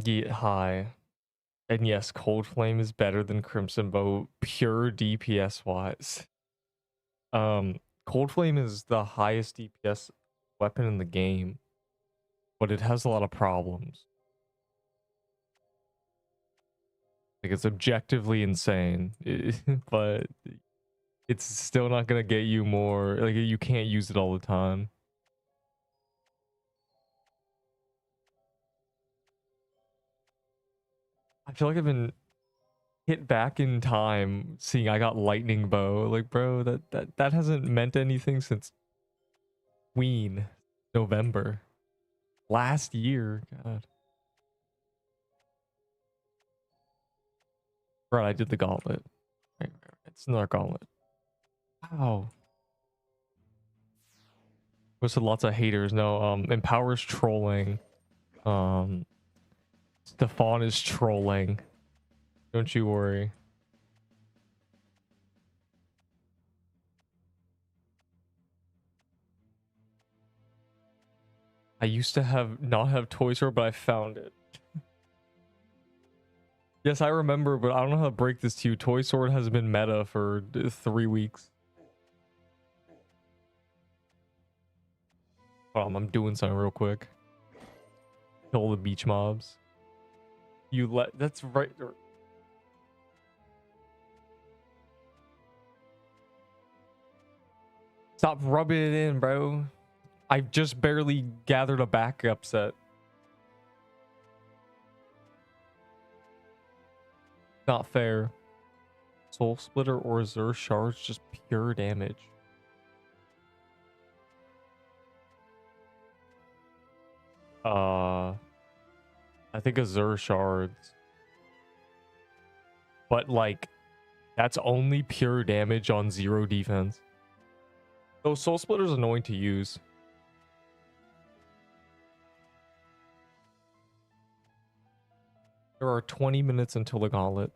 Yeah, hi. And yes, Cold Flame is better than Crimson Bow, pure DPS wise. Cold Flame is the highest DPS weapon in the game, but it has a lot of problems. Like it's objectively insane, but it's still not gonna get you more. Like you can't use it all the time. I feel like I've been hit back in time seeing I got lightning bow. Like, bro, that hasn't meant anything since Queen November last year. God. Right, I did the gauntlet. Right. It's another gauntlet. Wow. There's lots of haters. No, Empower's trolling. Um, Stefan is trolling. Don't you worry. I used to not have Toy Store, but I found it. Yes, I remember, but I don't know how to break this to you. Toy Sword has been meta for 3 weeks. I'm doing something real quick. Kill the beach mobs. That's right. Stop rubbing it in, bro. I just barely gathered a backup set. Not fair. Soul Splitter or Zur Shards, just pure damage. I think Azure Shards. But like, that's only pure damage on 0 defense. So Soul Splitter's annoying to use. There are 20 minutes until the Gauntlet.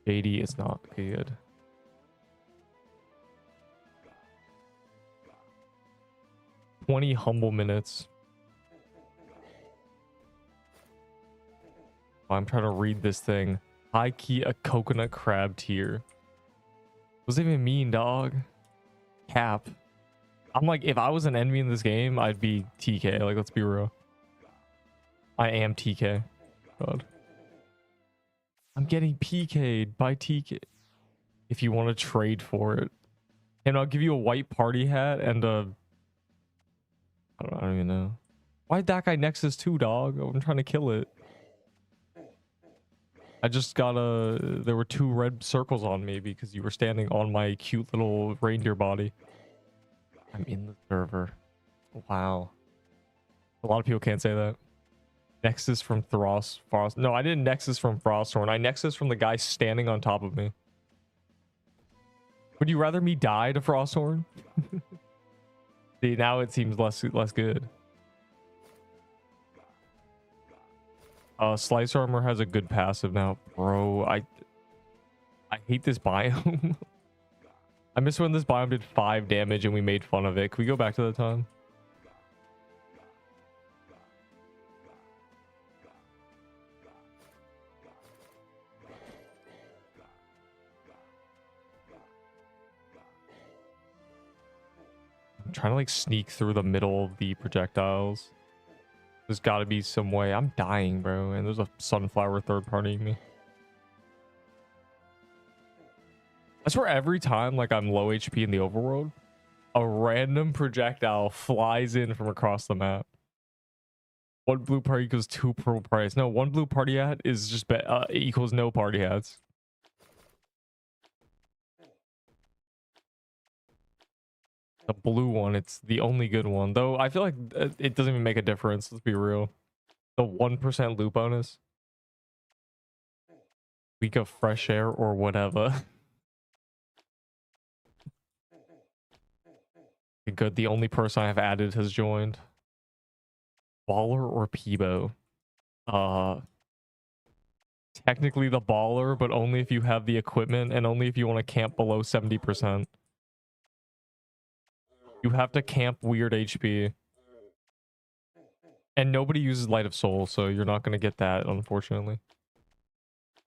JD is not good. "20 humble minutes." I'm trying to read this thing. High key a coconut crab tier. What does it even mean, dog? Cap. I'm like, if I was an enemy in this game, I'd be TK. Like, let's be real. I am TK. God. I'm getting PK'd by TK. If you want to trade for it. And I'll give you a white party hat and a... I don't even know. Why'd that guy Nexus 2, dog? I'm trying to kill it. I just got a... There were 2 red circles on me because you were standing on my cute little reindeer body. I'm in the server. Wow. A lot of people can't say that. Nexus from Frost. No, I didn't Nexus from Frosthorn. I Nexus from the guy standing on top of me. Would you rather me die to Frosthorn? See, now it seems less good. Slice Armor has a good passive now. Bro, I hate this biome. I miss when this biome did 5 damage and we made fun of it. Can we go back to that time? I'm trying to like sneak through the middle of the projectiles. There's got to be some way. I'm dying, bro. And there's a sunflower third partying me. I swear every time like I'm low HP in the overworld, a random projectile flies in from across the map. 1 blue party equals 2 purple parties. No, 1 blue party hat is just equals no party hats. The blue one, it's the only good one. Though I feel like it doesn't even make a difference. Let's be real. The 1% loot bonus. Week of fresh air or whatever. Good. The only person I have added has joined. Baller or Peebo? Technically the baller, but only if you have the equipment and only if you want to camp below 70%. You have to camp weird HP. And nobody uses Light of Soul, so you're not going to get that, unfortunately.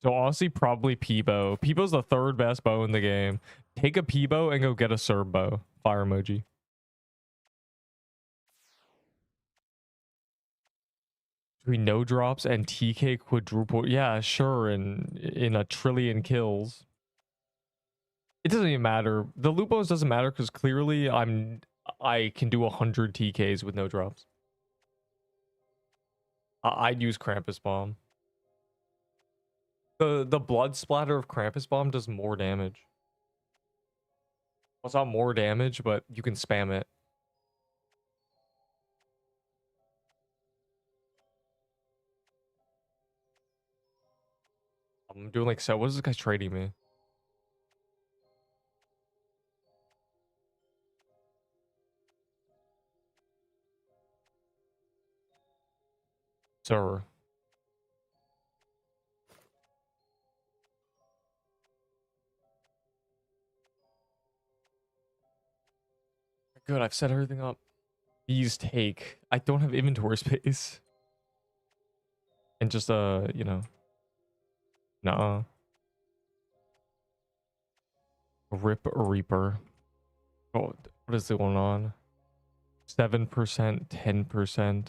So honestly, probably Peebo. Peebo's the third best bow in the game. Take a Peebo and go get a Serb bow. Fire emoji. Between no drops and TK quadruple. Yeah, sure. And in a trillion kills. It doesn't even matter. The loot bonus doesn't matter because clearly I can do 100 TKs with no drops. I'd use Krampus Bomb. The blood splatter of Krampus Bomb does more damage. Well, it's not more damage, but you can spam it. I'm doing like so. What is this guy trading me? Sir. Good, I've set everything up. These take. I don't have inventory space. And just you know. Nuh-uh. Rip Reaper. Oh, what is going on? 7%, 10%.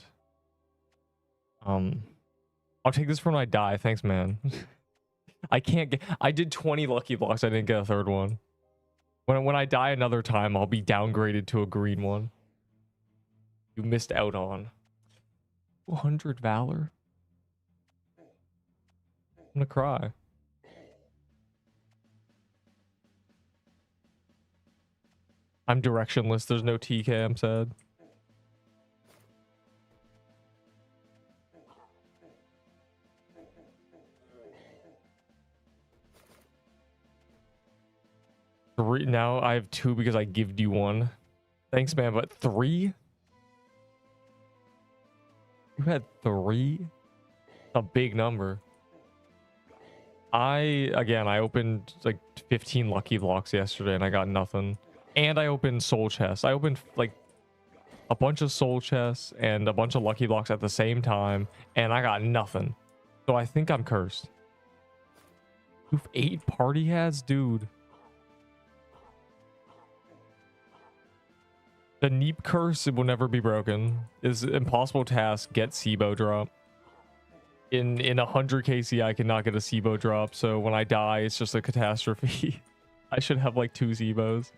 I'll take this for when I die. Thanks, man. I can't get. I did 20 lucky blocks. I didn't get a third one. When I die another time, I'll be downgraded to a green one. You missed out on 200 valor. I'm gonna cry. I'm directionless. There's no TK. I'm sad. Three. Now I have 2 because I gived you 1. Thanks, man. But 3? You had 3? A big number. I opened like 15 lucky blocks yesterday and I got nothing. And I opened soul chests. I opened like a bunch of soul chests and a bunch of lucky blocks at the same time and I got nothing. So I think I'm cursed. You've 8 party hats, dude. The Neep curse will never be broken. Is impossible task. Get SIBO drop. In 100 KC, I cannot get a SIBO drop. So when I die, it's just a catastrophe. I should have like 2 SIBOs.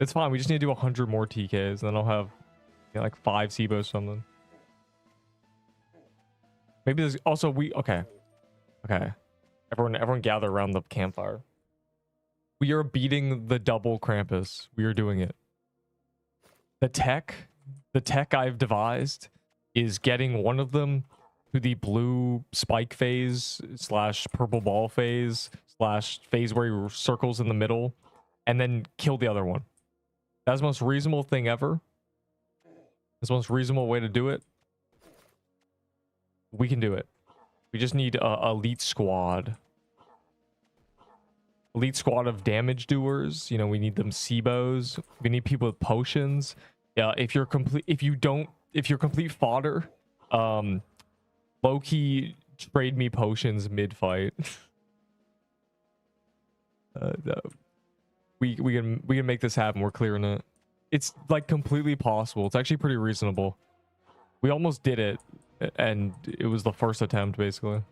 It's fine. We just need to do 100 more TKs, and then I'll have like 5 SIBOs something. Maybe there's also okay. Everyone gather around the campfire. We are beating the double Krampus. We are doing it. The tech I've devised is getting one of them to the blue spike phase / purple ball phase / phase where he circles in the middle, and then kill the other one. That's the most reasonable thing ever. That's the most reasonable way to do it. We can do it. We just need a elite squad. Elite squad of damage doers. You know, we need them SIBOs. We need people with potions. Yeah, if you're complete fodder, low-key trade me potions mid-fight. We can make this happen. We're clearing it. It's like completely possible. It's actually pretty reasonable. We almost did it, and it was the first attempt basically.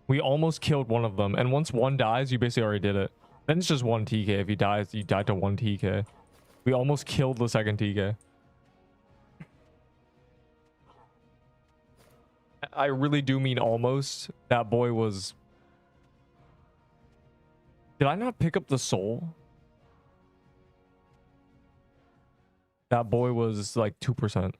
We almost killed one of them, and once one dies, you basically already did it. Then it's just 1 TK. If he dies, you died to 1 TK. We almost killed the second TK. I really do mean almost. That boy was... Did I not pick up the soul? That boy was like 2%.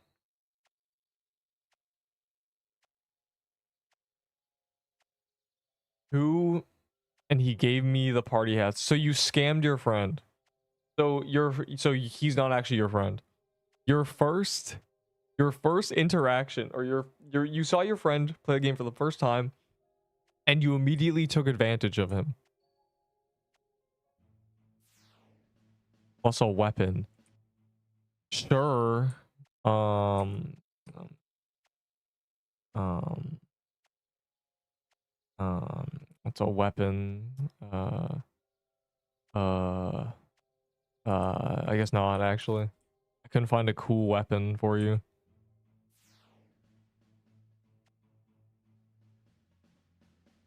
Who? And he gave me the party hats. So you scammed your friend. So he's not actually your friend. Your first interaction, or you saw your friend play the game for the first time, and you immediately took advantage of him. Plus a weapon. Sure. Um, um, what's a weapon? Uh, I guess not actually. I couldn't find a cool weapon for you.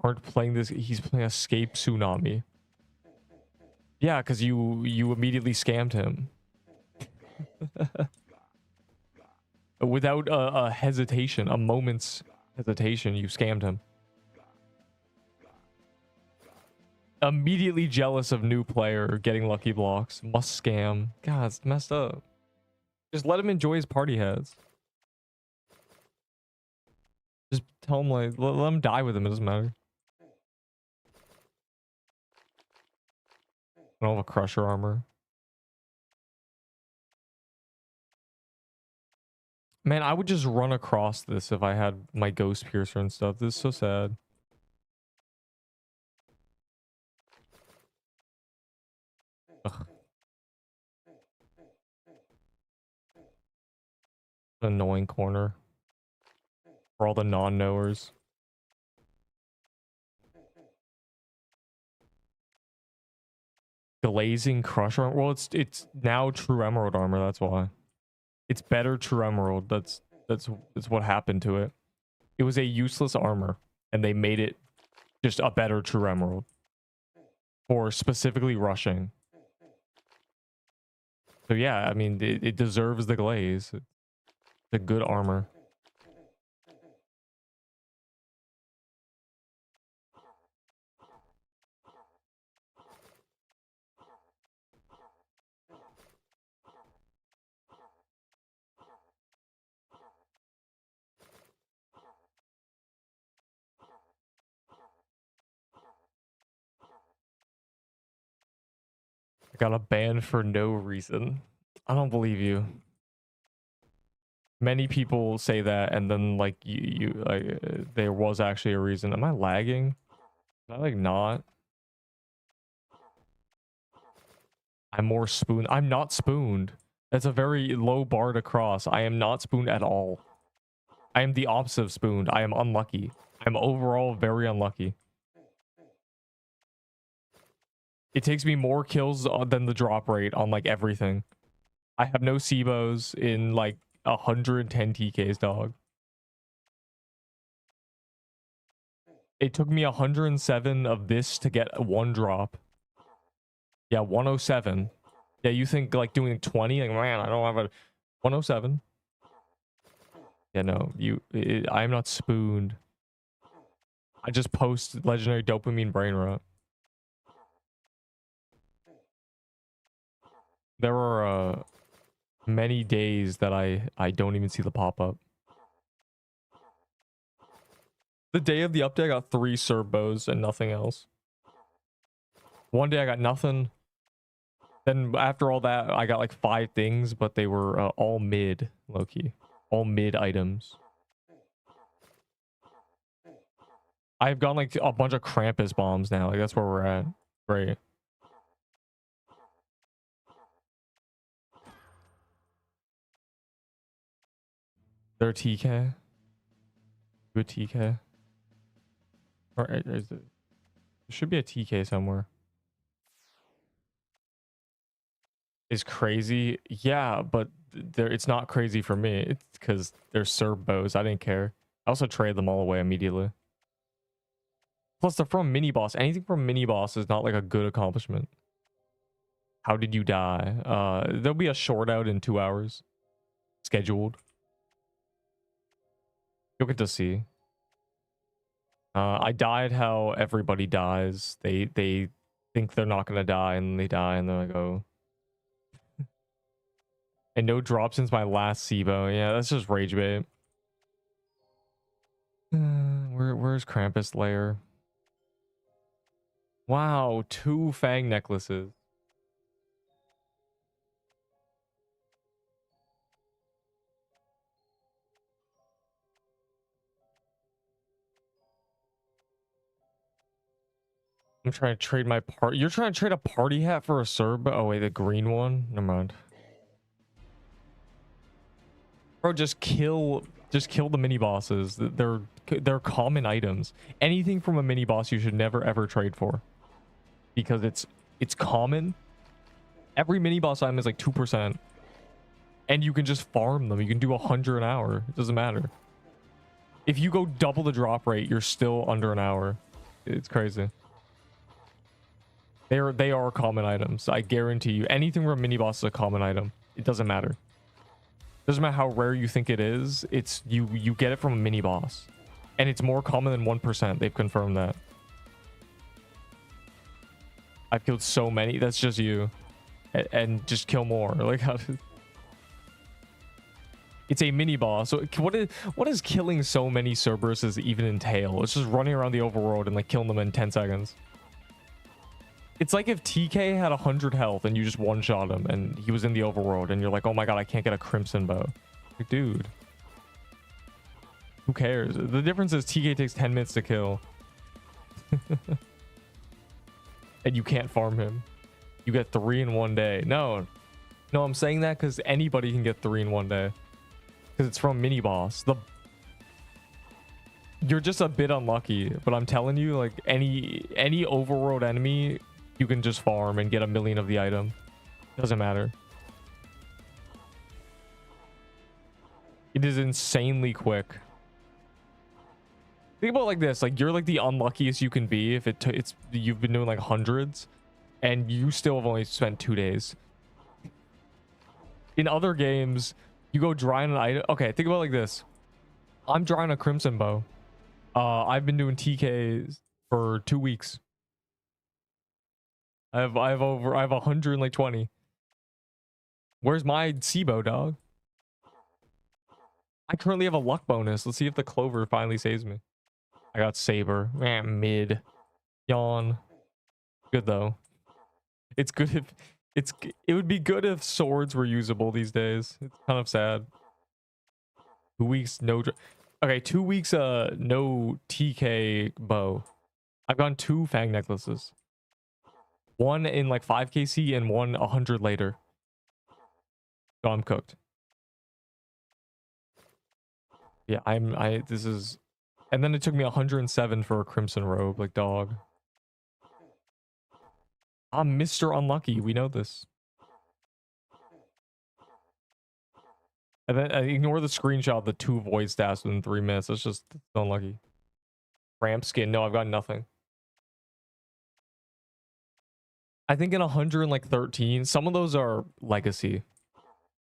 Aren't playing this. He's playing Escape Tsunami. Yeah, because you immediately scammed him without a hesitation, a moment's hesitation. You scammed him. Immediately jealous of new player getting lucky blocks. Must scam. God, it's messed up. Just let him enjoy his party hats. Just tell him like let him die with him. It doesn't matter. I don't have a crusher armor. Man, I would just run across this if I had my ghost piercer and stuff. This is so sad. Ugh. Annoying corner for all the non-knowers. Glazing crusher. Well, it's now true emerald armor. That's why. It's better true emerald. That's what happened to it. It was a useless armor, and they made it just a better true emerald for specifically rushing. So yeah, I mean, it deserves the glaze. It's a good armor. I got a ban for no reason. I don't believe you. Many people say that, and then like there was actually a reason. Am I lagging? Am I like not? I'm more spooned. I'm not spooned. That's a very low bar to cross. I am not spooned at all. I am the opposite of spooned. I am unlucky. I'm overall very unlucky. It takes me more kills than the drop rate on like everything. I have no SIBOs in like 110 TKs, dog. It took me 107 of this to get one drop. Yeah, 107. Yeah, you think like doing 20? Like, man, I don't have a 107. Yeah, no, I'm not spooned. I just post legendary dopamine brain rot. There are many days that I don't even see the pop-up. The day of the update, I got 3 servos and nothing else. One day I got nothing. Then after all that, I got like 5 things, but they were all mid, low-key. All mid items. I've gotten like a bunch of Krampus bombs now. Like that's where we're at. Great. They're a TK. Do a TK. Or there should be a TK somewhere. Is crazy, yeah, but it's not crazy for me. It's because they're servos. I didn't care. I also trade them all away immediately. Plus, they're from mini boss. Anything from mini boss is not like a good accomplishment. How did you die? There'll be a short out in 2 hours, scheduled. You'll get to see. I died how everybody dies. They think they're not gonna die, and they die, and they're like, oh. And no drop since my last SIBO. Yeah, that's just rage bait. Where's Krampus lair? Wow, 2 fang necklaces. I'm trying to trade my part. You're trying to trade a party hat for a Serb? Oh wait, the green one? Never mind. Bro, just kill the mini bosses. They're common items. Anything from a mini boss you should never ever trade for, because it's common. Every mini boss item is like 2%, and you can just farm them. You can do 100 an hour. It doesn't matter. If you go double the drop rate, you're still under an hour. It's crazy. They are common items. I guarantee you. Anything from a mini boss is a common item. It doesn't matter. Doesn't matter how rare you think it is. It's you get it from a mini boss, and it's more common than 1%. They've confirmed that. I've killed so many. That's just you, and just kill more. Like how? It's a mini boss. So what is killing so many Cerberuses even entail? It's just running around the overworld and like killing them in 10 seconds. It's like if TK had 100 health and you just one-shot him and he was in the overworld and you're like, oh my god, I can't get a crimson bow. Like, dude. Who cares? The difference is TK takes 10 minutes to kill. And you can't farm him. You get 3 in 1 day. No, I'm saying that because anybody can get 3 in 1 day. Because it's from mini boss. You're just a bit unlucky, but I'm telling you, like any overworld enemy, you can just farm and get 1,000,000 of the item. Doesn't matter. It is insanely quick. Think about it like this: like you're like the unluckiest you can be if it's you've been doing like hundreds, and you still have only spent 2 days. In other games, you go dry an item. Okay, think about it like this: I'm drying a crimson bow. I've been doing TKs for 2 weeks. I have 120. Where's my Seabow, dog? I currently have a luck bonus. Let's see if the clover finally saves me. I got saber. Mid. Yawn. Good though. It's good if it would be good if swords were usable these days. It's kind of sad. 2 weeks no. Okay, 2 weeks no TK bow. I've gotten 2 fang necklaces. One in like 5kc and one 100 later. So I'm cooked. Yeah, this is, and then it took me 107 for a crimson robe, like dog. I'm Mr. Unlucky, we know this. And then ignore the screenshot of the 2 void stats within 3 minutes. That's just unlucky. Ramp skin, no, I've got nothing. I think in 113, some of those are legacy.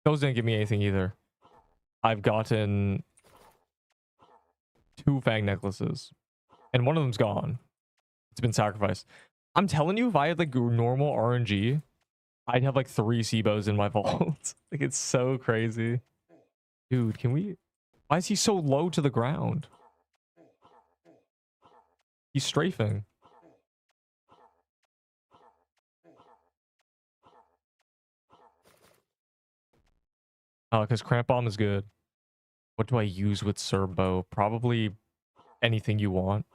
Those didn't give me anything either. I've gotten 2 fang necklaces, and one of them's gone. It's been sacrificed. I'm telling you, if I had like normal RNG, I'd have like 3 Seabows in my vault. Like, it's so crazy. Dude, can we... Why is he so low to the ground? He's strafing. Oh, because Cramp Bomb is good. What do I use with Serbo? Probably anything you want.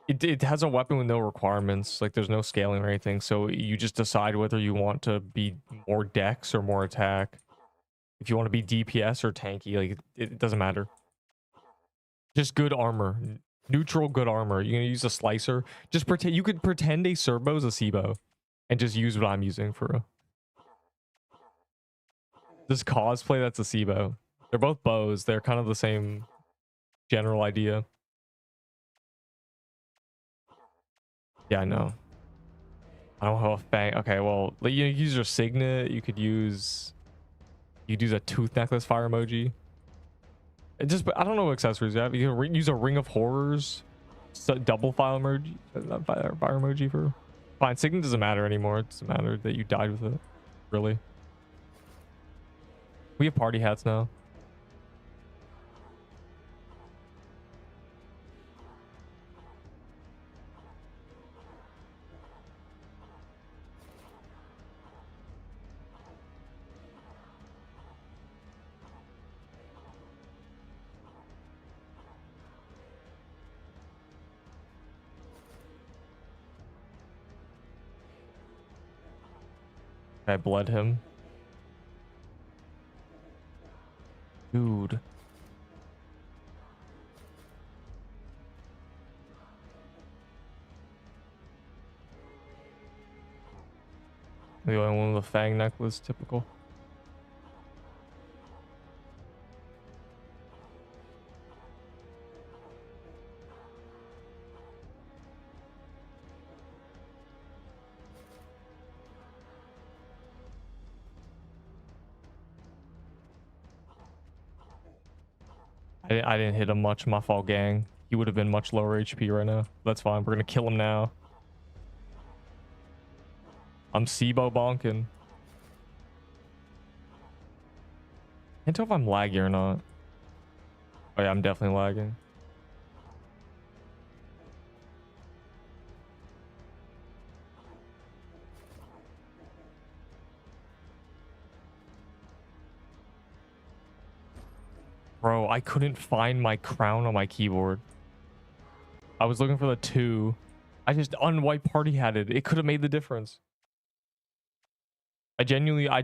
It has a weapon with no requirements. Like, there's no scaling or anything. So you just decide whether you want to be more dex or more attack. If you want to be DPS or tanky, like, it doesn't matter. Just good armor. Neutral good armor. You're going to use a slicer. Just pretend... You could pretend a Serbo is a Seabo. And just use what I'm using for a... Just cosplay that's a Seabo. They're both bows. They're kind of the same general idea. Yeah, I know. I don't have a fang. Okay, well, you use your signet. You could use a tooth necklace fire emoji. It just, I don't know what accessories you have. You can use a ring of horrors, double fire emoji, fire emoji for. Fine, signet doesn't matter anymore. It doesn't matter that you died with it. Really. We have party hats now. I bled him. Dude. The only one with a fang necklace, typical. I didn't hit him much. My fault, gang. He would have been much lower HP right now. That's fine. We're gonna kill him now. I'm Sibo bonking. Can't tell if I'm laggy or not. Oh yeah, I'm definitely lagging. Bro, I couldn't find my crown on my keyboard. I was looking for the 2. I just unwiped party had it. It could have made the difference. I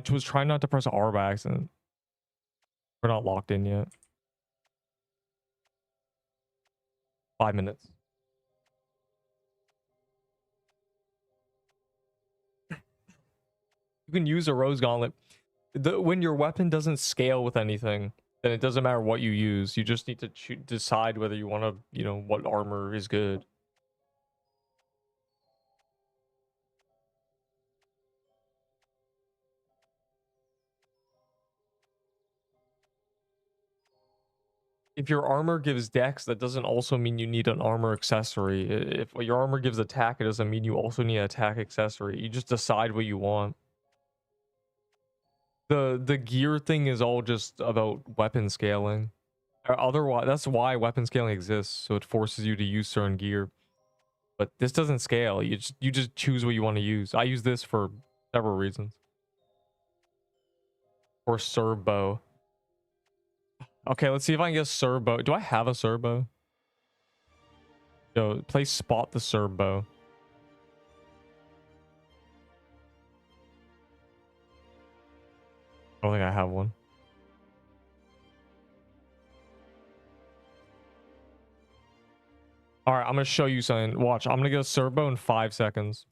was trying not to press R by accident. We're not locked in yet. 5 minutes. You can use a rose gauntlet. When your weapon doesn't scale with anything, then it doesn't matter what you use. You just need to decide whether you want to, you know, what armor is good. If your armor gives dex, that doesn't also mean you need an armor accessory. If your armor gives attack, it doesn't mean you also need an attack accessory. You just decide what you want. The gear thing is all just about weapon scaling. Otherwise, that's why weapon scaling exists, so it forces you to use certain gear. But this doesn't scale. You just choose what you want to use. I use this for several reasons. Or serbo. Okay, let's see if I can get a serbo. Do I have a serbo? Yo, play spot the serbo. I don't think I have one. All right, I'm gonna show you something. Watch, I'm gonna get a serbo in 5 seconds.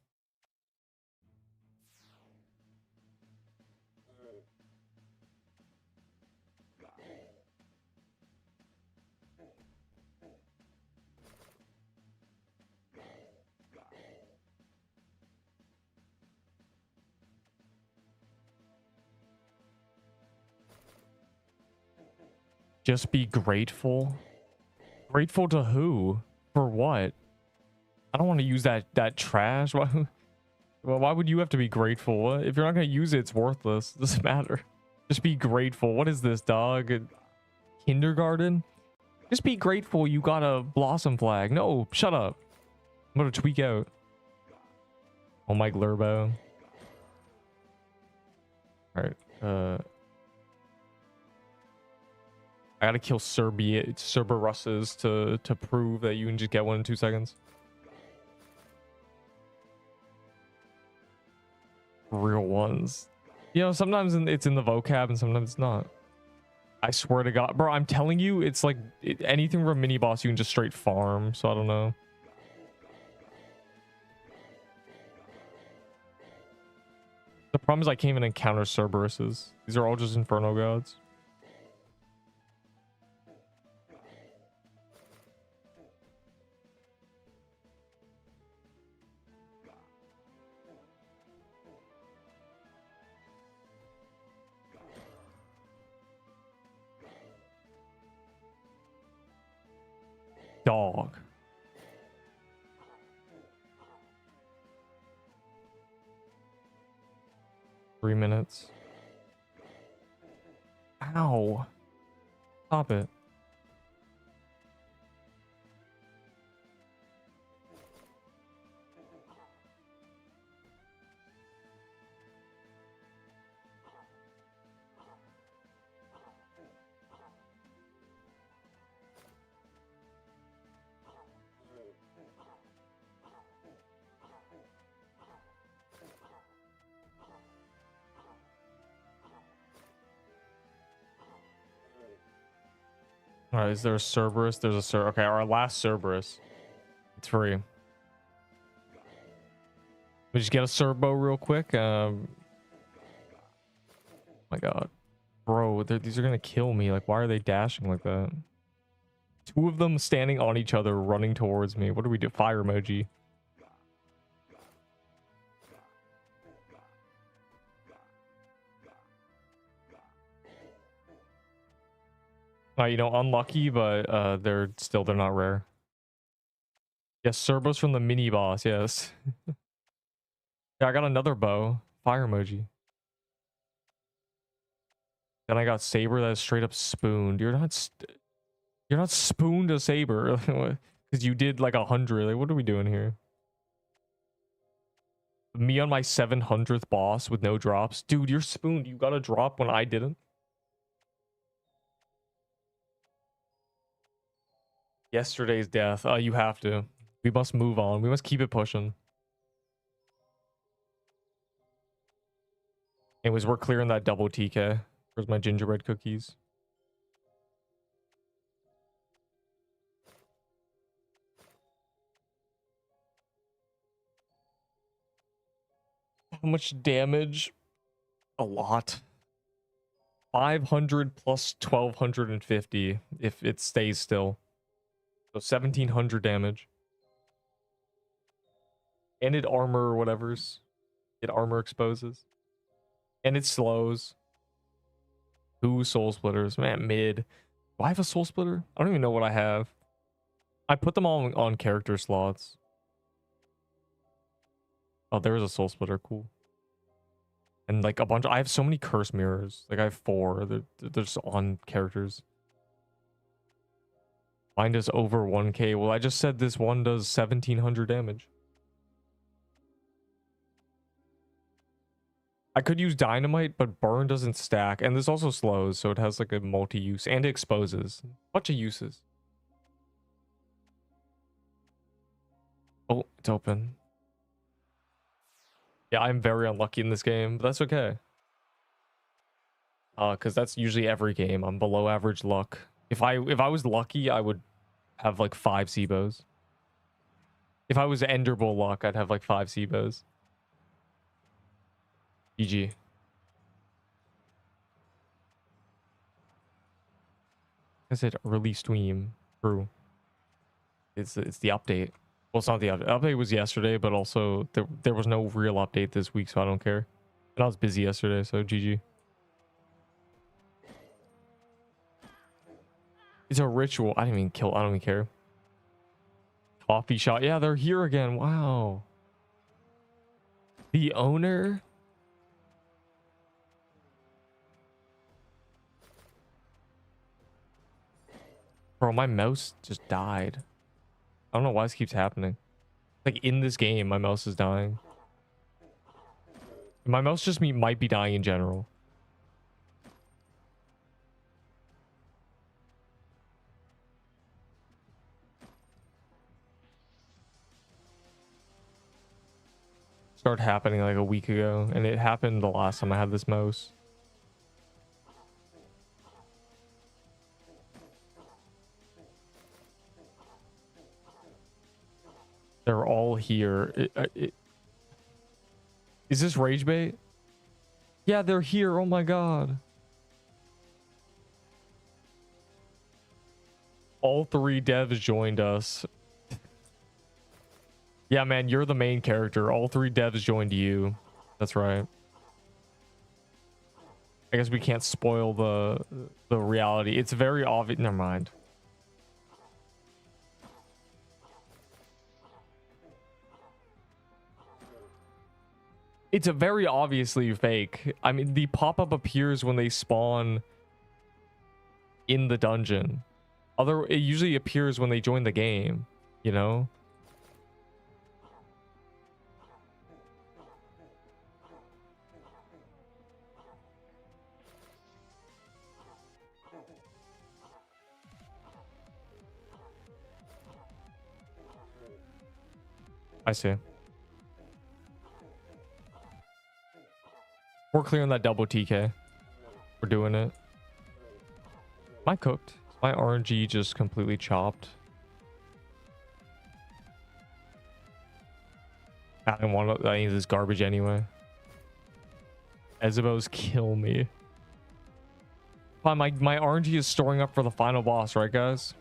Just be grateful. Grateful to who? For what? I don't want to use that trash. Why would you have to be grateful? If you're not gonna use it, it's worthless. It doesn't matter. Just be grateful. What is this, dog? Kindergarten? Just be grateful you got a blossom flag. No, shut up. I'm gonna tweak out. Oh my glurbo. Alright, I gotta kill Cerberus's to prove that you can just get one in 2 seconds. Real ones. You know, sometimes it's in the vocab and sometimes it's not. I swear to God. Bro, I'm telling you, it's like anything from a mini boss you can just straight farm, so I don't know. The problem is I can't even encounter Cerberus's. These are all just Inferno gods. Dog. Three minutes. Ow. Stop it. All right, is there a Cerberus? There's a Okay, our last Cerberus. It's free. We just get a Serbo real quick. My God, bro, these are gonna kill me. Like, why are they dashing like that? Two of them standing on each other, running towards me. What do we do? Fire emoji. You know, unlucky, but they're not rare. Yes, Cerbos from the mini boss. Yes. Yeah, I got another bow. Fire emoji. Then I got saber that is straight up spooned. You're not spooned a saber because you did like 100. Like, what are we doing here? Me on my 700th boss with no drops, dude. You're spooned. You got a drop when I didn't. Yesterday's death. You have to. We must move on. We must keep it pushing. Anyways, we're clearing that double TK. Where's my gingerbread cookies? How much damage? A lot. 500 plus 1250 if it stays still. So 1700 damage. And it armor or whatever's. It armor exposes. And it slows. 2 soul splitters. Man, mid. Do I have a soul splitter? I don't even know what I have. I put them all on character slots. Oh, there is a soul splitter. Cool. And like a bunch. I have so many curse mirrors. Like I have 4. They're just on characters. Mine does over 1k. Well, I just said this one does 1700 damage. I could use dynamite, but burn doesn't stack. And this also slows, so it has like a multi-use. And it exposes. Bunch of uses. Oh, it's open. Yeah, I'm very unlucky in this game, but that's okay. Because that's usually every game. I'm below average luck. If I was lucky, I would have like 5 SIBOs. If I was Enderbull luck, I'd have like 5 SIBOs. GG. I said early stream. True. It's the update. Well, it's not the update. The update was yesterday, but also there was no real update this week, so I don't care. And I was busy yesterday, so GG. It's a ritual. I didn't even kill. I don't even care. Coffee shop. Yeah, they're here again. Wow. The owner. Bro, my mouse just died. I don't know why this keeps happening. Like in this game, my mouse is dying. My mouse just might be dying in general. Started happening like a week ago, and it happened the last time I had this mouse. They're all here. Is this rage bait? Yeah, they're here. Oh my God. All 3 devs joined us. Yeah, man, you're the main character. All 3 devs joined you. That's right. I guess we can't spoil the reality. It's very obvious. Never mind. It's a very obviously fake. I mean, the pop-up appears when they spawn in the dungeon. It usually appears when they join the game, you know? I see. We're clearing that double TK. We're doing it. Am I cooked? My RNG just completely chopped. I don't want any of this garbage anyway. Ezebos kill me. Fine, my RNG is storing up for the final boss, right, guys?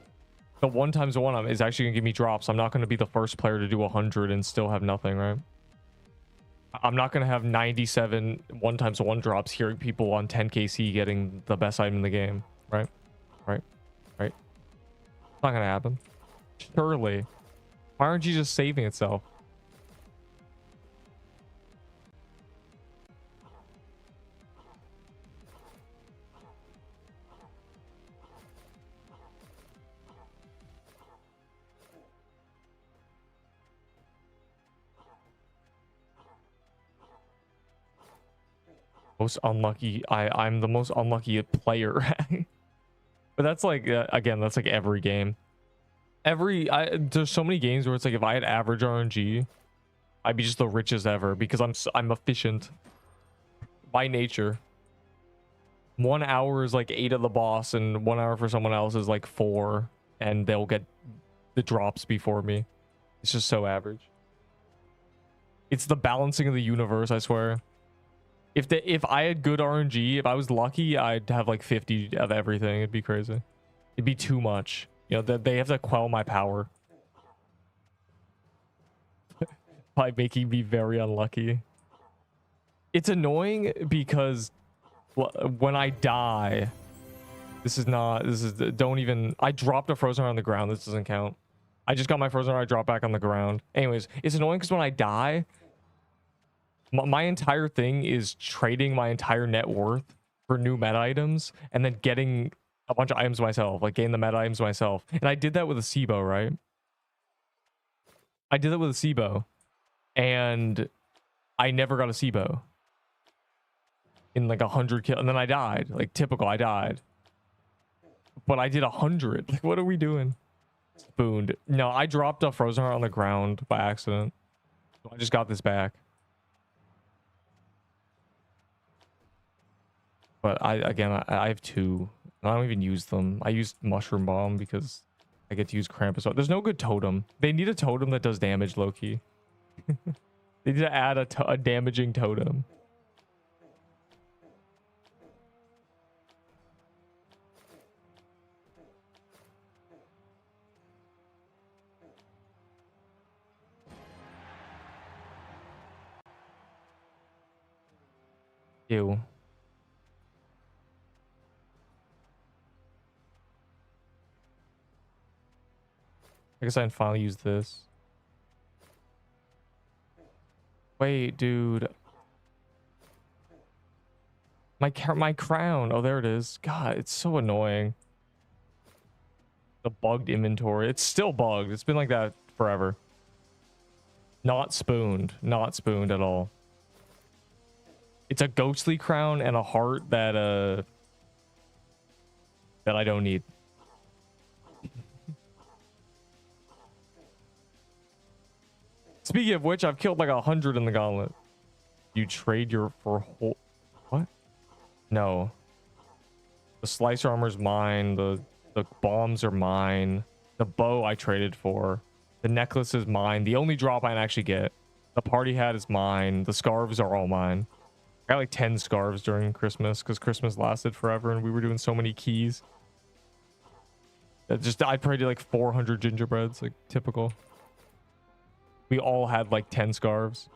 The 1x1 is actually gonna give me drops. I'm not gonna be the first player to do 100 and still have nothing, right? I'm not gonna have 97 1x1 drops hearing people on 10kc getting the best item in the game, right? Right? Right? It's not gonna happen. Surely. Why aren't you just saving itself? Most unlucky. I'm the most unlucky player. But that's like again, that's like every game. There's so many games where it's like if I had average RNG, I'd be just the richest ever because I'm efficient by nature. 1 hour is like 8 of the boss, and 1 hour for someone else is like 4, and they'll get the drops before me. It's just so average. It's the balancing of the universe, I swear. If I had good RNG, if I was lucky, I'd have like 50 of everything. It'd be crazy. It'd be too much. You know, they have to quell my power by making me very unlucky. It's annoying because when I die, don't even, I dropped a frozen heart on the ground. This doesn't count. I just got my frozen heart. I dropped back on the ground. Anyways, it's annoying because when I die, my entire thing is trading my entire net worth for new meta items and then getting a bunch of items myself, like getting the meta items myself. And I did that with a Sibo, right? I did that with a Sibo, and I never got a Sibo in like 100 kills, and then I died. Like typical, I died. But I did 100. Like, what are we doing? Spooned. No, I dropped a frozen heart on the ground by accident. So I just got this back. But I have 2. I don't even use them. I used Mushroom Bomb because I get to use Krampus. There's no good totem. They need a totem that does damage, low-key. They need to add a damaging totem. Ew. I guess I can finally use this. Wait, dude. My crown. Oh, there it is. God, it's so annoying. The bugged inventory. It's still bugged. It's been like that forever. Not spooned. Not spooned at all. It's a ghostly crown and a heart that I don't need. Speaking of which, I've killed like 100 in the gauntlet. You trade your for whole... What? No. The slicer armor's mine. The bombs are mine. The bow I traded for. The necklace is mine. The only drop I can actually get. The party hat is mine. The scarves are all mine. I got like 10 scarves during Christmas because Christmas lasted forever and we were doing so many keys. I probably did like 400 gingerbreads, like typical. We all had like 10 scarves.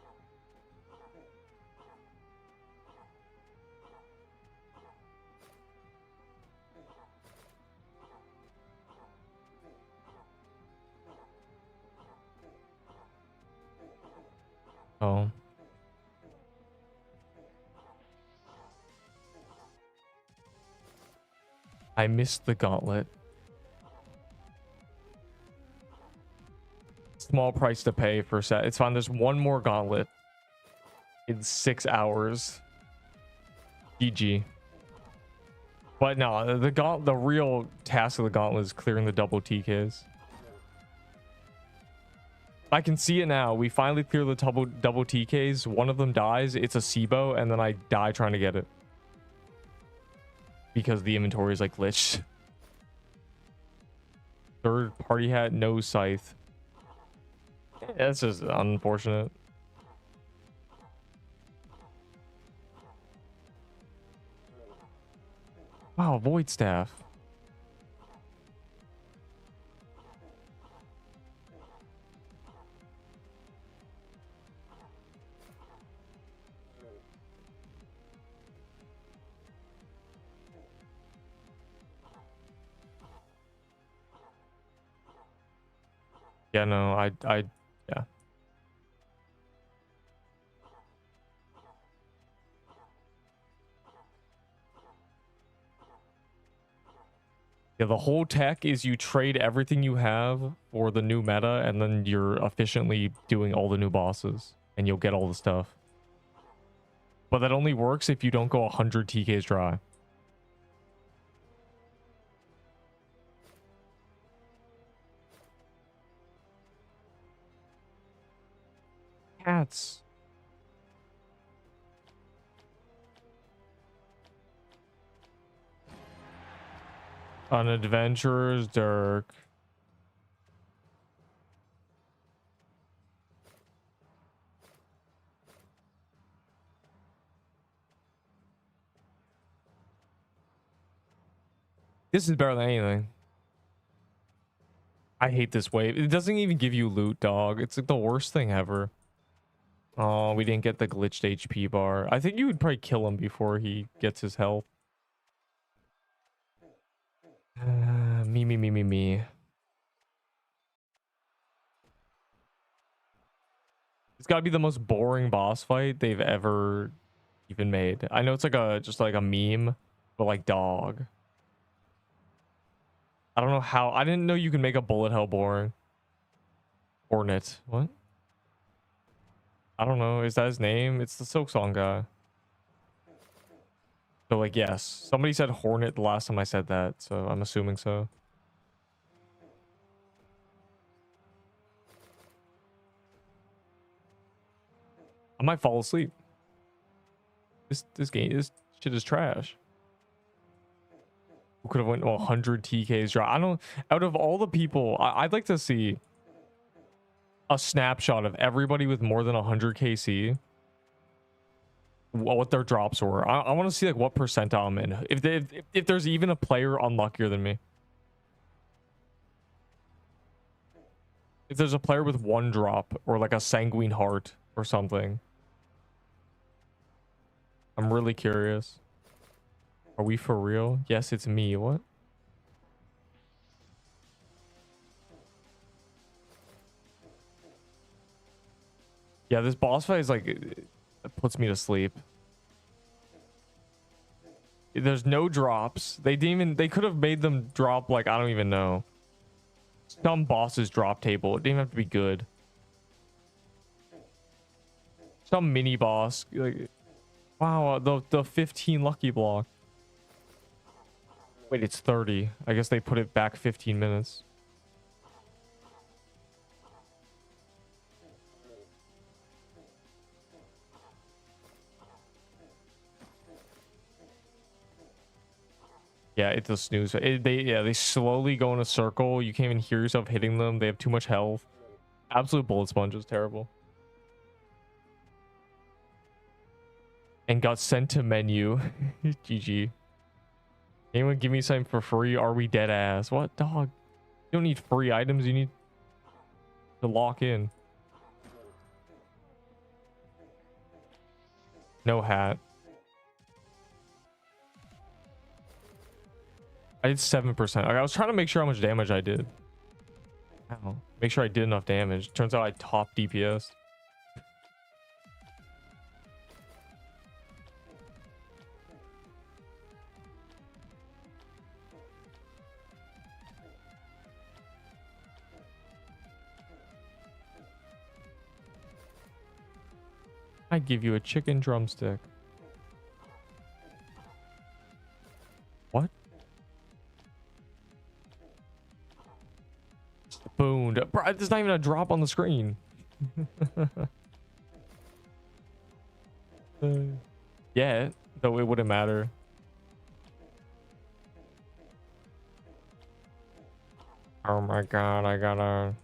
Oh. I missed the gauntlet. Small price to pay for set. It's fine. There's one more gauntlet in 6 hours. GG. But no, the real task of the gauntlet is clearing the double TKs. I can see it now. We finally clear the double TKs. One of them dies. It's a Sibo, and then I die trying to get it. Because the inventory is like glitched. Third party hat, no scythe. Yeah, that's just unfortunate. Wow, void staff. Yeah, no, yeah. Yeah, the whole tech is you trade everything you have for the new meta, and then you're efficiently doing all the new bosses, and you'll get all the stuff. But that only works if you don't go 100 TKs dry. Cats. An adventurer's dirk. This is better than anything. I hate this wave. It doesn't even give you loot, dog. It's like the worst thing ever. Oh, we didn't get the glitched HP bar. I think you would probably kill him before he gets his health. Me. It's got to be the most boring boss fight they've ever even made. I know it's like just like a meme, but like dog. I don't know how. I didn't know you can make a bullet hell boring. Hornet. What? I don't know. Is that his name? It's the Silk Song guy. So like, yes. Somebody said Hornet the last time I said that, so I'm assuming so. I might fall asleep. This shit is trash. Who could have went 100 TKs dry? I don't. Out of all the people, I'd like to see a snapshot of everybody with more than 100 KC. What their drops were. I want to see like what percentile I'm in. If there's even a player unluckier than me. If there's a player with one drop or like a sanguine heart or something. I'm really curious. Are we for real? Yes, it's me. What? Yeah, this boss fight is like, it puts me to sleep. There's no drops. They could have made them drop like, I don't even know. Some bosses drop table. It didn't even have to be good. Some mini boss. Like, wow, the 15 lucky block. Wait, it's 30. I guess they put it back 15 minutes. Yeah, it's a snooze. They slowly go in a circle. You can't even hear yourself hitting them. They have too much health. Absolute bullet sponge is terrible. And got sent to menu. GG. Anyone give me something for free? Are we dead ass? What, dog? You don't need free items. You need to lock in. No hat. I did 7%. I was trying to make sure how much damage I did. Ow. Make sure I did enough damage. Turns out I top DPS. I give you a chicken drumstick. What? Spooned. Bro, there's not even a drop on the screen. Yeah, though it wouldn't matter. Oh my god, I gotta...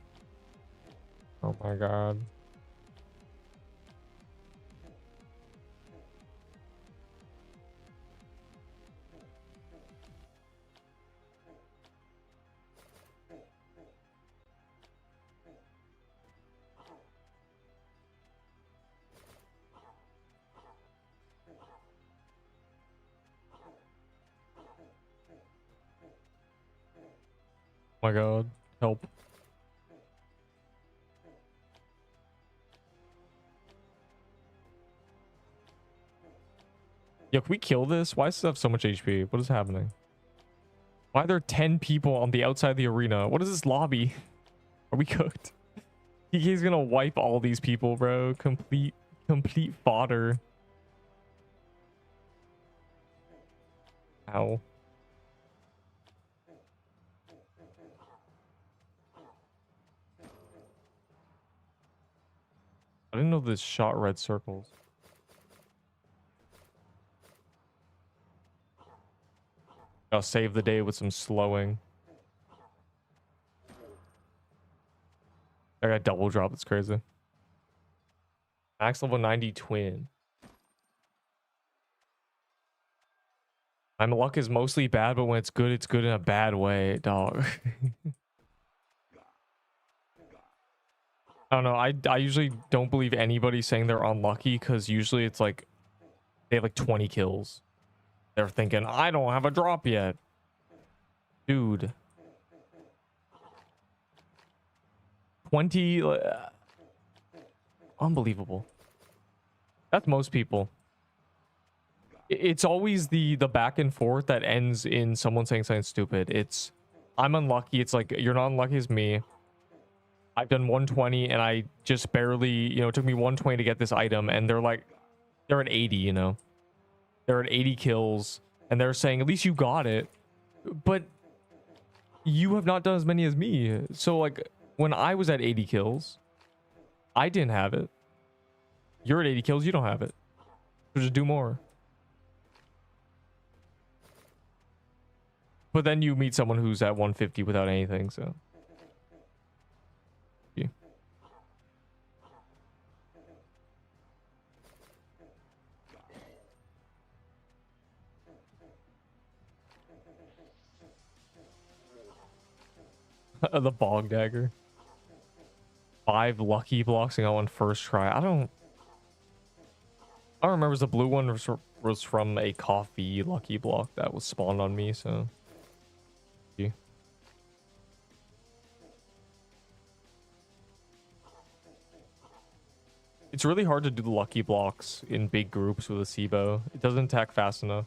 Oh my god. Oh my god, help. Yo, can we kill this? Why does this have so much HP? What is happening? Why are there 10 people on the outside of the arena? What is this lobby? Are we cooked? TK's gonna wipe all these people, bro. Complete fodder. Ow. I didn't know this shot red circles. I'll save the day with some slowing. I got double drop. That's crazy. Max level 90 twin. My luck is mostly bad, but when it's good in a bad way, dog. I don't know. I usually don't believe anybody saying they're unlucky because usually it's like they have like 20 kills. They're thinking, I don't have a drop yet. Dude. 20. Unbelievable. That's most people. It's always the back and forth that ends in someone saying something stupid. It's, I'm unlucky. It's like, you're not unlucky as me. I've done 120 and I just barely, you know, it took me 120 to get this item. And they're like, they're at 80, you know. They're at 80 kills. And they're saying, at least you got it. But you have not done as many as me. So, like, when I was at 80 kills, I didn't have it. You're at 80 kills, you don't have it. So just do more. But then you meet someone who's at 150 without anything, so. Yeah. The bog dagger. 5 lucky blocks and got one first try. I don't remember. The blue one was from a coffee lucky block that was spawned on me, so. Yeah. It's really hard to do the lucky blocks in big groups with a SIBO. It doesn't attack fast enough.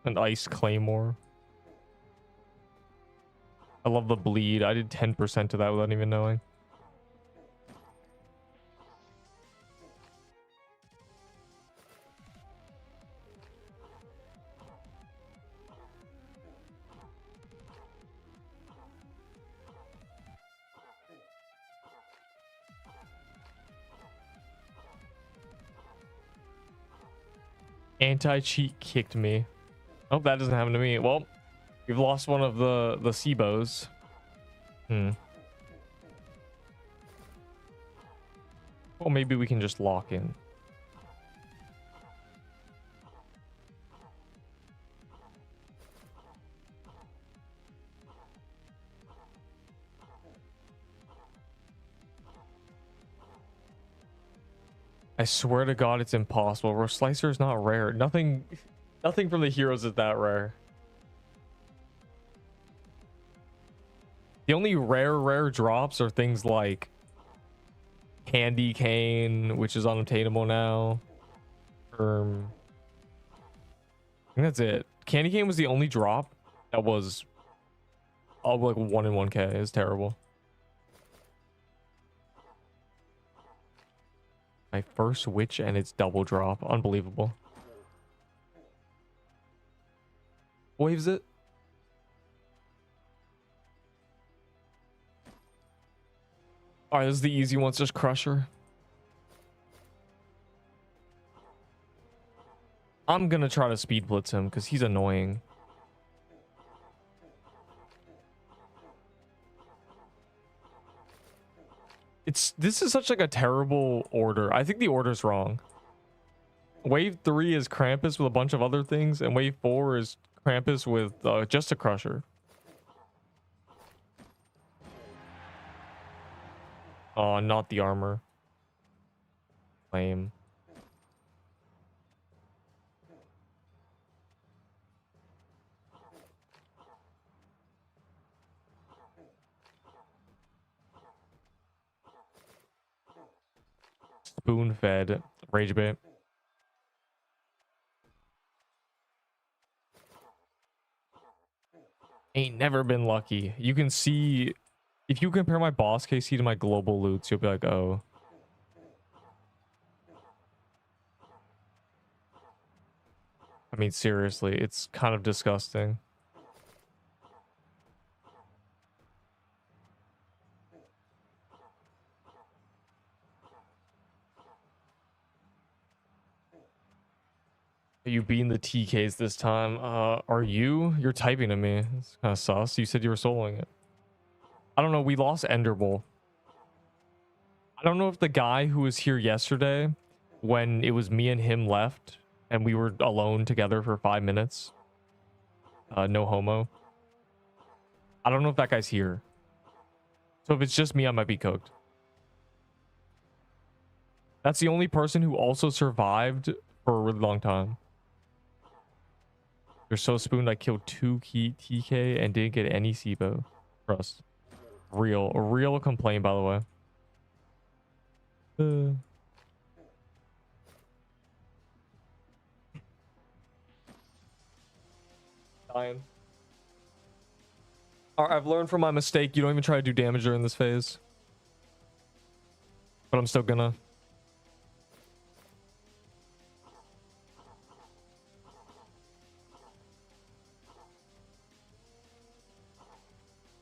An ice claymore. I love the bleed. I did 10% to that without even knowing. Anti-cheat kicked me. Oh, that doesn't happen to me. Well, we've lost one of the SIBOs. Well, maybe we can just lock in. I swear to God, it's impossible. Bro, Slicer is not rare. Nothing from the heroes is that rare. The only rare drops are things like Candy Cane, which is unobtainable now. I think that's it. Candy Cane was the only drop that was like 1 in 1k. It's terrible. My first witch and it's double drop. Unbelievable. Waves it. All right, this is the easy one. It's just Crusher. I'm gonna try to speed blitz him because he's annoying. This is such like a terrible order. I think the order's wrong. Wave 3 is Krampus with a bunch of other things, and wave 4 is Krampus with just a Crusher. Oh, not the armor. Lame. Spoon-fed rage bait. Ain't never been lucky. You can see if you compare my boss KC to my global loots, you'll be like, oh. I mean, seriously, it's kind of disgusting. Are you beating the TKs this time? Are you? You're typing to me. It's kind of sus. You said you were soloing it. I don't know. We lost Enderbull. I don't know if the guy who was here yesterday, when it was me and him left, and we were alone together for 5 minutes. No homo. I don't know if that guy's here. So if it's just me, I might be cooked. That's the only person who also survived for a really long time. You're so spooned. I killed 2 key TK and didn't get any SIBO. Trust. A real complaint, by the way. Dying. Alright, I've learned from my mistake. You don't even try to do damage during this phase. But I'm still gonna.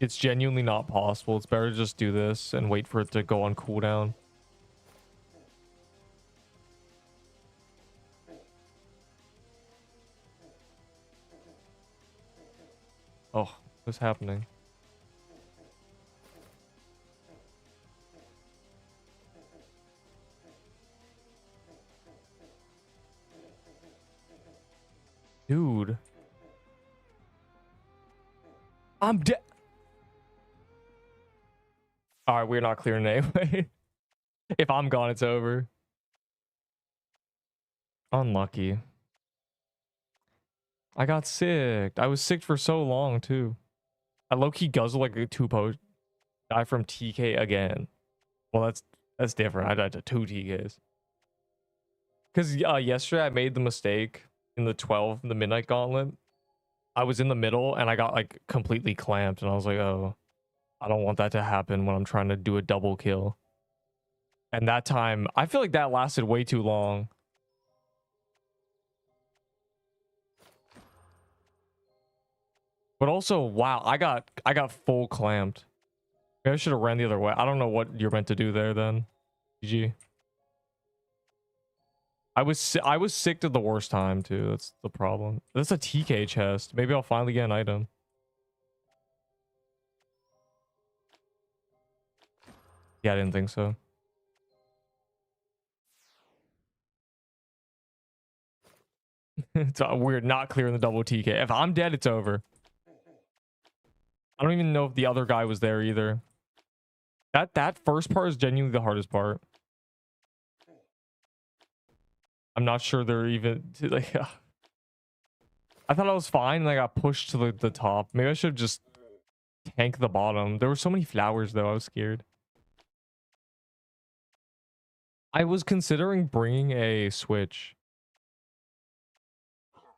It's genuinely not possible. It's better to just do this and wait for it to go on cooldown. Oh, what's happening? Dude. I'm dead. All right, we're not clearing anyway. If I'm gone, it's over. Unlucky. I got sick. I was sick for so long, too. I low-key guzzle like a 2-post. Die from TK again. Well, that's different. I died to 2 TKs. Because yesterday I made the mistake in the midnight gauntlet. I was in the middle and I got like completely clamped. And I was like, oh, I don't want that to happen when I'm trying to do a double kill. And that time, I feel like that lasted way too long. But also, wow, I got full clamped. Maybe I should have ran the other way. I don't know what you're meant to do there then. GG. I was sick at the worst time too. That's the problem. That's a TK chest. Maybe I'll finally get an item. Yeah, I didn't think so. It's weird not clearing the double TK. If I'm dead, it's over. I don't even know if the other guy was there either. That first part is genuinely the hardest part. I'm not sure they're even like. I thought I was fine, and I got pushed to the top. Maybe I should just tank the bottom. There were so many flowers, though. I was scared. I was considering bringing a switch,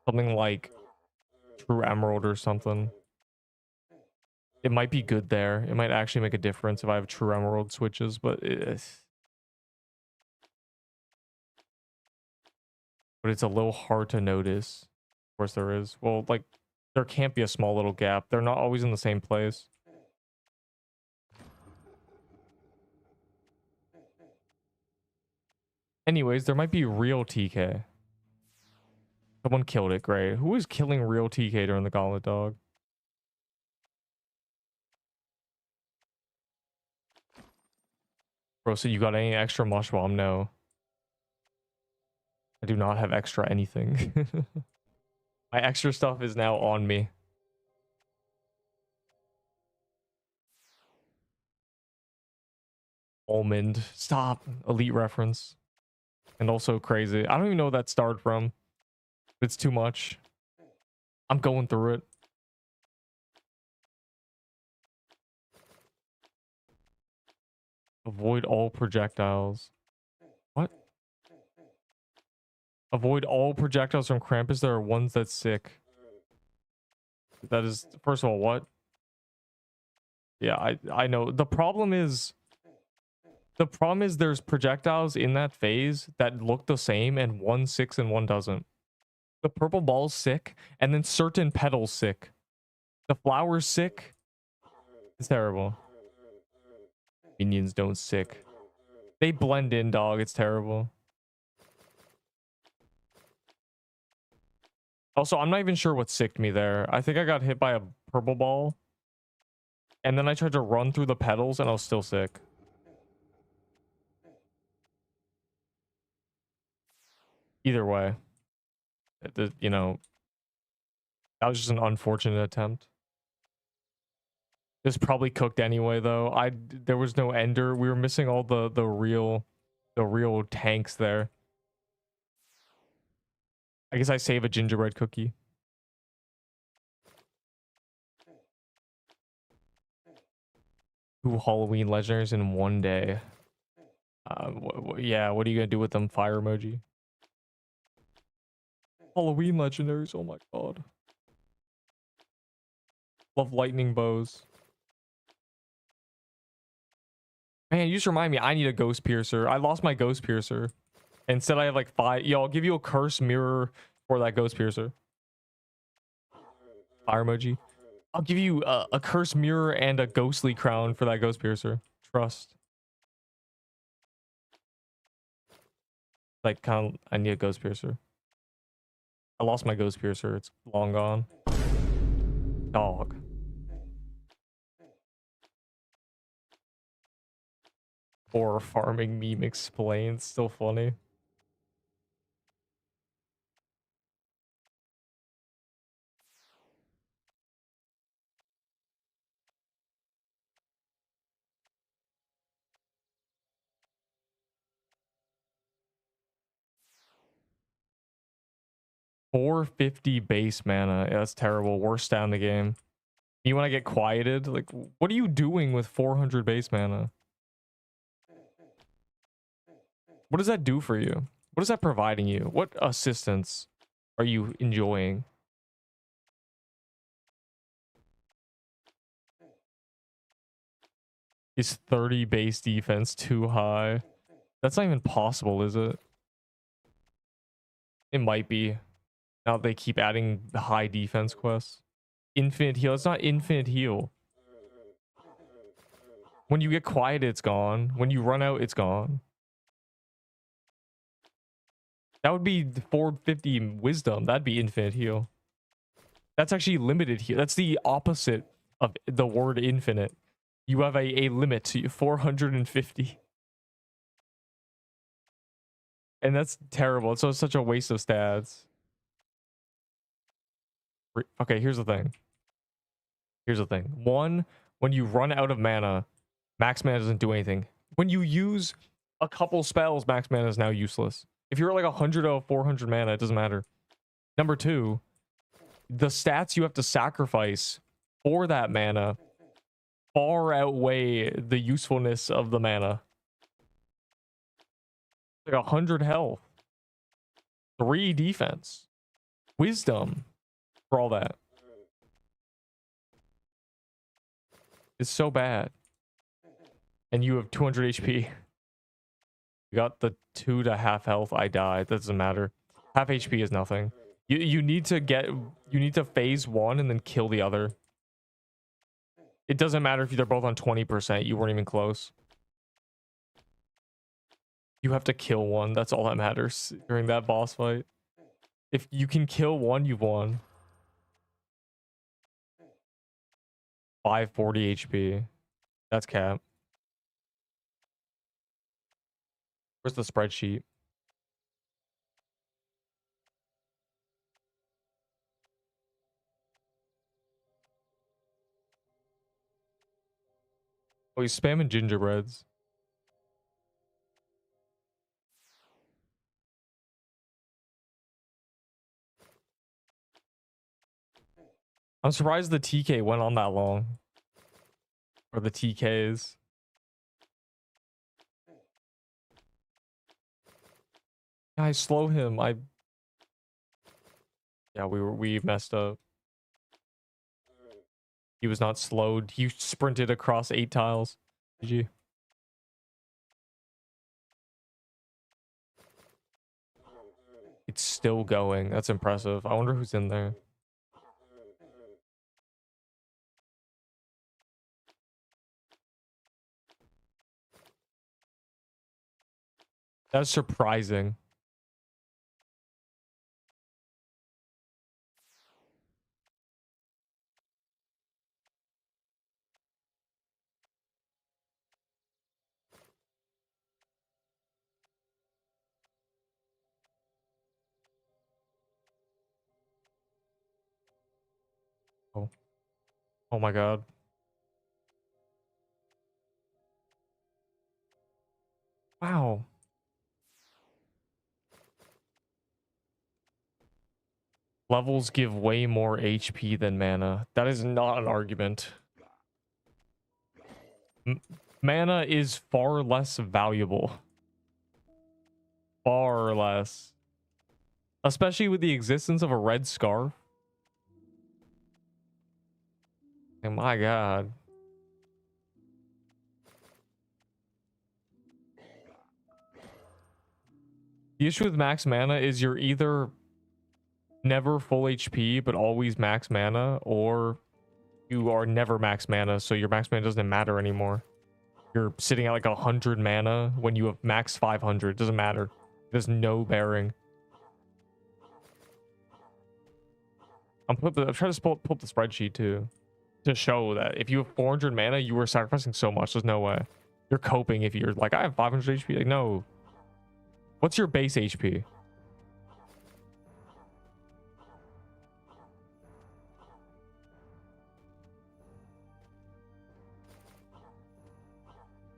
something like True Emerald or something. It might be good there. It might actually make a difference if I have true emerald switches, but it's a little hard to notice. Of course there is. Well, like, there can't be a small little gap. They're not always in the same place. Anyways, there might be real TK. Someone killed it. Great. Who is killing real TK during the Gauntlet, dog? Bro, so you got any extra mush bomb? No. I do not have extra anything. My extra stuff is now on me. Almond. Stop. Elite reference. And also crazy. I don't even know what that started from. It's too much. I'm going through it. Avoid all projectiles. What? Avoid all projectiles from Krampus. There are ones that's sick. That is, first of all, what? Yeah, I know. The problem is there's projectiles in that phase that look the same and one sicks and one doesn't. The purple ball's sick, and then certain petals sick. The flower's sick. It's terrible. Minions don't sick. They blend in, dog. It's terrible. Also, I'm not even sure what sicked me there. I think I got hit by a purple ball. And then I tried to run through the petals and I was still sick. Either way. You know, that was just an unfortunate attempt. This probably cooked anyway, though. There was no ender. We were missing all the real tanks there. I guess I save a gingerbread cookie. Two Halloween legendaries in one day. Yeah, what are you gonna do with them? Fire emoji. Halloween legendaries. Oh my god. Love lightning bows. Man, you just remind me, I need a ghost piercer. I lost my ghost piercer. Instead, I have like 5. Yo, I'll give you a curse mirror for that ghost piercer. Fire emoji. I'll give you a curse mirror and a ghostly crown for that ghost piercer. Trust. Like, I need a ghost piercer. I lost my ghost piercer. It's long gone. Dog. Or farming meme explained. Still funny. $450 base mana. Yeah, that's terrible. Worst down the game. You want to get quieted? Like, what are you doing with 400 base mana? What does that do for you? What is that providing you? What assistance are you enjoying? Is 30 base defense too high? That's not even possible, is it? It might be. Now they keep adding the high defense quests. Infinite heal. It's not infinite heal. When you get quiet, it's gone. When you run out, it's gone. That would be 450 wisdom. That'd be infinite heal. That's actually limited heal. That's the opposite of the word infinite. You have a limit to 450. And that's terrible. So it's such a waste of stats. Okay, here's the thing. Here's the thing. One, when you run out of mana, max mana doesn't do anything. When you use a couple spells, max mana is now useless. If you're like 100 out of 400 mana, it doesn't matter. Number two, the stats you have to sacrifice for that mana far outweigh the usefulness of the mana. Like 100 health, 3 defense, wisdom, for all that. It's so bad. And you have 200 HP. You got the 2 to half health. I died. That doesn't matter. Half HP is nothing. You need to phase one and then kill the other. It doesn't matter if they're both on 20%. You weren't even close. You have to kill one. That's all that matters during that boss fight. If you can kill one, you've won. 540 HP. That's cap. Where's the spreadsheet? Oh, he's spamming gingerbreads. I'm surprised the TK went on that long. Or the TKs. Guys, slow him. Yeah, we messed up. He was not slowed. He sprinted across 8 tiles. GG. It's still going. That's impressive. I wonder who's in there. That's surprising. Oh. Oh my god. Wow. Levels give way more HP than mana. That is not an argument. Mana is far less valuable. Far less. Especially with the existence of a red scarf. Oh my god. The issue with max mana is you're either never full HP but always max mana, or you are never max mana, so your max mana doesn't matter anymore. You're sitting at like 100 mana when you have max 500. It doesn't matter. There's no bearing. I'm trying to pull up the spreadsheet too, to show that if you have 400 mana, you are sacrificing so much. There's no way. You're coping if you're like, I have 500 HP. Like, no. What's your base HP?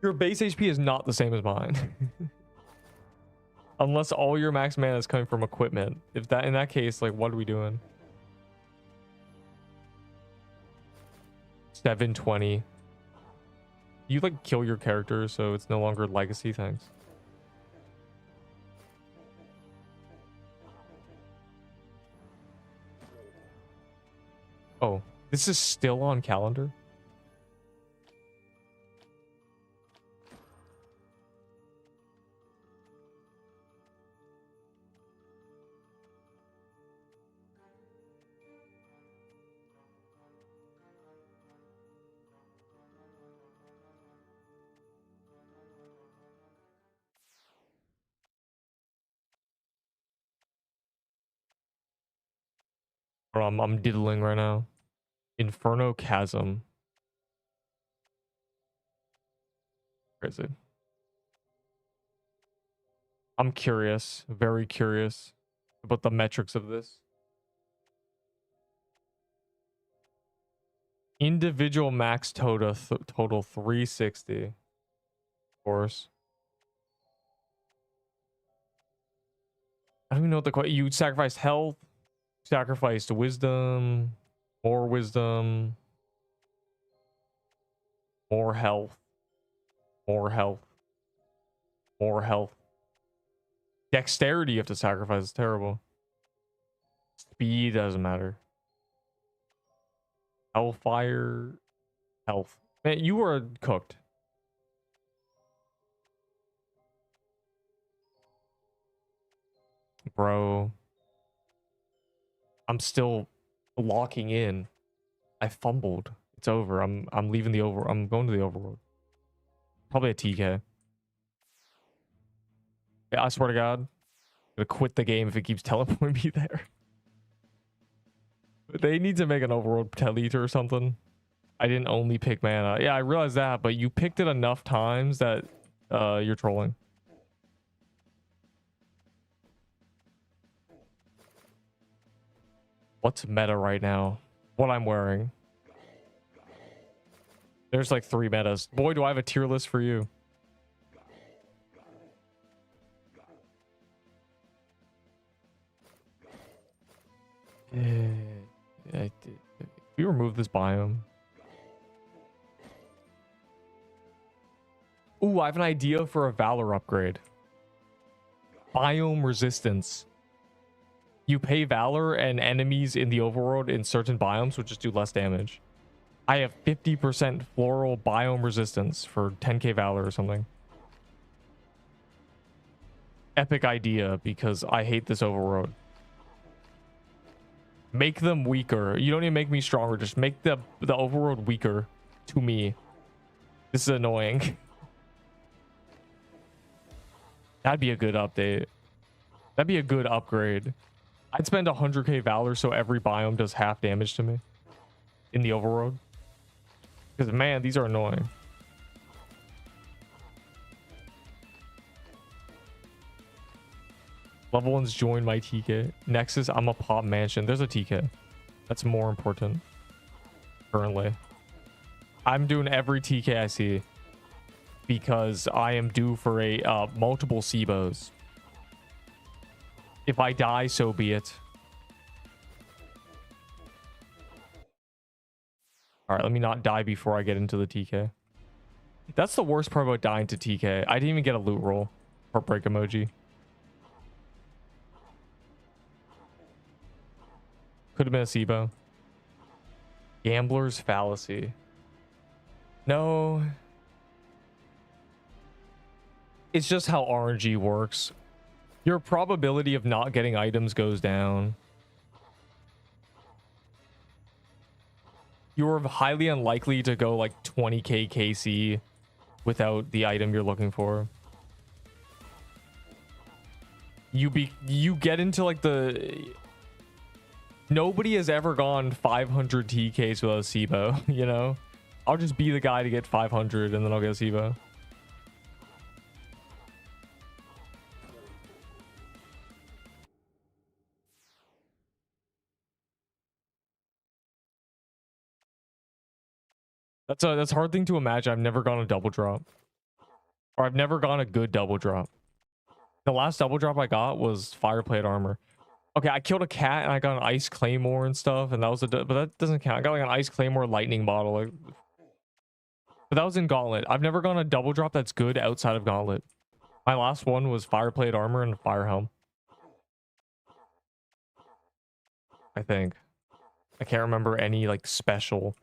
Your base HP is not the same as mine. Unless all your max mana is coming from equipment. If that, in that case, like, what are we doing? 720. You like kill your character, so it's no longer legacy. Thanks. Oh, this is still on calendar? Or I'm diddling right now. Inferno Chasm. Crazy. I'm curious, very curious about the metrics of this. Individual max total 360. Of course. I don't even know what the you sacrificed health, sacrificed wisdom, more wisdom, more health, more health, more health. Dexterity you have to sacrifice. It's terrible. Speed doesn't matter. Hellfire, health. Man, you were cooked. Bro. I'm still locking in. I fumbled. It's over. I'm leaving the over. I'm going to the overworld. Probably a TK. Yeah, I swear to God. I'm gonna quit the game if it keeps teleporting me there. They need to make an overworld teliter or something. I didn't only pick mana. Yeah, I realized that, but you picked it enough times that you're trolling. What's meta right now? What I'm wearing. There's like 3 metas. Boy, do I have a tier list for you. We remove this biome. Ooh, I have an idea for a Valor upgrade. Biome resistance. You pay Valor and enemies in the overworld in certain biomes will just do less damage. I have 50% floral biome resistance for 10k Valor or something. Epic idea because I hate this overworld. Make them weaker. You don't even make me stronger. Just make the overworld weaker to me. This is annoying. That'd be a good update. That'd be a good upgrade. I'd spend 100k Valor so every biome does half damage to me in the overworld. Because, man, these are annoying. Level 1's join my TK. Nexus, I'm a pop mansion. There's a TK. That's more important. Currently. I'm doing every TK I see. Because I am due for a multiple SIBOs. If I die, so be it. Alright, let me not die before I get into the TK. That's the worst part about dying to TK. I didn't even get a loot roll. Heartbreak emoji. Could have been a SIBO. Gambler's fallacy. No. It's just how RNG works. Your probability of not getting items goes down. You're highly unlikely to go like 20k KC without the item you're looking for. You get into like the... Nobody has ever gone 500 TKs without a SIBO, you know? I'll just be the guy to get 500 and then I'll get a SIBO. That's a hard thing to imagine. I've never gone a double drop. Or I've never gone a good double drop. The last double drop I got was fireplate armor. Okay, I killed a cat and I got an ice claymore and stuff, and that was but that doesn't count. I got like an ice claymore lightning bottle, like, but that was in Gauntlet. I've never gone a double drop that's good outside of Gauntlet. My last one was fireplate armor and fire helm. I think. I can't remember any like special.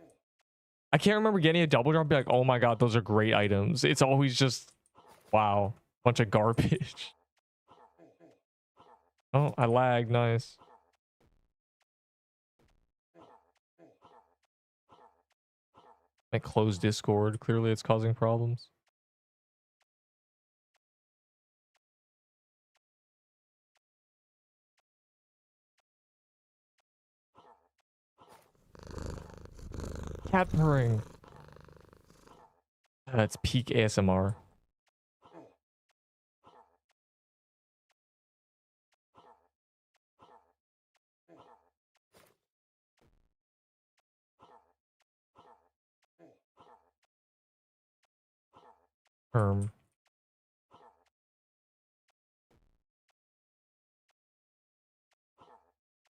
I can't remember getting a double drop and be like, oh my god, those are great items. It's always just, wow, bunch of garbage. Oh, I lagged. Nice. I closed Discord. Clearly it's causing problems. Cat purring. That's peak ASMR.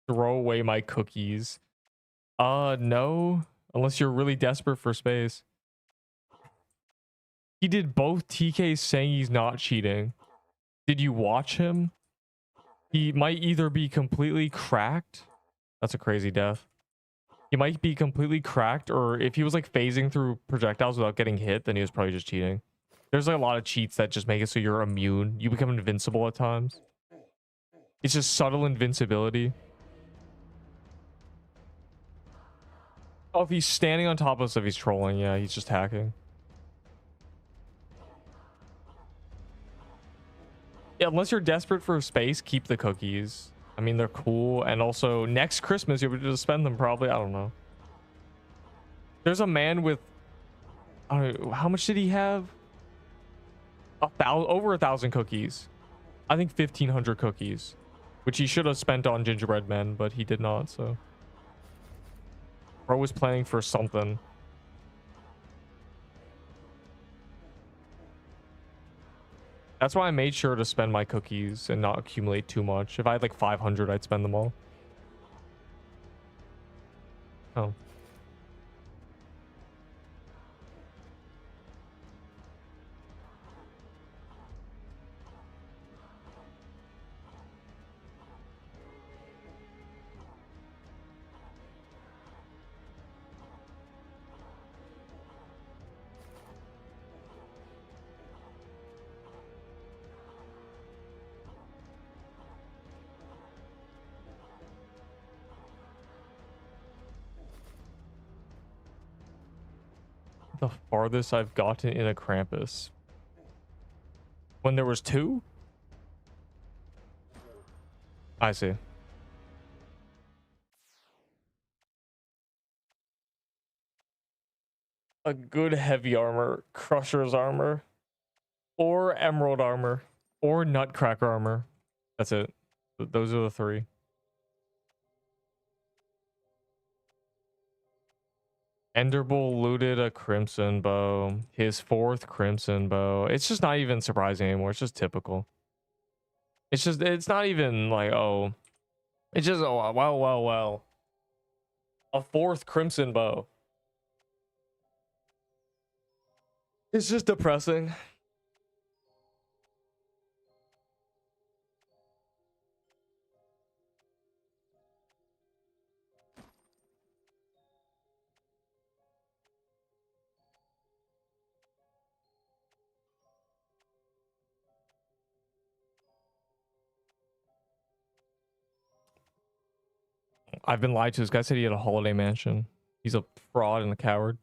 Throw away my cookies. No. Unless you're really desperate for space. He did both TKs saying he's not cheating. Did you watch him? He might either be completely cracked. That's a crazy death. He might be completely cracked, or if he was like phasing through projectiles without getting hit, then he was probably just cheating. There's like a lot of cheats that just make it so you're immune. You become invincible at times. It's just subtle invincibility. Oh, if he's standing on top of us, if he's trolling, yeah, he's just hacking. Yeah, unless you're desperate for space, keep the cookies. I mean, they're cool, and also next Christmas you'll be able to spend them probably. I don't know. There's a man with, I don't know, how much did he have? Over 1,000 cookies. I think 1,500 cookies, which he should have spent on gingerbread men, but he did not. So, bro was planning for something. That's why I made sure to spend my cookies and not accumulate too much. If I had like 500, I'd spend them all. Oh. The farthest I've gotten in a Krampus. When there was 2? I see. A good heavy armor, Crusher's armor, or Emerald armor, or Nutcracker armor. That's it. Those are the 3. Enderbull looted a crimson bow. His 4th crimson bow. It's just not even surprising anymore. It's just typical. It's not even like, oh. It's just, oh, well. A 4th crimson bow. It's just depressing. I've been lied to. This guy said he had a holiday mansion. He's a fraud and a coward.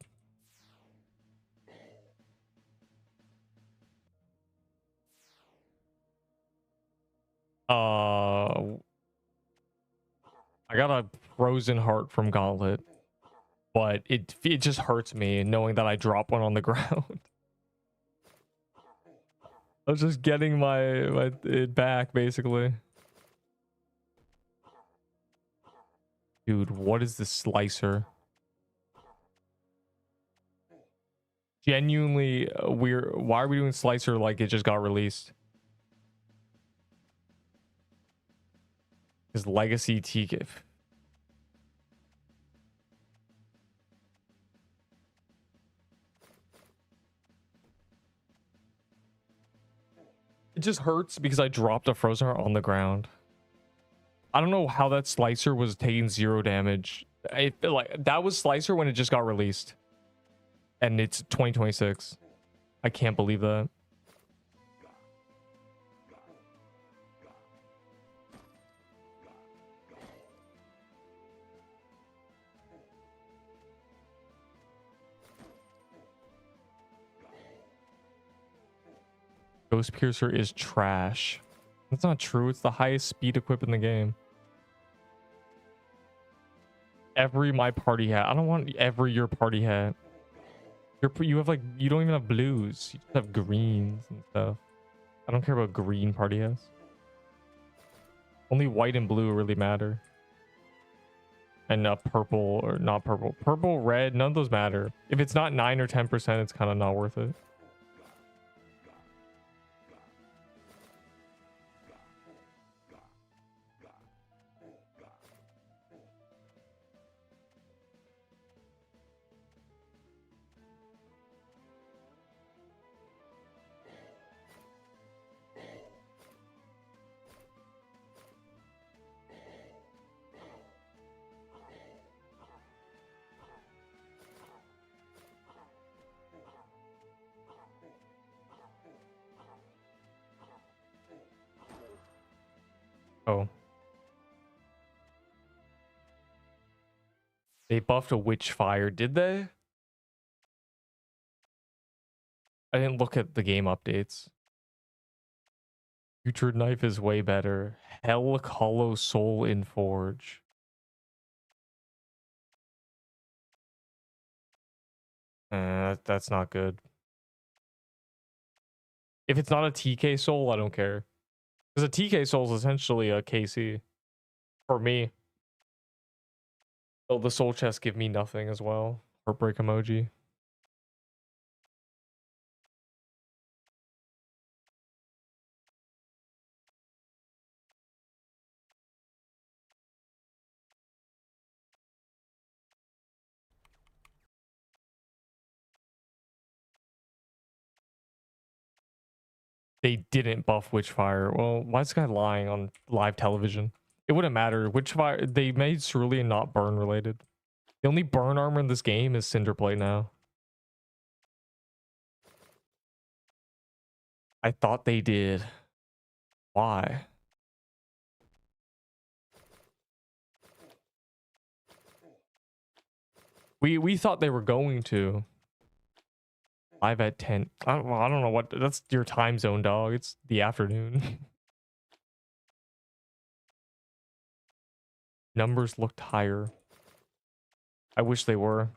I got a frozen heart from Gauntlet, but it just hurts me knowing that I dropped one on the ground. I was just getting my it back basically. Dude, what is this slicer? Genuinely why are we doing slicer like it just got released? His legacy TKIF. It just hurts because I dropped a frozen heart on the ground. I don't know how that slicer was taking 0 damage. I feel like that was slicer when it just got released. And it's 2026. I can't believe that. Ghost Piercer is trash. That's not true. It's the highest speed equip in the game. Every my party hat. I don't want every your party hat. You have like, you don't even have blues. You just have greens and stuff. I don't care about green party hats. Only white and blue really matter. And purple or not purple. Purple, red, none of those matter. If it's not 9 or 10%, it's kind of not worth it. Oh. They buffed a witch fire, did they? I didn't look at the game updates. Future knife is way better. Hell Hollow Soul in Forge. That's not good. If it's not a TK soul, I don't care. Because a TK soul is essentially a KC. For me. Oh, the soul chests give me nothing as well. Heartbreak emoji. They didn't buff Witchfire. Well, why is this guy lying on live television? It wouldn't matter. Witchfire, they made Cerulean not burn related. The only burn armor in this game is Cinderplate now. I thought they did. Why? We thought they were going to. Live at 10. I don't know what. That's your time zone, dog. It's the afternoon. Numbers looked higher. I wish they were.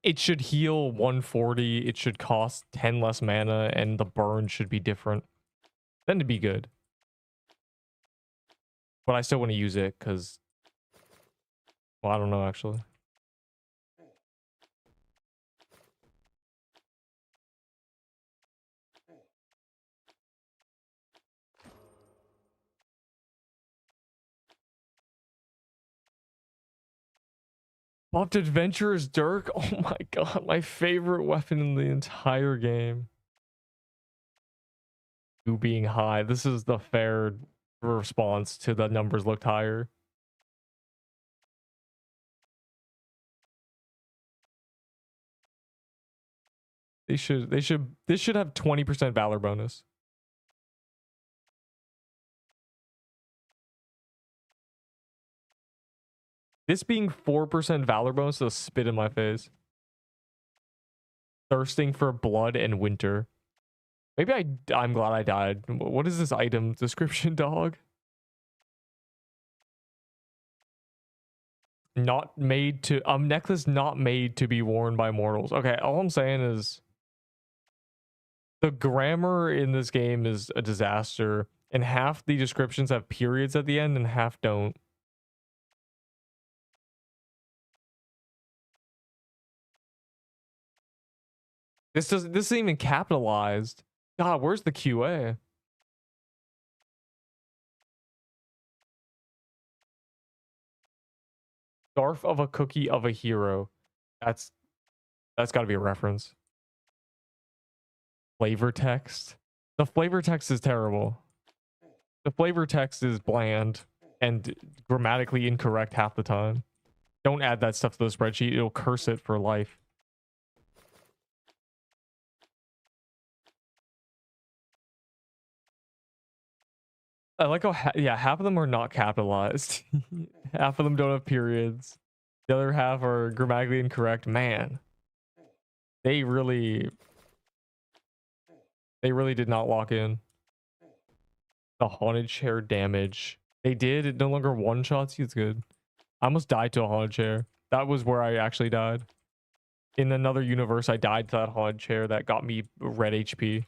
It should heal 140. It should cost 10 less mana, and the burn should be different. Then it'd be good. But I still want to use it because, well, I don't know actually. Buffed Adventurer's Dirk. Oh my god, my favorite weapon in the entire game. You being high. This is the fair response to the numbers looked higher. This should have 20% valor bonus. This being 4% valor bonus is a spit in my face. Thirsting for blood and winter. Maybe I'm glad I died. What is this item description, dog? Not made to necklace not made to be worn by mortals. Okay, all I'm saying is the grammar in this game is a disaster, and half the descriptions have periods at the end and half don't. This isn't even capitalized. God, where's the QA? Scarf of a cookie of a hero. That's got to be a reference. Flavor text. The flavor text is terrible. The flavor text is bland and grammatically incorrect half the time. Don't add that stuff to the spreadsheet. It'll curse it for life. I like how, yeah, half of them are not capitalized. Half of them don't have periods. The other half are grammatically incorrect. Man, they really did not lock in. The haunted chair damage. They did. It no longer one-shots you. It's good. I almost died to a haunted chair. That was where I actually died. In another universe, I died to that haunted chair that got me red HP.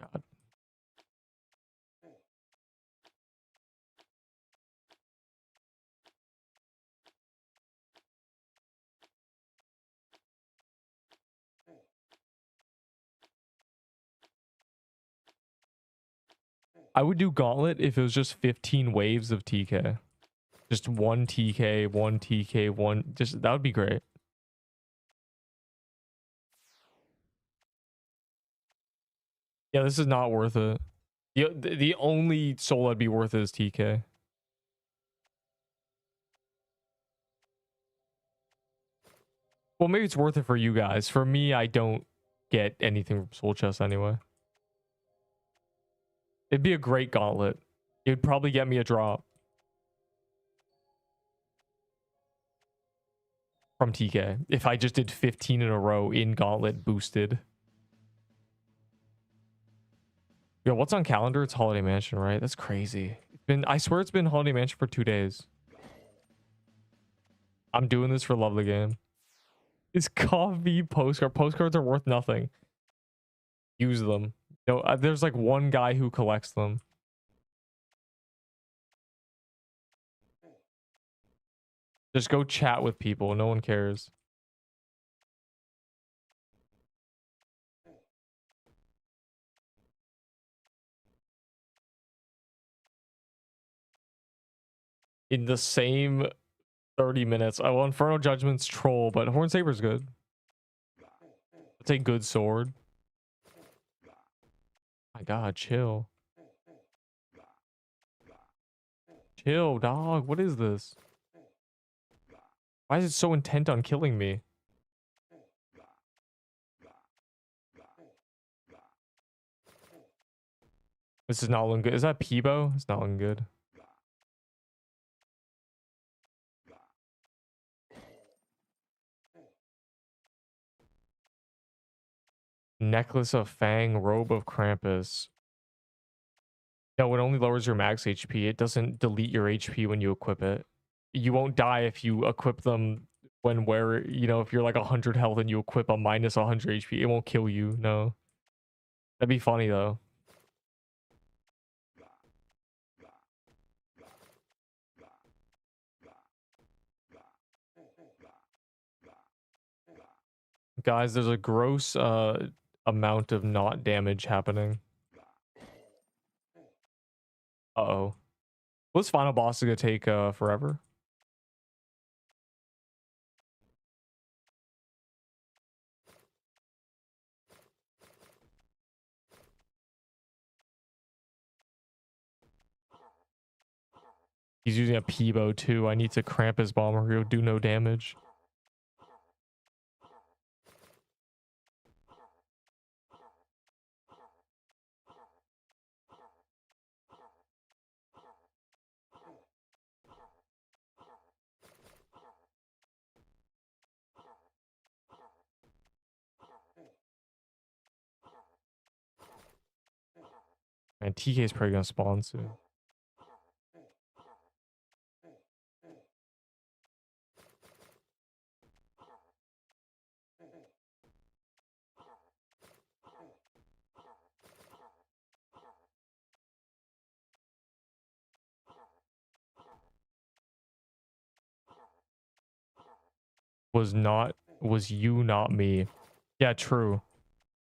God. I would do Gauntlet if it was just 15 waves of TK. Just one TK, one TK, one. Just that would be great. Yeah, this is not worth it. The only soul that'd be worth it is TK. Well, maybe it's worth it for you guys. For me, I don't get anything from soul chest anyway. It'd be a great gauntlet. It'd probably get me a drop from TK if I just did 15 in a row in gauntlet boosted. Yo, what's on calendar? It's Holiday Mansion, right? That's crazy. I swear it's been Holiday Mansion for 2 days. I'm doing this for love of the game. Is coffee postcard? Postcards are worth nothing. Use them. No, there's like one guy who collects them. Just go chat with people. No one cares. In the same 30 minutes. Oh, well, Inferno Judgment's troll, but Horn Saber's good. It's a good sword. My god, chill. Chill, dog. What is this? Why is it so intent on killing me? This is not looking good. Is that Peebo? It's not looking good. Necklace of Fang, Robe of Krampus. No, it only lowers your max HP. It doesn't delete your HP when you equip it. You won't die if you equip them when if you're like 100 health and you equip a minus 100 HP. It won't kill you, no. That'd be funny though. Guys, there's a gross amount of not damage happening. Uh-oh. Well, this final boss is gonna take forever. He's using a Peebo too. I need to cramp his bomb or he'll do no damage. And TK is probably gonna spawn soon. Was you, not me. Yeah, true.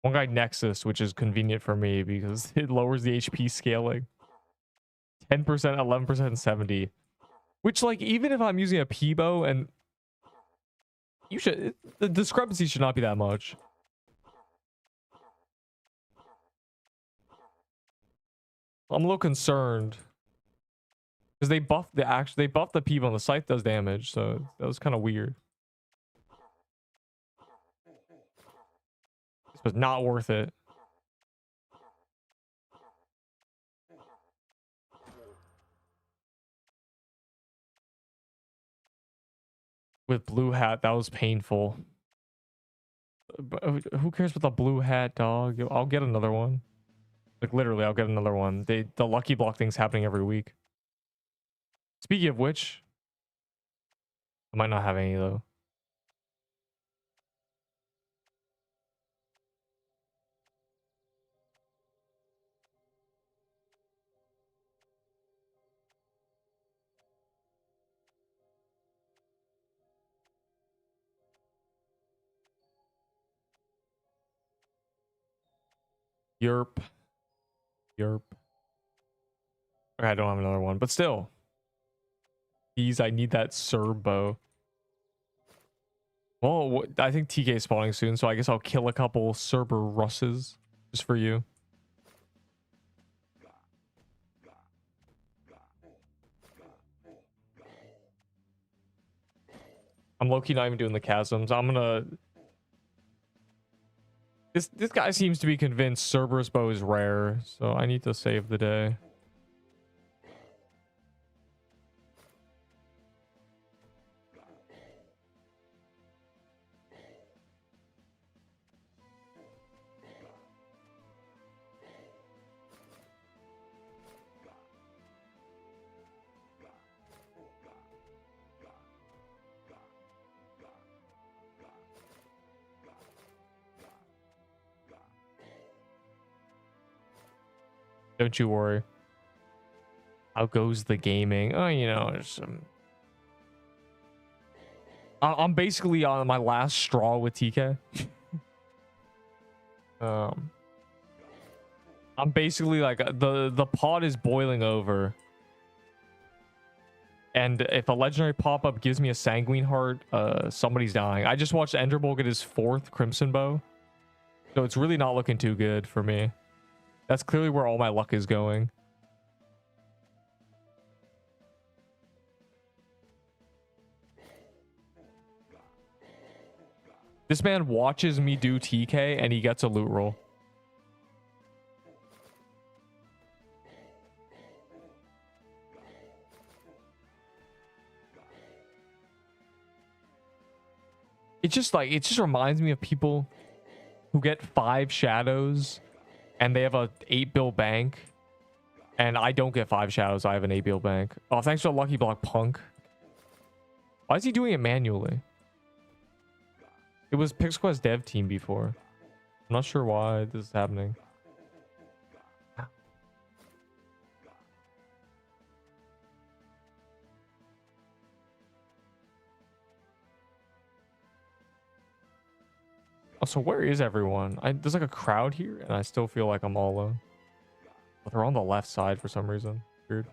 One guy Nexus, which is convenient for me because it lowers the HP scaling. 10%, 11%, 70. Which, like, even if I'm using a Peebo and the discrepancy should not be that much. I'm a little concerned. Because they buffed the Peebo and the scythe does damage, so that was kind of weird. This was not worth it. With blue hat, that was painful. But who cares about the blue hat, dog? I'll get another one. Like literally, I'll get another one. The lucky block thing's happening every week. Speaking of which, I might not have any though. Yerp. Yerp. Okay, I don't have another one, but still. Please, I need that Serbo. Well, I think TK is spawning soon, so I guess I'll kill a couple Cerberusses just for you. I'm low-key not even doing the chasms. I'm gonna... This guy seems to be convinced Cerberus bow is rare, so I need to save the day. Don't you worry. How goes the gaming? Oh, you know, there's some... I'm basically on my last straw with TK. I'm basically like the pot is boiling over, and if a legendary pop-up gives me a sanguine heart, somebody's dying. I just watched Enderbull get his 4th crimson bow, so it's really not looking too good for me. That's clearly where all my luck is going. This man watches me do TK and he gets a loot roll. It just reminds me of people who get 5 shadows and they have a 8-bill bank, and I don't get 5 shadows. I have an 8-bill bank. Oh, thanks for the lucky block, punk. Why is he doing it manually? It was PixQuest dev team before. I'm not sure why this is happening. Oh, so where is everyone? There's like a crowd here, and I still feel like I'm all alone. But they're on the left side for some reason. Weird.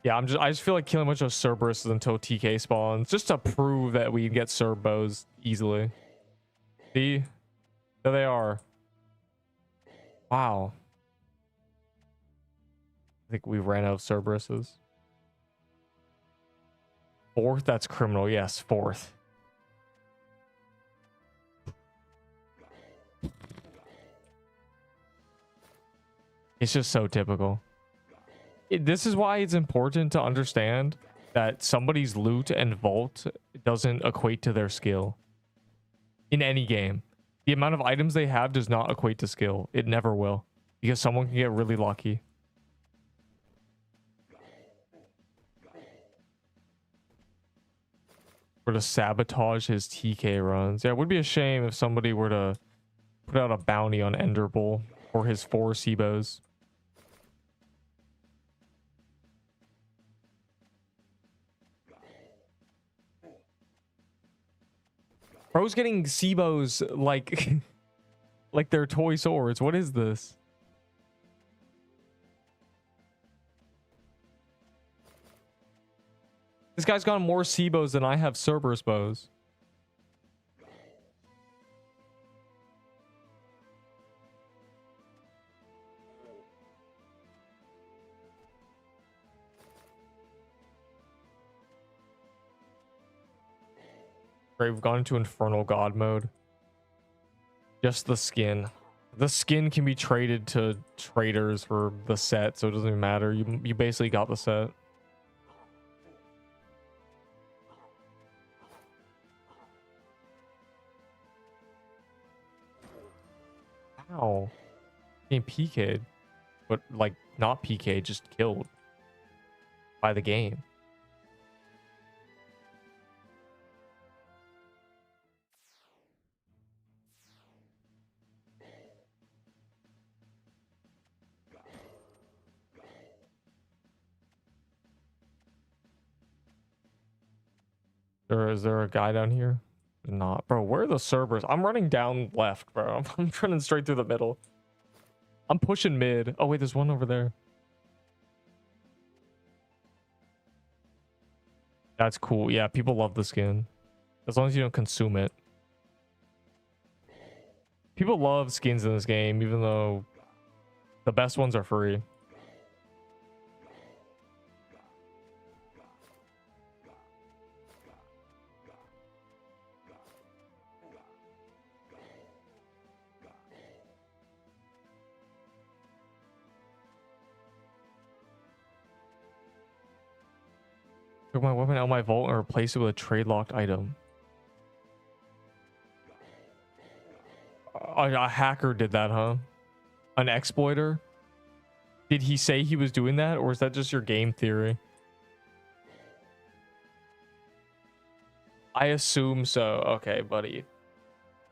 Yeah, I just feel like killing a bunch of Cerberuses until TK spawns, just to prove that we can get Cerb bows easily. See? There they are. Wow. I think we ran out of Cerberuses. 4th, that's criminal. Yes, 4th. It's just so typical. This is why it's important to understand that somebody's loot and vault doesn't equate to their skill. In any game, the amount of items they have does not equate to skill. It never will, because someone can get really lucky. Or to sabotage his TK runs. Yeah, it would be a shame if somebody were to put out a bounty on Enderbull for his 4 Seabos. Bro's getting Seabos like like they're toy swords. What is this? This guy's got more Seabos than I have Cerberus bows. Right, we've gone into Infernal God mode. Just the skin. The skin can be traded to traders for the set, so it doesn't even matter. You basically got the set. Ow. Getting PK'd. But, like, not PK'd, just killed. By the game. Is there a guy down here? Not. Bro, where are the servers? I'm running down left, bro. I'm running straight through the middle. I'm pushing mid. Oh, wait, there's one over there. That's cool. Yeah, people love the skin. As long as you don't consume it. People love skins in this game, even though the best ones are free. Took my weapon out of my vault and replaced it with a trade locked item. A hacker did that, huh? An exploiter? Did he say he was doing that, or is that just your game theory? I assume so. Okay, buddy.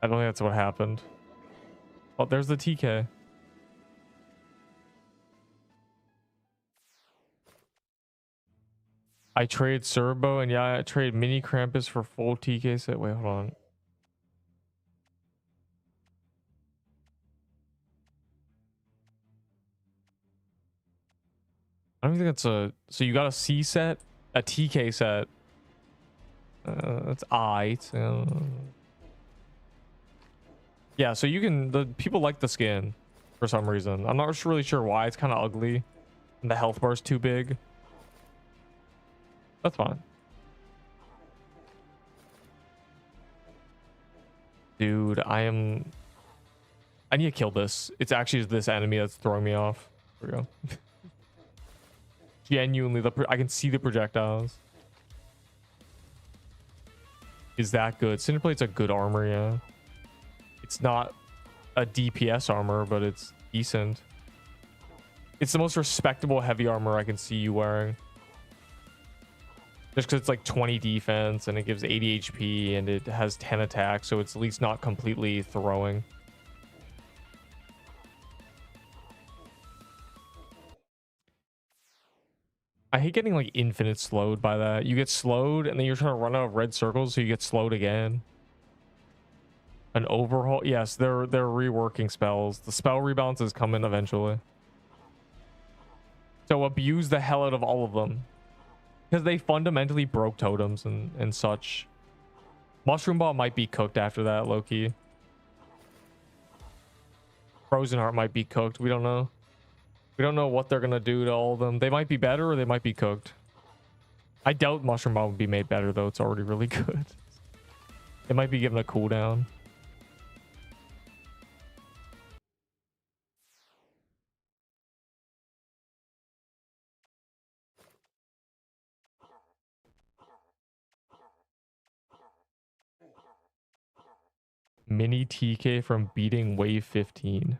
I don't think that's what happened. Oh, there's the TK. I trade Serbo, and yeah, I trade mini Krampus for full TK set. Wait, hold on. I don't think that's a... So you got a C set, a TK set. That's I. Yeah, so you can... The people like the skin for some reason. I'm not really sure why. It's kind of ugly. And the health bar's too big. That's fine. Dude, I need to kill this. It's actually this enemy that's throwing me off. There we go. Genuinely, I can see the projectiles. Is that good? Cinderplate's a good armor, yeah. It's not a DPS armor, but it's decent. It's the most respectable heavy armor I can see you wearing. Just because it's like 20 defense and it gives 80 HP and it has 10 attack, so it's at least not completely throwing. I hate getting like infinite slowed by that. You get slowed and then you're trying to run out of red circles, so you get slowed again. An overhaul? Yes, they're reworking spells. The spell rebalance is coming eventually. So abuse the hell out of all of them. Because they fundamentally broke totems and such. Mushroom Ball might be cooked after that, low-key. Frozen Heart might be cooked. We don't know. We don't know what they're going to do to all of them. They might be better or they might be cooked. I doubt Mushroom Ball would be made better, though. It's already really good. It might be given a cooldown. Mini TK from beating wave 15.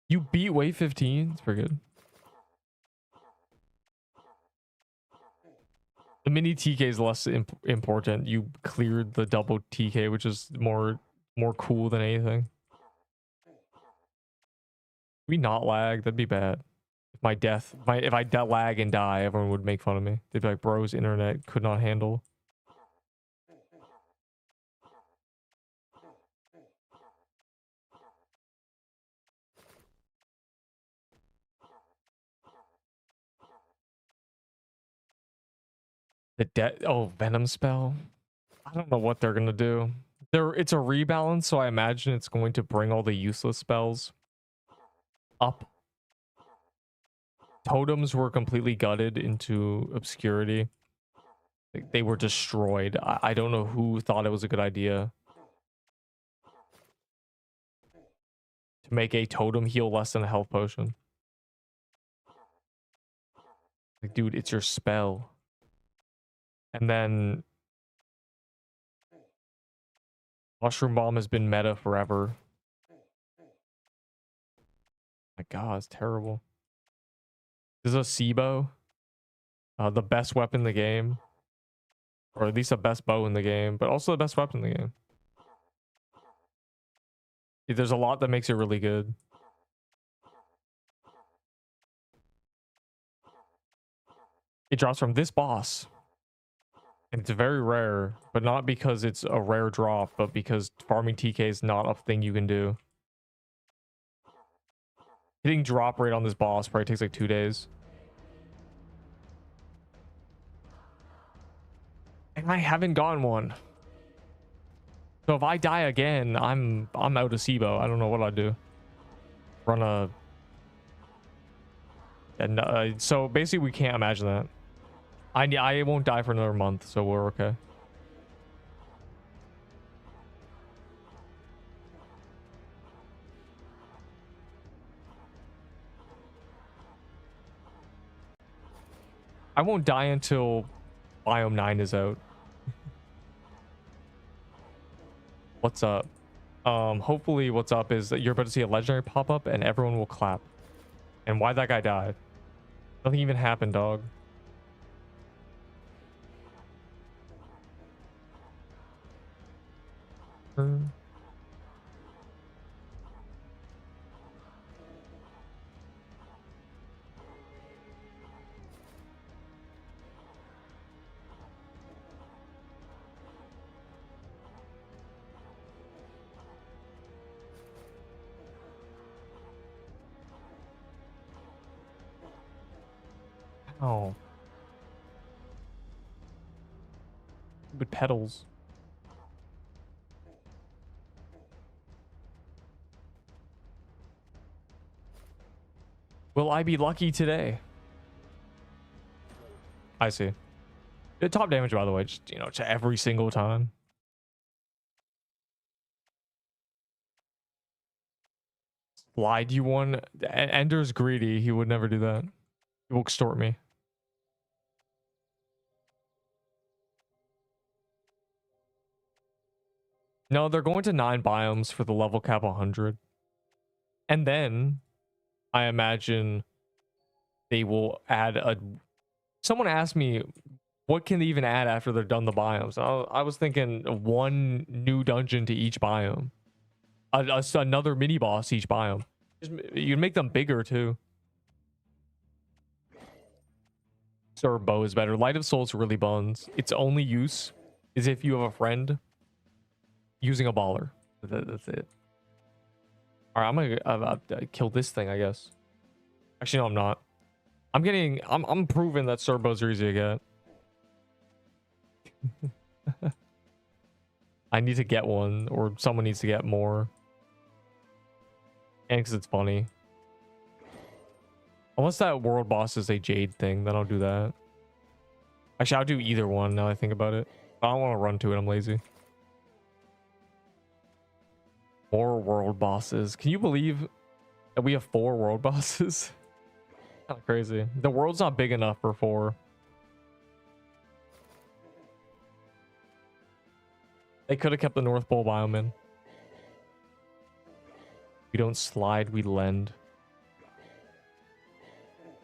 You beat wave 15? It's pretty good. The mini TK is less important. You cleared the double TK, which is more cool than anything. We not lag? That'd be bad. If I lag and die, everyone would make fun of me. They'd be like, bro's internet could not handle. Oh, Venom spell. I don't know what they're gonna do. It's a rebalance, so I imagine it's going to bring all the useless spells up. Totems were completely gutted into obscurity. Like, they were destroyed. I don't know who thought it was a good idea to make a totem heal less than a health potion. Like, dude, it's your spell. And then Mushroom Bomb has been meta forever. My god, it's terrible. This is a Sibo. The best weapon in the game. Or at least the best bow in the game, but also the best weapon in the game. There's a lot that makes it really good. It drops from this boss. And it's very rare, but not because it's a rare drop, but because farming TK is not a thing you can do. Hitting drop rate on this boss probably takes like 2 days. And I haven't gotten one. So if I die again, I'm out of SIBO. I don't know what I'd do. Run a... And so basically we can't imagine that. I won't die for another month, so we're okay. I won't die until Biome 9 is out. What's up? Hopefully what's up is that you're about to see a legendary pop up and everyone will clap. And why that guy died? Nothing even happened, dog. Oh. With pedals. Will I be lucky today? I see. The top damage, by the way, just, you know, to every single time. Lied you one. Ender's greedy. He would never do that. He will extort me. No, they're going to 9 biomes for the level cap 100. And then I imagine they will add a... Someone asked me, what can they even add after they're done the biomes? I was thinking 1 new dungeon to each biome. Another mini boss each biome. You can make them bigger too. Sword bow is better. Light of Soul's really buns. Its only use is if you have a friend using a baller. That's it. All right, I'm gonna kill this thing, I guess. Actually, no, I'm not. I'm proving that sword bows are easy to get. I need to get one, or someone needs to get more. And because it's funny. Unless that world boss is a jade thing, then I'll do that. Actually, I'll do either one now I think about it. I don't want to run to it, I'm lazy. More world bosses. Can you believe that we have 4 world bosses? Kind of crazy. The world's not big enough for 4. They could have kept the North Pole biome in. We don't slide, we lend.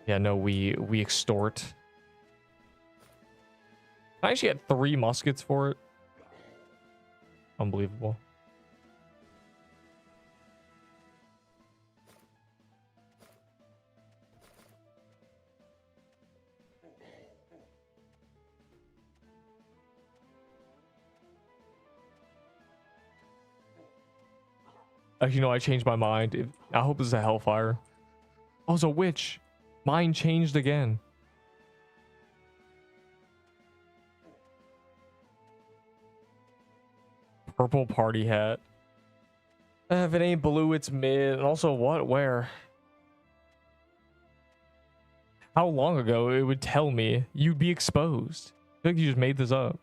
Yeah, no, we extort. I actually had 3 muskets for it. Unbelievable. Actually, no, I changed my mind. I hope this is a Hellfire. Oh, it's a witch. Mine changed again. Purple party hat. If it ain't blue, it's mid. And also, what? Where? How long ago it would tell me you'd be exposed? I feel like you just made this up.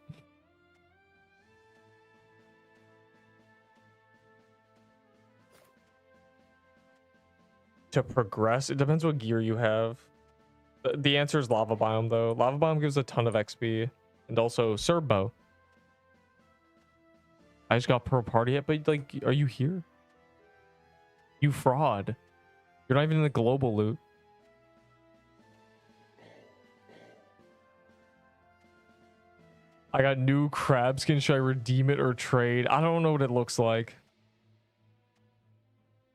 To progress, it depends what gear you have. The answer is lava biome, though. Lava biome gives a ton of XP, and also Serbo. I just got pro party yet, but like, are you here? You fraud! You're not even in the global loot. I got new crab skin. Should I redeem it or trade? I don't know what it looks like.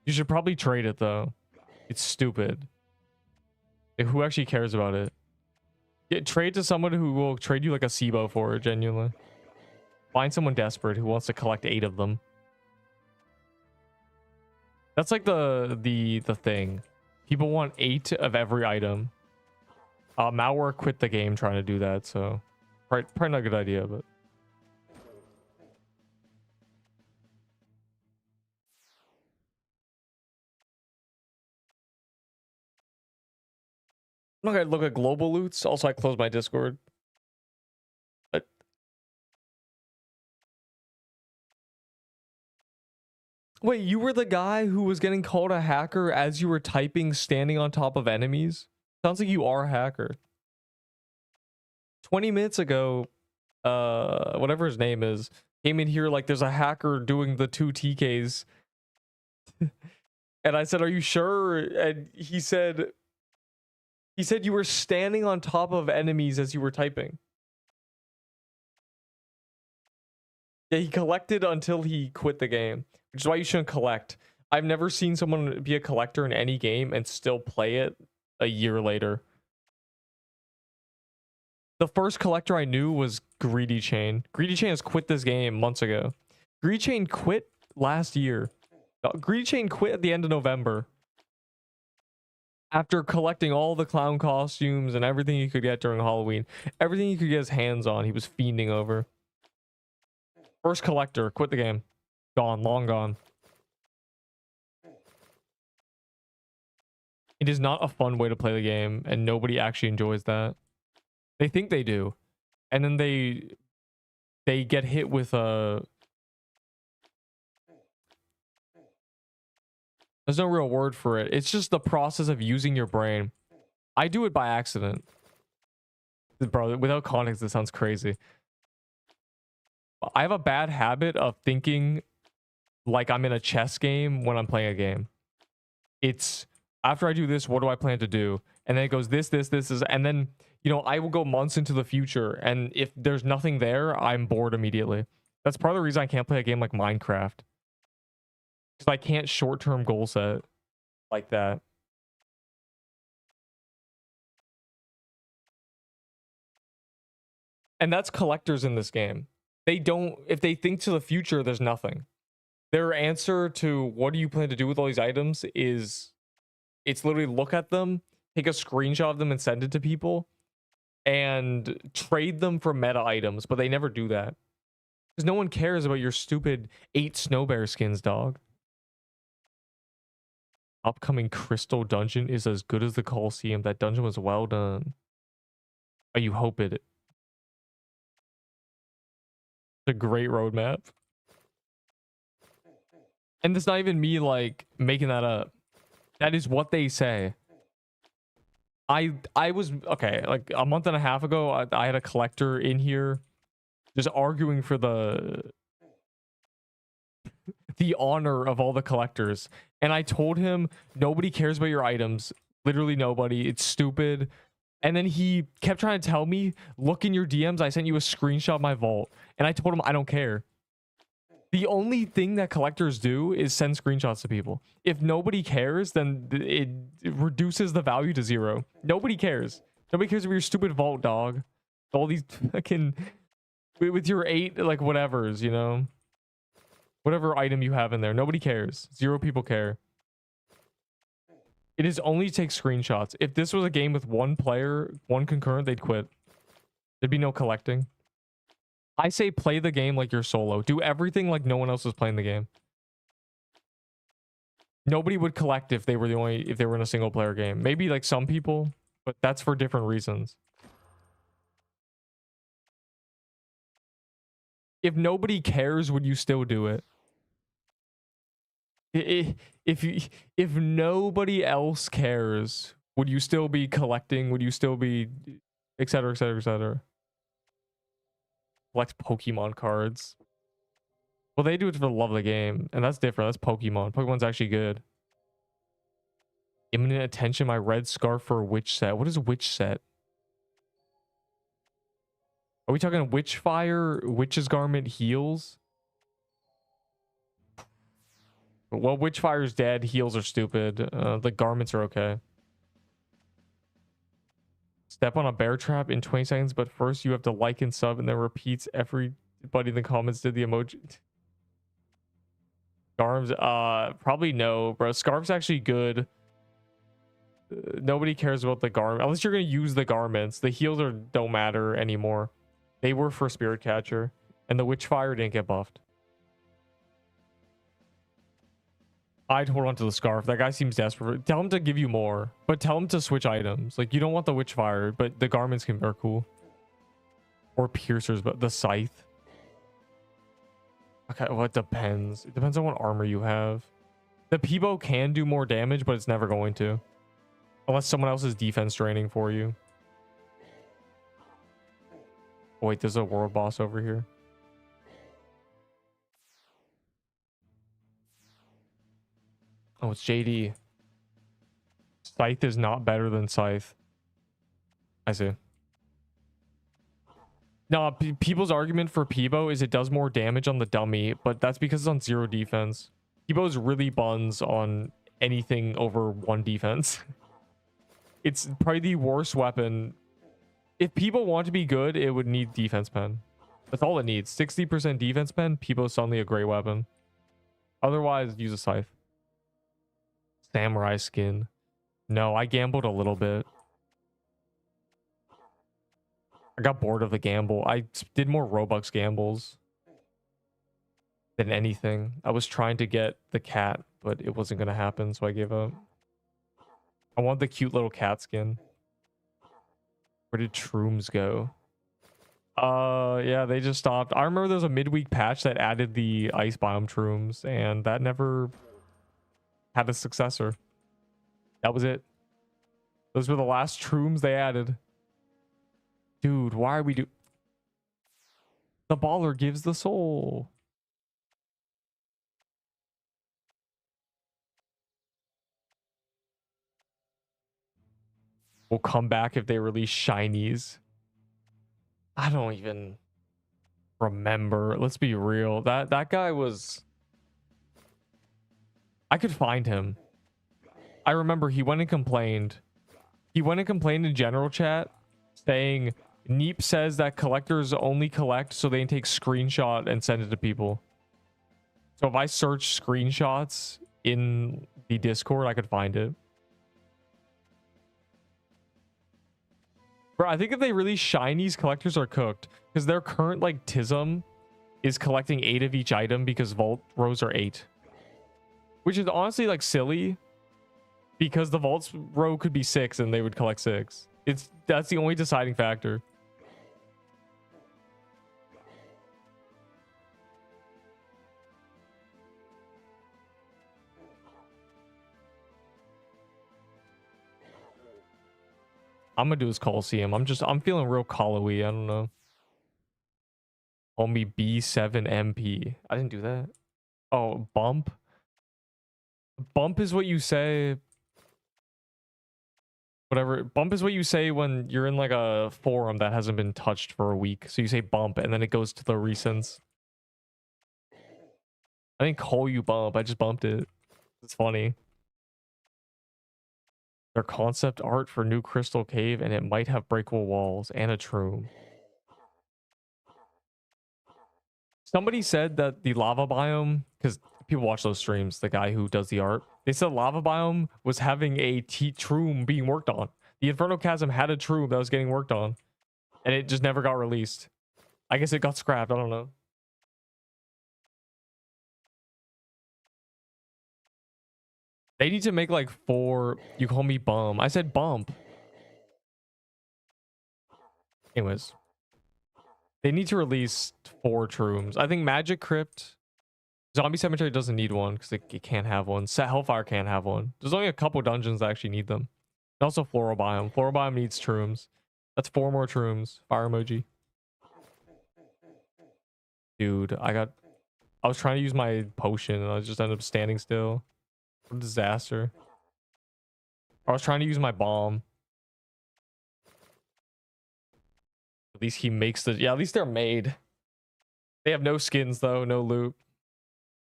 You should probably trade it though. It's stupid. Like, who actually cares about it? Trade to someone who will trade you like a SIBO for it, genuinely. Find someone desperate who wants to collect 8 of them. That's like the thing. People want 8 of every item. Malware quit the game trying to do that, so probably not a good idea, but I'm not gonna look at global loots. Also, I closed my Discord. But wait, you were the guy who was getting called a hacker as you were typing standing on top of enemies? Sounds like you are a hacker. 20 minutes ago, whatever his name is, came in here like there's a hacker doing the 2 TKs. And I said, "Are you sure?" And he said you were standing on top of enemies as you were typing. Yeah, he collected until he quit the game, which is why you shouldn't collect. I've never seen someone be a collector in any game and still play it a year later. The first collector I knew was Greedy Chain. Greedy Chain has quit this game months ago. Greedy Chain quit last year. Greedy Chain quit at the end of November. After collecting all the clown costumes and everything he could get during Halloween. Everything he could get his hands on, he was fiending over. First collector, quit the game. Gone, long gone. It is not a fun way to play the game, and nobody actually enjoys that. They think they do. And then they get hit with a... There's no real word for it. It's just the process of using your brain. I do it by accident. Bro, without context, it sounds crazy. I have a bad habit of thinking like I'm in a chess game when I'm playing a game. It's after I do this, what do I plan to do? And then it goes this is, and then, you know, I will go months into the future, and if there's nothing there, I'm bored immediately. That's part of the reason I can't play a game like Minecraft. Because I can't short-term goal set like that. And that's collectors in this game. They don't, if they think to the future, there's nothing. Their answer to what do you plan to do with all these items is, it's literally look at them, take a screenshot of them and send it to people, and trade them for meta items, but they never do that. Because no one cares about your stupid 8 snow bear skins, dog. Upcoming Crystal Dungeon is as good as the Coliseum. That dungeon was well done. Oh, you hope it. It's a great roadmap. And it's not even me, like, making that up. That is what they say. I was, okay, like, a month and a half ago, I had a collector in here just arguing for the honor of all the collectors. And I told him, nobody cares about your items. Literally nobody. It's stupid. And then he kept trying to tell me, look in your DMs, I sent you a screenshot of my vault. And I told him, I don't care. The only thing that collectors do is send screenshots to people. If nobody cares, then it reduces the value to 0. Nobody cares. Nobody cares about your stupid vault, dog. All these fucking... With your 8, like, whatevers, you know? Whatever item you have in there. Nobody cares. 0 people care. It is only take screenshots. If this was a game with 1 player, 1 concurrent, they'd quit. There'd be no collecting. I say play the game like you're solo. Do everything like no one else is playing the game. Nobody would collect if they were if they were in a single player game. Maybe like some people, but that's for different reasons. If nobody cares, would you still do it? If nobody else cares, would you still be collecting? Would you still be etc, etc, etc? Collect Pokemon cards. Well, they do it for the love of the game, and that's different. That's Pokemon. Pokemon's actually good. Imminent attention, my red scarf for a witch set. What is a witch set? Are we talking witch fire, witch's garment, heals? Well, witch fire's dead. Heals are stupid. The garments are okay. Step on a bear trap in 20 seconds, but first you have to like and sub, and then repeats everybody in the comments did the emoji. Scarves, probably no, bro. Scarves actually good. Nobody cares about the garment unless you're gonna use the garments. The heals don't matter anymore. They were for Spirit Catcher, and the Witchfire didn't get buffed. I'd hold on to the scarf. That guy seems desperate. Tell him to give you more, but tell him to switch items. Like, you don't want the Witchfire, but the garments are cool. Or piercers, but the scythe. Okay, well, it depends. It depends on what armor you have. The Peebo can do more damage, but it's never going to. Unless someone else is defense draining for you. Oh, wait, there's a world boss over here. Oh, it's JD. Scythe is not better than Scythe. I see. No, people's argument for Peebo is it does more damage on the dummy, but that's because it's on 0 defense. Peebo's really buns on anything over 1 defense. It's probably the worst weapon. If Peebo want to be good, it would need defense pen. That's all it needs. 60% defense pen, Peebo's suddenly a great weapon. Otherwise, use a Scythe. Samurai skin. No, I gambled a little bit. I got bored of the gamble. I did more Robux gambles than anything. I was trying to get the cat, but it wasn't going to happen, so I gave up. I want the cute little cat skin. Where did Shrooms go? Yeah, they just stopped. I remember there was a midweek patch that added the ice biome Shrooms, and that never had a successor. That was it. Those were the last Shrooms they added. Dude, why are we do... The baller gives the soul. We'll come back if they release shinies. I don't even remember. Let's be real. That guy was... I could find him. I remember he went and complained. He went and complained in general chat saying Neep says that collectors only collect so they can take screenshot and send it to people. So if I search screenshots in the Discord, I could find it. Bro, I think if they release shinies, collectors are cooked. Because their current, like, Tism is collecting 8 of each item because vault rows are 8. Which is honestly, like, silly. Because the vaults row could be 6 and they would collect 6. That's the only deciding factor. I'm gonna do his Coliseum. I'm feeling real Call-y. I don't know. Homie B7MP. I didn't do that. Oh, bump. Bump is what you say. Whatever. Bump is what you say when you're in like a forum that hasn't been touched for a week. So you say bump and then it goes to the recents. I didn't call you bump. I just bumped it. It's funny. Their concept art for new Crystal Cave, and it might have breakable walls and a troom. Somebody said that the lava biome, because people watch those streams, the guy who does the art, they said lava biome was having a troom being worked on. The Inferno Chasm had a troom that was getting worked on, and it just never got released. I guess it got scrapped. I don't know. They need to make like 4. You call me bum. I said bump. Anyways. They need to release 4 Trooms. I think Magic Crypt. Zombie Cemetery doesn't need one because it can't have one. Set Hellfire can't have one. There's only a couple dungeons that actually need them. And also Floral Biome. Floral Biome needs Trooms. That's 4 more Trooms. Fire emoji. Dude, I was trying to use my potion and I just ended up standing still. What a disaster. I was trying to use my bomb. At least he makes the... Yeah, at least they're made. They have no skins, though. No loot.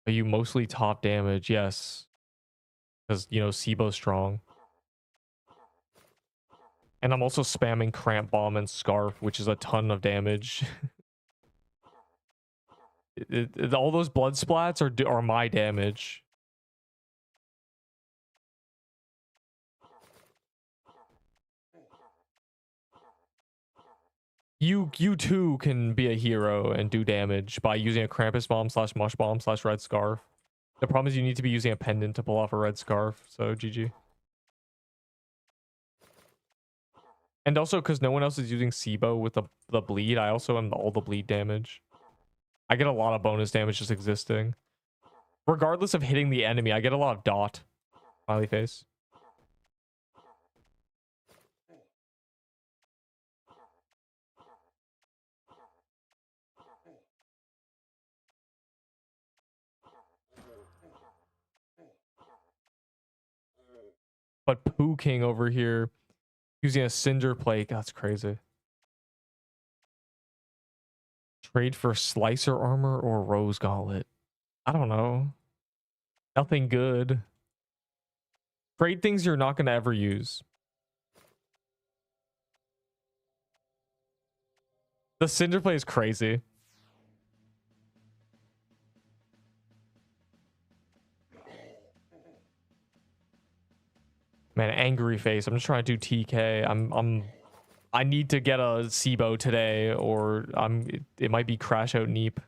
Are you mostly top damage? Yes. Because, you know, Sibo's strong. And I'm also spamming Cramp Bomb and Scarf, which is a ton of damage. All those blood splats are my damage. You too can be a hero and do damage by using a Krampus bomb / mush bomb / red scarf. The problem is you need to be using a pendant to pull off a red scarf. So GG. And also because no one else is using Sibo with the bleed, I also am all the bleed damage. I get a lot of bonus damage just existing. Regardless of hitting the enemy, I get a lot of dot. Smiley face. But Pooh King over here using a cinder plate. That's crazy. Trade for slicer armor or rose gauntlet. I don't know. Nothing good. Trade things you're not going to ever use. The cinder plate is crazy. Man, angry face. I'm just trying to do TK. I need to get a SIBO today, or it might be crash out Neep.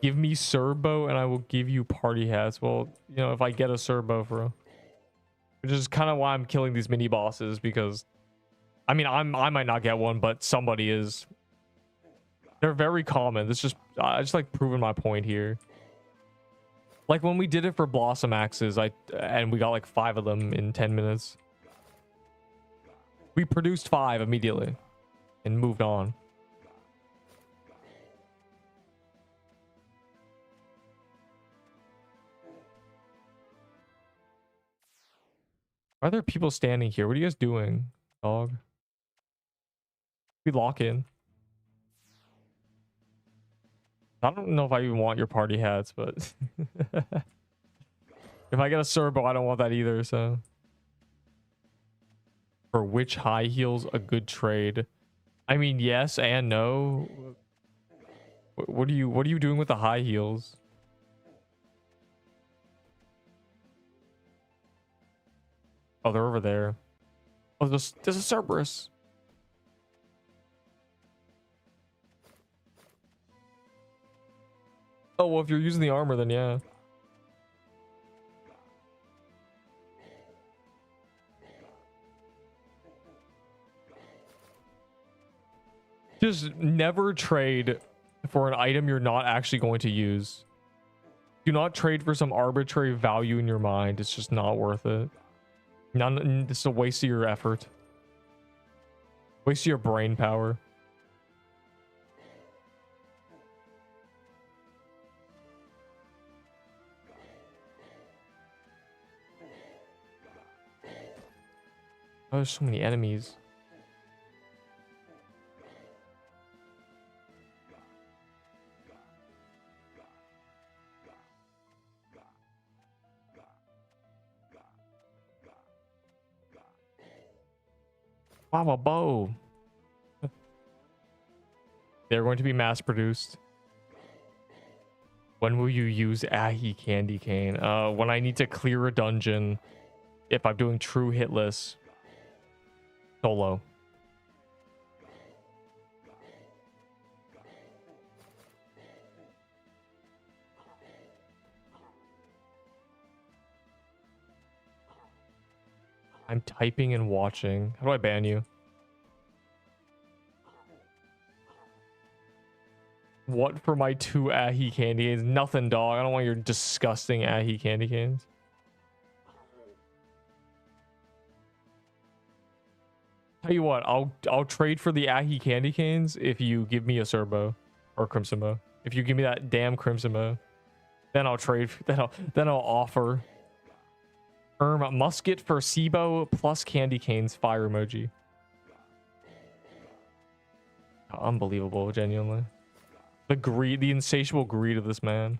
Give me Serbo and I will give you party hats. Well, you know, if I get a Serbo, bro. Which is kind of why I'm killing these mini bosses, because I mean, I might not get one, but somebody is. They're very common. This just I just like proving my point here. Like when we did it for Blossom Axes, and we got like 5 of them in 10 minutes. We produced 5 immediately and moved on. Are there people standing here? What are you guys doing, dog? We lock in. I don't know if I even want your party hats, but if I get a Serbo, I don't want that either, so. For which high heels a good trade? I mean, yes and no. What are you doing with the high heels? Oh, they're over there. Oh, there's a Cerberus. Oh, well, if you're using the armor, then yeah. Just never trade for an item you're not actually going to use. Do not trade for some arbitrary value in your mind. It's just not worth it. It's a waste of your effort. Waste of your brain power. Oh, there's so many enemies. Wow, a bow. They're going to be mass produced. When will you use Ahi Candy Cane? When I need to clear a dungeon. If I'm doing true hitless. Solo. I'm typing and watching. How do I ban you? What for my 2 Ahi candy canes? Nothing, dog. I don't want your disgusting Ahi candy canes. Tell you what, I'll trade for the Ahi candy canes if you give me a Serbo or Crimson Bow. If you give me that damn Crimson Bow, then I'll trade. Then I'll offer. Musket for SIBO plus candy canes. Fire emoji. Unbelievable, genuinely. The greed, the insatiable greed of this man.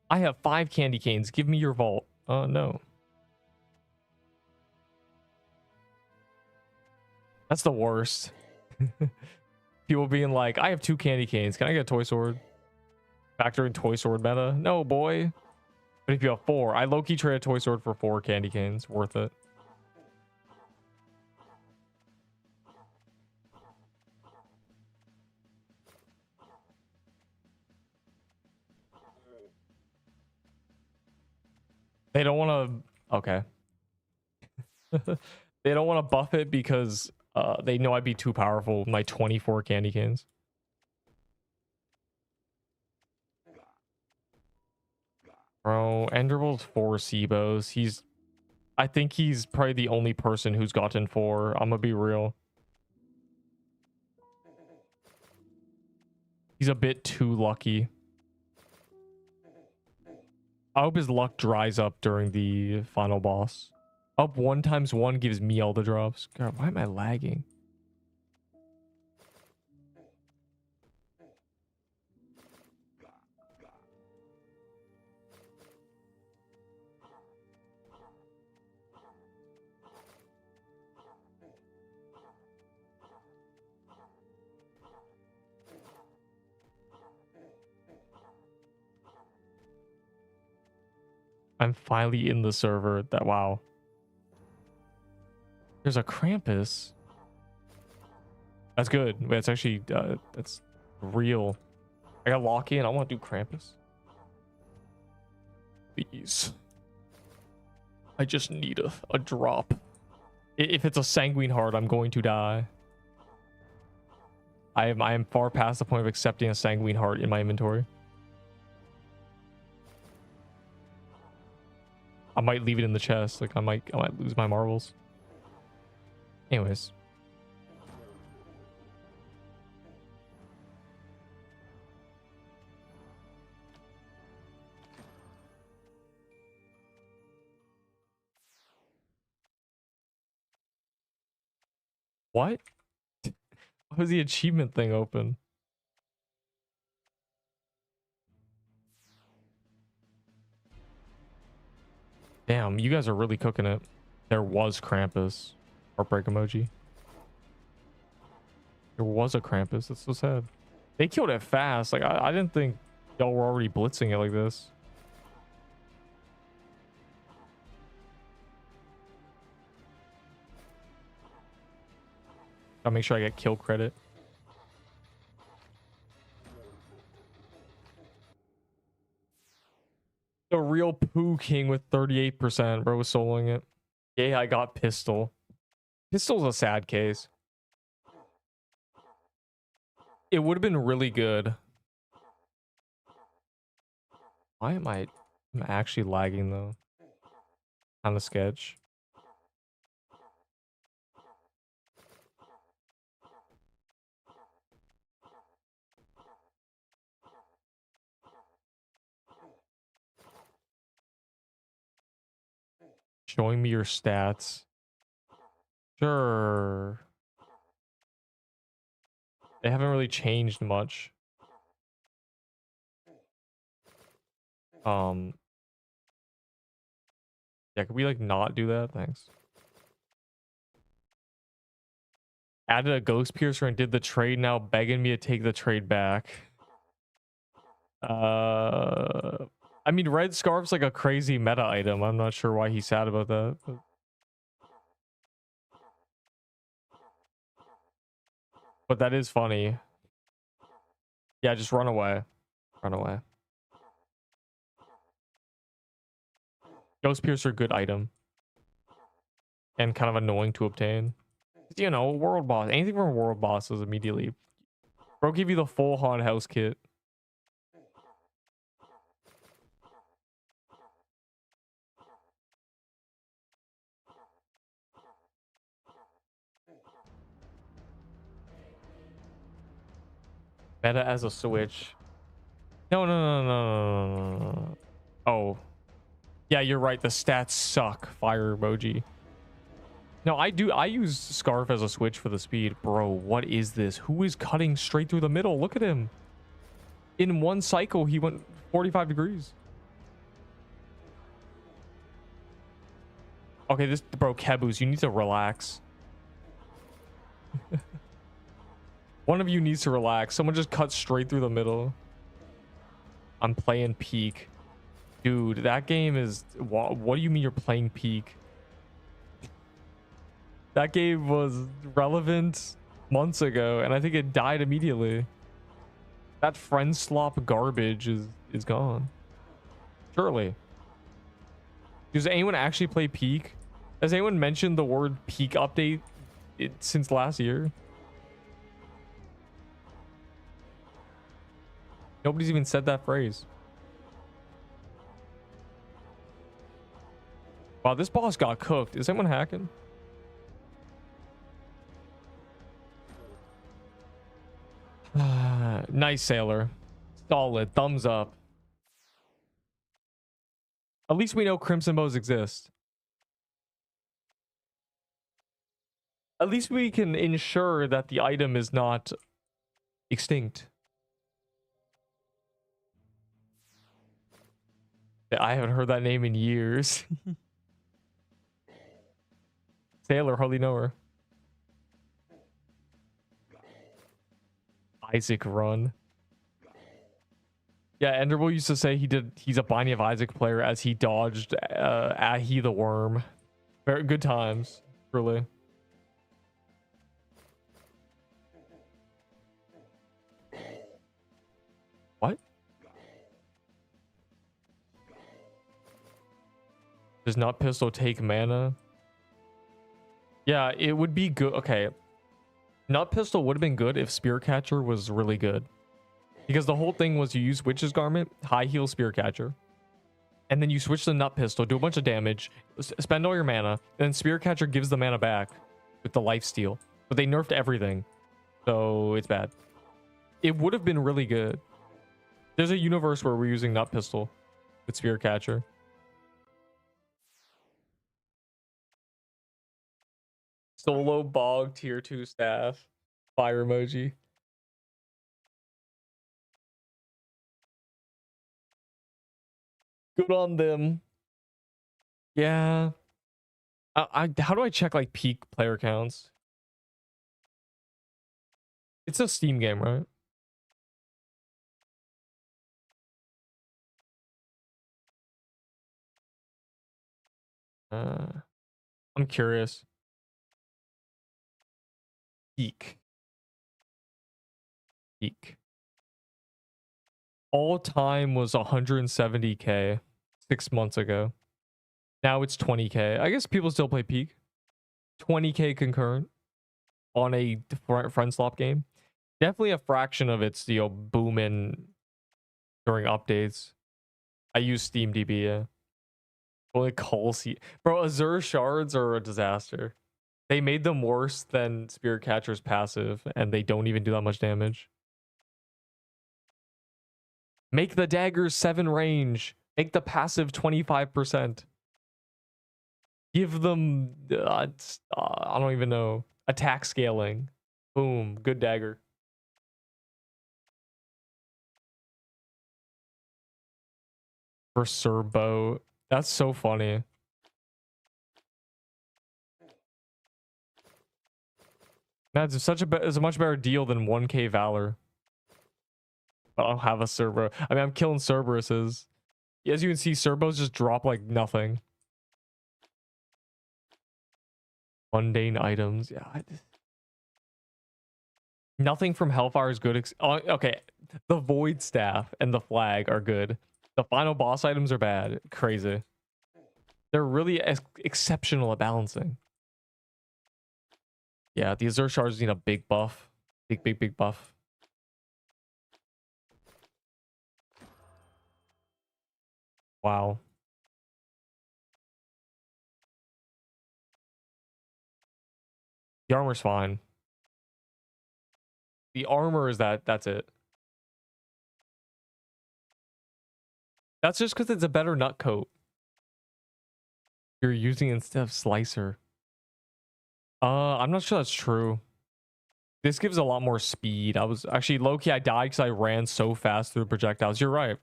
I have 5 candy canes. Give me your vault. No. That's the worst. People being like, I have 2 candy canes. Can I get a toy sword? Factor in toy sword meta? No, boy. But if you have 4, I low-key trade a toy sword for 4 candy canes. Worth it. They don't want to... Okay. They don't want to buff it because they know I'd be too powerful with my 24 candy canes. Bro, Enderbolt's 4 SIBOs. I think he's probably the only person who's gotten 4. I'm gonna be real. He's a bit too lucky. I hope his luck dries up during the final boss. Up 1 times 1 gives me all the drops. God, why am I lagging? I'm finally in the server. That wow. There's a Krampus. That's good. That's actually that's real. I got lock in. I want to do Krampus. Please. I just need a drop. If it's a sanguine heart, I'm going to die. I am far past the point of accepting a sanguine heart in my inventory. I might leave it in the chest. Like I might lose my marbles. Anyways. What? Why was the achievement thing open? Damn, you guys are really cooking it. There was Krampus. Heartbreak emoji. There was a Krampus. That's so sad. They killed it fast. Like, I didn't think y'all were already blitzing it like this. I'll make sure I get kill credit. The real Pooh King with 38%. Bro was soloing it. Yeah, I got Pistol. Pistol's a sad case. It would have been really good. Why am I'm actually lagging though? On the sketch. Showing me your stats. Sure. They haven't really changed much. Yeah, could we like not do that? Thanks. Added a ghost piercer and did the trade, now begging me to take the trade back. I mean, red scarf's like a crazy meta item. I'm not sure why he's sad about that. But that is funny. Yeah, just run away. Run away. Ghost piercer, good item. And kind of annoying to obtain. You know, world boss. Anything from world bosses immediately. Bro, give you the full haunted house kit. Meta as a switch. No, no, no, no, no, no, no. Oh. Yeah, you're right. The stats suck. Fire emoji. No, I use Scarf as a switch for the speed. Bro, what is this? Who is cutting straight through the middle? Look at him. In one cycle, he went 45 degrees. Okay, this bro, Caboose, you need to relax. One of you needs to relax. Someone just cut straight through the middle. I'm playing peak. Dude, that game is... What do you mean you're playing peak? That game was relevant months ago, and I think it died immediately. That friend slop garbage is gone. Surely. Does anyone actually play peak? Has anyone mentioned the word peak update since last year? Nobody's even said that phrase. Wow, this boss got cooked. Is anyone hacking? Nice, Sailor. Solid. Thumbs up. At least we know crimson bows exist. At least we can ensure that the item is not extinct. I haven't heard that name in years. Sailor, hardly know her. Isaac run. Yeah, Enderbull used to say he's a Binding of Isaac player as he dodged Ahi the worm. Very good times, really. What? Does not pistol take mana? Yeah, it would be good. Okay. Nut pistol would have been good if spear catcher was really good. Because the whole thing was you use Witch's Garment, high heal spear catcher. And then you switch to nut pistol, do a bunch of damage, spend all your mana, and then spear catcher gives the mana back with the lifesteal. But they nerfed everything. So it's bad. It would have been really good. There's a universe where we're using nut pistol with spear catcher. Solo bog tier 2 staff. Fire emoji. Good on them. Yeah. How do I check like peak player counts? It's a Steam game, right? I'm curious. Peak. All time was 170k 6 months ago. Now it's 20k. I guess people still play peak. 20k concurrent on a friend swap game. Definitely a fraction of it's, you know, booming during updates. I use Steam DB, yeah. Only bro, Azure shards are a disaster. They made them worse than Spirit Catcher's passive, and they don't even do that much damage. Make the daggers 7 range. Make the passive 25%. Give them, I don't even know, attack scaling. Boom, good dagger. For Serbo. That's so funny. That's such it's a much better deal than 1k Valor. But I'll have a Cerberus. I mean, I'm killing Cerberuses. As you can see, Cerbos just drop like nothing. Mundane items. Yeah. Nothing from Hellfire is good. Okay. The Void Staff and the Flag are good. The final boss items are bad. Crazy. They're really exceptional at balancing. Yeah, the Azure Shards need a big buff. Big buff. Wow. The armor's fine. The armor is that's it. That's just because it's a better nut coat. You're using instead of slicer. I'm not sure that's true. This gives a lot more speed. I was actually low-key, I died because I ran so fast through the projectiles. You're right.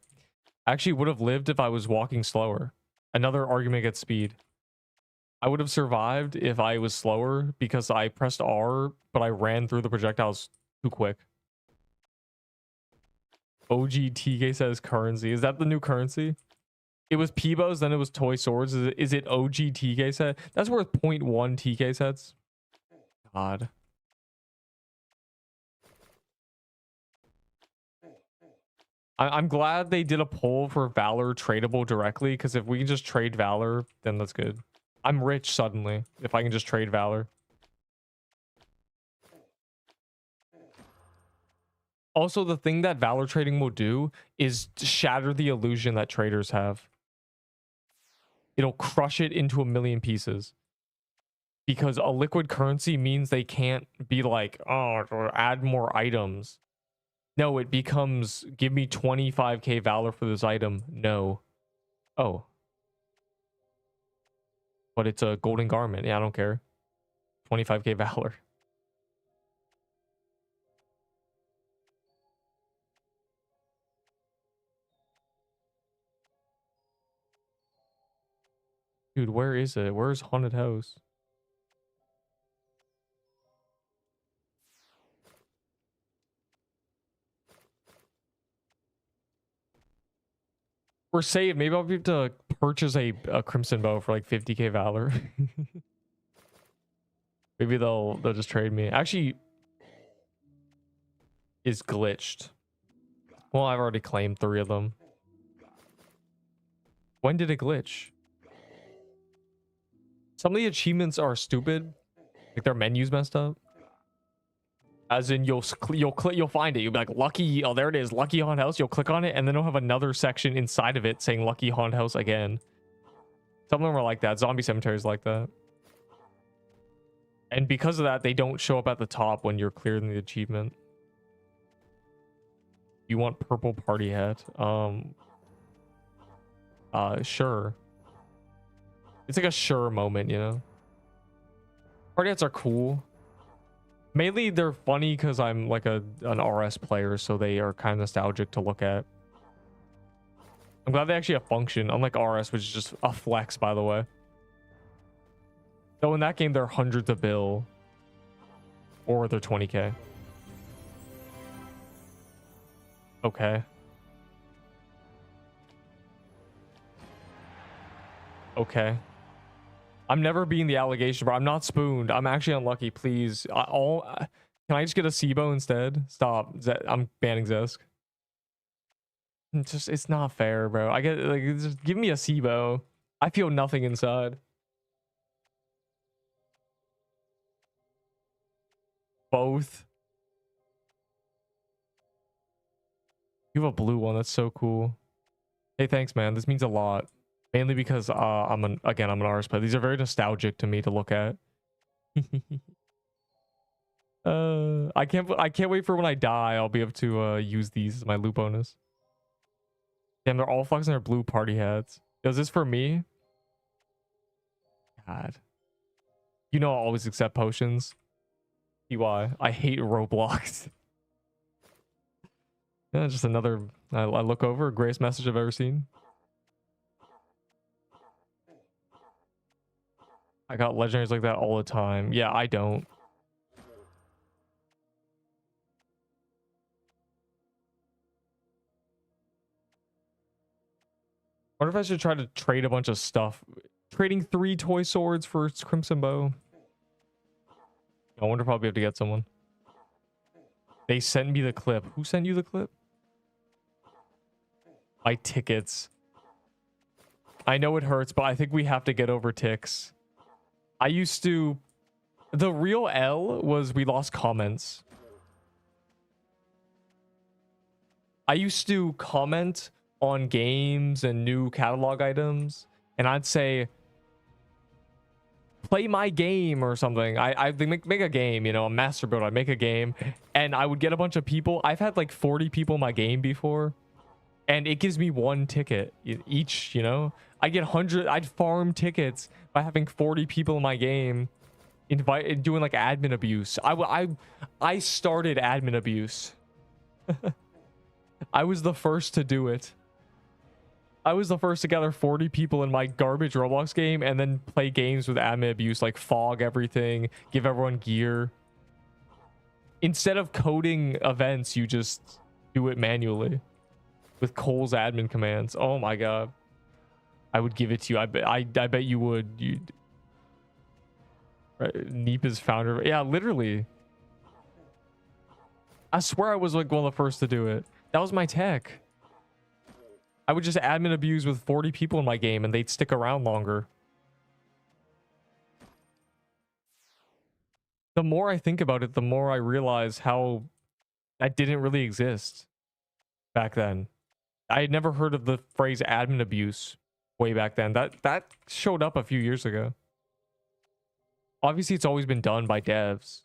I actually would have lived if I was walking slower. Another argument against speed. I would have survived if I was slower because I pressed R, but I ran through the projectiles too quick. OG TK says currency. Is that the new currency? It was Peebo's, then it was Toy Swords. Is it OG TK set? That's worth 0.1 TK sets. God. I'm glad they did a poll for Valor tradable directly, because if we can just trade Valor, then that's good. I'm rich suddenly if I can just trade Valor. Also, the thing that Valor trading will do is shatter the illusion that traders have. It'll crush it into a million pieces. Because a liquid currency means they can't be like, oh, or add more items. No, it becomes, give me 25k Valor for this item. No. Oh. but it's a golden garment. Yeah, I don't care. 25k valor. Dude, where is it? Where's haunted house? We're saved. Maybe I'll be able to purchase a crimson bow for like 50k valor. Maybe they'll just trade me. Actually, is glitched. Well, I've already claimed 3 of them. When did it glitch? Some of the achievements are stupid. Like their menu's messed up. As in you'll find it. You'll be like lucky. Oh, there it is. Lucky haunt house. You'll click on it and then it'll have another section inside of it saying lucky haunt house again. Some of them are like that. Zombie cemeteries like that. And because of that, they don't show up at the top when you're clearing the achievement. You want purple party hat? Sure. It's like a sure moment, you know. Party hats are cool. Mainly they're funny because I'm like an RS player, so they are kind of nostalgic to look at. I'm glad they actually have function, unlike RS, which is just a flex, by the way. Though in that game, they're hundreds of bill. Or they're 20k. Okay. Okay. I'm never being the allegation, bro. I'm not spooned. I'm actually unlucky. Please. Can I just get a SIBO instead? Stop. I'm banning Zesk. It's not fair, bro. I get like just give me a SIBO. I feel nothing inside. Both. You have a blue one. That's so cool. Hey, thanks, man. This means a lot. Mainly because I'm an RS player. These are very nostalgic to me to look at. I can't wait for when I die. I'll be able to use these as my loot bonus. Damn, they're all flexing their blue party hats. Is this for me? God. You know I always accept potions. TY. I hate Roblox. Yeah, just another I look over, greatest message I've ever seen. I got legendaries like that all the time. Yeah, I don't. What if I should try to trade a bunch of stuff? Trading 3 toy swords for Crimson Bow. I wonder if I'll be able to get someone. They sent me the clip. Who sent you the clip? My tickets. I know it hurts, but I think we have to get over ticks. I used to... The real L was we lost comments. I used to comment on games and new catalog items, and I'd say, play my game or something. I make a game, you know, a master build. I'd make a game, and I would get a bunch of people. I've had like 40 people in my game before, and it gives me 1 ticket each, you know? I'd get 100, I'd farm tickets by having 40 people in my game, doing like admin abuse. I started admin abuse. I was the first to do it. I was the first to gather 40 people in my garbage Roblox game and then play games with admin abuse, like fog everything, give everyone gear. Instead of coding events, you just do it manually with Cole's admin commands. Oh my god. I would give it to you. I bet you would. You'd... Right? Neep is founder. Yeah, literally. I swear I was like one of the first to do it. That was my tech. I would just admin abuse with 40 people in my game and they'd stick around longer. The more I think about it, the more I realize how that didn't really exist back then. I had never heard of the phrase admin abuse way back then. That showed up a few years ago. Obviously, it's always been done by devs,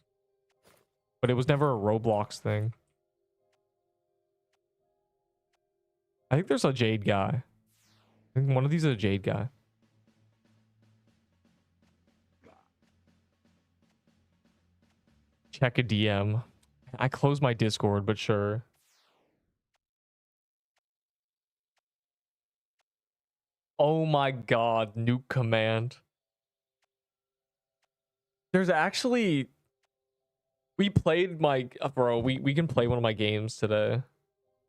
but it was never a Roblox thing. I think there's a Jade guy. I think one of these is a Jade guy. check a DM. I closed my Discord, but sure. Oh my god, nuke command. There's actually... We played my... bro, we can play one of my games today.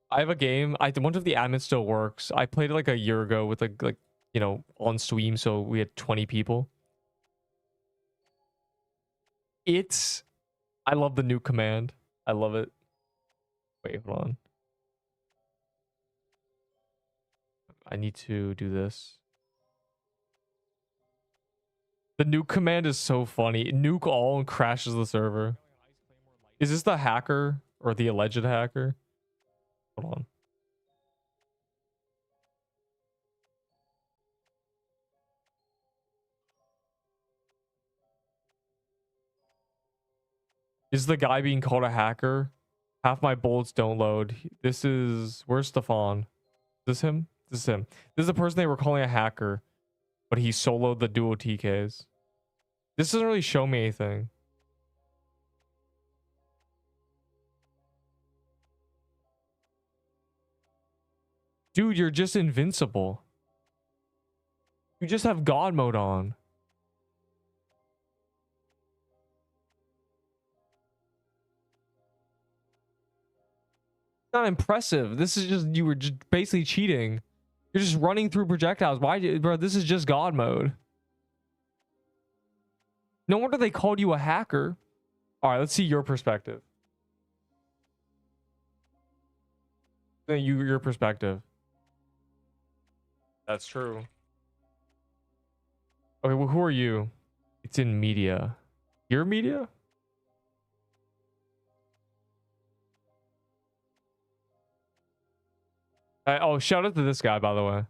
I have a game. I wonder if the admin still works. I played it like a year ago with like you know, on Steam, so we had 20 people. It's... I love the nuke command. I love it. Wait, hold on. I need to do this. The nuke command is so funny. Nuke all and crashes the server. Is this the hacker or the alleged hacker? Hold on. Is the guy being called a hacker? Half my bullets don't load. This is... Where's Stefan? Is this him? This is him. This is the person they were calling a hacker, but he soloed the duo TKs. This doesn't really show me anything. Dude, you're just invincible. You just have God mode on. Not impressive. This is just... You were just basically cheating. You're just running through projectiles. Why, bro? This is just God mode. No wonder they called you a hacker. All right, let's see your perspective. Your perspective. That's true. Okay, well, who are you? It's in media. Your media? Oh, shout out to this guy, by the way.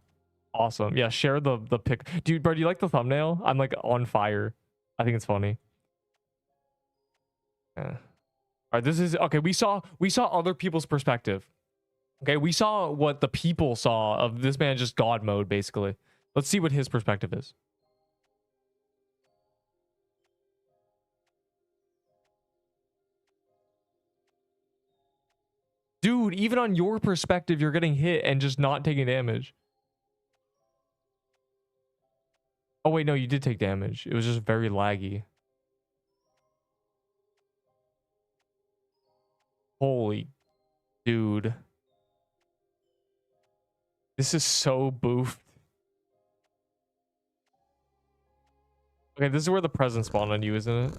Awesome. Yeah, share the pic. Dude, bro, do you like the thumbnail? I'm like on fire. I think it's funny. Yeah. All right, this is okay. We saw other people's perspective. Okay, we saw what the people saw of this man, just God mode, basically. Let's see what his perspective is. Dude, even on your perspective, you're getting hit and just not taking damage. Oh, wait, no, you did take damage. It was just very laggy. Holy dude. This is so boofed. Okay, this is where the present spawned on you, isn't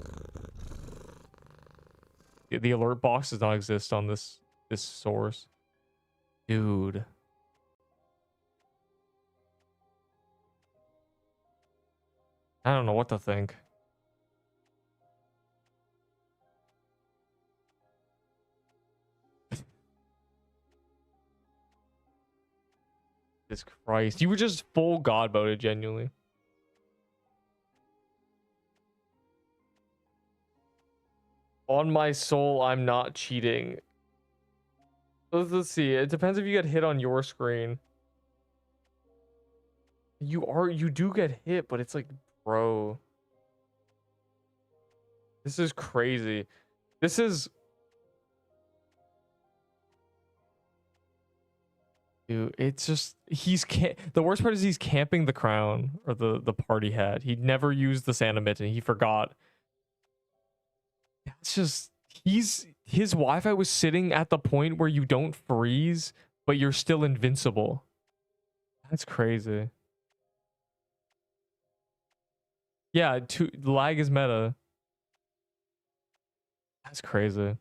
it? The alert box does not exist on this source. Dude. I don't know what to think. Jesus Christ. You were just full God mode, genuinely. On my soul, I'm not cheating. Let's see. It depends if you get hit on your screen. You do get hit, but it's like, bro. This is crazy. This is... Dude, it's just... The worst part is he's camping the crown, or the party hat. He never used the Santa mitten. He forgot. It's just... His Wi-Fi was sitting at the point where you don't freeze, but you're still invincible. That's crazy. Yeah, lag is meta. That's crazy.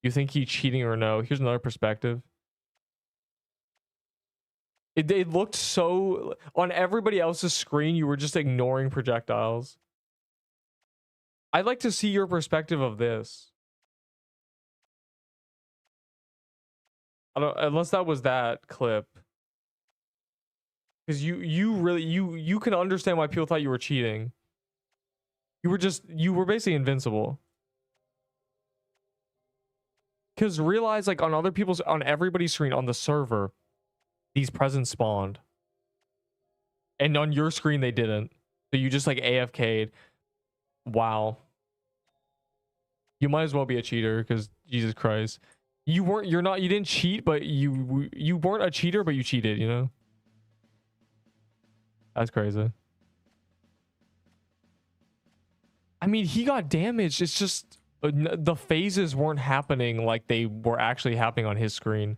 You think he's cheating or no? Here's another perspective. It looked so... On everybody else's screen, you were just ignoring projectiles. I'd like to see your perspective of this. I don't... Unless that was that clip. Because you really... You can understand why people thought you were cheating. You were basically invincible. Because realize, like, on other people's... On everybody's screen, on the server... These presents spawned. And on your screen they didn't. So you just like AFK'd. Wow. You might as well be a cheater because Jesus Christ. You didn't cheat, but you weren't a cheater, but you cheated, you know? That's crazy. I mean, he got damaged. It's just the phases weren't happening like they were actually happening on his screen.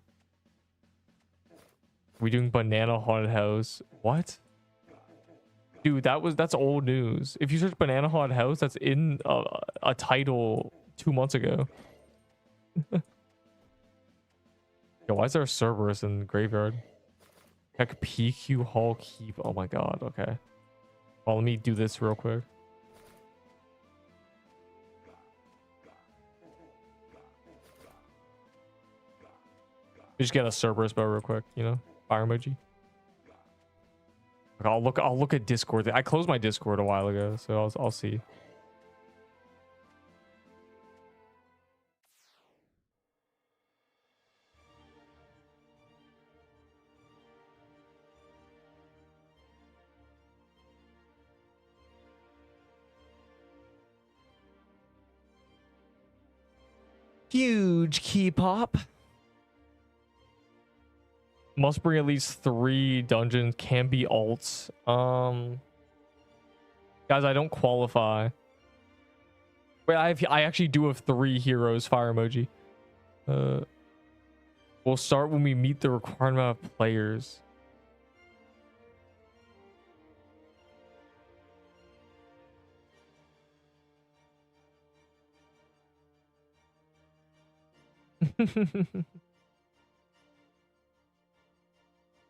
We doing banana haunted house? What? Dude, that's old news. If you search banana haunted house, that's in a title 2 months ago. Yo, why is there a Cerberus in the graveyard? Check PQ Hall Keep. Oh my god, okay. Well, let me do this real quick. We just get a Cerberus bow real quick, you know? Fire emoji. Okay, I'll look at Discord. I closed my Discord a while ago, so I'll see. Huge key pop. Must bring at least 3 dungeons. Can be alts. Guys, I don't qualify. Wait, I actually do have 3 heroes. Fire emoji. We'll start when we meet the required amount of players.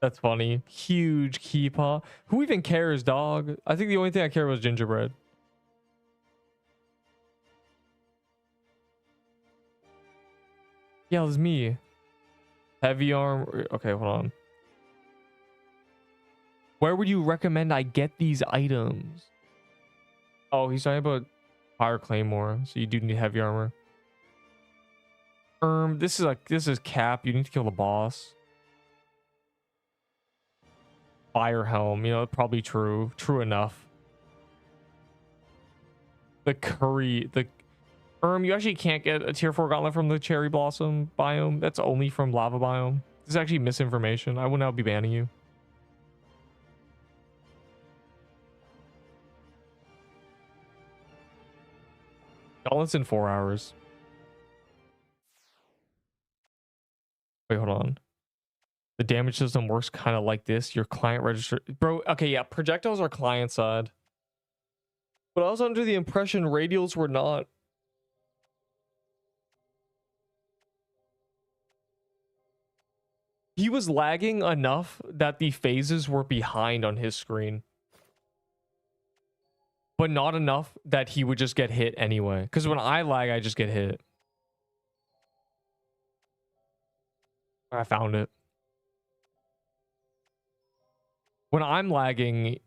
That's funny. Huge keepa. Who even cares, dog? I think the only thing I care about is gingerbread. Yeah, it was me. Heavy arm. Okay, hold on. Where would you recommend I get these items? Oh, he's talking about fire claymore. So you do need heavy armor. This is cap. You need to kill the boss. Fire helm, you know, probably true enough. The curry, you actually can't get a tier 4 gauntlet from the cherry blossom biome. That's only from lava biome. This is actually misinformation. I will now be banning you. Gauntlets in 4 hours. Wait, hold on. The damage system works kind of like this. Your client register, bro. Okay, yeah, projectiles are client side, but I was under the impression radials were not. He was lagging enough that the phases were behind on his screen, but not enough that he would just get hit anyway. Because when I lag, I just get hit. I found it. When I'm lagging,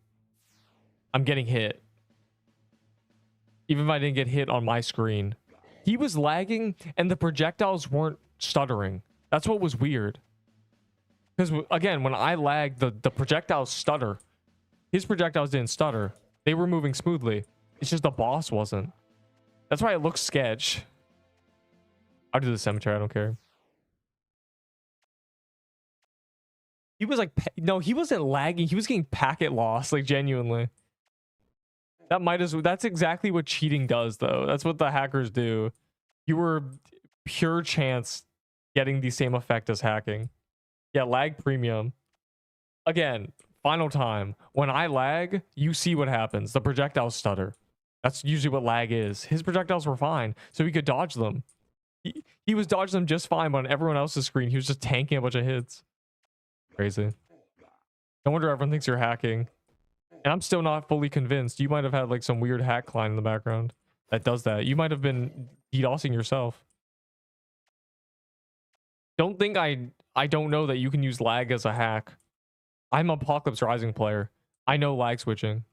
I'm getting hit. Even if I didn't get hit on my screen. He was lagging and the projectiles weren't stuttering. That's what was weird. Because again, when I lag, the projectiles stutter. His projectiles didn't stutter. They were moving smoothly. It's just the boss wasn't. That's why it looks sketch. I'll do the cemetery. I don't care. He was like, no, he wasn't lagging. He was getting packet loss, like genuinely. That's exactly what cheating does, though. That's what the hackers do. You were pure chance getting the same effect as hacking. Yeah, lag premium. Again, final time. When I lag, you see what happens. The projectiles stutter. That's usually what lag is. His projectiles were fine, so he could dodge them. He was dodging them just fine, but on everyone else's screen, he was just tanking a bunch of hits. Crazy. No wonder everyone thinks you're hacking. And I'm still not fully convinced. You might have had like some weird hack client in the background that does that. You might have been DDoSing yourself. Don't think I don't know that you can use lag as a hack. I'm Apocalypse Rising player. I know lag switching.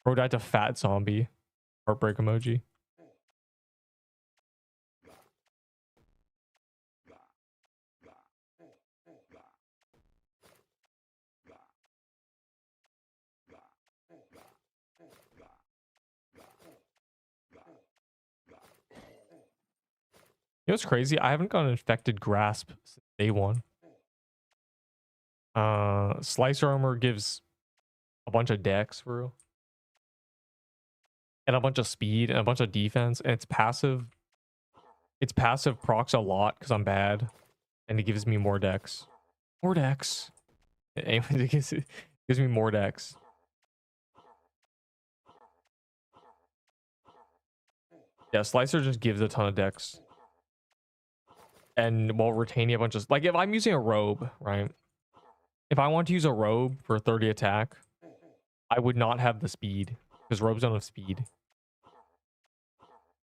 Bro died to fat zombie. Heartbreak emoji. know what's crazy? I haven't got an infected grasp since day one. Slicer armor gives a bunch of dex for real. And a bunch of speed and a bunch of defense, and it's passive. Its passive procs a lot because I'm bad, and it gives me more dex. More dex. It gives me more dex. Yeah, Slicer just gives a ton of dex. And while retaining a bunch of... Like, if I'm using a robe, right? If I want to use a robe for 30 attack, I would not have the speed. Because robes don't have speed.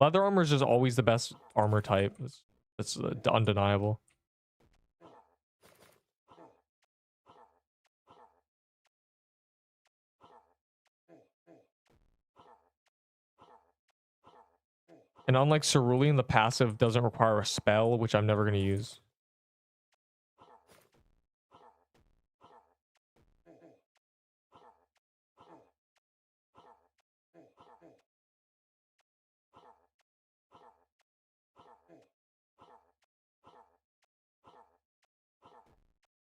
Leather armor is just always the best armor type. That's undeniable. And unlike Cerulean, the passive doesn't require a spell, which I'm never going to use.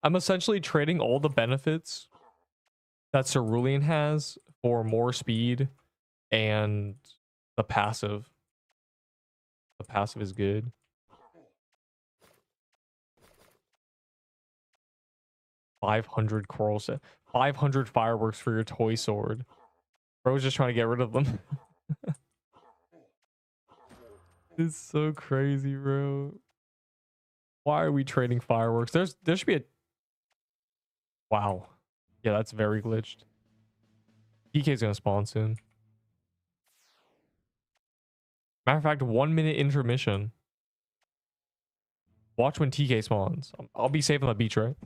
I'm essentially trading all the benefits that Cerulean has for more speed and the passive. The passive is good. $500 coral set. 500 fireworks for your toy sword. Bro's just trying to get rid of them. It's so crazy, bro. Why are we trading fireworks? There should be a... Wow. Yeah, that's very glitched. DK's gonna spawn soon. Matter of fact, 1 minute intermission. Watch when TK spawns. I'll be safe on the beach, right?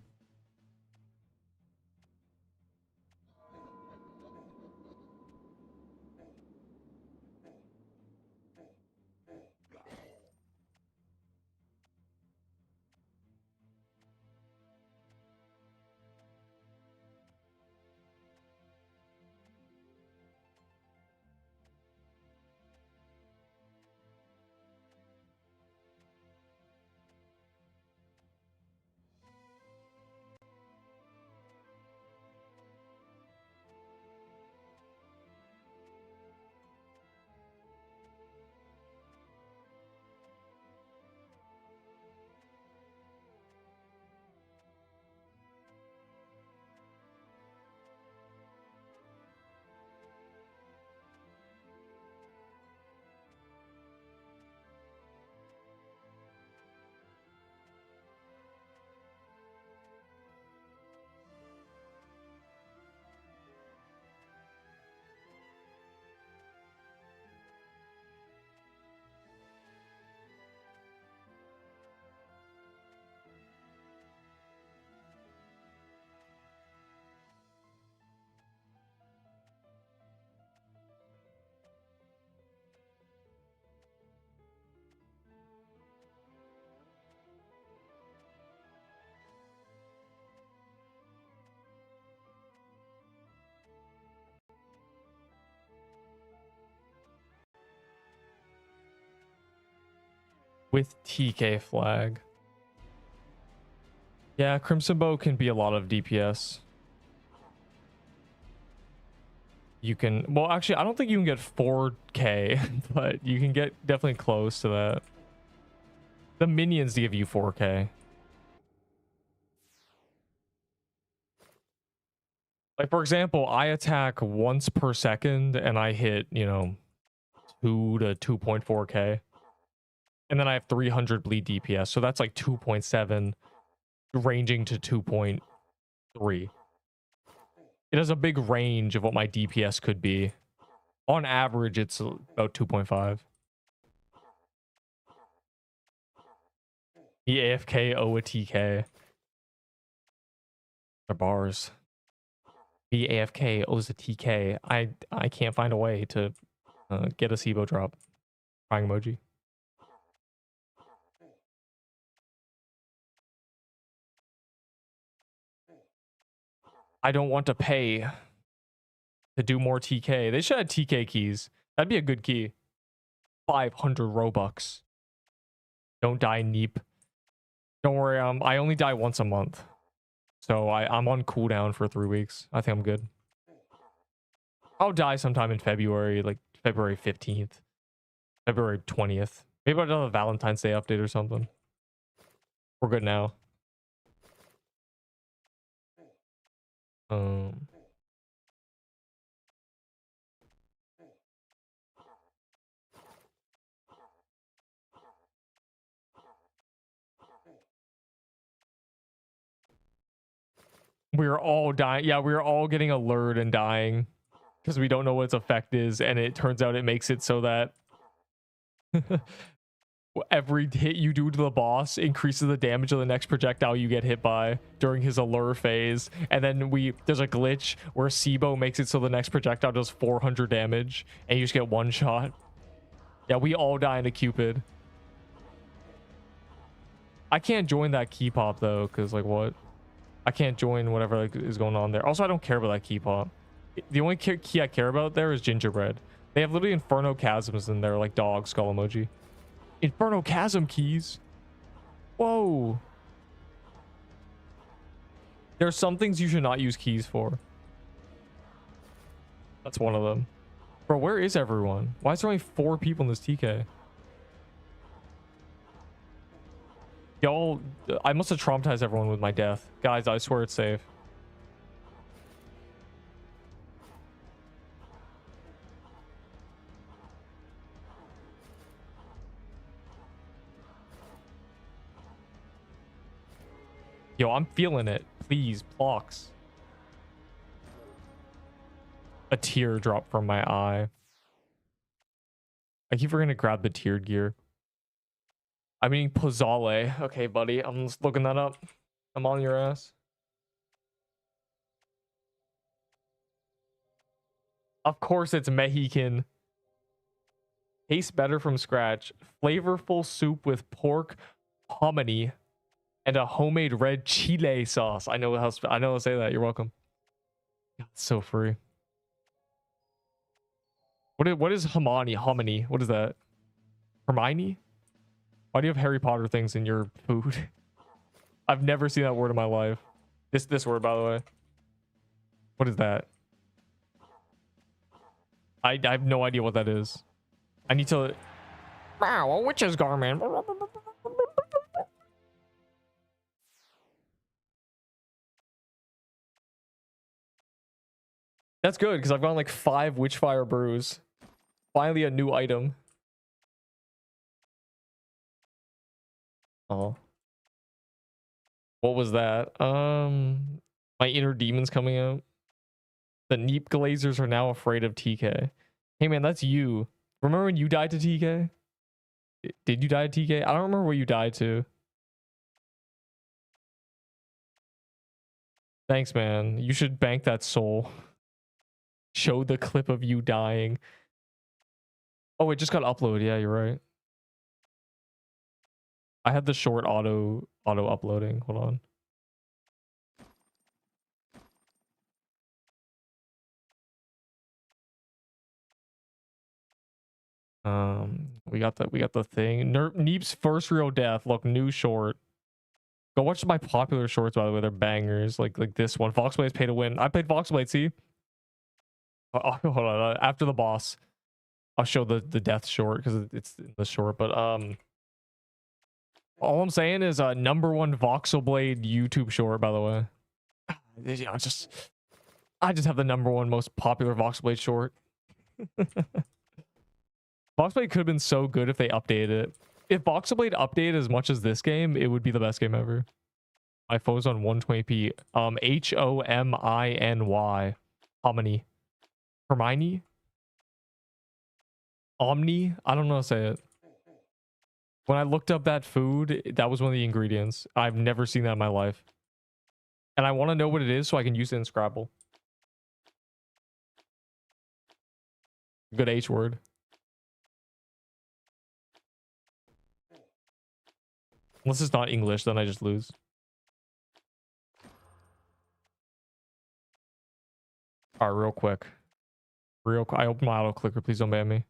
With TK flag. Yeah, Crimson Bow can be a lot of DPS. You can... Well, actually, I don't think you can get 4K, but you can get definitely close to that. The minions give you 4K. Like, for example, I attack once per second, and I hit, you know, 2 to 2.4K. And then I have 300 bleed DPS, so that's like 2.7, ranging to 2.3. It has a big range of what my DPS could be. On average, it's about 2.5. The AFK O a TK. The bars. The AFK owes a TK. I can't find a way to get a SIBO drop. Crying emoji. I don't want to pay to do more TK. They should have TK keys. That'd be a good key. 500 Robux. Don't die, Neep. Don't worry. I only die once a month, so I'm on cooldown for 3 weeks. I think I'm good. I'll die sometime in February, like February 15th, February 20th. Maybe I'll do a Valentine's Day update or something. We're good now. We are all dying. Yeah, we are all getting alert and dying because we don't know what its effect is, and it turns out it makes it so that every hit you do to the boss increases the damage of the next projectile you get hit by during his allure phase. And then there's a glitch where Sibo makes it so the next projectile does 400 damage and you just get one shot. Yeah, we all die into Cupid. I can't join that key pop though, because like what? I can't join whatever like is going on there. Also, I don't care about that key pop. The only key I care about there is gingerbread. They have literally Inferno Chasms in there, like dog skull emoji. Inferno Chasm keys. Whoa. There's some things you should not use keys for. That's one of them. Bro, where is everyone? Why is there only 4 people in this TK? Y'all, I must have traumatized everyone with my death. Guys, I swear it's safe. Yo, I'm feeling it. Please, Plox. A tear dropped from my eye. I keep forgetting to grab the tiered gear. I'm eating pozole. Okay, buddy. I'm just looking that up. I'm on your ass. Of course it's Mexican. Tastes better from scratch. Flavorful soup with pork, hominy, and a homemade red chile sauce. I know how to say that. You're welcome. God, it's so free. What is hominy? Hominy. What is that? Hermione? Why do you have Harry Potter things in your food? I've never seen that word in my life. This word, by the way. What is that? I have no idea what that is. I need to... Wow, a witch's garment. That's good, because I've gotten like 5 Witchfire brews. Finally a new item. Oh. What was that? My inner demon's coming out. The Neep Glazers are now afraid of TK. Hey man, that's you. Remember when you died to TK? Did you die to TK? I don't remember what you died to. Thanks, man. You should bank that soul. Show the clip of you dying. Oh, it just got uploaded. Yeah, you're right. I had the short auto uploading. Hold on. We got the thing. Neep's first real death. Look, new short. Go watch my popular shorts, by the way. They're bangers. Like this one. Foxblade's pay to win. I played Foxblade, see? Hold on. After the boss, I'll show the death short because it's in the short. But all I'm saying is #1 Voxelblade YouTube short, by the way. You know, I just have the #1 most popular Voxelblade short. Voxelblade could have been so good if they updated it. If Voxelblade updated as much as this game, it would be the best game ever. My phone's on 120p. Hominy. Hominy. Hermione? Omni? I don't know how to say it. When I looked up that food, that was one of the ingredients. I've never seen that in my life. And I want to know what it is so I can use it in Scrabble. Good H word. Unless it's not English, then I just lose. All right, real quick. I opened my auto clicker. Please don't ban me.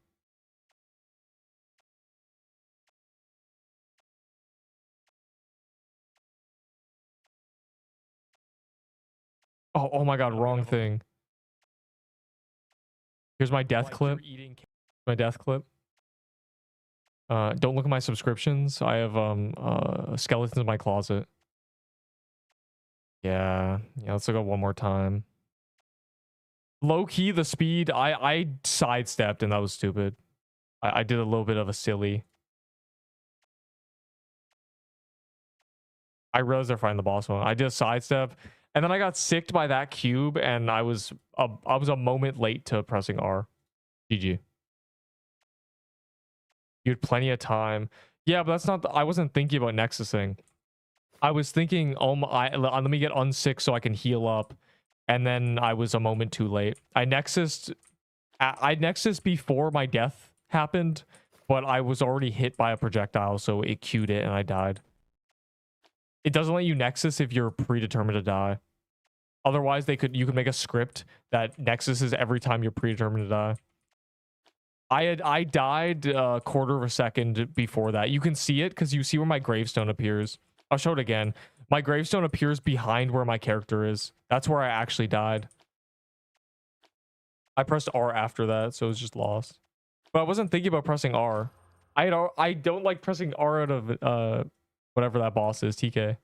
Oh my god, wrong thing. Here's my death clip. My death clip. Don't look at my subscriptions. I have skeletons in my closet. Yeah, let's look at one more time. Low key, the speed, I sidestepped and that was stupid. I did a little bit of a silly. I realized they're fighting the boss one. I did a sidestep, and then I got sicked by that cube, and I was a moment late to pressing R. GG. You had plenty of time. Yeah, but that's not. I wasn't thinking about nexusing. I was thinking, let me get unsick so I can heal up, and then I was a moment too late. I nexused before my death happened, but I was already hit by a projectile, so it queued it, and I died. It doesn't let you nexus if you're predetermined to die. Otherwise, you could make a script that nexuses every time you're predetermined to die. I died a quarter of a second before that. You can see it because you see where my gravestone appears. I'll show it again. My gravestone appears behind where my character is. That's where I actually died. I pressed R after that, so it was just lost. But I wasn't thinking about pressing R. I don't like pressing R out of whatever that boss is, TK.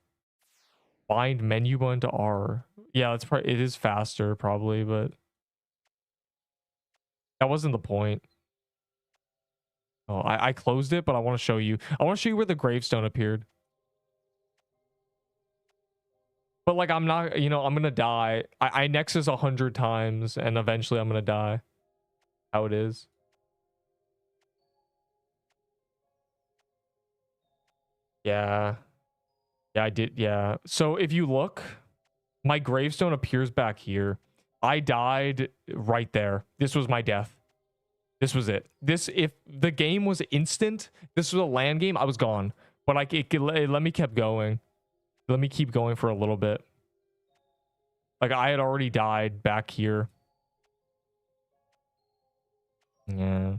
Bind menu button to R. Yeah, it is faster probably, but that wasn't the point. Oh, I closed it, but I want to show you. I want to show you where the gravestone appeared. But like, I'm not, I'm gonna die. I nexus 100 times, and eventually I'm gonna die. How it is. Yeah. Yeah, I did. Yeah. So if you look, my gravestone appears back here. I died right there. This was my death. This was it. If the game was instant, this was a land game, I was gone. But it let me keep going. Let me keep going for a little bit. Like, I had already died back here. Yeah.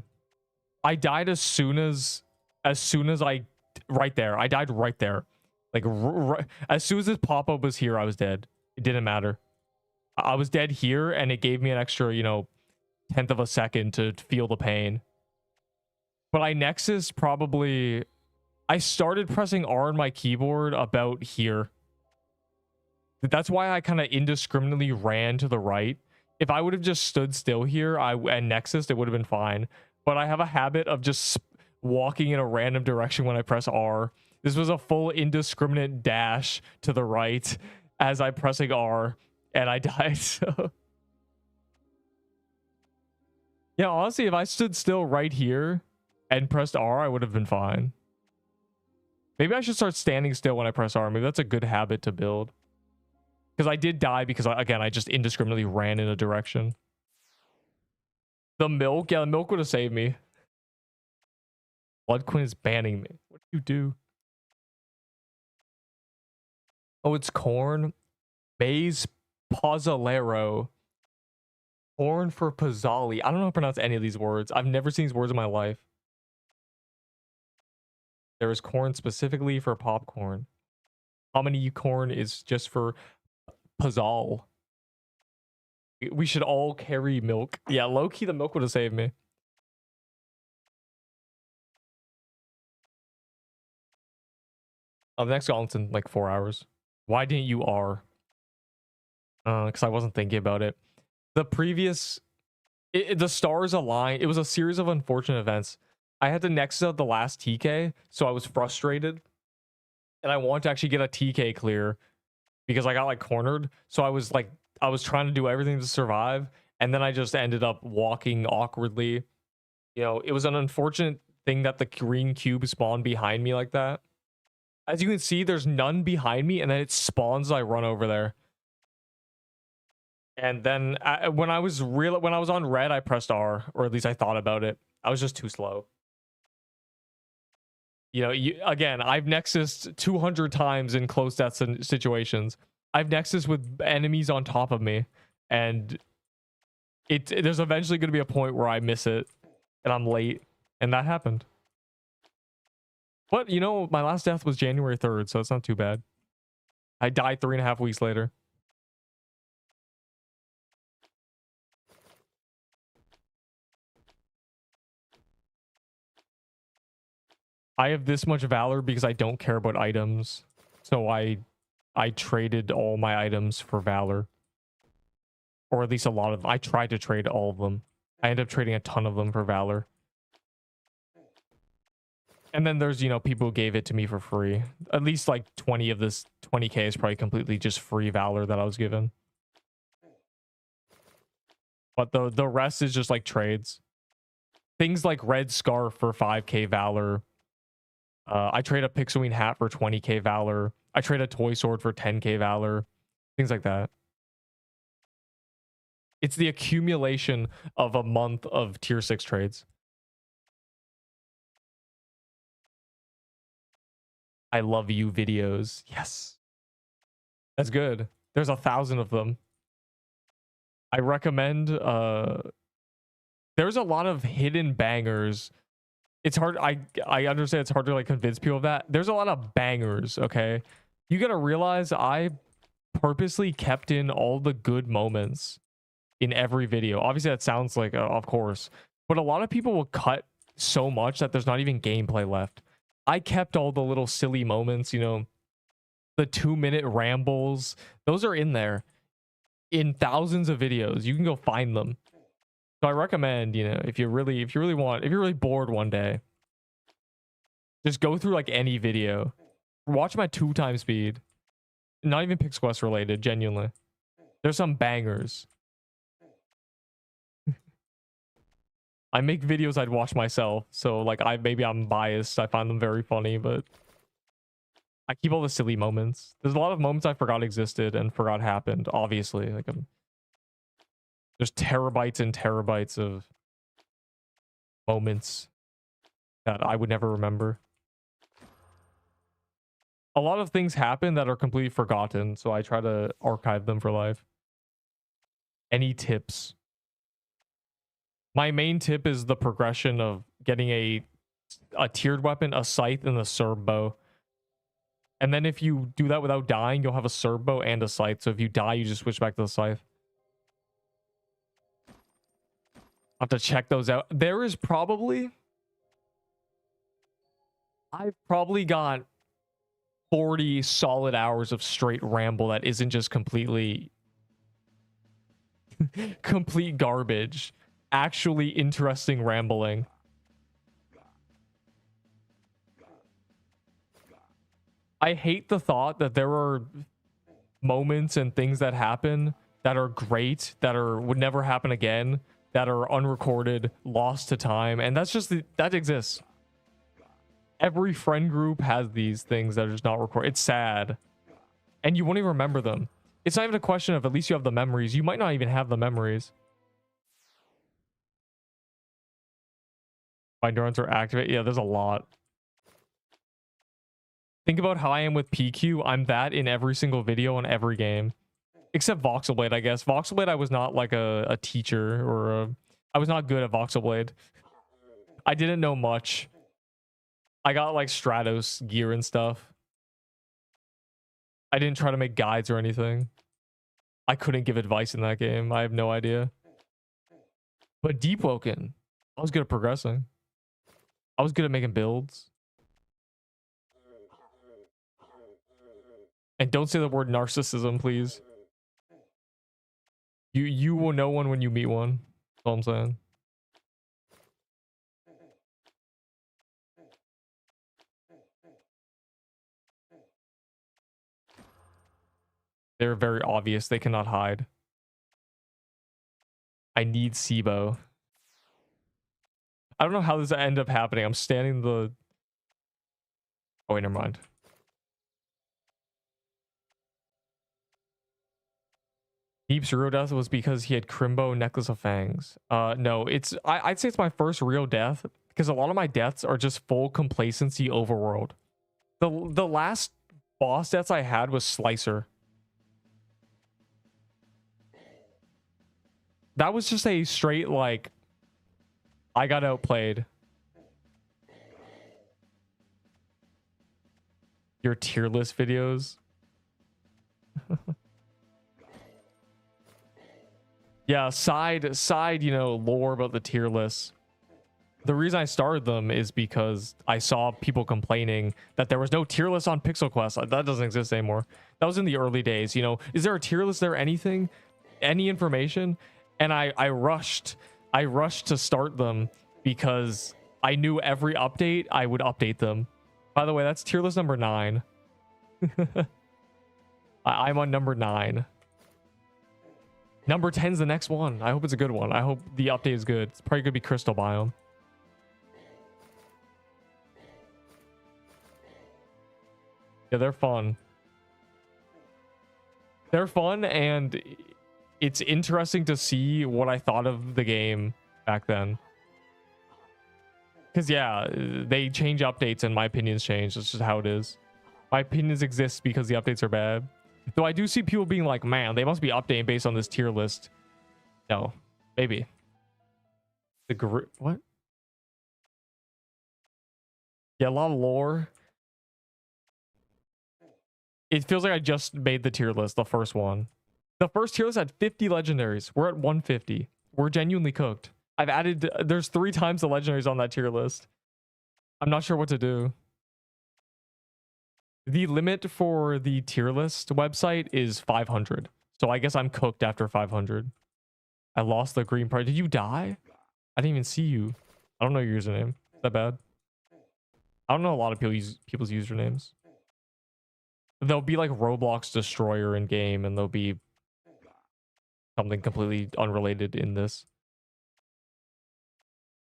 I died as soon as right there. I died right there. Like, as soon as this pop-up was here, I was dead. It didn't matter. I was dead here, and it gave me an extra, 10th of a second to feel the pain. But I nexus probably... I started pressing R on my keyboard about here. That's why I kind of indiscriminately ran to the right. If I would have just stood still here and nexused, it would have been fine. But I have a habit of just walking in a random direction when I press R. This was a full indiscriminate dash to the right as I'm pressing R, and I died. So yeah, honestly, if I stood still right here and pressed R, I would have been fine. Maybe I should start standing still when I press R. Maybe that's a good habit to build. Because I did die because, again, I just indiscriminately ran in a direction. The milk? Yeah, the milk would have saved me. Blood Queen is banning me. What do you do? Oh, it's corn. Maize Pozzolero. Corn for Pozzoli. I don't know how to pronounce any of these words. I've never seen these words in my life. There is corn specifically for popcorn. Hominy corn is just for Pozzol. We should all carry milk. Yeah, low-key, the milk would have saved me. Oh, the next gauntlet's in like 4 hours. Why didn't you R? Because I wasn't thinking about it. The previous... the stars aligned. It was a series of unfortunate events. I had to nexus out the last TK, so I was frustrated. And I wanted to actually get a TK clear because I got like cornered. So I was trying to do everything to survive. And then I just ended up walking awkwardly. It was an unfortunate thing that the green cube spawned behind me like that. As you can see, there's none behind me, and then it spawns as I run over there. And then when I was on red, I pressed R, or at least I thought about it. I was just too slow. Again, I've nexused 200 times in close death situations. I've nexused with enemies on top of me, and there's eventually going to be a point where I miss it, and I'm late, and that happened. But, my last death was January 3rd, so it's not too bad. I died 3.5 weeks later. I have this much valor because I don't care about items. So I traded all my items for valor. Or at least a lot of them. I tried to trade all of them. I ended up trading a ton of them for valor. And then there's, you know, people who gave it to me for free. At least like 20 of this 20k is probably completely just free valor that I was given. But the rest is just like trades. Things like red scarf for 5k valor. I trade a Pixelween hat for 20k valor. I trade a toy sword for 10k valor. Things like that. It's the accumulation of a month of tier 6 trades. I love you videos. Yes. That's good. There's 1,000 of them. I recommend there's a lot of hidden bangers. It's hard. I understand it's hard to like convince people of that. There's a lot of bangers, okay? You gotta realize I purposely kept in all the good moments in every video. Obviously that sounds like of course, but a lot of people will cut so much that there's not even gameplay left. I kept all the little silly moments, you know, the 2-minute rambles. Those are in there in thousands of videos. You can go find them. So I recommend, you know, if you're really bored one day, just go through like any video. Watch my 2x speed. Not even Pixel Quest related, genuinely. There's some bangers. I make videos I'd watch myself, so like maybe I'm biased. I find them very funny, but I keep all the silly moments. There's a lot of moments I forgot existed and forgot happened, obviously. Like there's terabytes and terabytes of moments that I would never remember. A lot of things happen that are completely forgotten, so I try to archive them for life. Any tips? My main tip is the progression of getting a tiered weapon, a scythe, and a serb bow. And then if you do that without dying, you'll have a serb bow and a scythe. So if you die, you just switch back to the scythe. I'll have to check those out. There is probably... I've probably got 40 solid hours of straight ramble that isn't just completely... complete garbage. Actually interesting rambling. I hate the thought that there are moments and things that happen that are great, that would never happen again, that are unrecorded, lost to time, and that's just that exists. Every friend group has these things that are just not recorded. It's sad, and you won't even remember them. It's not even a question of at least you have the memories. You might not even have the memories. My neurons are activated. Yeah, there's a lot. Think about how I am with PQ. I'm that in every single video on every game. Except Voxelblade, I guess. Voxelblade, I was not like a teacher or I was not good at Voxelblade. I didn't know much. I got like Stratos gear and stuff. I didn't try to make guides or anything. I couldn't give advice in that game. I have no idea. But Deepwoken, I was good at progressing. I was good at making builds. And don't say the word narcissism, please. You will know one when you meet one. That's all I'm saying. They're very obvious. They cannot hide. I need SIBO. I don't know how this ended up happening. I'm standing the... Oh, wait, never mind. Deep's real death was because he had Crimbo Necklace of Fangs. No, it's... I'd say it's my first real death because a lot of my deaths are just full complacency overworld. The last boss deaths I had was Slicer. That was just a straight, like... I got outplayed. Your tier list videos. Yeah, side, you know, lore about the tier list. The reason I started them is because I saw people complaining that there was no tier list on Pixel Quest. That doesn't exist anymore. That was in the early days. You know, is there a tier list there? Anything, any information? And I rushed to start them because I knew every update I would update them. By the way, that's tier list number 9. I'm on number 9. Number 10 is the next one. I hope it's a good one. I hope the update is good. It's probably gonna be Crystal Biome. Yeah, they're fun. They're fun, and it's interesting to see what I thought of the game back then. Because, yeah, they change updates and my opinions change. That's just how it is. My opinions exist because the updates are bad. Though I do see people being like, man, they must be updating based on this tier list. No, maybe. The group, what? Yeah, a lot of lore. It feels like I just made the tier list, the first one. The first tier list had 50 legendaries. We're at 150. We're genuinely cooked. I've added, there's 3 times the legendaries on that tier list. I'm not sure what to do. The limit for the tier list website is 500. So I guess I'm cooked after 500. I lost the green part. Did you die? I didn't even see you. I don't know your username. Is that bad? I don't know a lot of people's usernames. There'll be like Roblox Destroyer in game, and there'll be something completely unrelated in this.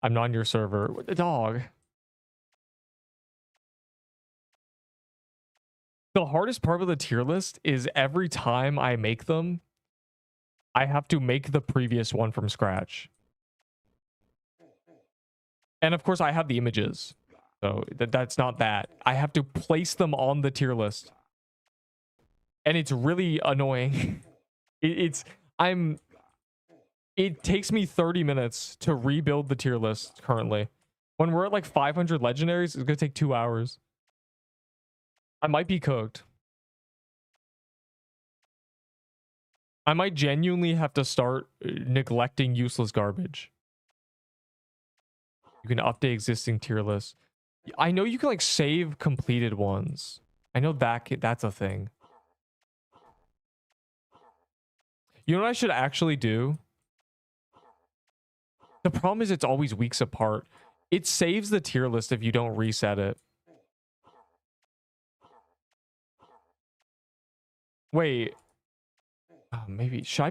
I'm not on your server. What the dog? The hardest part of the tier list is every time I make them, I have to make the previous one from scratch. And of course, I have the images. So that's not that. I have to place them on the tier list. And it's really annoying. It takes me 30 minutes to rebuild the tier list currently. When we're at like 500 legendaries, it's gonna take 2 hours. I might be cooked. I might genuinely have to start neglecting useless garbage. You can update existing tier lists. I know you can like save completed ones. I know that's a thing. You know what I should actually do? The problem is it's always weeks apart. It saves the tier list if you don't reset it. Wait. Maybe should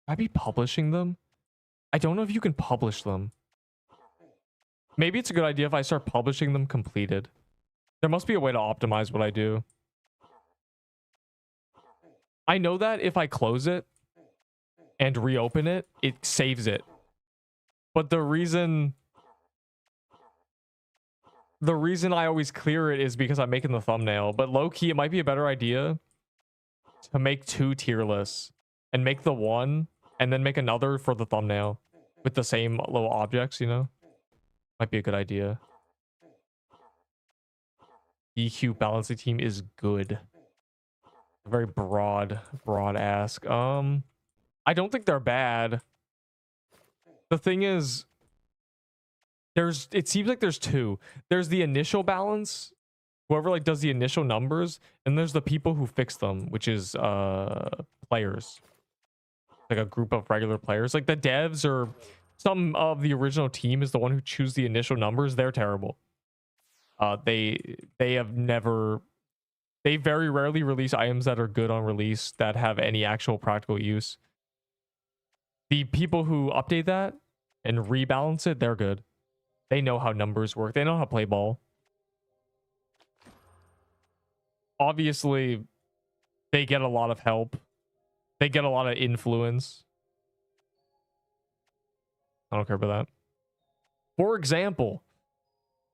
I be publishing them? I don't know if you can publish them. Maybe it's a good idea if I start publishing them completed. There must be a way to optimize what I do. I know that if I close it and reopen it, it saves it. But the reason I always clear it is because I'm making the thumbnail. But low-key, it might be a better idea to make 2 tier lists and make the one and then make another for the thumbnail with the same little objects, you know? Might be a good idea. EQ balancing team is good. A very broad ask. I don't think they're bad. The thing is, it seems like there's 2. There's the initial balance, whoever like does the initial numbers, and there's the people who fix them, which is players. Like a group of regular players. Like the devs or some of the original team is the one who choose the initial numbers. They're terrible. They very rarely release items that are good on release that have any actual practical use. The people who update that and rebalance it, they're good. They know how numbers work. They know how to play ball. Obviously, they get a lot of help. They get a lot of influence. I don't care about that. For example,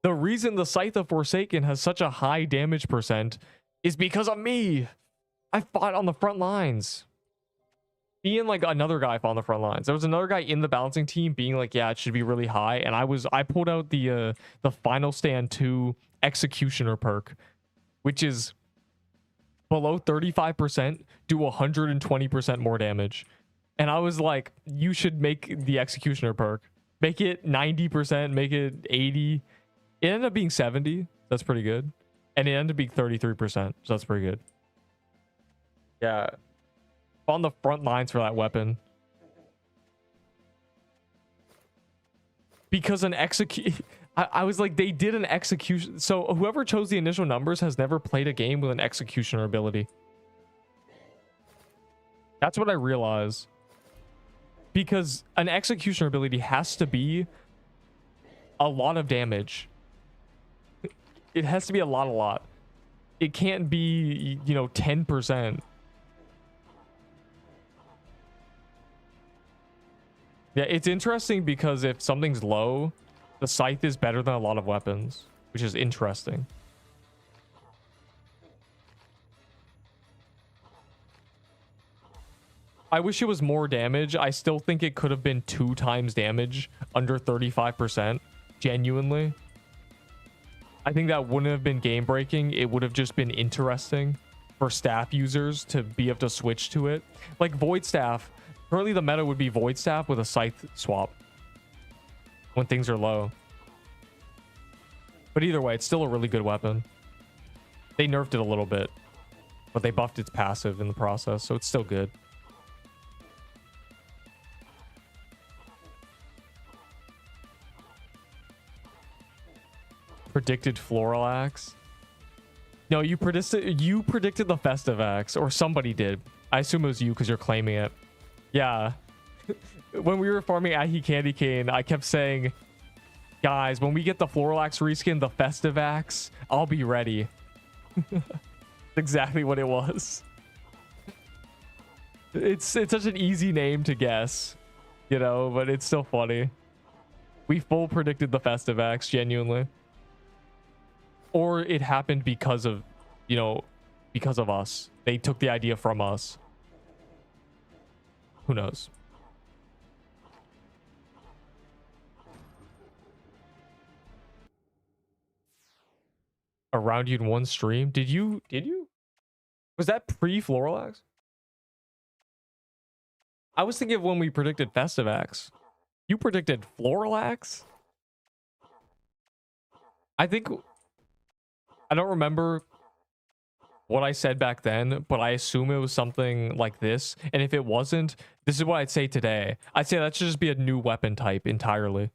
the reason the Scythe of Forsaken has such a high damage percent is because of me. I fought on the front lines. Me and like another guy fought on the front lines. There was another guy in the balancing team being like, yeah, it should be really high. And I pulled out the Final Stand 2 Executioner perk, which is below 35%, do 120% more damage. And I was like, you should make the Executioner perk. Make it 90%, make it 80. It ended up being 70. That's pretty good. And it ended up being 33%. So that's pretty good. Yeah. On the front lines for that weapon. Because an I was like, they did an execution. So whoever chose the initial numbers has never played a game with an executioner ability. That's what I realized. Because an executioner ability has to be a lot of damage. It has to be a lot. It can't be, you know, 10%. Yeah, it's interesting because if something's low, the scythe is better than a lot of weapons, which is interesting. I wish it was more damage. I still think it could have been 2 times damage under 35%. Genuinely. I think that wouldn't have been game breaking. It would have just been interesting for staff users to be able to switch to it. Like Void Staff. Currently the meta would be Void Staff with a scythe swap when things are low. But either way, it's still a really good weapon. They nerfed it a little bit, but they buffed its passive in the process, so it's still good. Predicted floral axe. No, you predicted the festive axe, or somebody did. I assume it was you because you're claiming it. Yeah. When we were farming Ahi Candy Cane, I kept saying, guys, when we get the floral axe reskin, the festive axe, I'll be ready. That's exactly what it was. It's such an easy name to guess, you know, but it's still funny. We full predicted the festive axe, genuinely. Or it happened because of, you know, because of us. They took the idea from us. Who knows? Around you in one stream? Did you? Was that pre-floral axe? I was thinking of when we predicted festive axe. You predicted floral axe? I think... I don't remember what I said back then, but I assume it was something like this. And if it wasn't, this is what I'd say today. I'd say that should just be a new weapon type entirely.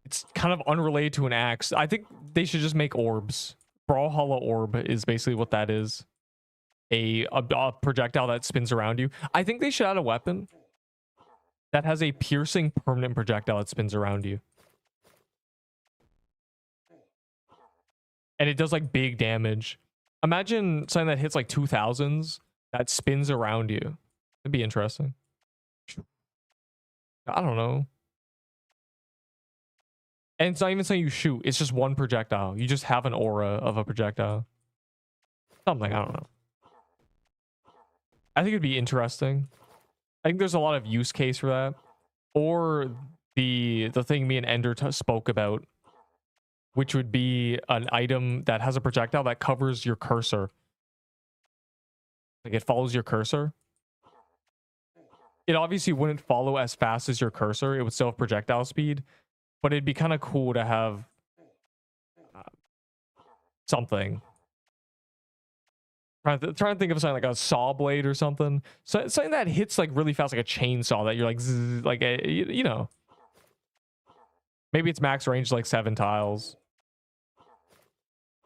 It's kind of unrelated to an axe. I think they should just make orbs. Brawlhalla orb is basically what that is. A projectile that spins around you. I think they should add a weapon that has a piercing permanent projectile that spins around you. And it does like big damage. Imagine something that hits like 2000s that spins around you. It'd be interesting. I don't know. And it's not even something you shoot. It's just one projectile. You just have an aura of a projectile. Something, I don't know. I think it'd be interesting. I think there's a lot of use case for that. Or the thing me and Ender spoke about, which would be an item that has a projectile that covers your cursor. Like it follows your cursor. It obviously wouldn't follow as fast as your cursor. It would still have projectile speed, but it'd be kind of cool to have something. Trying to think of something like a saw blade or something. So something that hits like really fast, like a chainsaw that you're like, zzz, like a, you know. Maybe it's max range like 7 tiles.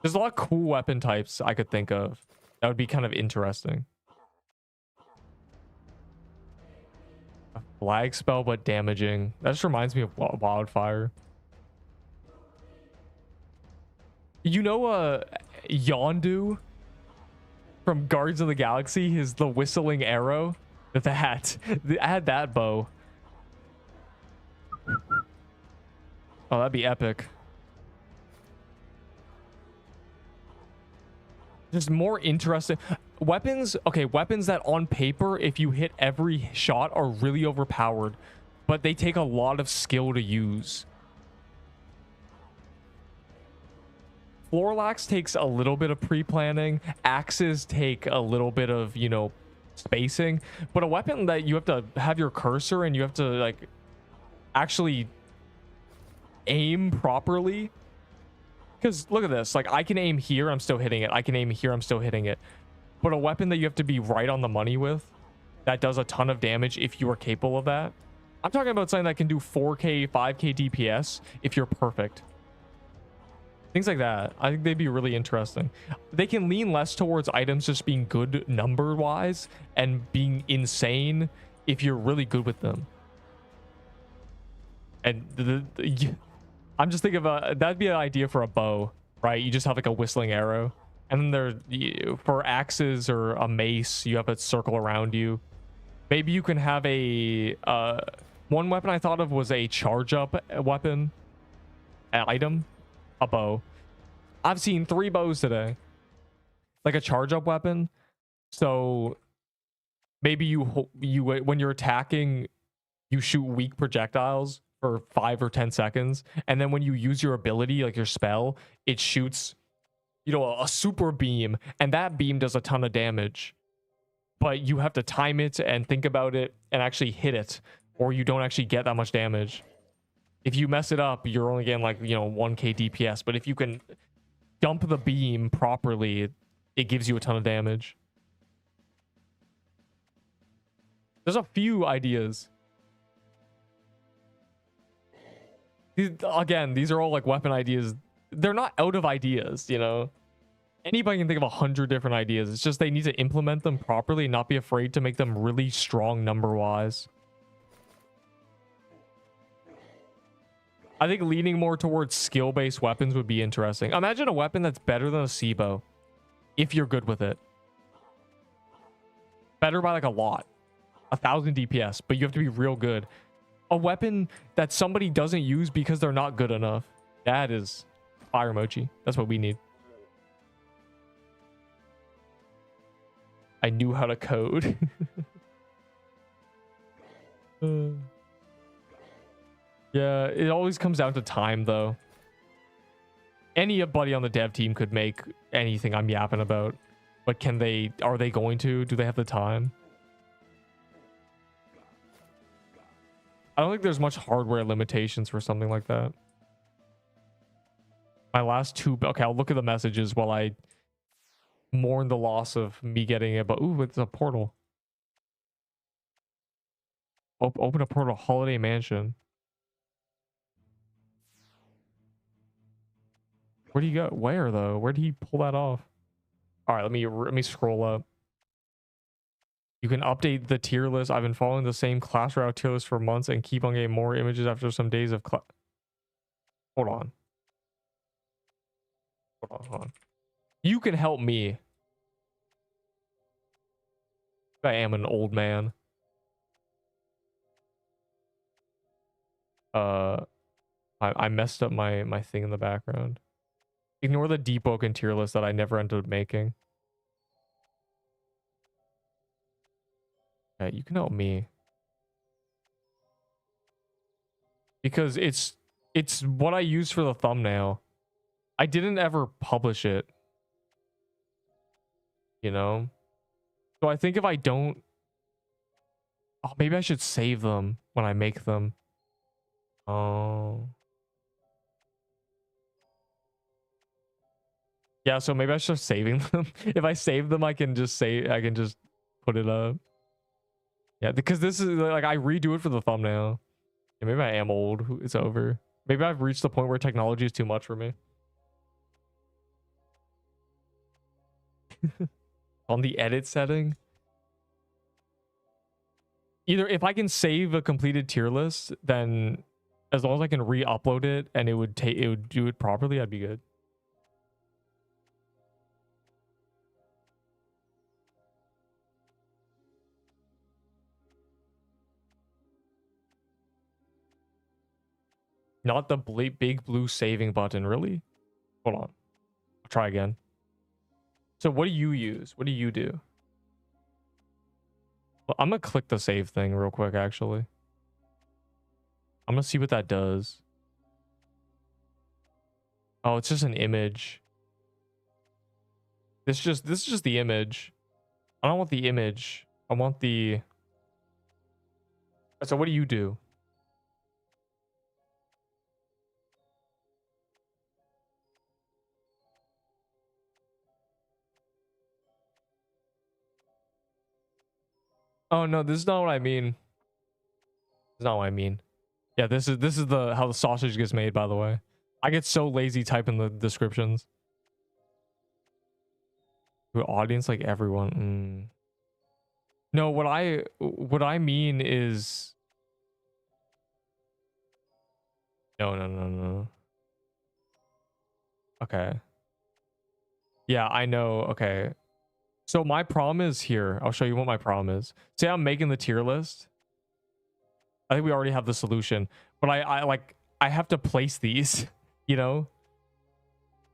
There's a lot of cool weapon types I could think of. That would be kind of interesting. A flag spell, but damaging. That just reminds me of Wildfire. You know, Yondu from Guardians of the Galaxy is the whistling arrow. That I had that bow. Oh, that'd be epic. Just more interesting weapons. Okay, weapons that on paper, if you hit every shot, are really overpowered, but they take a lot of skill to use. Floral axe takes a little bit of pre-planning. Axes take a little bit of, you know, spacing, but a weapon that you have to have your cursor and you have to like actually aim properly. Because look at this, like I can aim here, I'm still hitting it. I can aim here, I'm still hitting it. But a weapon that you have to be right on the money with, that does a ton of damage if you are capable of that. I'm talking about something that can do 4K, 5K DPS if you're perfect. Things like that. I think they'd be really interesting. They can lean less towards items just being good number-wise and being insane if you're really good with them. And I'm just thinking of that'd be an idea for a bow, right? You just have like a whistling arrow. And then for axes or a mace, you have a circle around you. Maybe you can have a one weapon I thought of was a charge up weapon, an item, a bow. I've seen 3 bows today, like a charge up weapon. So maybe you when you're attacking, you shoot weak projectiles for 5 or 10 seconds, and then when you use your ability, like your spell, it shoots, you know, a super beam, and that beam does a ton of damage. But you have to time it and think about it and actually hit it, or you don't actually get that much damage. If you mess it up, you're only getting like, you know, 1k DPS. But if you can dump the beam properly, it gives you a ton of damage. There's a few ideas. Again, these are all like weapon ideas. They're not out of ideas, you know. Anybody can think of 100 different ideas. It's just they need to implement them properly and not be afraid to make them really strong number-wise. I think leaning more towards skill-based weapons would be interesting. Imagine a weapon that's better than a C-bow if you're good with it. Better by like a lot. 1,000 DPS, but you have to be real good. A weapon that somebody doesn't use because they're not good enough. That is fire emoji. That's what we need. I knew how to code. Yeah, it always comes down to time, though. Anybody on the dev team could make anything I'm yapping about, but can they? Are they going to? Do they have the time? I don't think there's much hardware limitations for something like that. My last 2... Okay, I'll look at the messages while I mourn the loss of me getting it. But ooh, it's a portal. Open a portal. Holiday Mansion. Where do you go? Where though? Where did he pull that off? All right, let me scroll up. You can update the tier list. I've been following the same class route tier list for months and keep on getting more images after some days of class. Hold on. Hold on. You can help me. I am an old man. I messed up my thing in the background. Ignore the Deepwoken tier list that I never ended up making. Yeah, you can help me. Because it's what I use for the thumbnail. I didn't ever publish it. You know? So I think if I don't... Oh, maybe I should save them when I make them. Oh. Yeah, so maybe I should start saving them. If I save them, I can just put it up. Yeah, because this is like I redo it for the thumbnail. Yeah, maybe I am old. It's over. Maybe I've reached the point where technology is too much for me. On the edit setting. Either if I can save a completed tier list, then as long as I can re-upload it and it would do it properly, I'd be good. Not the big blue saving button, really? Hold on. I'll try again. So what do you use? What do you do? Well, I'm gonna click the save thing real quick, actually. I'm gonna see what that does. Oh, it's just an image. This is just the image. I don't want the image. I want the... So what do you do? Oh no, this is not what I mean. This is not what I mean. Yeah, this is the how the sausage gets made, by the way. I get so lazy typing the descriptions. To audience like everyone. No, what I mean is no. Okay. Yeah, I know. Okay. So my problem is here. I'll show you what my problem is. Say I'm making the tier list. I think we already have the solution, but I have to place these, you know?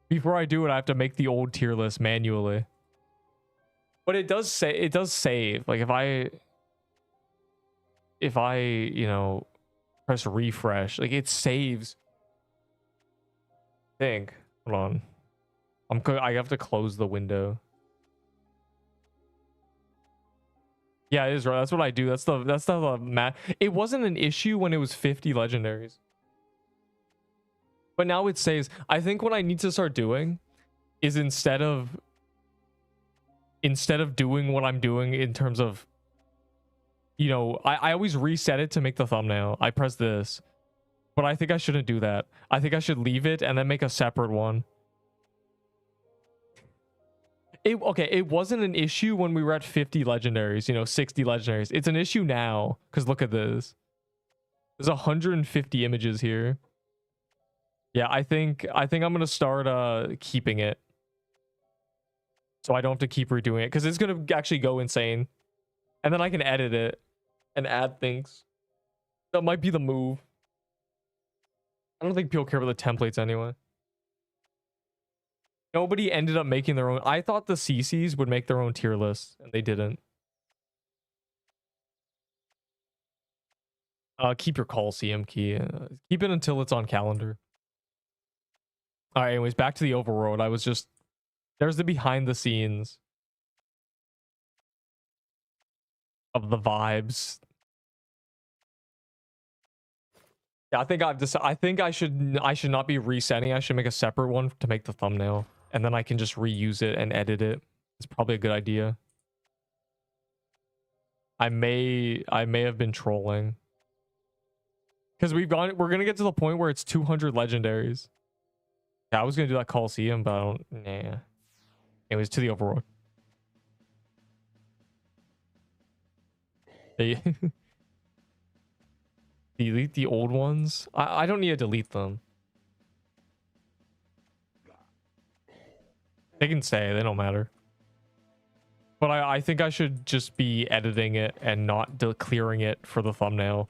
Before I do it, I have to make the old tier list manually. But it does save. Like if I, you know, press refresh, like it saves. I think. Hold on. I have to close the window. Yeah, it is right. That's what I do. That's the math. It wasn't an issue when it was 50 legendaries. But now it saves. I think what I need to start doing is instead of doing what I'm doing in terms of, you know, I always reset it to make the thumbnail. I press this. But I think I shouldn't do that. I think I should leave it and then make a separate one. Okay, it wasn't an issue when we were at 50 legendaries, you know, 60 legendaries. It's an issue now, because look at this. There's 150 images here. Yeah, I think I'm gonna start keeping it. So I don't have to keep redoing it, because it's gonna actually go insane. And then I can edit it and add things. That might be the move. I don't think people care about the templates anyway. Nobody ended up making their own. I thought the CCs would make their own tier list, and they didn't. Keep your call CM key. Keep it until it's on calendar. All right, anyways, back to the overworld. I was just... There's the behind the scenes of the vibes. Yeah, I think I should not be resetting. I should make a separate one to make the thumbnail. And then I can just reuse it and edit it. It's probably a good idea. I may have been trolling. Because we're gonna get to the point where it's 200 legendaries. Yeah, I was gonna do that Coliseum, but I don't. Nah. Anyways, to the overworld. Delete the old ones. I don't need to delete them. They can stay. They don't matter. But I think I should just be editing it and not clearing it for the thumbnail.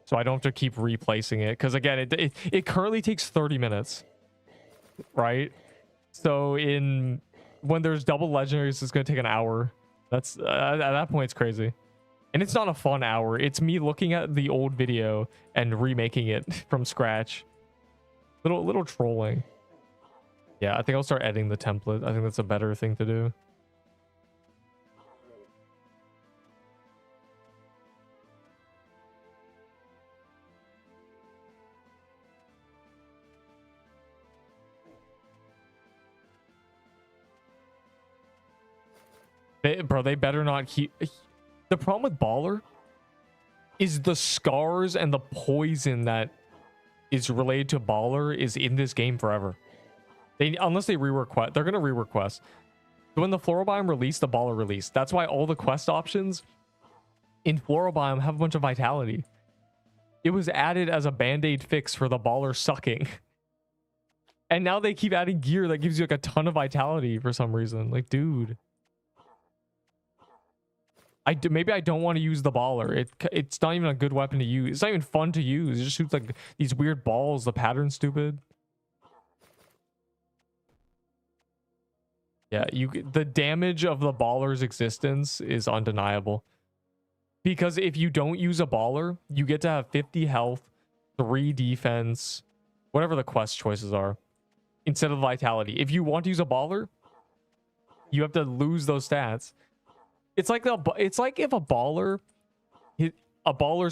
So I don't have to keep replacing it. Because again, it currently takes 30 minutes. Right? So when there's double legendaries, it's going to take an hour. That's at that point, it's crazy. And it's not a fun hour. It's me looking at the old video and remaking it from scratch. Little trolling. Yeah, I think I'll start editing the template. I think that's a better thing to do. They better not keep... The problem with Baller is the scars and the poison that is related to Baller is in this game forever. Unless they rework quest, they're gonna rework quests. When the Floral Biome released, the Baller released. That's why all the quest options in Floral Biome have a bunch of vitality. It was added as a band-aid fix for the Baller sucking. And now they keep adding gear that gives you like a ton of vitality for some reason. Like, dude. Maybe I don't want to use the Baller. It's not even a good weapon to use. It's not even fun to use. It just shoots like these weird balls. The pattern's stupid. Yeah, the damage of the Baller's existence is undeniable. Because if you don't use a Baller, you get to have 50 health, 3 defense, whatever the quest choices are, instead of vitality. If you want to use a Baller, you have to lose those stats. It's like it's like if a baller's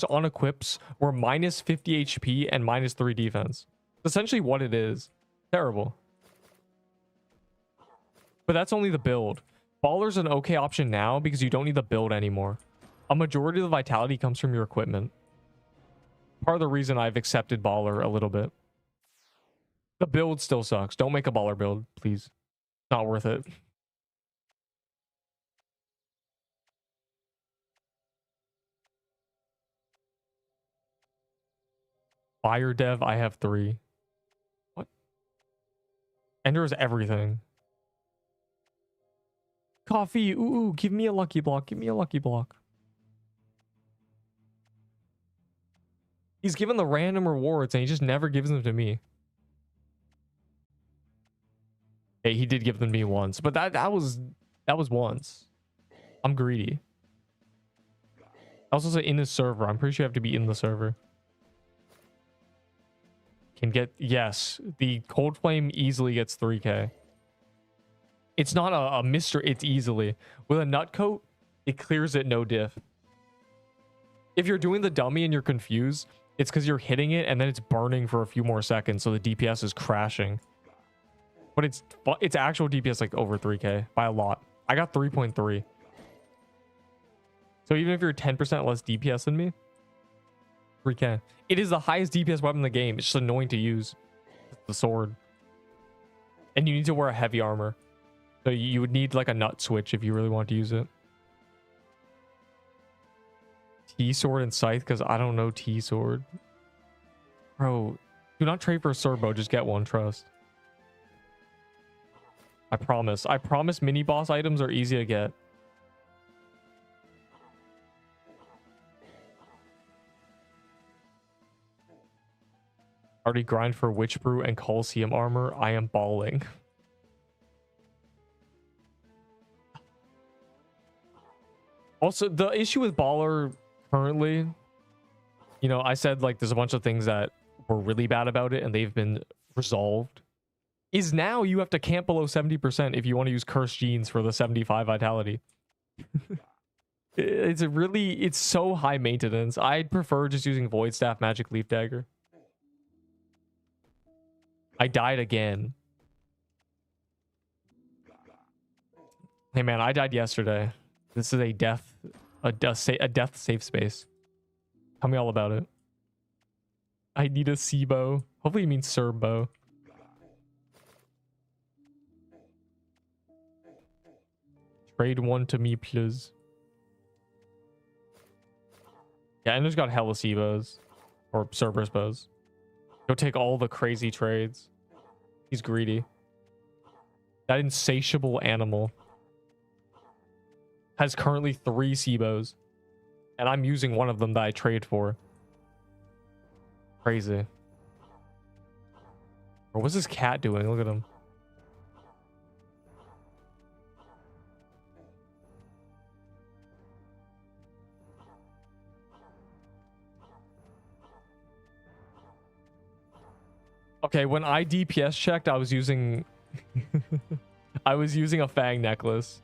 on equips were minus 50 HP and minus 3 defense. Essentially what it is. Terrible. But that's only the build. Baller's an okay option now because you don't need the build anymore. A majority of the vitality comes from your equipment. Part of the reason I've accepted baller a little bit. The build still sucks. Don't make a baller build, please. Not worth it. Fire dev, I have 3. What? Ender is everything. Coffee, ooh, give me a lucky block. Give me a lucky block. He's given the random rewards and he just never gives them to me. Hey, he did give them to me once, but that was once. I'm greedy. I also say in the server. I'm pretty sure you have to be in the server. Can get, yes, the cold flame easily gets 3k. It's not a mystery, it's easily. With a nut coat, it clears it no diff. If you're doing the dummy and you're confused, it's because you're hitting it and then it's burning for a few more seconds, so the DPS is crashing. But it's actual DPS like over 3k by a lot. I got 3.3. So even if you're 10% less DPS than me, 3k. It is the highest DPS weapon in the game. It's just annoying to use. The sword. And you need to wear a heavy armor. So you would need like a nut switch if you really want to use it. T-sword and scythe, because I don't know T-sword. Bro, do not trade for a Serbo. Just get one, trust. I promise. I promise mini boss items are easy to get. Already grind for Witch Brew and Colosseum armor. I am balling. Also, the issue with baller currently, you know, I said like there's a bunch of things that were really bad about it and they've been resolved. Is now you have to camp below 70% if you want to use cursed genes for the 75 vitality. It's so high maintenance. I'd prefer just using Void Staff, Magic Leaf Dagger. I died again. Hey man, I died yesterday. This is a death safe space. Tell me all about it. I need a Seabo. Hopefully you mean Serbo. Trade one to me, please. Yeah, Ender's got hella Seabos. Or Cerberus bows. He'll take all the crazy trades. He's greedy. That insatiable animal has currently 3 Seabos. And I'm using one of them that I trade for. Crazy. Or what's this cat doing? Look at him. Okay, when I DPS checked, I was using I was using a Fang necklace.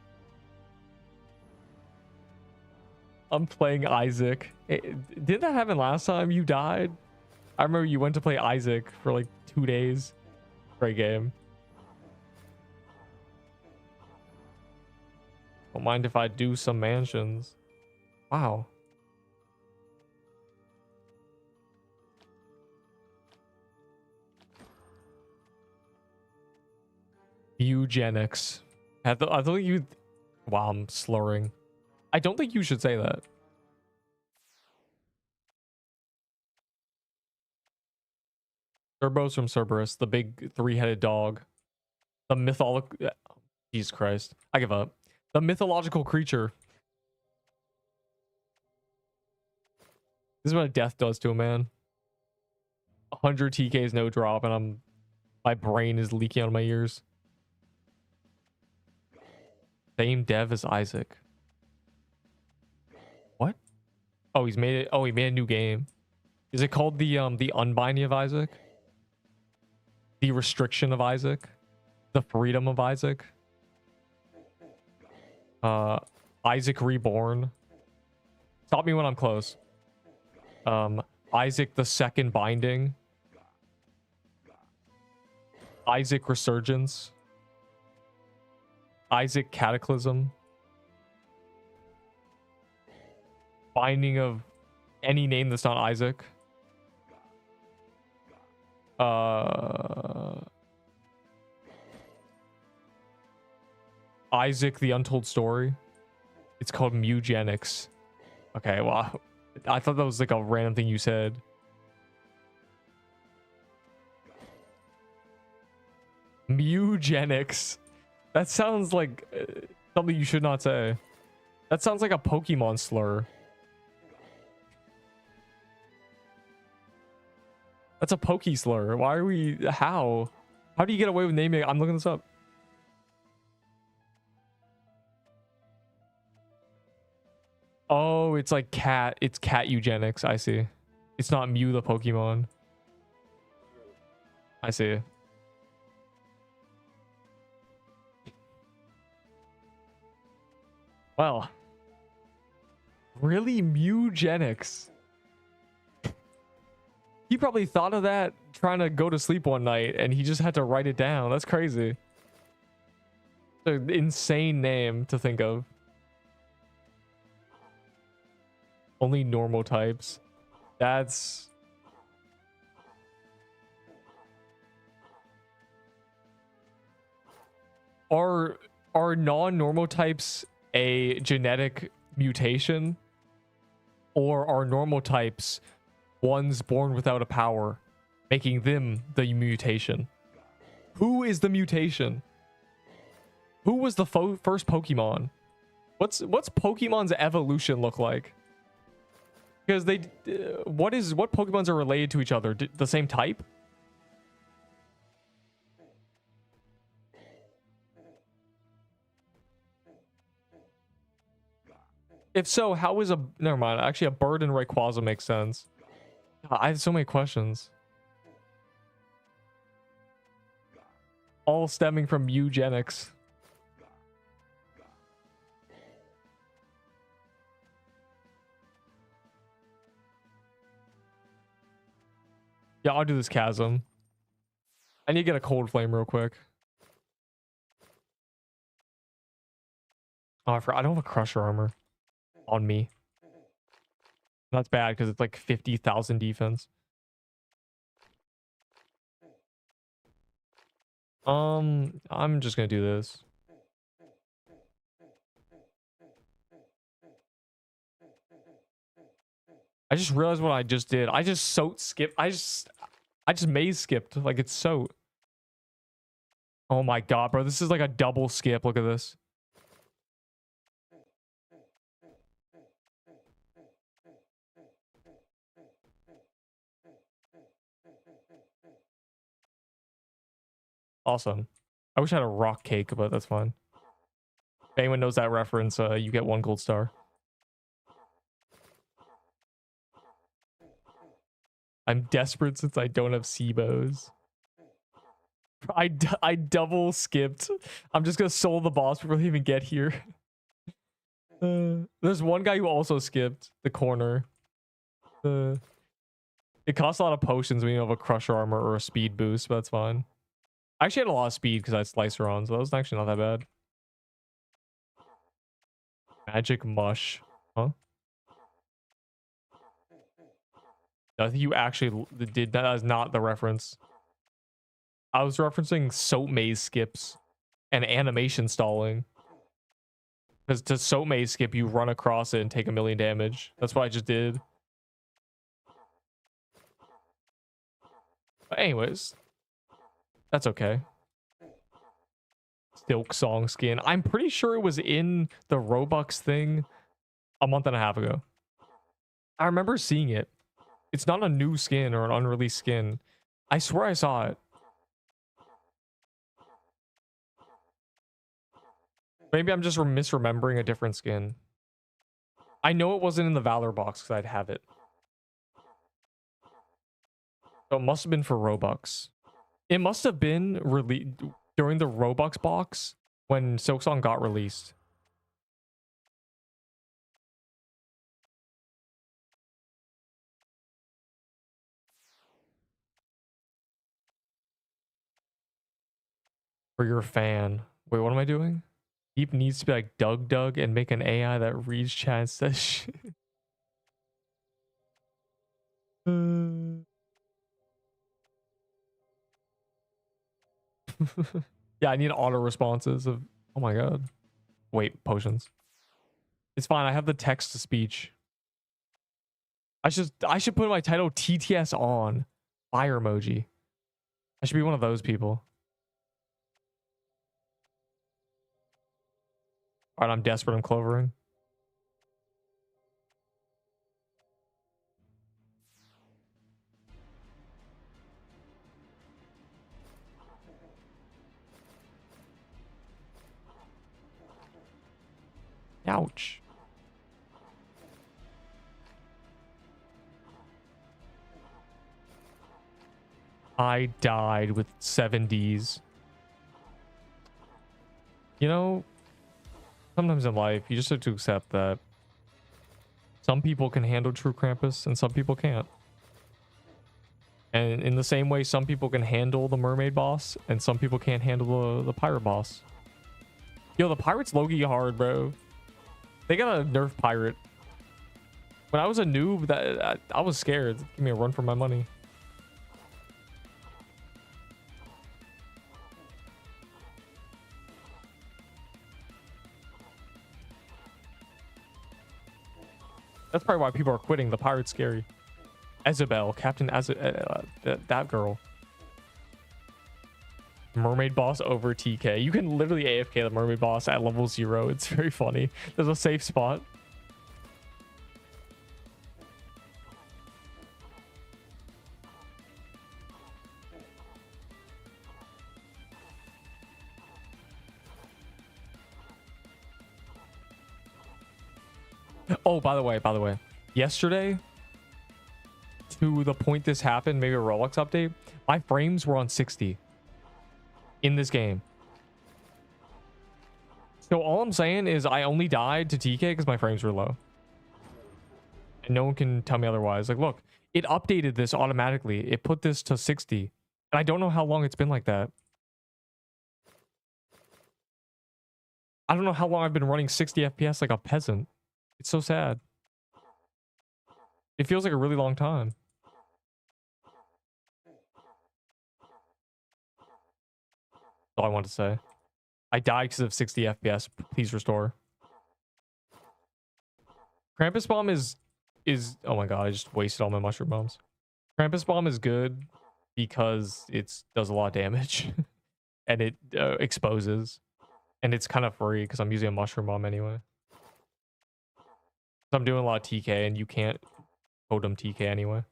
I'm playing Isaac. Didn't that happen last time you died? I remember you went to play Isaac for like 2 days. Great game. Don't mind if I do some mansions. Wow. Eugenics. I don't think you... Wow, I'm slurring. I don't think you should say that. Cerberus from Cerberus, the big 3-headed dog. The mythological... Jesus Christ. I give up. The mythological creature. This is what a death does to a man. 100 TKs no drop and my brain is leaking out of my ears. Same dev as Isaac. What? Oh, he's made it. Oh, he made a new game. Is it called the Unbinding of Isaac? The Restriction of Isaac? The Freedom of Isaac? Isaac Reborn. Stop me when I'm close. Isaac the Second Binding. Isaac Resurgence. Isaac Cataclysm. Binding of any name that's not Isaac. Isaac the Untold Story. It's called Mugenics. Okay, well, I thought that was like a random thing you said. Mugenics. That sounds like something you should not say. That sounds like a Pokemon slur. That's a Poke slur. Why are we... How? How do you get away with naming it? I'm looking this up. Oh, it's like cat. It's cat eugenics. I see. It's not Mew the Pokemon. I see. Well. Really? Mugenics. He probably thought of that trying to go to sleep one night and he just had to write it down. That's crazy. It's an insane name to think of. Only normal types. That's... Are non-normal types a genetic mutation? Or are normal types ones born without a power, making them the mutation? Who is the mutation? Who was the first Pokemon? What's Pokemon's evolution look like? Because they, what Pokemons are related to each other? The same type? If so, how is a... Never mind. Actually, a bird in Rayquaza makes sense. God, I have so many questions. All stemming from eugenics. Yeah, I'll do this chasm. I need to get a cold flame real quick. Oh, I don't have a crusher armor on me. That's bad because it's like 50,000 defense. I'm just gonna do this. I just realized what I just did. I just skipped. I just maze skipped. Like it's so. Oh my god, bro. This is like a double skip. Look at this. Awesome. I wish I had a rock cake, but that's fine. If anyone knows that reference, you get 1 gold star. I'm desperate since I don't have Seabos. I double skipped. I'm just gonna soul the boss before they even get here. There's one guy who also skipped the corner. It costs a lot of potions when you have a crusher armor or a speed boost, but that's fine. I actually had a lot of speed because I had Slicer on, so that was actually not that bad. Magic mush. Huh? I think you actually did that. That is not the reference. I was referencing soap maze skips and animation stalling. Because to soap maze skip, you run across it and take 1,000,000 damage. That's what I just did. But anyways, that's okay. Silk Song skin. I'm pretty sure it was in the Robux thing a month and a half ago. I remember seeing it. It's not a new skin or an unreleased skin. I swear I saw it. Maybe I'm just misremembering a different skin. I know it wasn't in the Valor box because I'd have it. So it must have been for Robux. It must have been released during the Robux box when Silksong got released. For your fan. Wait, what am I doing? Deep needs to be like Doug and make an AI that reads chat and says shit. Yeah, I need auto responses of, oh my god. Wait, potions. It's fine. I have the text to speech. I should put my title TTS on. Fire emoji. I should be one of those people. All right, I'm desperate. I'm clovering. Ouch. I died with 7 Ds. You know, sometimes in life, you just have to accept that some people can handle true Krampus and some people can't. And in the same way, some people can handle the mermaid boss and some people can't handle the pirate boss. Yo, the pirate's low-key hard, bro. They got a nerf pirate. When I was a noob, I was scared. Give me a run for my money. That's probably why people are quitting. The pirate's scary. Isabel, Captain that girl. Mermaid boss over TK. You can literally AFK the mermaid boss at level 0. It's very funny. There's a safe spot. Oh, by the way, yesterday, to the point this happened, maybe a Roblox update, my frames were on 60 in this game. So all I'm saying is I only died to TK because my frames were low. And no one can tell me otherwise. Like, look, it updated this automatically. It put this to 60. And I don't know how long it's been like that. I don't know how long I've been running 60 FPS like a peasant. It's so sad. It feels like a really long time. That's all I want to say. I died because of 60 FPS. Please restore. Krampus bomb is oh my god, I just wasted all my mushroom bombs. Krampus bomb is good because it does a lot of damage and it exposes, and it's kind of free because I'm using a mushroom bomb anyway. So I'm doing a lot of TK and you can't totem TK anyway.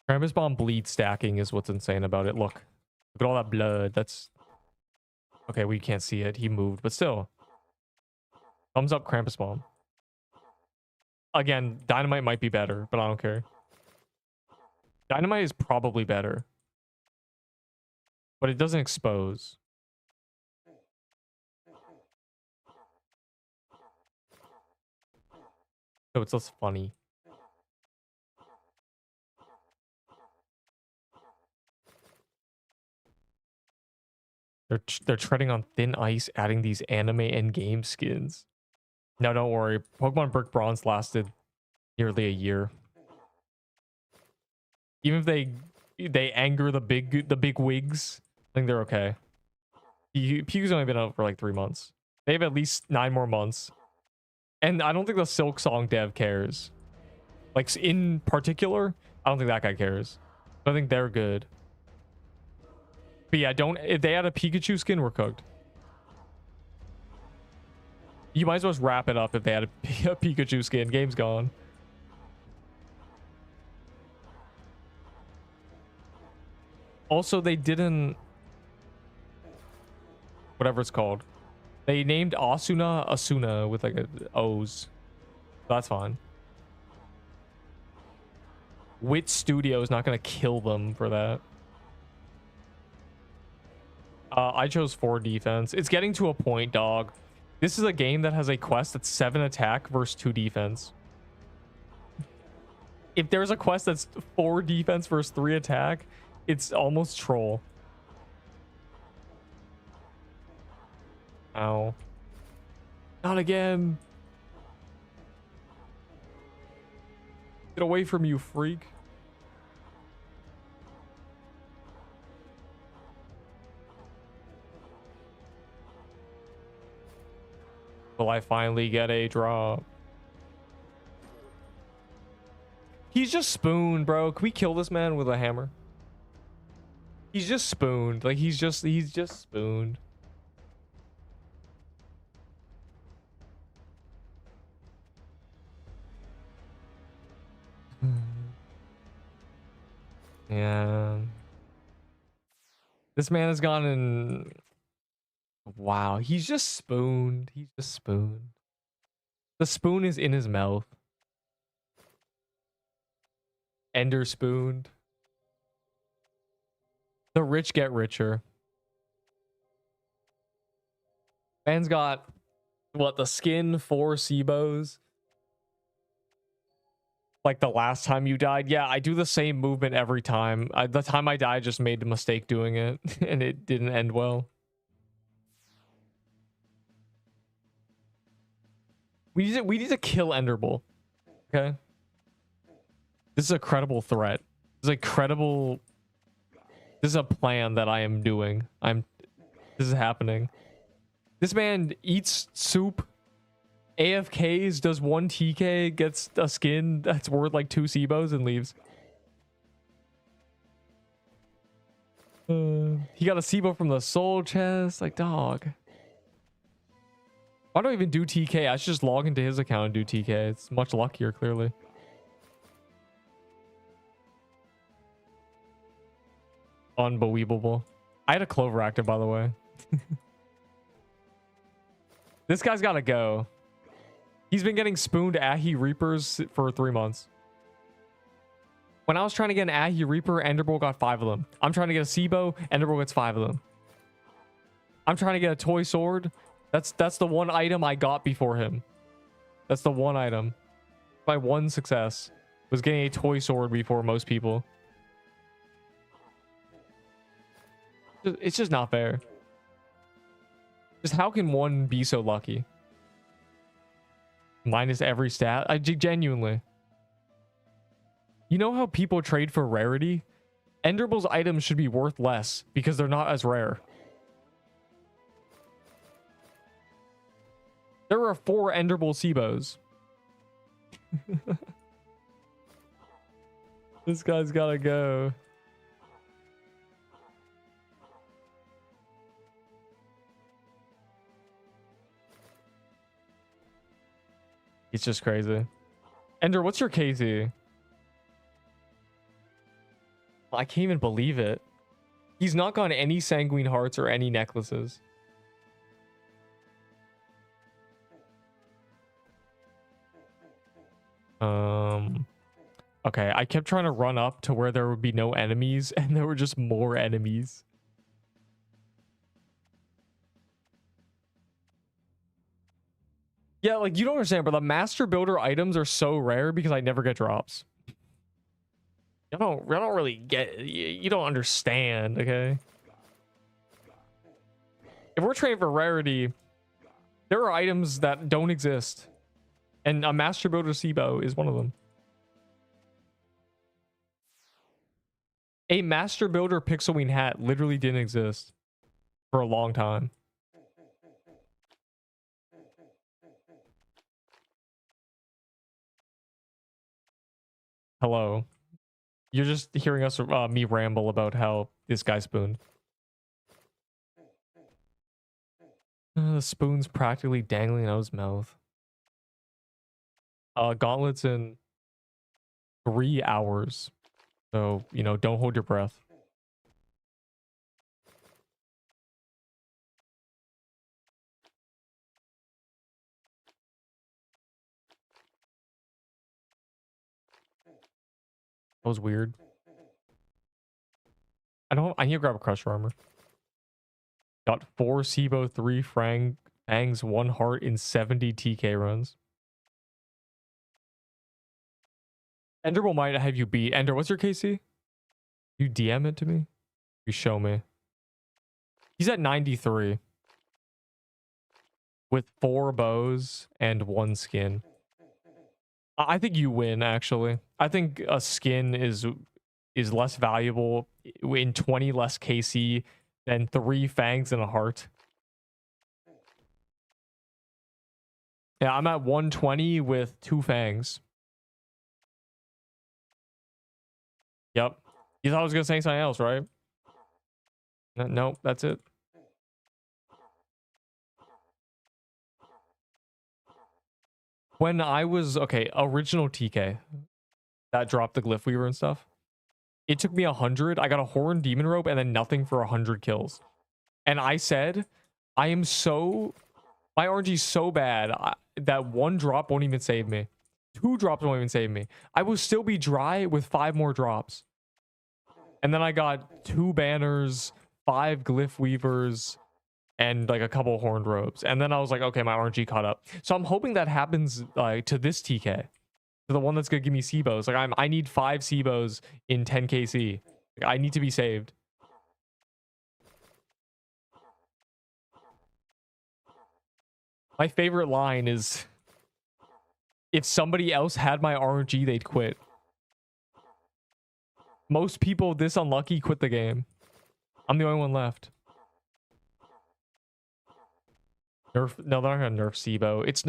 Krampus bomb bleed stacking is what's insane about it. Look at all that blood. That's okay. We can't see it. He moved, but still. Thumbs up, Krampus bomb. Again, dynamite might be better, but I don't care. Dynamite is probably better, but it doesn't expose. So it's less funny. They're treading on thin ice, adding these anime and game skins. No, don't worry. Pokemon Brick Bronze lasted nearly a year. Even if they anger the big wigs, I think they're okay. Pew's only been out for like 3 months. They have at least 9 more months. And I don't think the Silk Song dev cares. Like, in particular, I don't think that guy cares. But I think they're good. But yeah, if they had a Pikachu skin, we're cooked. You might as well just wrap it up if they had a Pikachu skin. Game's gone. Also, they didn't... Whatever it's called. They named Asuna with like a O's. That's fine. Wit Studio is not going to kill them for that. I chose 4 defense. It's getting to a point, dog. This is a game that has a quest that's 7 attack versus 2 defense. If there's a quest that's 4 defense versus 3 attack, it's almost troll. Ow. Not again. Get away from you, freak. Will I finally get a drop? He's just spooned, bro. Can we kill this man with a hammer? He's just spooned. Like he's just spooned. Yeah. This man has gone in. Wow, he's just spooned. He's just spooned. The spoon is in his mouth. Ender spooned. The rich get richer. Man's got what, the skin, 4 SIBOs. Like the last time you died. Yeah, I do the same movement every time. The time I died, I just made the mistake doing it and it didn't end well. We need to kill Enderbull. Okay. This is a credible threat. This is a credible. This is a plan that I am doing. This is happening. This man eats soup, AFKs, does 1 TK, gets a skin that's worth like 2 SIBOs and leaves. He got a SIBO from the soul chest. Like, dog. Why do I even do TK? I should just log into his account and do TK. It's much luckier, clearly. Unbelievable. I had a clover active, by the way. This guy's got to go. He's been getting spooned Ahi Reapers for 3 months. When I was trying to get an Ahi Reaper, Enderbull got 5 of them. I'm trying to get a SIBO, Enderbull gets 5 of them. I'm trying to get a toy sword. That's the one item I got before him. That's the one item. My one success was getting a toy sword before most people. It's just not fair. Just how can one be so lucky? Minus every stat? Genuinely. You know how people trade for rarity? Enderbull's items should be worth less because they're not as rare. There are 4 Enderbull SIBOs. This guy's gotta go. It's just crazy. Ender, what's your KZ? I can't even believe it. He's not gotten any sanguine hearts or any necklaces. Okay, I kept trying to run up to where there would be no enemies and there were just more enemies. Yeah, like you don't understand, but the master builder items are so rare because I never get drops. You don't really get, you don't understand, okay? If we're trading for rarity, there are items that don't exist. And a master builder SIBO is one of them. A master builder pixelwing hat literally didn't exist for a long time. Hello. You're just hearing us, me ramble about how this guy spooned. The spoon's practically dangling out his mouth. Gauntlets in 3 hours. So, you know, don't hold your breath. That was weird. I need to grab a crusher armor. Got 4 SIBO, 3 fangs, 1 heart in 70 TK runs. Enderable might have you beat. Ender, what's your KC? You DM it to me? You show me. He's at 93. With 4 bows and 1 skin. I think you win, actually. I think a skin is less valuable in 20 less KC than 3 fangs and a heart. Yeah, I'm at 120 with 2 fangs. Yep. You thought I was gonna say something else, right? Nope, that's it. When I was original TK that dropped the Glyph Weaver and stuff, it took me 100. I got a Horn Demon Robe and then nothing for 100 kills. And I said, my RNG is so bad that 1 drop won't even save me. 2 drops won't even save me. I will still be dry with 5 more drops. And then I got 2 banners, 5 Glyph Weavers, and like a couple horned robes. And then I was like, okay, my RNG caught up. So I'm hoping that happens to this TK. To the one that's gonna give me SIBOs. Like I need 5 SIBOs in 10 KC. Like, I need to be saved. My favorite line is, if somebody else had my RNG, they'd quit. Most people this unlucky quit the game. I'm the only one left. No, they're not gonna nerf SIBO. It's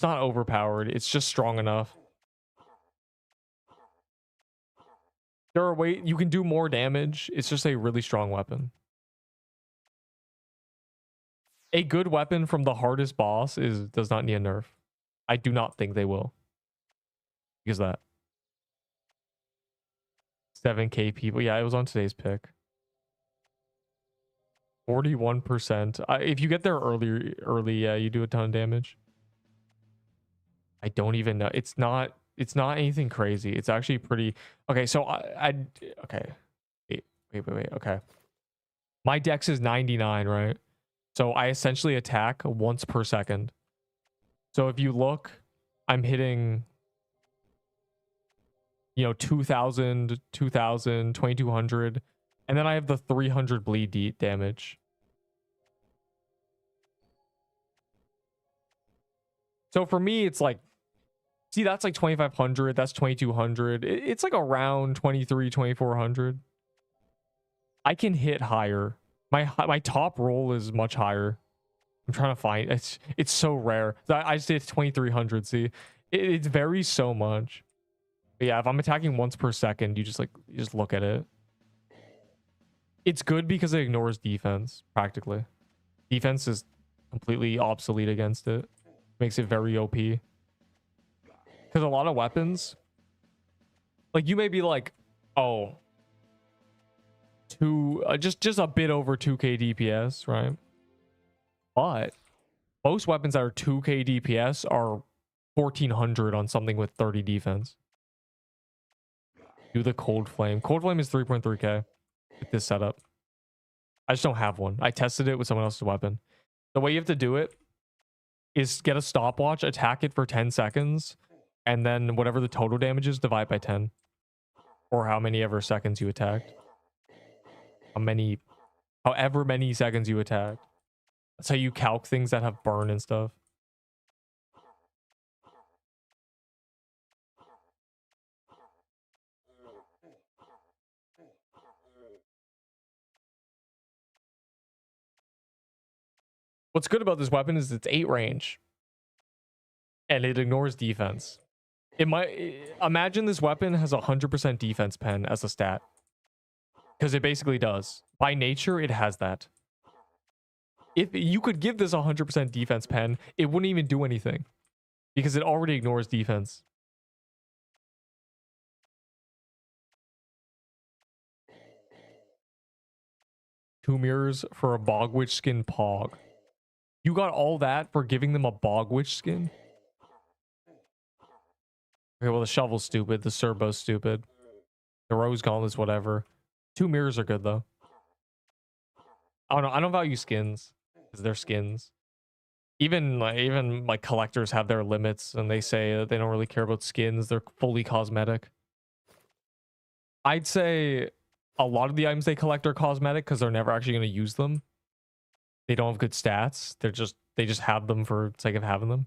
not overpowered. It's just strong enough. There are ways you can do more damage. It's just a really strong weapon. A good weapon from the hardest boss does not need a nerf. I do not think they will. Because that 7k people. Yeah, it was on today's pick. 41%. If you get there early, yeah, you do a ton of damage. I don't even know. It's not anything crazy. It's actually pretty okay. So okay. Wait. Okay. My dex is 99, right? So I essentially attack once per second. So if you look, I'm hitting 2000, 2000, 2200, and then I have the 300 bleed damage. So for me, it's like, see, that's like 2500, that's 2200. It's like around 23, 2400. I can hit higher. My top roll is much higher. I'm trying to find it's so rare. I just did 2300. See, it varies so much. But yeah, if I'm attacking once per second, you just look at it. It's good because it ignores defense practically. Defense is completely obsolete against it. Makes it very OP. Because a lot of weapons, like you may be like, oh, just a bit over 2k DPS, right? But most weapons that are 2k DPS are 1400 on something with 30 defense. Do the Cold Flame. Cold Flame is 3.3k with this setup. I just don't have one. I tested it with someone else's weapon. The way you have to do it is get a stopwatch, attack it for 10 seconds, and then whatever the total damage is, divide by 10. Or how many ever seconds you attacked. However many seconds you attacked. That's how you calc things that have burn and stuff. What's good about this weapon is it's 8 range. And it ignores defense. Imagine this weapon has 100% defense pen as a stat. Because it basically does. By nature, it has that. If you could give this 100% defense pen, it wouldn't even do anything. Because it already ignores defense. Two mirrors for a Bogwitch skin Pog. You got all that for giving them a Bogwitch skin? Okay, well, the shovel's stupid. The Serbo's stupid. The Rose Gauntlets, whatever. 2 mirrors are good, though. I don't know. I don't value skins because they're skins. Even collectors have their limits, and they say that they don't really care about skins. They're fully cosmetic. I'd say a lot of the items they collect are cosmetic because they're never actually going to use them. They don't have good stats. They just have them for sake of having them.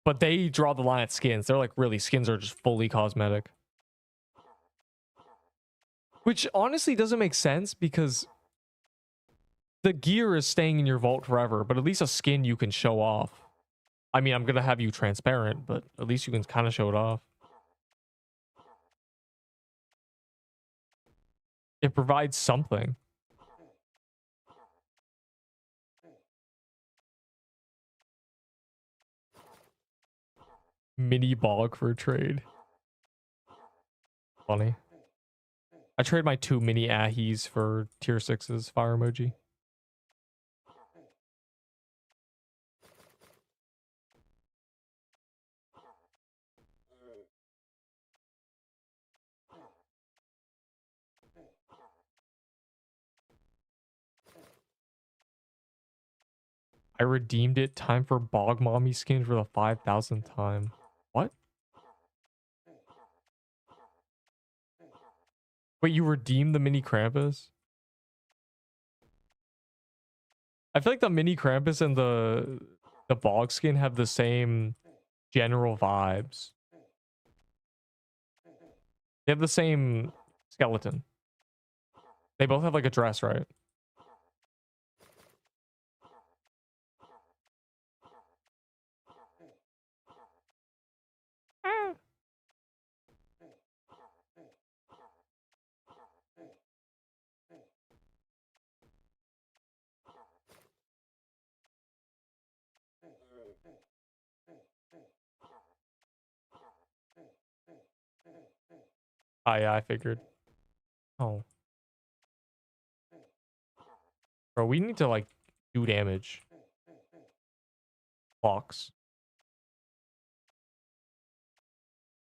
But they draw the line at skins. They're like, really, skins are just fully cosmetic. Which honestly doesn't make sense because the gear is staying in your vault forever, but at least a skin you can show off. I mean, I'm going to have you transparent, but at least you can kind of show it off. It provides something. Mini bog for a trade. Funny. I trade my 2 mini ahis for tier 6's fire emoji. I redeemed it. Time for Bog Mommy skin for the 5,000th time. What? Wait, you redeemed the mini Krampus? I feel like the mini Krampus and the Bog skin have the same general vibes. They have the same skeleton. They both have like a dress, right? Yeah, I figured. Oh. Bro, we need to like do damage. Blocks.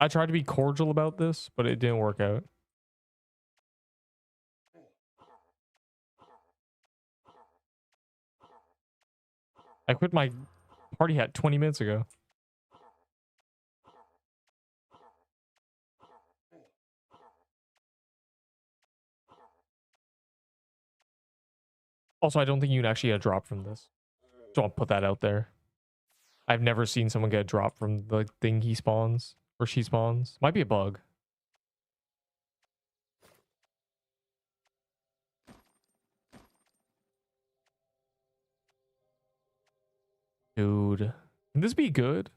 I tried to be cordial about this, but it didn't work out. I quit my party hat 20 minutes ago. Also, I don't think you can actually get a drop from this. Just want to put that out there. I've never seen someone get a drop from the thing he spawns or she spawns. Might be a bug. Dude, can this be good?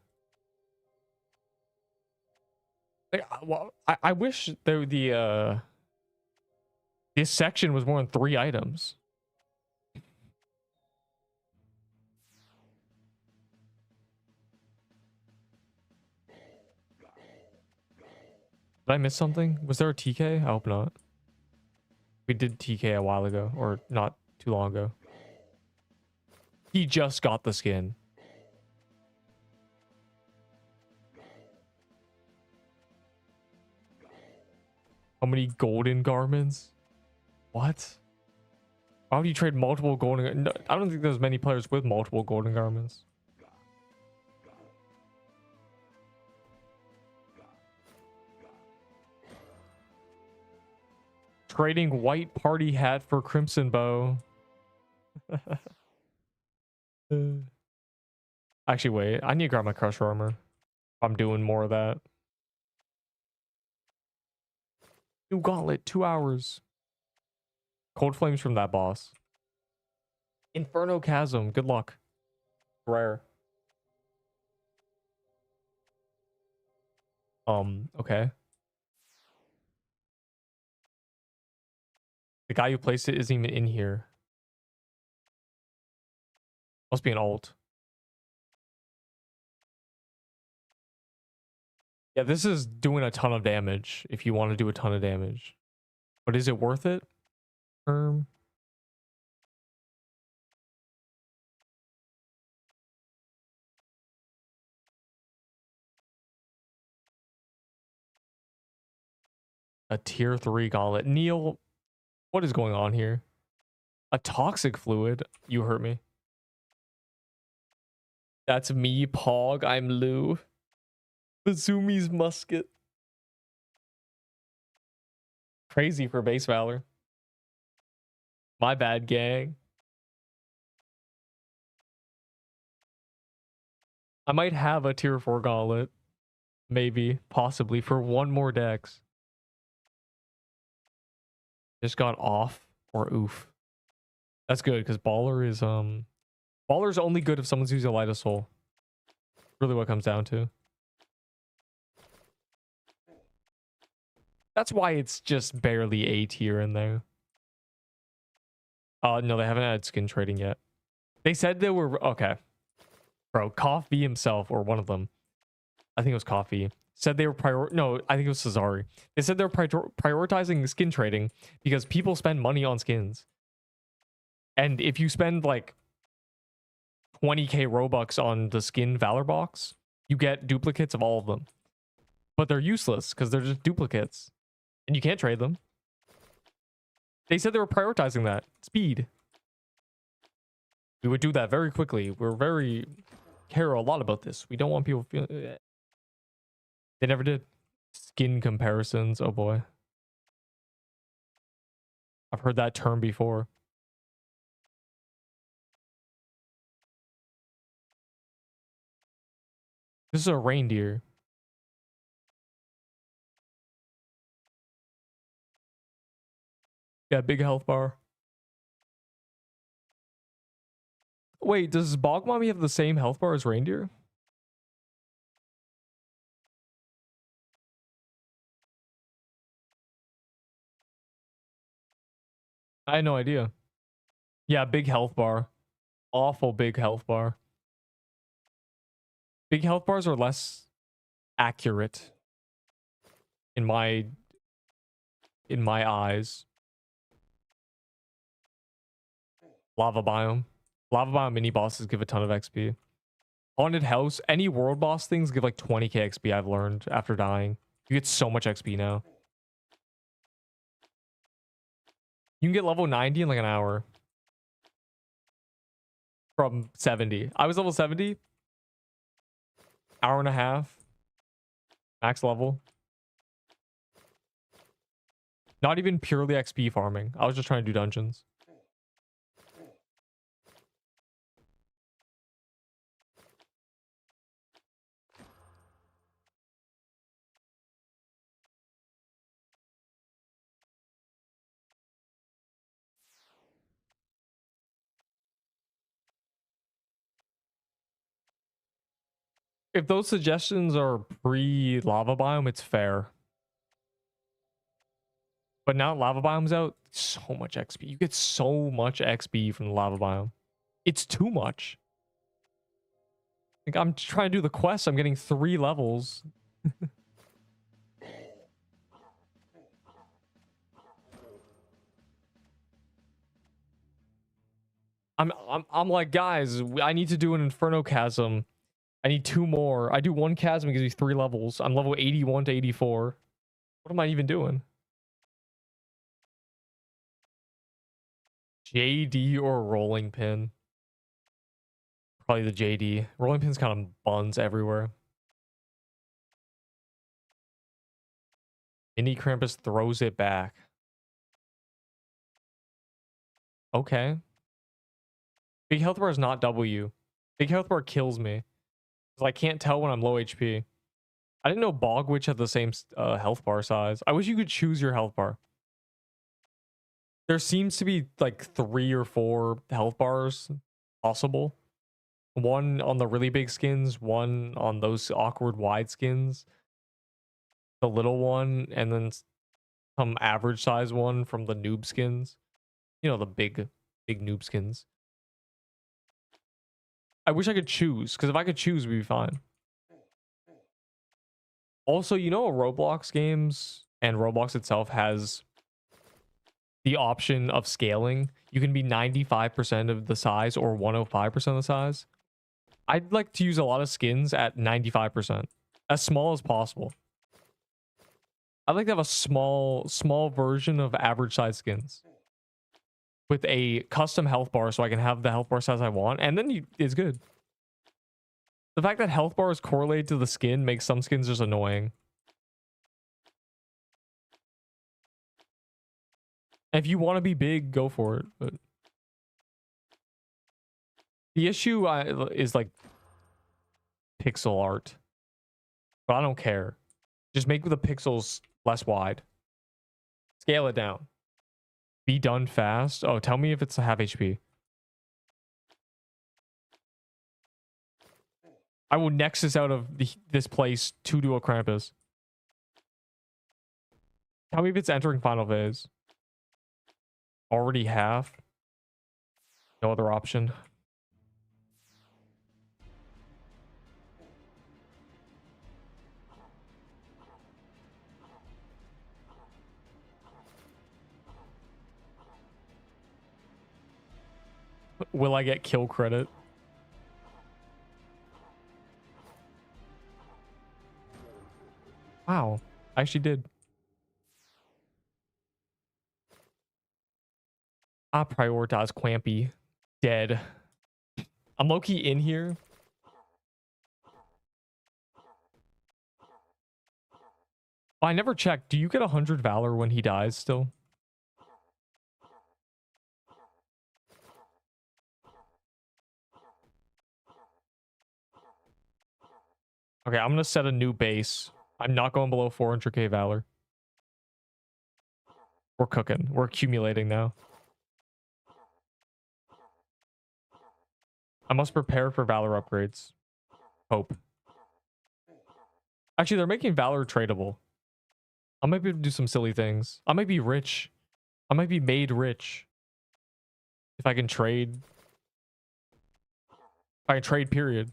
Like, well, I wish this section was more than 3 items. Did I miss something? Was there a TK? I hope not. We did TK a while ago, or not too long ago. He just got the skin. How many golden garments? What? Why would you trade multiple golden? No, I don't think there's many players with multiple golden garments. Trading white party hat for crimson bow. Actually, wait. I need to grab my crusher armor. I'm doing more of that. New gauntlet, 2 hours. Cold flames from that boss. Inferno chasm. Good luck. Rare. Okay. The guy who placed it isn't even in here. Must be an alt. Yeah, this is doing a ton of damage if you want to do a ton of damage. But is it worth it? A tier 3 gauntlet. Neil, What is going on here? A toxic fluid? You hurt me. That's me, Pog. I'm Lou. Bazumi's musket. Crazy for base valor. My bad, gang. I might have a tier 4 gauntlet. Maybe. Possibly. For one more dex. Just got off or oof. That's good because baller is baller's only good if someone's using a light of soul. Really what it comes down to. That's why it's just barely A tier in there. No, they haven't had skin trading yet. They said they were okay. Bro, Coffee himself or one of them. I think it was Coffee. Said they were no, I think it was Cesari. They said they're prioritizing skin trading because people spend money on skins. And if you spend like 20k Robux on the skin Valor box, you get duplicates of all of them. But they're useless because they're just duplicates. And you can't trade them. They said they were prioritizing that. Speed. We would do that very quickly. We're care a lot about this. We don't want people feeling... They never did. Skin comparisons. Oh boy. I've heard that term before. This is a reindeer. Yeah, big health bar. Wait, does Bog Mommy have the same health bar as reindeer? I had no idea. Yeah, big health bar. Awful big health bar. Big health bars are less accurate in my eyes. Lava biome. Lava biome mini bosses give a ton of XP. Haunted house, any world boss things give like 20k XP, I've learned after dying. You get so much XP now. You can get level 90 in like an hour. From 70. I was level 70. Hour and a half. Max level. Not even purely XP farming. I was just trying to do dungeons. If those suggestions are pre-lava biome, it's fair. But now lava biome's out, so much XP. You get so much XP from the lava biome. It's too much. Like, I'm trying to do the quest. I'm getting 3 levels. I'm like, guys, I need to do an Inferno Chasm. I need 2 more. I do 1 chasm, it gives me 3 levels. I'm level 81 to 84. What am I even doing? JD or rolling pin? Probably the JD. Rolling pin's kind of buns everywhere. Mini Krampus throws it back. Okay. Big health bar is not W. Big health bar kills me. I can't tell when I'm low HP. I didn't know Bog Witch had the same health bar size. I wish you could choose your health bar. There seems to be like 3 or 4 health bars possible. One on the really big skins, one on those awkward wide skins, the little one, and then some average size one from the noob skins. You know, the big noob skins. I wish I could choose, because if I could choose, we'd be fine. Also, you know, Roblox games and Roblox itself has the option of scaling. You can be 95% of the size or 105% of the size. I'd like to use a lot of skins at 95%, as small as possible. I'd like to have a small version of average size skins. with a custom health bar so I can have the health bar size I want, and then it's good. The fact that health bars correlate to the skin makes some skins just annoying. If you want to be big, go for it. But the issue is like pixel art. But I don't care. Just make the pixels less wide. Scale it down. Be done fast. Oh, tell me if it's a half HP. I will Nexus out of this place to do a Krampus. Tell me if it's entering final phase. Already half. No other option. Will I get kill credit? Wow, I actually did. I prioritize Quampy. Dead. I'm low-key in here. Oh, I never checked. Do you get 100 Valor when he dies still? Okay, I'm gonna set a new base. I'm not going below 400k Valor. We're cooking. We're accumulating now. I must prepare for Valor upgrades. Hope. Actually, they're making Valor tradable. I might be able to do some silly things. I might be rich. I might be made rich. If I can trade. If I can trade, period.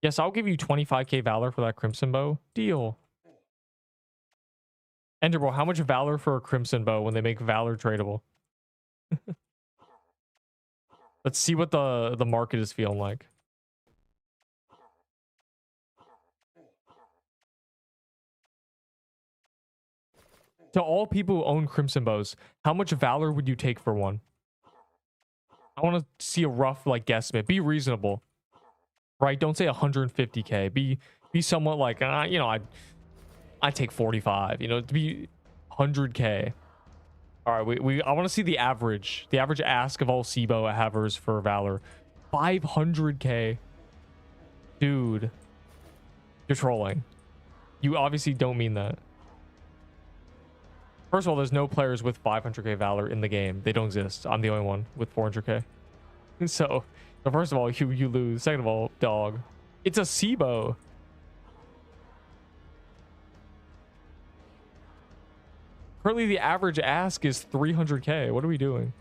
Yes, I'll give you 25k Valor for that Crimson Bow. Deal. Enderbro, how much Valor for a Crimson Bow when they make Valor tradable? Let's see what the market is feeling like. To all people who own Crimson Bows, how much Valor would you take for one? I want to see a rough like guesstimate. Be reasonable. Right? Don't say 150k. Be somewhat like, you know, I'd take 45, you know, to be 100k. All right, I want to see the average ask of all SIBO havers for Valor. 500k. Dude. You're trolling. You obviously don't mean that. First of all, there's no players with 500k Valor in the game. They don't exist. I'm the only one with 400k. So first of all, you lose. Second of all, dog. It's a SIBO. Currently, the average ask is 300k. What are we doing?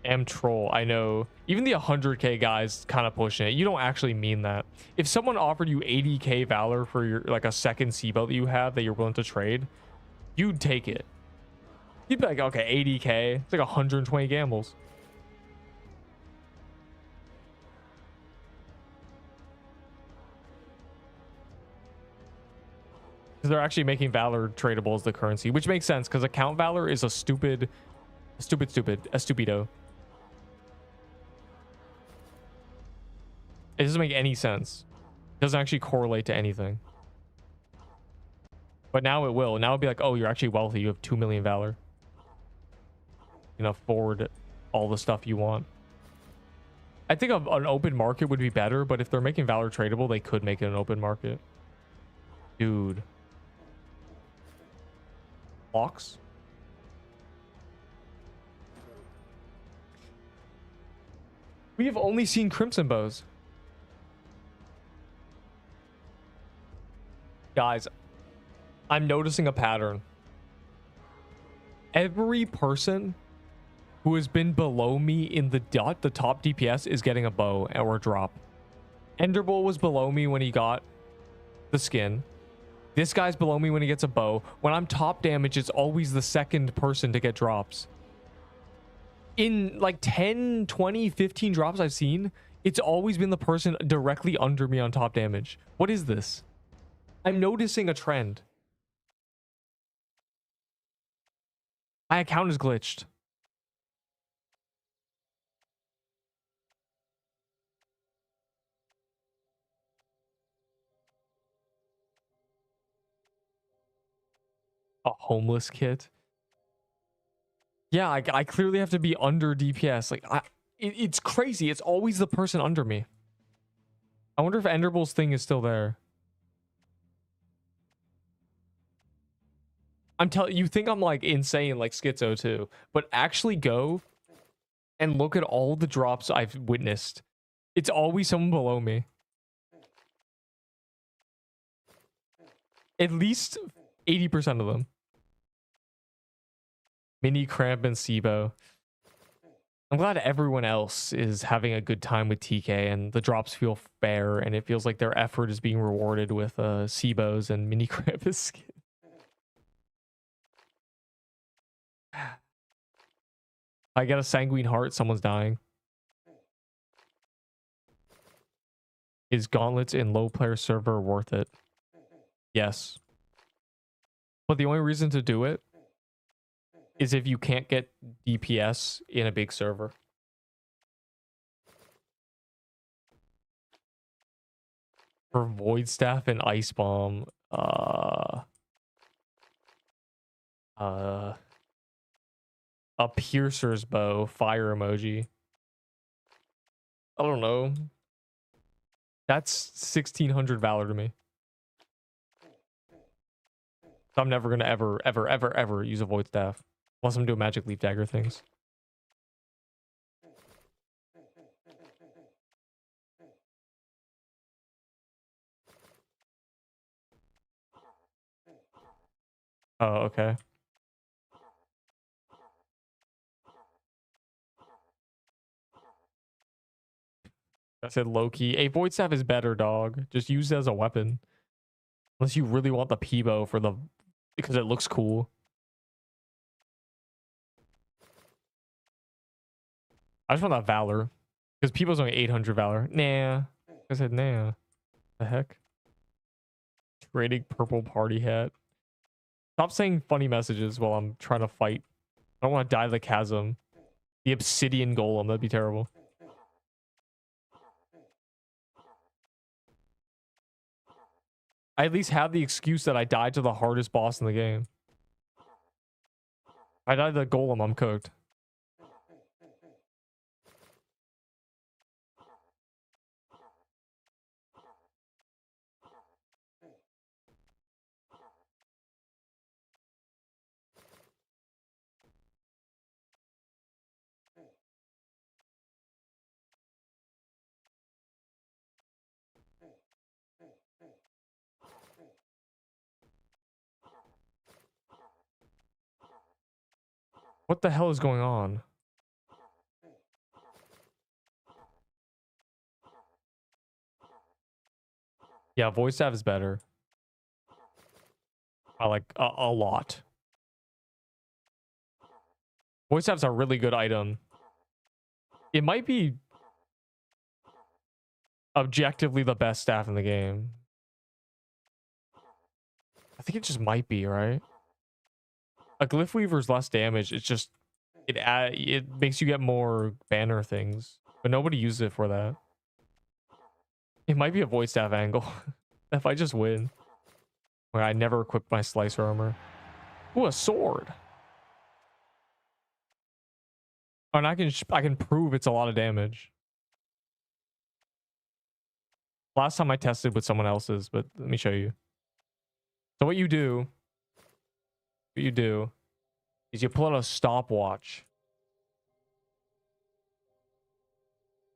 Am troll. I know. Even the 100k guys kind of pushing it. You don't actually mean that. If someone offered you 80k Valor for your like a second SIBO that you have that you're willing to trade, you'd take it. You'd be like, okay, 80k. It's like 120 gambles. Because they're actually making Valor tradable as the currency, which makes sense because account Valor is a stupido. It doesn't make any sense. It doesn't actually correlate to anything. But now it will. Now it'll be like, oh, you're actually wealthy. You have 2 million Valor. You can afford all the stuff you want. I think an open market would be better, but if they're making Valor tradable, they could make it an open market. Dude. Locks? We have only seen Crimson Bows. Guys, I'm noticing a pattern. Every person who has been below me in the top DPS is getting a bow or a drop. Enderbull was below me when he got the skin. This guy's below me when he gets a bow. When I'm top damage, it's always the second person to get drops. In like 10, 20, 15 drops I've seen, it's always been the person directly under me on top damage. What is this? I'm noticing a trend. My account is glitched. A homeless kit. Yeah, I clearly have to be under DPS. Like, it's crazy. It's always the person under me. I wonder if Enderbull's thing is still there. I'm telling you, think I'm like insane, like schizo too. But actually go and look at all the drops I've witnessed. It's always someone below me. At least 80% of them. Mini Cramp and Sibo. I'm glad everyone else is having a good time with TK and the drops feel fair and it feels like their effort is being rewarded with Sibos and Mini Krampus skin. I get a sanguine heart, someone's dying. Is Gauntlets in low player server worth it? Yes. But the only reason to do it is if you can't get DPS in a big server. For Void Staff and Ice Bomb, a Piercer's Bow, fire emoji. I don't know. That's 1600 Valor to me. So I'm never gonna ever use a Void Staff. Unless I'm doing Magic Leaf Dagger things. Oh, okay. I said low-key. A Void Staff is better, dog. Just use it as a weapon. Unless you really want the Peebo for the... because it looks cool. I just want that Valor. Because Peebo's only 800 Valor. Nah. I said nah. The heck? Trading purple party hat. Stop saying funny messages while I'm trying to fight. I don't want to die to the chasm. The obsidian golem. That'd be terrible. I at least have the excuse that I died to the hardest boss in the game. I died to the golem, I'm cooked. What the hell is going on? Yeah, Voice Staff is better. I like a lot. Voice Staff's a really good item. It might be objectively the best staff in the game. I think it just might be, right? A Glyph Weaver's less damage. It's just it makes you get more banner things, but nobody uses it for that. It might be a Void Staff angle. If I just win. Where I never equipped my Slicer armor. Ooh, a sword. Oh, and I can prove it's a lot of damage. Last time I tested with someone else's, but let me show you. So what you do is you pull out a stopwatch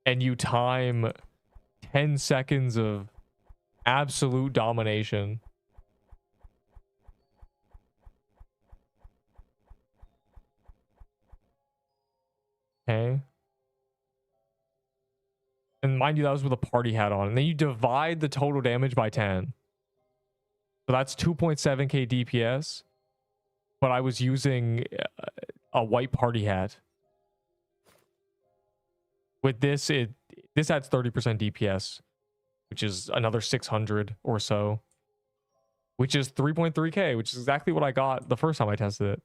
and you time 10 seconds of absolute domination. Okay. And mind you, that was with a party hat on. And then you divide the total damage by 10. So that's 2.7k DPS. But I was using a white party hat. With this, this adds 30% DPS, which is another 600 or so, which is 3.3k, which is exactly what I got the first time I tested it.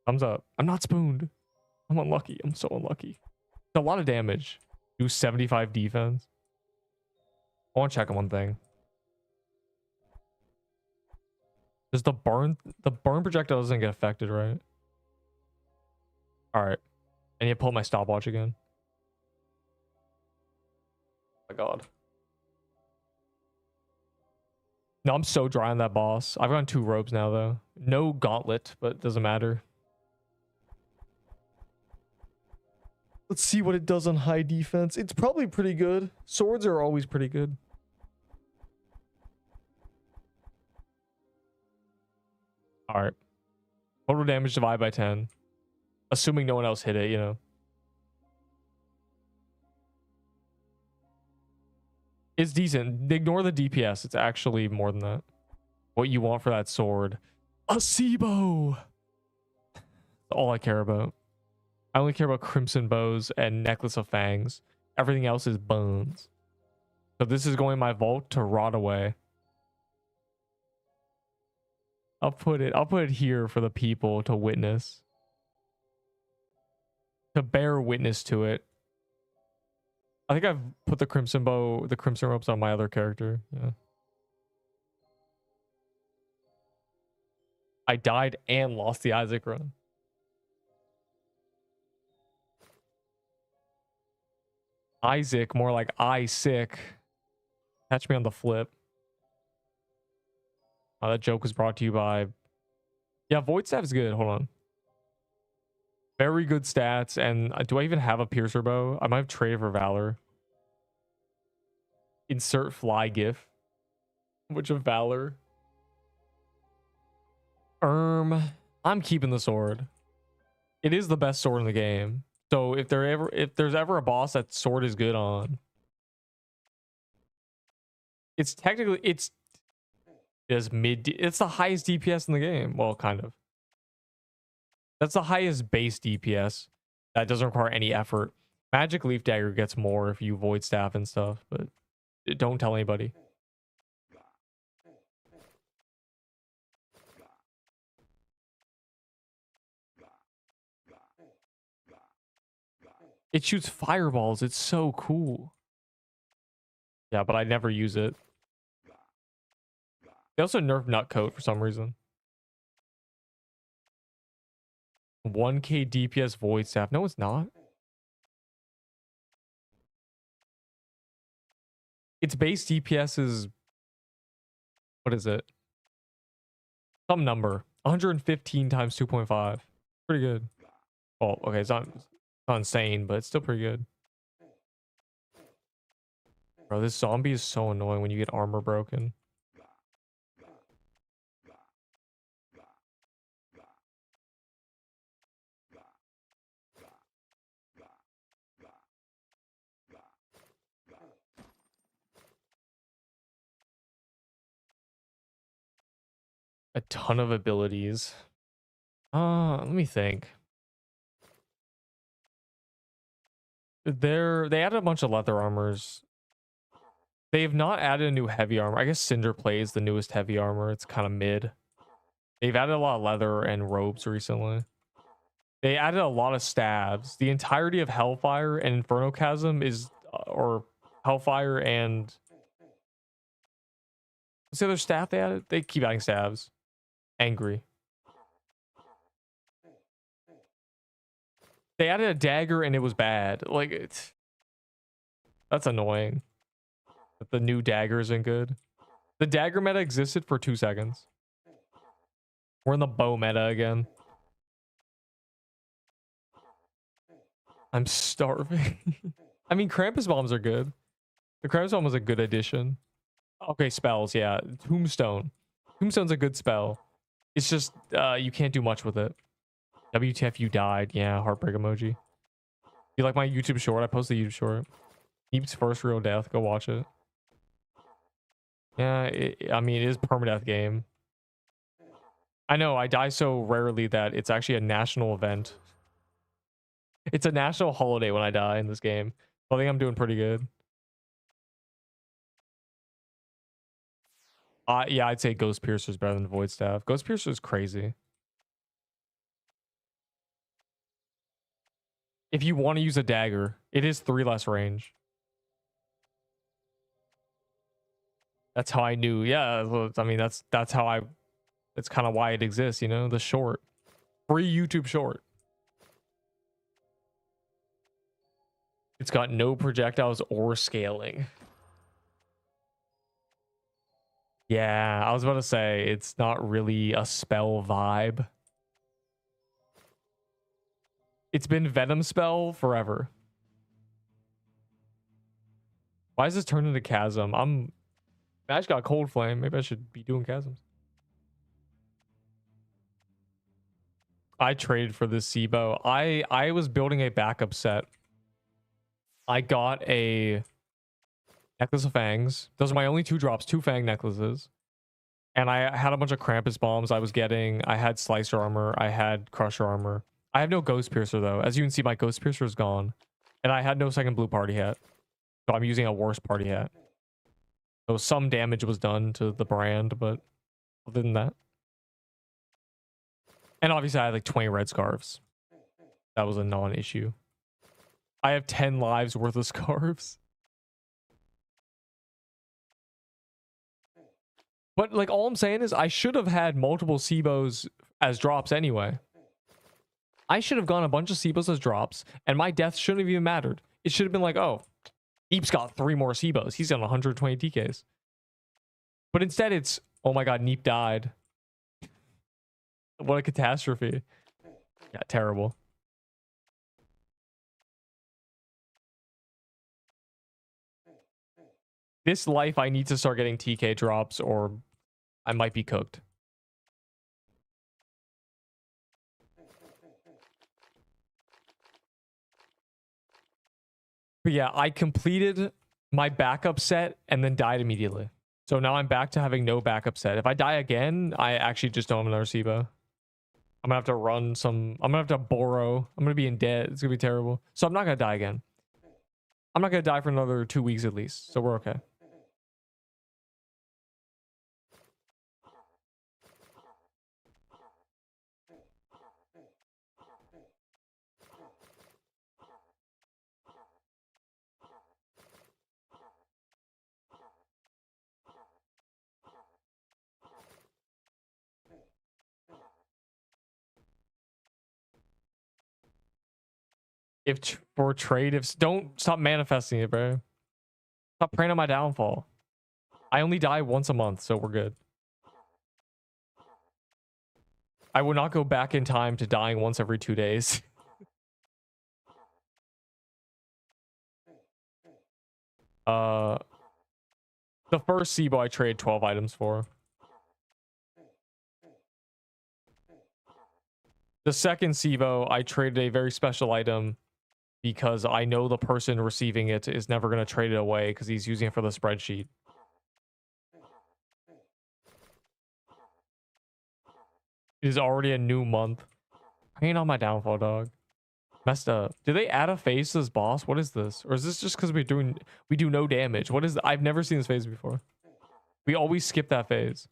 Thumbs up. I'm not spooned. I'm unlucky. I'm so unlucky. It's a lot of damage. Do 75 defense. I want to check on one thing. Does the burn projectile doesn't get affected, right? All right. I need to pull up my stopwatch again. Oh my god. No, I'm so dry on that boss. I've gotten 2 robes now though. No gauntlet, but it doesn't matter. Let's see what it does on high defense. It's probably pretty good. Swords are always pretty good. All right. Total damage divided by 10. Assuming no one else hit it, you know. It's decent. Ignore the DPS. It's actually more than that. What you want for that sword. A Sibo! That's all I care about. I only care about Crimson Bows and Necklace of Fangs. Everything else is bones. So this is going in my vault to rot away. I'll put it here for the people to witness. To bear witness to it. I think I've put the Crimson Bow, the Crimson Ropes on my other character. Yeah. I died and lost the Isaac run. Isaac, more like I sick. Catch me on the flip. That joke was brought to you by... Yeah, Void Staff is good. Hold on. Very good stats. And do I even have a Piercer Bow? I might have traded for Valor. Insert fly gif. Which of Valor? I'm keeping the sword. It is the best sword in the game. So if there's ever a boss that sword is good on, it's technically it's the highest DPS in the game. Well, kind of. That's the highest base DPS that doesn't require any effort. Magic Leaf Dagger gets more if you Void Staff and stuff, but don't tell anybody. It shoots fireballs. It's so cool. Yeah, but I never use it. They also nerfed Nutcoat for some reason. 1k DPS Void Staff. No, it's not. Its base DPS is... What is it? Some number. 115 times 2.5. Pretty good. Well, okay, it's not insane, but it's still pretty good. Bro, this zombie is so annoying when you get armor broken. A ton of abilities. Let me think. They added a bunch of leather armors. They've not added a new heavy armor. I guess Cinder Plate is the newest heavy armor. It's kind of mid. They've added a lot of leather and robes recently. They added a lot of stabs. The entirety of Hellfire and Inferno Chasm is, or Hellfire and... What's the other staff they added? They keep adding stabs. Angry. They added a dagger and it was bad. Like, that's annoying. But the new dagger isn't good. The dagger meta existed for 2 seconds. We're in the bow meta again. I'm starving. I mean, Krampus bombs are good. The Krampus bomb was a good addition. Okay, spells, yeah. Tombstone. Tombstone's a good spell. It's just, you can't do much with it. WTF, you died. Yeah, heartbreak emoji. You like my YouTube short? I posted a YouTube short. Deep's first real death. Go watch it. Yeah, I mean, it is a permadeath game. I know, I die so rarely that it's actually a national event. It's a national holiday when I die in this game. I think I'm doing pretty good. Yeah, I'd say Ghost Piercer is better than Void Staff. Ghost Piercer is crazy. If you want to use a dagger, it is 3 less range. That's how I knew. Yeah, well, I mean that's how I. That's kind of why it exists, you know. The short, free YouTube short. It's got no projectiles or scaling. Yeah, I was about to say it's not really a spell vibe. It's been Venom spell forever. Why is this turned into Chasm? I just got Cold Flame. Maybe I should be doing Chasms. I traded for this SIBO. I was building a backup set. I got a Necklace of Fangs. Those are my only 2 drops, 2 Fang necklaces. And I had a bunch of Krampus bombs I was getting. I had Slicer armor. I had Crusher armor. I have no Ghost Piercer though. As you can see, my Ghost Piercer is gone. And I had no second blue party hat. So I'm using a worse party hat. So some damage was done to the brand, but other than that. And obviously I had like 20 red scarves. That was a non-issue. I have 10 lives worth of scarves. But like all I'm saying is I should have had multiple SIBOs as drops anyway. I should have gone a bunch of SIBOs as drops, and my death shouldn't have even mattered. It should have been like, oh, Neep's got 3 more SIBOs. He's got 120 TKs. But instead it's, oh my god, Neep died. What a catastrophe. Yeah, terrible. This life, I need to start getting TK drops or I might be cooked. But yeah, I completed my backup set and then died immediately. So now I'm back to having no backup set. If I die again, I actually just don't have another SIBO. I'm gonna have to run some. I'm gonna have to borrow. I'm gonna be in debt. It's gonna be terrible. So I'm not gonna die again. I'm not gonna die for another 2 weeks at least. So we're okay. If for trade, if don't stop manifesting it, bro. Stop praying on my downfall. I only die once a month, so we're good. I will not go back in time to dying once every 2 days. The first SIBO I traded 12 items for. The second SIBO, I traded a very special item because I know the person receiving it is never going to trade it away because he's using it for the spreadsheet. It is already a new month. Praying on my downfall, dog. Messed up. Did they add a phase to this boss? What is this? Or is this just because we do no damage? What is I've never seen this phase before. We always skip that phase.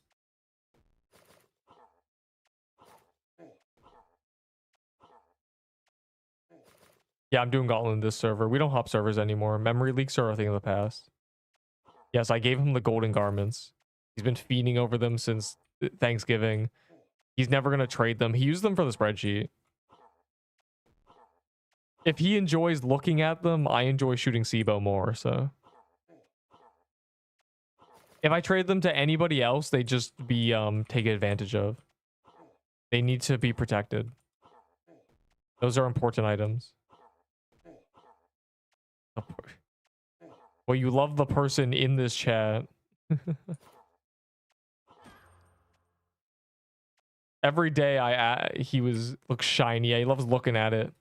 Yeah, I'm doing Gauntlet in this server. We don't hop servers anymore. Memory leaks are a thing of the past. Yes, I gave him the golden garments. He's been feeding over them since Thanksgiving. He's never going to trade them. He used them for the spreadsheet. If he enjoys looking at them, I enjoy shooting SIBO more, so. If I trade them to anybody else, they just be taken advantage of. They need to be protected. Those are important items. Well, you love the person in this chat. Every day he looks shiny. Yeah, he loves looking at it.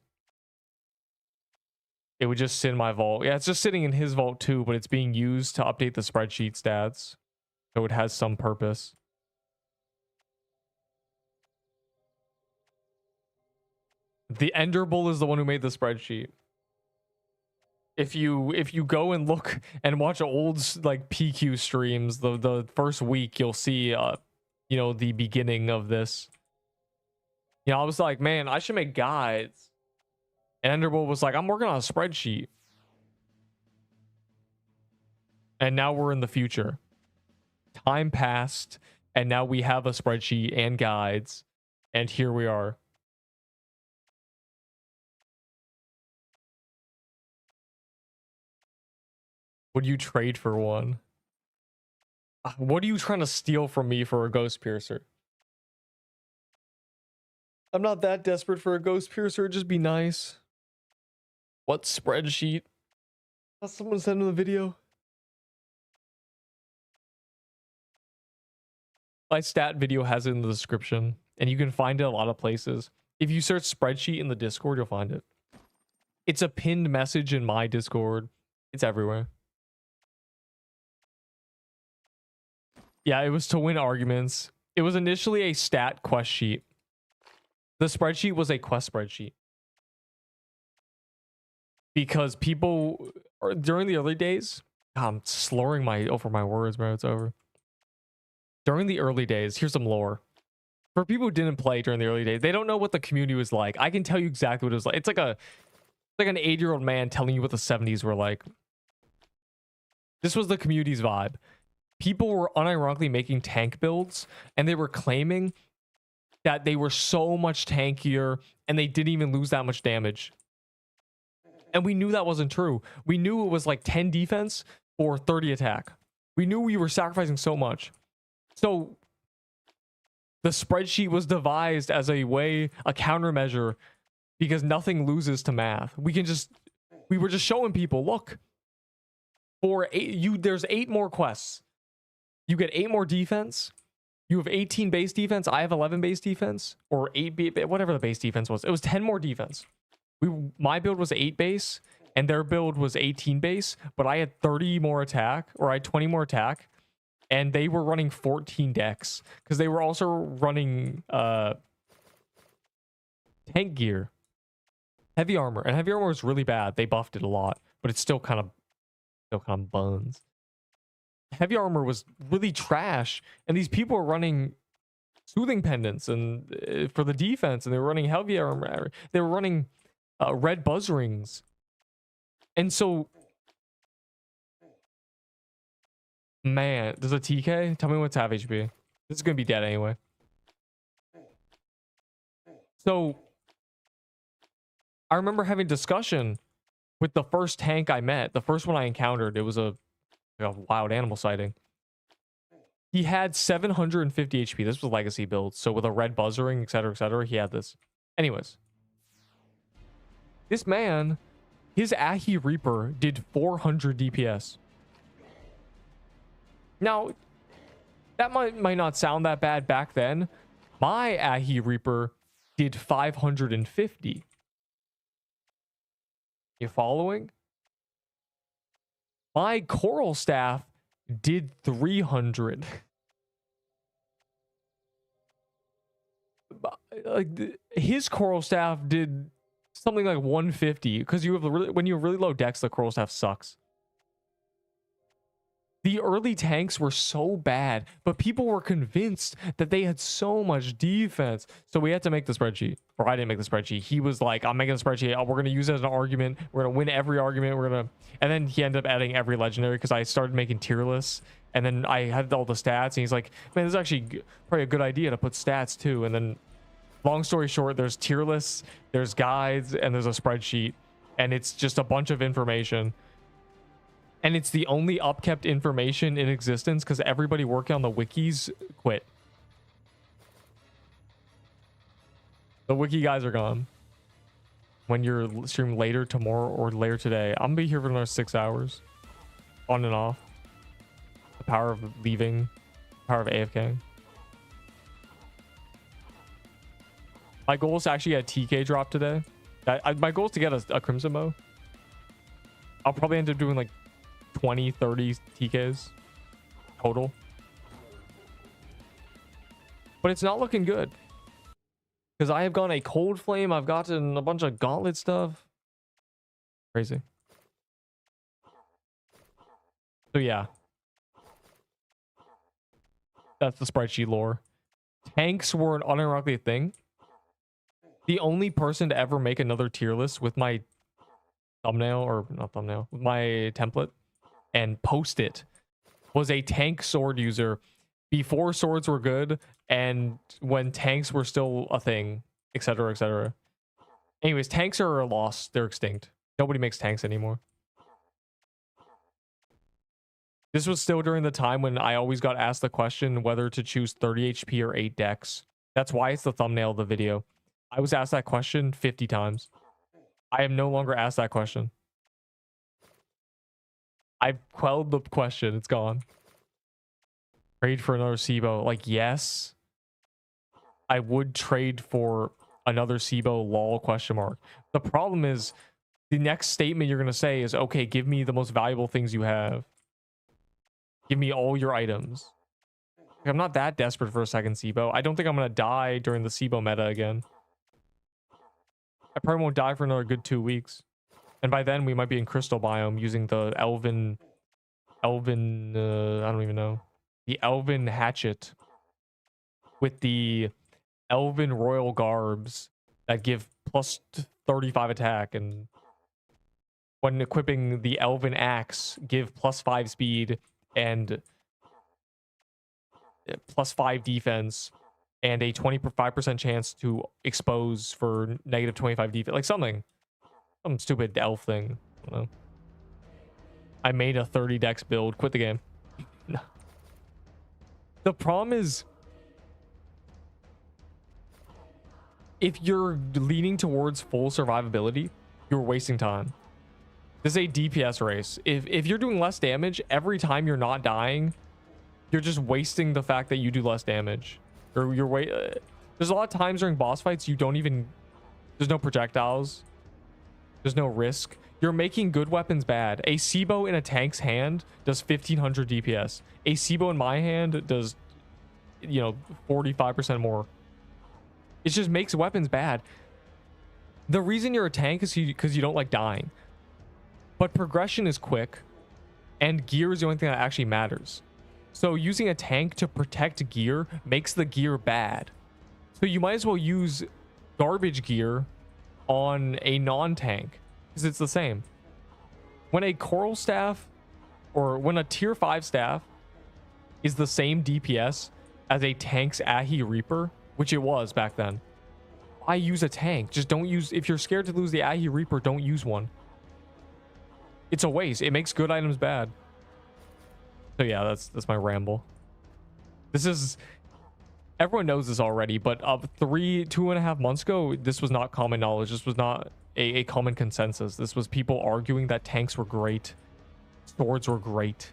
It would just sit in my vault. Yeah, it's just sitting in his vault too, but it's being used to update the spreadsheet stats. So it has some purpose. The Ender Bull is the one who made the spreadsheet. If you go and look and watch old like PQ streams, the first week you'll see you know, the beginning of this. You know, I was like, man, I should make guides. And Enderbull was like, I'm working on a spreadsheet. And now we're in the future. Time passed, and now we have a spreadsheet and guides, and here we are. Would you trade for one? What are you trying to steal from me for a ghost piercer? I'm not that desperate for a ghost piercer. It'd just be nice. What spreadsheet? Has someone send in the video? My stat video has it in the description, and you can find it a lot of places. If you search spreadsheet in the Discord, you'll find it. It's a pinned message in my Discord. It's everywhere. Yeah, it was to win arguments. It was initially a stat quest sheet. The spreadsheet was a quest spreadsheet. Because people, during the early days, I'm slurring over my words, bro. It's over. During the early days, here's some lore. For people who didn't play during the early days, they don't know what the community was like. I can tell you exactly what it was like. It's like an 8-year-old man telling you what the 70s were like. This was the community's vibe. People were unironically making tank builds, and they were claiming that they were so much tankier, and they didn't even lose that much damage. And we knew that wasn't true. We knew it was like 10 defense or 30 attack. We knew we were sacrificing so much. So the spreadsheet was devised as a countermeasure, because nothing loses to math. We were just showing people, look, there's 8 more quests. You get 8 more defense. You have 18 base defense. I have 11 base defense, or 8, whatever the base defense was. It was 10 more defense. My build was 8 base, and their build was 18 base, but I had 30 more attack, or I had 20 more attack. And they were running 14 decks, because they were also running tank gear, heavy armor, and heavy armor was really bad. They buffed it a lot, but it's still kind of buns. Heavy armor was really trash, and these people were running soothing pendants and for the defense, and they were running heavy armor. They were running red buzz rings, and so. Man, there's a TK? Tell me what's half HP. This is going to be dead anyway. So, I remember having discussion with the first tank I met. The first one I encountered. It was a wild animal sighting. He had 750 HP. This was a legacy build. So, with a red buzz ring, etc., he had this. Anyways. This man, his Ahi Reaper did 400 DPS. Now, that might not sound that bad back then. My Ahi Reaper did 550. You following? My Coral Staff did 300. Like his Coral Staff did something like 150, because when you have really low decks, the Coral Staff sucks. The early tanks were so bad, but people were convinced that they had so much defense. So we had to make the spreadsheet. Or I didn't make the spreadsheet. He was like, I'm making a spreadsheet. We're going to use it as an argument. We're going to win every argument. And then he ended up adding every legendary, because I started making tier lists. And then I had all the stats. And he's like, man, this is actually probably a good idea to put stats too. And then long story short, there's tier lists, there's guides, and there's a spreadsheet. And it's just a bunch of information. And it's the only upkept information in existence, because everybody working on the wikis quit. The wiki guys are gone. When you're streaming later tomorrow or later today, I'm gonna be here for another 6 hours. On and off. The power of leaving. Power of AFK. My goal is to actually get a TK drop today. My goal is to get a Crimson Bow. I'll probably end up doing like 20, 30 TKs total. But it's not looking good, because I have gotten a Cold Flame. I've gotten a bunch of Gauntlet stuff. Crazy. So yeah, that's the spreadsheet lore. Tanks were an unironically thing. The only person to ever make another tier list with my thumbnail, or not thumbnail, with my template and post it was a tank sword user before swords were good and when tanks were still a thing, etc., etc. Anyways, tanks are lost. They're extinct. Nobody makes tanks anymore. This was still during the time when I always got asked the question whether to choose 30 HP or 8 dex. That's why it's the thumbnail of the video. I was asked that question 50 times. I am no longer asked that question. I've quelled the question. It's gone. Trade for another SIBO. Like, yes. I would trade for another SIBO, lol, question mark. The problem is the next statement you're going to say is, okay, give me the most valuable things you have. Give me all your items. Like, I'm not that desperate for a second SIBO. I don't think I'm going to die during the SIBO meta again. I probably won't die for another good 2 weeks. And by then we might be in crystal biome using the elven, I don't even know. The elven hatchet with the elven royal garbs that give plus 35 attack, and when equipping the elven axe give plus 5 speed and plus 5 defense and a 25% chance to expose for negative 25 defense, like some stupid elf thing. I don't know. I made a 30 dex build, quit the game. No. The problem is, if you're leaning towards full survivability, you're wasting time. This is a DPS race. If you're doing less damage every time you're not dying, you're just wasting the fact that you do less damage. Or there's a lot of times during boss fights you don't even, there's no projectiles, there's no risk. You're making good weapons bad. A SIBO in a tank's hand does 1500 DPS. A SIBO in my hand does, 45% more. It just makes weapons bad. The reason you're a tank is because you don't like dying. But progression is quick, and gear is the only thing that actually matters. So using a tank to protect gear makes the gear bad. So you might as well use garbage gear on a non-tank, because it's the same. When a coral staff, or when a tier 5 staff is the same DPS as a tank's Ahi Reaper, which it was back then, why use a tank? Just don't use, if you're scared to lose the Ahi Reaper, don't use one. It's a waste. It makes good items bad. So yeah, that's my ramble. This is, everyone knows this already, but 2.5 months ago, this was not common knowledge. This was not a common consensus. This was people arguing that tanks were great, swords were great.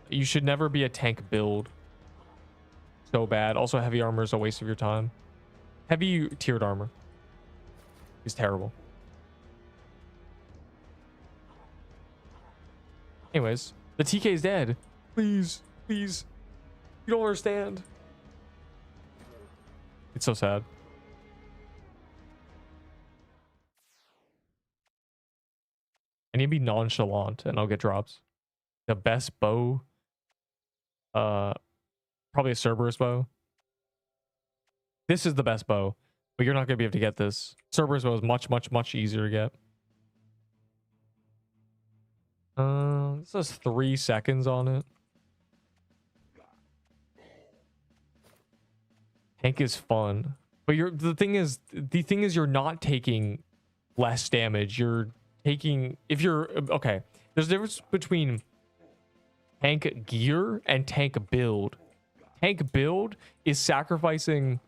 You should never be a tank build. So bad. Also, heavy armor is a waste of your time. Heavy tiered armor is terrible. Anyways, the TK is dead. Please, please. You don't understand. It's so sad. I need to be nonchalant and I'll get drops. The best bow. Probably a Cerberus bow. This is the best bow, but you're not going to be able to get this. Cerberus bow is much, much, much easier to get. This has 3 seconds on it. Tank is fun, but the thing is you're not taking less damage. You're taking, if you're okay. There's a difference between tank gear and tank build. Tank build is sacrificing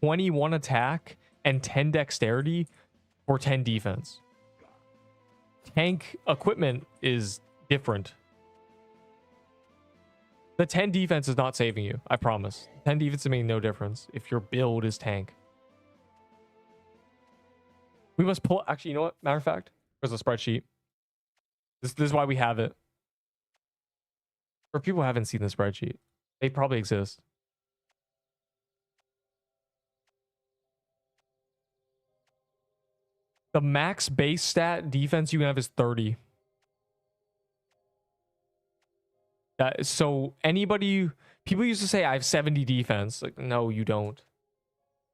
21 attack and 10 dexterity for 10 defense. Tank equipment is different. The 10 defense is not saving you, I promise. 10 defense is making no difference if your build is tank. We must pull, actually, you know what? Matter of fact, there's a spreadsheet. This is why we have it. For people who haven't seen the spreadsheet, they probably exist. The max base stat defense you can have is 30. So people used to say I have 70 defense. Like, no, you don't.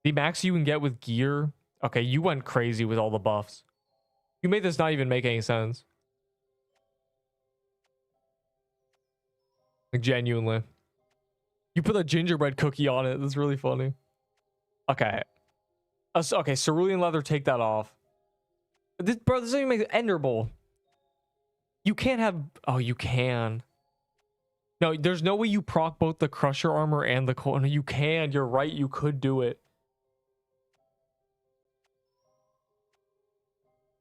The max you can get with gear. Okay, you went crazy with all the buffs. You made this not even make any sense. Like, genuinely. You put a gingerbread cookie on it. That's really funny. Okay. Okay, cerulean leather, take that off. Bro, this doesn't even make Ender Bowl. You can't have... Oh, you can. No, there's no way you proc both the Crusher armor and the cold. No, you can. You're right. You could do it.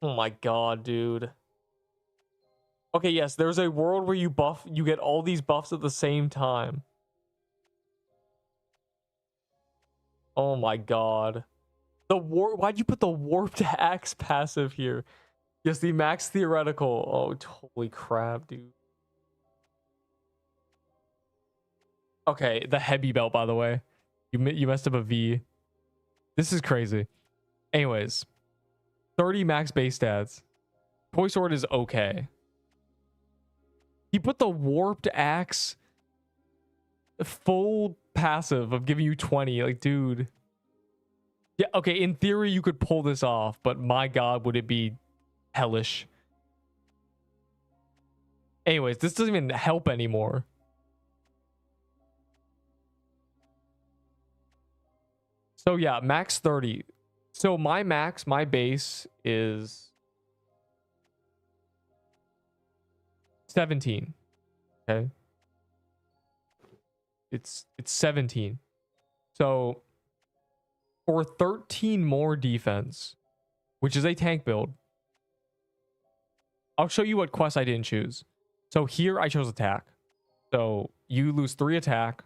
Oh my god, dude. Okay, yes, there's a world where you get all these buffs at the same time. Oh my god. Why'd you put the warped axe passive here? Yes, the max theoretical. Oh, holy crap, dude. Okay, the heavy belt, by the way. You messed up a V. This is crazy. Anyways, 30 max base stats. Toy sword is okay. He put the warped axe full passive of giving you 20. Like, dude. Yeah, okay, in theory you could pull this off, but my god, would it be hellish. Anyways, this doesn't even help anymore. So yeah, max 30. So my base is 17. Okay. It's 17. So for 13 more defense, which is a tank build, I'll show you what quest I didn't choose. So here I chose attack. So you lose 3 attack.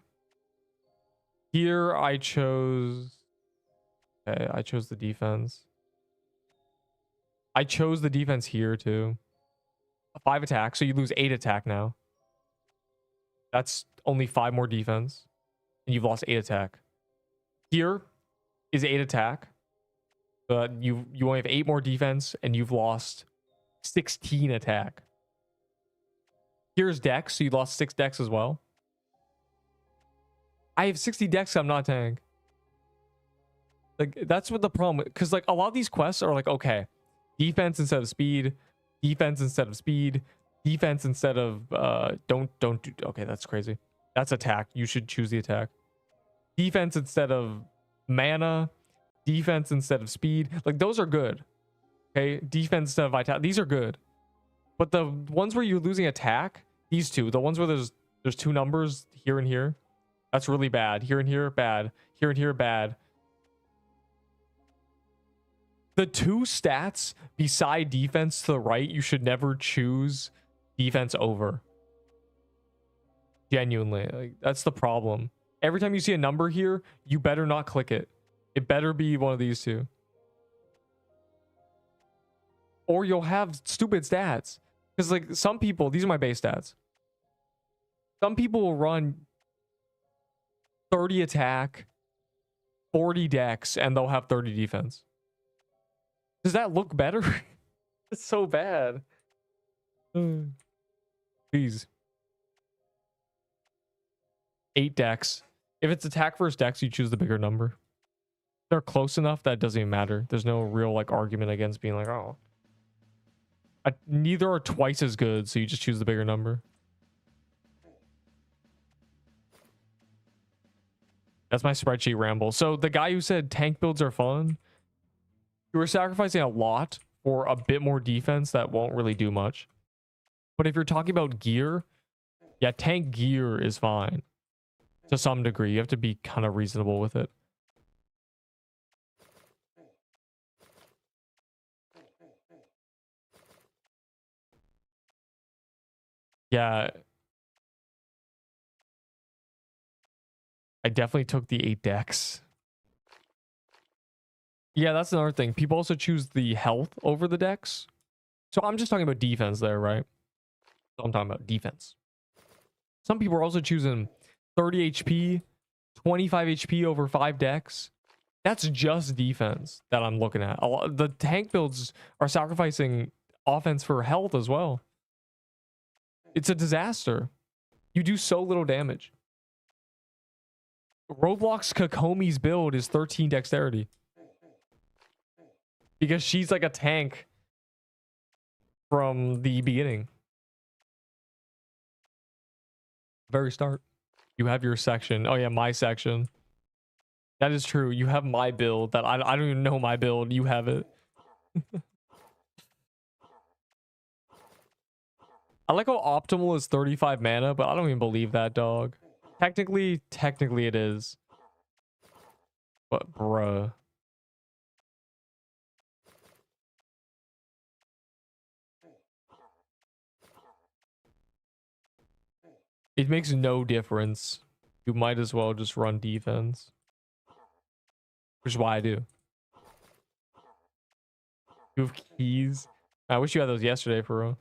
Here I chose... Okay, I chose the defense. I chose the defense here too. 5 attack, so you lose 8 attack now. That's only 5 more defense. And you've lost 8 attack. Here is 8 attack. But you only have 8 more defense and you've lost 16 attack. Here's dex, so you lost 6 dex as well. I have 60 dex, I'm not a tank. Like, that's what the problem, because like a lot of these quests are like, okay, defense instead of speed, defense instead of speed, defense instead of don't do, okay, that's crazy. That's attack. You should choose the attack. Defense instead of mana, defense instead of speed. Like, those are good. Okay, defense instead of vitality. These are good. But the ones where you're losing attack, these two, the ones where there's 2 numbers here and here, that's really bad. Here and here, bad. Here and here, bad. The 2 stats beside defense to the right, you should never choose defense over. Genuinely, like, that's the problem. Every time you see a number here, you better not click it. It better be one of these 2. Or you'll have stupid stats. Because like some people, these are my base stats. Some people will run 30 attack, 40 dex, and they'll have 30 defense. Does that look better? It's so bad. Please. 8 dex. If it's attack versus dex, you choose the bigger number. They're close enough that it doesn't even matter. There's no real like argument against being like, oh. Neither are twice as good, so you just choose the bigger number. That's my spreadsheet ramble. So the guy who said tank builds are fun, you were sacrificing a lot for a bit more defense that won't really do much. But if you're talking about gear, yeah, tank gear is fine. To some degree, you have to be kind of reasonable with it. Yeah. I definitely took the 8 dex. Yeah, that's another thing. People also choose the health over the dex. So I'm just talking about defense there, right? So I'm talking about defense. Some people are also choosing 30 HP, 25 HP over 5 dex. That's just defense that I'm looking at. The tank builds are sacrificing offense for health as well. It's a disaster. You do so little damage. Roblox Kakomi's build is 13 dexterity. Because she's like a tank from the beginning. Very start. You have your section. Oh yeah, my section. That is true. You have my build. That I don't even know my build. You have it. I like how optimal is 35 mana, but I don't even believe that, dog. Technically it is. But bruh. It makes no difference. You might as well just run defense. Which is why I do. You have keys. I wish you had those yesterday, for real.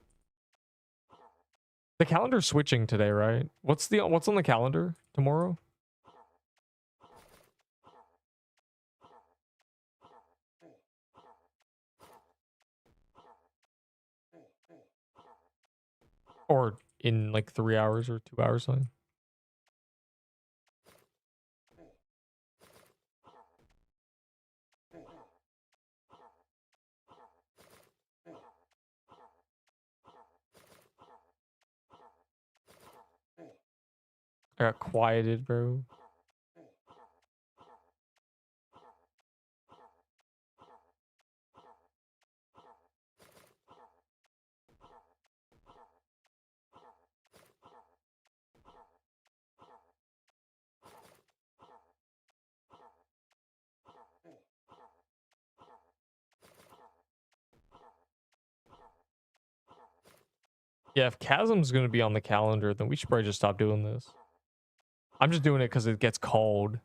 The calendar's switching today, right? What's on the calendar tomorrow? Or in like 3 hours or 2 hours something. I got quieted, bro. Yeah, if Chasm's gonna be on the calendar, then we should probably just stop doing this. I'm just doing it because it gets cold.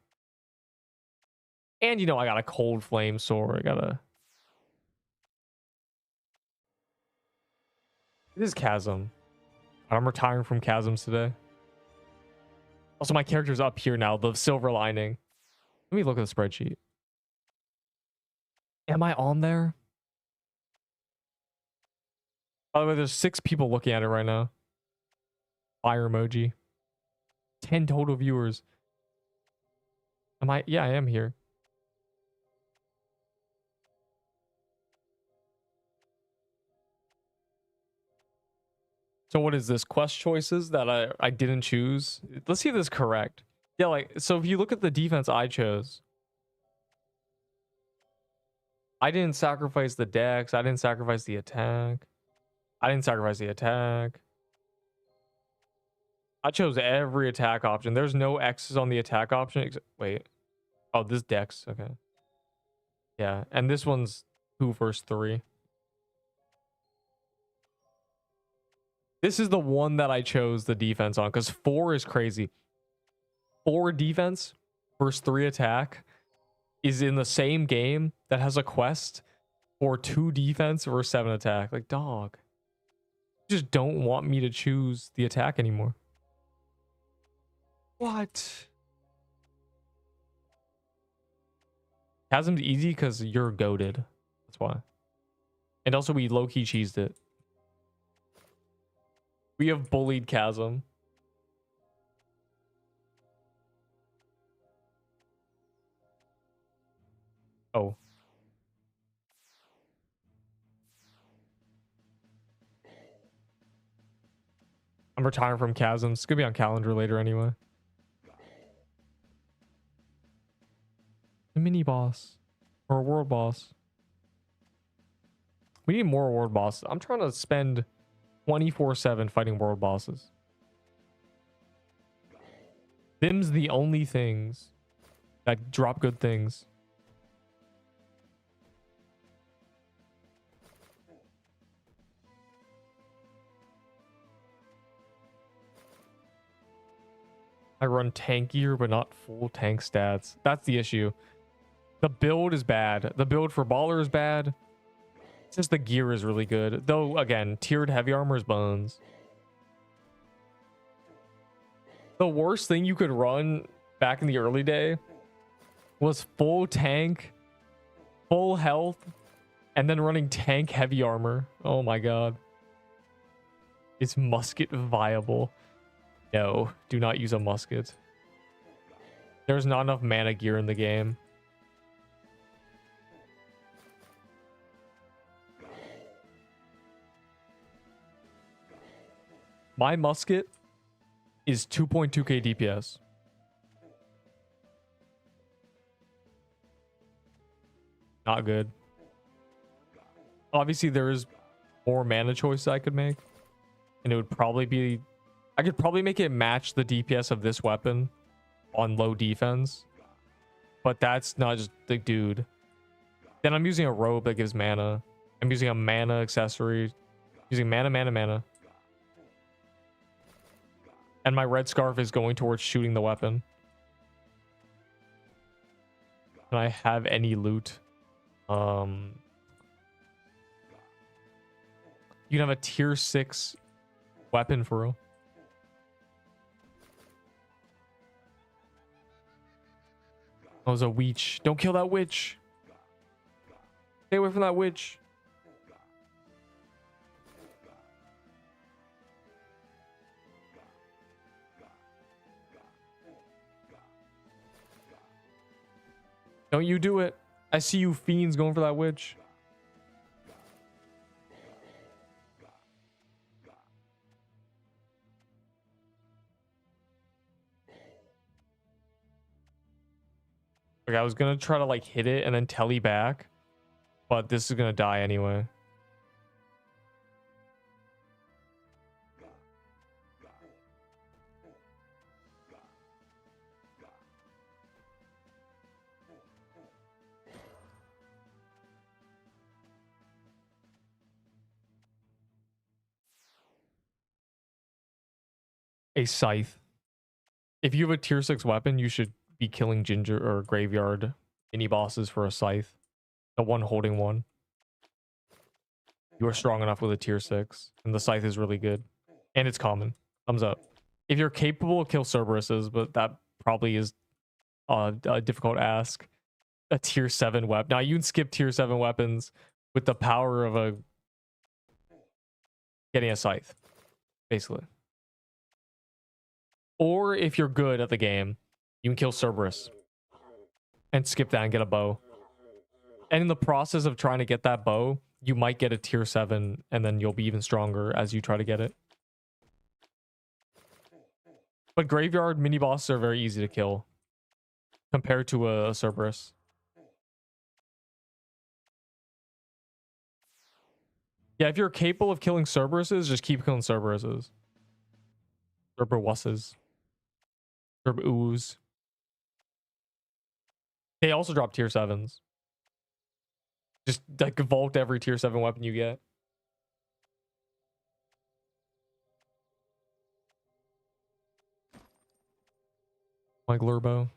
And you know I got a cold flame sword. It is Chasm. I'm retiring from Chasms today. Also, my character's up here now, the silver lining. Let me look at the spreadsheet. Am I on there? By the way, there's 6 people looking at it right now. Fire emoji. 10 total viewers. Am I? Yeah, I am here. So what is this? Quest choices that I didn't choose? Let's see if this is correct. Yeah, like, so if you look at the defense I chose, I didn't sacrifice the dex. I didn't sacrifice the attack. I didn't sacrifice the attack. I chose every attack option. There's no X's on the attack option. Wait. Oh, this dex. Okay. Yeah, and this one's 2 versus 3. This is the one that I chose the defense on because 4 is crazy. 4 defense versus 3 attack is in the same game that has a quest for 2 defense versus 7 attack. Like, dog. You just don't want me to choose the attack anymore. What? Chasm's easy because you're goated. That's why. And also we low-key cheesed it. We have bullied Chasm. Oh. I'm retiring from Chasm. It's gonna be on calendar later anyway. A mini boss. Or a world boss. We need more world bosses. I'm trying to spend 24/7 fighting world bosses. Them's the only things that drop good things. I run tankier, but not full tank stats. That's the issue. The build is bad. The build for Baller is bad. It's just the gear is really good. Though, again, tiered heavy armor is bones. The worst thing you could run back in the early day was full tank, full health, and then running tank heavy armor. Oh my god. Is musket viable? No, do not use a musket. There's not enough mana gear in the game. My musket is 2.2k DPS. Not good. Obviously, there is more mana choices I could make. And it would probably be... I could probably make it match the DPS of this weapon on low defense. But that's not just the dude. Then I'm using a robe that gives mana. I'm using a mana accessory. Using mana. And my red scarf is going towards shooting the weapon. Can I have any loot? You can have a tier 6 weapon for real. Oh, there's a witch. Don't kill that witch. Stay away from that witch. Don't you do it. I see you fiends going for that witch. Like, I was gonna try to like hit it and then telly back, but this is gonna die anyway. A scythe. If you have a tier 6 weapon, you should be killing ginger or graveyard mini bosses for a scythe. The one holding one. You are strong enough with a tier 6, and the scythe is really good. And it's common. Thumbs up. If you're capable, kill Cerberuses, but that probably is a difficult ask. A tier 7 weapon. Now you can skip tier 7 weapons with the power of getting a scythe, basically. Or if you're good at the game, you can kill Cerberus and skip that and get a bow. And in the process of trying to get that bow, you might get a tier 7 and then you'll be even stronger as you try to get it. But graveyard mini bosses are very easy to kill compared to a Cerberus. Yeah, if you're capable of killing Cerberuses, just keep killing Cerberuses. Cerberuses. Cerberus. They also drop tier 7s. Just like vault every tier 7 weapon you get. My Glurbo.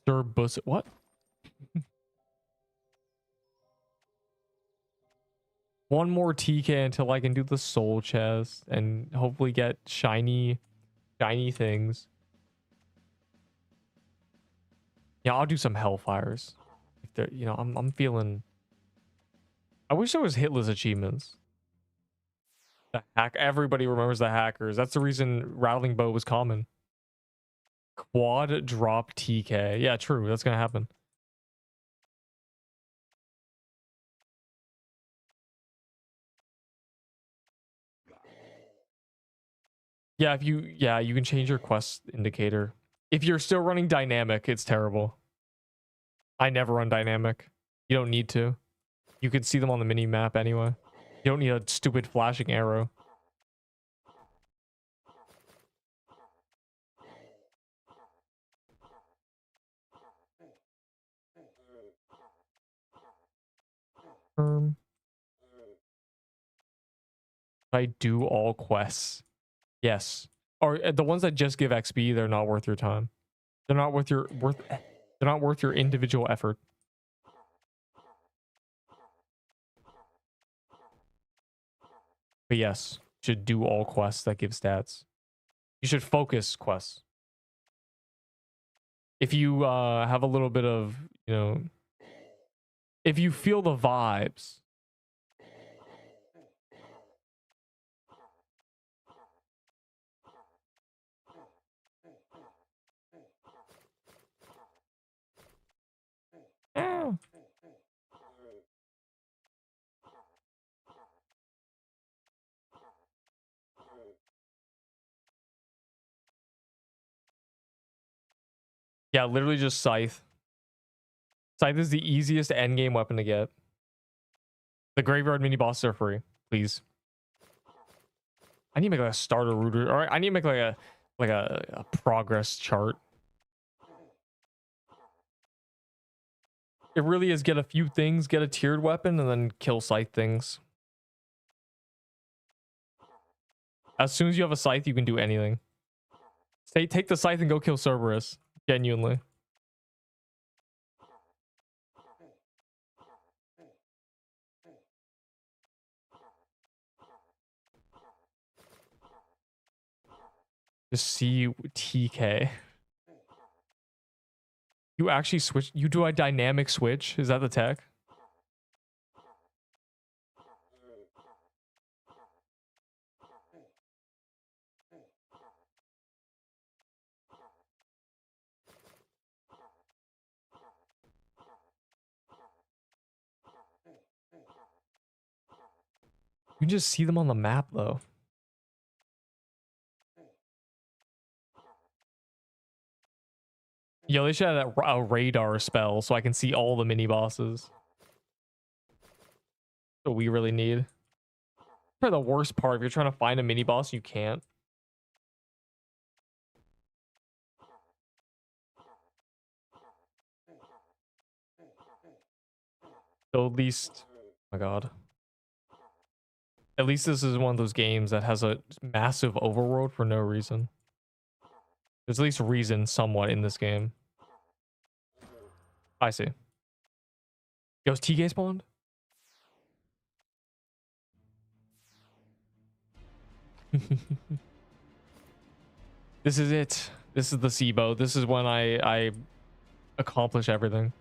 Cerbus. What? One more TK until I can do the soul chest and hopefully get shiny things. Yeah, I'll do some hellfires. If they're, you know, I'm feeling. I wish there was hitless achievements. The hack. Everybody remembers the hackers. That's the reason rattling bow was common. Quad drop TK. Yeah, true. That's gonna happen. Yeah, you can change your quest indicator. If you're still running dynamic, it's terrible. I never run dynamic. You don't need to. You can see them on the mini map anyway. You don't need a stupid flashing arrow. I do all quests. Yes. Or the ones that just give XP, they're not worth your time. They're not worth your they're not worth your individual effort. But yes, you should do all quests that give stats. You should focus quests. If you have a little bit of, you know, if you feel the vibes. Eh. Yeah, literally just Scythe. Scythe is the easiest end game weapon to get. The graveyard mini bosses are free. Please. I need to make like a starter router. All right, I need to make like a progress chart. It really is get a few things, get a tiered weapon, and then kill Scythe things. As soon as you have a Scythe, you can do anything. Take the Scythe and go kill Cerberus. Genuinely. Just see TK. You actually switch. You do a dynamic switch. Is that the tech? You can just see them on the map though. Yo, they should have a radar spell so I can see all the mini bosses. What we really need. For the worst part, if you're trying to find a mini boss, you can't. So at least, oh my god. At least this is one of those games that has a massive overworld for no reason. There's at least reason somewhat in this game. I see. Yo, is TK spawned? This is it. This is the SIBO. This is when I accomplish everything.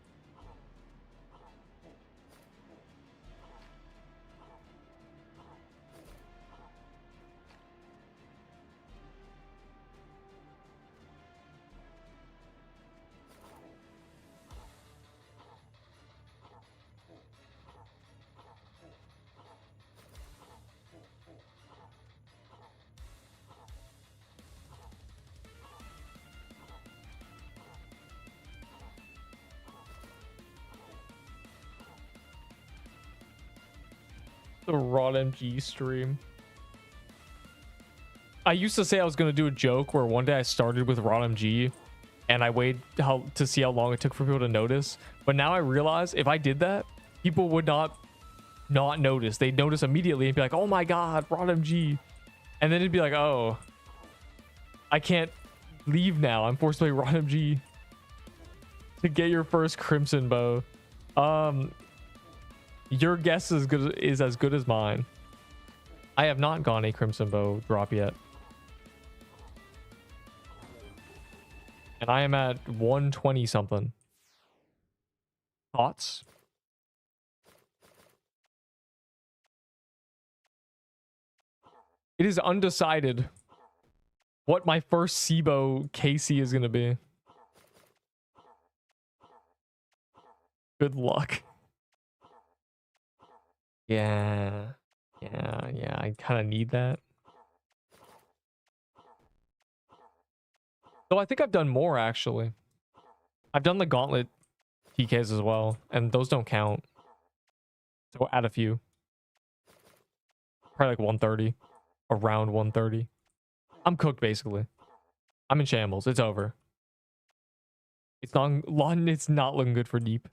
The Rod MG stream. I used to say I was going to do a joke where one day I started with Rod MG and I waited to see how long it took for people to notice. But now I realize if I did that, people would not notice. They'd notice immediately and be like, oh my god, Rod MG. And then it'd be like, oh, I can't leave now. I'm forced to play Rod MG to get your first Crimson Bow. Your guess is as good as mine. I have not gone a Crimson Bow drop yet. And I am at 120 something. Thoughts? It is undecided what my first SIBO KC is going to be. Good luck. Yeah. I kind of need that. Though I think I've done more, actually. I've done the Gauntlet TKs as well, and those don't count. So add a few. Probably like 130. Around 130. I'm cooked, basically. I'm in shambles. It's over. It's not looking good for Deep.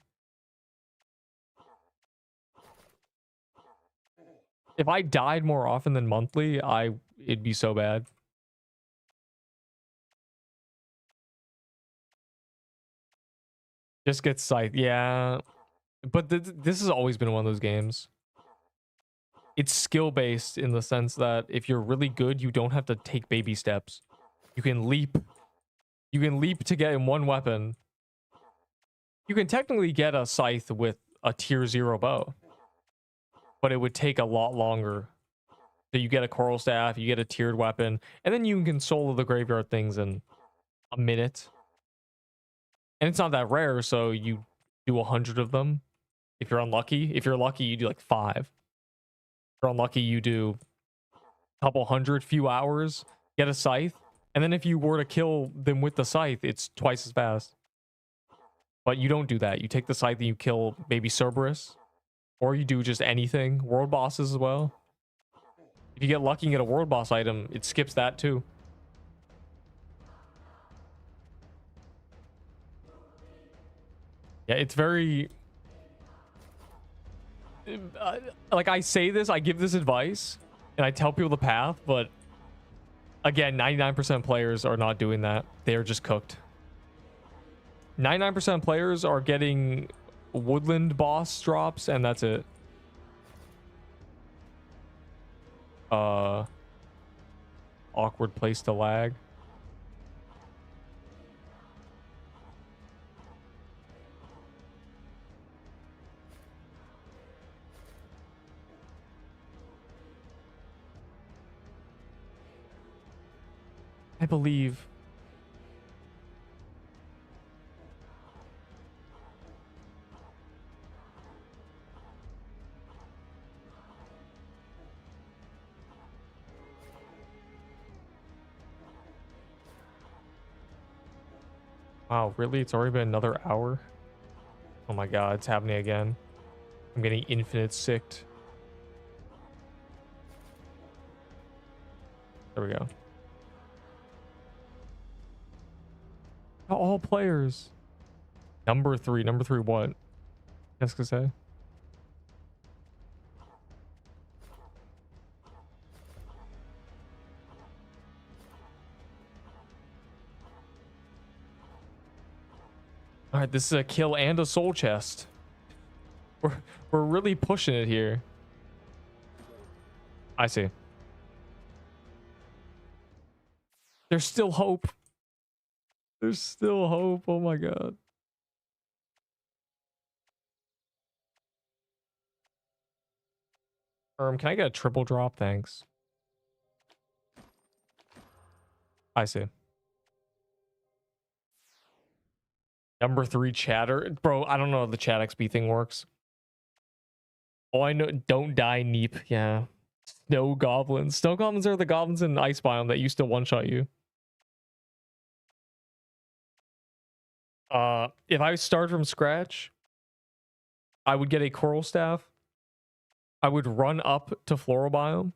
If I died more often than monthly, it'd be so bad. Just get Scythe. Yeah. But this has always been one of those games. it's skill based in the sense that if you're really good, you don't have to take baby steps. You can leap. You can leap to get in one weapon. You can technically get a scythe with a tier 0 bow, but it would take a lot longer. So you get a coral staff, you get a tiered weapon, and then you can solo the graveyard things in a minute. And it's not that rare, so you do 100 of them. If you're unlucky, you do like 5. If you're unlucky, you do a couple hundred, few hours, get a scythe, and then if you were to kill them with the scythe, it's twice as fast. But you don't do that. You take the scythe and you kill maybe Cerberus, or you do just anything. World bosses as well. If you get lucky and get a world boss item, it skips that too. Yeah, it's very... like, I say this, I give this advice, and I tell people the path, but again, 99% players are not doing that. They are just cooked. 99% players are getting woodland boss drops, and that's it. Awkward place to lag. I believe. Wow, really? It's already been another hour? Oh my god, it's happening again. I'm getting infinite sicked. There we go. All players. Number three what? Jessica say? All right, this is a kill and a soul chest. We're really pushing it here. I see. There's still hope. There's still hope. Oh my god. Can I get a triple drop? Thanks. I see. Number 3 chatter. Bro, I don't know how the chat XP thing works. Oh, I know. Don't die, Neep. Yeah. Snow goblins. Snow goblins are the goblins in Ice Biome that used to one-shot you. If I start from scratch, I would get a coral staff. I would run up to floral biome.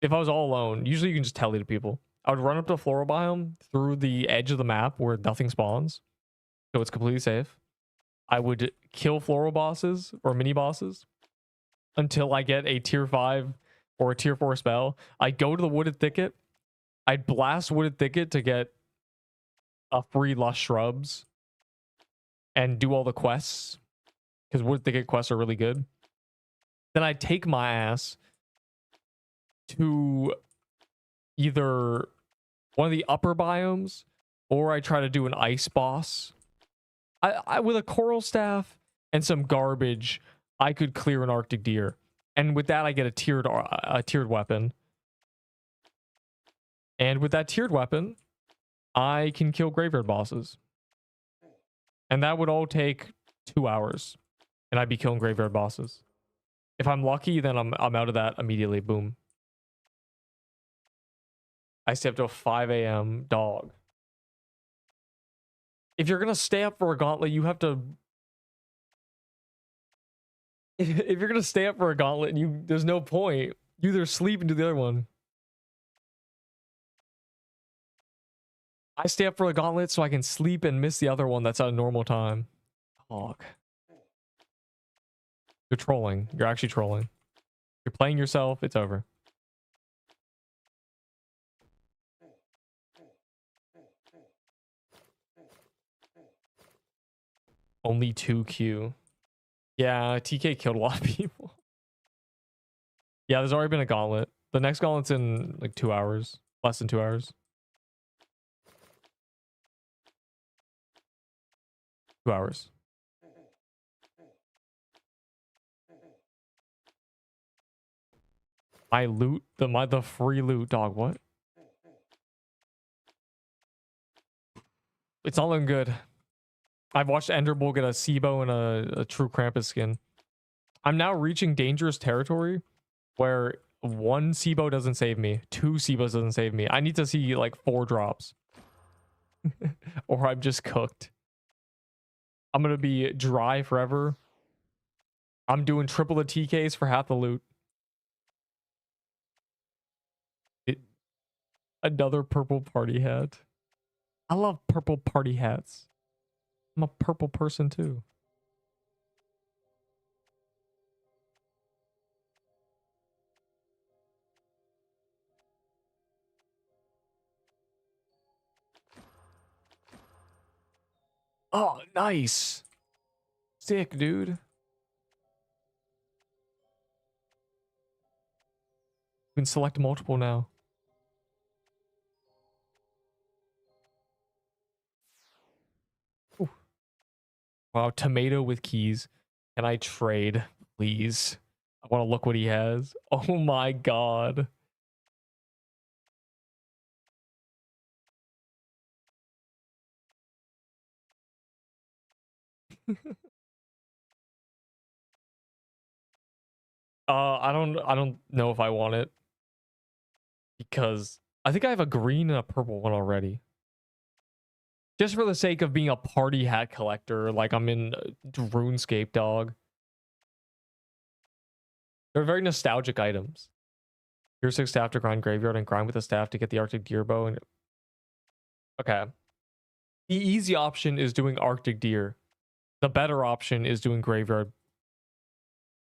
If I was all alone, usually you can just tele to people. I would run up to floral biome through the edge of the map where nothing spawns, so it's completely safe. I would kill floral bosses or mini bosses until I get a tier 5 or a tier 4 spell. I'd go to the wooded thicket. I'd blast wooded thicket to get a free lush shrubs and do all the quests, because wooded thicket quests are really good. Then I'd take my ass to either one of the upper biomes, or I try to do an ice boss. I with a coral staff and some garbage, I could clear an Arctic deer, and with that I get a tiered weapon. And with that tiered weapon, I can kill graveyard bosses, and that would all take 2 hours, and I'd be killing graveyard bosses. If I'm lucky, then I'm out of that immediately. Boom. I stay up till 5 a.m. Dog. If you're gonna stay up for a gauntlet, you have to... If you're gonna stay up for a gauntlet, there's no point. You either sleep and do the other one. I stay up for a gauntlet so I can sleep and miss the other one that's at a normal time. Dog. You're trolling. You're actually trolling. You're playing yourself. It's over. Only 2Q. Yeah, TK killed a lot of people. Yeah, there's already been a gauntlet. The next gauntlet's in like 2 hours. Less than 2 hours. 2 hours. My loot, the free loot, dog. What? It's all looking good. I've watched Enderbull get a Sibo and a true Krampus skin. I'm now reaching dangerous territory where 1 Sibo doesn't save me, 2 Sibos doesn't save me. I need to see like 4 drops. Or I'm just cooked. I'm gonna be dry forever. I'm doing triple the TKs for half the loot. Another purple party hat. I love purple party hats. I'm a purple person too. Oh, nice. Sick, dude. You can select multiple now. Ooh. Wow, tomato with keys. Can I trade, please? I want to look what he has. Oh my god. I don't know if I want it because I think I have a green and a purple one already. Just for the sake of being a party hat collector, like I'm in RuneScape, dog. They're very nostalgic items. Here's 6 staff to grind graveyard and grind with the staff to get the Arctic deer bow. And okay, the easy option is doing Arctic deer. The better option is doing graveyard.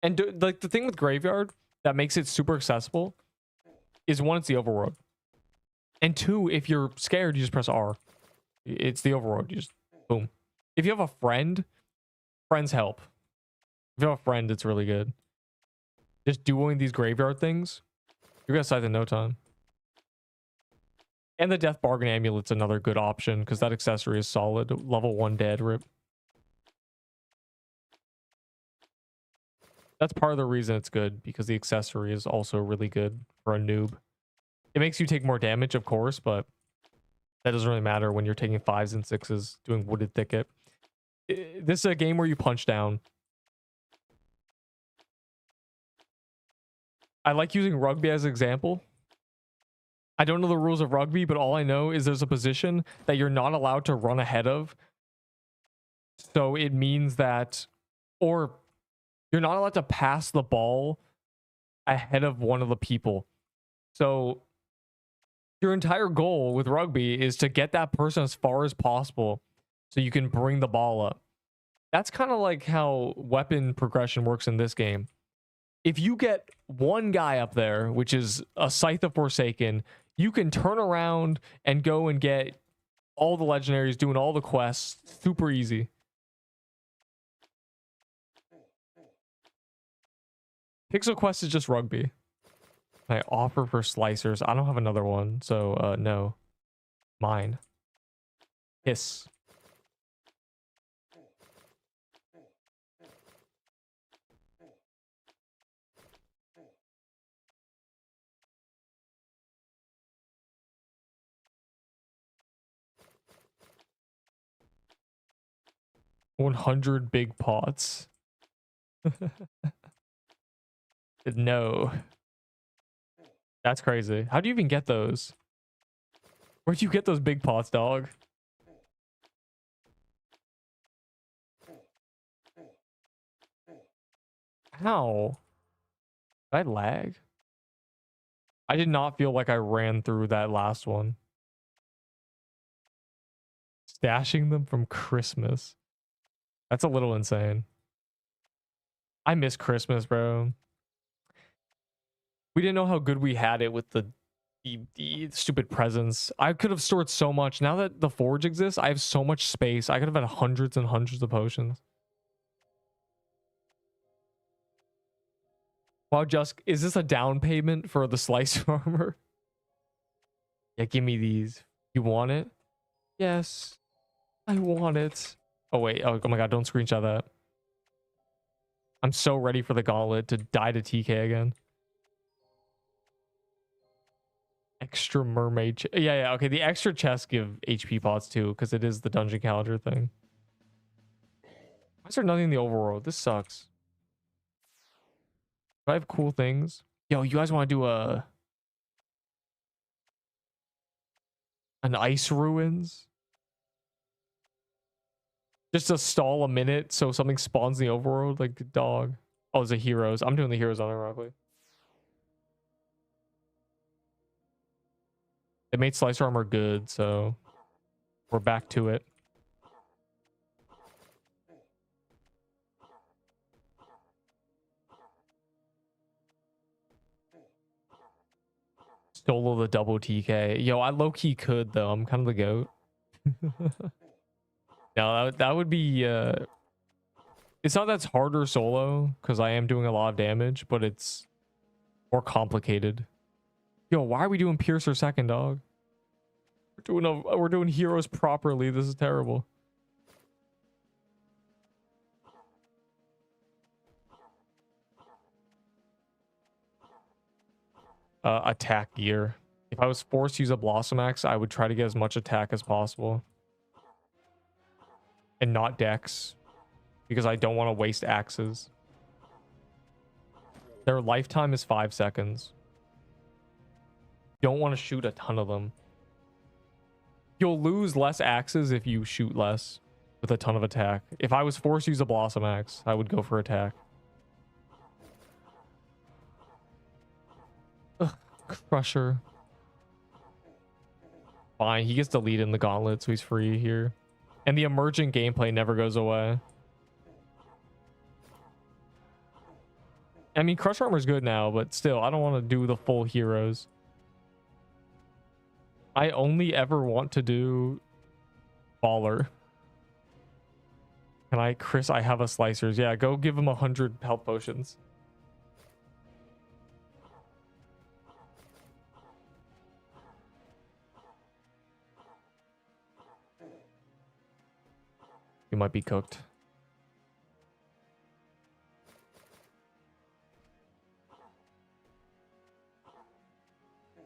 And like the thing with graveyard that makes it super accessible is 1, it's the overworld, and 2, if you're scared, you just press R. It's the overworld. You just boom. If you have a friend, friends help. If you have a friend, it's really good. Just doing these graveyard things, you're gonna scythe in no time. And the Death Bargain Amulet's another good option because that accessory is solid. Level 1 dead rip. That's part of the reason it's good, because the accessory is also really good for a noob. It makes you take more damage, of course, but that doesn't really matter when you're taking 5s and 6s doing Wooded Thicket. This is a game where you punch down. I like using rugby as an example. I don't know the rules of rugby, but all I know is there's a position that you're not allowed to run ahead of. So it means that, or you're not allowed to pass the ball ahead of one of the people. So your entire goal with rugby is to get that person as far as possible so you can bring the ball up. That's kind of like how weapon progression works in this game. If you get one guy up there, which is a Scythe of Forsaken, you can turn around and go and get all the legendaries, doing all the quests. Super easy. Pixel Quest is just rugby. I offer for slicers. I don't have another one, so no. Mine. Hiss. $100 big pots. No. That's crazy. How do you even get those? Where'd you get those big pots, dog? How? Did I lag? I did not feel like I ran through that last one. Stashing them from Christmas. That's a little insane. I miss Christmas, bro. We didn't know how good we had it with the stupid presents. I could have stored so much. Now that the forge exists, I have so much space. I could have had hundreds and hundreds of potions. Wow, just is this a down payment for the slice armor? Yeah, give me these. You want it? Yes, I want it. Oh wait, oh my god, don't screenshot that. I'm so ready for the gauntlet to die to TK again. Extra mermaid. Yeah, okay. The extra chests give HP pots too, because it is the dungeon calendar thing. Why is there nothing in the overworld? This sucks. Do I have cool things? Yo, you guys want to do an ice ruins? Just to stall a minute so something spawns in the overworld? Like, dog. Oh, it's the heroes. I'm doing the heroes unironically. They made slicer armor good, so we're back to it. Solo the double TK. Yo, I low-key could, though. I'm kind of the goat. No, that would be... It's not that's harder solo, because I am doing a lot of damage, but it's more complicated. Yo, why are we doing Piercer second, dog? We're doing heroes properly. This is terrible. Attack gear. If I was forced to use a Blossom Axe, I would try to get as much attack as possible. And not dex. Because I don't want to waste axes. Their lifetime is 5 seconds. Don't want to shoot a ton of them. You'll lose less axes if you shoot less with a ton of attack. If I was forced to use a Blossom Axe, I would go for attack. Ugh, Crusher. Fine, he gets the lead in the Gauntlet, so he's free here. And the emergent gameplay never goes away. I mean, Crush Armor's good now, but still, I don't want to do the full heroes. I only ever want to do Baller. Can I, Chris, I have a slicers. Yeah, go give him 100 health potions. You might be cooked.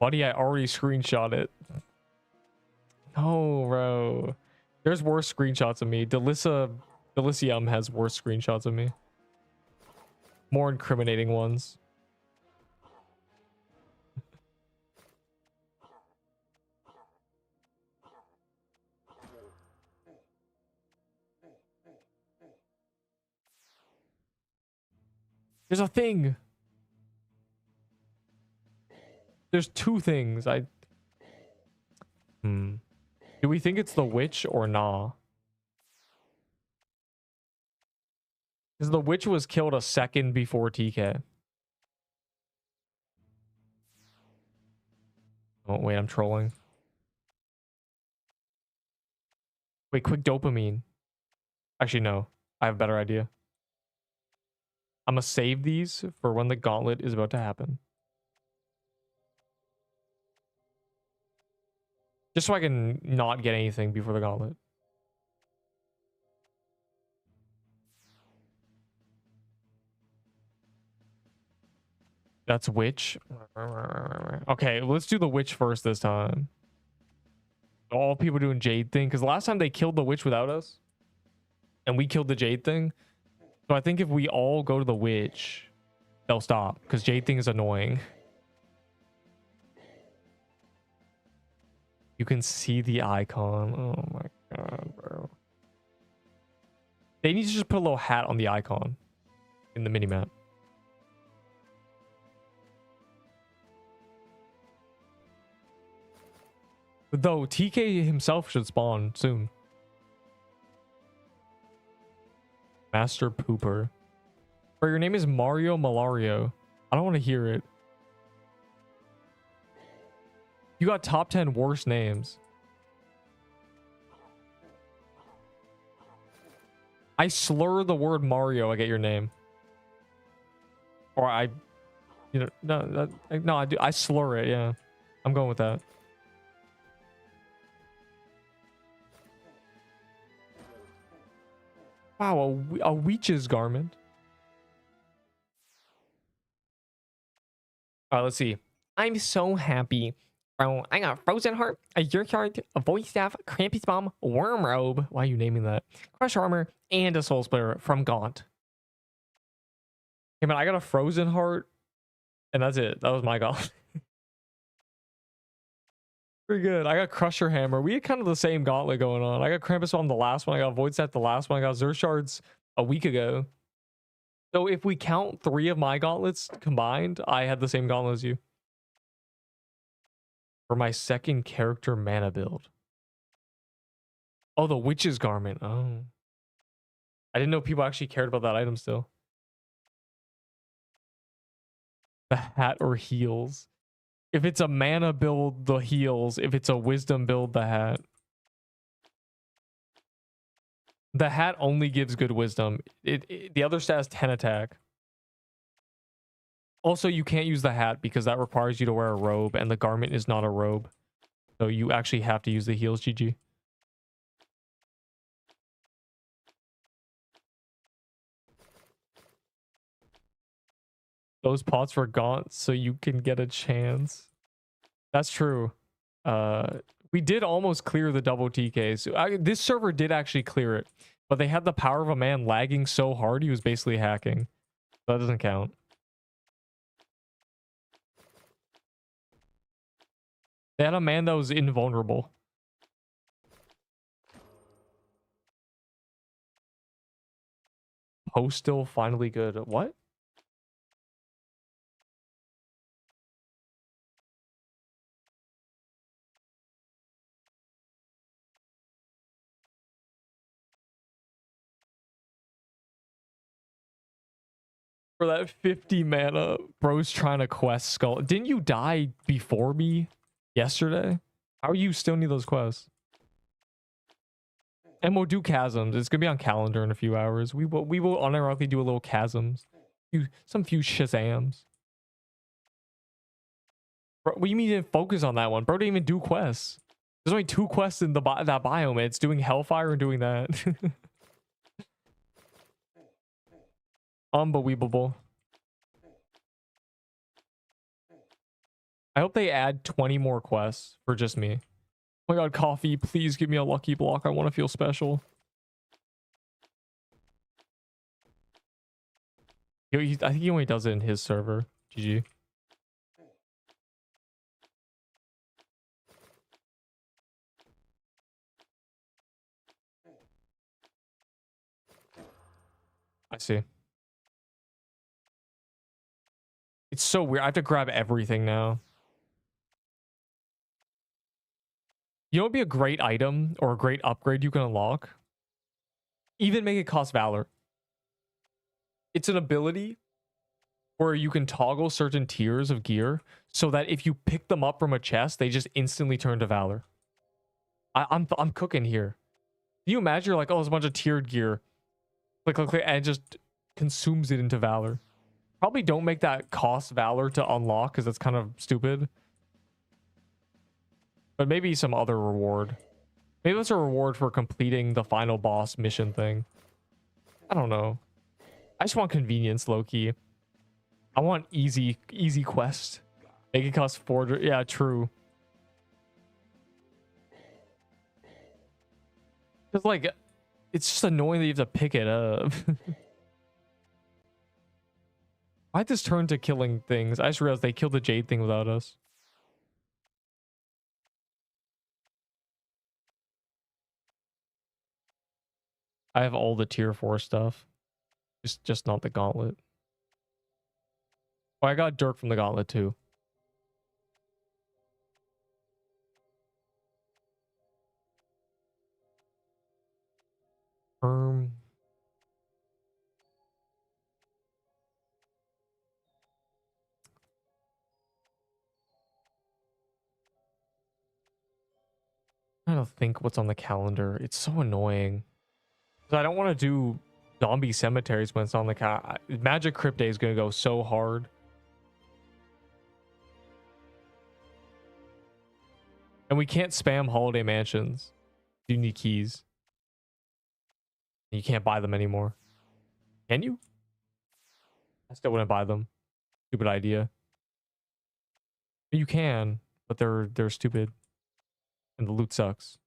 Buddy, I already screenshot it. No, bro. There's worse screenshots of me. Delicium has worse screenshots of me. More incriminating ones. There's a thing. There's two things. Do we think it's the witch or nah? Because the witch was killed a second before TK. Oh, wait, I'm trolling. Wait, quick dopamine. Actually, no. I have a better idea. I'm gonna save these for when the gauntlet is about to happen. Just so I can not get anything before the gauntlet. That's witch. Okay, let's do the witch first this time. All people doing jade thing, because last time they killed the witch without us, and we killed the jade thing. So I think if we all go to the witch, they'll stop, because jade thing is annoying. You can see the icon. Oh my god, bro. They need to just put a little hat on the icon in the minimap. Though TK himself should spawn soon. Master Pooper. Bro, your name is Mario Malario. I don't want to hear it. You got top 10 worst names. I slur the word Mario, I get your name. Or I You know, no, I do. I slur it. Yeah, I'm going with that. Wow, a witch's garment. All right, let's see. I'm so happy. Bro, I got Frozen Heart, a Yerk Heart, a Voice Staff, Krampus Bomb, Worm Robe. Why are you naming that? Crush Armor, and a Soul Splitter from Gaunt. Hey man, I got a Frozen Heart, and that's it. That was my Gaunt. Pretty good. I got Crusher Hammer. We had kind of the same gauntlet going on. I got Krampus on the last one. I got Void Staff the last one. I got Zershards a week ago. So if we count 3 of my gauntlets combined, I had the same gauntlet as you. For my second character mana build. Oh, the Witch's Garment. Oh. I didn't know people actually cared about that item still. The hat or heals. If it's a mana build, the heals. If it's a wisdom build, the hat. The hat only gives good wisdom. The other stat has 10 attack. Also, you can't use the hat because that requires you to wear a robe, and the garment is not a robe. So you actually have to use the heals, GG. Those pots for Gaunt so you can get a chance. That's true. We did almost clear the double TKs. This server did actually clear it, but they had the power of a man lagging so hard he was basically hacking. So that doesn't count. They had a man that was invulnerable. Post still finally good. What? For that 50 mana, bro's trying to quest skull. Didn't you die before me yesterday? How are you still need those quests? And we'll do chasms. It's gonna be on calendar in a few hours. We will unironically do a little chasms. Some few shazams. Bro, what do you mean you didn't focus on that one? Bro didn't even do quests. There's only 2 quests in that biome. It's doing Hellfire and doing that. Unbelievable. I hope they add 20 more quests for just me. Oh my god, Coffee, please give me a lucky block. I want to feel special. I think he only does it in his server. GG. I see. It's so weird. I have to grab everything now. You know what would be a great item or a great upgrade you can unlock? Even make it cost Valor. It's an ability where you can toggle certain tiers of gear so that if you pick them up from a chest, they just instantly turn to Valor. I'm cooking here. Can you imagine you're like, oh, there's a bunch of tiered gear. Click, click, click, and it just consumes it into Valor. Probably don't make that cost Valor to unlock because that's kind of stupid. But maybe some other reward. Maybe that's a reward for completing the final boss mission thing. I don't know. I just want convenience, low-key. I want easy quest. Make it cost 4. Yeah, true. Because, like, it's just annoying that you have to pick it up. Why'd this turn to killing things? I just realized they killed the Jade thing without us. I have all the tier 4 stuff. Just not the Gauntlet. Oh, I got Dirk from the Gauntlet too. I don't think what's on the calendar. It's so annoying. I don't want to do zombie cemeteries when it's on the Magic Crypt Day is going to go so hard. And we can't spam holiday mansions. You need keys. You can't buy them anymore. Can you? I still wouldn't buy them. Stupid idea. You can, but they're stupid. And the loot sucks.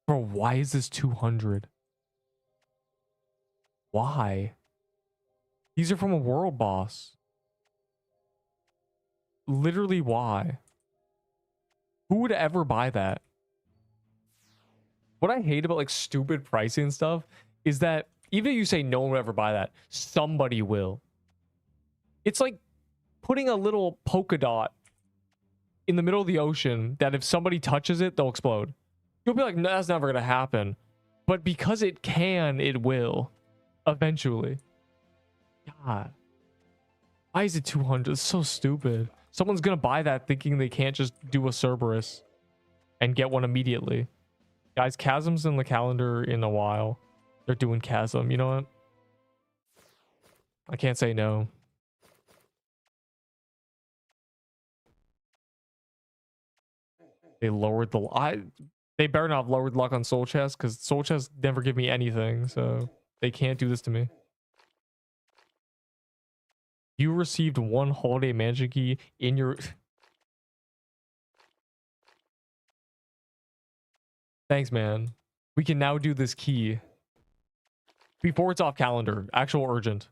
Bro, why is this 200? Why? These are from a world boss. Literally, why? Who would ever buy that? What I hate about like stupid pricing and stuff is that even if you say no one would ever buy that, somebody will. It's like putting a little polka dot in the middle of the ocean that if somebody touches it, they'll explode. You'll be like, no, that's never gonna happen. But because it can, it will. Eventually. God. Why is it 200? It's so stupid. Someone's gonna buy that thinking they can't just do a Cerberus and get one immediately. Guys, Chasm's in the calendar in a while. They're doing Chasm. You know what? I can't say no. They lowered the... They better not have lowered luck on Soul Chest, because Soul Chest never give me anything, so they can't do this to me. You received one holiday magic key in your... Thanks, man. We can now do this key. Before it's off calendar. Actual urgent.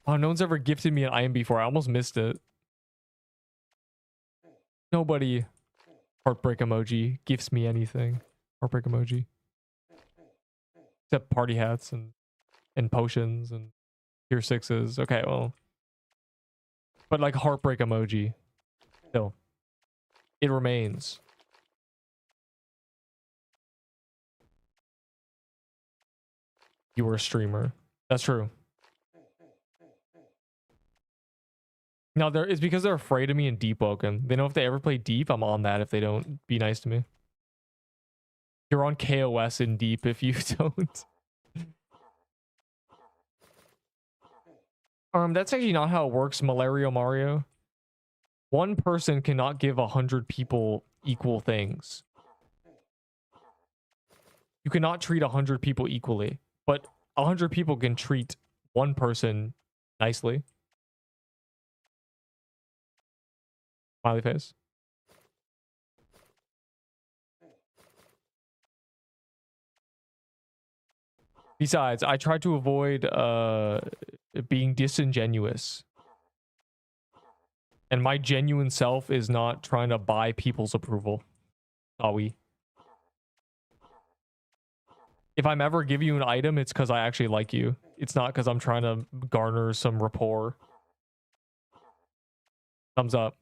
Oh, no one's ever gifted me an item before. I almost missed it. Nobody... Heartbreak emoji gifts me anything. Heartbreak emoji. Except party hats and potions and tier 6s. Okay, well. But like heartbreak emoji. Still. It remains. You were a streamer. That's true. No, it's because they're afraid of me in Deepwoken. They know if they ever play Deep, I'm on that if they don't be nice to me. You're on KOS in Deep if you don't. That's actually not how it works, Malario Mario. One person cannot give 100 people equal things. You cannot treat 100 people equally, but 100 people can treat one person nicely. Smiley face. Besides, I try to avoid being disingenuous. And my genuine self is not trying to buy people's approval. Are we? If I'm ever give you an item, it's because I actually like you. It's not because I'm trying to garner some rapport. Thumbs up.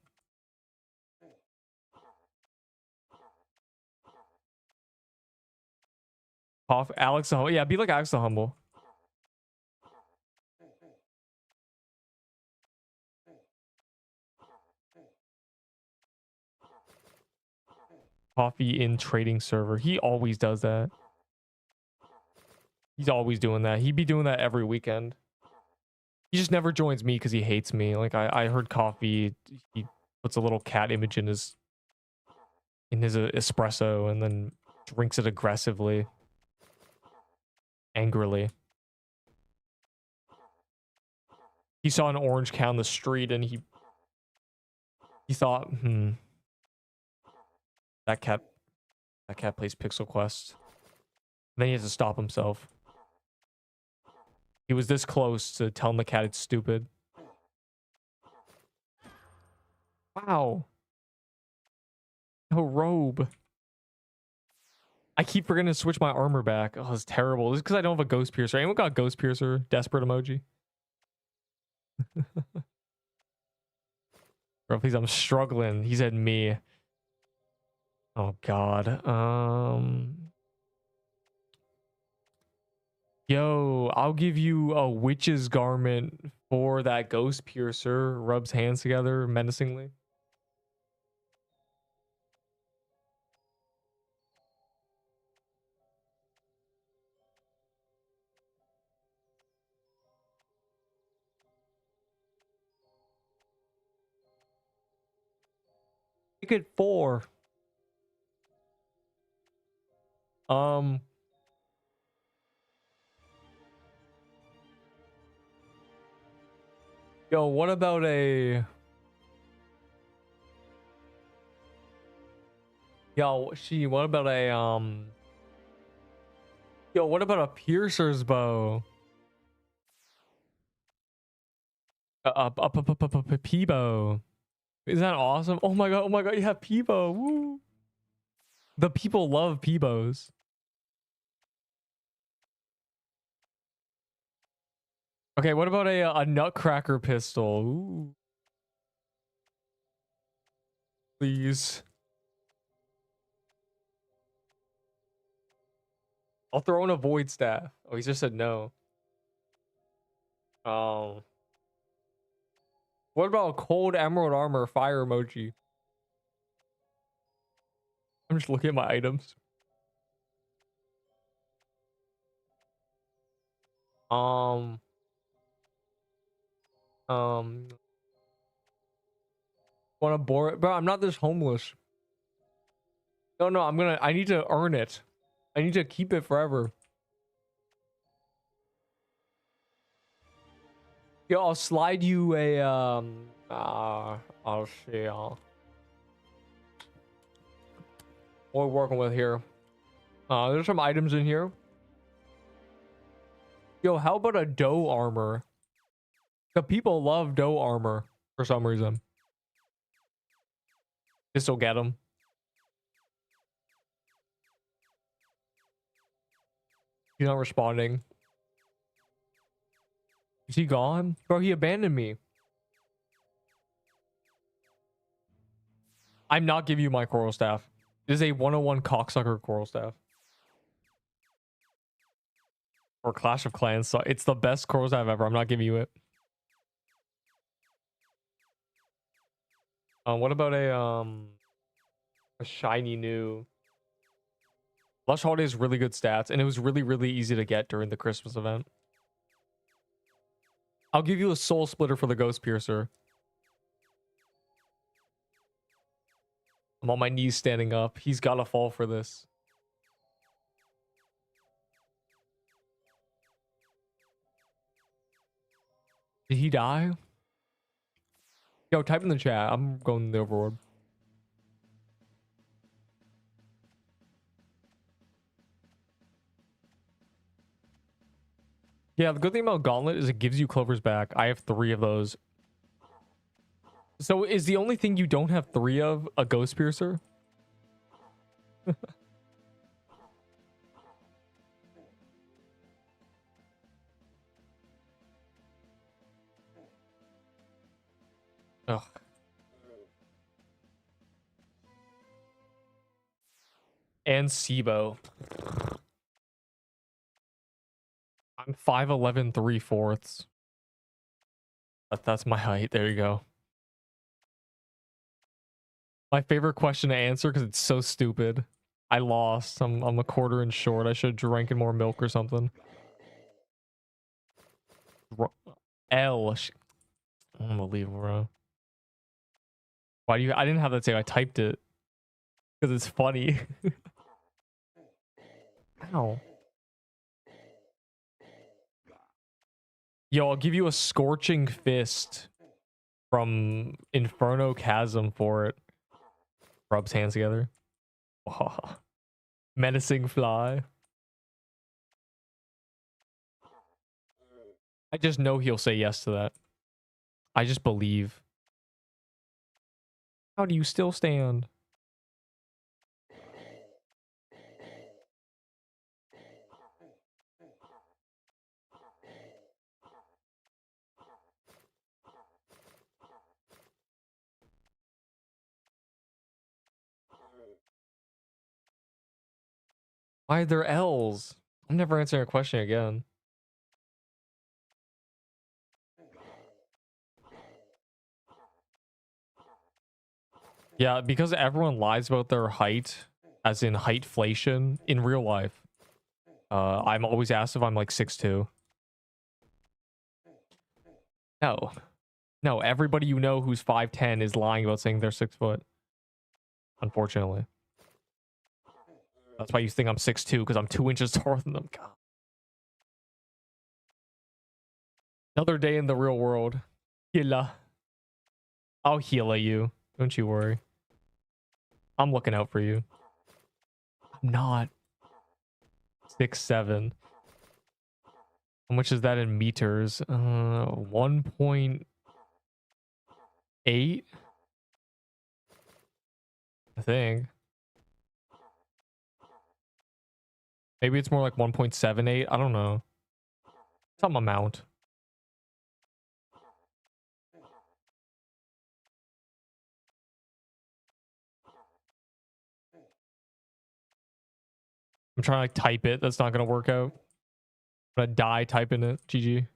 Off Alex the Humble. Yeah, be like Alex the Humble. Coffee in trading server. He always does that. He's always doing that. He'd be doing that every weekend. He just never joins me because he hates me. Like I heard Coffee, he puts a little cat image in his espresso and then drinks it aggressively. Angrily. He saw an orange cat on the street and he thought, that cat plays Pixel Quest. Then he has to stop himself. He was this close to telling the cat it's stupid. Wow. No robe. I keep forgetting to switch my armor back. Oh, it's terrible. This is because I don't have a Ghost Piercer. Anyone got Ghost Piercer? Desperate emoji. Bro, please, I'm struggling. He said me. Oh, God. Yo, I'll give you a witch's garment for that Ghost Piercer. Rubs hands together menacingly. Make it 4. Yo, what about a... what about a, Yo, what about a piercer's bow? A Peebo. Isn't that awesome? Oh my god, you have Peebo. Woo. The people love Peebos. Okay, what about a nutcracker pistol? Ooh. Please. I'll throw in a void staff. Oh, he just said no. What about a cold emerald armor fire emoji? I'm just looking at my items. Want to bore it? Bro, I'm not this homeless. No, I need to earn it. I need to keep it forever. Yo, I'll slide you a, I'll see, what we're working with here. There's some items in here. Yo, how about a dough armor? The people love dough armor for some reason. This'll get them. He's not responding. Is he gone? Bro, he abandoned me. I'm not giving you my coral staff. This is a 101 cocksucker coral staff. Or Clash of Clans. So it's the best coral staff ever. I'm not giving you it. What about a shiny new... Lush Holiday has really good stats, and it was really, really easy to get during the Christmas event. I'll give you a soul splitter for the Ghost Piercer. I'm on my knees standing up. He's gotta fall for this. Did he die? Yo, type in the chat. I'm going the overboard. Yeah, the good thing about Gauntlet is it gives you Clover's back. I have 3 of those. So is the only thing you don't have 3 of a Ghost Piercer? Ugh. And Sibo. I'm 5'11", 3/4. That's my height. There you go. My favorite question to answer because it's so stupid. I lost. I'm a 1/4 inch short. I should have drank more milk or something. L. Unbelievable, bro. Why do you? I didn't have that save. I typed it because it's funny. Ow. Yo, I'll give you a scorching fist from Inferno Chasm for it. Rubs hands together. Oh. Menacing fly. I just know he'll say yes to that. I just believe. How do you still stand? Why are there L's? I'm never answering a question again. Yeah, because everyone lies about their height, as in heightflation, in real life. I'm always asked if I'm like 6'2". No. No, everybody you know who's 5'10" is lying about saying they're 6 foot. unfortunately. That's why you think I'm 6'2", because I'm 2 inches taller than them. God. Another day in the real world. Heala. I'll heal you. Don't you worry. I'm looking out for you. I'm not. 6'7". How much is that in meters? 1.8? I think. Maybe it's more like 1.78. I don't know. Some amount. I'm trying to like type it. That's not gonna work out. I'm gonna die typing it. GG.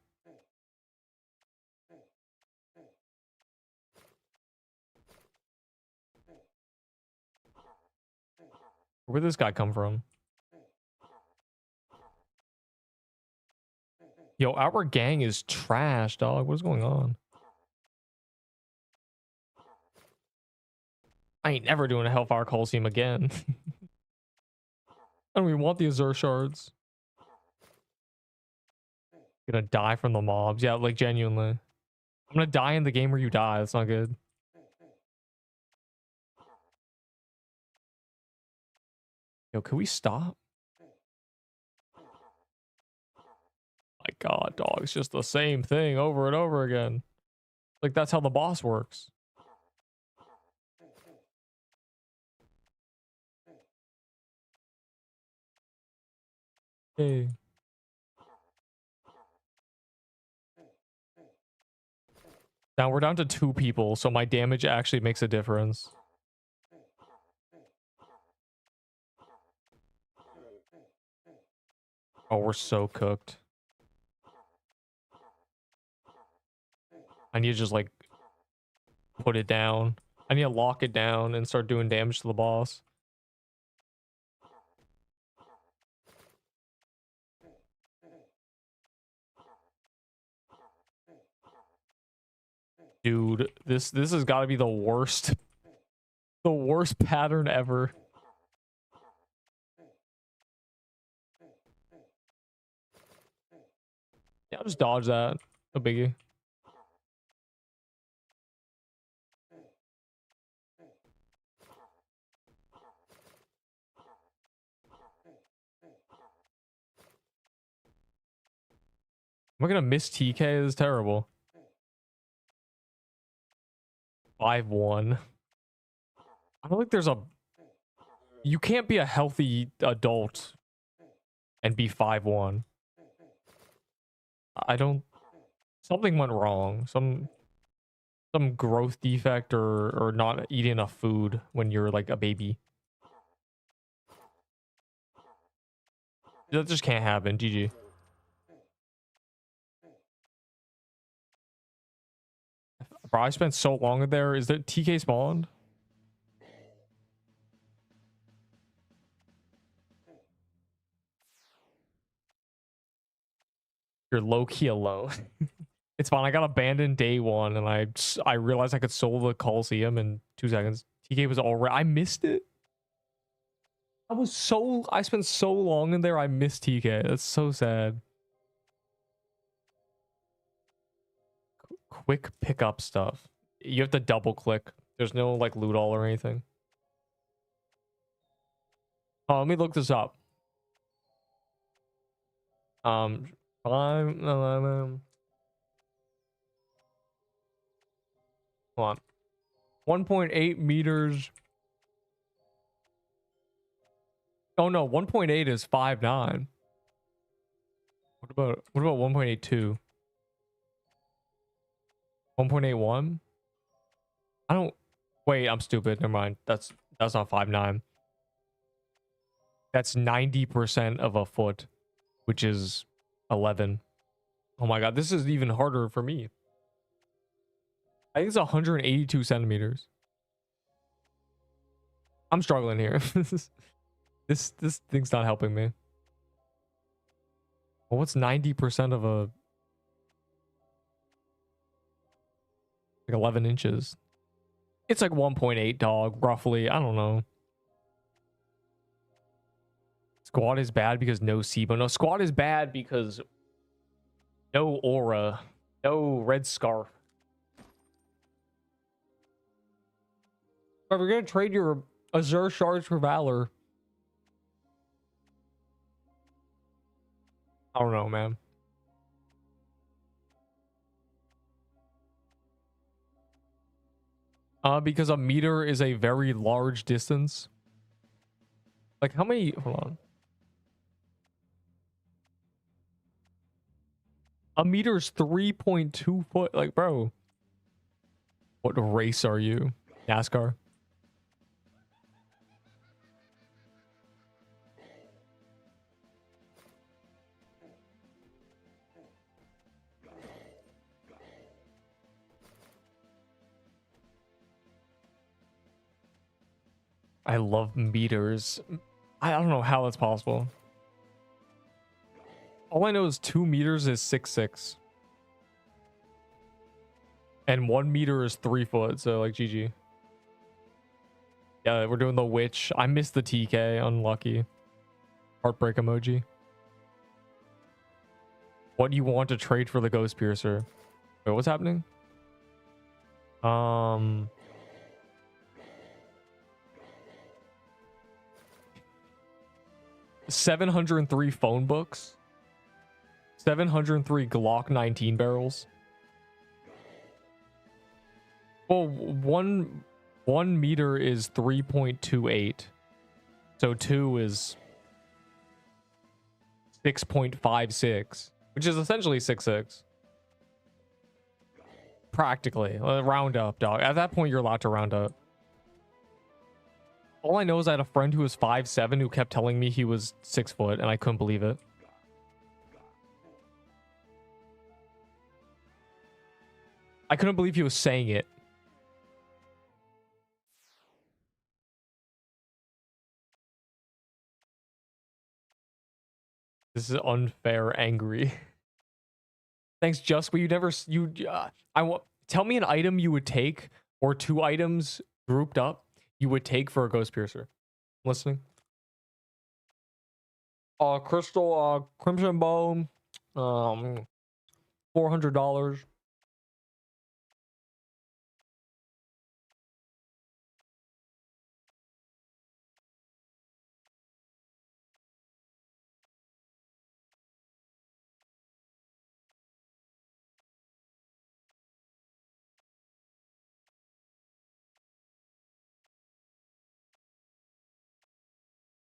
Where'd this guy come from? Yo, our gang is trash, dog. What's going on? I ain't never doing a Hellfire Coliseum again. I don't even want the Azure shards. Gonna die from the mobs. Yeah, like genuinely. I'm gonna die in the game where you die. That's not good. Yo, can we stop? My god, dog. It's just the same thing over and over again. Like, that's how the boss works. Hey. Now we're down to 2 people, so my damage actually makes a difference. Oh, we're so cooked. I need to just, like, put it down. I need to lock it down and start doing damage to the boss. Dude, this has got to be the worst pattern ever. Yeah, I'll just dodge that. No biggie. Am I gonna miss TK? This is terrible. 5-1. I don't think there's a... You can't be a healthy adult and be 5'1". I don't... Something went wrong. Some growth defect or not eating enough food when you're like a baby. That just can't happen. GG. Bro, I spent so long in there. Is there TK spawned? You're low-key alone. It's fine. I got abandoned day 1 and I realized I could solo the Coliseum in 2 seconds. TK was already... I missed it. I spent so long in there, I missed TK. That's so sad. Quick pickup stuff. You have to double click. There's no like loot all or anything. Oh, let me look this up. 511. Hold on. 1.8 meters. Oh no, 1.8 is 5'9". What about 1.82? 1.81? I don't... Wait, I'm stupid. Never mind. That's not 5'9". That's 90% of a foot, which is 11. Oh my god, this is even harder for me. I think it's 182 centimeters. I'm struggling here. This thing's not helping me. Well, what's 90% of a... Like 11 inches? It's like 1.8 dog, roughly. I don't know. Squad is bad because no SIBO. No, squad is bad because no aura. No red scarf. But we're gonna trade your Azure shards for Valor. I don't know, man. Because a meter is a very large distance. Like how many? Hold on. A meter is 3.2 foot. Like, bro, what race are you? NASCAR. I love meters. I don't know how that's possible. All I know is 2 meters is 6'6". And 1 meter is 3 foot, so like GG. Yeah, we're doing the witch. I missed the TK, unlucky. Heartbreak emoji. What do you want to trade for the Ghost Piercer? Wait, what's happening? 703 phone books. 703 Glock 19 barrels. Well, one meter is 3.28. So 2 is 6.56, which is essentially 6'6". Practically. Round up, dog. At that point, you're allowed to round up. All I know is I had a friend who was 5'7" who kept telling me he was 6 foot, and I couldn't believe it. I couldn't believe he was saying it. This is unfair, angry. Thanks, Just. But tell me an item you would take, or 2 items grouped up you would take for a Ghost Piercer. I'm listening. Crystal, Crimson Bone, $400.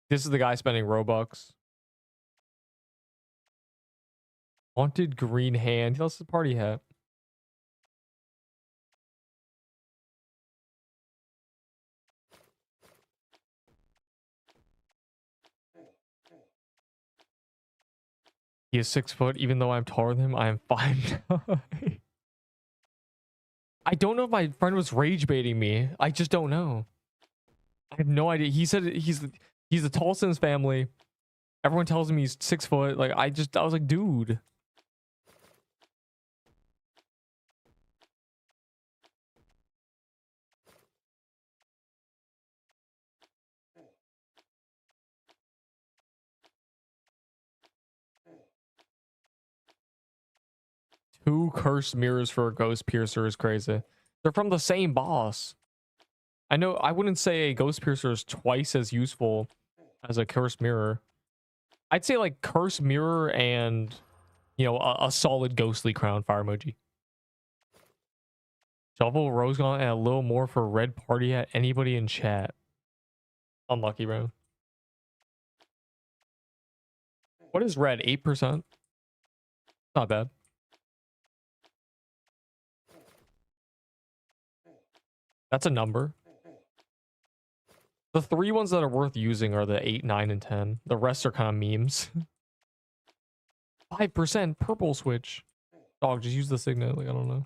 This is the guy spending Robux. Haunted green hand. That's the party hat. He is 6 foot. Even though I'm taller than him, I am 5'9". I don't know if my friend was rage baiting me. I just don't know. I have no idea. He said he's the tallest in his family. Everyone tells him he's 6 foot. Like, I was like, dude. Two cursed mirrors for a Ghost Piercer is crazy. They're from the same boss. I know I wouldn't say a Ghost Piercer is twice as useful as a cursed mirror. I'd say like cursed mirror and, you know, a solid ghostly crown fire emoji. Shovel, Rose Gauntlet, and a little more for red party hat. Anybody in chat? Unlucky, bro. What is red? 8%? Not bad. That's a number. The 3 ones that are worth using are the 8, 9, and 10. The rest are kind of memes. 5% purple switch. Dog, just use the signet. Like, I don't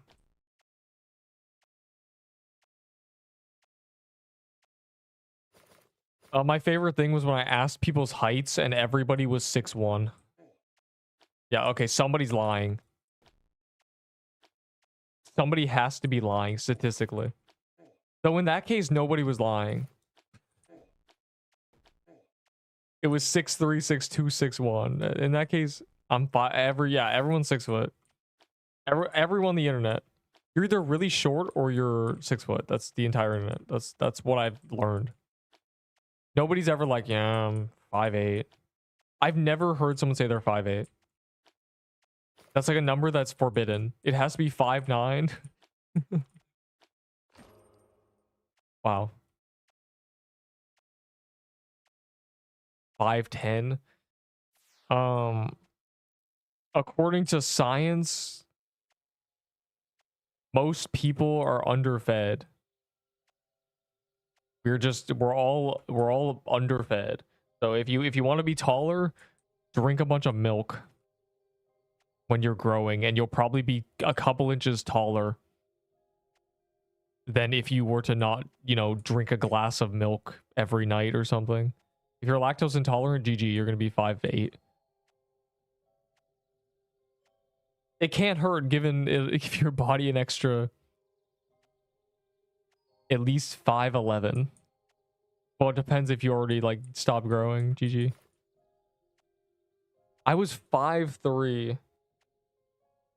know. My favorite thing was when I asked people's heights and everybody was 6'1". Yeah, okay, somebody's lying. Somebody has to be lying statistically. So in that case, nobody was lying. It was 6'3", 6'2", 6'1". In that case, I'm everyone's 6 foot. Everyone on the internet. You're either really short or you're 6 foot. That's the entire internet. That's what I've learned. Nobody's ever like, yeah, I'm 5'8". I've never heard someone say they're 5'8". That's like a number that's forbidden. It has to be 5'9". Wow. 5'10". According to science, most people are underfed. We're all underfed. So if you want to be taller, drink a bunch of milk when you're growing, and you'll probably be a couple inches taller than if you were to not, drink a glass of milk every night or something. If you're lactose intolerant, GG, you're going to be 5'8". It can't hurt given if your body an extra at least 5'11". Well, it depends if you already like stopped growing. GG. I was 5'3"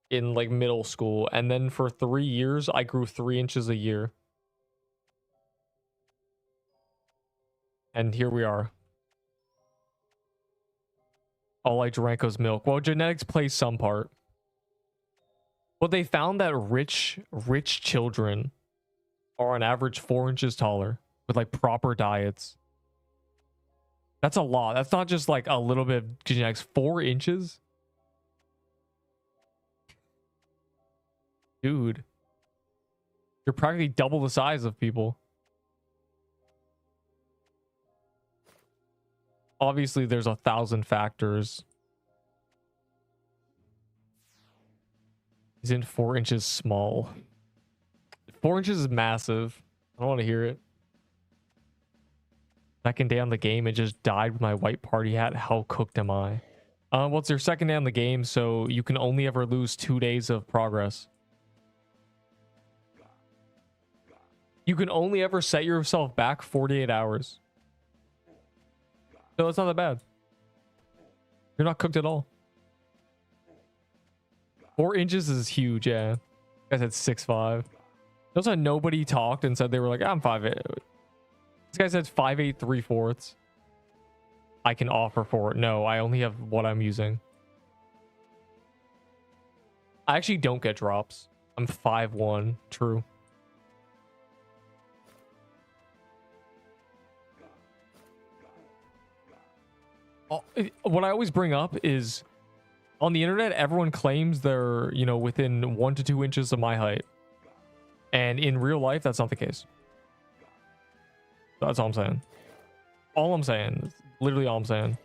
in like middle school, and then for 3 years I grew 3 inches a year. And here we are. All I drank was milk. Well, genetics plays some part. But they found that rich children are on average 4 inches taller with like proper diets. That's a lot. That's not just like a little bit of genetics. 4 inches? Dude. You're practically double the size of people. Obviously, there's 1,000 factors. Isn't 4 inches small? 4 inches is massive. I don't want to hear it. Second day on the game, it just died with my white party hat. How cooked am I? Well, it's your second day on the game, so you can only ever lose 2 days of progress. You can only ever set yourself back 48 hours. So it's not that bad. You're not cooked at all. 4 inches is huge, yeah. I said 6'5". Notice how nobody talked and said they were like, I'm 5'8". This guy said 5'8", 3/4. I can offer for it. No, I only have what I'm using. I actually don't get drops. I'm 5'1". True. What I always bring up is on the internet, everyone claims they're, within 1 to 2 inches of my height. And in real life, that's not the case. That's all I'm saying. All I'm saying, literally all I'm saying,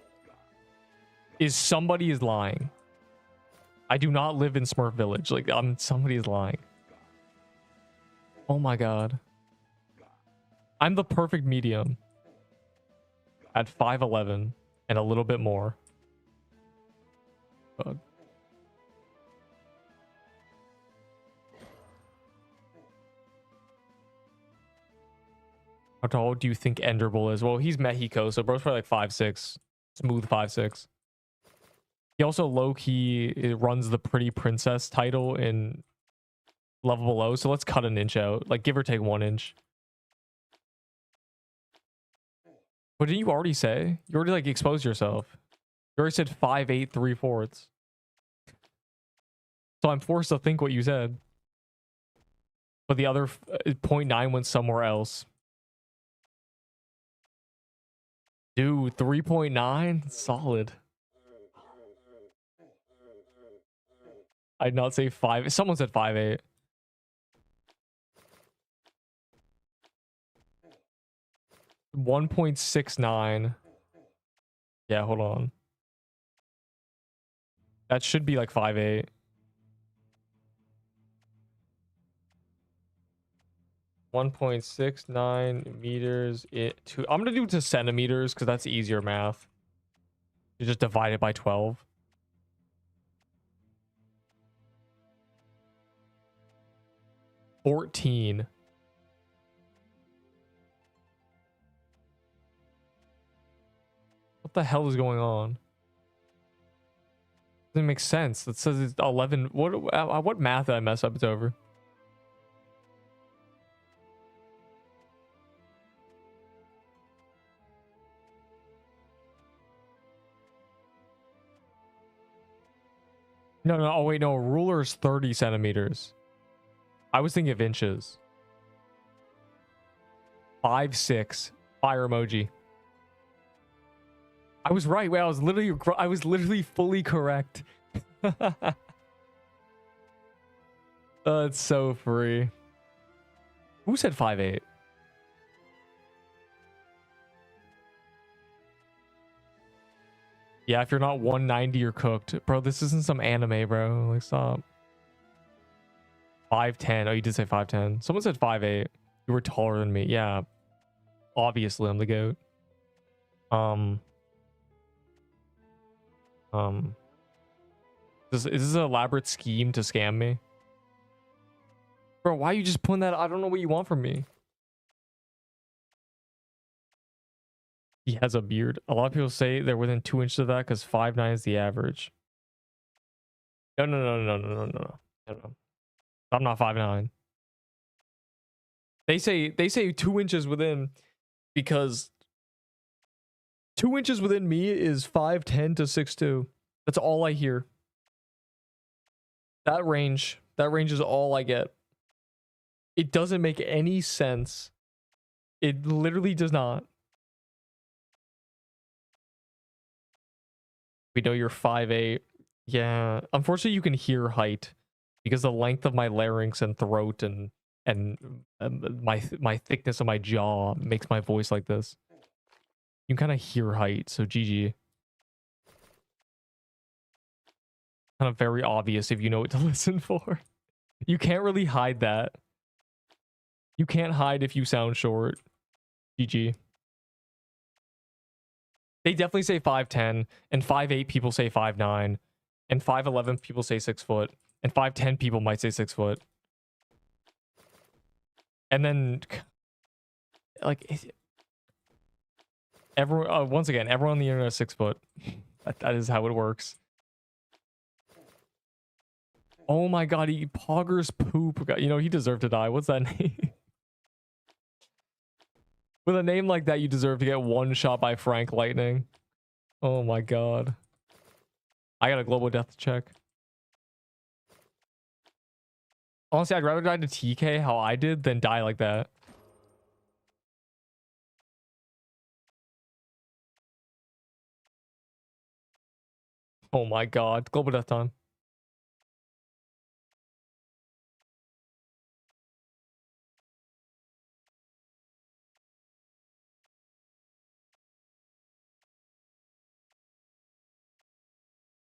is somebody is lying. I do not live in Smurf Village. Like, somebody is lying. Oh my god. I'm the perfect medium. At 5'11". And a little bit more. God. How tall do you think Enderbull is? Well, he's Mexico, so bro's probably like 5'6". Smooth 5'6". He also low-key runs the Pretty Princess title in Level Below, so let's cut an inch out. Like, give or take 1 inch. What did you already say? You already, like, exposed yourself. You already said 5'8", 3/4. So I'm forced to think what you said. But the other 0.9 went somewhere else. Dude, 3.9? Solid. I'd not say 5. Someone said 5'8". $1.69. Yeah, hold on. That should be like 5'8". $1.69 meters. I'm gonna do it to centimeters because that's easier math. You just divide it by 12. $14. What the hell is going on? Doesn't make sense. It says it's 11. What math did I mess up? It's over. No, no. Oh, wait, no. Ruler is 30 centimeters. I was thinking of inches. 5'6". Fire emoji. I was right. Wait, I was literally fully correct. It's so free. Who said 5'8"? Yeah, if you're not 190, you're cooked. Bro, this isn't some anime, bro. Like, stop. 5'10". Oh, you did say 5'10". Someone said 5'8". You were taller than me. Yeah. Obviously, I'm the GOAT. Is this an elaborate scheme to scam me? Bro, why are you just putting that? I don't know what you want from me. He has a beard. A lot of people say they're within 2 inches of that because 5'9" is the average. No, no, no, no, no, no, no, no, no. I'm not 5'9". They say 2 inches within because 2 inches within me is 5'10" to 6'2". That's all I hear. That range is all I get. It doesn't make any sense. It literally does not. We know you're 5'8". Yeah. Unfortunately, you can hear height because the length of my larynx and throat and my thickness of my jaw makes my voice like this. You can kind of hear height, so GG. Kind of very obvious if you know what to listen for. You can't really hide that. You can't hide if you sound short. GG. They definitely say 5'10", and 5'8" people say 5'9", and 5'11" people say 6 foot, and 5'10" people might say 6 foot. And then, like, everyone, once again, everyone on the internet is 6 foot. That is how it works. Oh my god, he poggers poop. You know, he deserved to die. What's that name? With a name like that, you deserve to get one shot by Frank Lightning. Oh my god. I got a global death check. Honestly, I'd rather die to TK how I did than die like that. Oh my god. Global death time.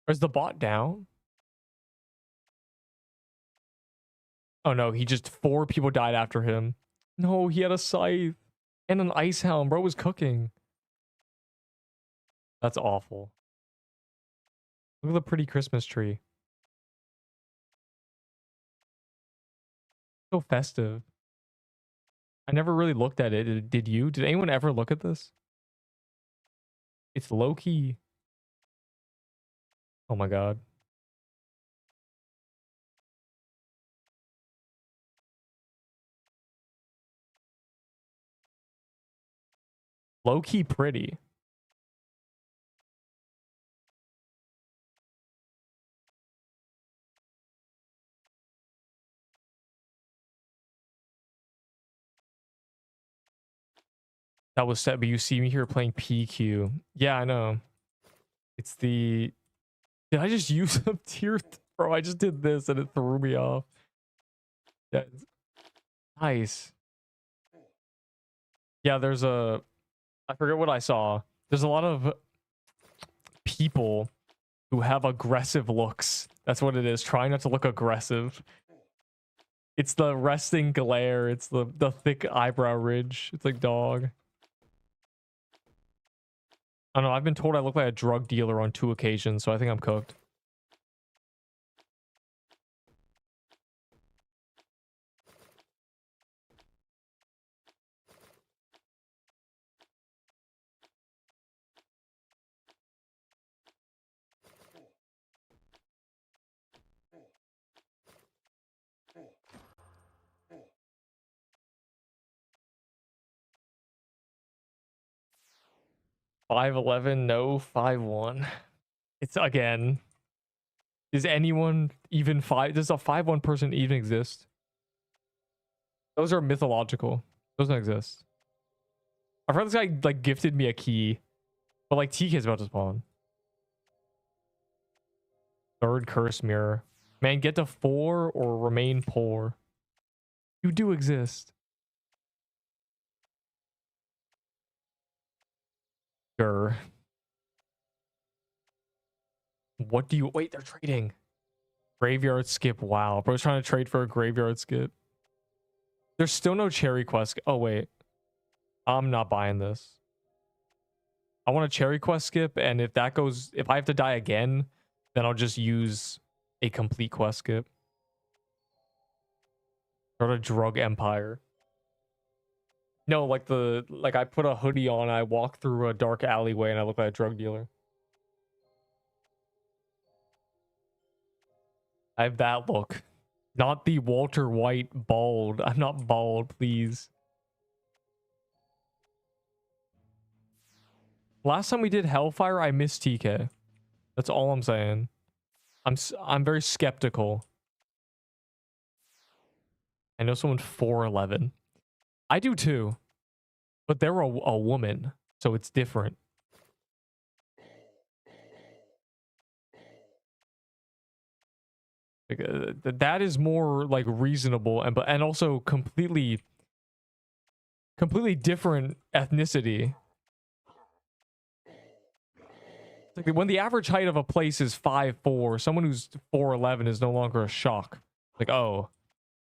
Is the bot down? Oh no, he just 4 people died after him. No, he had a scythe and an ice hound. Bro was cooking. That's awful. Look at the pretty Christmas tree. So festive. I never really looked at it. Did you? Did anyone ever look at this? It's low key. Oh my god. Low key pretty. That was set, but you see me here playing PQ. Yeah, I know. It's the... Did I just use a tier... Bro, I just did this and it threw me off. Yeah, nice. Yeah, there's a... I forget what I saw. There's a lot of people who have aggressive looks. That's what it is. Trying not to look aggressive. It's the resting glare. It's the thick eyebrow ridge. It's like dog. I don't know. I've been told I look like a drug dealer on 2 occasions, so I think I'm cooked. 5'11", no. 5'1". It's again. Is anyone even does a 5'1" person even exist? Those are mythological. Those don't exist. I've heard this guy like gifted me a key, but like TK's about to spawn. Third curse mirror. Man, get to 4 or remain poor. You do exist. Sure. What do you wait? They're trading. Graveyard skip. Wow, bro's trying to trade for a graveyard skip. There's still no cherry quest. Oh wait, I'm not buying this. I want a cherry quest skip, and if that goes, if I have to die again, then I'll just use a complete quest skip. Start a drug empire. No, like I put a hoodie on, I walk through a dark alleyway, and I look like a drug dealer. I have that look. Not the Walter White bald. I'm not bald, please. Last time we did Hellfire, I missed TK. That's all I'm saying. I'm very skeptical. I know someone 4'11". I do too. But they're a woman, so it's different. Like, that is more like reasonable and also completely different ethnicity. Like when the average height of a place is 5'4", someone who's 4'11" is no longer a shock. Like, oh.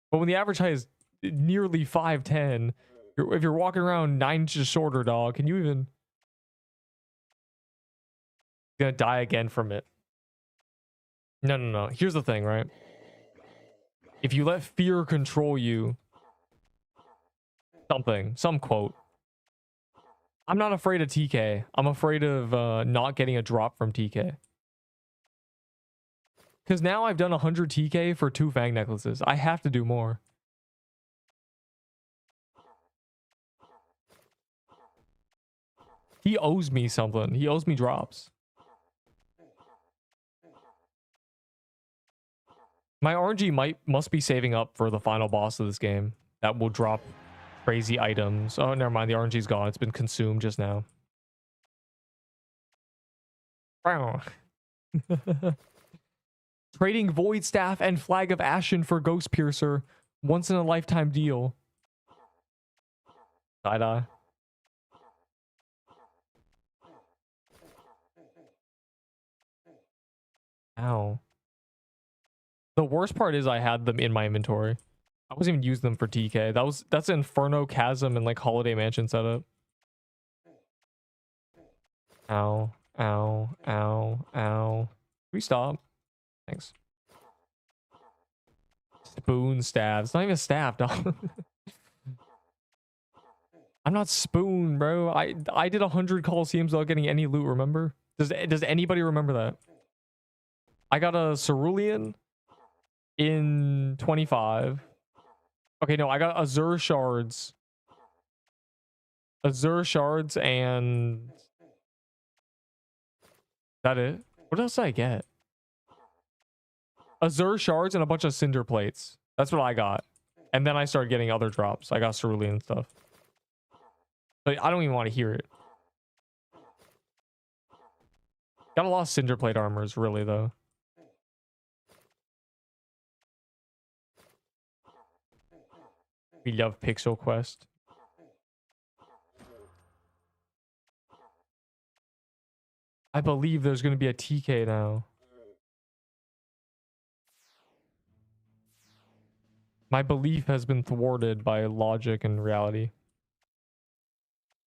But when the average height is nearly 5'10", if you're walking around 9 inches shorter, dog, can you even... Gonna die again from it. No. Here's the thing, right? If you let fear control you... Some quote. I'm not afraid of TK. I'm afraid of not getting a drop from TK. Because now I've done 100 TK for 2 Fang necklaces. I have to do more. He owes me something. He owes me drops. My RNG must be saving up for the final boss of this game. That will drop crazy items. Oh, never mind. The RNG's gone. It's been consumed just now. Trading Void Staff and Flag of Ashen for Ghost Piercer. Once in a lifetime deal. Side-eye. Ow. The worst part is I had them in my inventory. I wasn't even using them for TK. That's Inferno Chasm and like Holiday Mansion setup. Ow. Ow. Ow. Ow. Can we stop? Thanks. Spoon staff. It's not even a staff, dog. I'm not Spoon, bro. I did 100 Coliseums without getting any loot, remember? Does anybody remember that? I got a Cerulean in 25. Okay, no, I got Azure Shards. Azure Shards and... Is that it? What else did I get? Azure Shards and a bunch of Cinder Plates. That's what I got. And then I started getting other drops. I got Cerulean and stuff. But I don't even want to hear it. Got a lot of Cinder Plate armors, really, though. We love Pixel Quest. I believe there's going to be a TK now. My belief has been thwarted by logic and reality.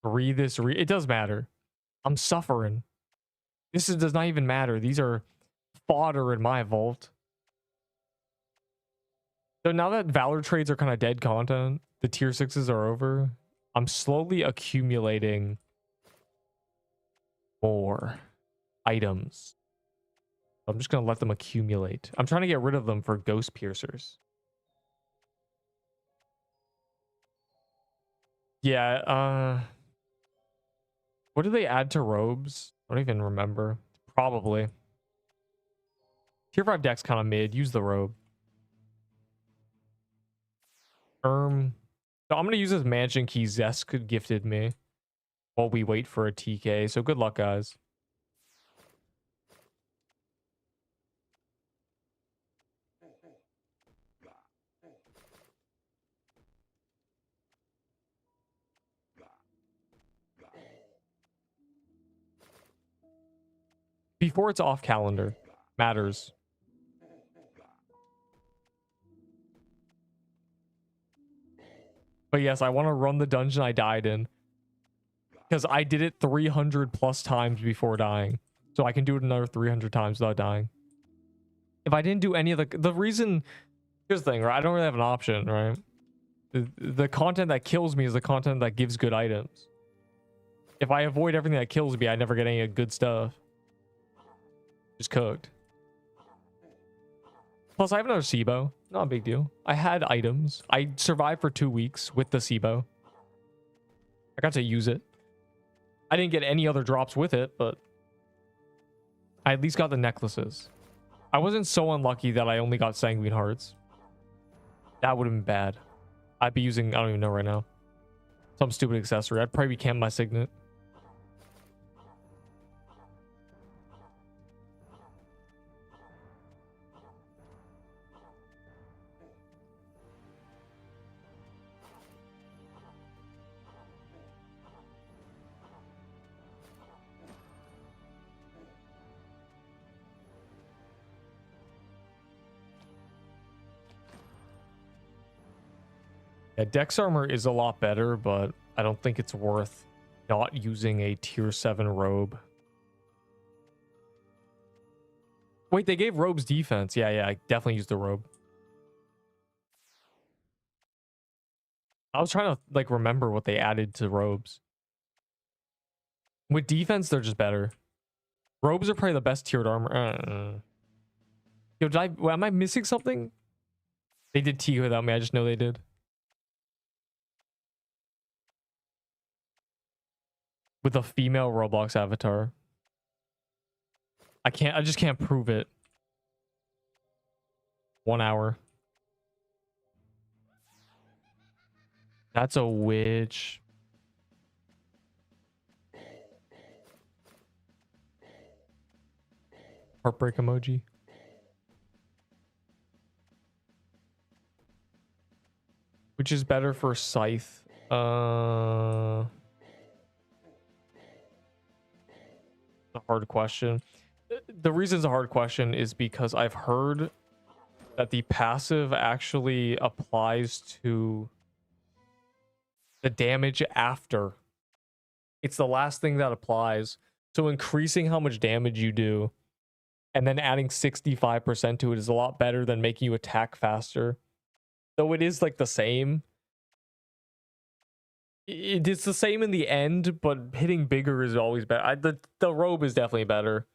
It does matter. I'm suffering. Does not even matter. These are fodder in my vault. So now that Valor trades are kind of dead content, the tier 6s are over, I'm slowly accumulating more items. I'm just going to let them accumulate. I'm trying to get rid of them for Ghost Piercers. Yeah, What do they add to robes? I don't even remember. Probably. Tier 5 deck's kind of mid. Use the robe. So I'm going to use this mansion key Zesk gifted me while we wait for a TK. So good luck, guys. Before it's off calendar. Matters. But yes, I want to run the dungeon I died in. Because I did it 300 plus times before dying. So I can do it another 300 times without dying. If I didn't do any of the reason... Here's the thing, right? I don't really have an option, right? The content that kills me is the content that gives good items. If I avoid everything that kills me, I never get any good stuff. Just cooked. Plus, I have another SIBO. Not a big deal. I had items. I survived for 2 weeks with the SIBO. I got to use it. I didn't get any other drops with it, but I at least got the necklaces. I wasn't so unlucky that I only got Sanguine Hearts. That would have been bad. I'd be using, I don't even know right now, some stupid accessory. I'd probably camp my signet. Yeah, Dex armor is a lot better, but I don't think it's worth not using a tier 7 robe. Wait, they gave robes defense. Yeah, I definitely used the robe. I was trying to like remember what they added to robes. With defense, they're just better. Robes are probably the best tiered armor. Yo, am I missing something? They did T without me. I just know they did. With a female Roblox avatar. I just can't prove it. 1 hour. That's a witch. Heartbreak emoji. Which is better for Scythe? A hard question. The reason it's a hard question is because I've heard that the passive actually applies to the damage after. It's the last thing that applies. So increasing how much damage you do and then adding 65% to it is a lot better than making you attack faster. Though it is like the same. It's the same in the end, but hitting bigger is always better. The robe is definitely better.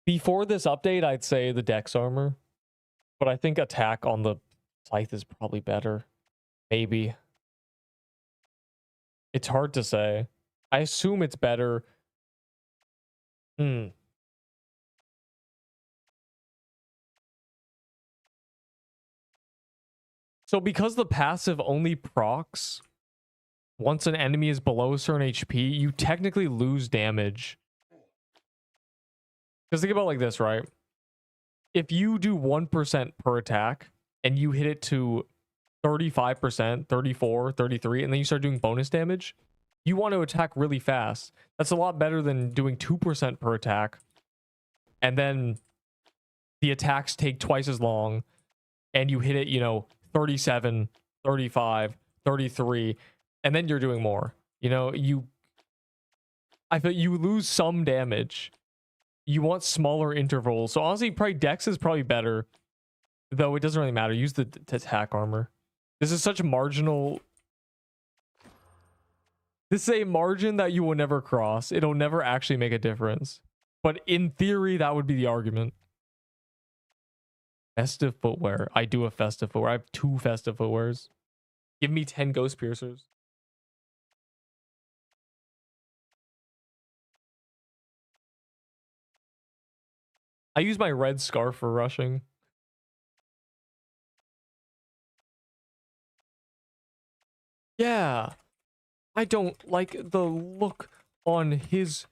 Before this update, I'd say the Dex armor. But I think attack on the Scythe is probably better. Maybe. It's hard to say. I assume it's better. So because the passive only procs once an enemy is below a certain HP, you technically lose damage. Because think about it like this, right? If you do 1% per attack and you hit it to 35%, 34, 33, and then you start doing bonus damage, you want to attack really fast. That's a lot better than doing 2% per attack. And then the attacks take twice as long and you hit it, 37, 35, 33, and then you're doing more. I feel you lose some damage. You want smaller intervals. So honestly, probably Dex is probably better. Though it doesn't really matter. Use the attack armor. This is such a marginal... This is a margin that you will never cross. It'll never actually make a difference. But in theory, that would be the argument. Festive footwear. I do have festive footwear. I have 2 festive footwears. Give me 10 ghost piercers. I use my red scarf for rushing. Yeah. I don't like the look on his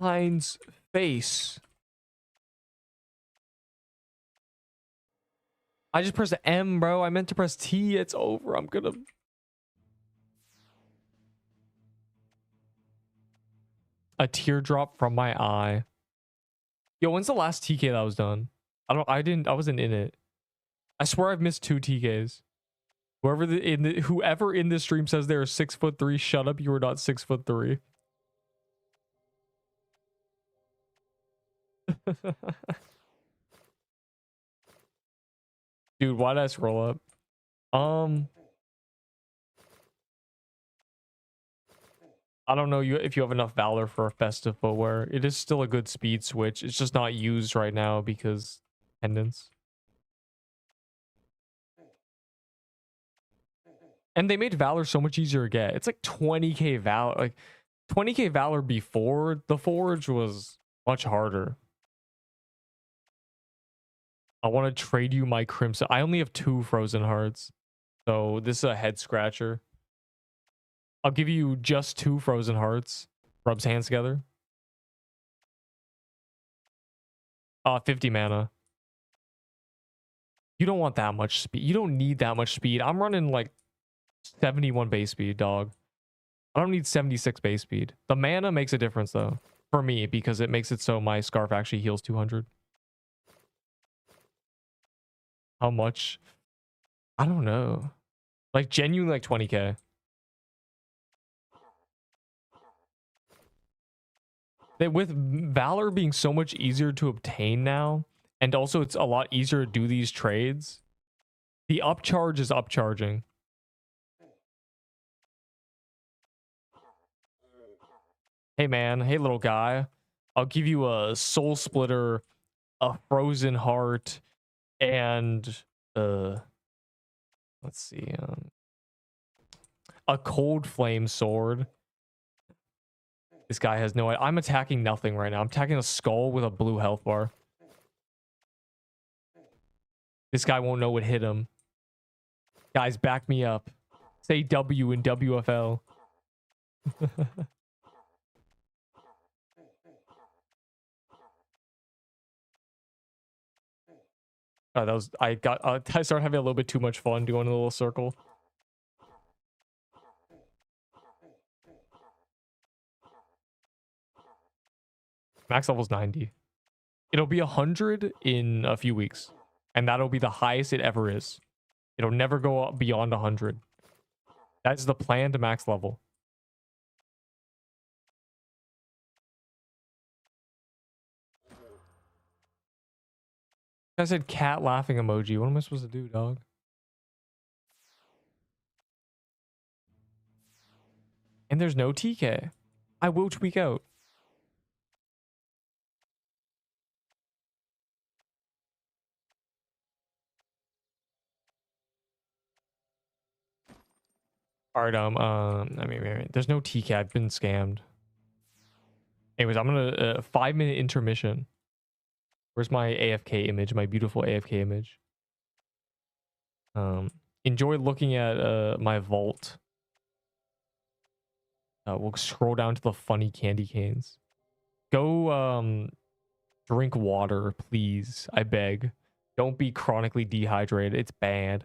kind's face. I just pressed M, bro. I meant to press T. It's over. I'm gonna... A teardrop from my eye. Yo, when's the last TK that was done? I wasn't in it. I swear I've missed 2 TKs. Whoever in this stream says they're 6'3", shut up. You are not 6'3". Dude, why'd I scroll up? I don't know if you have enough valor for a festive footwear. It is still a good speed switch. It's just not used right now because pendants. And they made valor so much easier to get. It's like 20k valor. Like 20k valor before the forge was much harder. I want to trade you my crimson. I only have 2 frozen hearts. So this is a head scratcher. I'll give you just 2 frozen hearts. Rubs hands together. 50 mana. You don't want that much speed. You don't need that much speed. I'm running like 71 base speed, dog. I don't need 76 base speed. The mana makes a difference though. For me, because it makes it so my scarf actually heals 200. How much? I don't know. Like genuinely like 20k. With Valor being so much easier to obtain now, and also it's a lot easier to do these trades, the upcharge is upcharging. Hey man, hey little guy. I'll give you a soul splitter, a frozen heart, and let's see, a cold flame sword. This guy has no idea. I'm attacking nothing right now. I'm attacking a skull with a blue health bar. This guy won't know what hit him. Guys, back me up. Say W in WFL. Oh, that was I started having a little bit too much fun doing a little circle. Max level's 90. It'll be 100 in a few weeks, and that'll be the highest it ever is. It'll never go up beyond 100. That's the plan to max level. I said cat laughing emoji. What am I supposed to do, dog? And there's no TK. I will tweak out. All right, I mean, there's no TK. I've been scammed. Anyways, I'm gonna 5-minute intermission. Where's my AFK image? My beautiful AFK image. Enjoy looking at my vault. We'll scroll down to the funny candy canes. Go drink water, please. I beg. Don't be chronically dehydrated. It's bad.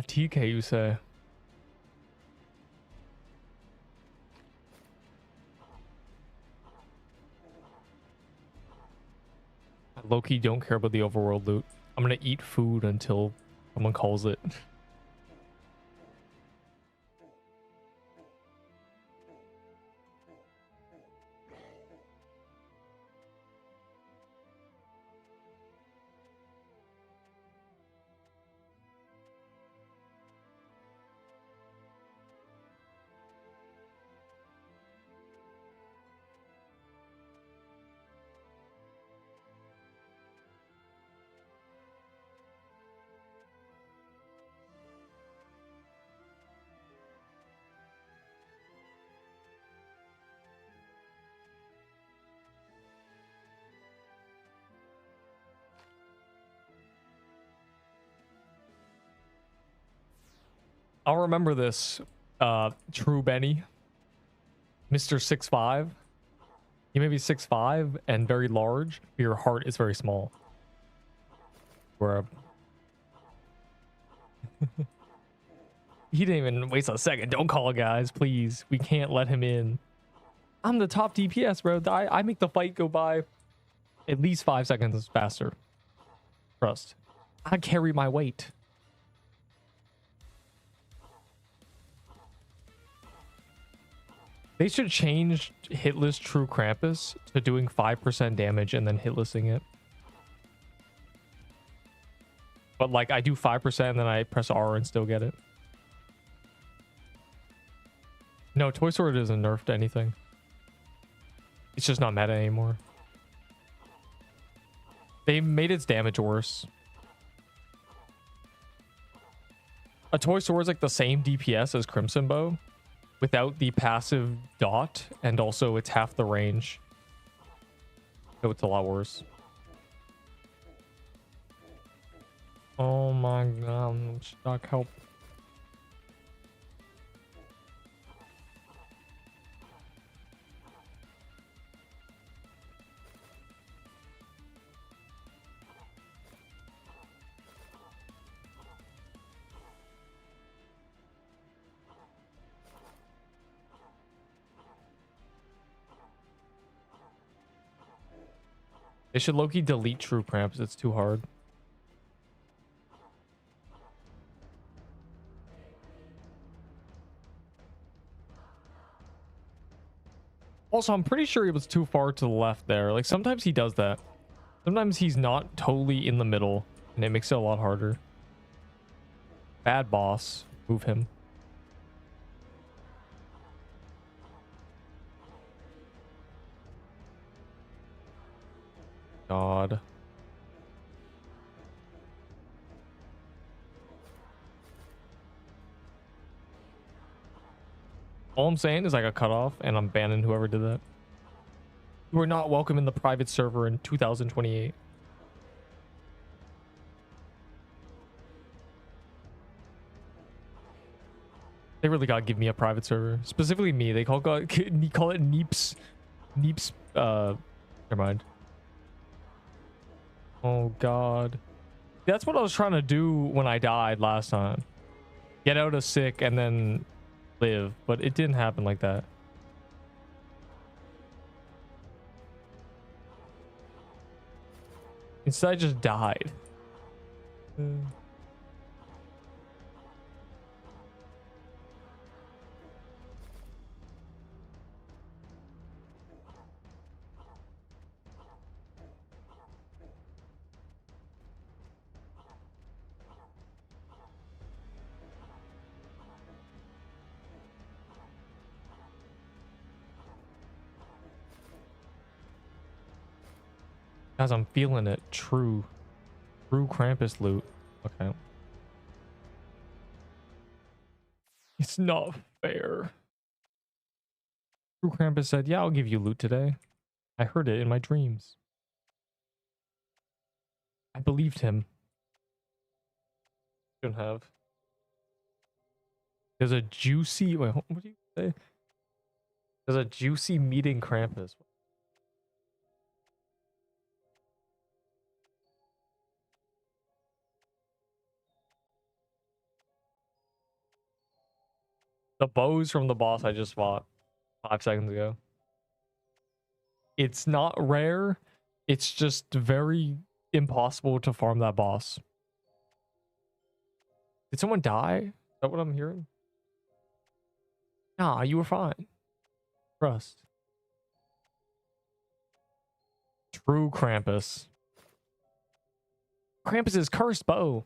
TK, you say? Low-key don't care about the overworld loot. I'm gonna eat food until someone calls it. I'll remember this, True Benny. Mr. 6'5". You may be 6'5" and very large, but your heart is very small. Where he didn't even waste a second. Don't call, guys, please. We can't let him in. I'm the top DPS, bro. I make the fight go by at least 5 seconds faster. Trust. I carry my weight. They should change hitless True Krampus to doing 5% damage and then hitlessing it. But like I do 5% and then I press R and still get it. No, Toy Sword isn't nerfed to anything. It's just not meta anymore. They made its damage worse. A Toy Sword is like the same DPS as Crimson Bow without the passive dot, and also it's half the range. So it's a lot worse. Oh my god, I'm stuck. Help. They should low-key delete True Krampus. It's too hard. Also, I'm pretty sure he was too far to the left there. Like, sometimes he does that. Sometimes he's not totally in the middle, and it makes it a lot harder. Bad boss. Move him. God. All I'm saying is I got cut off, and I'm banning whoever did that. You are not welcome in the private server in 2028. They really gotta give me a private server. Specifically me. They call it Neeps. Neeps, never mind. Oh god. That's what I was trying to do when I died last time. Get out of sick and then live, but it didn't happen like that. Instead I just died. Guys, I'm feeling it. True Krampus loot. Okay. It's not fair. True Krampus said, yeah, I'll give you loot today. I heard it in my dreams. I believed him. Shouldn't have. There's a juicy... Wait, what do you say? There's a juicy meeting Krampus. The bows from the boss I just fought 5 seconds ago. It's not rare. It's just very impossible to farm that boss. Did someone die? Is that what I'm hearing? Nah, you were fine. Trust. True Krampus. Krampus's cursed bow.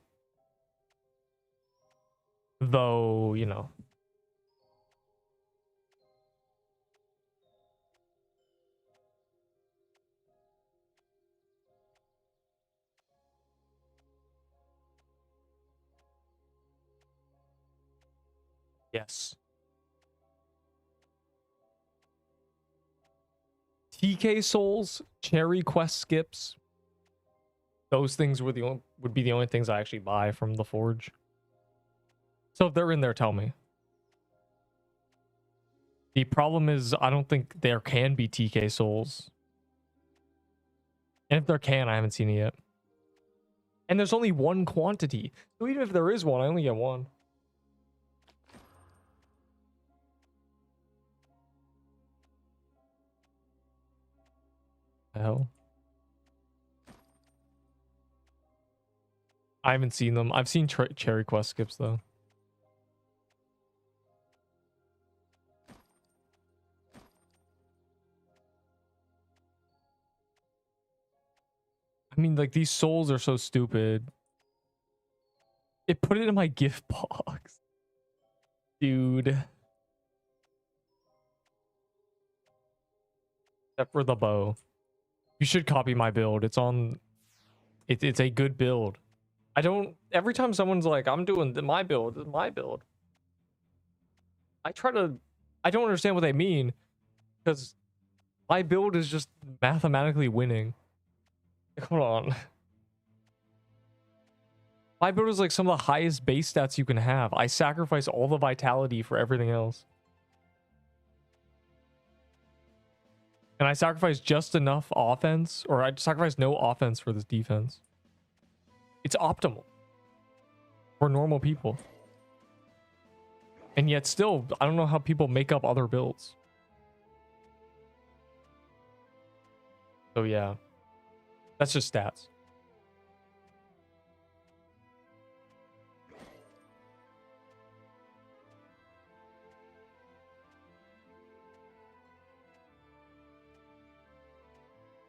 Though, you know. Yes. TK souls, cherry quest skips. Those things were would be the only things I actually buy from the forge. So if they're in there, tell me. The problem is I don't think there can be TK souls. And if there can, I haven't seen it yet. And there's only one quantity. So even if there is one, I only get one. The hell? I haven't seen them. I've seen cherry quest skips though. I mean, like, these souls are so stupid. It put it in my gift box. Dude. Except for the bow. You should copy my build. It's on... It's a good build. I don't... Every time someone's like, I'm doing my build, it's my build. I try to... I don't understand what they mean. Because my build is just mathematically winning. Hold on. My build is like some of the highest base stats you can have. I sacrifice all the vitality for everything else. And I sacrifice just enough offense, or I sacrifice no offense for this defense. It's optimal for normal people. And yet still, I don't know how people make up other builds. So yeah, that's just stats.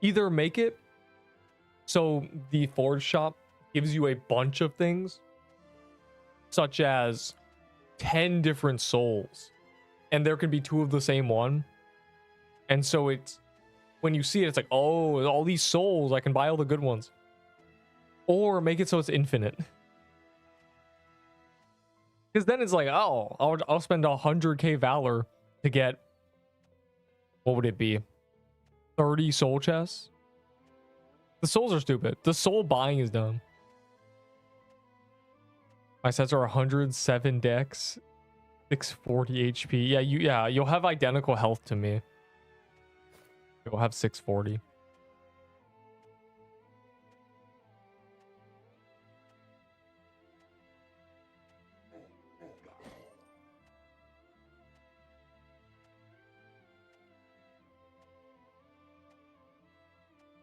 Either make it so the forge shop gives you a bunch of things, such as 10 different souls, and there can be 2 of the same one. And so it's, when you see it, it's like, oh, all these souls, I can buy all the good ones. Or make it so it's infinite. Because then it's like, oh, I'll spend 100k valor to get, what would it be? 30 soul chests? The souls are stupid. The soul buying is dumb. My sets are 107 dex, 640 HP. Yeah, you'll have identical health to me. You'll have 640.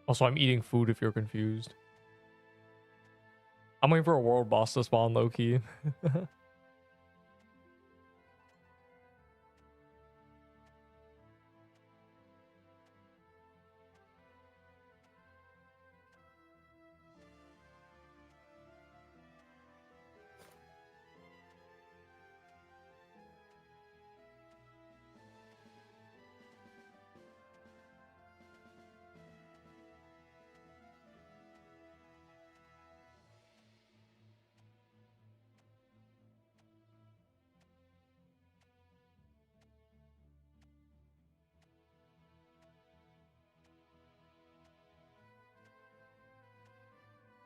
Also, I'm eating food if you're confused. I'm waiting for a world boss to spawn low-key.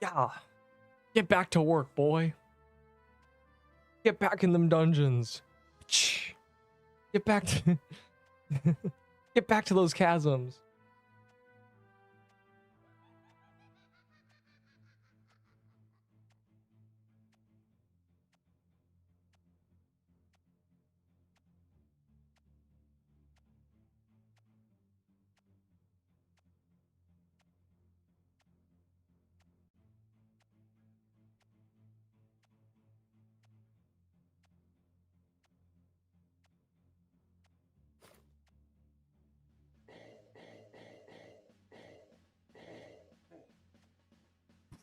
Yeah. Get back to work, boy. Get back in them dungeons. Get back to... Get back to those chasms.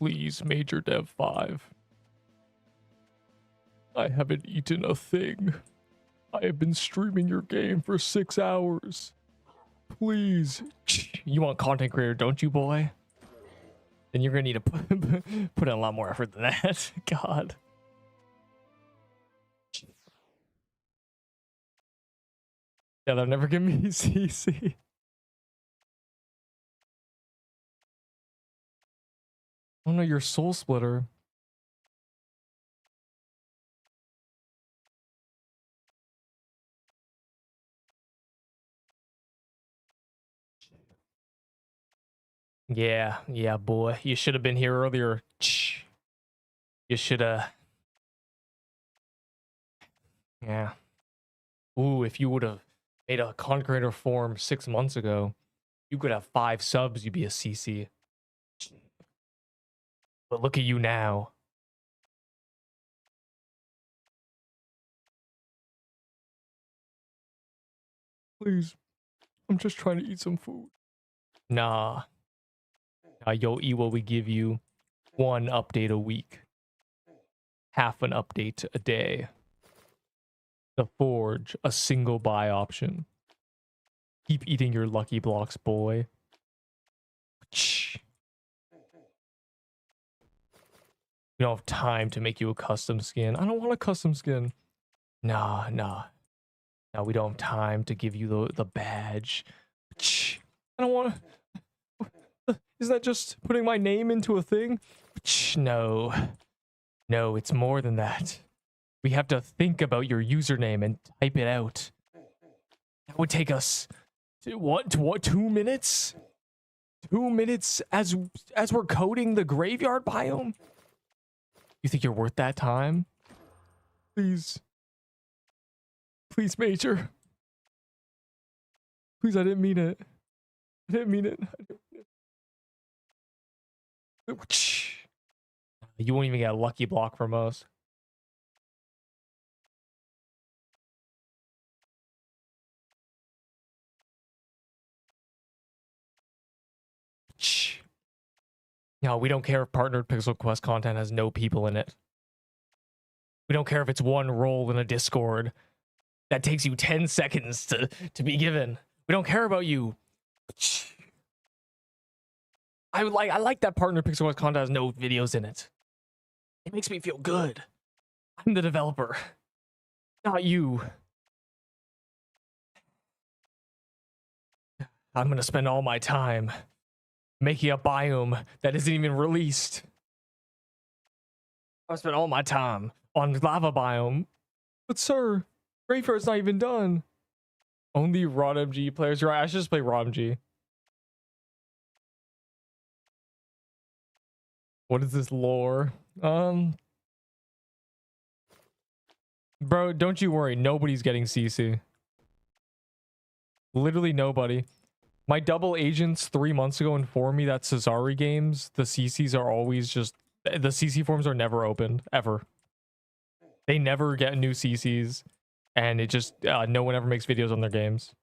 Please, Major Dev 5. I haven't eaten a thing. I have been streaming your game for 6 hours. Please. You want content creator, don't you, boy? Then you're gonna need to put in a lot more effort than that. God. Yeah, they'll never give me CC. Oh no, you're Soul Splitter. Yeah, boy. You should have been here earlier. You should have. Yeah. Ooh, if you would have made a content creator form 6 months ago, you could have 5 subs, you'd be a CC. But look at you now. Please, I'm just trying to eat some food. Nah. Yo, Ewa, we give you 1 update a week. Half an update a day. The Forge, a single buy option. Keep eating your lucky blocks, boy. We don't have time to make you a custom skin. I don't want a custom skin. Nah. No, we don't have time to give you the badge. I don't want to. Is that just putting my name into a thing? No, it's more than that. We have to think about your username and type it out. That would take us what 2 minutes? 2 minutes as we're coding the graveyard biome? You think you're worth that time? Please. Please, Major. Please, I didn't mean it. I didn't mean it. You won't even get a lucky block from us. No, we don't care if partnered Pixel Quest content has no people in it. We don't care if it's 1 role in a Discord that takes you 10 seconds to be given. We don't care about you. I like that partnered Pixel Quest content has no videos in it. It makes me feel good. I'm the developer, not you. I'm gonna spend all my time making a biome that isn't even released. I spent all my time on lava biome. But sir, Graveyard's not even done. Only RodMG players. You're right, I should just play RodMG. What is this lore? Bro, don't you worry. Nobody's getting CC. Literally nobody. My double agents 3 months ago informed me that Cesari games, the CCs are always just... The CC forms are never opened, ever. They never get new CCs. And it just... no one ever makes videos on their games.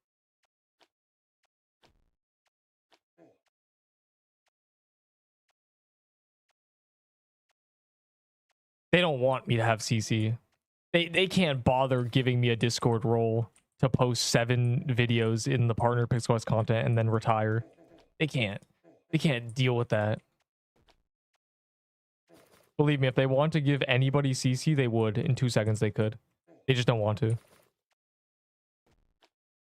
They don't want me to have CC. They can't bother giving me a Discord role to post 7 videos in the partner Pixel Quest content and then retire. They can't deal with that. Believe me, if they want to give anybody CC, they would. In 2 seconds they could. They just don't want to.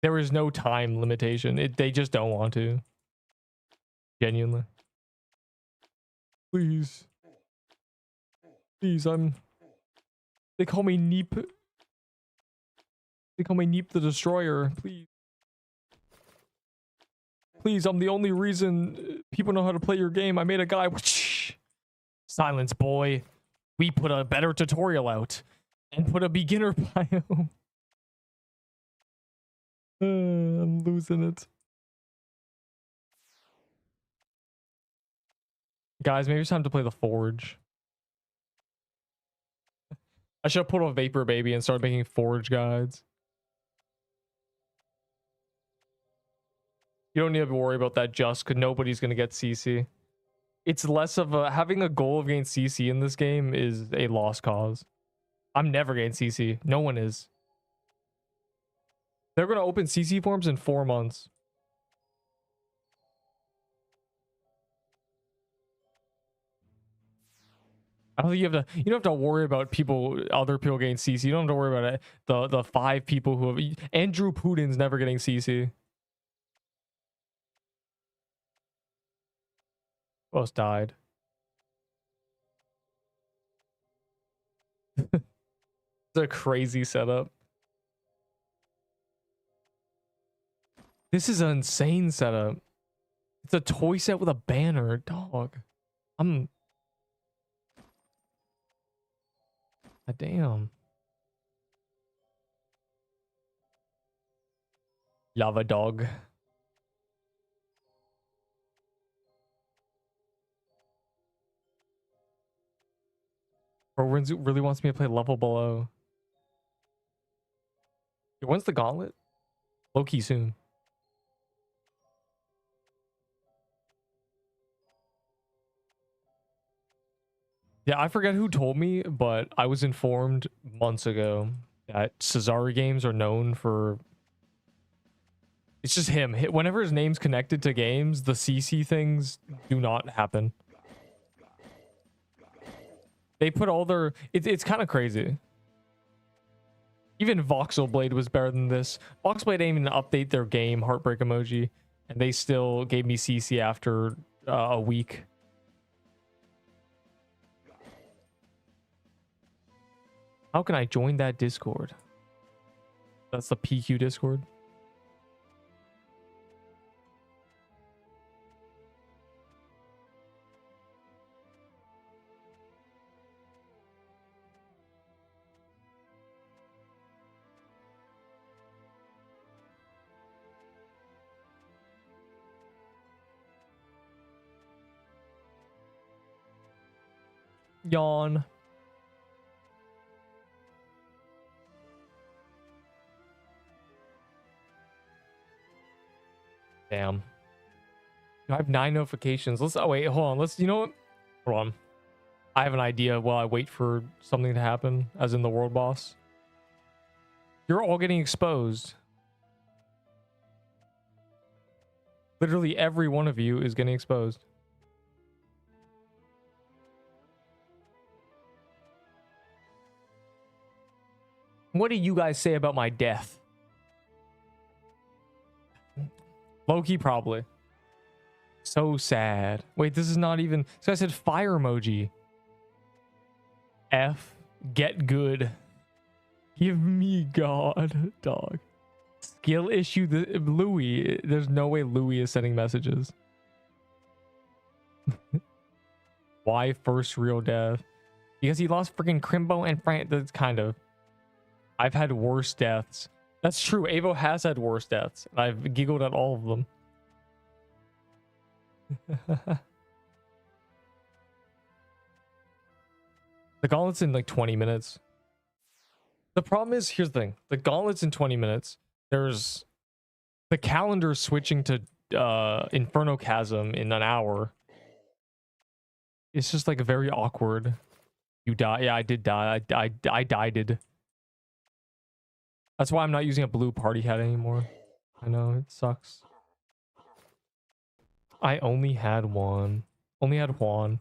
There is no time limitation. They just don't want to. Genuinely. Please. Please, they call me Neep. They call me Neep the Destroyer. Please. Please, I'm the only reason people know how to play your game. I made a guy. Silence, boy. We put a better tutorial out and put a beginner biome. I'm losing it. Guys, maybe it's time to play the Forge. I should have put a Vapor Baby and started making Forge guides. You don't need to worry about that just because nobody's going to get CC. It's less of a having a goal of getting CC in this game is a lost cause. I'm never getting CC. No one is. They're gonna open CC forms in 4 months. I don't think you don't have to worry about other people getting CC. You don't have to worry about it. The 5 people who have Andrew Putin's never getting CC. Almost died. It's a crazy setup. This is an insane setup. It's a toy set with a banner, dog. God damn. Lava dog. Or really wants me to play level below. When's the gauntlet? Low key soon. Yeah, I forget who told me, but I was informed months ago that Cesari games are known for... It's just him. Whenever his name's connected to games, the CC things do not happen. They put all their... It's kind of crazy. Even Voxel Blade was better than this. Voxel Blade didn't even update their game, Heartbreak Emoji, and they still gave me CC after a week. How can I join that Discord? That's the PQ Discord. Yawn. Damn. I have 9 notifications. Wait, hold on. You know what? Hold on. I have an idea while I wait for something to happen, as in the world boss. You're all getting exposed. Literally every one of you is getting exposed. What do you guys say about my death? Loki probably. So sad. Wait, this is not even... So I said fire emoji. F. Get good. Give me God, dog. Skill issue. Louis. There's no way Louis is sending messages. Why first real death? Because he lost freaking Crimbo and Frank. That's kind of... I've had worse deaths. That's true. Avo has had worse deaths. I've giggled at all of them. The Gauntlet's in like 20 minutes. The problem is, here's the thing. The Gauntlet's in 20 minutes. There's... The calendar switching to Inferno Chasm in an hour. It's just like very awkward. You die. Yeah, I did die. I died. That's why I'm not using a blue party hat anymore. I know, it sucks. I only had one. Only had Juan.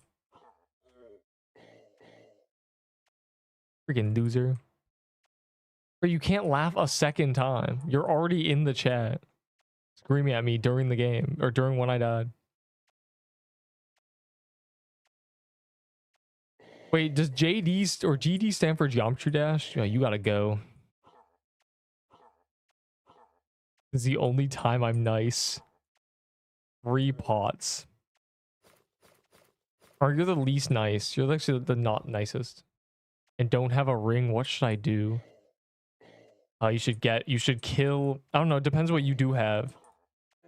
Freaking loser. But you can't laugh a second time. You're already in the chat. Screaming at me during the game. Or during when I died. Wait, does JD or GD stand for Geometry Dash? Yeah, you gotta go. This is the only time I'm nice. 3 pots. Or you're the least nice. You're actually the not nicest. And don't have a ring. What should I do? You should kill. I don't know. It depends what you do have.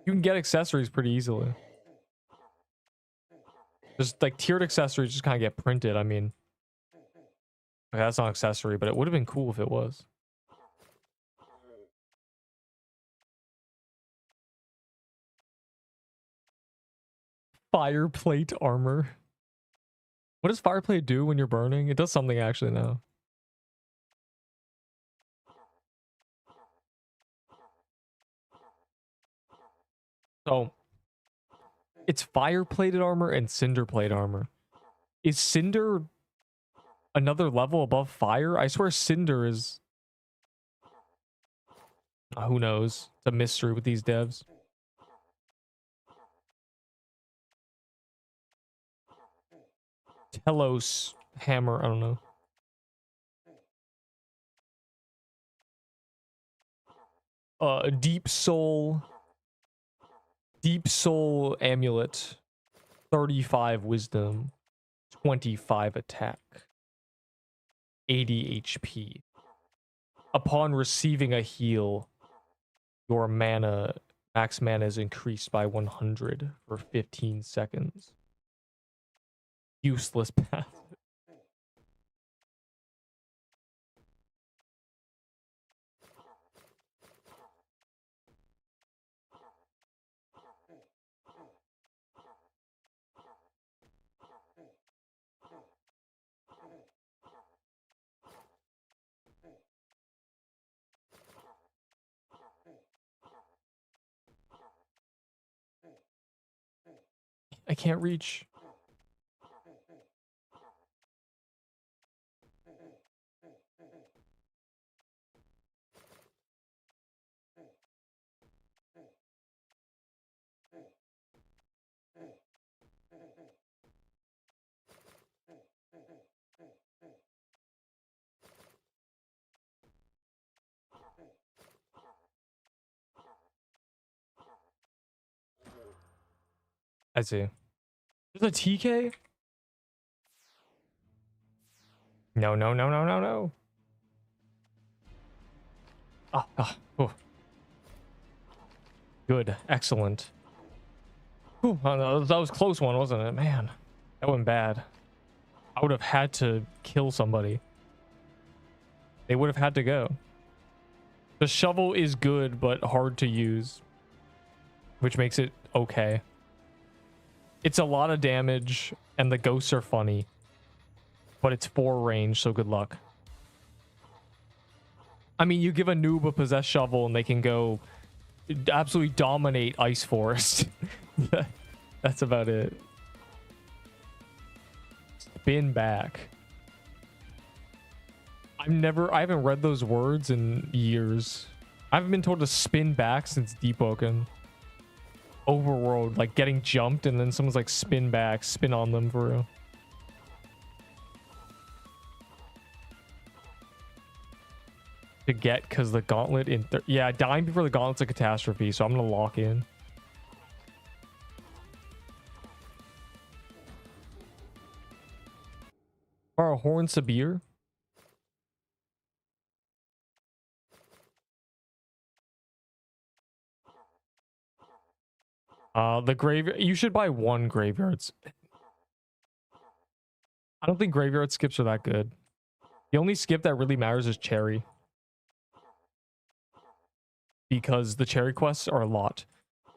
You can get accessories pretty easily. Just like tiered accessories just kind of get printed. I mean, okay, that's not accessory, but it would have been cool if it was. Fireplate armor. What does fireplate do when you're burning? It does something actually now. So it's fire-plated armor and cinder-plate armor. Is cinder another level above fire? I swear cinder is... who knows? It's a mystery with these devs. Telos hammer, I don't know. Deep soul amulet. 35 wisdom, 25 attack, 80 HP. Upon receiving a heal, your max mana is increased by 100 for 15 seconds. Useless path. I can't reach. I see. There's a TK? No, no, no, no, no, no. Oh. Good. Excellent. Ooh, that was a close one, wasn't it? Man, that went bad. I would have had to kill somebody. They would have had to go. The shovel is good, but hard to use, which makes it okay. It's a lot of damage, and the ghosts are funny, but it's 4 range, so good luck. I mean, you give a noob a possessed shovel, and they can go absolutely dominate Ice Forest. That's about it. Spin back. I haven't read those words in years. I haven't been told to spin back since Deepwoken. Overworld, like getting jumped and then someone's like spin back, spin on them for real. To get, because the gauntlet in... yeah, dying before the gauntlet's a catastrophe, so I'm going to lock in. Or a Horn Sabir? The graveyard... you should buy 1 graveyards. I don't think graveyard skips are that good. The only skip that really matters is Cherry. Because the Cherry quests are a lot.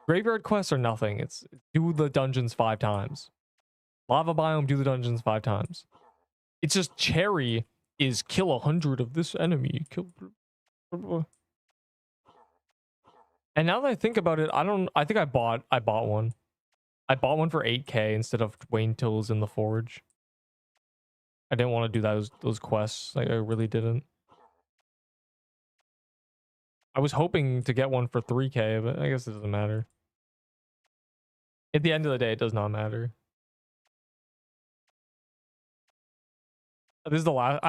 Graveyard quests are nothing. It's do the dungeons 5 times. Lava biome, do the dungeons 5 times. It's just Cherry is kill 100 of this enemy. Kill... and now that I think about it, I think I bought one. I bought one for 8k instead of waiting till it was in the forge. I didn't want to do those quests. Like, I really didn't. I was hoping to get one for 3k, but I guess it doesn't matter. At the end of the day, it does not matter. This is the last...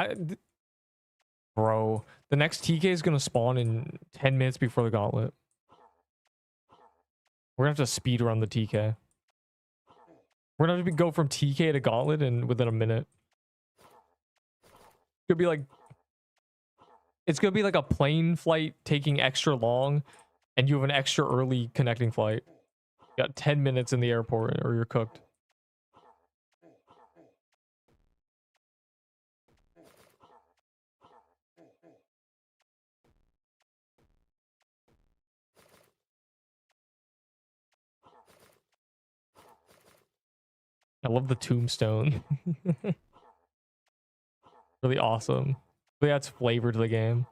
bro, the next TK is going to spawn in 10 minutes before the gauntlet. We're going to have to speed run the TK. We're going to have to go from TK to gauntlet within a minute. Could be like... it's going to be like a plane flight taking extra long, and you have an extra early connecting flight. You got 10 minutes in the airport, or you're cooked. I love the tombstone. Really awesome. Really adds flavor to the game.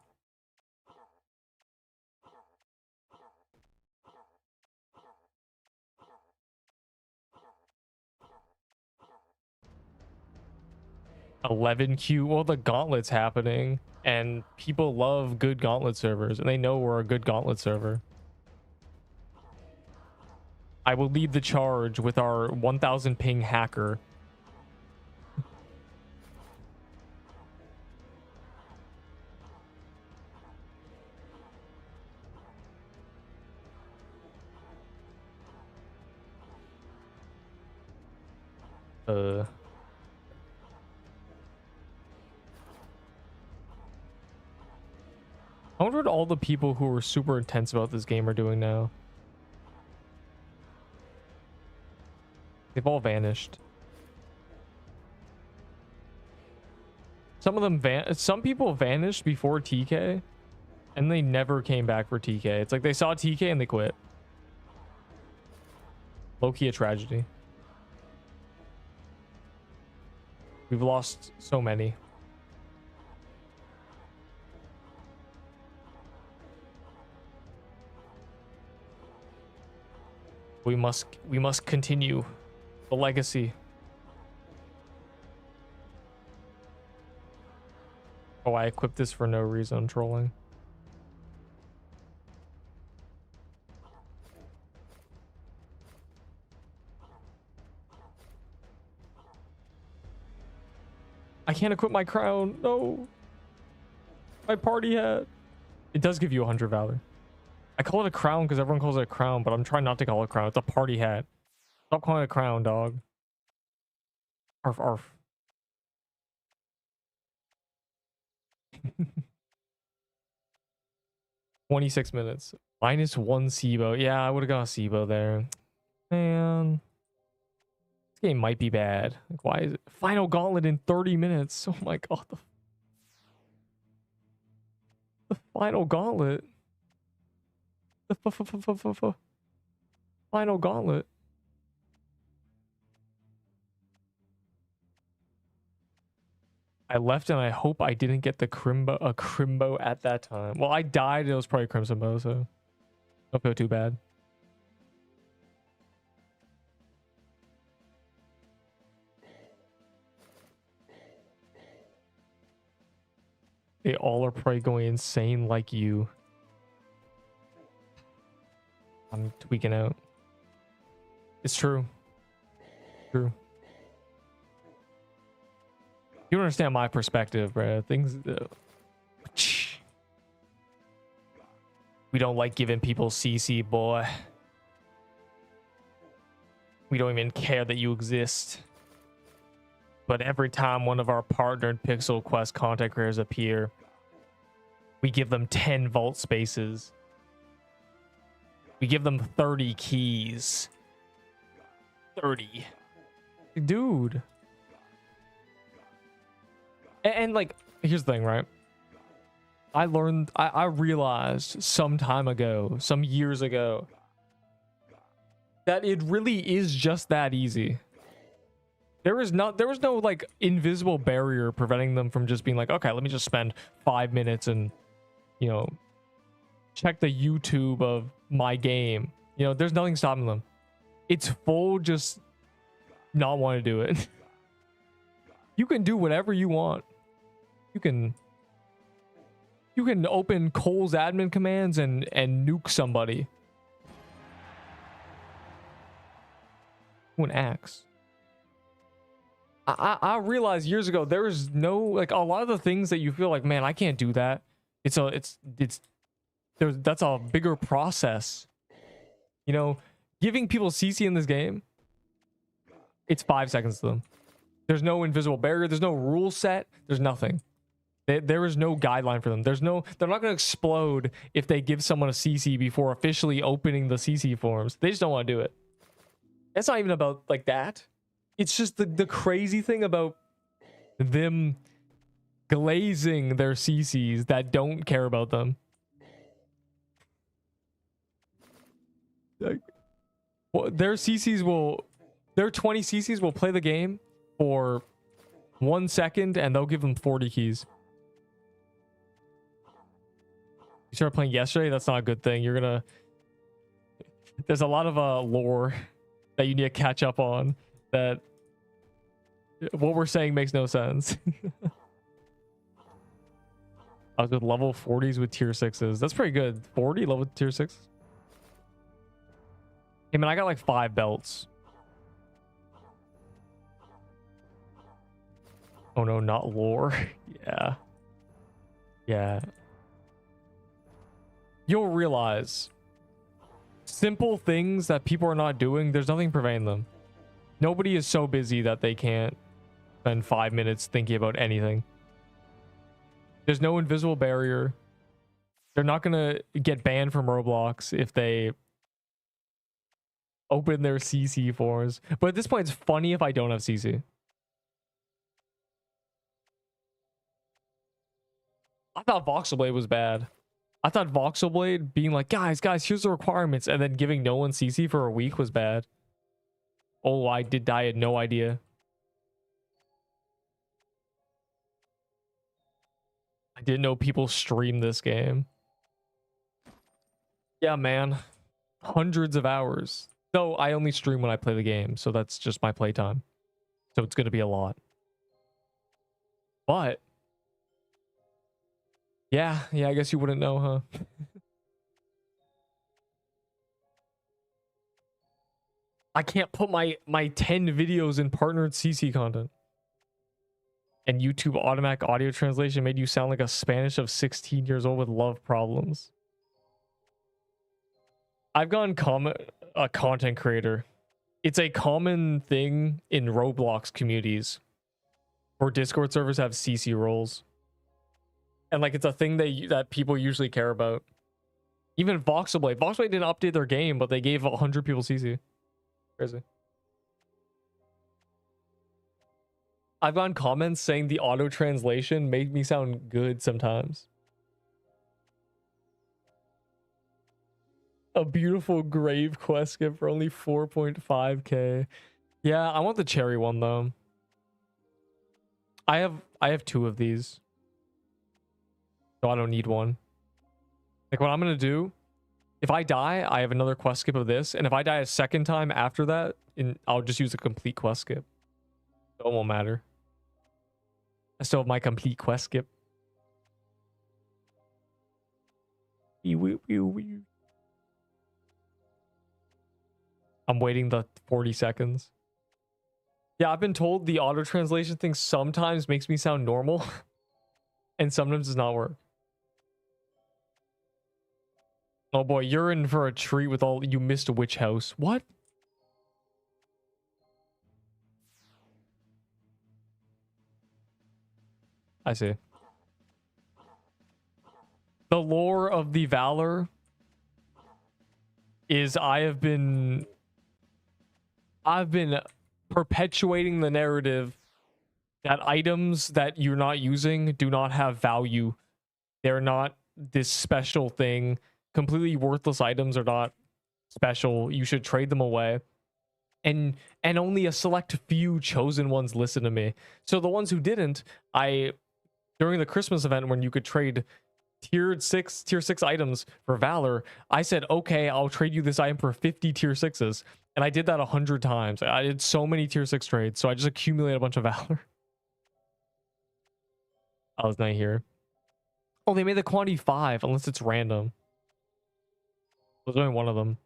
$11Q. Well, the Gauntlet's happening, and people love good Gauntlet servers, and they know we're a good Gauntlet server. I will lead the charge with our 1000 ping hacker. I wonder what all the people who were super intense about this game are doing now. They've all vanished. Some of them some people vanished before TK, and they never came back for TK. It's like they saw TK and they quit. Low-key a tragedy. We've lost so many. We must continue the legacy. Oh, I equipped this for no reason, trolling. I can't equip my crown. No. My party hat. It does give you 100 valor. I call it a crown because everyone calls it a crown, but I'm trying not to call it a crown. It's a party hat. Stop calling it a crown, dog. Arf, arf. 26 minutes. -1 SIBO. Yeah, I would have got a SIBO there. Man. This game might be bad. Like, why is it? Final Gauntlet in 30 minutes. Oh my god. The final Gauntlet. The final Gauntlet. I left and I hope I didn't get the Crimbo at that time. Well, I died. It was probably Crimson Bow, so don't feel too bad. They all are probably going insane like you. I'm tweaking out. It's true. True. You don't understand my perspective, bro. Things. We don't like giving people CC, boy. We don't even care that you exist. But every time one of our partnered Pixel Quest content creators appear, we give them 10 vault spaces. We give them 30 keys. 30. Dude. And like, here's the thing, right? I realized some time ago, some years ago, that it really is just that easy. There was no like invisible barrier preventing them from just being like, okay, let me just spend 5 minutes and, you know, check the YouTube of my game. You know, there's nothing stopping them. It's full just not want to do it. You can do whatever you want. You can open Cole's admin commands and nuke somebody. An axe. I realized years ago there is no, like, a lot of the things that you feel like, man, I can't do that. That's a bigger process. You know, giving people CC in this game, it's 5 seconds to them. There's no invisible barrier. There's no rule set. There's nothing. There is no guideline for them. They're not going to explode if they give someone a CC before officially opening the CC forms. They just don't want to do it. It's not even about like that. It's just the crazy thing about them glazing their CCs that don't care about them. Like, well, their CCs will Their 20 CCs will play the game for 1 second and they'll give them 40 keys. You started playing yesterday? That's not a good thing. You're gonna... There's a lot of lore that you need to catch up on that what we're saying makes no sense. I was with level 40s with tier 6s. That's pretty good. 40 level tier 6. Hey man, I got like 5 belts. Oh no, not lore. Yeah. Yeah. You'll realize simple things that people are not doing, there's nothing preventing them. Nobody is so busy that they can't spend 5 minutes thinking about anything. There's no invisible barrier. They're not gonna get banned from Roblox if they open their CC forms. But at this point, it's funny if I don't have CC. I thought Voxelblade was bad. I thought Voxelblade being like, guys, here's the requirements, and then giving no one CC for a week was bad. Oh, I had no idea. I didn't know people stream this game. Yeah, man. Hundreds of hours. Though I only stream when I play the game, so that's just my playtime. So it's going to be a lot. But yeah, I guess you wouldn't know, huh? I can't put my 10 videos in partnered CC content. And YouTube automatic audio translation made you sound like a Spanish of 16 years old with love problems. I've gone a content creator. It's a common thing in Roblox communities where Discord servers have CC roles. And like it's a thing that people usually care about. Even Voxelblade. Voxelblade didn't update their game, but they gave 100 people CC. Crazy. I've gotten comments saying the auto translation made me sound good sometimes. A beautiful grave quest skip for only 4.5k. Yeah, I want the cherry one though. I have 2 of these. So I don't need one. Like what I'm gonna do, if I die, I have another quest skip of this, and if I die a second time after that, I'll just use a complete quest skip. So it won't matter. I still have my complete quest skip. I'm waiting the 40 seconds. Yeah, I've been told the auto translation thing sometimes makes me sound normal and sometimes does not work. Oh boy, you're in for a treat with all you missed Witch House. What? I see. The lore of the Valor is I've been perpetuating the narrative that items that you're not using do not have value. They're not this special thing. Completely worthless items are not special. You should trade them away. And only a select few chosen ones listen to me. So the ones who didn't, during the Christmas event when you could trade tier 6 items for Valor, I said, okay, I'll trade you this item for 50 tier 6s. And I did that 100 times. I did so many tier 6 trades, so I just accumulated a bunch of Valor. I was not here. Oh, they made the quantity 5, unless it's random. There's only one of them.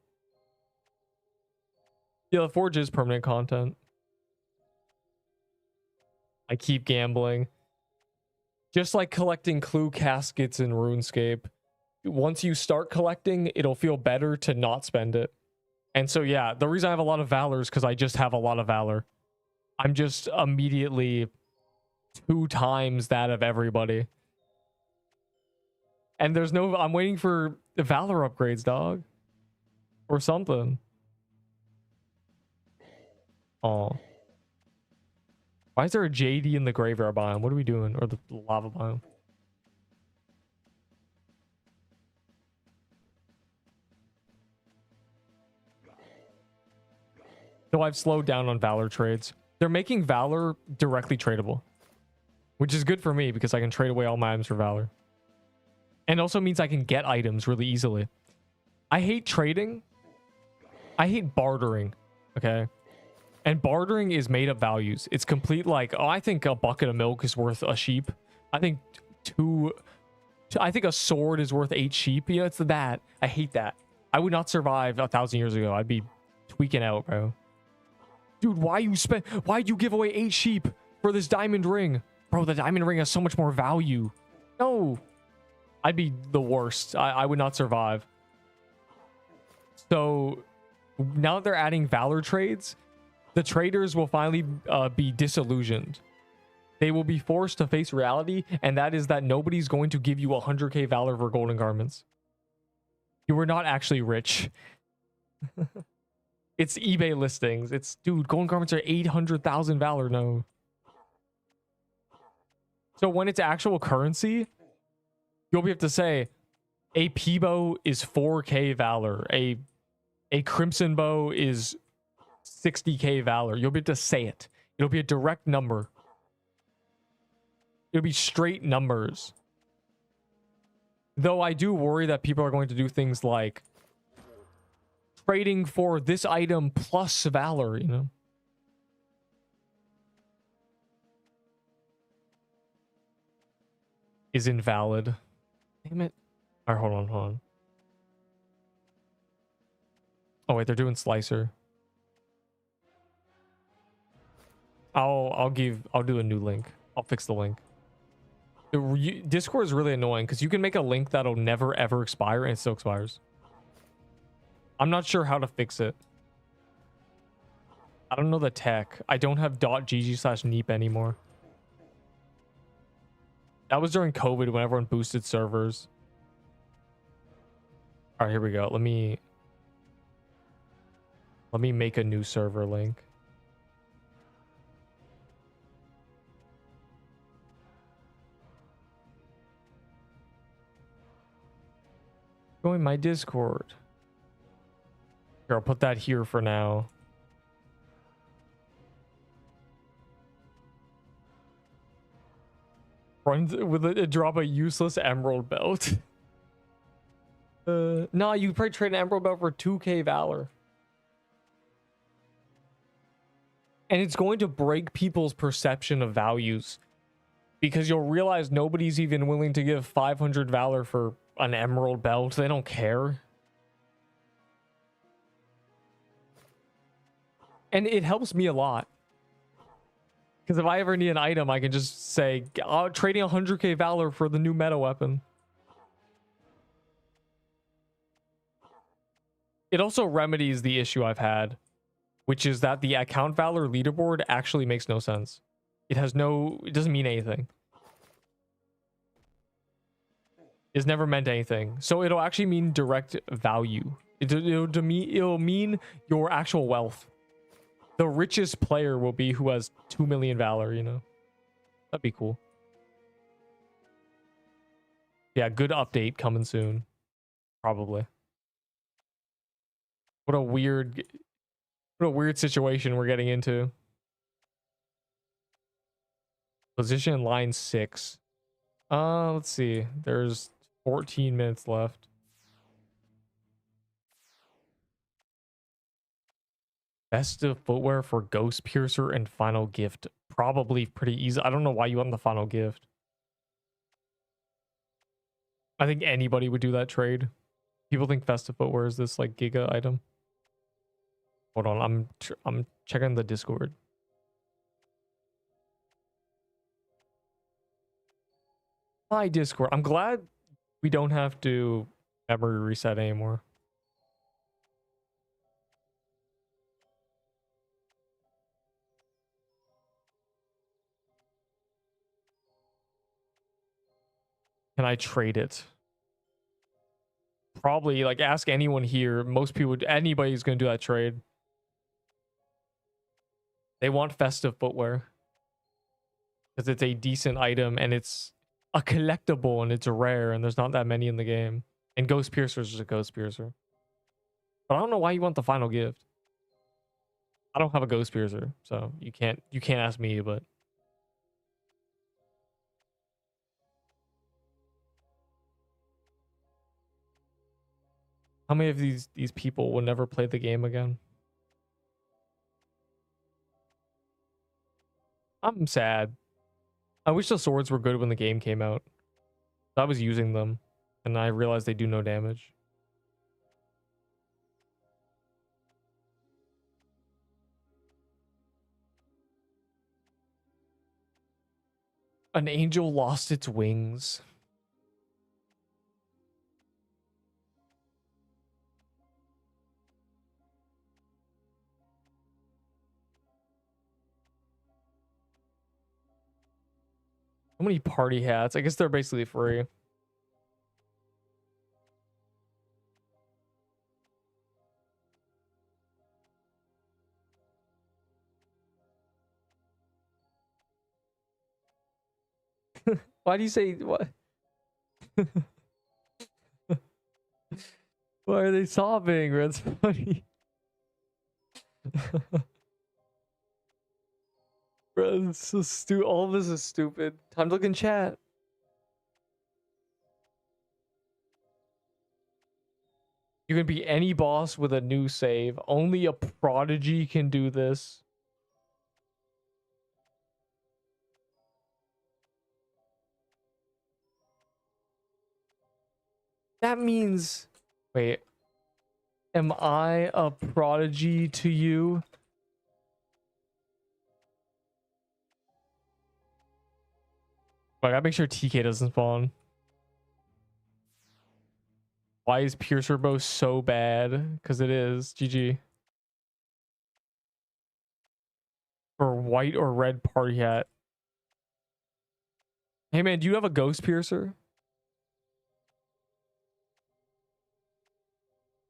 Yeah, the Forge is permanent content. I keep gambling. Just like collecting clue caskets in RuneScape. Once you start collecting, it'll feel better to not spend it. And so, yeah, the reason I have a lot of Valor is because I just have a lot of Valor. I'm just immediately 2 times that of everybody. And there's no... I'm waiting for the Valor upgrades, dog. Or something. Oh. Why is there a JD in the graveyard biome? What are we doing? Or the lava biome? So I've slowed down on Valor trades. They're making Valor directly tradable, which is good for me because I can trade away all my items for Valor. And also means I can get items really easily. I hate trading. I hate bartering. Okay. And bartering is made up values. It's complete like, oh, I think a bucket of milk is worth a sheep. I think I think a sword is worth 8 sheep. You know, it's that. I hate that. I would not survive 1,000 years ago. I'd be tweaking out, bro. Dude, why'd you give away 8 sheep for this diamond ring? Bro, the diamond ring has so much more value. No. I'd be the worst. I would not survive. So now that they're adding Valor trades, the traders will finally be disillusioned. They will be forced to face reality, and that is that nobody's going to give you 100k Valor for golden garments. You were not actually rich. It's eBay listings. It's, dude, golden garments are 800,000 Valor. No. So when it's actual currency, you'll be able to say a Peebo is 4k Valor. A Crimson Bow is 60k Valor. You'll be able to say it. It'll be a direct number. It'll be straight numbers. Though I do worry that people are going to do things like trading for this item plus Valor, you know? Is invalid. Damn it. All right, hold on. Oh, wait, they're doing Slicer. I'll do a new link. I'll fix the link. Discord is really annoying because you can make a link that'll never ever expire and it still expires. I'm not sure how to fix it. I don't know the tech. I don't have .gg/neep anymore. That was during COVID when everyone boosted servers. All right, here we go. Let me make a new server link. Join my Discord. Here, I'll put that here for now. Run with a drop a useless emerald belt. Nah, you probably trade an emerald belt for 2k Valor. And it's going to break people's perception of values. Because you'll realize nobody's even willing to give 500 Valor for an emerald belt. They don't care. And it helps me a lot. Because if I ever need an item, I can just say, oh, trading 100k Valor for the new meta weapon. It also remedies the issue I've had, which is that the account Valor leaderboard actually makes no sense. It doesn't mean anything. It's never meant anything. So it'll actually mean direct value. It'll mean your actual wealth. The richest player will be who has 2 million Valor, you know? That'd be cool. Yeah, good update coming soon. Probably. What a weird situation we're getting into. Position in line 6. Let's see. There's 14 minutes left. Best of footwear for Ghost Piercer and Final Gift. Probably pretty easy. I don't know why you want the Final Gift. I think anybody would do that trade. People think festive footwear is this like giga item. Hold on, I'm checking the Discord. Hi Discord. I'm glad we don't have to memory reset anymore. Can I trade it? Probably, like, ask anyone here. Most people, anybody's gonna do that trade. They want festive footwear because it's a decent item and it's a collectible and it's rare and there's not that many in the game. And Ghost Piercer is just a Ghost Piercer. But I don't know why you want the Final Gift. I don't have a ghost piercer, so you can't ask me, but how many of these people will never play the game again? I'm sad. I wish the swords were good when the game came out. I was using them, and I realized they do no damage. An angel lost its wings. How many party hats? I guess they're basically free. Why do you say what? Why are they sobbing? That's funny. Bro, it's so stupid. All of this is stupid. Time to look in chat. You can be any boss with a new save. Only a prodigy can do this. That means... Wait. Am I a prodigy to you? I gotta make sure TK doesn't spawn. Why is Piercer Bow so bad? Because it is. GG. For white or red party hat. Hey man, do you have a ghost piercer?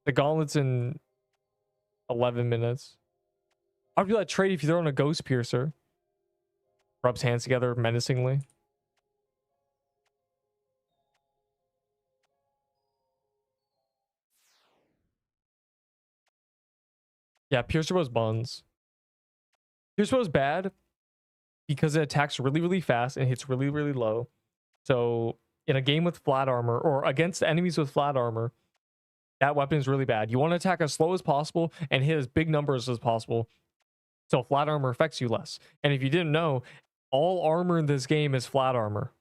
The gauntlet's in 11 minutes. I'd be like trade if you throw in a ghost piercer. Rubs hands together menacingly. Yeah, piercer bow's buns. Piercer bow's bad because it attacks really, really fast and hits really, really low. So in a game with flat armor or against enemies with flat armor, that weapon is really bad. You want to attack as slow as possible and hit as big numbers as possible. So flat armor affects you less. And if you didn't know, all armor in this game is flat armor.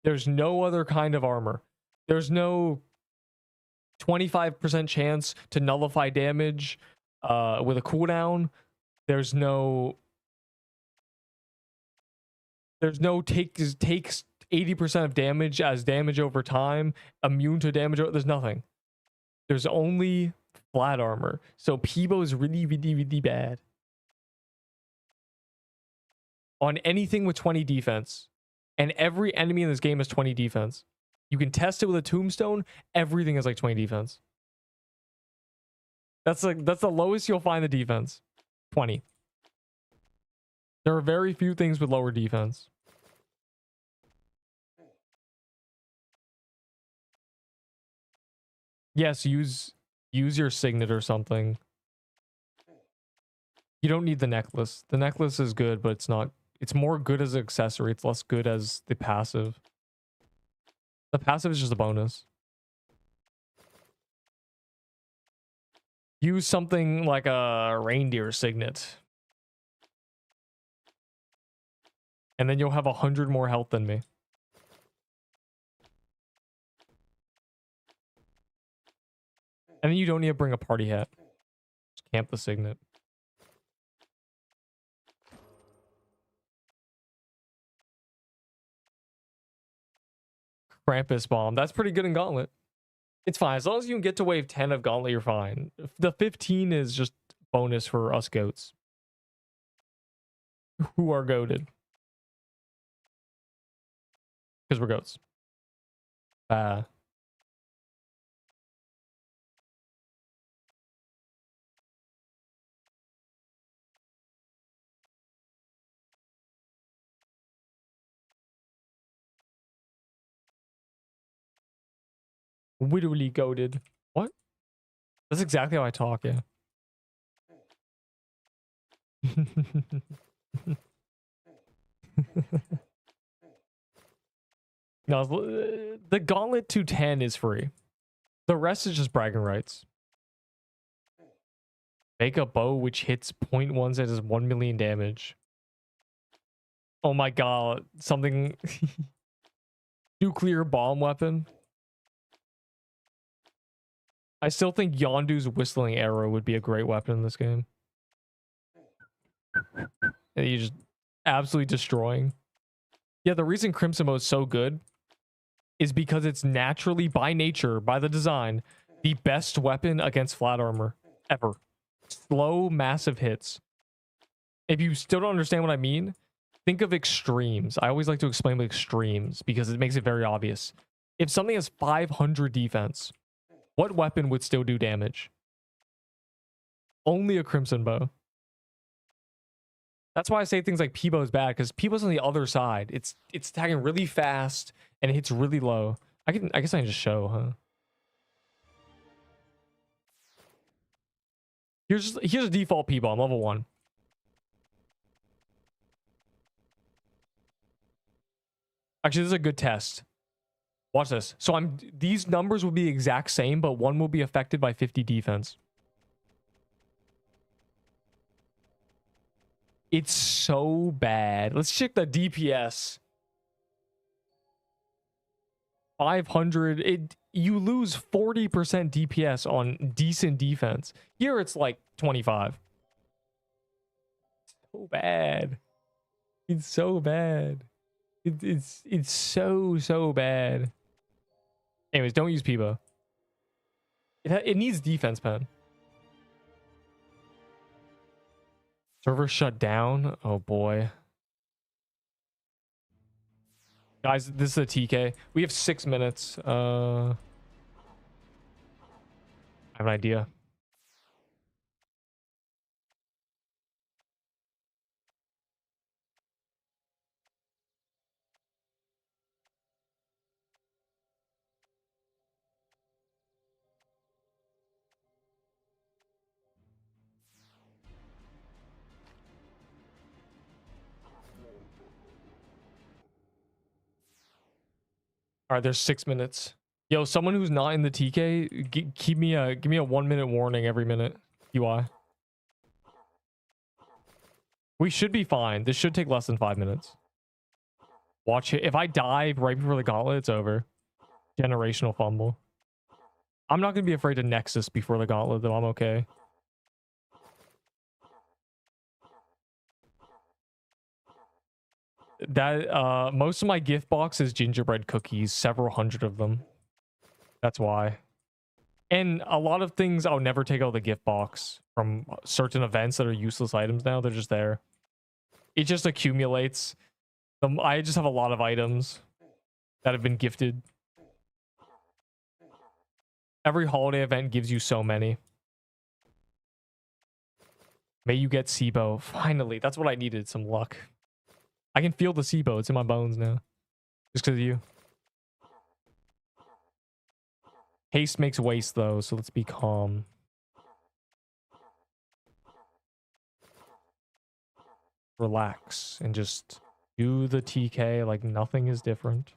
There's no other kind of armor. There's no 25% chance to nullify damage with a cooldown. There's no takes 80% of damage as damage over time, immune to damage. There's nothing. There's only flat armor. So Peebo is really, really, really bad on anything with 20 defense. And every enemy in this game has 20 defense. You can test it with a tombstone. Everything is like 20 defense. That's the lowest you'll find the defense. 20. There are very few things with lower defense. Yes, use your signet or something. You don't need the necklace. The necklace is good, but it's more good as an accessory. It's less good as the passive. The passive is just a bonus. Use something like a reindeer signet. And then you'll have 100 more health than me. And then you don't need to bring a party hat. Just camp the signet. Krampus bomb. That's pretty good in Gauntlet. It's fine. As long as you can get to wave 10 of Gauntlet, you're fine. The 15 is just bonus for us goats. Who are goated. Because we're goats. Literally goated. What? That's exactly how I talk, yeah. No, the Gauntlet 210 is free. The rest is just bragging rights. Make a bow which hits point ones that does 1 million damage. Oh my god, something. Nuclear bomb weapon. I still think Yondu's whistling arrow would be a great weapon in this game. And you just absolutely destroying. Yeah, the reason Crimson Mode is so good is because it's naturally, by nature, by the design, the best weapon against flat armor ever. Slow, massive hits. If you still don't understand what I mean, think of extremes. I always like to explain with extremes because it makes it very obvious. If something has 500 defense, what weapon would still do damage? Only a Crimson Bow. That's why I say things like Peebo is bad, because Peebo's on the other side. It's attacking really fast and it hits really low. I guess I can just show, huh? Here's a default Peebo. I'm level 1. Actually, this is a good test. Watch this. So these numbers will be the exact same, but one will be affected by 50 defense. It's so bad. Let's check the DPS. 500. You lose 40% DPS on decent defense. Here it's like 25. So bad. It's so bad. It's so bad. Anyways, don't use Peebo. It needs defense, pen. Server shut down. Oh boy. Guys, this is a TK. We have 6 minutes. I have an idea. All right, there's 6 minutes. Yo, someone who's not in the TK, give me a 1 minute warning every minute. UI. We should be fine. This should take less than 5 minutes. Watch it. If I die right before the gauntlet, it's over. Generational fumble. I'm not gonna be afraid to Nexus before the gauntlet, though. I'm okay. That most of my gift box is gingerbread cookies, several hundred of them. That's why. And a lot of things I'll never take out of the gift box from certain events that are useless items now. They're just there. It just accumulates. I just have a lot of items that have been gifted. Every holiday event gives you so many. May you get SIBO. Finally, that's what I needed, some luck. I can feel the SIBO. It's in my bones now. Just because of you. Haste makes waste, though, so let's be calm. Relax and just do the TK like nothing is different.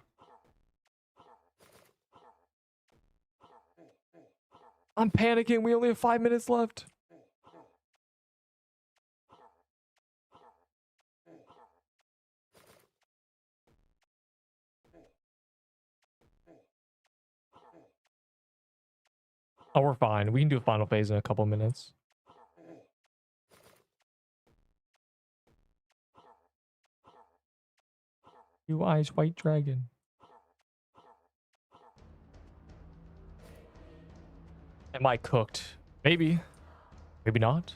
I'm panicking. We only have 5 minutes left. Oh, we're fine. We can do a final phase in a couple minutes. Blue eyes, white dragon. Am I cooked? Maybe. Maybe not.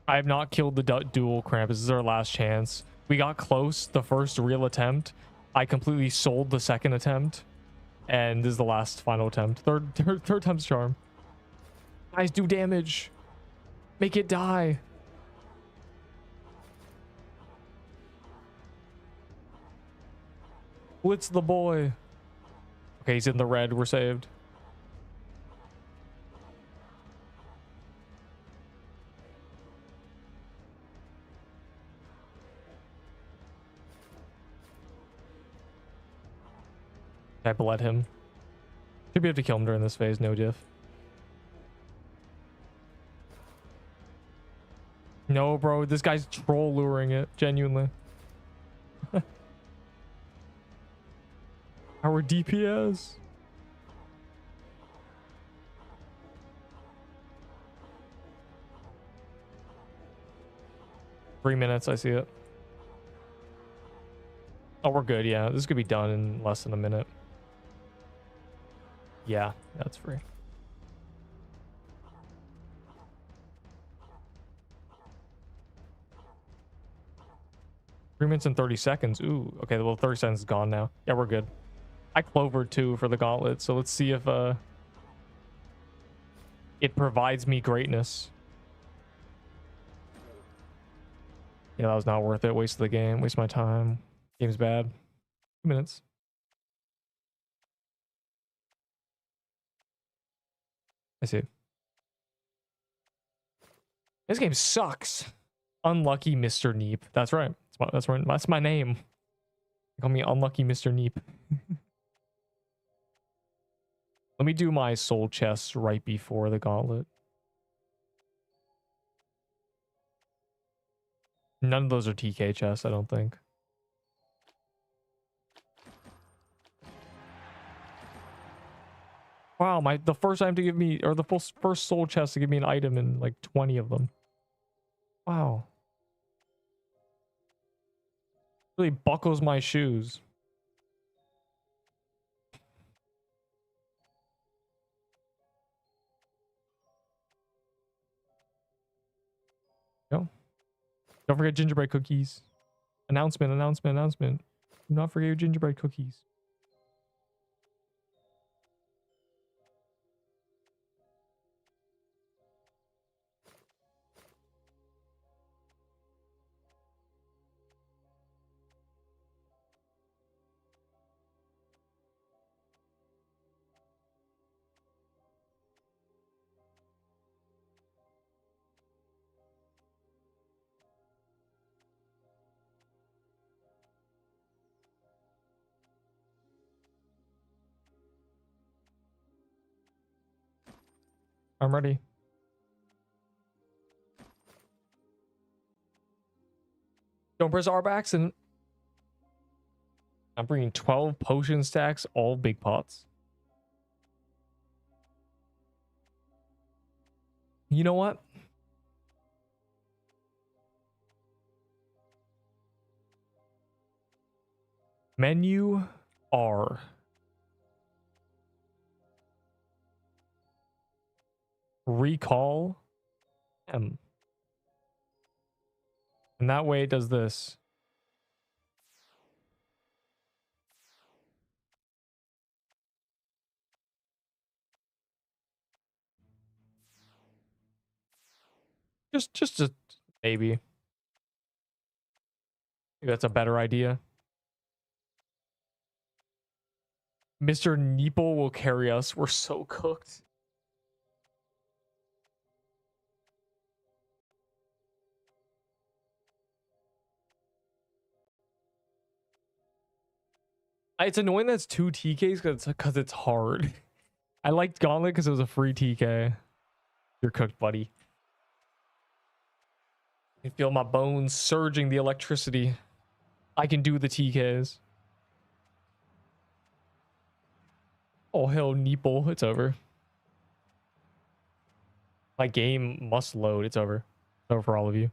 I have not killed the dual Krampus. This is our last chance. We got close the first real attempt. I completely sold the second attempt. And this is the last final attempt. Third time's charm. Guys, do damage. Make it die. Blitz the boy. Okay, he's in the red. We're saved. I bled him. Should be able to kill him during this phase, no diff. No, bro, this guy's troll luring it, genuinely. Our DPS. Three minutes, I see it. Oh, we're good, yeah. This could be done in less than a minute. Yeah, that's free. Three minutes and 30 seconds. Ooh, okay, well, 30 seconds is gone now. Yeah, we're good. I clovered too for the gauntlet, so let's see if it provides me greatness. Yeah, that was not worth it. Waste of the game. Waste my time. Game's bad. 2 minutes. I see. This game sucks. Unlucky Mr. Neep. That's right. That's my name. They call me Unlucky Mr. Neep. Let me do my soul chest right before the gauntlet. None of those are TK chests, I don't think. Wow, the first time to give me, or the first soul chest to give me an item in like 20 of them. Wow. Really buckles my shoes. No. Don't forget gingerbread cookies. Announcement. Do not forget your gingerbread cookies. I'm ready. Don't press R by accident. I'm bringing 12 potion stacks, all big pots. You know what? Menu R. Recall M. And that way it does this. Just maybe. Maybe that's a better idea. Mr. Neeple will carry us. We're so cooked. It's annoying that it's 2 TKs because it's hard. I liked Gauntlet because it was a free TK. You're cooked, buddy. I can feel my bones surging the electricity. I can do the TKs. Oh, hell, Neeple. It's over. My game must load. It's over. It's over for all of you.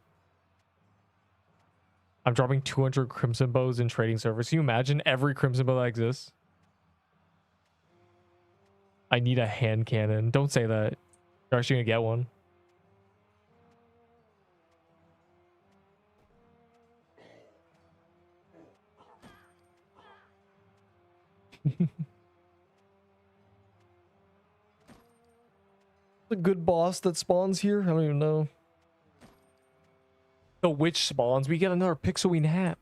I'm dropping 200 Crimson Bows in trading servers. Can you imagine every Crimson Bow that exists? I need a hand cannon. Don't say that. You're actually gonna get one. A good boss that spawns here? I don't even know. The witch spawns. We get another Pixelween hat.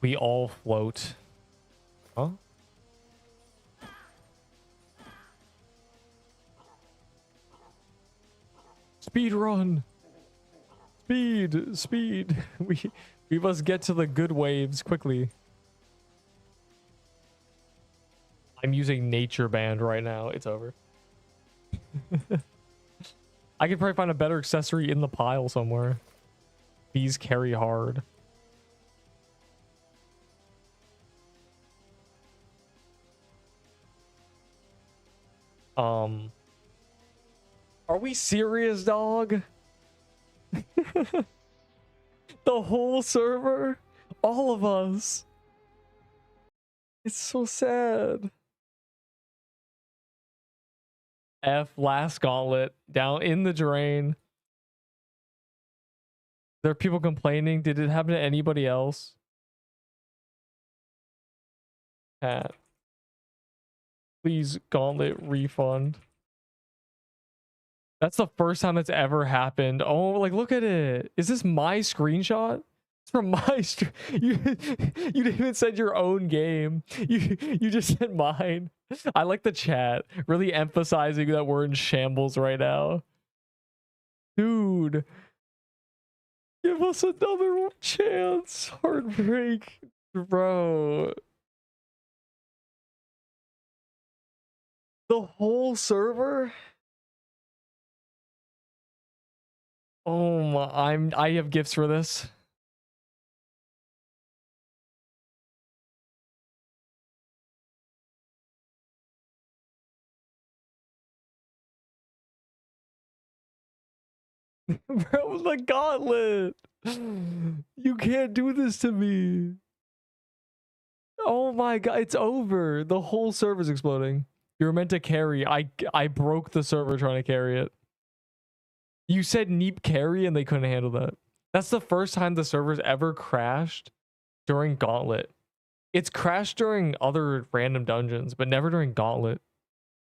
We all float. Huh? Speed run. Speed. We must get to the good waves quickly. I'm using nature band right now. It's over. I could probably find a better accessory in the pile somewhere. These carry hard. Are we serious, dog? The whole server? All of us. It's so sad. F last gauntlet down in the drain. There are people complaining. Did it happen to anybody else? Pat. Please, gauntlet refund. That's the first time it's ever happened. Oh, like, look at it. Is this my screenshot? It's from my you didn't even send your own game. You just sent mine. I like the chat. Really emphasizing that we're in shambles right now. Dude. Give us another chance. Heartbreak. Bro. The whole server? Oh my, I have gifts for this. Bro, the gauntlet. You can't do this to me. Oh my god, it's over. The whole server's exploding. You were meant to carry. I broke the server trying to carry it. You said Neep carry and they couldn't handle that. That's the first time the server's ever crashed during Gauntlet. It's crashed during other random dungeons, but never during Gauntlet.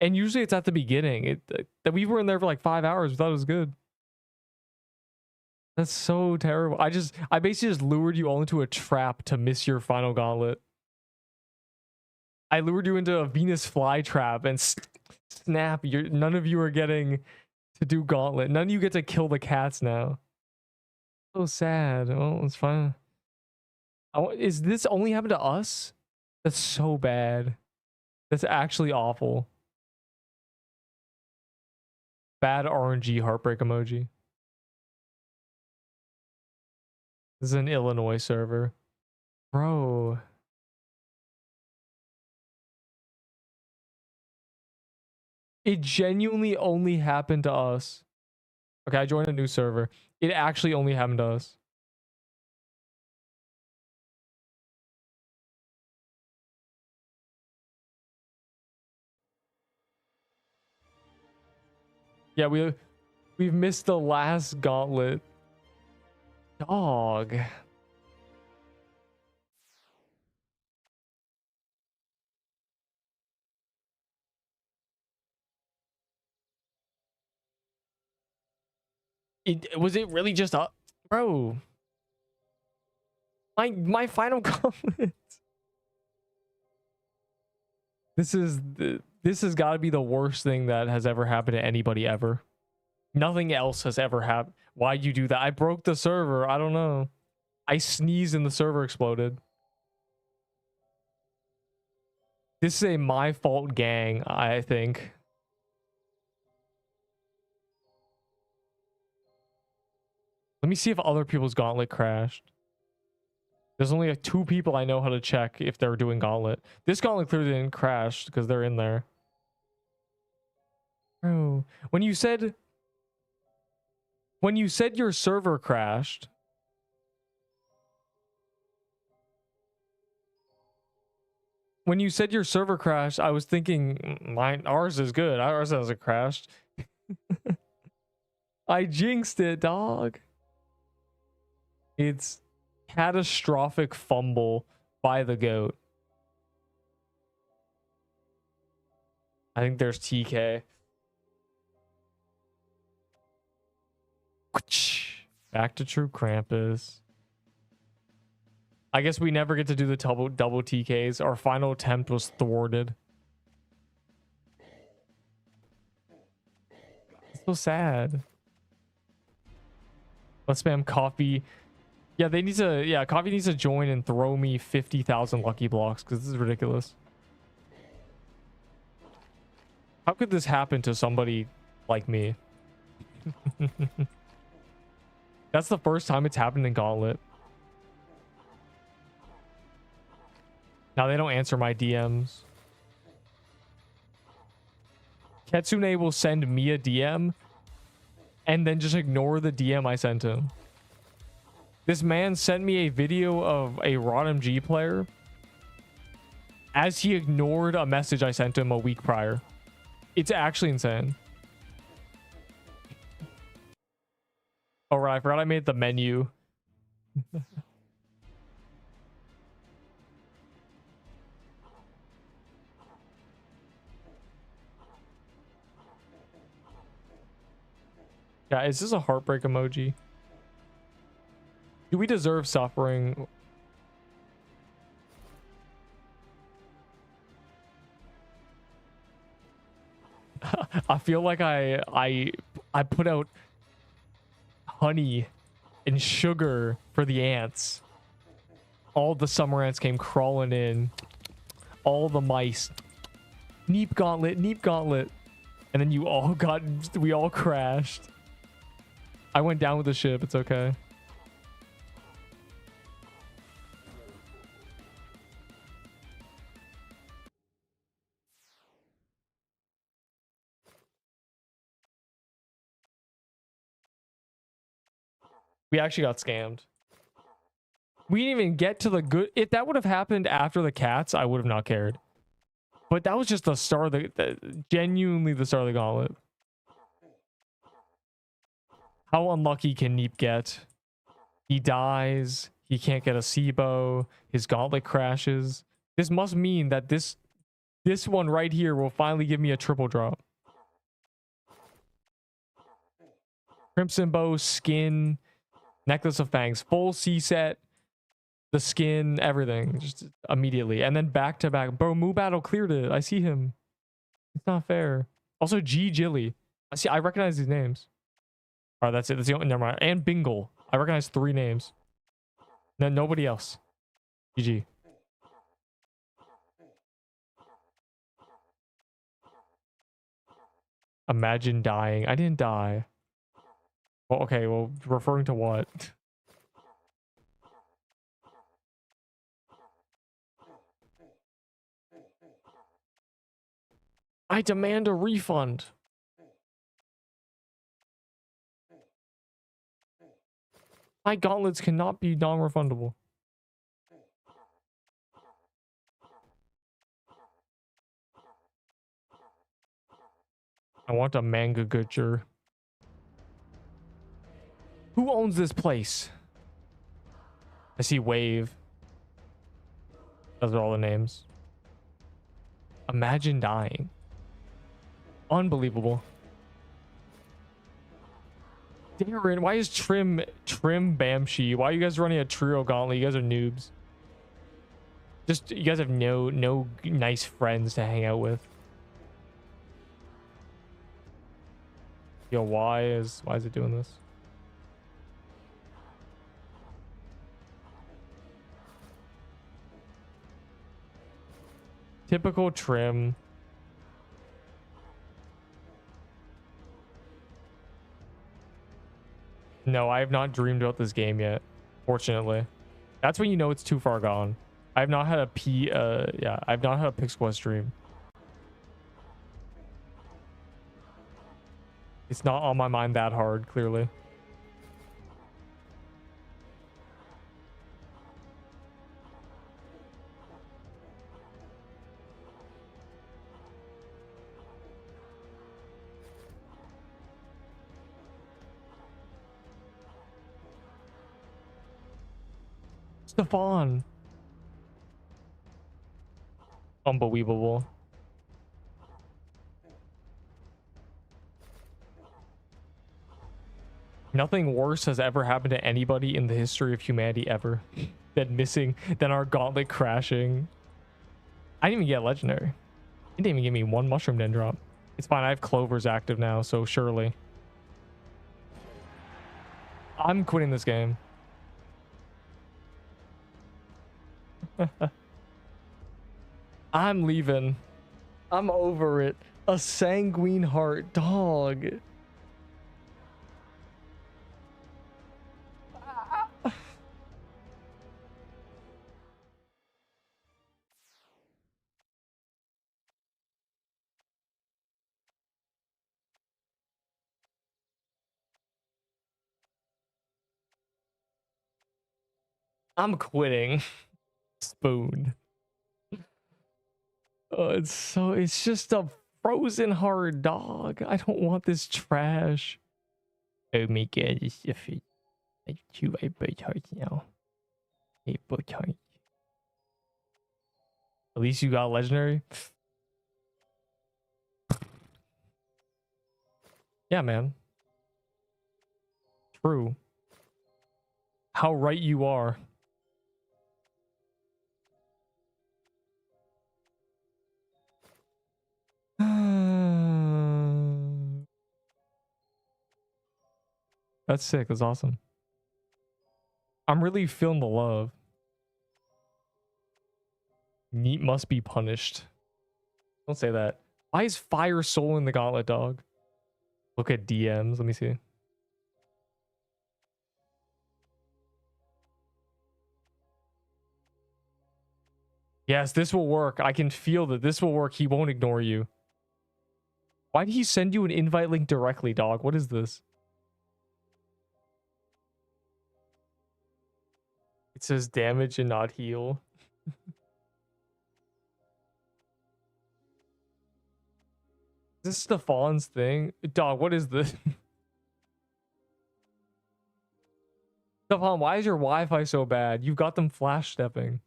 And usually it's at the beginning. That we were in there for like 5 hours. We thought it was good. That's so terrible. I basically just lured you all into a trap to miss your final Gauntlet. I lured you into a Venus flytrap and snap. None of you are getting to do Gauntlet. None of you get to kill the cats now. So sad. Oh, it's fine. Is this only happened to us? That's so bad. That's actually awful. Bad RNG heartbreak emoji. This is an Illinois server. Bro. It genuinely only happened to us. Okay, I joined a new server. It actually only happened to us. Yeah, we've missed the last Gauntlet. Dog. Was it really just up, bro? My final Gauntlet. This has got to be the worst thing that has ever happened to anybody ever. Nothing else has ever happened. Why'd you do that? I broke the server. I don't know. I sneezed and the server exploded. This is a my fault gang, I think. Let me see if other people's Gauntlet crashed. There's only 2 people I know how to check if they're doing Gauntlet. This Gauntlet clearly didn't crash because they're in there. Bro, when you said your server crashed, I was thinking ours is good. Ours hasn't crashed. I jinxed it, dog. It's catastrophic fumble by the goat. I think there's TK. Back to true Krampus. I guess we never get to do the double TKs. Our final attempt was thwarted. It's so sad. Let's spam coffee. Yeah, they need to. Yeah, coffee needs to join and throw me 50,000 lucky blocks because this is ridiculous. How could this happen to somebody like me? That's the first time it's happened in Gauntlet. Now they don't answer my DMs. Ketsune will send me a DM and then just ignore the DM I sent him. This man sent me a video of a ROTMG player as he ignored a message I sent him a week prior. It's actually insane. Oh, right. I forgot I made the menu. Yeah, is this a heartbreak emoji? Do we deserve suffering? I feel like I put out honey and sugar for the ants. All the summer ants came crawling in. All the mice. Neep Gauntlet, Neep Gauntlet. And then we all crashed. I went down with the ship, it's okay. We actually got scammed. We didn't even get to the good. If that would have happened after the cats, I would have not cared. But that was just the start of genuinely the start of the Gauntlet. How unlucky can Neep get? He dies. He can't get a SIBO. His Gauntlet crashes. This must mean that this one right here will finally give me a triple drop. Crimson Bow, skin, Necklace of Fangs, full C set, the skin, everything, just immediately. And then back to back. Bro, Moo Battle cleared it. I see him. It's not fair. Also, G Jilly. I recognize these names. All right, that's it. That's the only, never mind. And Bingle. I recognize 3 names. No, nobody else. GG. Imagine dying. I didn't die. Well, okay, well, referring to what? I demand a refund. My gauntlets cannot be non-refundable. I want a manga Gutcher. Who owns this place? I see Wave. Those are all the names. Imagine dying. Unbelievable. Darren, why is Trim Bamshi? Why are you guys running a trio gauntlet? You guys are noobs. Just, you guys have no nice friends to hang out with. Yo, why is it doing this? Typical Trim. No, I have not dreamed about this game yet, fortunately. That's when you know it's too far gone. I have not had a I've not had a Pix Quest dream. It's not on my mind that hard, clearly. Stefan. Unbelievable. Nothing worse has ever happened to anybody in the history of humanity ever. then missing, then our gauntlet crashing. I didn't even get legendary. It didn't even give me one mushroom den drop. It's fine. I have clovers active now, so surely. I'm quitting this game. I'm leaving. I'm over it. A sanguine heart, dog. I'm quitting. Spoon. Oh, it's just a frozen hard dog. I don't want this trash. Oh my god, it's if it like two both hearts now. Hey, both hearts. At least you got legendary. Yeah, man. True. How right you are. That's sick. That's awesome. I'm really feeling the love. Meat must be punished. Don't say that. Why is Fire Soul in the Gauntlet, dog? Look at DMs. Let me see. Yes, this will work. I can feel that this will work. He won't ignore you. Why did he send you an invite link directly, dog? What is this? It says damage and not heal. Is this Stefan's thing? Dog, what is this? Stefan, why is your Wi-Fi so bad? You've got them flash stepping.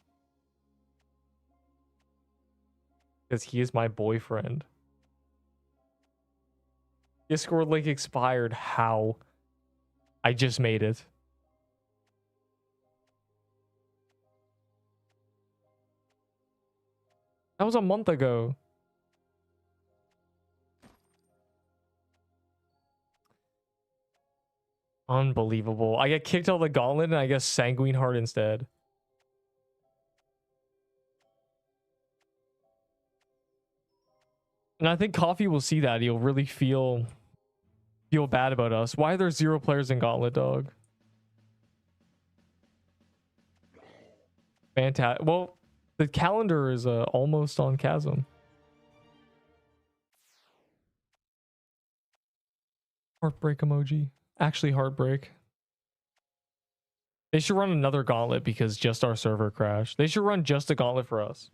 Because he is my boyfriend. Discord link expired. How? I just made it. That was a month ago. Unbelievable. I get kicked out of the Gauntlet and I guess Sanguine Heart instead. And I think Coffee will see that. He'll really feel bad about us. Why are there 0 players in Gauntlet, dog? Fantastic. Well, the calendar is almost on Chasm. Heartbreak emoji. Actually, heartbreak. They should run another Gauntlet because just our server crashed. They should run just a Gauntlet for us.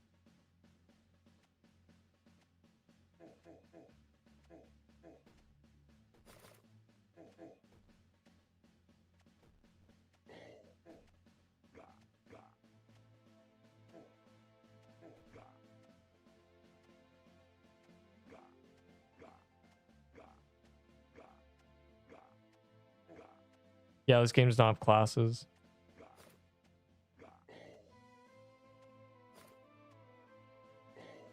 Yeah, this game does not have classes.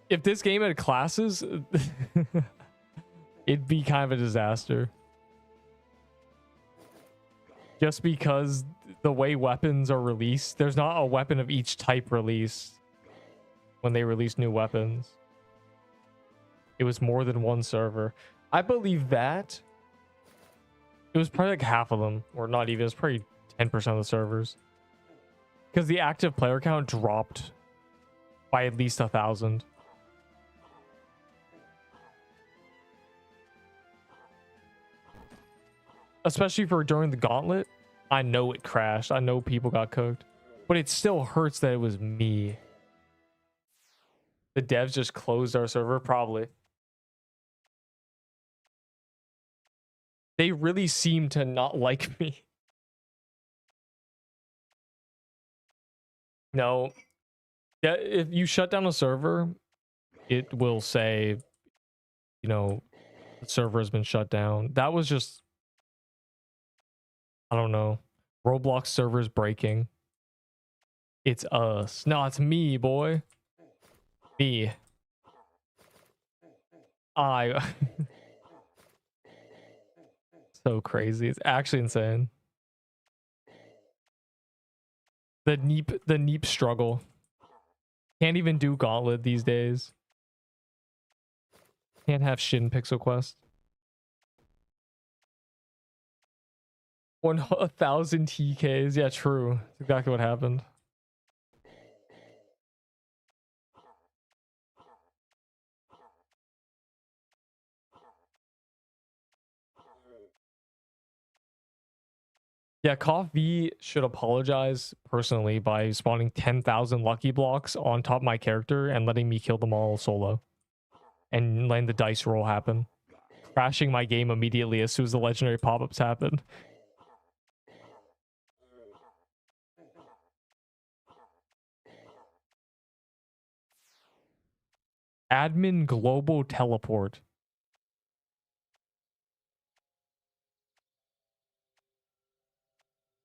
If this game had classes, it'd be kind of a disaster. Just because the way weapons are released, there's not a weapon of each type released when they release new weapons. It was more than one server. I believe that. It was probably like half of them, or not even. It was probably 10% of the servers. Because the active player count dropped by at least 1,000. Especially for during the Gauntlet. I know it crashed. I know people got cooked. But it still hurts that it was me. The devs just closed our server? Probably. They really seem to not like me. No. Yeah, if you shut down a server, it will say, you know, the server has been shut down. That was just, I don't know. Roblox servers breaking. It's us. No, it's me, boy. Me. I. So crazy. It's actually insane. The Neep struggle. Can't even do Gauntlet these days. Can't have Shin Pixel Quest. 1,000 TKs. Yeah, true. That's exactly what happened. Yeah, Koff V should apologize personally by spawning 10,000 lucky blocks on top of my character and letting me kill them all solo. And letting the dice roll happen. Crashing my game immediately as soon as the legendary pop-ups happen. Admin global teleport.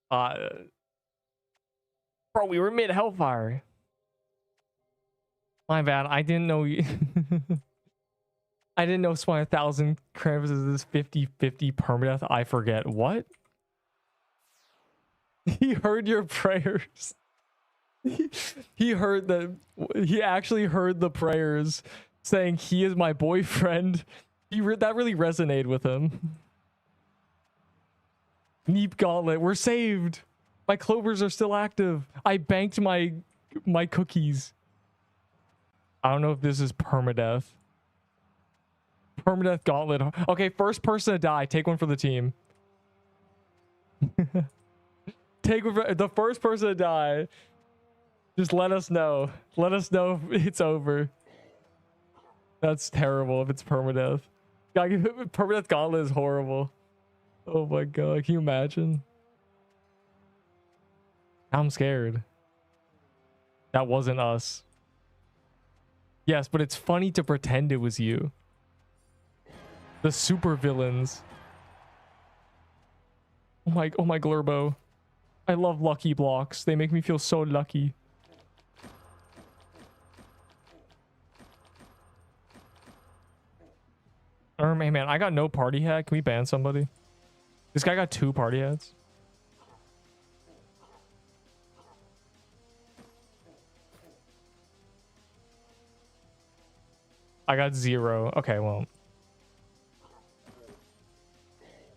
Bro, we were mid Hellfire. My bad. I didn't know you. I didn't know spawn 1,000 Krampus is this 50-50 permadeath. I forget. What? He heard your prayers. He heard that. He actually heard the prayers saying he is my boyfriend. That really resonated with him. Neep Gauntlet. We're saved. My clovers are still active. I banked my cookies. I don't know if this is permadeath. Permadeath Gauntlet. Okay, first person to die. Take one for the team. Take one for the first person to die. Just let us know. Let us know if it's over. That's terrible if it's permadeath. Permadeath Gauntlet is horrible. Oh my god, can you imagine? I'm scared. That wasn't us. Yes, but it's funny to pretend it was you. The super villains. Oh my Glurbo. I love lucky blocks. They make me feel so lucky. Hey man, I got no party hat. Can we ban somebody? This guy got 2 party hats. I got 0. Okay, well.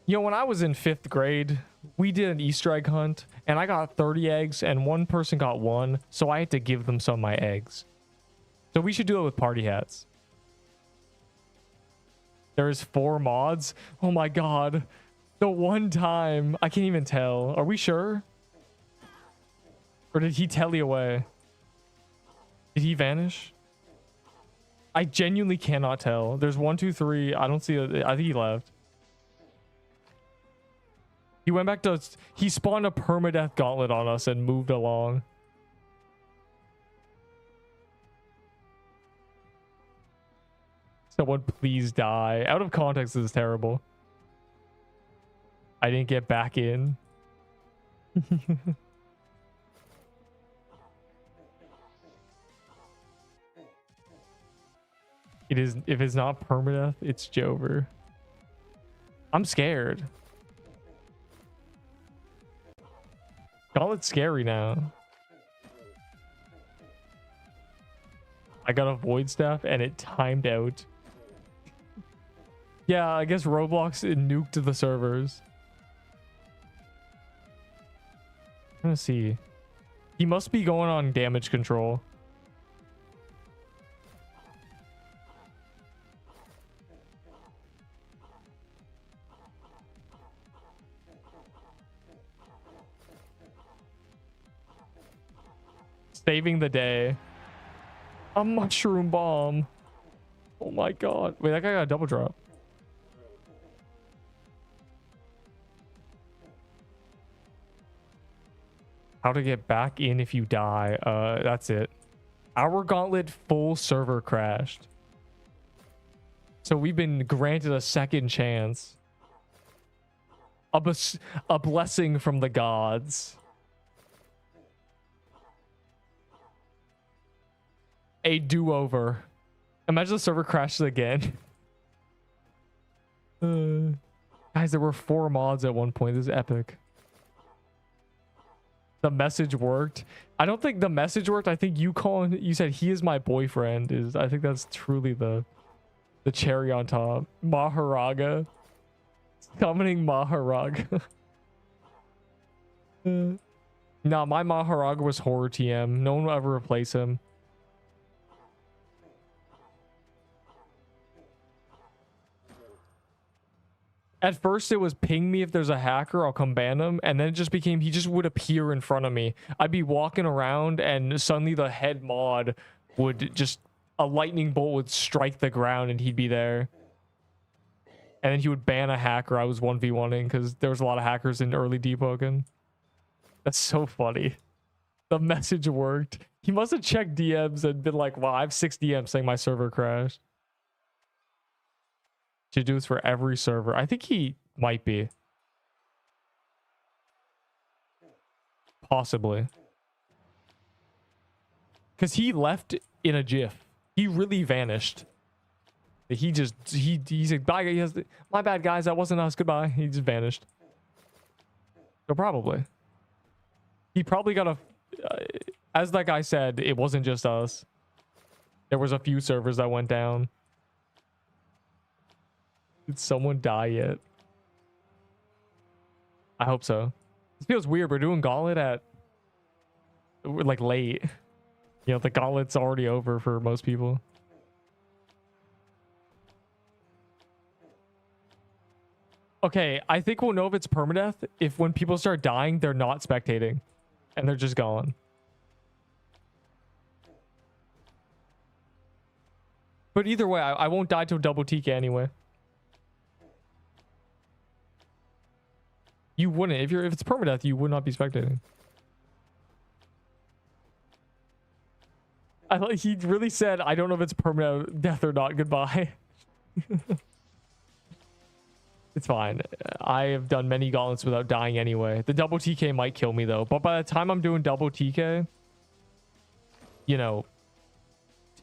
You know, when I was in 5th grade, we did an Easter egg hunt, and I got 30 eggs, and one person got 1, so I had to give them some of my eggs. So we should do it with party hats. There's 4 mods. Oh my god. The one time. I can't even tell. Are we sure? Or did he tele away? Did he vanish? I genuinely cannot tell. There's 1, 2, 3. I don't see. I think he left. He went back to. He spawned a permadeath gauntlet on us and moved along. Someone please die. Out of context, this is terrible. I didn't get back in. It is. If it's not permadeath, it's Jover. I'm scared. Gauntlet's scary now. I got a void staff and it timed out. Yeah, I guess Roblox nuked the servers. I'm gonna see. He must be going on damage control. Saving the day. A mushroom bomb. Oh my god. Wait, that guy got a double drop. How to get back in if you die. That's it. Our gauntlet full server crashed. So we've been granted a second chance. A blessing from the gods. A do-over. Imagine the server crashes again. Guys, there were 4 mods at one point. This is epic. The message worked. I don't think the message worked. I think you said he is my boyfriend. I think that's truly the cherry on top. Maharaga. Summoning Maharaga. Nah, my Maharaga was horror TM. No one will ever replace him. At first, it was ping me if there's a hacker, I'll come ban him. And then it just became, he just would appear in front of me. I'd be walking around and suddenly the head mod would just, a lightning bolt would strike the ground and he'd be there. And then he would ban a hacker I was 1v1ing because there was a lot of hackers in early Deepwoken. That's so funny. The message worked. He must have checked DMs and been like, wow, I have 6 DMs saying my server crashed. Should do this for every server. I think he might be. Possibly. Because he left in a GIF. He really vanished. He's like, bye, my bad, guys. That wasn't us. Goodbye. He just vanished. So probably. He probably got a... as that guy said, it wasn't just us. There was a few servers that went down. Did someone die yet? I hope so. This feels weird. We're doing Gauntlet at... like, late. You know, the Gauntlet's already over for most people. Okay, I think we'll know if it's permadeath if when people start dying, they're not spectating. And they're just gone. But either way, I won't die till double TK anyway. You wouldn't. If it's permadeath, you would not be spectating. He really said, I don't know if it's permadeath or not. Goodbye. It's fine. I have done many gauntlets without dying anyway. The double TK might kill me though. But by the time I'm doing double TK, you know,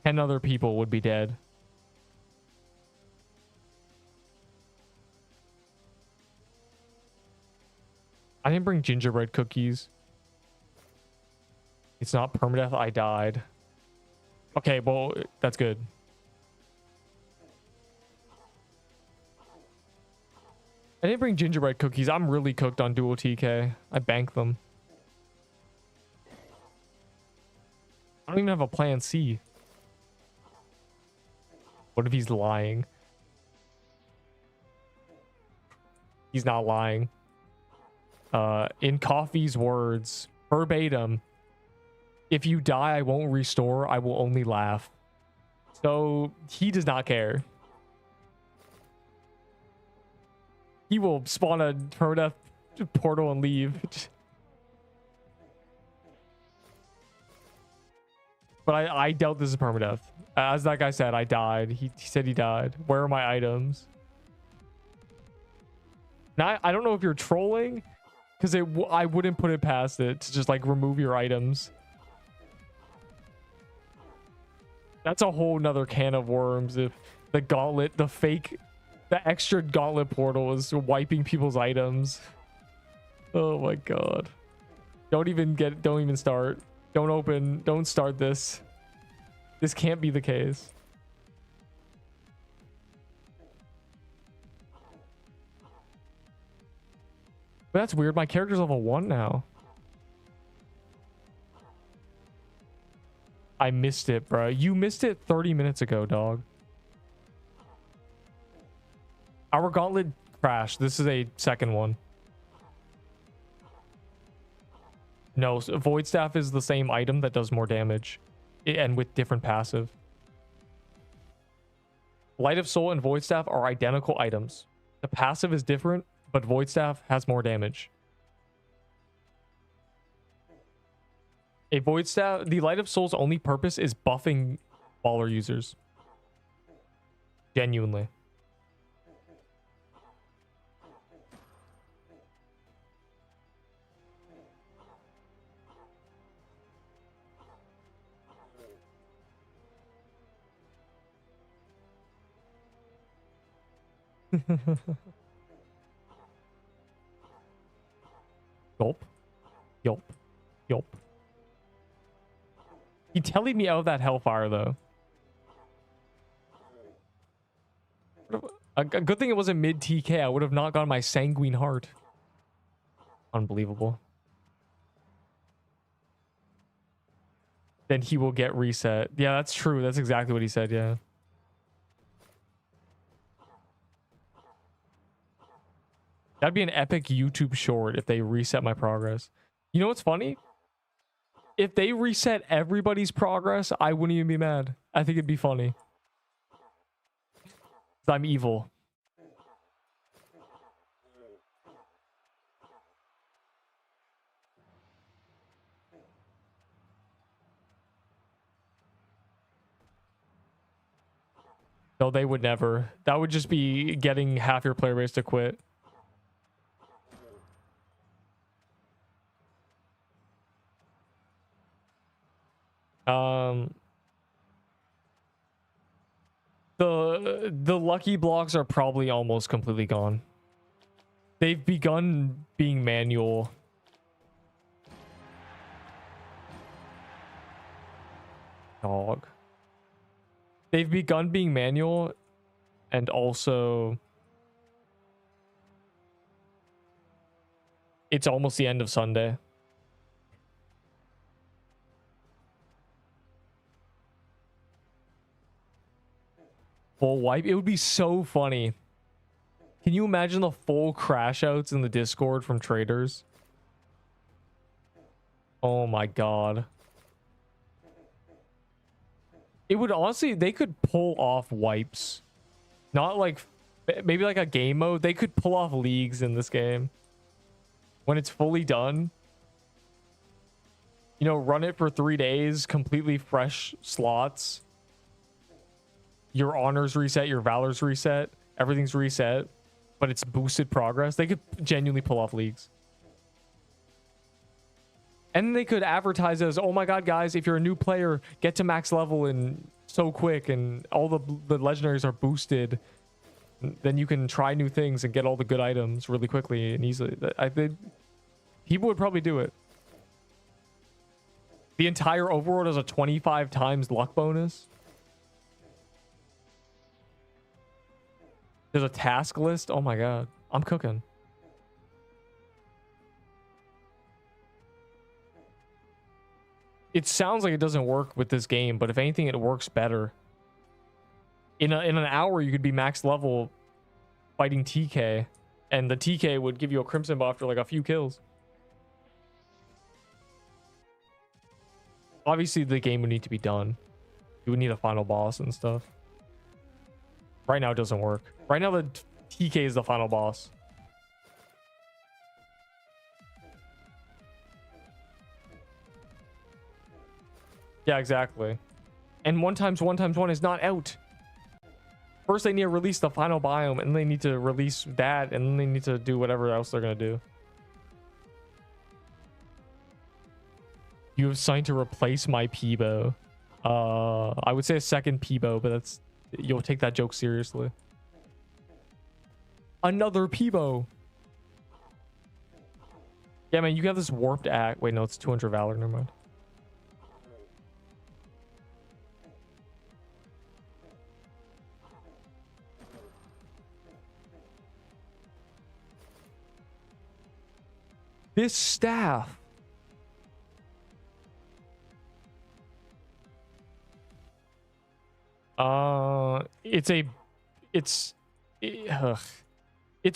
10 other people would be dead. I didn't bring gingerbread cookies. It's not permadeath. I died. Okay, well, that's good. I didn't bring gingerbread cookies. I'm really cooked on dual TK. I banked them. I don't even have a plan C. What if he's lying? He's not lying. In Coffee's words, verbatim, if you die, I won't restore. I will only laugh. So he does not care. He will spawn a permadeath portal and leave. But I doubt this is permadeath. As that guy said, I died. He said he died. Where are my items? Now, I don't know if you're trolling, because I wouldn't put it past it to just like remove your items. That's a whole nother can of worms if the gauntlet, the extra gauntlet portal is wiping people's items. Oh my god. Don't even start. Don't start this. This can't be the case. But that's weird. My character's level 1 now. I missed it, bro. You missed it 30 minutes ago, dog. Our gauntlet crashed. This is a second one. No, Void Staff is the same item that does more damage. And with different passive. Light of Soul and Void Staff are identical items. The passive is different, but Void Staff has more damage. A Void Staff, the Light of Soul's only purpose is buffing baller users. Genuinely. Yelp. Yelp. Yelp. He telling me out of that hellfire though. A good thing it wasn't mid TK. I would have not gotten my sanguine heart. Unbelievable. Then he will get reset. Yeah, that's true. That's exactly what he said. Yeah. That'd be an epic YouTube short if they reset my progress. You know what's funny? If they reset everybody's progress, I wouldn't even be mad. I think it'd be funny. I'm evil. No, they would never. That would just be getting half your player base to quit. The lucky blocks are probably almost completely gone. They've begun being manual. Dog. They've begun being manual, and also it's almost the end of Sunday. Full wipe. It would be so funny. Can you imagine the full crash outs in the Discord from traders? Oh my god. It would honestly, they could pull off wipes. Not like, maybe like a game mode. They could pull off leagues in this game. When it's fully done. You know, run it for 3 days, completely fresh slots. Your honors reset, your valors reset, everything's reset, but it's boosted progress. They could genuinely pull off leagues. And they could advertise as, oh my god, guys, if you're a new player, get to max level and so quick, and all the legendaries are boosted. Then you can try new things and get all the good items really quickly and easily. I think people would probably do it. The entire overworld has a 25 times luck bonus. There's a task list. Oh my god. I'm cooking. It sounds like it doesn't work with this game, but if anything, it works better. In an hour, you could be max level fighting TK, and the TK would give you a crimson buff after like a few kills. Obviously, the game would need to be done. You would need a final boss and stuff. Right now, it doesn't work. Right now, the TK is the final boss. Yeah, exactly. And 1x1x1 is not out. First, they need to release the final biome, and they need to release that, and then they need to do whatever else they're going to do. You have signed to replace my Peebo. I would say a second Peebo, but that's... You'll take that joke seriously. Another Peebo. Yeah, man, you have this warped act. Wait, no, it's 200 Valor. Never mind. This staff. It's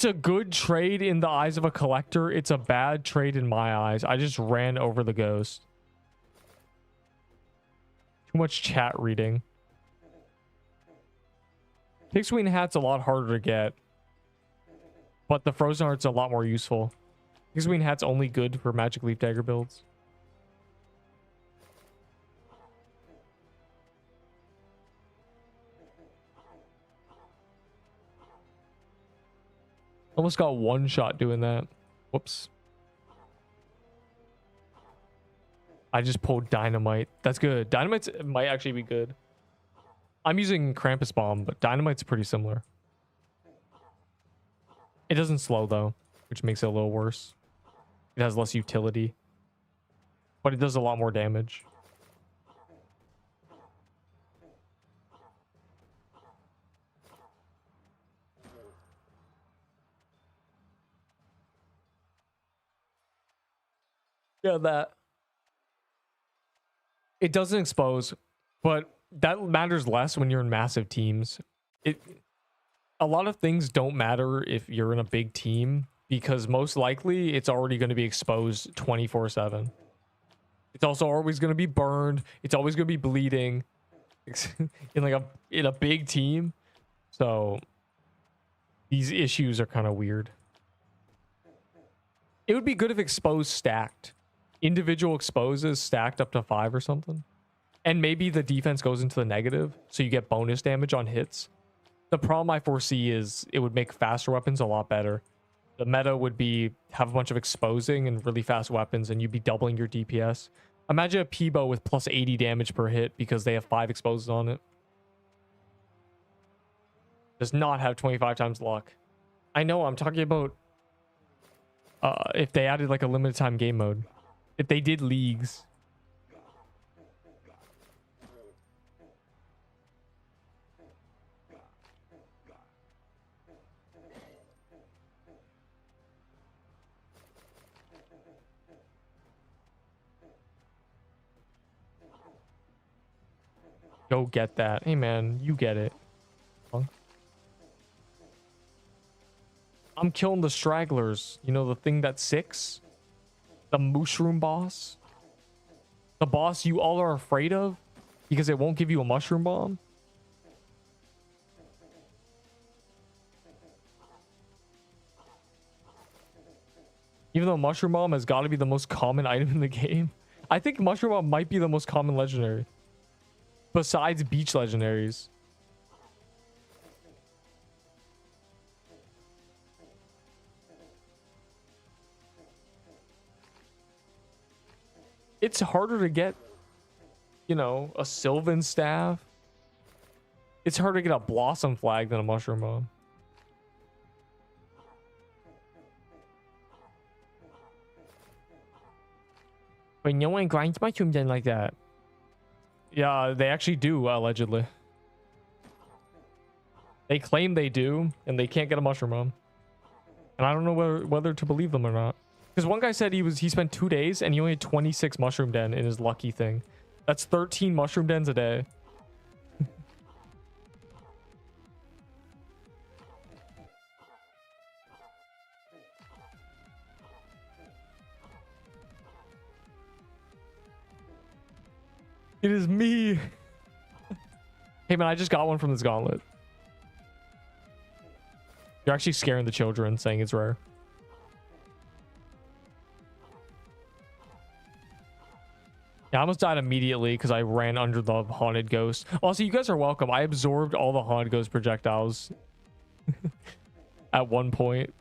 a good trade in the eyes of a collector. It's a bad trade in my eyes. I just ran over the ghost. Too much chat reading. Pig's-wing hat's a lot harder to get, but the frozen heart's a lot more useful. Pig's-wing hat's only good for magic leaf dagger builds. Almost got one shot doing that. Whoops. I just pulled dynamite. That's good. Dynamite might actually be good. I'm using Krampus bomb, but dynamite's pretty similar. It doesn't slow though, which makes it a little worse. It has less utility, but it does a lot more damage. Yeah, that. It doesn't expose, but that matters less when you're in massive teams. A lot of things don't matter if you're in a big team because most likely it's already going to be exposed 24/7. It's also always going to be burned. It's always going to be bleeding in a big team. So these issues are kind of weird. It would be good if exposed stacked. Individual exposes stacked up to 5 or something. And maybe the defense goes into the negative, so you get bonus damage on hits. The problem I foresee is it would make faster weapons a lot better. The meta would be have a bunch of exposing and really fast weapons, and you'd be doubling your DPS. Imagine a Peebo with plus 80 damage per hit because they have 5 exposes on it. Does not have 25 times luck. I know, I'm talking about if they added like a limited time game mode. If they did leagues. Go get that. Hey man, you get it. I'm killing the stragglers. You know the thing that's 6? The mushroom boss? The boss you all are afraid of because it won't give you a mushroom bomb? Even though mushroom bomb has got to be the most common item in the game. I think mushroom bomb might be the most common legendary. Besides beach legendaries. It's harder to get, you know, a Sylvan staff. It's harder to get a blossom flag than a mushroom bomb. But no one grinds mushrooms in like that. Yeah, they actually do, allegedly. They claim they do, and they can't get a mushroom bomb. And I don't know whether to believe them or not. Because one guy said he spent 2 days and he only had 26 mushroom den in his lucky thing. That's 13 mushroom dens a day. It is me. Hey man, I just got one from this gauntlet. You're actually scaring the children saying it's rare. Yeah, I almost died immediately because I ran under the haunted ghost. Also, you guys are welcome. I absorbed all the haunted ghost projectiles at one point.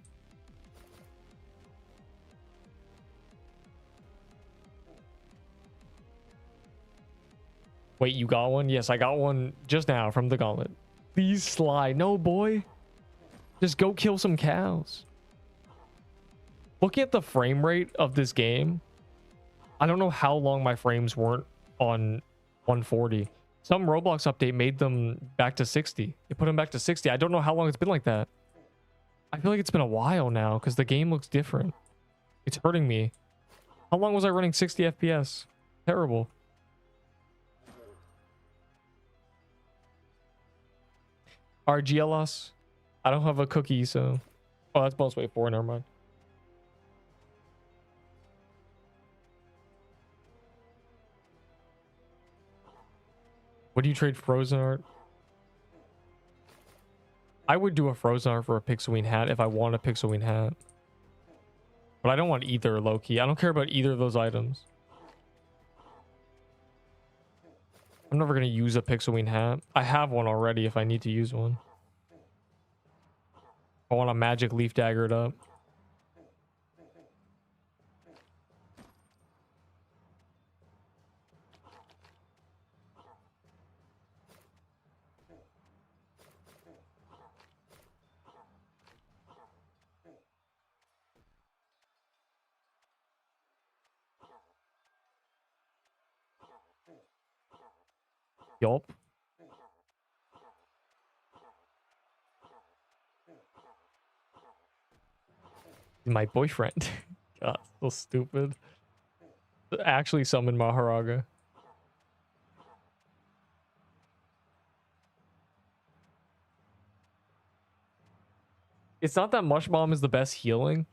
Wait, you got one? Yes, I got one just now from the gauntlet. Please slide. No, boy. Just go kill some cows. Looking at the frame rate of this game, I don't know how long my frames weren't on 140. Some Roblox update made them back to 60. It put them back to 60. I don't know how long it's been like that. I feel like it's been a while now because the game looks different. It's hurting me. How long was I running 60 FPS? Terrible. RGLS? I don't have a cookie, so... Oh, that's bonus weight 4. Never mind. What do you trade Frozen Art? I would do a Frozen Art for a Pixelween hat if I want a Pixelween hat. But I don't want either, low-key. I don't care about either of those items. I'm never going to use a Pixelween hat. I have one already if I need to use one. I want a magic leaf dagger it up. Yup. My boyfriend. God, so stupid. Actually summon Maharaga. It's not that Mush Bomb is the best healing.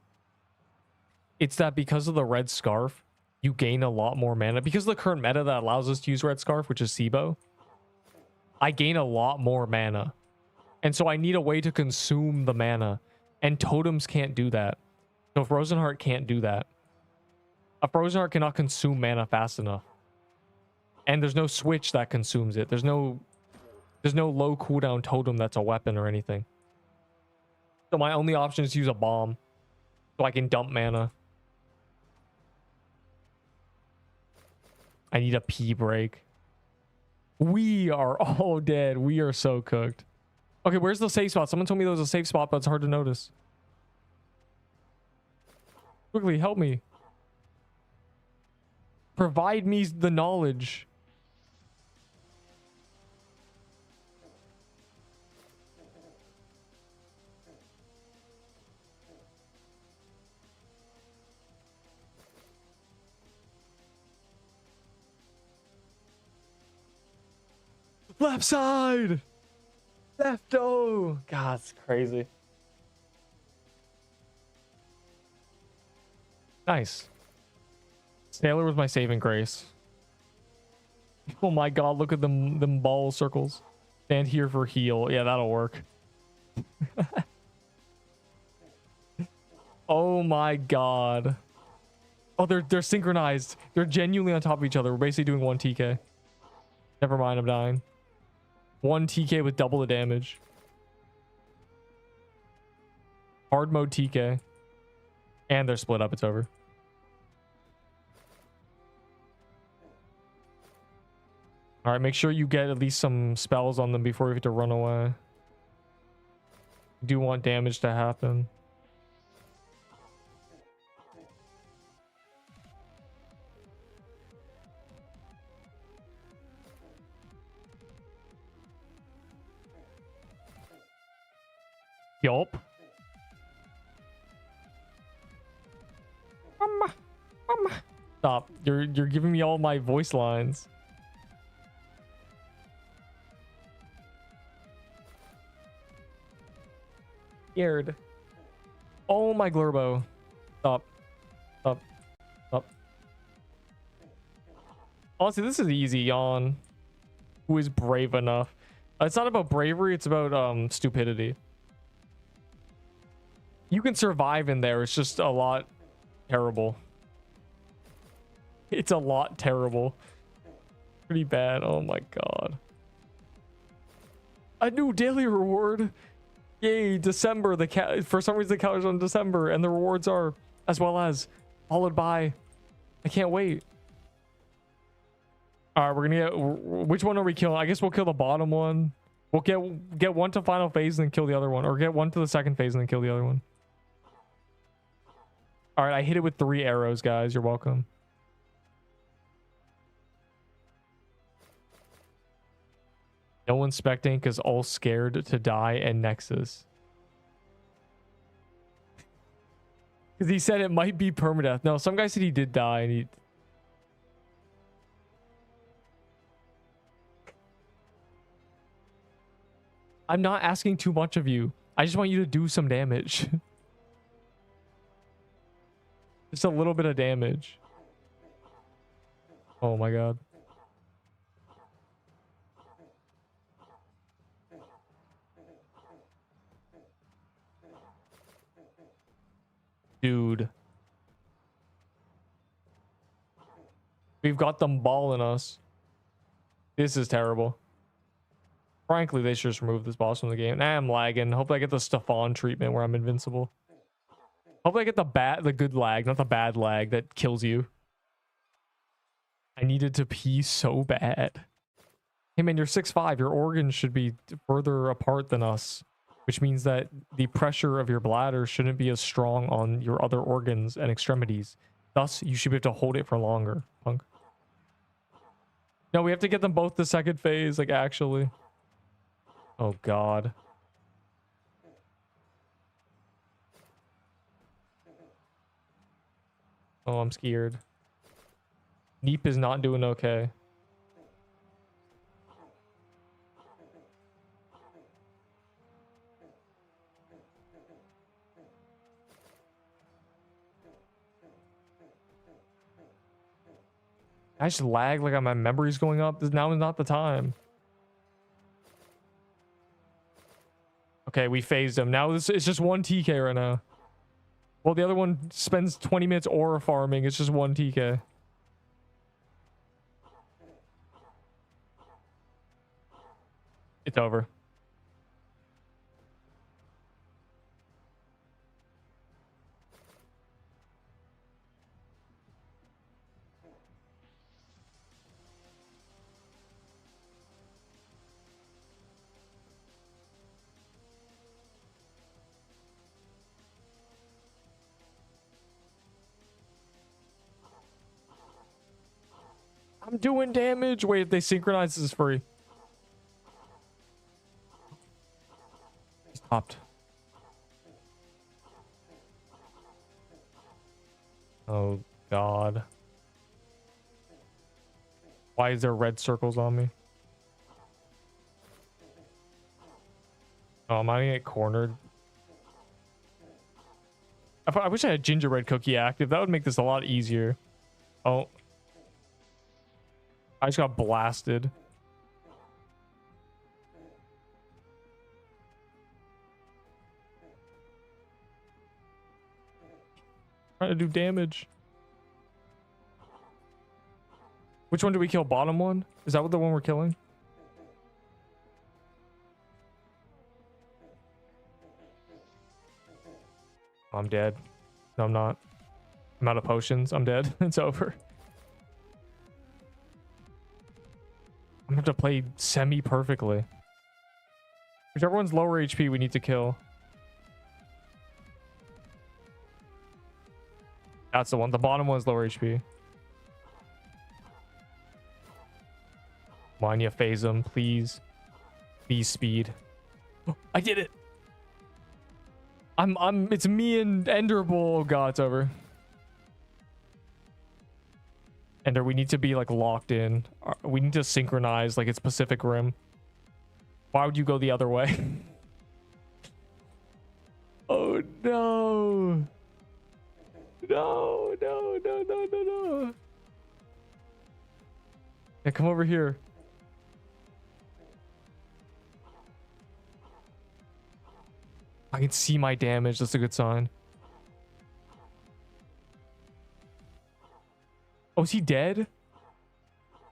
It's that because of the red scarf, you gain a lot more mana. Because of the current meta that allows us to use red scarf, which is Sibo, I gain a lot more mana. And so I need a way to consume the mana. And totems can't do that. So Frozen Heart can't do that. A Frozen Heart cannot consume mana fast enough. And there's no switch that consumes it. There's no low cooldown totem that's a weapon or anything. So my only option is to use a bomb. So I can dump mana. I need a pee break. We are all dead. We are so cooked. Okay, where's the safe spot? Someone told me there was a safe spot, but it's hard to notice. Quickly, help me. Provide me the knowledge. Left side. Left. Oh, God, it's crazy. Nice. Sailor was my saving grace. Oh my God, look at them ball circles. Stand here for heal. Yeah, that'll work. Oh my God. Oh, they're synchronized. They're genuinely on top of each other. We're basically doing one TK. Never mind, I'm dying. One TK with double the damage. Hard mode TK. And they're split up. It's over. All right, make sure you get at least some spells on them before you have to run away. You do want damage to happen. Yup. Mama, mama. Stop. You're giving me all my voice lines. Scared. Oh my Glurbo. Stop. Stop. Stop. Honestly, this is easy, Yawn. Who is brave enough? It's not about bravery, it's about stupidity. You can survive in there, it's just a lot terrible. It's a lot terrible. Pretty bad. Oh my God. A new daily reward. Yay, December. For some reason the calendar's on December and the rewards are as well as followed by. I can't wait. All right, we're gonna get, which one are we killing? I guess we'll kill the bottom one. We'll get one to final phase and then kill the other one, or get one to the second phase and then kill the other one. All right, I hit it with 3 arrows, guys. You're welcome. No one's spectating because all scared to die and Nexus. Because he said it might be permadeath. No, some guy said he did die and he... I'm not asking too much of you. I just want you to do some damage. Just a little bit of damage. Oh my God. Dude. We've got them balling us. This is terrible. Frankly, they should just remove this boss from the game. Nah, I'm lagging. Hopefully I get the Stefan treatment where I'm invincible. Hopefully I get the good lag, not the bad lag that kills you. I needed to pee so bad. Hey man, you're 6'5". Your organs should be further apart than us, which means that the pressure of your bladder shouldn't be as strong on your other organs and extremities. Thus, you should be able to hold it for longer, punk. No, we have to get them both the second phase, like actually. Oh god. Oh, I'm scared. Neep is not doing okay. I just lag like my memory's going up. Now is not the time. Okay, we phased him. Now it's just one TK right now. Well, the other one spends 20 minutes aura farming. It's just one TK. It's over. I'm doing damage. Wait, if they synchronize, this is free. He stopped. Oh, God. Why is there red circles on me? Oh, am I gonna get cornered? I wish I had gingerbread cookie active. That would make this a lot easier. Oh. I just got blasted. Trying to do damage. Which one did we kill? Bottom one? Is that what the one we're killing? I'm dead. No, I'm not. I'm out of potions. I'm dead. It's over. I'm gonna have to play semi-perfectly. Whichever one's lower HP, we need to kill. That's the one. The bottom one's lower HP. Come on, you phase them, please. Please speed. I did it. It's me and Enderbull. Oh god, it's over. Ender, we need to be like locked in. We need to synchronize like it's Pacific Rim. Why would you go the other way? Oh no. No, no, no, no, no, no. Yeah, come over here. I can see my damage. That's a good sign. Oh, is he dead? It's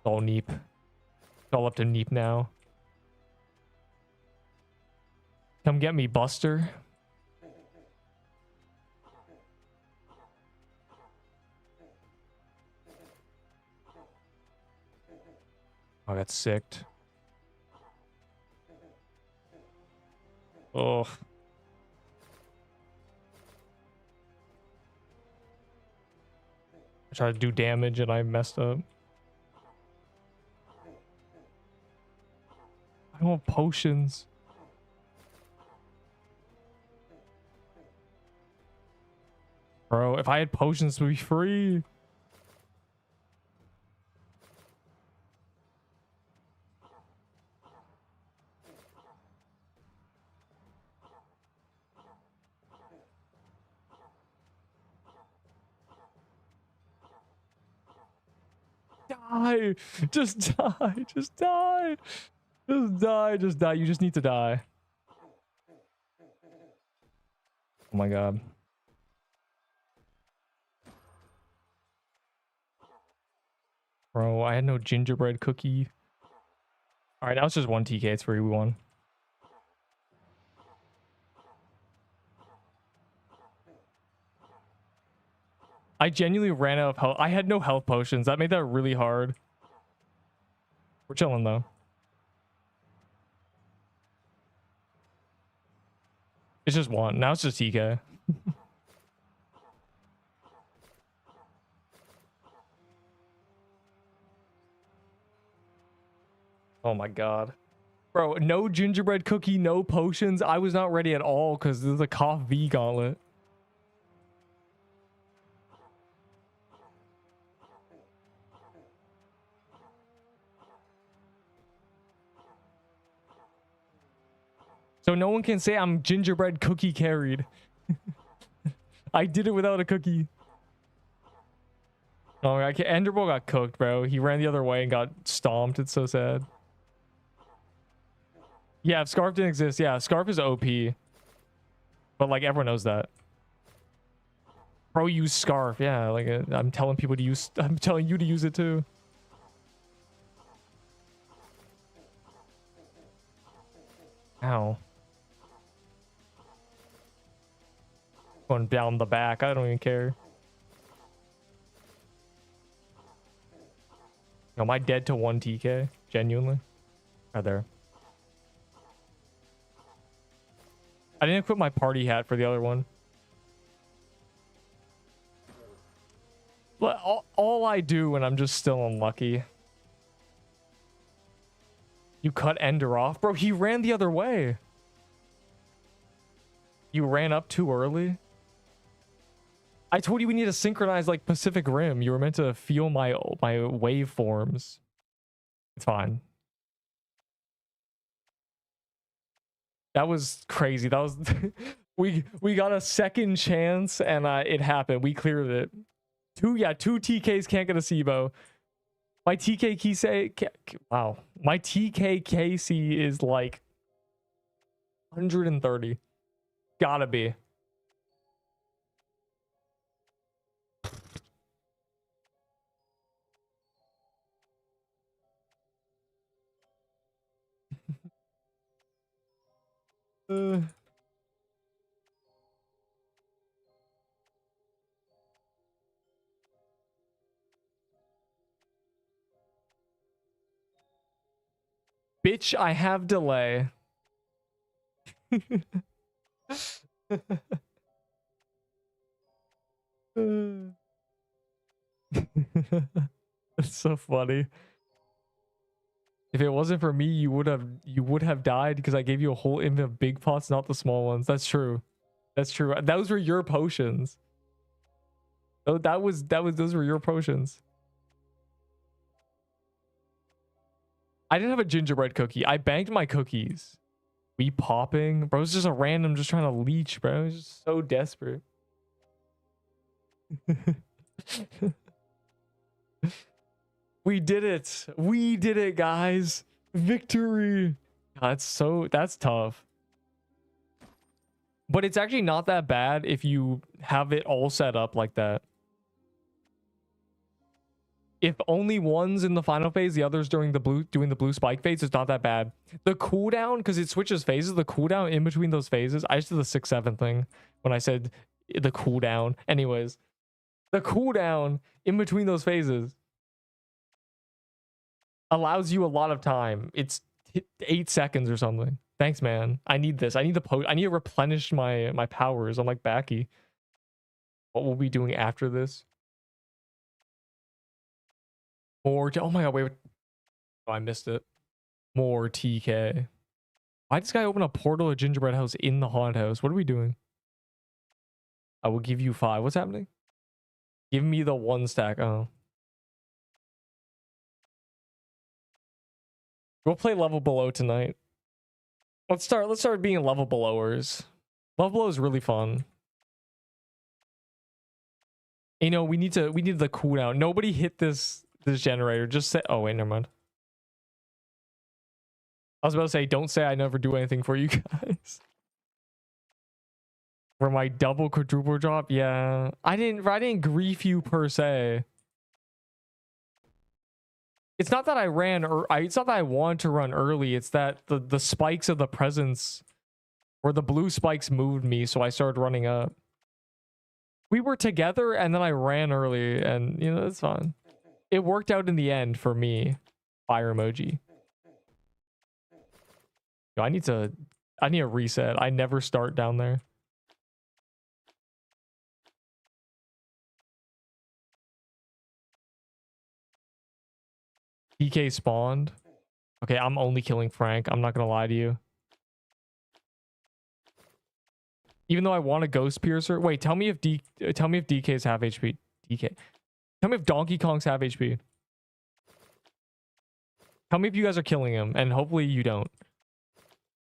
all Neep. It's all up to Neep now. Come get me, Buster. I got sicked. Oh. I tried to do damage and I messed up. I don't have potions. Bro, if I had potions, it would be free. Die! Just die! Just die! Just die! Just die! You just need to die. Oh my god. Bro, I had no gingerbread cookie. Alright, now it's just one TK. It's free. We won. I genuinely ran out of health. I had no health potions. That made that really hard. We're chilling though. It's just one. Now it's just TK. Oh my god. Bro, no gingerbread cookie, no potions. I was not ready at all because this is a cough V gauntlet. So no one can say I'm gingerbread cookie carried. I did it without a cookie. Oh, I can't. Enderbolt got cooked, bro. He ran the other way and got stomped. It's so sad. Yeah, if Scarf didn't exist, yeah, Scarf is OP. But like everyone knows that. Bro, use Scarf. Yeah, like I'm telling people to use. I'm telling you to use it too. Ow. Going down the back. I don't even care. Am I dead to 1 TK? Genuinely? Right there. I didn't equip my party hat for the other one. But all I do when I'm just still unlucky. You cut Ender off? Bro, he ran the other way. You ran up too early? I told you we need to synchronize like Pacific Rim. You were meant to feel my waveforms. It's fine. That was crazy. That was we got a second chance and it happened. We cleared it. Two TKs can't get a SIBO. My TK key say wow. My TK KC is like 130. Gotta be. Bitch, I have delay. That's so funny. If it wasn't for me, you would have died because I gave you a whole imp of big pots, not the small ones. That's true. That's true. Those were your potions. Oh, those were your potions. I didn't have a gingerbread cookie. I banked my cookies. We popping. Bro, it's just a random just trying to leech, bro. It's just so desperate. We did it. We did it, guys. Victory. God, that's tough. But it's actually not that bad if you have it all set up like that. If only one's in the final phase, the other's doing the blue spike phase, it's not that bad. The cooldown, because it switches phases, the cooldown in between those phases, I just did the 6-7 thing when I said the cooldown. Anyways, the cooldown in between those phases allows you a lot of time. It's 8 seconds or something. Thanks, man. I need this. I need I need to replenish my powers. I'm like Backy. What will we be doing after this? More. Oh my god! Wait. Oh, I missed it. More TK. Why does this guy open a portal at Gingerbread House in the haunted house? What are we doing? I will give you 5. What's happening? Give me the 1 stack. Oh. We'll play level below tonight. Let's start being level belowers. Level below is really fun. You know, we need the cooldown. Nobody hit this generator. Just say, oh wait, never mind. I was about to say, don't say I never do anything for you guys. For my double quadruple drop, yeah. I didn't grief you per se. It's not that I ran, or it's not that I wanted to run early. It's that the spikes of the presence, or the blue spikes moved me, so I started running up. We were together, and then I ran early, and you know it's fine. It worked out in the end for me. Fire emoji. Yo, I need a reset. I never start down there. PK spawned. Okay, I'm only killing Frank. I'm not gonna lie to you. Even though I want a Ghost Piercer. Wait, tell me if DKs have HP. DK. Tell me if Donkey Kongs have HP. Tell me if you guys are killing him, and hopefully you don't.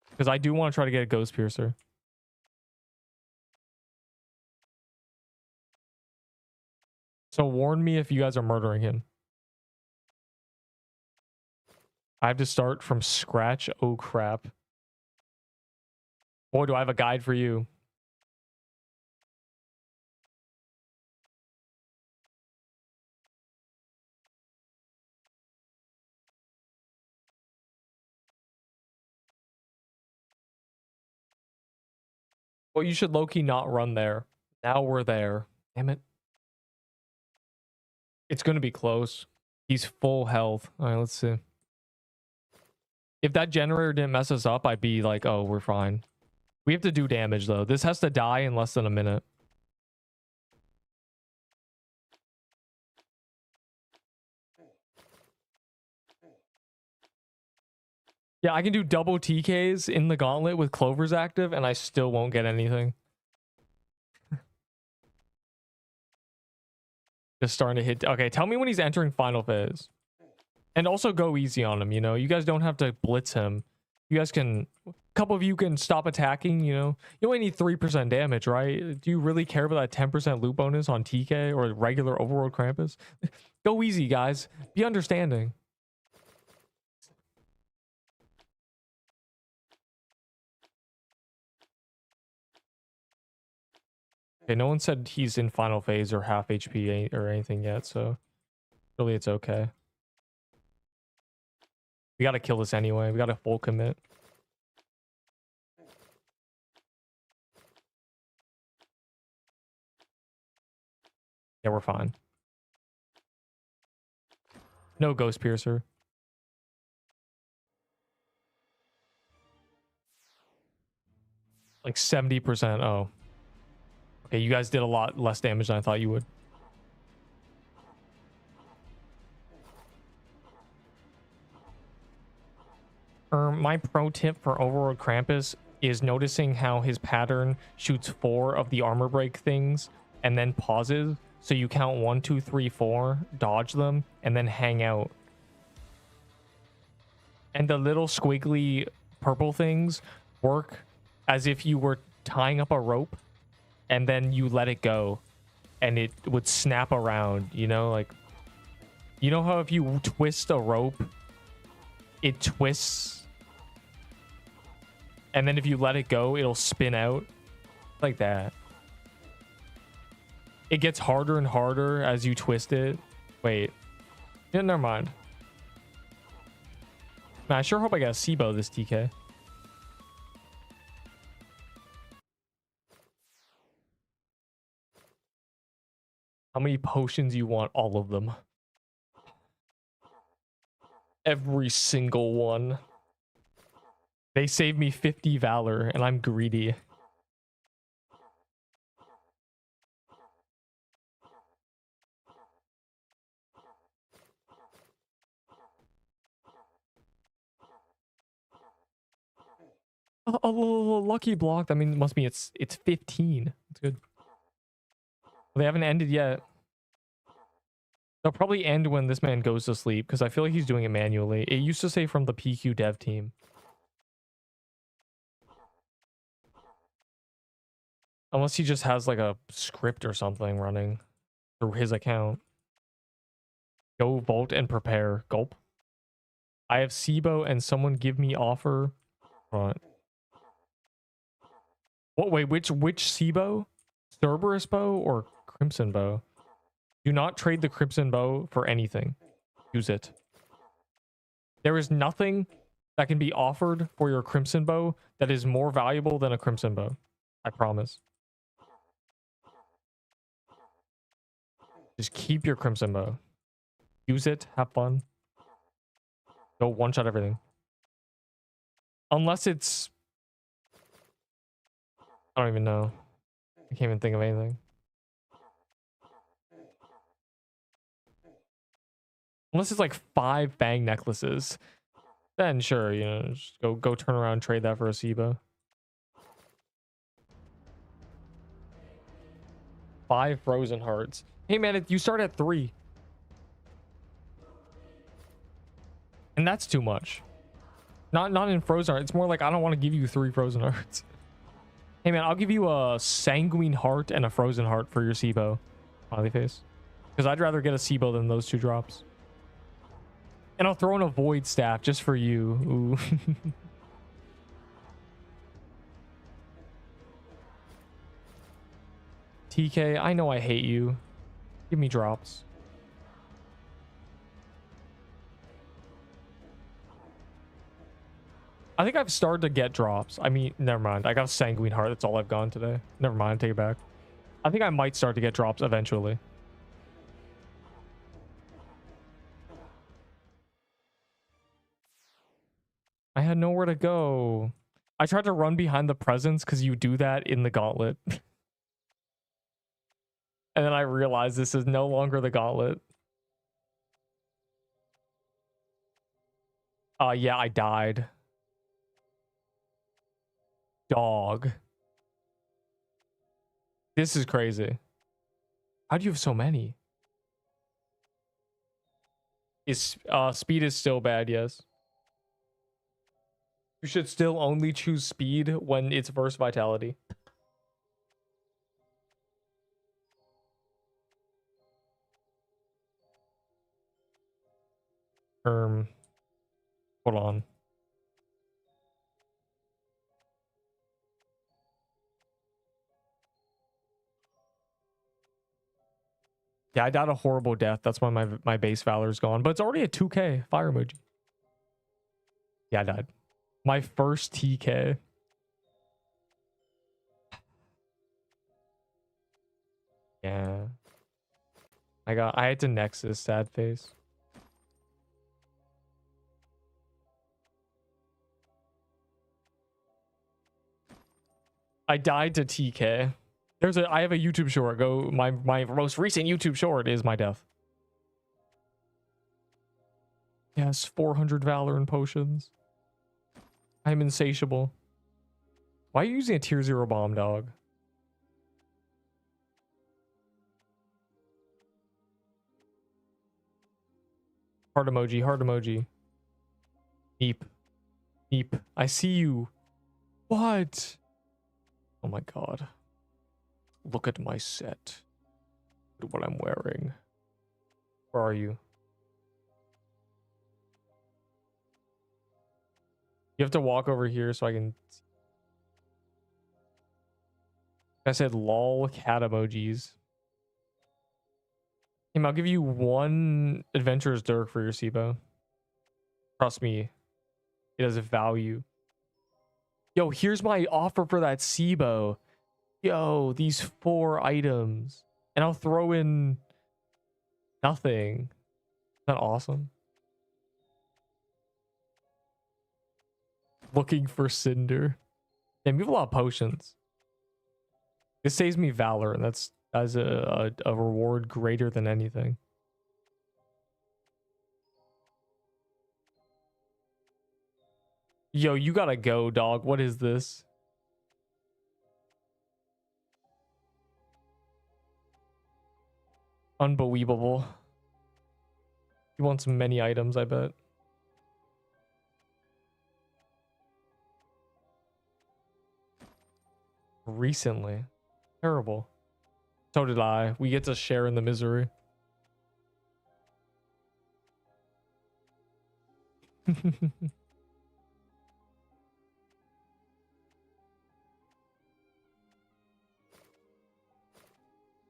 Because I do want to try to get a Ghost Piercer. So warn me if you guys are murdering him. I have to start from scratch. Oh, crap. Boy, do I have a guide for you. Well, you should low-key not run there. Now we're there. Damn it. It's going to be close. He's full health. All right, let's see. If that generator didn't mess us up, I'd be like, oh, we're fine. We have to do damage, though. This has to die in less than a minute. Yeah, I can do double TKs in the Gauntlet with Clover's active, and I still won't get anything. Just starting to hit. Okay, tell me when he's entering final phase. And also go easy on him, you know? You guys don't have to blitz him. You guys can... A couple of you can stop attacking, you know? You only need 3% damage, right? Do you really care about that 10% loot bonus on TK or regular overworld Krampus? Go easy, guys. Be understanding. Okay, no one said he's in final phase or half HP or anything yet, so really it's okay. We gotta kill this anyway. We gotta full commit. Yeah, we're fine. No Ghost Piercer. Like 70%. Oh. Okay, you guys did a lot less damage than I thought you would. My pro tip for Overworld Krampus is noticing how his pattern shoots 4 of the armor break things and then pauses. So you count 1, 2, 3, 4, dodge them, and then hang out. And the little squiggly purple things work as if you were tying up a rope and then you let it go and it would snap around, you know? Like, you know how if you twist a rope, it twists, and then if you let it go, it'll spin out like that. It gets harder and harder as you twist it. Wait. Yeah, never mind. Man, I sure hope I got a SIBO this TK. How many potions you want? All of them. Every single one. They saved me 50 valor, and I'm greedy. A lucky block. I mean, it must be it's 15. It's good. Well, they haven't ended yet. They'll probably end when this man goes to sleep, because I feel like he's doing it manually. It used to say from the PQ dev team. Unless he just has like a script or something running through his account. Go vault and prepare. Gulp. I have SIBO and someone give me offer. Right. What? Wait, which SIBO? Cerberus bow or Crimson bow? Do not trade the Crimson bow for anything. Use it. There is nothing that can be offered for your Crimson bow that is more valuable than a Crimson bow. I promise. Just keep your Crimson bow. Use it. Have fun. Go one-shot everything. Unless it's... I don't even know. I can't even think of anything. Unless it's like 5 bang necklaces. then sure, you know, just go turn around and trade that for a SIBO. 5 frozen hearts. Hey man, you start at 3. And that's too much. Not in frozen heart. It's more like I don't want to give you 3 frozen hearts. Hey man, I'll give you a sanguine heart and a frozen heart for your SIBO. Smiley face. Because I'd rather get a SIBO than those 2 drops. And I'll throw in a void staff just for you. Ooh. TK, I know I hate you. Give me drops. I think I've started to get drops. I mean, never mind. I got a sanguine heart. That's all I've gone today. Never mind. Take it back. I think I might start to get drops eventually. I had nowhere to go. I tried to run behind the presents because you do that in the gauntlet. And then I realized this is no longer the gauntlet. Yeah, I died. Dog. This is crazy. How do you have so many? Speed is still bad, yes. You should still only choose speed when it's versus vitality. Hold on. Yeah, I died a horrible death. That's why my base valor is gone. But it's already a 2k fire emoji. Yeah, I died. My first TK. Yeah. I had to Nexus, sad face. I died to TK. I have a YouTube short. My most recent YouTube short is my death. Yes, 400 valor and potions. I'm insatiable. Why are you using a tier 0 bomb, dog? Heart emoji, heart emoji. Neep. Neep. I see you. What? Oh my god. Look at my set. Look at what I'm wearing. Where are you? You have to walk over here so I can... I said lol cat emojis. I'll give you 1 Adventurer's Dirk for your SIBO. Trust me. It has a value. Yo, here's my offer for that SIBO. Yo, these 4 items. And I'll throw in nothing. Isn't that awesome? Looking for Cinder. Damn, you have a lot of potions. This saves me Valor, and that's a reward greater than anything. Yo, you gotta go, dog. What is this? Unbelievable. He wants many items, I bet. Recently. Terrible. So did I. We get to share in the misery.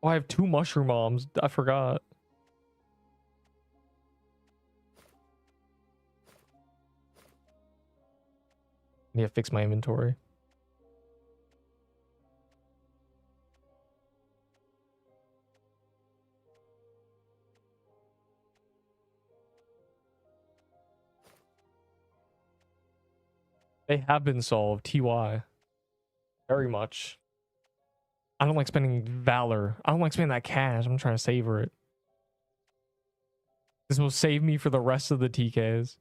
Oh, I have 2 mushroom bombs. I forgot. I need to fix my inventory. They have been solved. TY. Very much. I don't like spending Valor. I don't like spending that cash. I'm trying to savor it. This will save me for the rest of the TKs.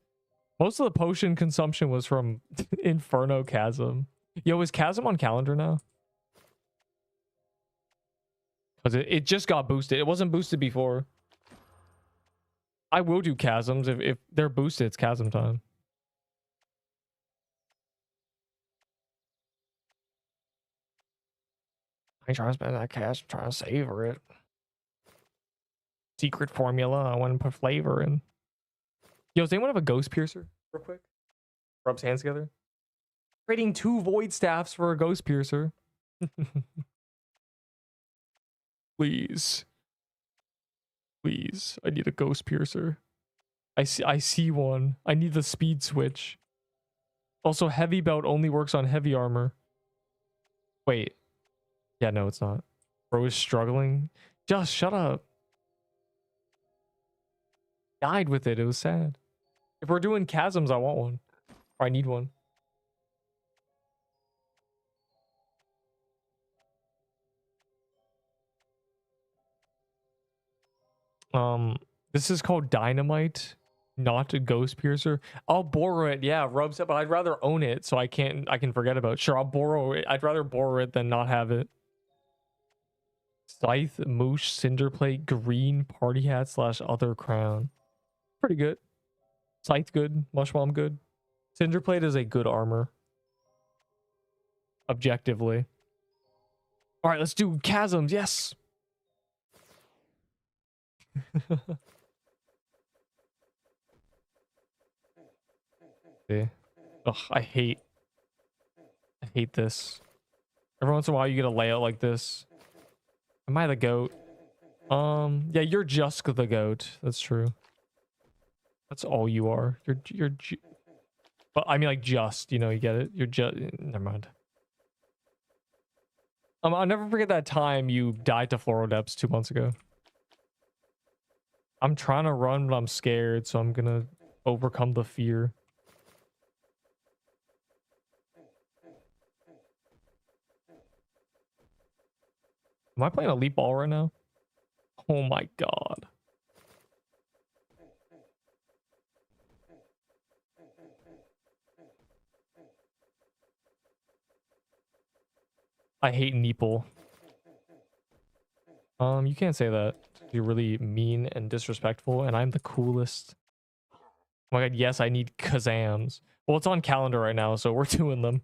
Most of the potion consumption was from Inferno Chasm. Yo, is Chasm on calendar now? Because it just got boosted. It wasn't boosted before. I will do Chasms. If they're boosted, it's Chasm time. I ain't trying to spend that cash. I'm trying to savor it. Secret formula. I want to put flavor in. Yo, does anyone have a Ghost Piercer? Real quick. Rubs hands together. Trading 2 Void Staffs for a Ghost Piercer. Please. Please. I need a Ghost Piercer. I see one. I need the speed switch. Also, heavy belt only works on heavy armor. Wait. Yeah, no, it's not. Bro is struggling. Just shut up. Died with it. It was sad. If we're doing chasms, I want one. Or I need one. This is called Dynamite, not a Ghost Piercer. I'll borrow it. Yeah, rubs it, but I'd rather own it so I can forget about it. Sure, I'll borrow it. I'd rather borrow it than not have it. Scythe, Moosh, Cinderplate, Green, Party Hat / other crown. Pretty good. Scythe good. Mushmom good. Cinderplate is a good armor. Objectively. Alright, let's do chasms. Yes. Okay. Ugh, I hate this. Every once in a while you get a layout like this. Am I the goat? Yeah, you're just the goat. That's true. That's all you are. But I mean, like, just, you know, you get it. You're just. Never mind. I'll never forget that time you died to Floral Depths 2 months ago. I'm trying to run, but I'm scared, so I'm gonna overcome the fear. Am I playing a leap ball right now? Oh my god. I hate Neeple. You can't say that. You're really mean and disrespectful, and I'm the coolest. Oh my god, yes, I need Kazams. Well, it's on calendar right now, so we're doing them.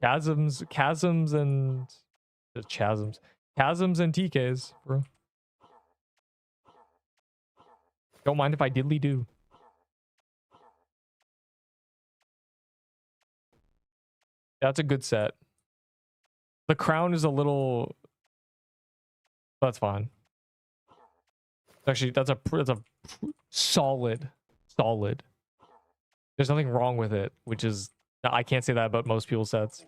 Chasms and chasms. Chasms and TKs, bro. Don't mind if I diddly do. That's a good set. The crown is a little. That's fine. Actually, that's a solid. There's nothing wrong with it, which is I can't say that about most people's sets.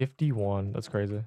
$51. That's crazy.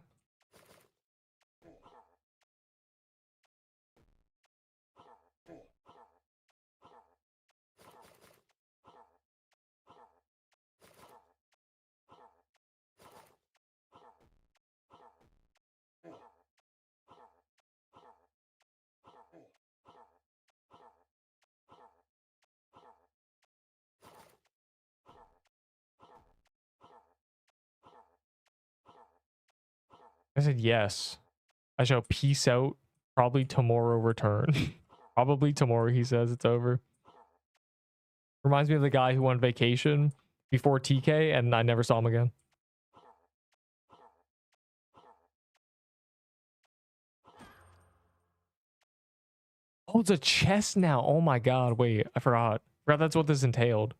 I said yes. I shall peace out. Probably tomorrow return. Probably tomorrow, he says. It's over. Reminds me of the guy who went vacation before TK and I never saw him again. Oh, it's a chest now. Oh my god. Wait, I forgot. That's what this entailed.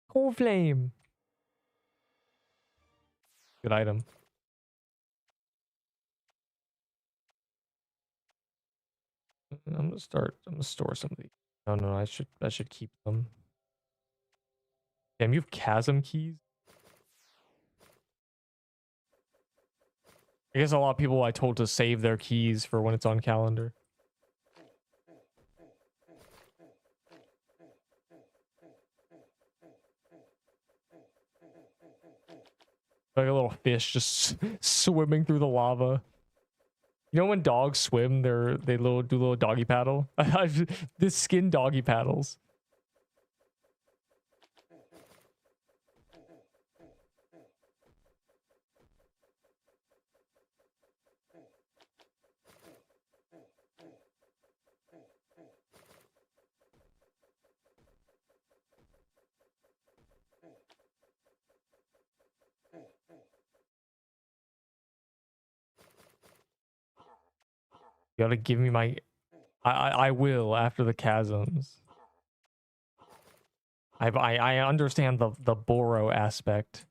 Cold flame. Good item. I'm gonna store some of these. Oh no, I should keep them. Damn, you have chasm keys? I guess a lot of people I told to save their keys for when it's on calendar. Like a little fish just swimming through the lava. You know when dogs swim, they do little doggy paddle. I've this skin doggy paddles. You gotta give me my. I will after the chasms. I understand the Boro aspect.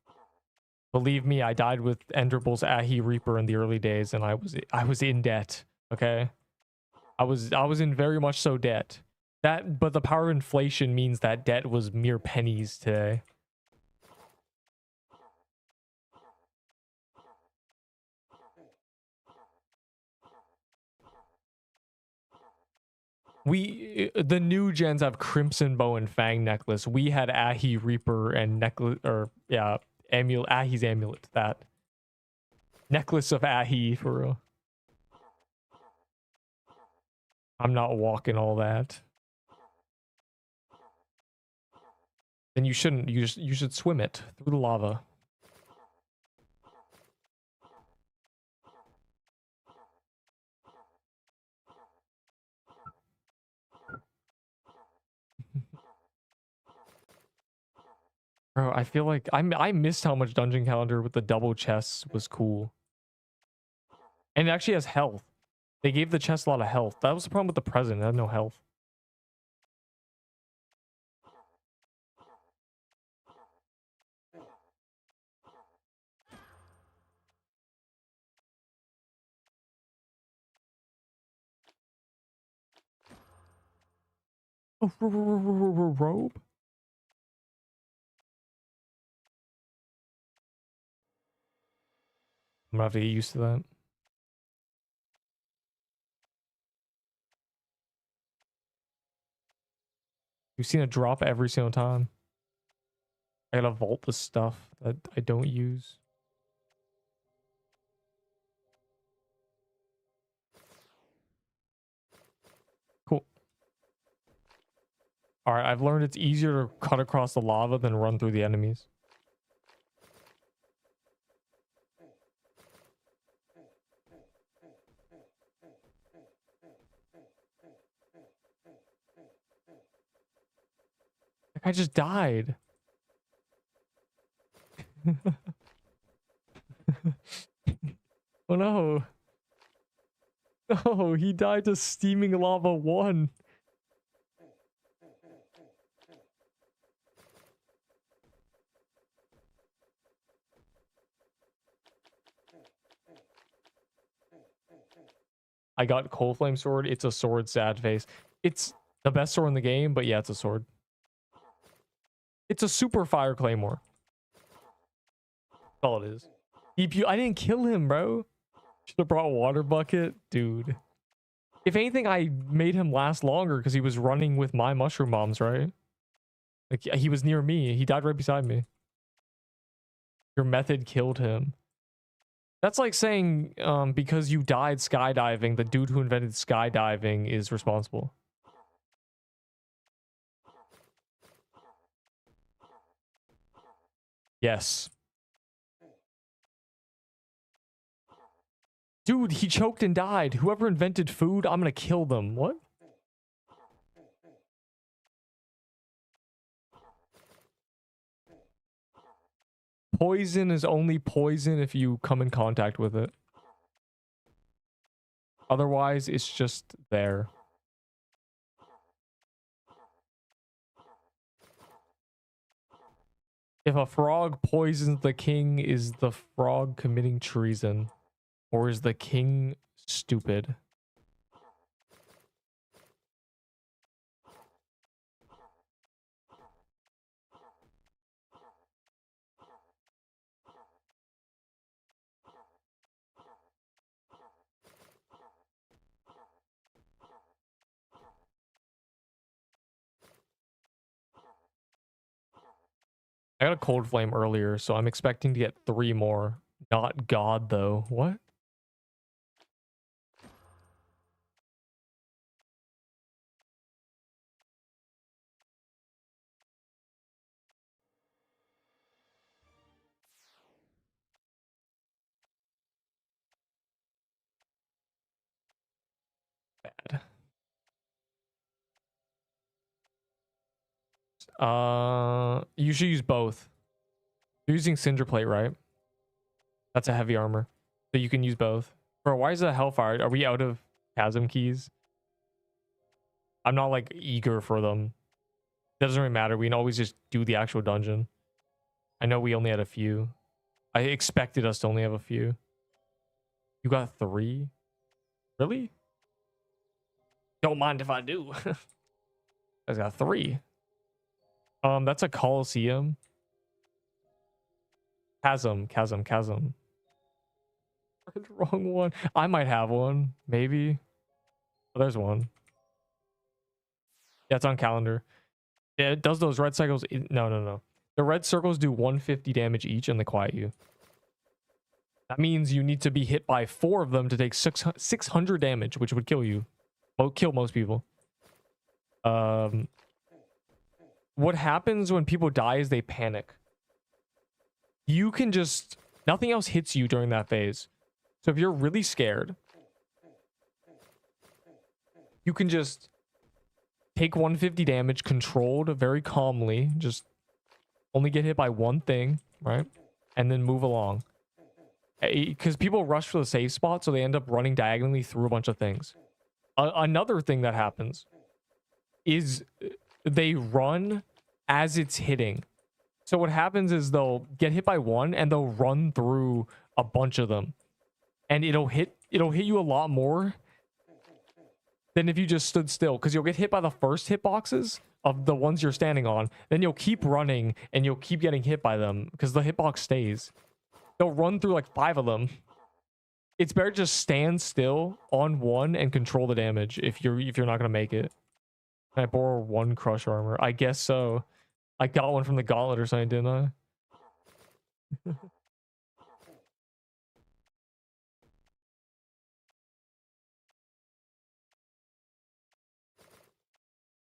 Believe me, I died with Enderbull's Ahi Reaper in the early days, and I was in debt. Okay, I was in very much so debt. But the power of inflation means that debt was mere pennies today. The new gens have Crimson Bow and Fang Necklace. We had Ahi Reaper and necklace, or yeah, amulet. Ahi's amulet. That necklace of Ahi for real. I'm not walking all that. Then you shouldn't. You should swim it through the lava. Bro, I feel like I missed how much Dungeon Calendar with the double chests was cool. And it actually has health. They gave the chest a lot of health. That was the problem with the present. It had no health. Oh, robe? I'm gonna have to get used to that. You've seen it drop every single time. I gotta vault the stuff that I don't use. Cool. Alright, I've learned it's easier to cut across the lava than run through the enemies. Like I just died. Oh no. No, he died to steaming lava 1. I got Cold Flame Sword. It's a sword, sad face. It's the best sword in the game, but yeah, it's a sword. It's a super fire claymore. That's all it is. I didn't kill him, bro. Should have brought water bucket. Dude. If anything, I made him last longer because he was running with my mushroom bombs, right? Like, he was near me. He died right beside me. Your method killed him. That's like saying, because you died skydiving, the dude who invented skydiving is responsible. Yes. Dude, he choked and died. Whoever invented food, I'm gonna kill them. What? Poison is only poison if you come in contact with it. Otherwise, it's just there. If a frog poisons the king, is the frog committing treason? Or is the king stupid? I got a cold flame earlier, so I'm expecting to get 3 more. Not God, though. What? Bad. You should use both. You're using Cinder Plate, right? That's a heavy armor. So you can use both. Bro, why is that Hellfire? Are we out of Chasm keys? I'm not like eager for them. It doesn't really matter. We can always just do the actual dungeon. I know we only had a few. I expected us to only have a few. You got 3? Really? Don't mind if I do. I got 3. That's a Coliseum. Chasm. Wrong one. I might have one. Maybe. Oh, there's one. Yeah, it's on calendar. Yeah, it does those red cycles. No. The red circles do 150 damage each and they quiet you. That means you need to be hit by 4 of them to take 600 damage, which would kill you. Well, kill most people. What happens when people die is they panic. You can just... Nothing else hits you during that phase. So if you're really scared, you can just take 150 damage controlled very calmly. Just only get hit by one thing, right? And then move along. Because people rush for the safe spot, so they end up running diagonally through a bunch of things. Another thing that happens is they run as it's hitting. So what happens is they'll get hit by one and they'll run through a bunch of them. And it'll hit you a lot more than if you just stood still, because you'll get hit by the first hitboxes of the ones you're standing on. Then you'll keep running and you'll keep getting hit by them because the hitbox stays. They'll run through like 5 of them. It's better to just stand still on one and control the damage if you're not gonna make it. Can I borrow 1 crush armor? I guess so. I got one from the Gauntlet or something, didn't I?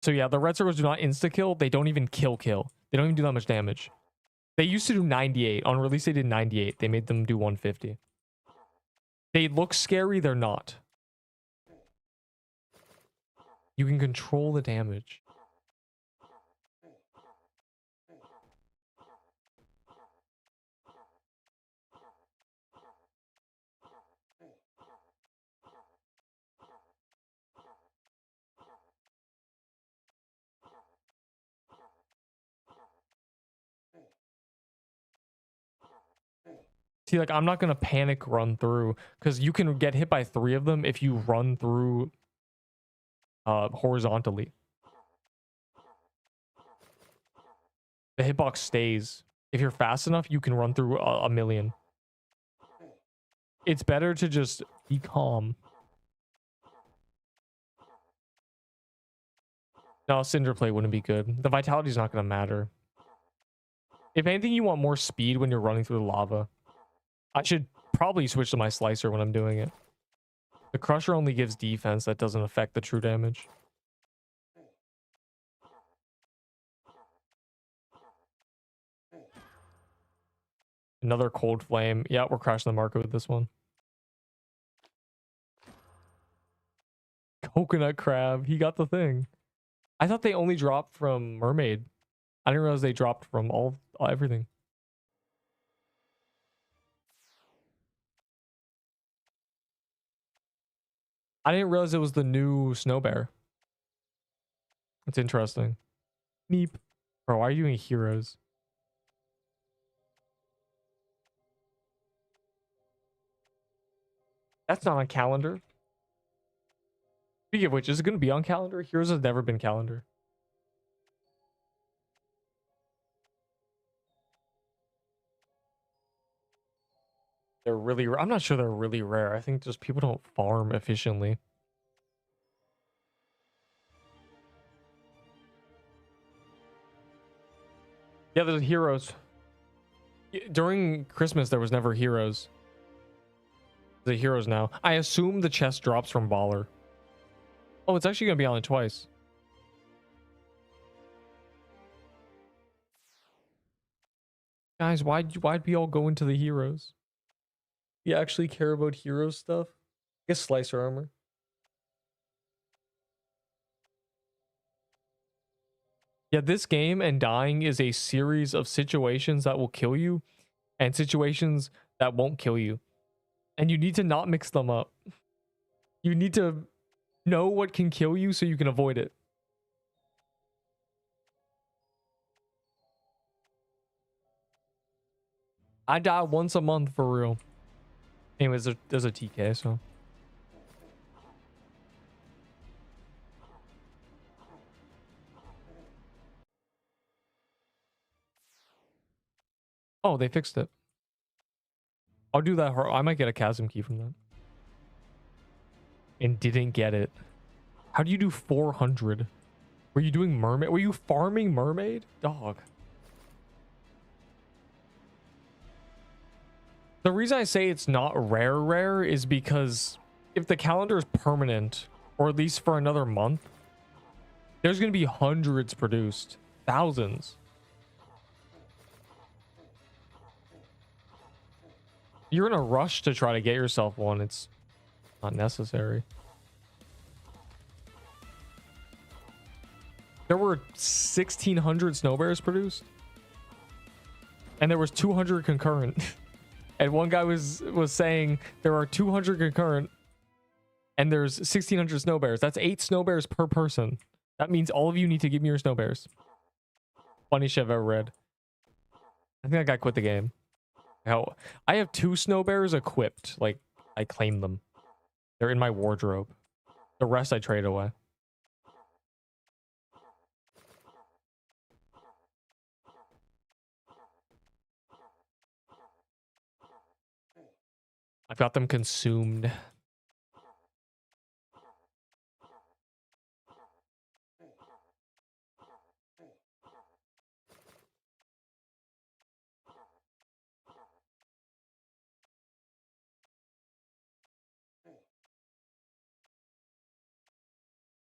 So yeah, the red circles do not insta-kill. They don't even kill. They don't even do that much damage. They used to do 98. On release, they did 98. They made them do 150. They look scary. They're not. You can control the damage. See, like, I'm not going to panic run through, because you can get hit by 3 of them if you run through horizontally. The hitbox stays. If you're fast enough, you can run through a million. It's better to just be calm. No, Cinder Plate wouldn't be good. The vitality's not going to matter. If anything, you want more speed when you're running through the lava. I should probably switch to my slicer when I'm doing it. The crusher only gives defense. That doesn't affect the true damage. Another cold flame. Yeah, we're crashing the market with this one. Coconut crab. He got the thing. I thought they only dropped from mermaid. I didn't realize they dropped from everything. I didn't realize it was the new snow bear. It's interesting. Neep. Bro, why are you doing heroes? That's not on calendar. Speaking of which, is it going to be on calendar? Heroes has never been calendar. They're really... I'm not sure they're really rare. I think just people don't farm efficiently. Yeah, there's heroes. During Christmas, there was never heroes. The heroes now. I assume the chest drops from Baller. Oh, it's actually gonna be on it twice. Guys, why'd we all go into the heroes? You actually care about hero stuff? I guess slicer armor. Yeah, this game and dying is a series of situations that will kill you and situations that won't kill you. And you need to not mix them up. You need to know what can kill you so you can avoid it. I die once a month for real. Anyways, there's a TK, so. Oh, they fixed it. I'll do that. I might get a chasm key from that. And didn't get it. How do you do 400? Were you doing mermaid? Were you farming mermaid? Dog. The reason I say it's not rare is because if the calendar is permanent, or at least for another month, there's going to be hundreds produced. Thousands. You're in a rush to try to get yourself one. It's not necessary. There were 1,600 snow bears produced. And there was 200 concurrent. And one guy was saying there are 200 concurrent. And there's 1,600 snow bears. That's 8 snow bears per person. That means all of you need to give me your snow bears. Funniest shit I've ever read. I think that guy quit the game. Hell, I have 2 snow bears equipped. Like, I claim them. They're in my wardrobe. The rest I trade away. I've got them consumed.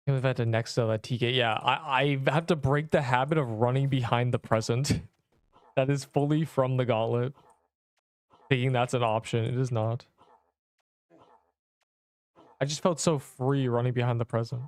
We've had to next to that TK. Yeah, I have to break the habit of running behind the present. That is fully from the Gauntlet. Thinking that's an option. It is not. I just felt so free running behind the present.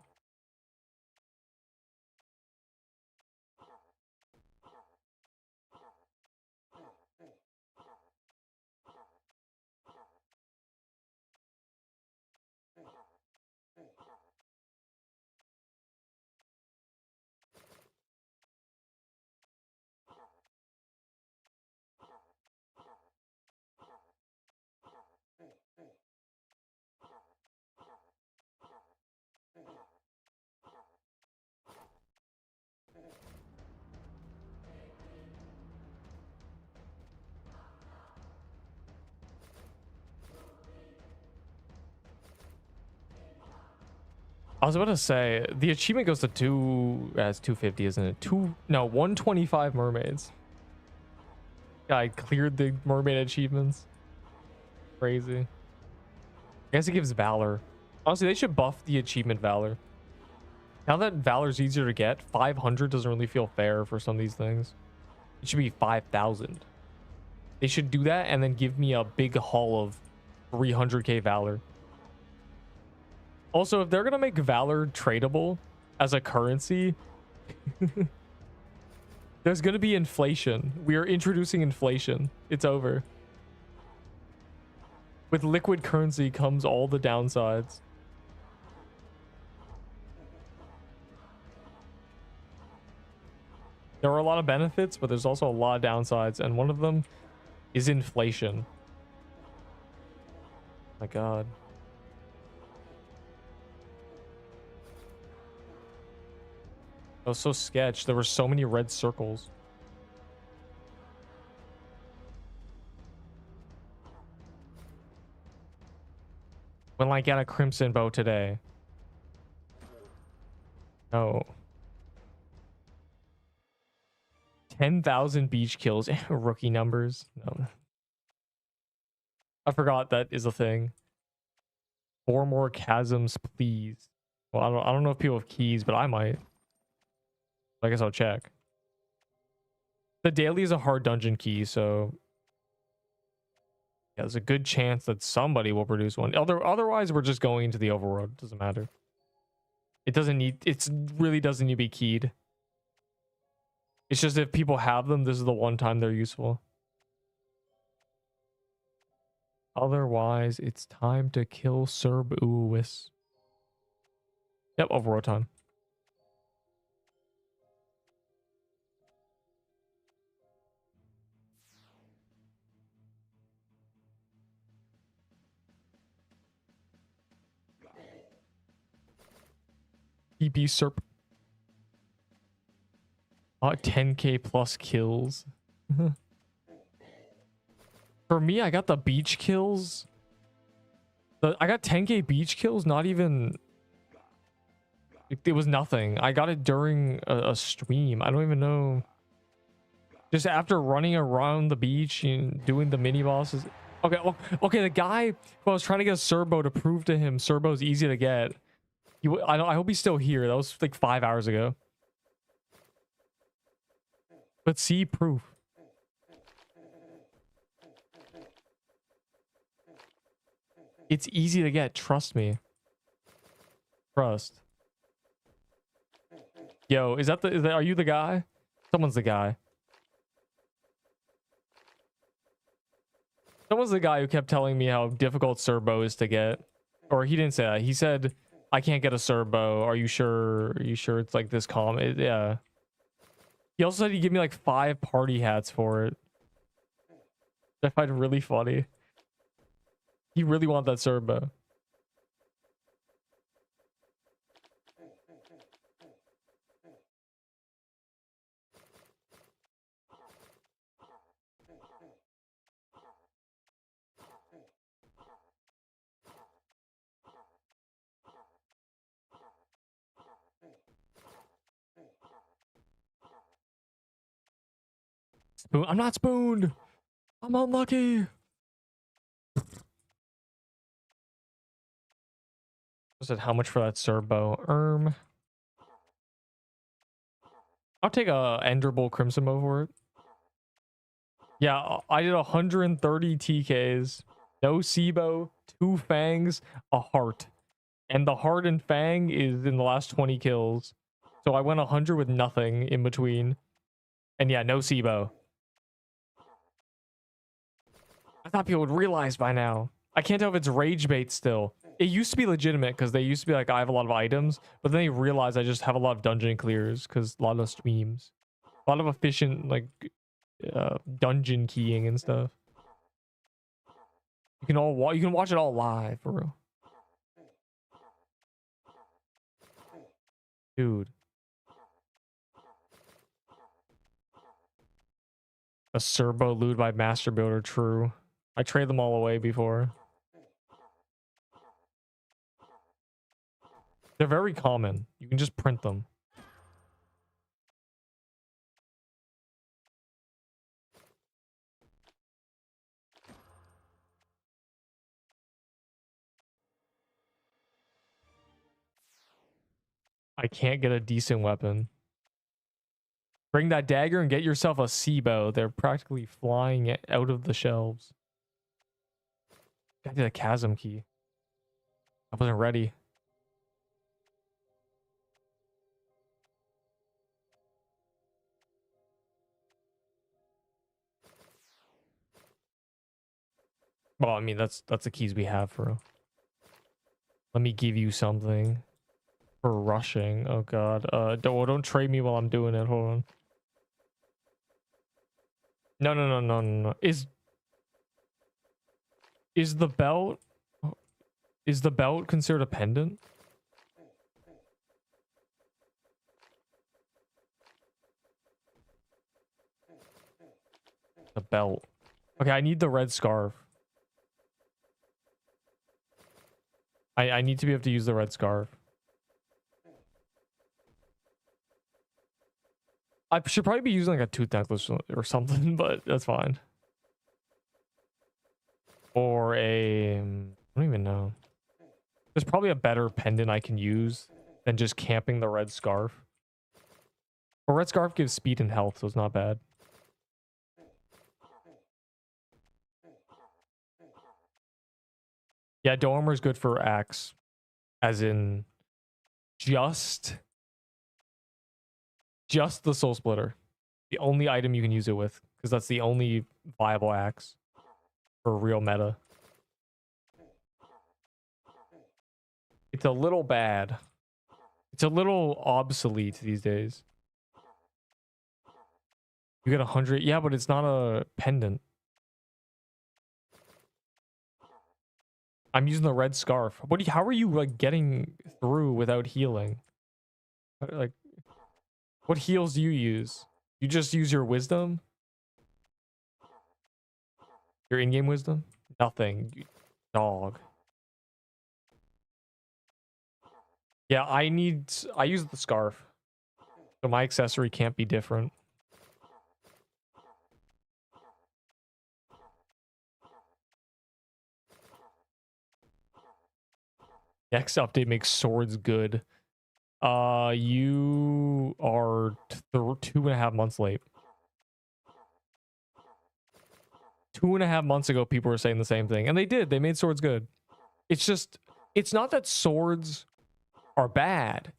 I was about to say the achievement goes to it's 250, isn't it? 125 mermaids. I cleared the mermaid achievements. Crazy. I guess it gives valor. Honestly, they should buff the achievement valor. Now that valor's easier to get, 500 doesn't really feel fair for some of these things. It should be 5,000. They should do that and then give me a big haul of 300k valor. Also, if they're gonna make valor tradable as a currency, there's gonna be inflation. We are introducing inflation. It's over. With liquid currency comes all the downsides. There are a lot of benefits, but there's also a lot of downsides, and one of them is inflation. My God. That was so sketch. There were so many red circles. When I get a crimson bow today. No. 10,000 beach kills. Rookie numbers. No. I forgot that is a thing. 4 more chasms, please. Well, I don't know if people have keys, but I might. I guess I'll check. The daily is a hard dungeon key, so yeah, there's a good chance that somebody will produce one. Otherwise, we're just going into the overworld. Doesn't matter. It doesn't need. It really doesn't need to be keyed. It's just if people have them, this is the one time they're useful. Otherwise, it's time to kill Cerberus. Yep, overworld time. TP Serp. 10k plus kills. For me, I got the beach kills. I got 10k beach kills, not even... It was nothing. I got it during a stream. I don't even know. Just after running around the beach and doing the mini bosses. Okay, okay, the guy who I was trying to get a Serbo to prove to him Serbo's easy to get. I hope he's still here. That was like 5 hours ago. But see proof. It's easy to get. Trust me. Trust. Yo, are you the guy? Someone's the guy. Someone's the guy who kept telling me how difficult Serbo is to get. Or he didn't say that. He said, I can't get a Serbo. Are you sure? Are you sure it's like this calm? Yeah. He also said he'd give me like 5 party hats for it. I find really funny. He really wanted that Serbo. Spoon. I'm not spooned. I'm unlucky. I said how much for that Serbo? I'll take a Enderable Crimson Bow for it. Yeah, I did 130 TKs. No Sibo, 2 fangs, a heart. And the heart and fang is in the last 20 kills. So I went 100 with nothing in between. And yeah, no Sibo. I thought people would realize by now. I can't tell if it's rage bait still. It used to be legitimate because they used to be like, I have a lot of items. But then they realized I just have a lot of dungeon clears because a lot of streams. A lot of efficient, like, dungeon keying and stuff. You can watch it all live, for real. Dude. A Serbo loot by Master Builder, true. I trade them all away before. They're very common. You can just print them. I can't get a decent weapon. Bring that dagger and get yourself a Sibo. They're practically flying out of the shelves. I did a chasm key. I wasn't ready. Well, I mean, that's the keys we have for... Let me give you something. For rushing. Oh god. Don't trade me while I'm doing it. Hold on. No. Is the belt considered a pendant? The belt. Okay, I need the red scarf. I need to be able to use the red scarf. I should probably be using like a tooth necklace or something, but that's fine. Or a... I don't even know. There's probably a better pendant I can use than just camping the red scarf. A red scarf gives speed and health, so it's not bad. Yeah, doe armor is good for axe. As in... Just the soul splitter. The only item you can use it with. Because that's the only viable axe. For real meta. It's a little bad. It's a little obsolete these days. You get 100. Yeah, but it's not a pendant. I'm using the red scarf. How are you like getting through without healing? Like, what heals do you use? You just use your wisdom? Your in-game wisdom? Nothing. You dog. Yeah, I use the scarf. So my accessory can't be different. Next update makes swords good. You are 2.5 months late. 2.5 months ago, people were saying the same thing, and they did. They made swords good. It's just, it's not that swords are bad.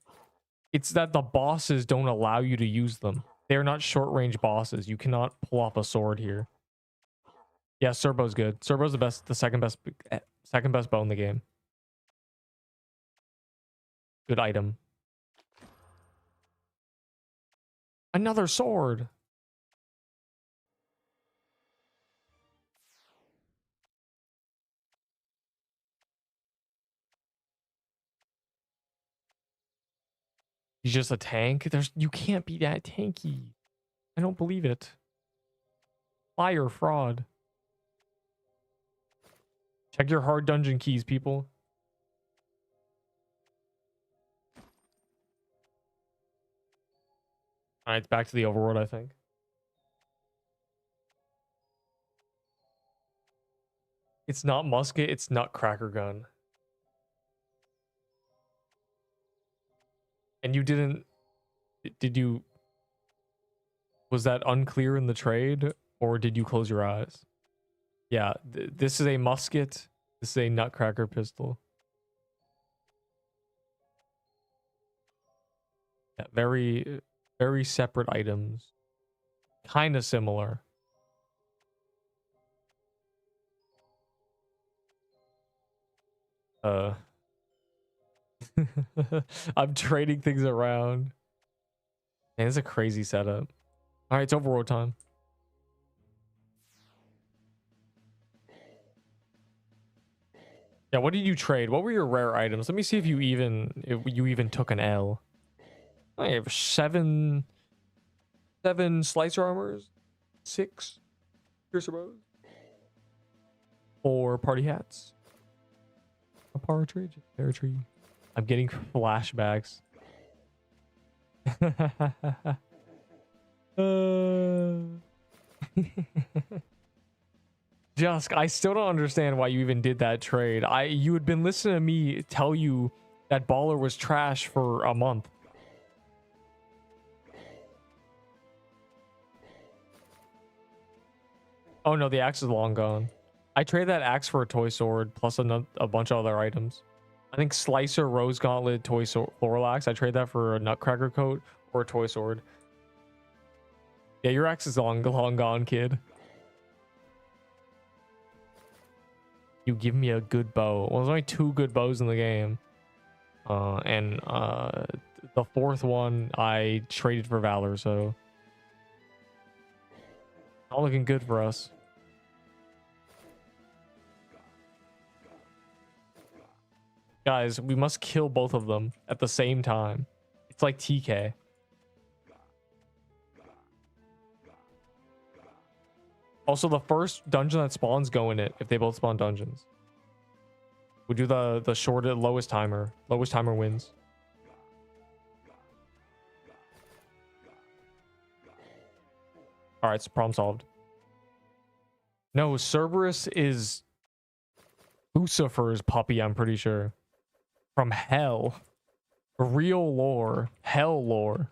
It's that the bosses don't allow you to use them. They're not short-range bosses. You cannot pull off a sword here. Yeah, Serbo's good. Serbo's the second best bow in the game. Good item. Another sword. He's just a tank. You can't be that tanky. I don't believe it. Liar, fraud. Check your hard dungeon keys, people. All right, it's back to the overworld, I think. It's not musket, it's nutcracker gun. And you didn't... Did you... Was that unclear in the trade? Or did you close your eyes? Yeah, this is a musket. This is a nutcracker pistol. Yeah, very separate items. Kind of similar. I'm trading things around. Man, it's a crazy setup. All right, it's overworld time. Yeah, what did you trade? What were your rare items? Let me see if you even took an L. I have seven slicer armors, 6 piercer bows, 4 party hats, a power tree, fair tree. I'm getting flashbacks. Jusk, I still don't understand why you even did that trade. You had been listening to me tell you that baller was trash for a month. Oh no, the axe is long gone. I traded that axe for a toy sword plus a bunch of other items. I think slicer, rose gauntlet, toy sword, floral axe. I trade that for a nutcracker coat or a toy sword. Yeah, your axe is long gone, kid. You give me a good bow. Well, there's only 2 good bows in the game. And the 4th one I traded for Valor, so not looking good for us. Guys, we must kill both of them at the same time. It's like TK. Also, the first dungeon that spawns, go in it if they both spawn dungeons. We do the shortest, lowest timer. Lowest timer wins. All right, so problem solved. No, Cerberus is Lucifer's puppy, I'm pretty sure. From hell. Real lore. Hell lore.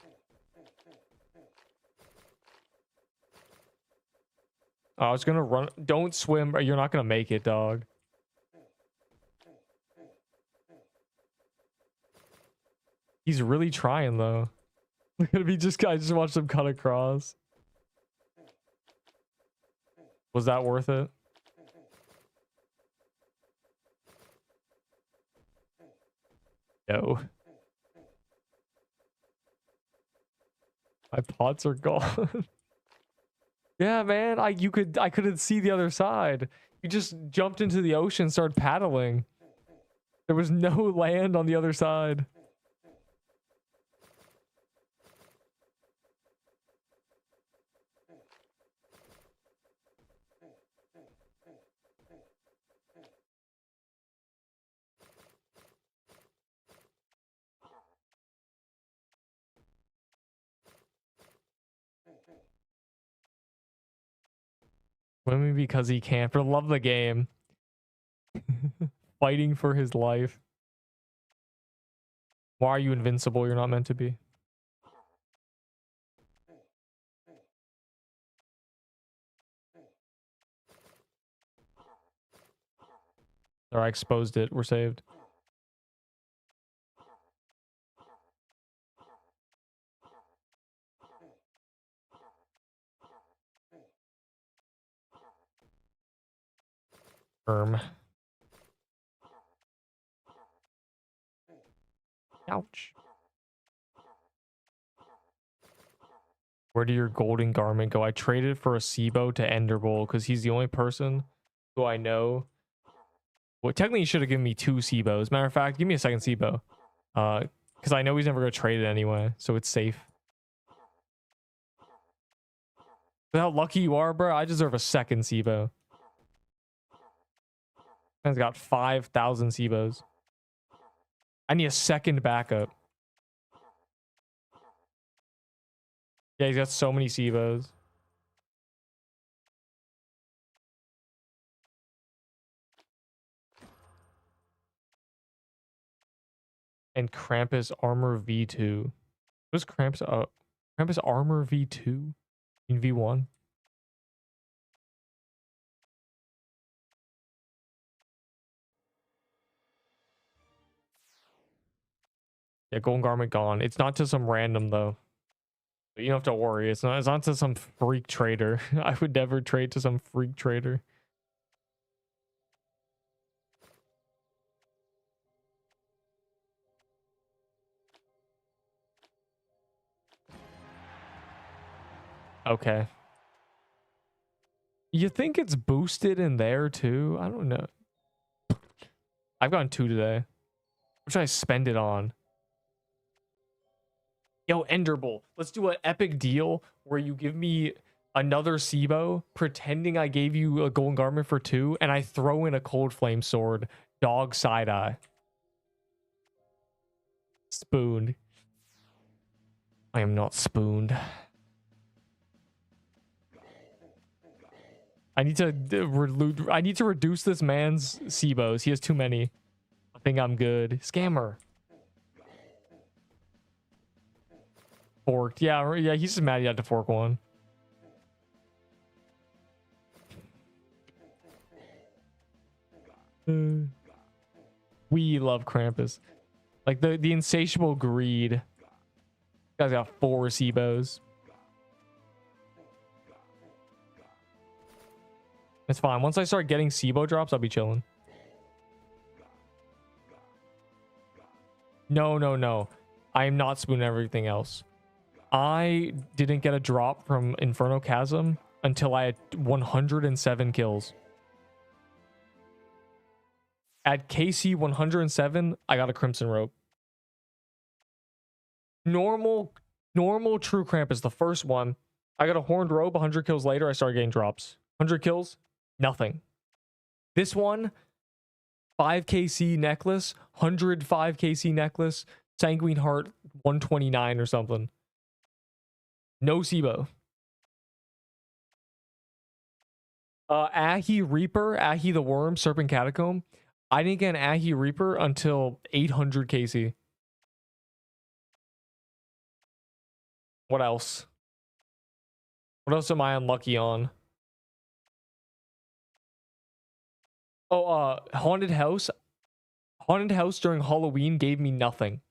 I was gonna run. Don't swim or you're not gonna make it, dog. He's really trying though. Look at me, I just watched him cut across. Was that worth it? No. My pots are gone. Yeah, man. I couldn't see the other side. You just jumped into the ocean, started paddling. There was no land on the other side. Maybe because he can't. For the love of the game. Fighting for his life. Why are you invincible? You're not meant to be. Or I exposed it. We're saved. Ouch. Where did your golden garment go? I traded for a Sibo to Enderbowl because he's the only person who I know. Well, technically, he should have given me 2 Sibos. Matter of fact, give me a second Sibo. Because I know he's never going to trade it anyway, so it's safe. But how lucky you are, bro. I deserve a second Sibo. Man's got 5,000 Sibos. I need a second backup. Yeah, he's got so many Sibos. And Krampus Armor V2. What's Krampus? Krampus Armor V2 in V1. Yeah, golden garment gone. It's not to some random though. But you don't have to worry. It's not to some freak trader. I would never trade to some freak trader. Okay. You think it's boosted in there too? I don't know. I've gotten 2 today. What should I spend it on? Yo, Enderbowl. Let's do an epic deal where you give me another Sibo, pretending I gave you a golden garment for 2, and I throw in a cold flame sword. Dog side eye. Spooned. I am not spooned. I need to reduce this man's Sibos. He has too many. I think I'm good. Scammer. Forked. Yeah, he's just mad he had to fork one. We love Krampus. Like the insatiable greed. This guy's got 4 Sibos. It's fine. Once I start getting Sibo drops, I'll be chilling. No. I am not spooning everything else. I didn't get a drop from Inferno Chasm until I had 107 kills. At KC 107, I got a Crimson Rope. Normal True Krampus, the first one. I got a Horned Rope. 100 kills later, I started getting drops. 100 kills, nothing. This one, 5KC necklace, 105 KC necklace, Sanguine Heart 129 or something. No Sibo. Ahi Reaper, Ahi the Worm, Serpent Catacomb. I didn't get an Ahi Reaper until 800 KC. What else? What else am I unlucky on? Oh, Haunted House. Haunted House during Halloween gave me nothing.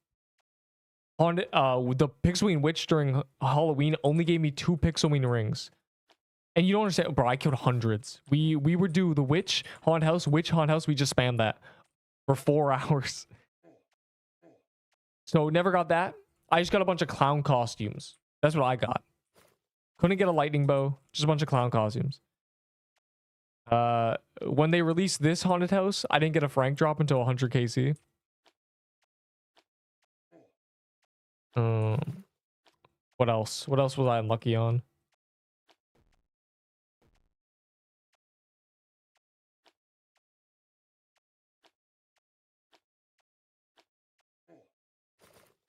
Haunted, the Pixelwing Witch during Halloween only gave me 2 Pixelwing rings. And you don't understand, bro, I killed hundreds. We would do the Witch, Haunted House, Witch, Haunted House. We just spammed that for 4 hours. So never got that. I just got a bunch of clown costumes. That's what I got. Couldn't get a lightning bow, just a bunch of clown costumes. When they released this Haunted House, I didn't get a Frank drop until 100 KC. What else? What else was I unlucky on?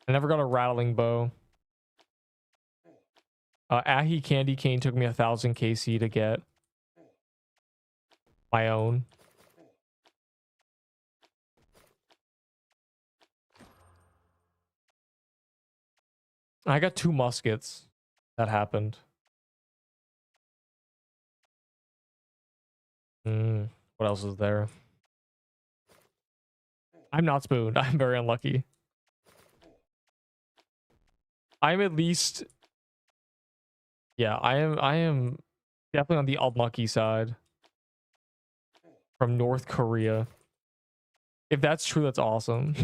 I never got a rattling bow. Ahi Candy Cane took me 1,000 KC to get my own. I got 2 muskets. That happened. What else is there? I'm not spooned. I'm very unlucky. I'm at least... Yeah, I am definitely on the unlucky side. From North Korea. If that's true, that's awesome.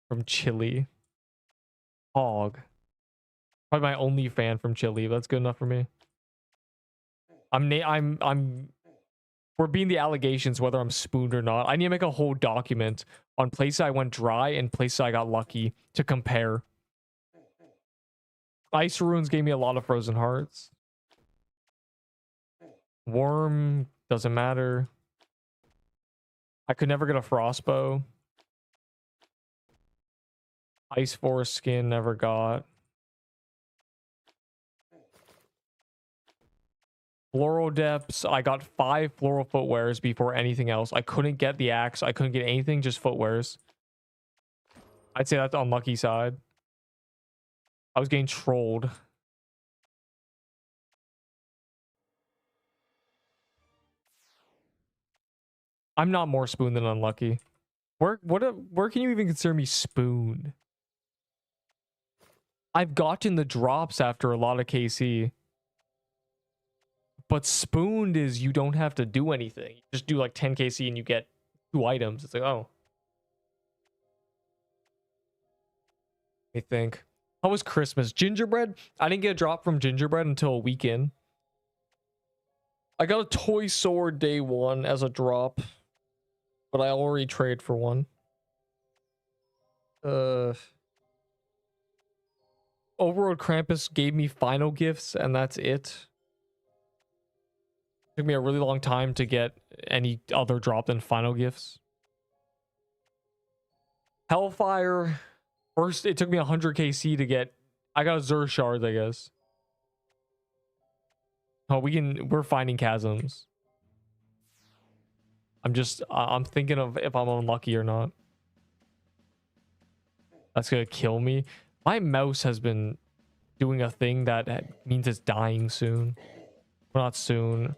From Chile. Hog. Probably my only fan from Chile, but that's good enough for me. We're being the allegations whether I'm spooned or not. I need to make a whole document on places I went dry and places I got lucky to compare. Ice Ruins gave me a lot of frozen hearts. Worm doesn't matter. I could never get a frostbow. Ice Forest skin never got. Floral Depths, I got 5 floral footwears before anything else. I couldn't get the axe. I couldn't get anything, just footwears. I'd say that's the unlucky side. I was getting trolled. I'm not more spoon than unlucky. Where can you even consider me spoon? I've gotten the drops after a lot of KC. But spooned is you don't have to do anything. You just do like 10 KC and you get 2 items. It's like, oh. Let me think. How was Christmas? Gingerbread? I didn't get a drop from gingerbread until a week in. I got a toy sword day 1 as a drop. But I already traded for one. Overworld Krampus gave me final gifts and that's it. Took me a really long time to get any other drop than final gifts. Hellfire. First, it took me 100 KC to get... I got a Zur Shard, I guess. Oh, we're finding chasms. I'm thinking of if I'm unlucky or not. That's gonna kill me. My mouse has been doing a thing that means it's dying soon. Well, not soon.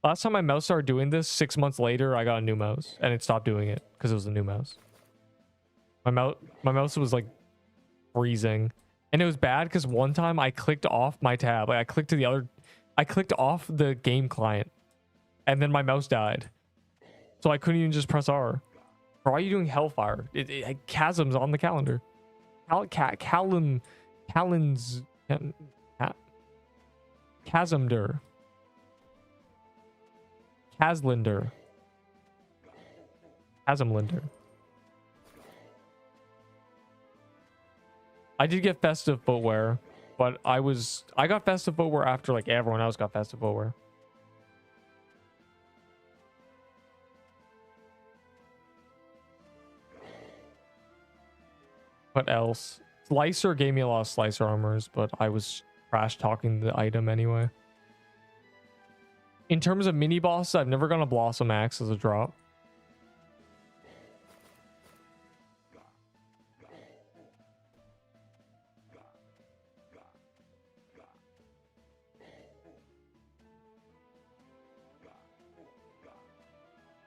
Last time my mouse started doing this, 6 months later, I got a new mouse. And it stopped doing it because it was a new mouse. My mouse was like freezing. And it was bad because one time I clicked off my tab. Like I clicked off the game client. And then my mouse died. So I couldn't even just press R. Why are you doing Hellfire? Chasm's on the calendar. Chasmder. Chaslinder. Chasmlinder. I did get festive footwear, but I got festive footwear after like everyone else got festive footwear. What else? Slicer gave me a lot of slicer armors, but I was trash talking the item anyway. In terms of mini bosses, I've never gone a Blossom Axe as a drop.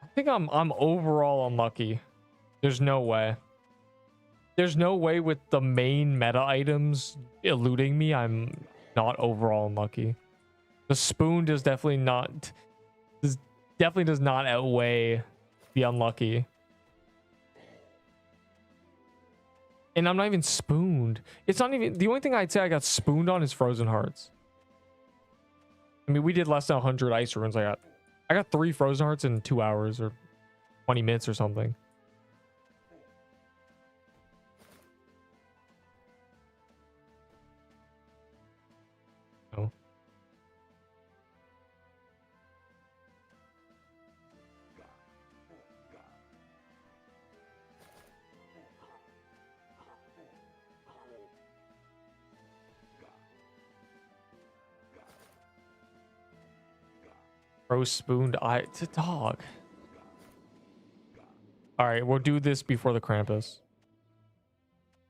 I think I'm overall unlucky. There's no way. There's no way with the main meta items eluding me, I'm not overall unlucky. The spoon does definitely does not outweigh the unlucky. And I'm not even spooned. It's not even, the only thing I'd say I got spooned on is Frozen Hearts. I mean, we did less than 100 ice runes. I got 3 Frozen Hearts in 2 hours or 20 minutes or something. Oh. Bro spooned it's a dog. All right, we'll do this before the Krampus.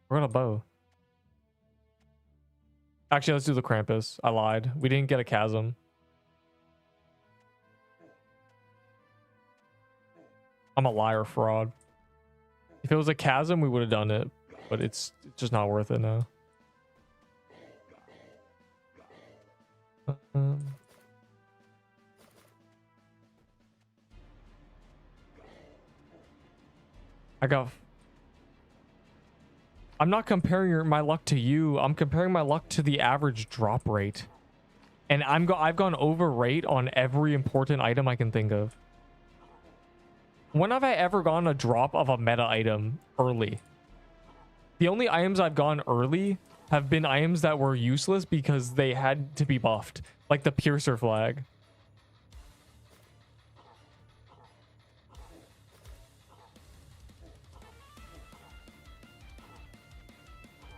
We're gonna bow. Actually, let's do the Krampus. I lied. We didn't get a chasm. I'm a liar fraud. If it was a chasm, we would have done it, but it's just not worth it now. I'm not comparing my luck to you. I'm comparing my luck to the average drop rate. And I've gone over rate on every important item I can think of. When have I ever gone a drop of a meta item early? The only items I've gone early have been items that were useless because they had to be buffed. Like the Piercer Flag.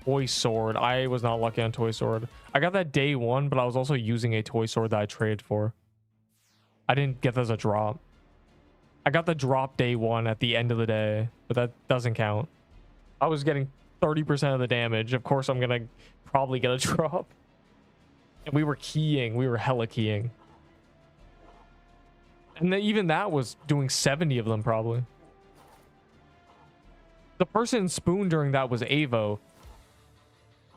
Toy sword. I was not lucky on toy sword. I got that day 1, but I was also using a toy sword that I traded for. I didn't get that as a drop. I got the drop day 1 at the end of the day, but that doesn't count. I was getting 30% of the damage. Of course, I'm gonna probably get a drop. And we were keying. We were hella keying. And then even that was doing 70 of them probably. The person spoon during that was Avo.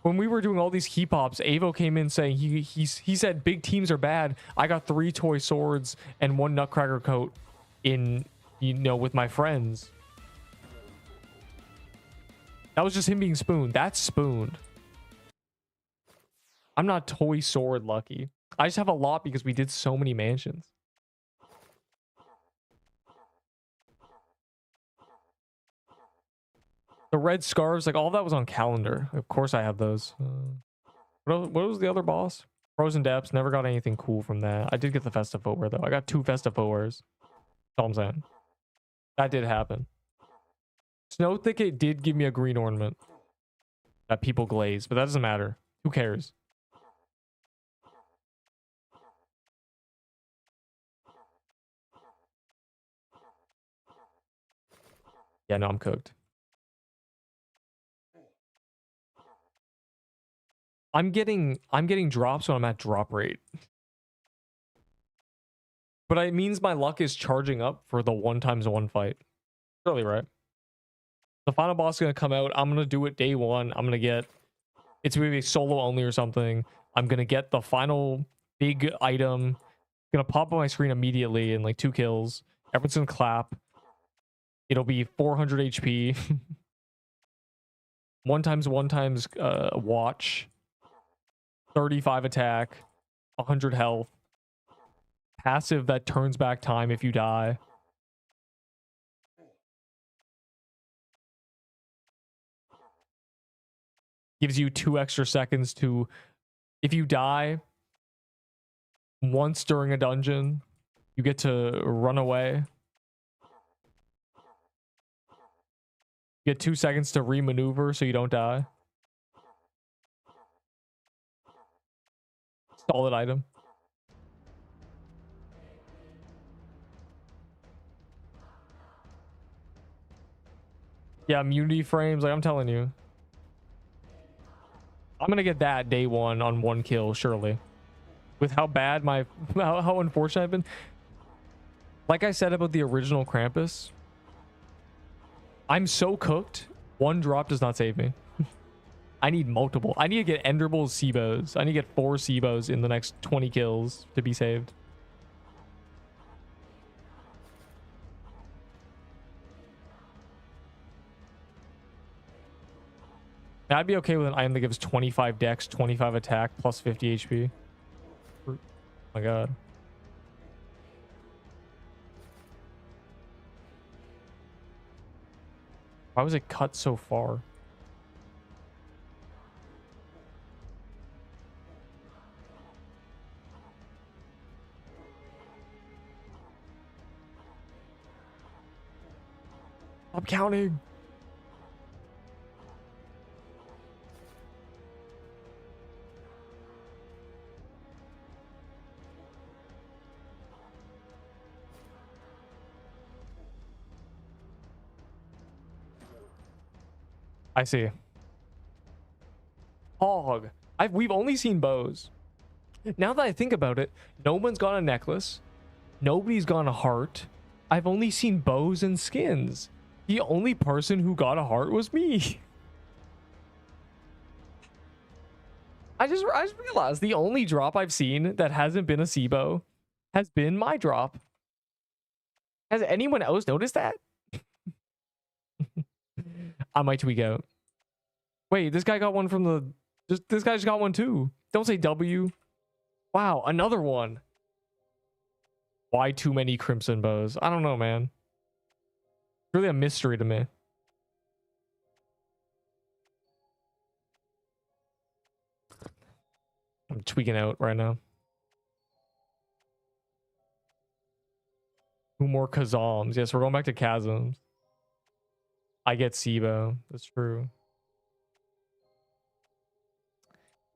When we were doing all these key pops, Avo came in saying he said big teams are bad. I got 3 toy swords and 1 nutcracker coat in, you know, with my friends. That was just him being spooned. That's spooned. I'm not toy sword lucky. I just have a lot because we did so many mansions. The red scarves, like all that was on calendar. Of course I have those. What was the other boss? Frozen Depths. Never got anything cool from that. I did get the festive footwear though. I got 2 festive footwears. That's all I'm saying. That did happen. Snow Thicket did give me a green ornament that people glaze, but that doesn't matter. Who cares? Yeah, no, I'm cooked. I'm getting drops when I'm at drop rate. But it means my luck is charging up for the 1x1 fight. Really, right? The final boss is going to come out. I'm going to do it day 1. I'm going to get... It's going to be solo only or something. I'm going to get the final big item. Going to pop on my screen immediately in like 2 kills. Everyone's going to clap. It'll be 400 HP. 1x1x watch. 35 attack, 100 health, passive that turns back time if you die. Gives you 2 extra seconds to, if you die once during a dungeon, you get to run away. You get 2 seconds to remaneuver so you don't die. Solid item. Yeah, immunity frames. Like I'm telling you, I'm gonna get that day one on one kill surely. With how bad my how unfortunate I've been. Like I said about the original Krampus, I'm so cooked. One drop does not save me. I need multiple. I need to get Enderable Seabos. I need to get 4 Seabos in the next 20 kills to be saved. I'd be okay with an item that gives 25 dex, 25 attack, plus 50 HP. Oh my god. Why was it cut so far? Stop counting. I see. Hog. We've only seen bows. Now that I think about it, no one's got a necklace. Nobody's got a heart. I've only seen bows and skins. The only person who got a heart was me. I just realized the only drop I've seen that hasn't been a Seabow has been my drop. Has anyone else noticed that? I might tweak out. Wait, this guy got one from the... This guy just got one too. Don't say W. Wow, another one. Why too many crimson bows? I don't know, man. It's really a mystery to me. I'm tweaking out right now. 2 more Kazams. Yes, we're going back to chasms. I get Sibo. That's true.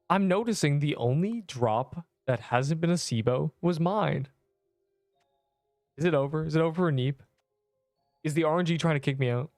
I'm noticing the only drop that hasn't been a Sibo was mine. Is it over? Is it over for Neep? Is the RNG trying to kick me out?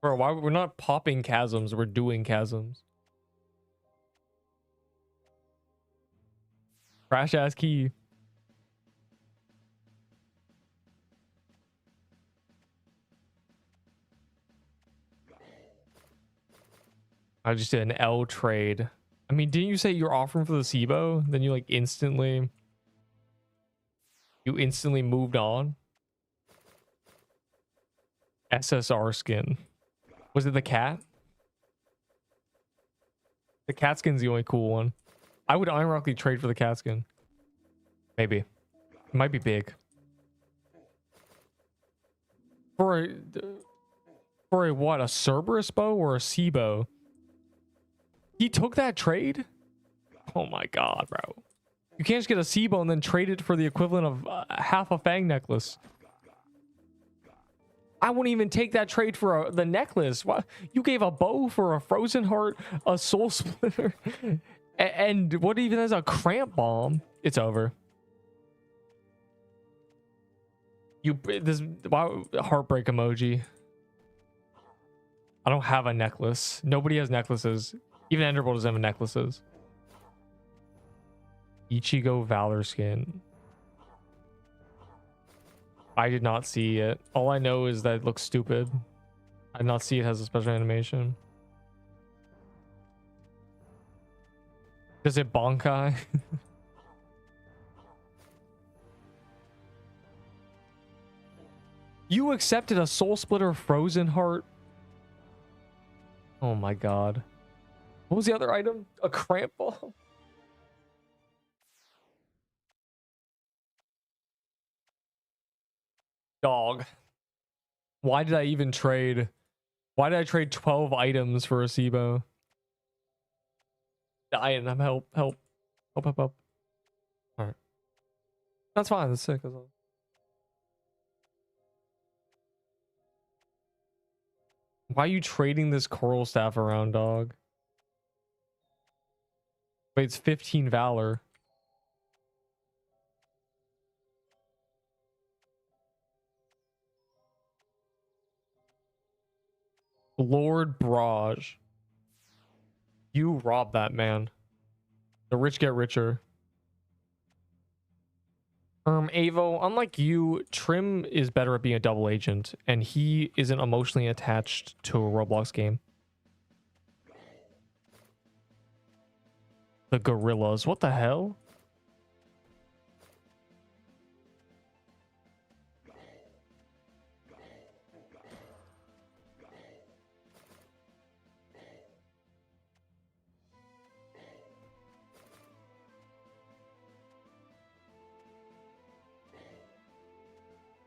Bro, why we're not popping chasms, we're doing chasms. Crash ass key. I just did an L trade. I mean, didn't you say you're offering for the Sibo? Then you like instantly moved on. SSR skin. Was it the cat? The cat skin's the only cool one. I would ironically trade for the cat skin. Maybe. It might be big. For a what? A Cerberus bow or a Seabow? He took that trade? Oh my god, bro. You can't just get a Seabow and then trade it for the equivalent of half a Fang necklace. I wouldn't even take that trade for the necklace. What? You gave a bow for a frozen heart, a soul splitter, and what even has a cramp bomb? It's over. This heartbreak emoji. I don't have a necklace. Nobody has necklaces. Even Enderbolt doesn't have necklaces. Ichigo Valor skin. I did not see it. All I know is that it looks stupid. I did not see it has a special animation. Does it bonkai? You accepted a soul splitter frozen heart? Oh my god. What was the other item? A cramp ball? Dog. Why did I even trade? Why did I trade 12 items for a SIBO? Dying. I'm help. Help. Help. Help. Help. Alright. That's fine. That's sick. That's all. Why are you trading this coral staff around, dog? Wait, it's 15 valor. Lord Braj. You robbed that man. The rich get richer. Avo, unlike you, Trim is better at being a double agent, and he isn't emotionally attached to a Roblox game. The gorillas. What the hell?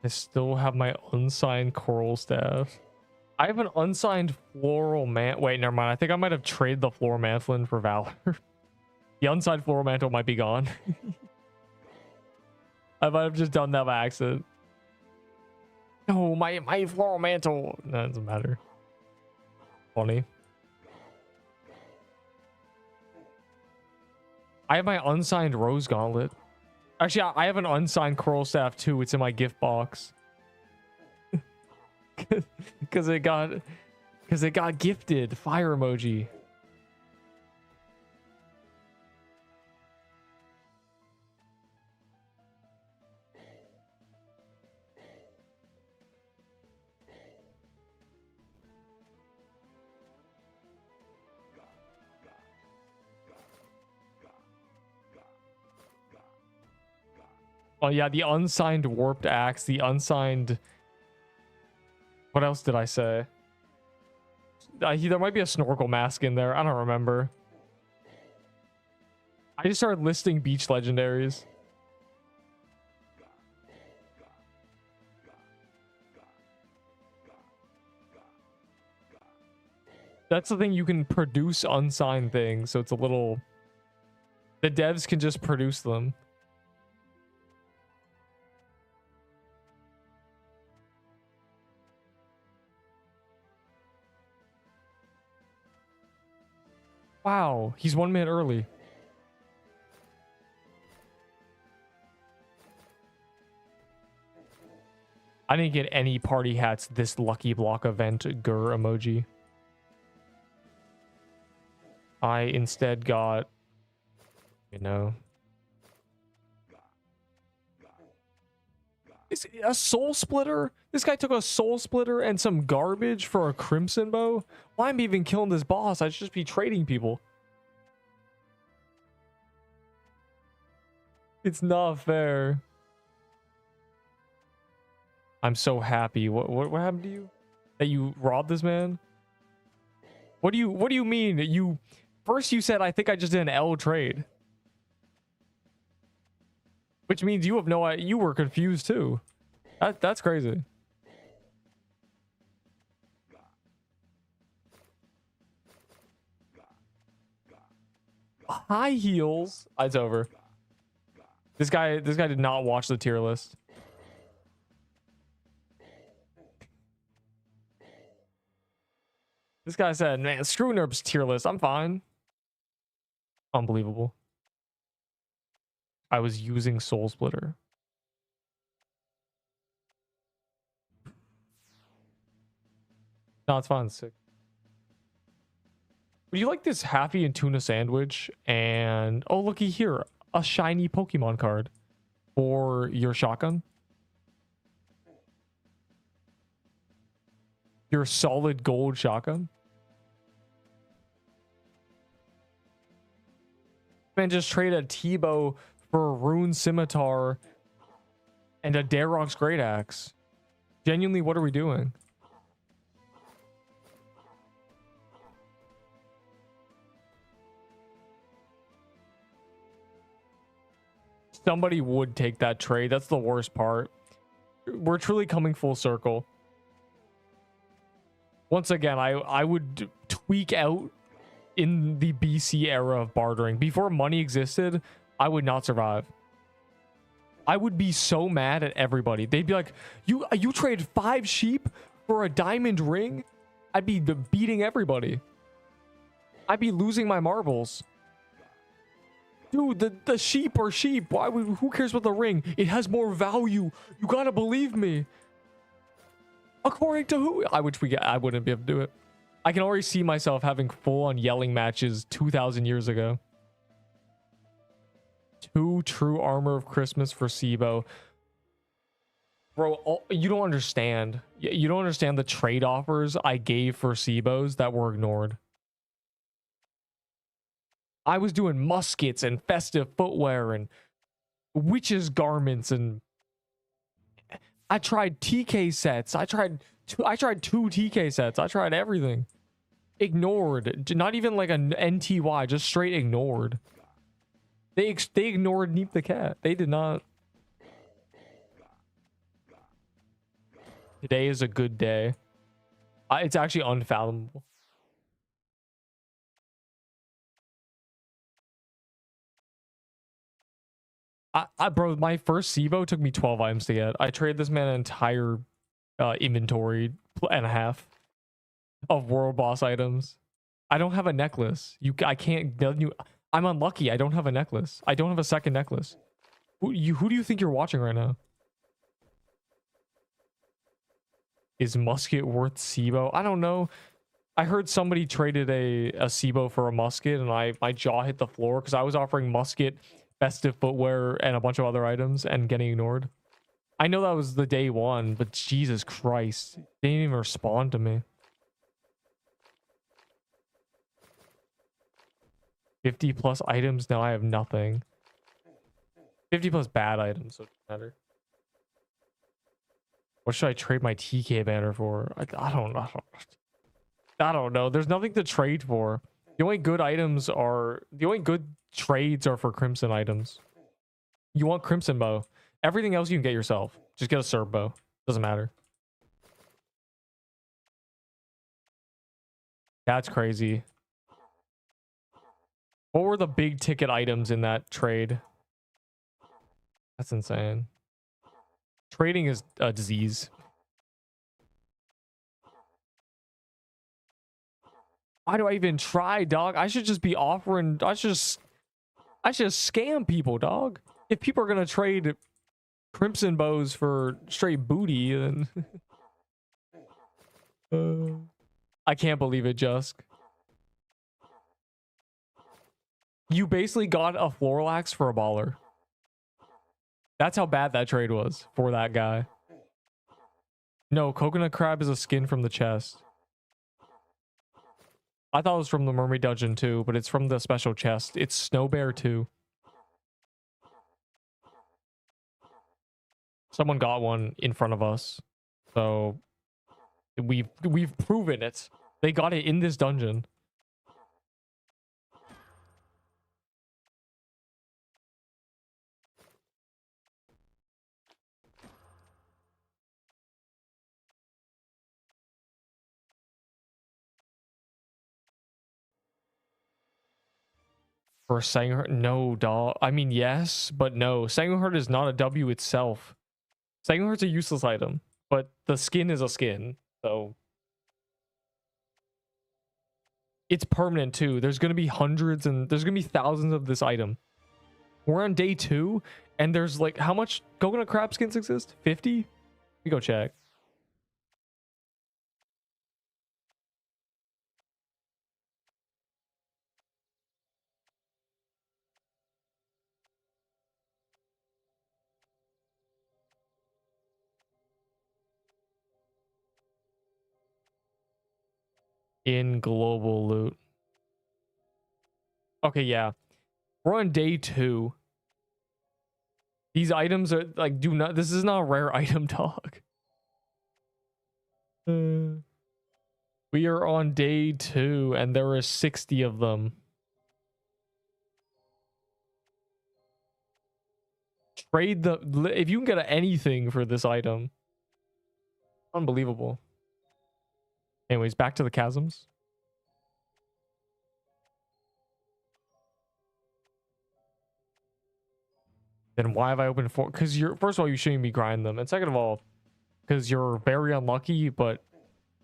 I still have my unsigned coral staff. I have an unsigned floral man. Wait, never mind. I think I might have traded the floral mantlin for valor. The unsigned floral mantle might be gone. I might have just done that by accident. No, my floral mantle. No, it doesn't matter. Funny. I have my unsigned rose gauntlet. Actually, I have an unsigned coral staff too. It's in my gift box. Because it got gifted. Fire emoji. Oh yeah, the unsigned warped axe, the unsigned... What else did I say? There might be a snorkel mask in there. I don't remember. I just started listing beach legendaries. That's the thing, you can produce unsigned things, so it's a little... The devs can just produce them. Wow, he's 1 minute early. I didn't get any party hats this lucky block event gur emoji. I instead got, you know, is it a soul splitter? This guy took a soul splitter and some garbage for a crimson bow. Why am I even killing this boss? I should just be trading people. It's not fair. I'm so happy. What happened to you? That you robbed this man? What do you mean? You first you said I think I just did an L trade. Which means you have no idea. You were confused too. That's crazy. High heels. It's over. This guy did not watch the tier list. This guy said, man, screw Nerp's tier list. I'm fine. Unbelievable. I was using Soul Splitter. No, it's fine. It's sick. Would you like this Happy and Tuna sandwich? And oh, looky here, a shiny Pokemon card for your shotgun. Your solid gold shotgun. Man, just trade a T-bow for a Rune Scimitar and a Darrock's Great Axe. Genuinely, what are we doing? Somebody would take that trade. That's the worst part. We're truly coming full circle. Once again, I would tweak out in the BC era of bartering. Before money existed, I would not survive. I would be so mad at everybody. They'd be like, you trade 5 sheep for a diamond ring? I'd be beating everybody. I'd be losing my marbles. Dude, the sheep are sheep. Who cares about the ring? It has more value. You gotta believe me. According to who? I wouldn't be able to do it. I can already see myself having full-on yelling matches 2,000 years ago. 2 true armor of Christmas for Sibo. Bro, you don't understand. You don't understand the trade offers I gave for Sibos that were ignored. I was doing muskets and festive footwear and witches garments, and I tried TK sets. I tried 2 TK sets. I tried everything. Ignored. Not even like an NTY, just straight ignored. They ignored Neep the cat. They did not. Today is a good day. It's actually unfathomable. Bro, my first Sibo took me 12 items to get. I traded this man an entire inventory and a half of world boss items. I don't have a necklace. I can't. I'm unlucky. I don't have a necklace. I don't have a second necklace. Who do you think you're watching right now? Is musket worth Sibo? I don't know. I heard somebody traded a Sibo for a musket, and my jaw hit the floor because I was offering musket, festive footwear, and a bunch of other items and getting ignored. I know that was the day one, but Jesus Christ, they didn't even respond to me. 50 plus items? No, I have nothing. 50 plus bad items, so it doesn't matter. What should I trade my TK banner for? I don't know. I don't know. There's nothing to trade for. The only good trades are for crimson items. You want crimson bow. Everything else you can get yourself. Just get a serb bow. Doesn't matter. That's crazy. What were the big ticket items in that trade? That's insane. Trading is a disease. Why do I even try, dog? I should just be offering. I should just scam people, dog. If people are gonna trade crimson bows for straight booty, then I can't believe it, Jusk. You basically got a floral axe for a baller. That's how bad that trade was for that guy. No, coconut crab is a skin from the chest. I thought it was from the mermaid dungeon too, but it's from the special chest. It's snow bear too. Someone got one in front of us, so we've proven it. They got it in this dungeon. For Sangheart? No, dog. I mean, yes, but no. Sangheart is not a W itself. Sangheart's a useless item, but the skin is a skin, so it's permanent too. There's gonna be hundreds and there's gonna be thousands of this item. We're on day 2, and there's like, how much coconut crab skins exist? 50? We go check. In global loot. Okay, yeah. We're on day 2. These items are like, this is not a rare item, dog. We are on day 2 and there are 60 of them. Trade the... If you can get anything for this item. Unbelievable. Anyways, back to the chasms. Then why have I opened 4? Because you're... First of all, you shouldn't be grinding them. And second of all, because you're very unlucky, but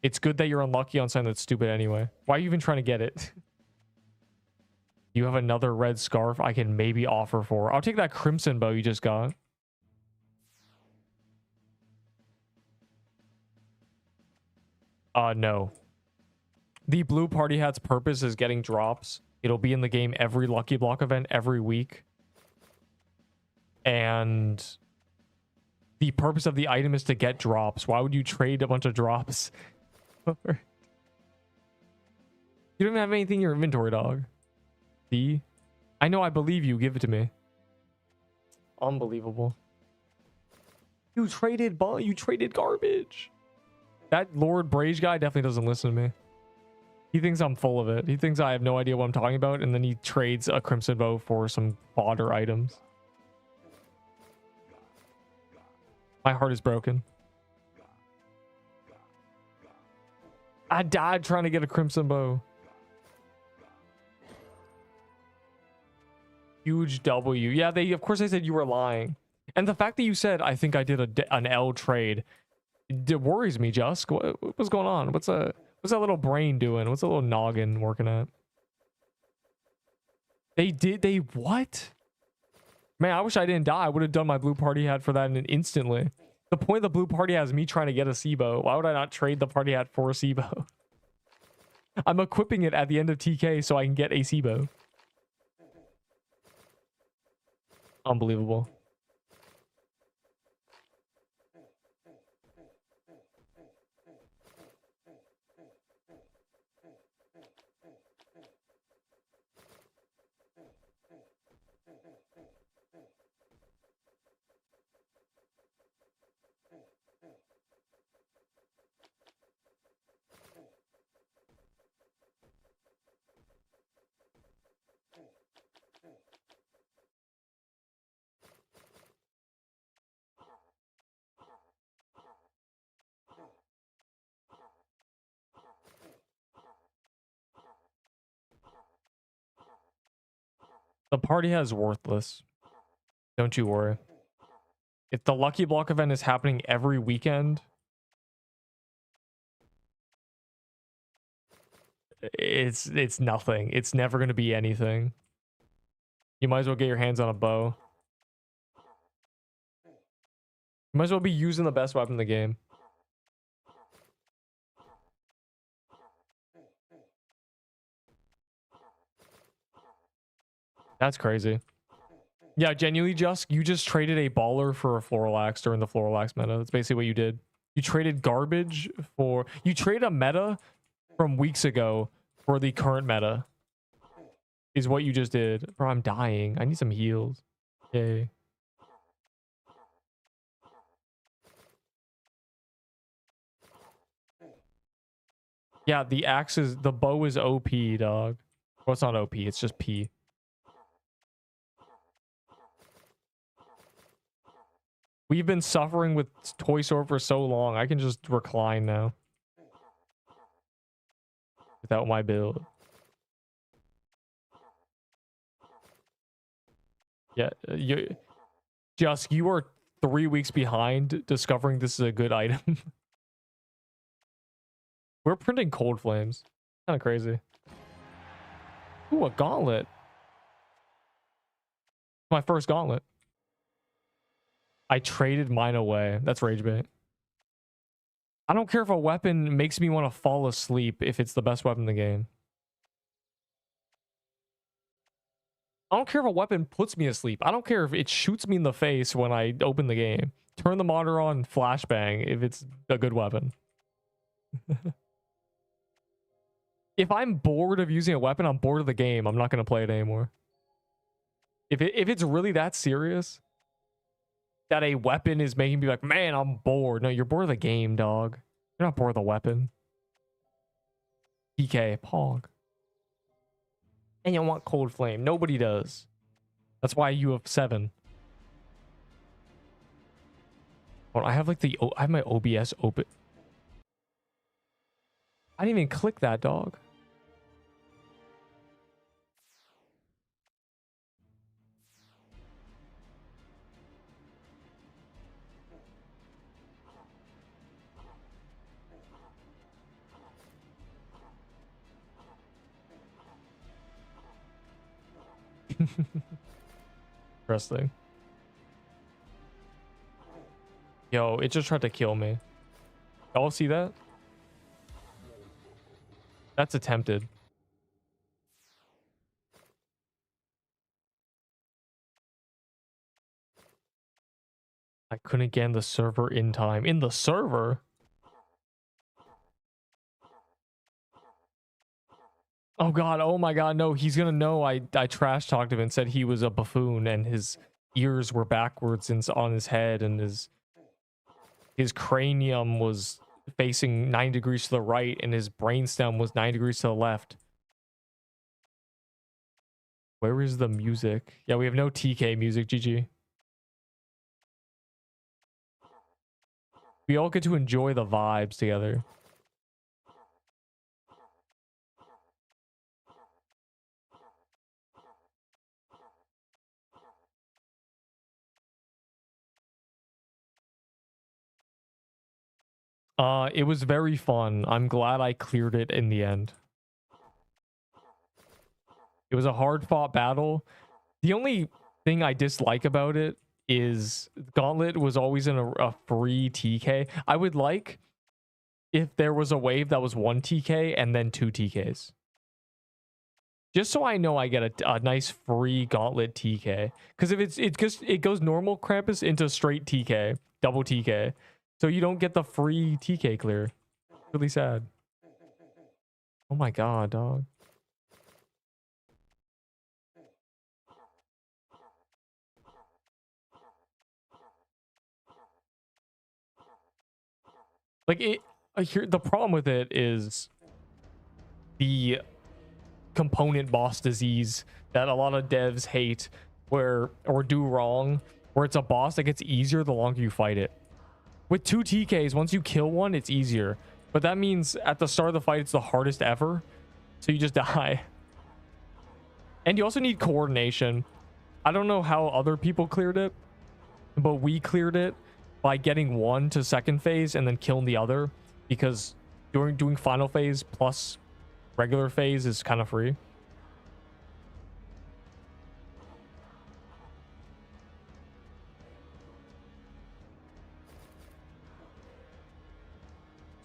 it's good that you're unlucky on something that's stupid anyway. Why are you even trying to get it? You have another red scarf I can maybe offer for. I'll take that crimson bow you just got. No. The blue party hat's purpose is getting drops. It'll be in the game every lucky block event every week. And the purpose of the item is to get drops. Why would you trade a bunch of drops? You don't even have anything in your inventory, dog. See? I know, I believe you. Give it to me. Unbelievable. You traded garbage. That Lord Brage guy definitely doesn't listen to me. He thinks I'm full of it. He thinks I have no idea what I'm talking about, and then he trades a crimson bow for some fodder items. My heart is broken. I died trying to get a crimson bow. Huge W. Yeah, of course they said you were lying. And the fact that you said, I think I did an L trade, it worries me, Jusk. What's going on? What's that little brain doing? What's that little noggin working at? They what? Man, I wish I didn't die. I would have done my blue party hat for that instantly. The point of the blue party hat is me trying to get a Sibo. Why would I not trade the party hat for a Sibo? I'm equipping it at the end of TK so I can get a Sibo. Unbelievable. The party hat is worthless. Don't you worry. If the lucky block event is happening every weekend, it's nothing. It's never going to be anything. You might as well get your hands on a bow. You might as well be using the best weapon in the game. That's crazy. Yeah, genuinely, you just traded a baller for a floral axe during the floral axe meta. That's basically what you did. You traded garbage for... You traded a meta from weeks ago for the current meta. Is what you just did. Bro, I'm dying. I need some heals. Yay. Yeah, the axe is... The bow is OP, dog. Well, it's not OP. It's just P. We've been suffering with Toy Store for so long. I can just recline now. Without my build. Yeah, you are 3 weeks behind discovering this is a good item. We're printing cold flames. Kind of crazy. Ooh, a gauntlet. My first gauntlet. I traded mine away. That's rage bait. I don't care if a weapon makes me want to fall asleep if it's the best weapon in the game. I don't care if a weapon puts me asleep. I don't care if it shoots me in the face when I open the game. Turn the monitor on, flashbang if it's a good weapon. If I'm bored of using a weapon, I'm bored of the game. I'm not going to play it anymore. If it's really that serious that a weapon is making me like, man, I'm bored. No, you're bored of the game, dog. You're not bored of the weapon. PK, Pog. And you want cold flame. Nobody does. That's why you have 7. Oh, I have like I have my OBS open. I didn't even click that, dog. Interesting. Yo, it just tried to kill me. Y'all see that? That's attempted. I couldn't get in the server in time. In the server? Oh god, oh my god, no, he's gonna know I trash talked him and said he was a buffoon and his ears were backwards and on his head and his cranium was facing 9 degrees to the right and his brainstem was 9 degrees to the left. Where is the music? Yeah, we have no TK music, GG. We all get to enjoy the vibes together. It was very fun. I'm glad I cleared it in the end. It was a hard-fought battle. The only thing I dislike about it is Gauntlet was always in a free TK. I would like if there was a wave that was 1 TK and then 2 TKs. Just so I know I get a nice free Gauntlet TK. Because if it goes normal Krampus into straight TK, double TK. So you don't get the free TK clear. Really sad. Oh my god, dog. Like the problem with it is the component boss disease that a lot of devs hate or do wrong, where it's a boss that gets easier the longer you fight it. With 2 TKs, once you kill one, it's easier. But that means at the start of the fight, it's the hardest ever. So you just die. And you also need coordination. I don't know how other people cleared it, but we cleared it by getting one to second phase and then killing the other. Because doing final phase plus regular phase is kind of free.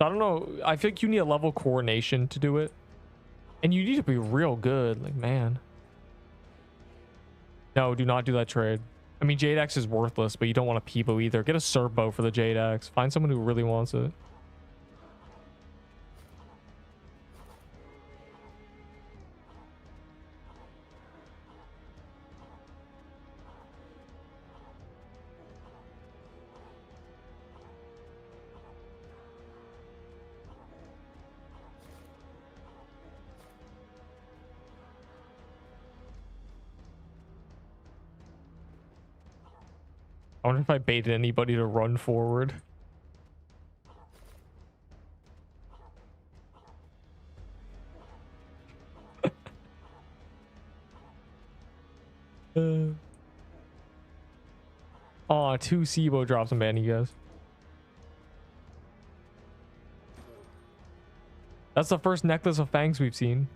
I don't know. I think you need a level coordination to do it. And you need to be real good. Like, man. No, do not do that trade. I mean, Jade Axe is worthless, but you don't want a Peebo either. Get a Serpo for the Jade Axe. Find someone who really wants it. I wonder if I baited anybody to run forward. Aw, 2 SIBO drops and ban you guys. That's the first necklace of fangs we've seen.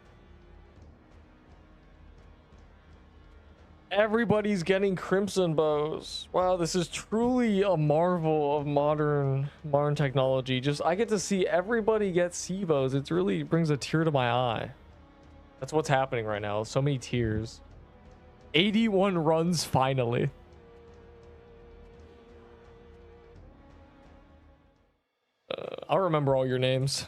Everybody's getting crimson bows. Wow, this is truly a marvel of modern technology. Just I get to see everybody get SIBOs. It really brings a tear to my eye. That's what's happening right now. So many tears. 81 runs finally. I'll remember all your names.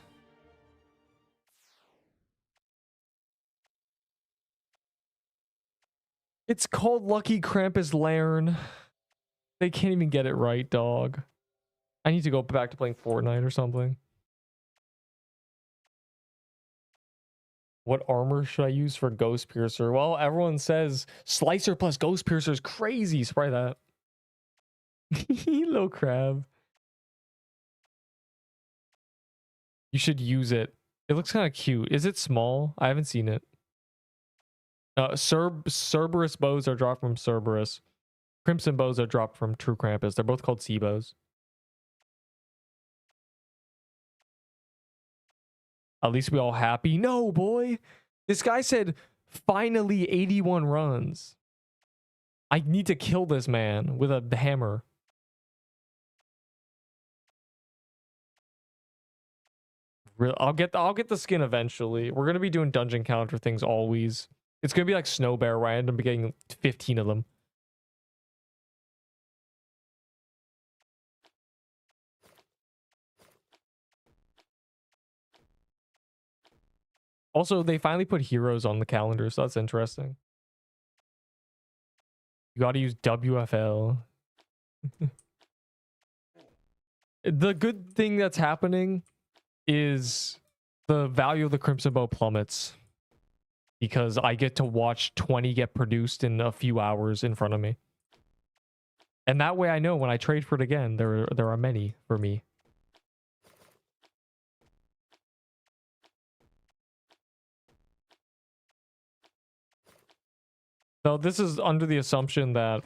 It's called Lucky Krampus Lairn. They can't even get it right, dog. I need to go back to playing Fortnite or something. What armor should I use for Ghost Piercer? Well, everyone says Slicer plus Ghost Piercer is crazy. Spray that. Little crab. You should use it. It looks kind of cute. Is it small? I haven't seen it. Cerberus bows are dropped from Cerberus. Crimson bows are dropped from True Krampus. They're both called sea bows. At least we all happy. No, boy. This guy said, finally 81 runs. I need to kill this man with a hammer. I'll get the skin eventually. We're gonna be doing dungeon counter things always. It's gonna be like Snow Bear where I end up getting 15 of them. Also, they finally put heroes on the calendar, so that's interesting. You gotta use WFL. The good thing that's happening is the value of the Crimson Bow plummets. Because I get to watch 20 get produced in a few hours in front of me. And that way I know when I trade for it again, there are many for me. So this is under the assumption that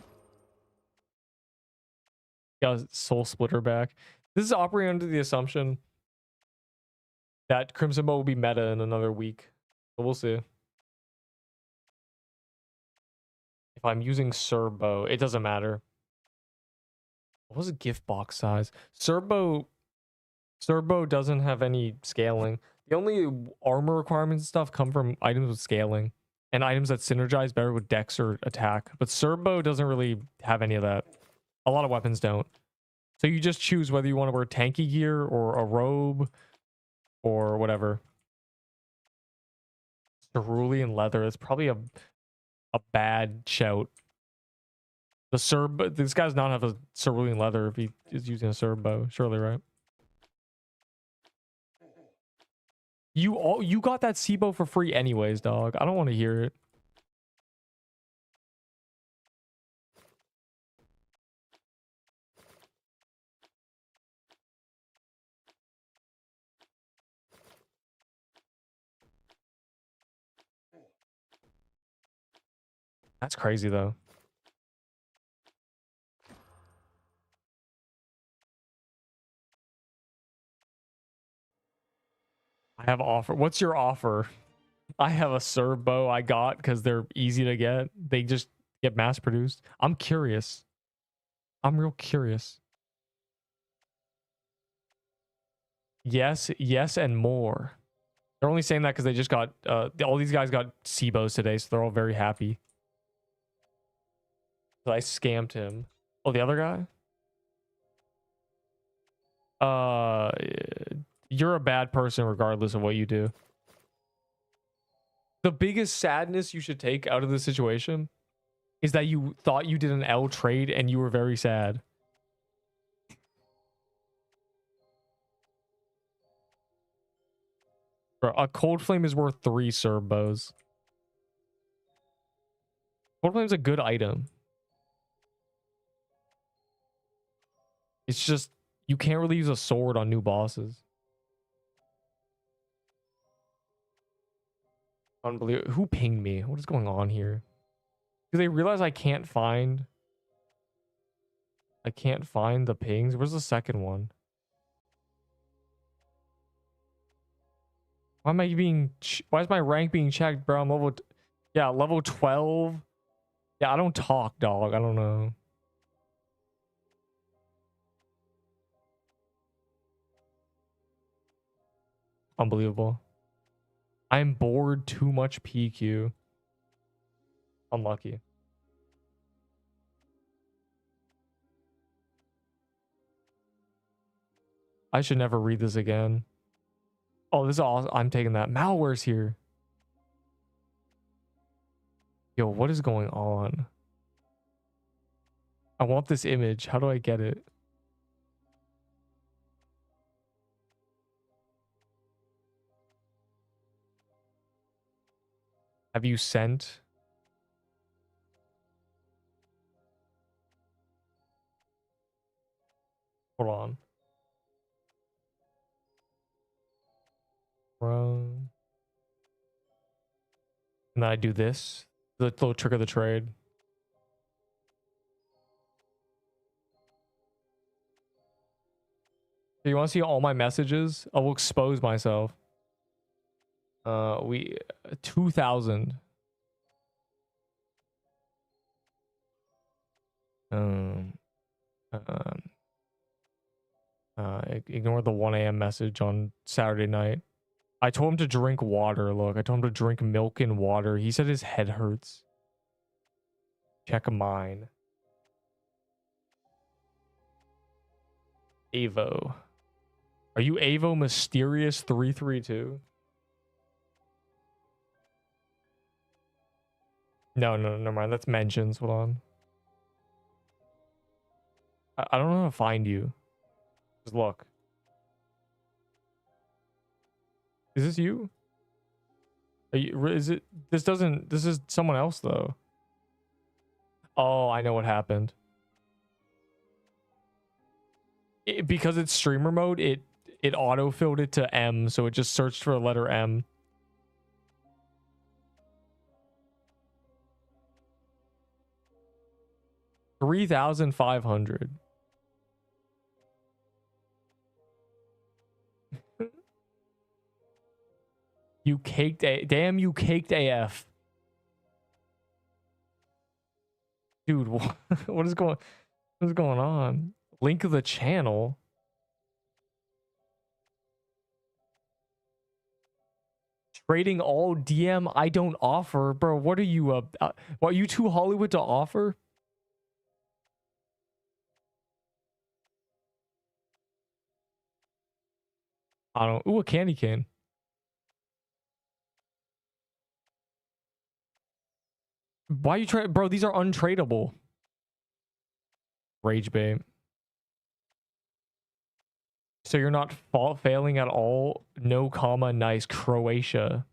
got Soul Splitter back. This is operating under the assumption that Crimson Bow will be meta in another week. But we'll see. If I'm using Serbo, it doesn't matter. What was a gift box size? Serbo doesn't have any scaling. The only armor requirements and stuff come from items with scaling. And items that synergize better with dex or attack. But Serbo doesn't really have any of that. A lot of weapons don't. So you just choose whether you want to wear tanky gear or a robe or whatever. Cerulean leather is probably a bad shout. This guy does not have a cerulean leather if he is using a Serbo, surely, right? You got that Sibo for free anyways, dog. I don't want to hear it. That's crazy though. I have offer. What's your offer? I have a Serbo I got because they're easy to get. They just get mass produced. I'm curious. I'm real curious. Yes, yes, and more. They're only saying that because they just got all these guys got Sibos today, so they're all very happy. So I scammed him. Oh, the other guy? You're a bad person regardless of what you do. The biggest sadness you should take out of this situation is that you thought you did an L trade and you were very sad. Bro, a cold flame is worth 3 Cerbos. Cold flame's a good item. It's just you can't really use a sword on new bosses. Unbelievable. Who pinged me? What is going on here? Do they realize I can't find the pings? Where's the second one? Why is my rank being checked, bro? I'm level yeah, level 12. Yeah, I don't talk, dog. I don't know. Unbelievable. I'm bored, too much PQ. Unlucky. I should never read this again. Oh, this is awesome. I'm taking that. Malware's here. Yo, what is going on? I want this image. How do I get it? Have you sent? Hold on. And then I do this. The little trick of the trade. Do you want to see all my messages? I will expose myself. 2,000. Ignore the 1 a.m. message on Saturday night. I told him to drink water. Look, I told him to drink milk and water. He said his head hurts. Check mine. Avo. Are you Avo Mysterious 332? No, never mind. That's mentions. Hold on. I don't know how to find you. Just look. Is this you? Is it? This doesn't. This is someone else though. Oh, I know what happened. Because it's streamer mode, it auto-filled it to M, so it just searched for a letter M. $3,500. You caked damn, you caked AF. Dude, what is going on? Link of the channel. Trading all DM I don't offer. Bro, what are you what, are you too Hollywood to offer? I don't. Ooh, a candy cane. Why you try, bro? These are untradeable. Rage bait. So you're not failing at all? No comma, nice. Croatia.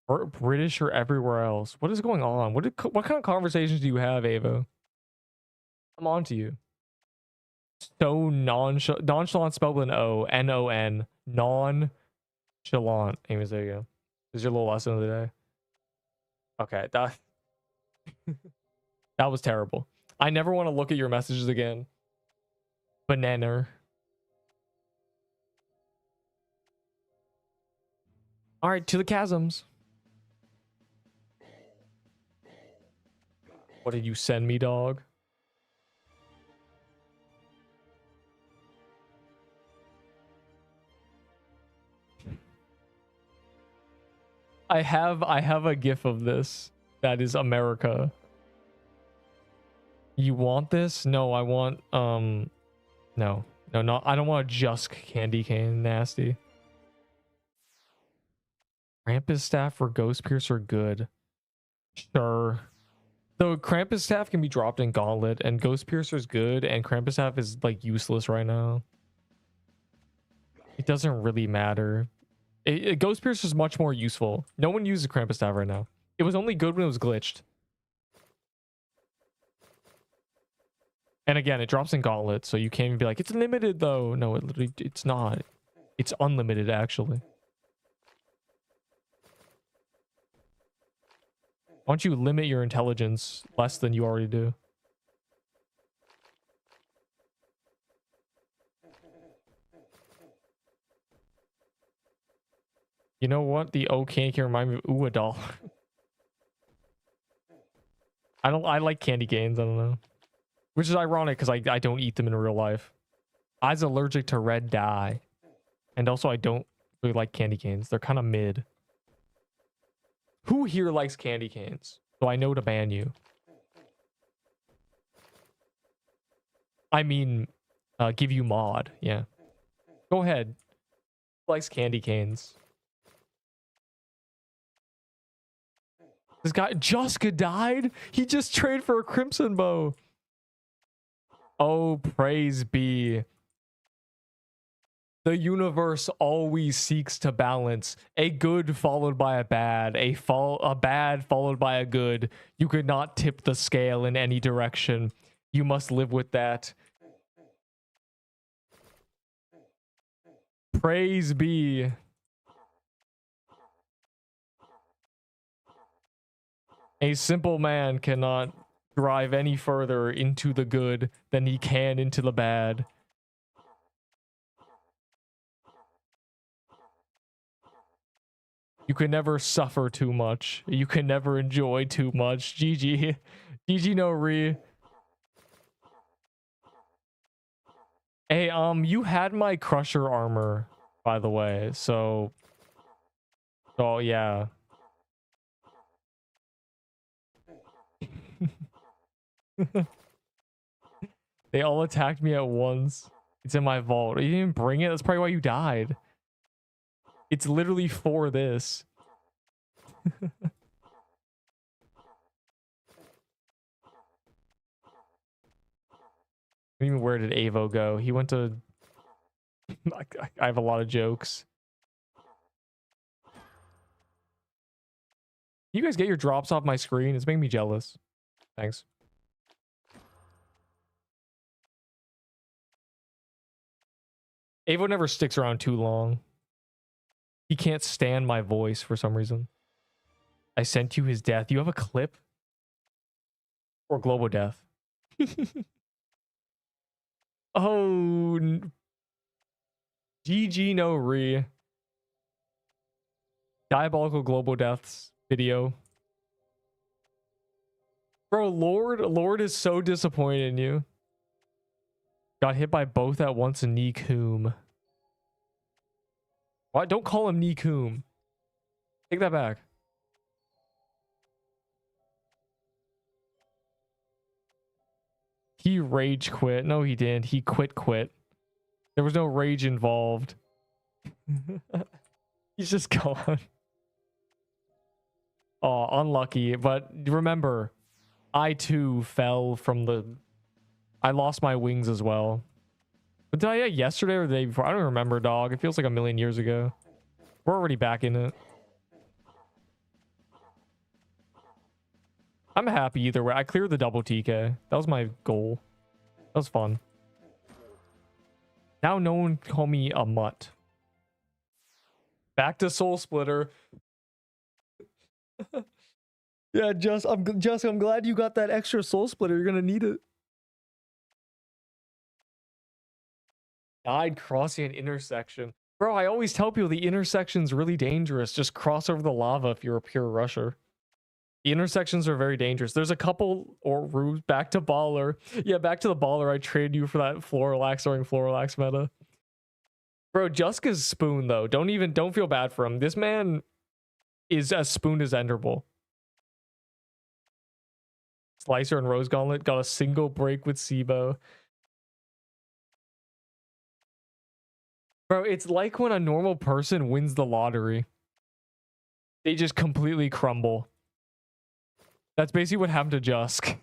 Or British or everywhere else? What is going on? What kind of conversations do you have, Avo? I'm on to you. So nonchalant spelled with an O. N-O-N. Nonchalant. Anyways, there you go. This is your little lesson of the day. Okay, that was terrible. I never want to look at your messages again. Banana. All right, to the chasms. What did you send me, dog? I have a gif of this. That is America. You want this? No, I want no, I don't want a Jusk candy cane. Nasty. Krampus staff or Ghost Piercer good. Sure. Though Krampus staff can be dropped in Gauntlet and Ghost Piercer is good and Krampus staff is like useless right now. It doesn't really matter. Ghost Piercer is much more useful. No one uses Krampus staff right now. It was only good when it was glitched. And again, it drops in Gauntlet, so you can't even be like, it's limited though. No, it's not. It's unlimited actually. Why don't you limit your intelligence less than you already do? You know what? The O candy can remind me of Uadal. I like candy canes, I don't know. Which is ironic because I don't eat them in real life. I was allergic to red dye. And also I don't really like candy canes. They're kind of mid. Who here likes candy canes? So I know to ban you. I mean, give you mod. Yeah. Go ahead. Who likes candy canes? This guy, Juska died? He just traded for a Crimson Bow. Oh, praise be. The universe always seeks to balance a good followed by a bad, a bad followed by a good. You could not tip the scale in any direction. You must live with that. Praise be. A simple man cannot drive any further into the good than he can into the bad. You can never suffer too much. You can never enjoy too much. GG. GG no re. Hey, you had my crusher armor, by the way, so yeah. They all attacked me at once. It's in my vault. You didn't bring it? That's probably why you died. It's literally for this. Even where did Avo go? He went to... I have a lot of jokes. You guys get your drops off my screen? It's making me jealous. Thanks. Avo never sticks around too long. He can't stand my voice for some reason. I sent you his death. You have a clip? Or global death? Oh... GG no re. Diabolical global deaths video. Bro, Lord is so disappointed in you. Got hit by both at once in Nikum. What? Don't call him Nikum. Take that back. He rage quit. No, he didn't. He quit. There was no rage involved. He's just gone. Oh, unlucky. But remember, I too fell from the... I lost my wings as well. But did I yesterday or the day before? I don't remember, dog. It feels like a million years ago. We're already back in it. I'm happy either way. I cleared the double TK. That was my goal. That was fun. Now no one can call me a mutt. Back to Soul Splitter. Yeah, I'm glad you got that extra Soul Splitter. You're gonna need it. Died crossing an intersection. Bro, I always tell people the intersection's really dangerous. Just cross over the lava if you're a pure rusher. The intersections are very dangerous. There's a couple or routes back to baller. Yeah, back to the baller. I trade you for that Florilax meta. Bro, Juska's spoon though. Don't feel bad for him. This man is as spooned as Enderbull. Slicer and Rose Gauntlet got a single break with Sibo. Bro, it's like when a normal person wins the lottery. They just completely crumble. That's basically what happened to Jusk.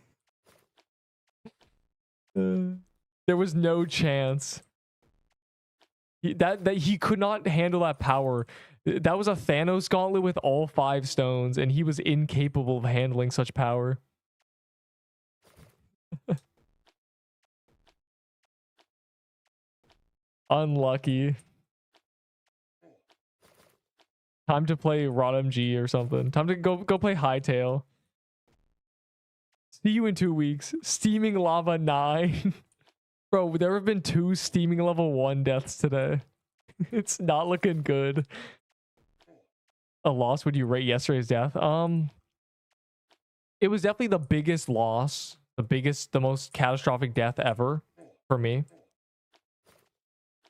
There was no chance. That he could not handle that power. That was a Thanos gauntlet with all 5 stones, and he was incapable of handling such power. Unlucky. Time to play Rod MG or something. Time to go play Hightail. See you in 2 weeks. Steaming Lava 9. Bro, there have been 2 Steaming level 1 deaths today. It's not looking good. A loss, would you rate yesterday's death? It was definitely the biggest loss. The most catastrophic death ever for me.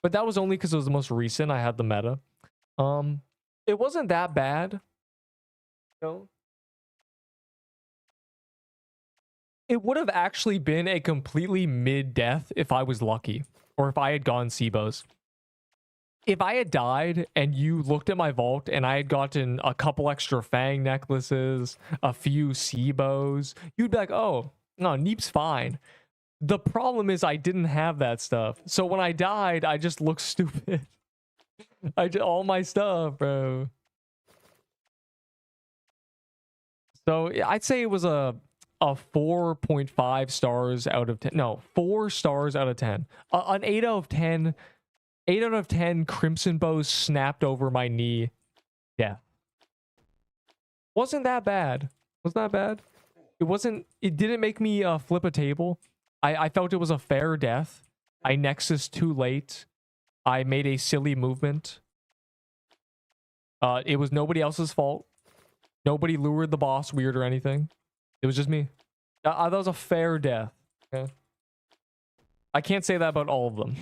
But that was only because it was the most recent. I had the meta. It wasn't that bad. No. It would have actually been a completely mid-death if I was lucky. Or if I had gone Sibos. If I had died and you looked at my vault and I had gotten a couple extra Fang necklaces, a few Sibos, you'd be like, oh, no, Neep's fine. The problem is I didn't have that stuff. So when I died, I just looked stupid. I did all my stuff, bro. So I'd say it was a 4.5 stars out of 10. No, 4 stars out of 10. An 8 out of 10. 8 out of 10 Crimson Bows snapped over my knee. Yeah. Wasn't that bad. Wasn't that bad? It wasn't. It didn't make me flip a table. I felt it was a fair death. I nexus too late. I made a silly movement. It was nobody else's fault. Nobody lured the boss weird or anything. It was just me. That was a fair death. Okay. I can't say that about all of them.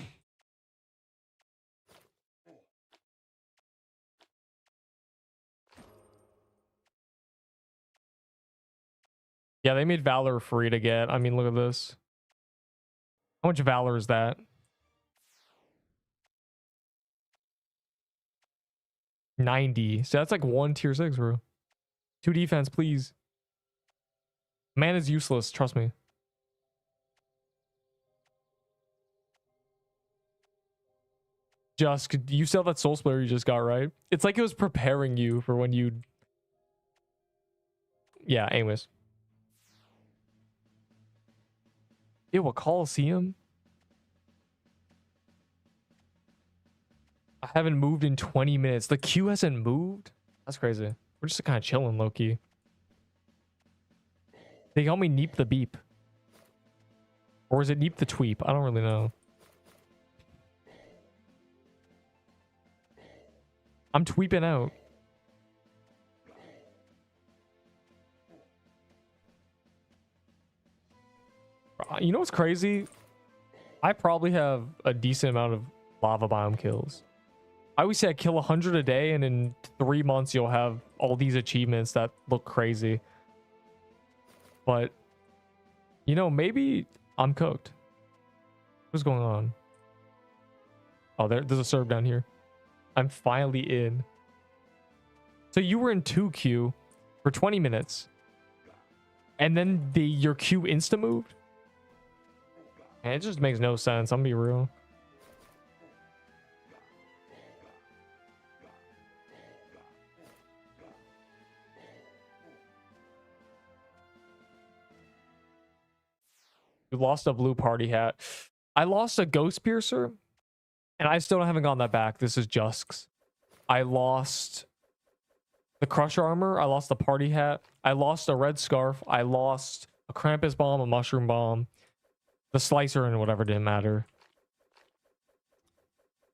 Yeah, they made Valor free to get. I mean, look at this. How much Valor is that? 90. So that's like 1 tier 6, bro. 2 defense, please. Man is useless, trust me. Just, you saw that soul splitter you just got, right? It's like it was preparing you for when you... Yeah, anyways. Ew, a Coliseum? I haven't moved in 20 minutes. The queue hasn't moved? That's crazy. We're just kind of chilling, low-key. They call me Neep the Beep. Or is it Neep the Tweep? I don't really know. I'm tweeping out. You know what's crazy? I probably have a decent amount of lava biome kills. I always say I kill 100 a day, and in 3 months you'll have all these achievements that look crazy. But, you know, maybe I'm cooked. What's going on? Oh, there's a serve down here. I'm finally in. So you were in 2Q for 20 minutes. And then your queue insta-moved? Man, it just makes no sense. I'm gonna be real. You lost a blue party hat. I lost a ghost piercer, and I still haven't gotten that back. This is Jusk's. I lost the crusher armor. I lost the party hat. I lost a red scarf. I lost a Krampus bomb, a mushroom bomb, the slicer, and whatever didn't matter.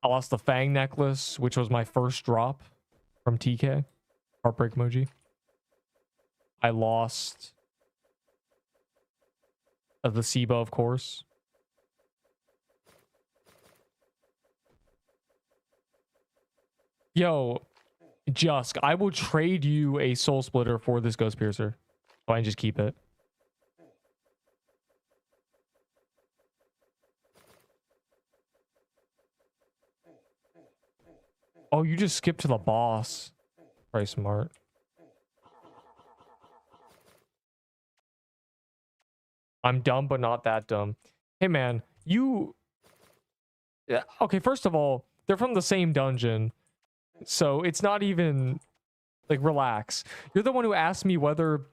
I lost the fang necklace, which was my first drop from TK. Heartbreak emoji. I lost the SIBO, of course. Yo, Jusk, I will trade you a soul splitter for this ghost piercer. So I can just keep it. Oh, you just skipped to the boss. Very smart. I'm dumb, but not that dumb. Hey, man, you... Yeah, okay, first of all, they're from the same dungeon. So it's not even... Like, relax. You're the one who asked me whether...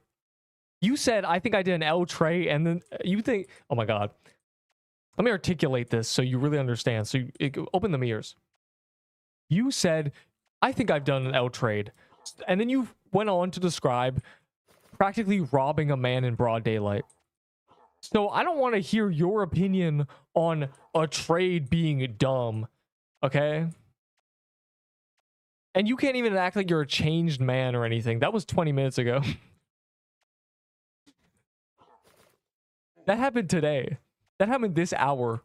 You said, I think I did an L tray, and then you think... Oh, my God. Let me articulate this so you really understand. So open the mirrors. You said, I think I've done an L trade. And then you went on to describe practically robbing a man in broad daylight. So I don't want to hear your opinion on a trade being dumb, okay? And you can't even act like you're a changed man or anything. That was 20 minutes ago. That happened today. That happened this hour.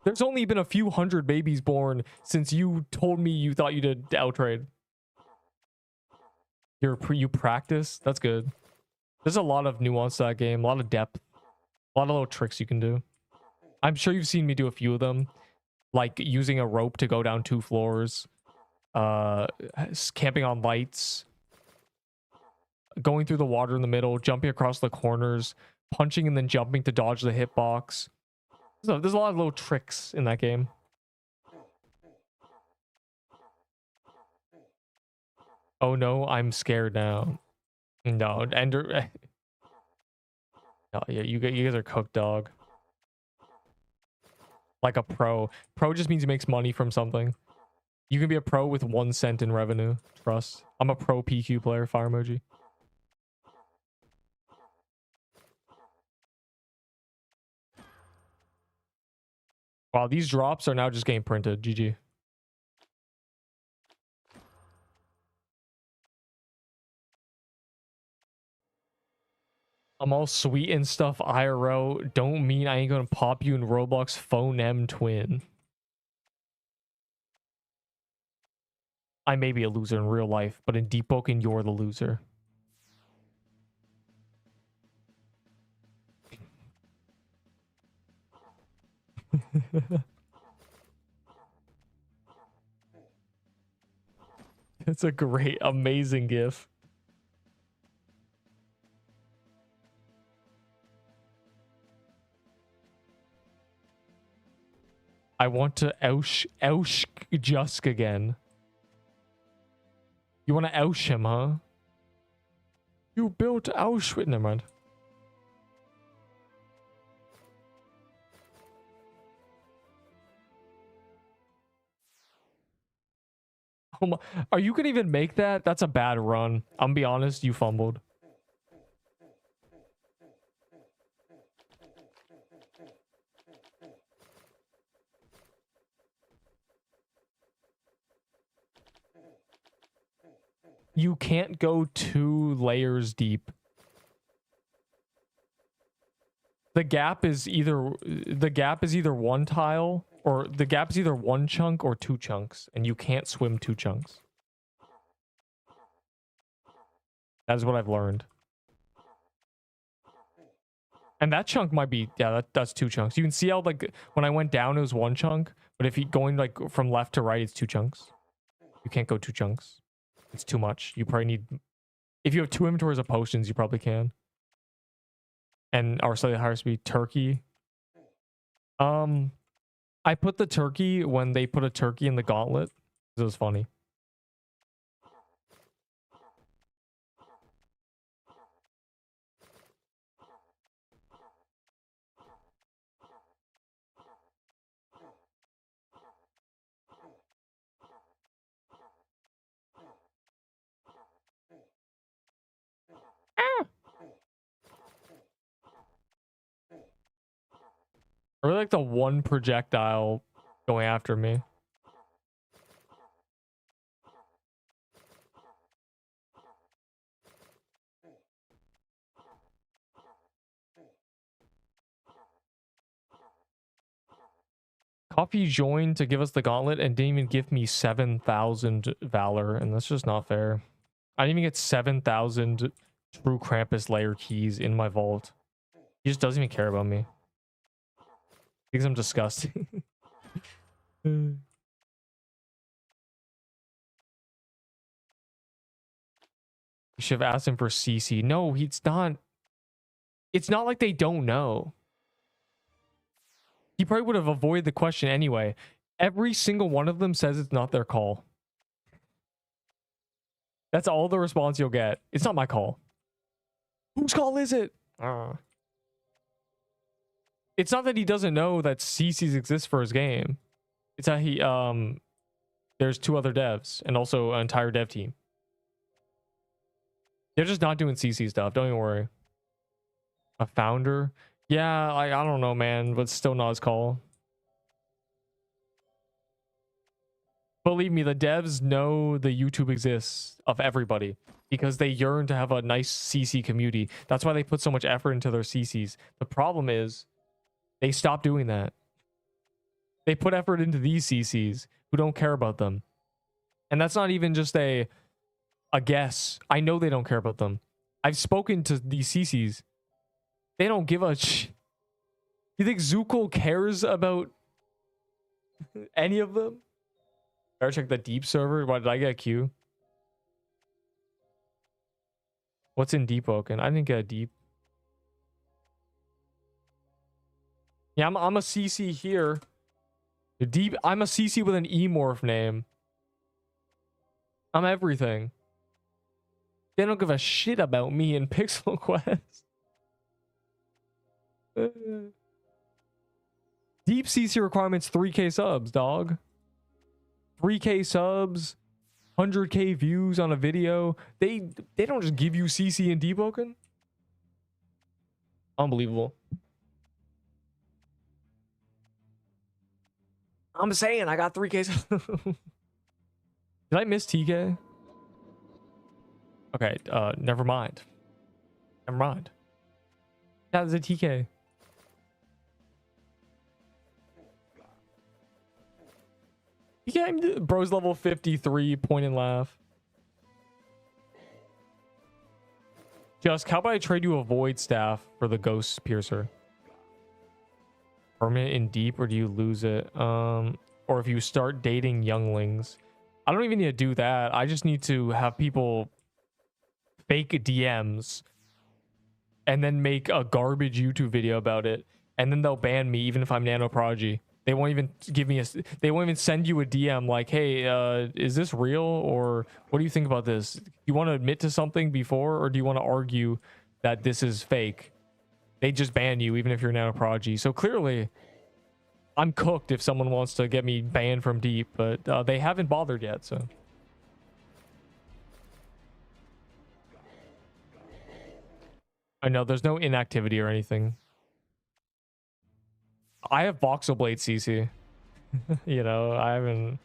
There's only been a few hundred babies born since you told me you thought you did outtrade. You practice? That's good. There's a lot of nuance to that game, a lot of depth, a lot of little tricks you can do. I'm sure you've seen me do a few of them, like using a rope to go down 2 floors, camping on lights, going through the water in the middle, jumping across the corners, punching and then jumping to dodge the hitbox. So there's a lot of little tricks in that game. Oh no, I'm scared now. No, Ender. No, yeah, you guys are cooked, dog. Like a pro. Pro just means he makes money from something. You can be a pro with 1 cent in revenue. Trust. I'm a pro PQ player. Fire emoji. Wow, these drops are now just getting printed. GG. I'm all sweet and stuff IRL. Don't mean I ain't gonna pop you in Roblox phone M twin. I may be a loser in real life, but in Deepwoken, you're the loser. It's a great, amazing gif. I want to ouch Jusk again. You want to ouch him, huh? You built Auschwitz. Never mind. Oh my, are you gonna even make that? That's a bad run. I'm gonna be honest, you fumbled. You can't go 2 layers deep. The gap is either one tile, or the gap is either 1 chunk or 2 chunks, and you can't swim 2 chunks. That is what I've learned. And that chunk might be, yeah, that's 2 chunks. You can see how, like, when I went down, it was 1 chunk, but if you going, like, from left to right, it's 2 chunks. You can't go 2 chunks. It's too much. You probably need, if you have 2 inventories of potions, you probably can. And our slightly higher speed turkey. I put the turkey when they put a turkey in the gauntlet. It was funny. I really like the 1 projectile going after me. Coffee joined to give us the gauntlet and didn't even give me 7,000 valor, and that's just not fair. I didn't even get 7,000 true Krampus layer keys in my vault. He just doesn't even care about me. He thinks I'm disgusting. You should have asked him for CC. No, it's not. It's not like they don't know. He probably would have avoided the question anyway. Every single one of them says it's not their call. That's all the response you'll get. It's not my call. Whose call is it? It's not that he doesn't know that CCs exist for his game. It's that he, there's 2 other devs and also an entire dev team. They're just not doing CC stuff. Don't even worry. A founder? Yeah, I don't know, man, but still not his call. Believe me, the devs know the YouTube exists of everybody because they yearn to have a nice CC community. That's why they put so much effort into their CCs. The problem is they stop doing that. They put effort into these CCs who don't care about them. And that's not even just a guess. I know they don't care about them. I've spoken to these CCs. They don't give a You think Zookle cares about any of them? Better check the deep server. Why did I get a Q? What's in Deepwoken? I didn't get a deep. Yeah, I'm a CC here. Deep. I'm a CC with an E-morph name. I'm everything. They don't give a shit about me in Pixel Quest. Deep CC requirements 3K subs, dog. 3K subs, 100K views on a video. They don't just give you CC in Deepwoken. Unbelievable. I'm saying I got 3Ks. Did I miss TK? Okay, never mind. Never mind. That was a TK. TK, bro's level 53, point and laugh. Just, how about I trade you a void staff for the ghost piercer? Permanent in deep, or do you lose it? Or if you start dating younglings. I don't even need to do that. I just need to have people fake DMs and then make a garbage YouTube video about it, and then they'll ban me even if I'm Nano Prodigy. They won't even give me they won't even send you a DM like, hey, is this real, or what do you think about this? You want to admit to something before, or do you want to argue that this is fake? They just ban you even if you're Nano Prodigy. So clearly I'm cooked if someone wants to get me banned from Deep, but they haven't bothered yet. So I know there's no inactivity or anything. I have Voxel Blade CC. You know, I haven't.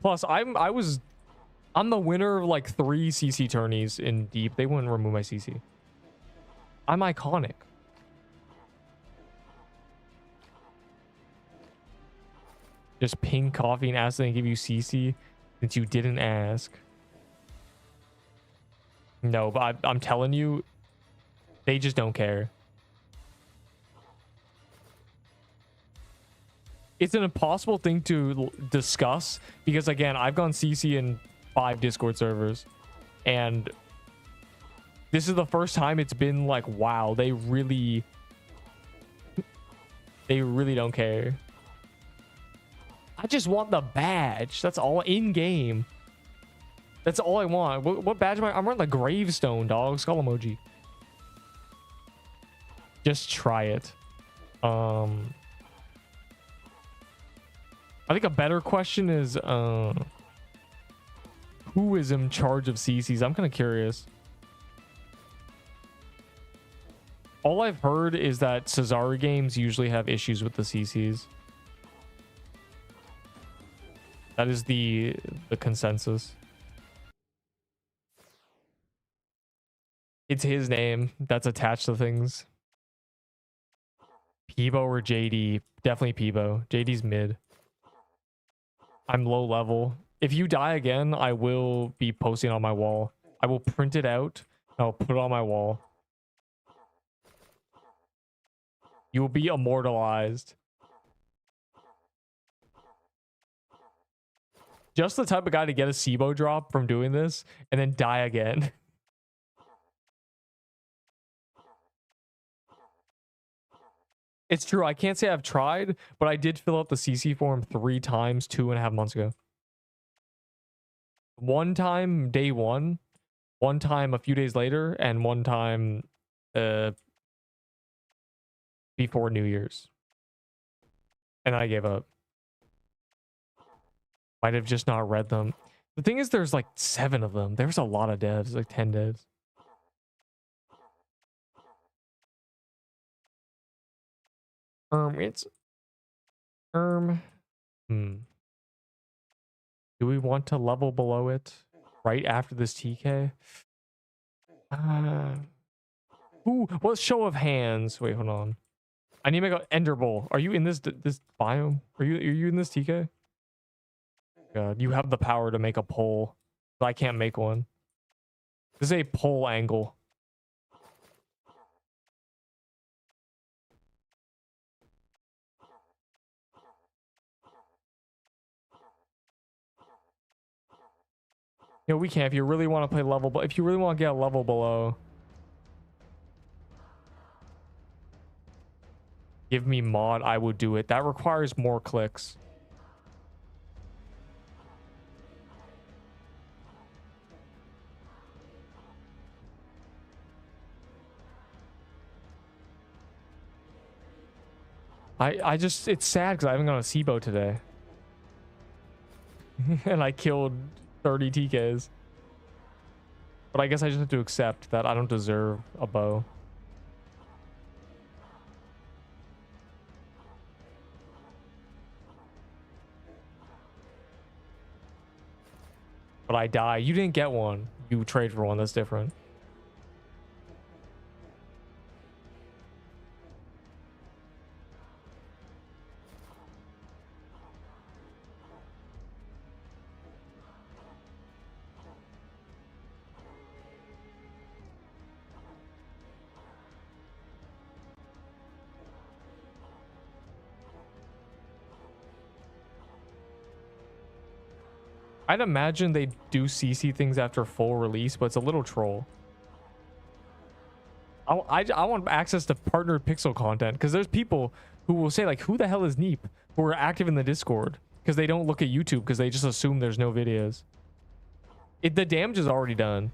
Plus, I'm the winner of like 3 CC tourneys in Deep. They wouldn't remove my CC. I'm iconic. Just ping coffee and ask them to give you CC since you didn't ask. No, but I'm telling you, they just don't care. It's an impossible thing to discuss because, again, I've gone CC in 5 Discord servers, and this is the first time it's been like, wow, they really don't care. I just want the badge. That's all in game. That's all I want. What badge am I? I'm wearing the gravestone, dog. Skull emoji. Just try it. I think a better question is who is in charge of CCs? I'm kind of curious. All I've heard is that Cesari games usually have issues with the CCs. That is the consensus. It's his name that's attached to things. Peebo or JD? Definitely Peebo. JD's mid. I'm low level. If you die again, I will be posting on my wall. I will print it out. I'll put it on my wall. You will be immortalized. Just the type of guy to get a SIBO drop from doing this and then die again. It's true. I can't say I've tried, but I did fill out the CC form 3 times 2.5 months ago. One time day 1, one time a few days later, and one time before New Year's. And I gave up. Might have just not read them. The thing is, there's like 7 of them. There's a lot of devs, like 10 devs. It's do we want to level below it right after this TK? Ooh, what show of hands? Wait, hold on. I need to make an Ender Bowl. Are you in this biome? Are you in this TK? God, you have the power to make a pole, but I can't make one. This is a pole angle. You know, we can't. If you really want to play level, but if you really want to get a level below, give me mod. I would do it. That requires more clicks. I just, it's sad because I haven't gone to SIBO today. And I killed 30 TKs. But I guess I just have to accept that I don't deserve a bow. but I die. You didn't get one. You trade for one. That's different. I'd imagine they do CC things after full release, but it's a little troll. I want access to partnered pixel content because there's people who will say like, who the hell is Neep, who are active in the Discord because they don't look at YouTube because they just assume there's no videos. The damage is already done.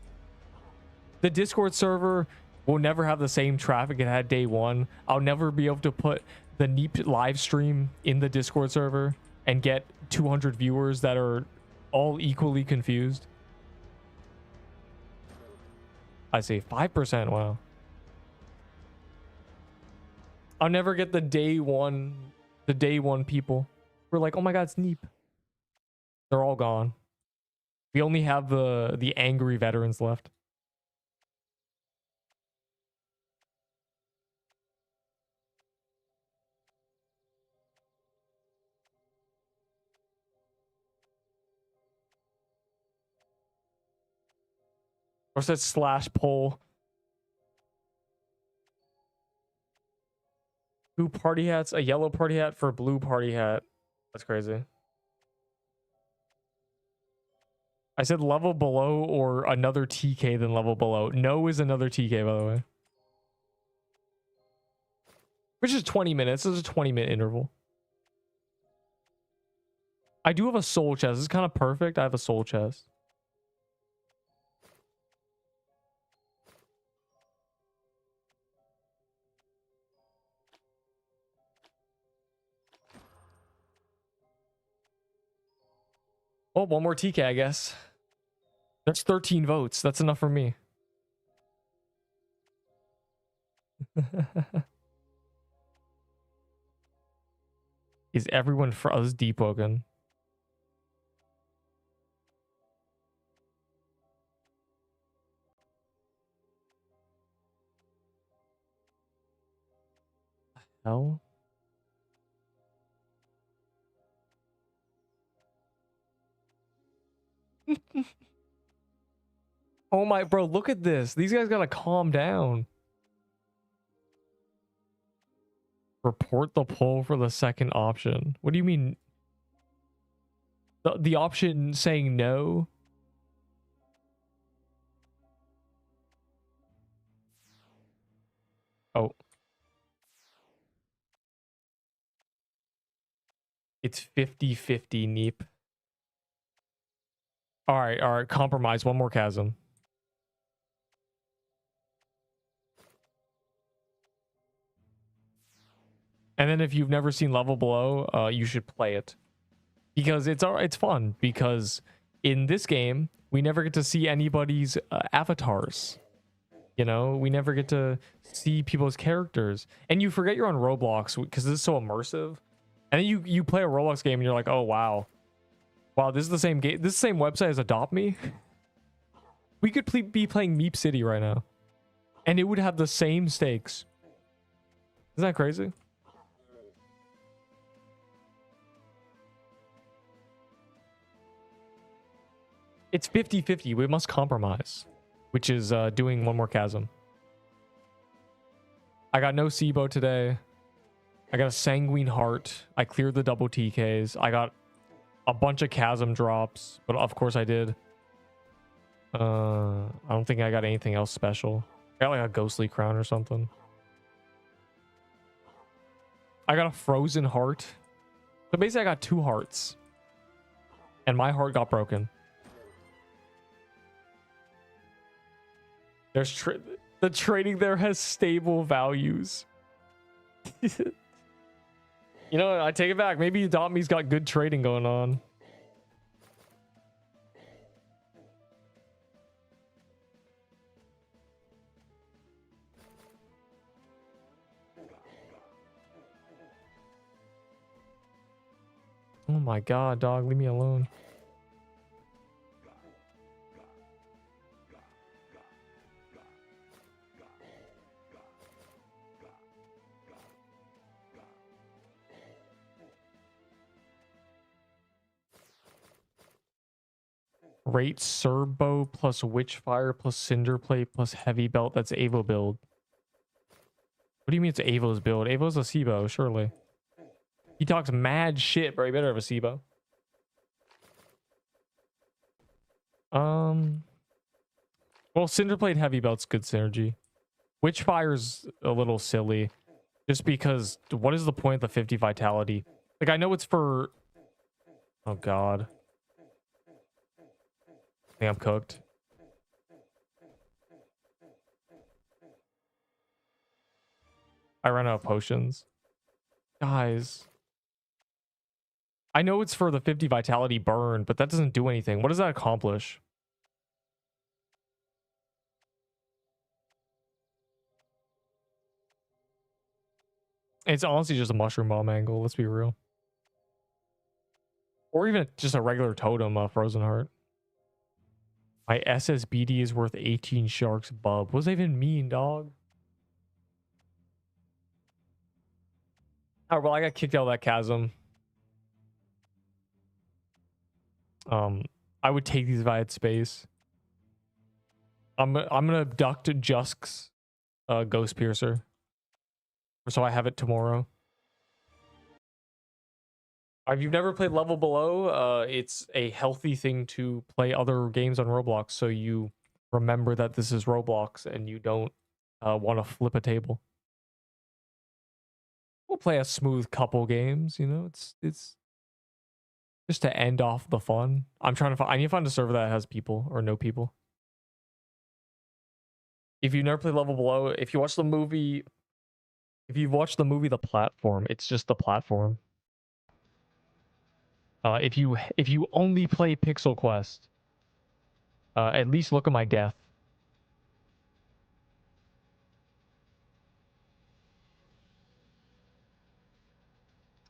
The Discord server will never have the same traffic it had day one. I'll never be able to put the Neep live stream in the Discord server and get 200 viewers that are all equally confused. I see 5%. Wow. I'll never get the day one people. We're like, oh my god, it's Neep. They're all gone. We only have the angry veterans left. Or said slash poll. Two party hats, a yellow party hat for a blue party hat. That's crazy. I said level below or another TK than level below. No is another TK, by the way. Which is 20 minutes. This is a 20-minute interval. I do have a soul chest. This is kind of perfect. I have a soul chest. Oh, one more TK, I guess. That's 13 votes. That's enough for me. Is everyone for us Deepwoken? Hell? Oh my, bro, look at this. These guys gotta calm down. Report the poll for the second option. What do you mean? The option saying no? Oh. It's 50-50 Neep. Alright, compromise. One more chasm. And then if you've never seen Level Below, you should play it. Because it's fun. Because in this game, we never get to see anybody's avatars. You know, we never get to see people's characters. And you forget you're on Roblox because this is so immersive. And then you play a Roblox game and you're like, oh, wow. Wow, this is the same game. This is the same website as Adopt Me. We could be playing Meep City right now. And it would have the same stakes. Isn't that crazy? It's 50-50. We must compromise. Which is doing one more chasm. I got no SIBO today. I got a sanguine heart. I cleared the double TKs. I got a bunch of chasm drops, but of course I did. I don't think I got anything else special. I got like a ghostly crown or something. I got a frozen heart. So basically I got 2 hearts. And my heart got broken. There's the trading there has stable values. You know, I take it back. Maybe Adopt Me's got good trading going on. Oh my god, dog, leave me alone. Great Serbo plus Witchfire plus Cinderplate plus Heavy Belt. That's Avo build. What do you mean it's Avo's build? Avo's a Sibo, surely. He talks mad shit, bro. You better have a Sibo. Well, Cinderplate Heavy Belt's good synergy. Witchfire's a little silly. Just because, what is the point of the 50 vitality? Like, I know it's for... Oh, God. I think I'm cooked. I ran out of potions. Guys. I know it's for the 50 vitality burn, but that doesn't do anything. What does that accomplish? It's honestly just a mushroom bomb angle, let's be real. Or even just a regular totem, Frozen Heart. My SSBD is worth 18 sharks, bub. What does that even mean, dog? Oh, well, I got kicked out of that chasm. I would take these if I had space. I'm gonna abduct Jusk's Ghost Piercer. So I have it tomorrow. If you've never played Level Below, it's a healthy thing to play other games on Roblox so you remember that this is Roblox and you don't want to flip a table. We'll play a smooth couple games, you know, it's just to end off the fun. I need to find a server that has people or no people. If you've never played Level Below, if you watch the movie, The Platform, it's just The Platform. If you only play Pixel Quest, at least look at my death.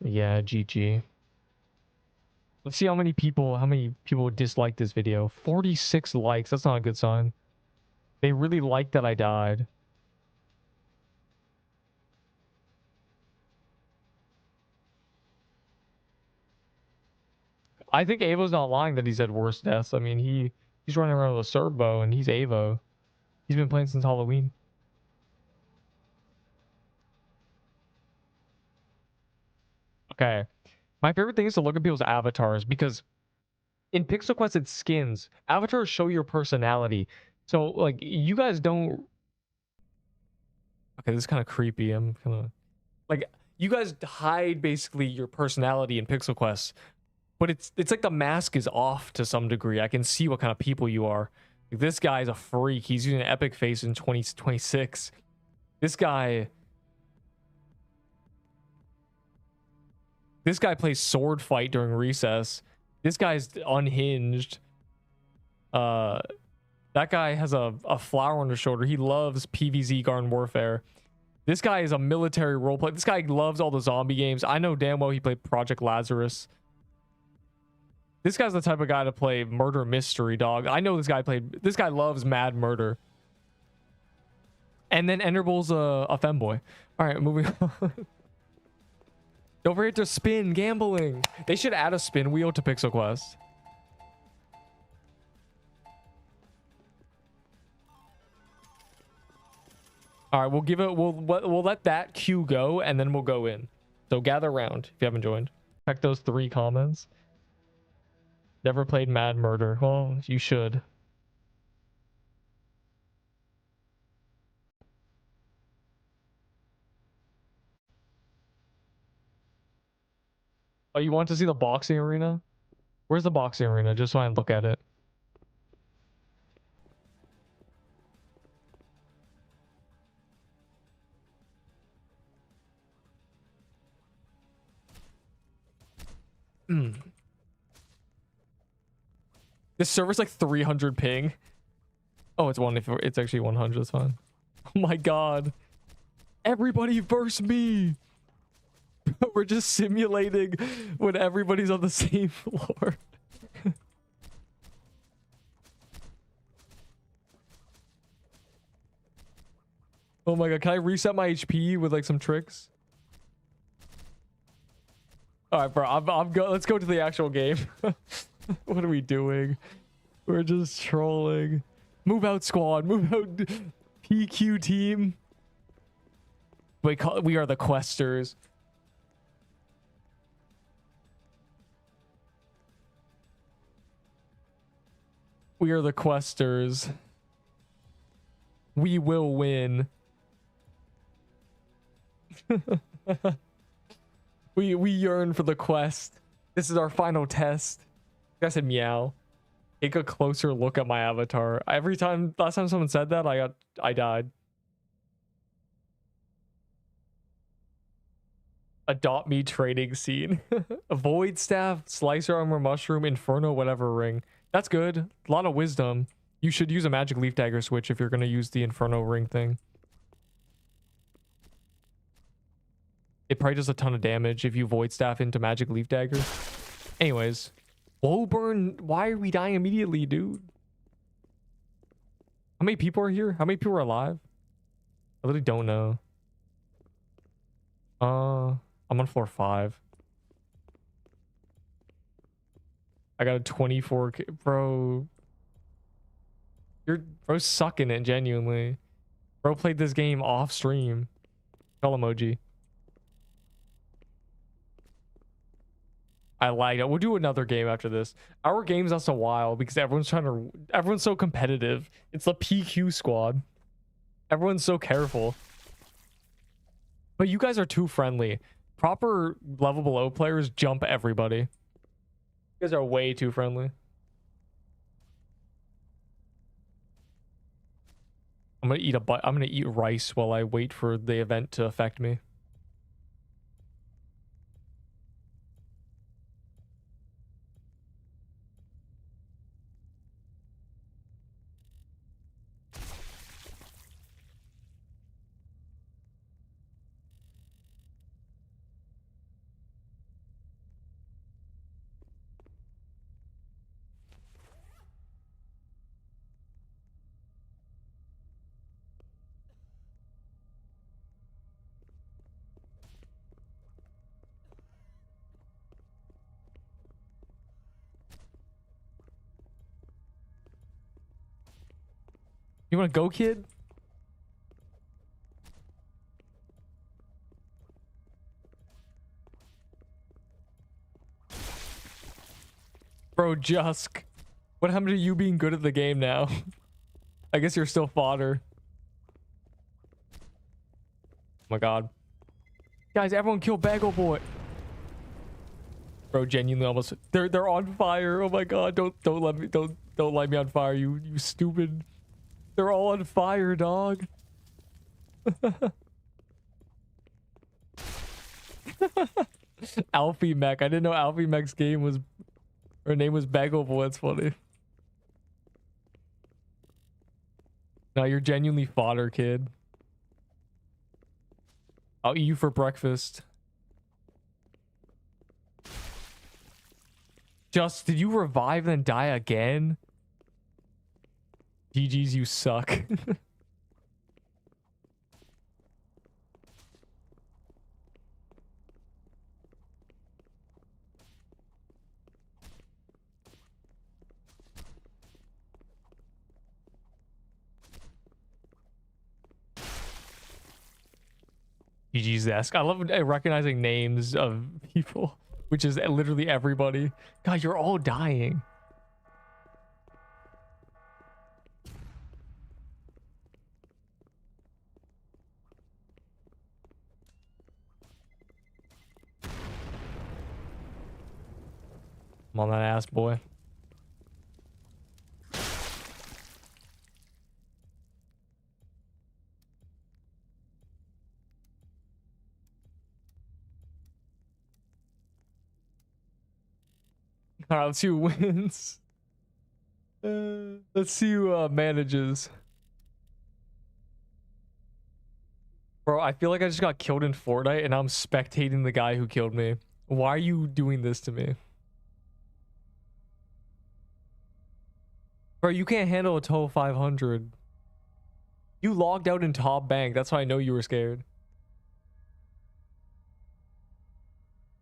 Yeah, GG. Let's see how many people dislike this video. 46 likes. That's not a good sign. They really like that I died. I think Avo's not lying that he's had worse deaths. I mean, he's running around with a Serbo and he's Avo. He's been playing since Halloween. Okay. My favorite thing is to look at people's avatars because in Pixel Quest it's skins. Avatars show your personality. So like you guys don't. Okay, this is kind of creepy. I'm kind of like you guys hide basically your personality in Pixel Quest. But it's like the mask is off to some degree. I can see what kind of people you are. Like, this guy's a freak. He's using an epic face in 2026. This guy plays sword fight during recess. This guy's unhinged. That guy has a flower on his shoulder. He loves PvZ Garden Warfare. This guy is a military roleplay. This guy loves all the zombie games. I know damn well he played Project Lazarus. This guy's the type of guy to play murder mystery, dog. I know this guy loves mad murder. And then Enderble's a femboy. All right, moving on. Don't forget to spin gambling. They should add a spin wheel to Pixel Quest. All right, we'll let that queue go and then we'll go in. So gather around if you haven't joined. Check those 3 comments. Never played Mad Murder. Well, you should. Oh, you want to see the boxing arena? Where's the boxing arena? Just so I can look at it. This server's like 300 ping. Oh, it's actually 100. It's fine. Oh my god. Everybody versus me. We're just simulating when everybody's on the same floor. Oh my god, can I reset my HP with like some tricks? All right, bro. Let's go to the actual game. What are we doing? We're just trolling. Move out, squad. Move out. PQ team. We are the questers. We are the questers. We will win. we yearn for the quest. This is our final test. I said meow. Take a closer look at my avatar. Last time someone said that, I died. Adopt me trading scene. Void staff, slicer armor, mushroom, inferno, whatever ring. That's good. A lot of wisdom. You should use a magic leaf dagger switch if you're going to use the inferno ring thing. It probably does a ton of damage if you void staff into magic leaf dagger. Anyways. Woburn, why are we dying immediately, dude? How many people are here? How many people are alive? I literally don't know. I'm on floor 5. I got a 24. Bro. Bro's sucking it, genuinely. Bro played this game off stream. Call emoji. I lagged out. We'll do another game after this. Our game's not so wild because everyone's so competitive. It's the PQ squad. Everyone's so careful. But you guys are too friendly. Proper level below players jump everybody. You guys are way too friendly. I'm gonna eat rice while I wait for the event to affect me. You want to go, kid? Bro, Jusk. What happened to you being good at the game now? I guess you're still fodder. Oh my god. Guys, everyone kill Bagel Boy. Bro, genuinely almost they're on fire. Oh my god, don't light me on fire, you stupid. They're all on fire, dog. Alfie Mech. I didn't know Alfie Mech's name was Bagel Boy. That's funny. No, you're genuinely fodder, kid. I'll eat you for breakfast. Just, did you revive and then die again? GG's, you suck. GG's desk. I love recognizing names of people, which is literally everybody. God, you're all dying. I'm on that ass, boy. All right, let's see who wins. Let's see who manages. Bro, I feel like I just got killed in Fortnite and I'm spectating the guy who killed me. Why are you doing this to me? Bro, you can't handle a total 500. You logged out in top bank. That's why I know you were scared.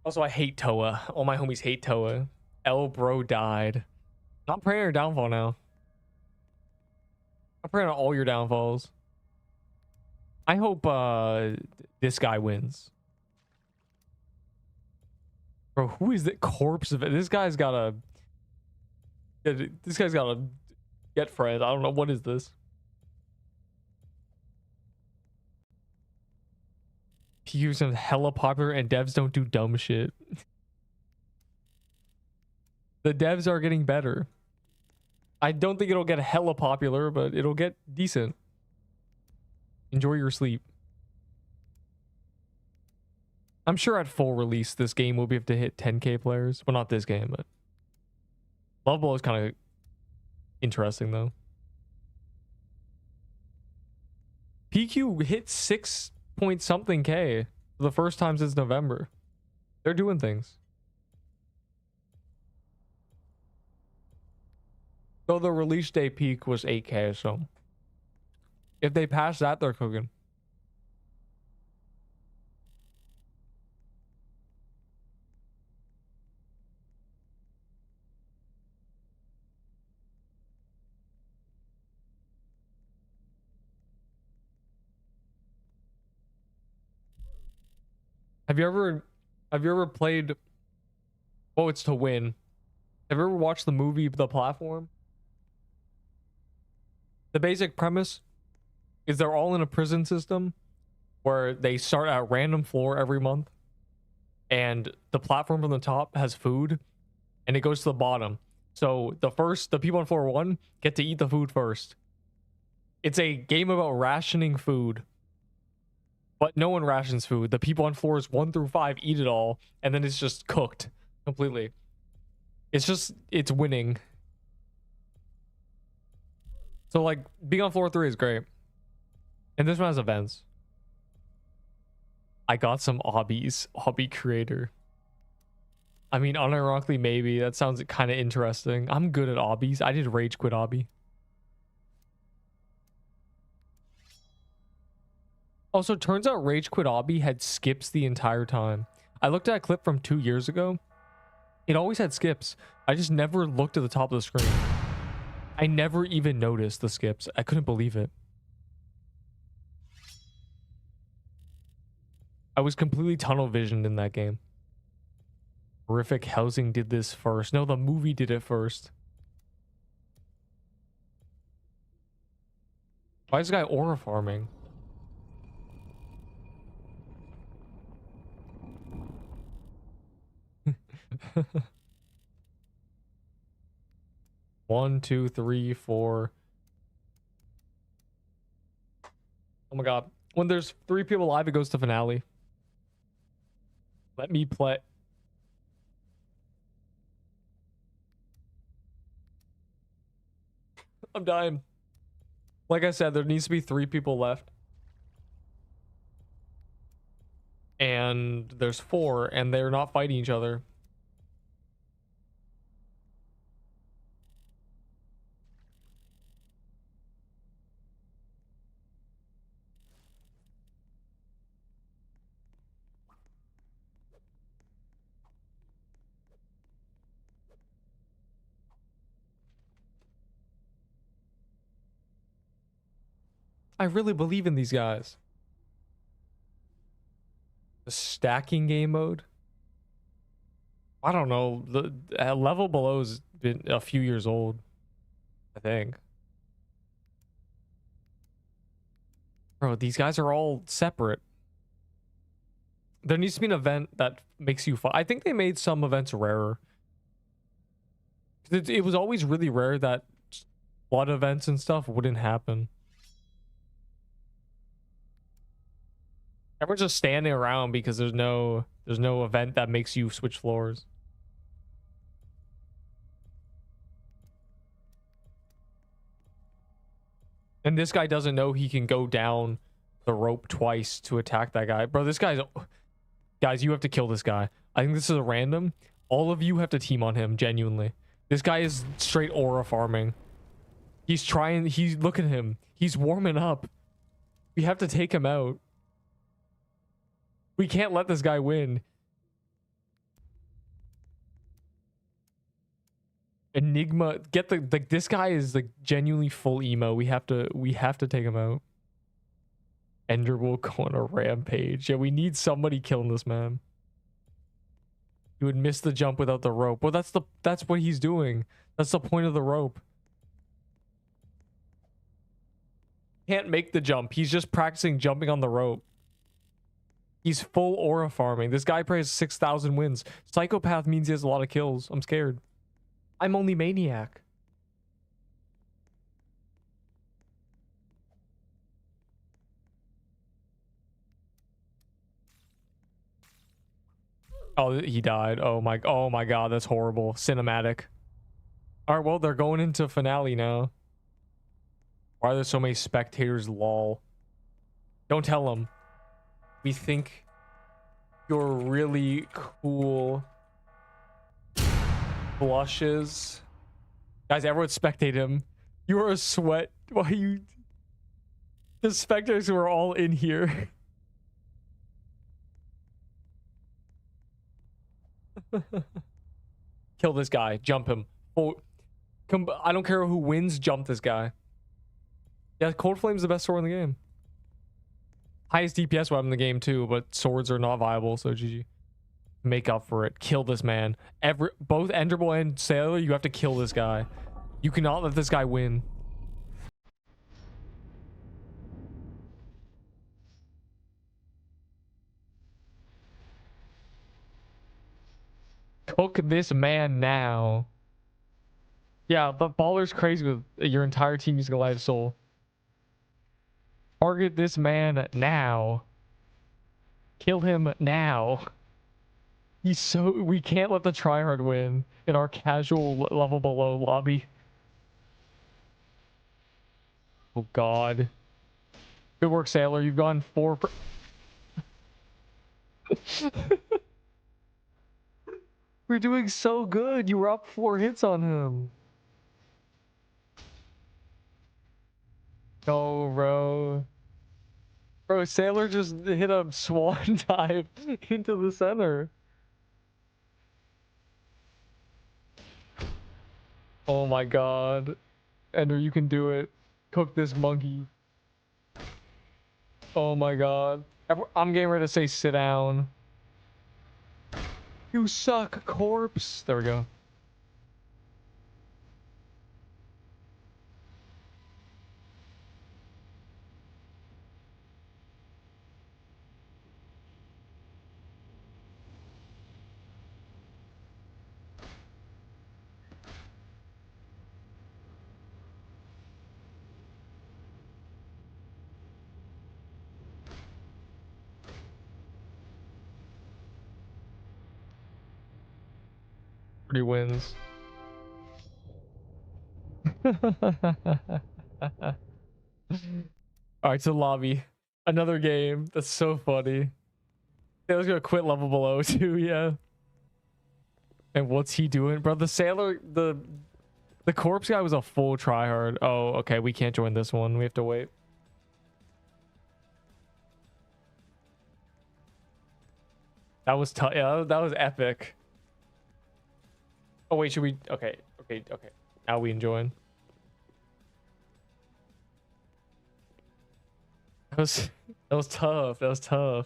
Also, I hate Toa. All my homies hate Toa. Bro died. I'm praying your downfall now. I'm praying on all your downfalls. I hope this guy wins. Bro, who is the corpse of it? This guy's got a get friend. I don't know, what is this? He's hella popular and devs don't do dumb shit. The devs are getting better. I don't think it'll get hella popular, but it'll get decent. Enjoy your sleep. I'm sure at full release, this game will be able to hit 10k players. Well, not this game, but Love Bowl is kind of interesting, though. PQ hit 6 point something K for the first time since November. They're doing things. Though the release day peak was 8k, so if they pass that, they're cooking. Have you ever played Oh, It's to Win? Have you ever watched the movie The Platform? The basic premise is they're all in a prison system where they start at a random floor every month, and the platform from the top has food and it goes to the bottom. So the people on floor 1 get to eat the food first. It's a game about rationing food. But no one rations food. The people on floors 1 through 5 eat it all, and then it's just cooked completely. It's winning. So, like, being on floor 3 is great. And this one has events. I got some hobbies. Hobby creator. I mean, unironically, maybe. That sounds kind of interesting. I'm good at hobbies. I did rage quit hobby. Also, turns out Rage Quit Obby had skips the entire time. I looked at a clip from 2 years ago. It always had skips. I just never looked at the top of the screen. I never even noticed the skips. I couldn't believe it. I was completely tunnel visioned in that game. Horrific Housing did this first. No, the movie did it first. Why is this guy aura farming? One, two, three, four. Oh my god. When there's 3 people live, it goes to finale. Let me play. I'm dying. Like I said, there needs to be 3 people left. And there's 4, and they're not fighting each other. I really believe in these guys. The stacking game mode? I don't know. The level below has been a few years old, I think. Bro, these guys are all separate. There needs to be an event that makes you fight. I think they made some events rarer. It was always really rare that blood events and stuff wouldn't happen. Everyone's just standing around because there's no event that makes you switch floors. And this guy doesn't know he can go down the rope twice to attack that guy. Bro, this guy's... Guys, you have to kill this guy. I think this is a random. All of you have to team on him, genuinely. This guy is straight aura farming. He's trying... Look at him. He's warming up. We have to take him out. We can't let this guy win. Enigma, get the like this guy is like genuinely full emo. We have to take him out. Ender will go on a rampage. Yeah, we need somebody killing this man. He would miss the jump without the rope. Well, that's what he's doing. That's the point of the rope. Can't make the jump. He's just practicing jumping on the rope. He's full aura farming. This guy probably has 6,000 wins. Psychopath means he has a lot of kills. I'm scared. I'm only maniac. Oh, he died. Oh my god, that's horrible. Cinematic. All right, well, they're going into finale now. Why are there so many spectators? Lol. Don't tell them. We think you're really cool. Blushes. Guys, everyone spectate him. You are a sweat. Why you... The spectators were all in here. Kill this guy. Jump him. Oh, I don't care who wins. Jump this guy. Yeah, Cold Flame's the best sword in the game. Highest DPS weapon in the game too, but swords are not viable, so GG. Make up for it. Kill this man. Both Enderboy and Sailor, you have to kill this guy. You cannot let this guy win. Cook this man now. Yeah, the baller's crazy with your entire team using a light soul. Target this man now. Kill him now. He's so... We can't let the tryhard win in our casual level below lobby. Oh god. Good work, Sailor. You've gone 4... We're doing so good. You were up 4 hits on him. Go, bro. Bro, Sailor just hit a swan dive into the center. Oh my god. Ender, you can do it. Cook this monkey. Oh my god. I'm getting ready to say sit down. You suck, corpse. There we go. Pretty wins. Alright, to lobby. Another game. That's so funny. Sailor's gonna quit level below too, yeah. And what's he doing? Bro, the Sailor, the corpse guy was a full tryhard. Oh, okay, we can't join this one. We have to wait. That was tough. Yeah, that was epic. Oh wait, should we? Okay. Now we enjoying. That was tough. That was tough.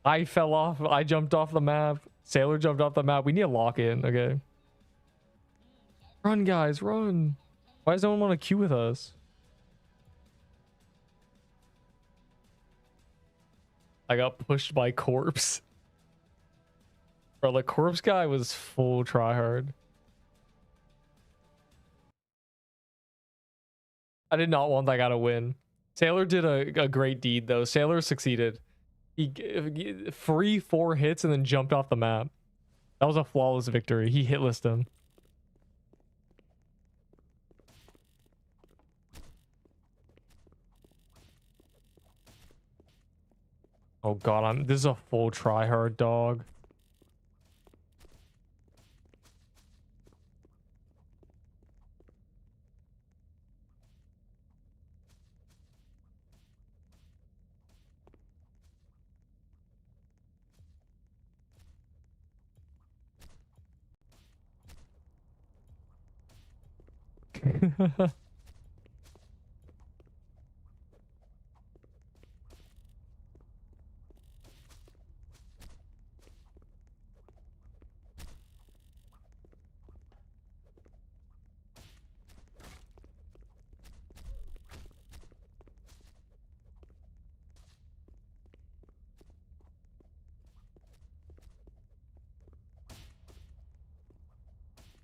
I fell off. I jumped off the map. Sailor jumped off the map. We need to lock in. Okay. Run, guys, run. Why does no one want to queue with us? I got pushed by corpse. Bro, the corpse guy was full tryhard. I did not want that guy to win. Sailor did a great deed though. Sailor succeeded. He free 4 hits and then jumped off the map. That was a flawless victory. He hit list him. Oh god, this is a full tryhard, dog.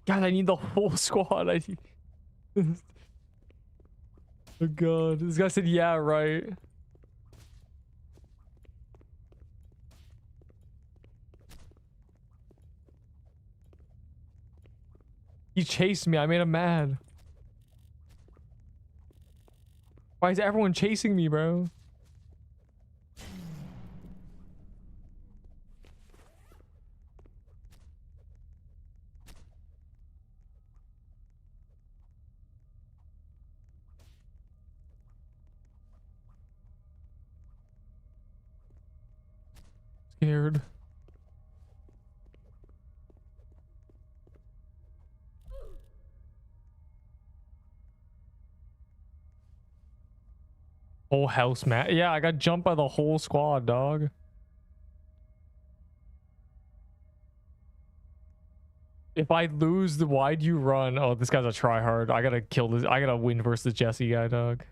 God, I need the whole squad. I need... Oh god, this guy said yeah, right. He chased me. I made him mad. Why is everyone chasing me, bro? Scared. Whole house, man. Yeah, I got jumped by the whole squad, dog. If I lose, why'd you run? Oh, this guy's a tryhard. I gotta kill this. I gotta win versus Jesse guy, dog.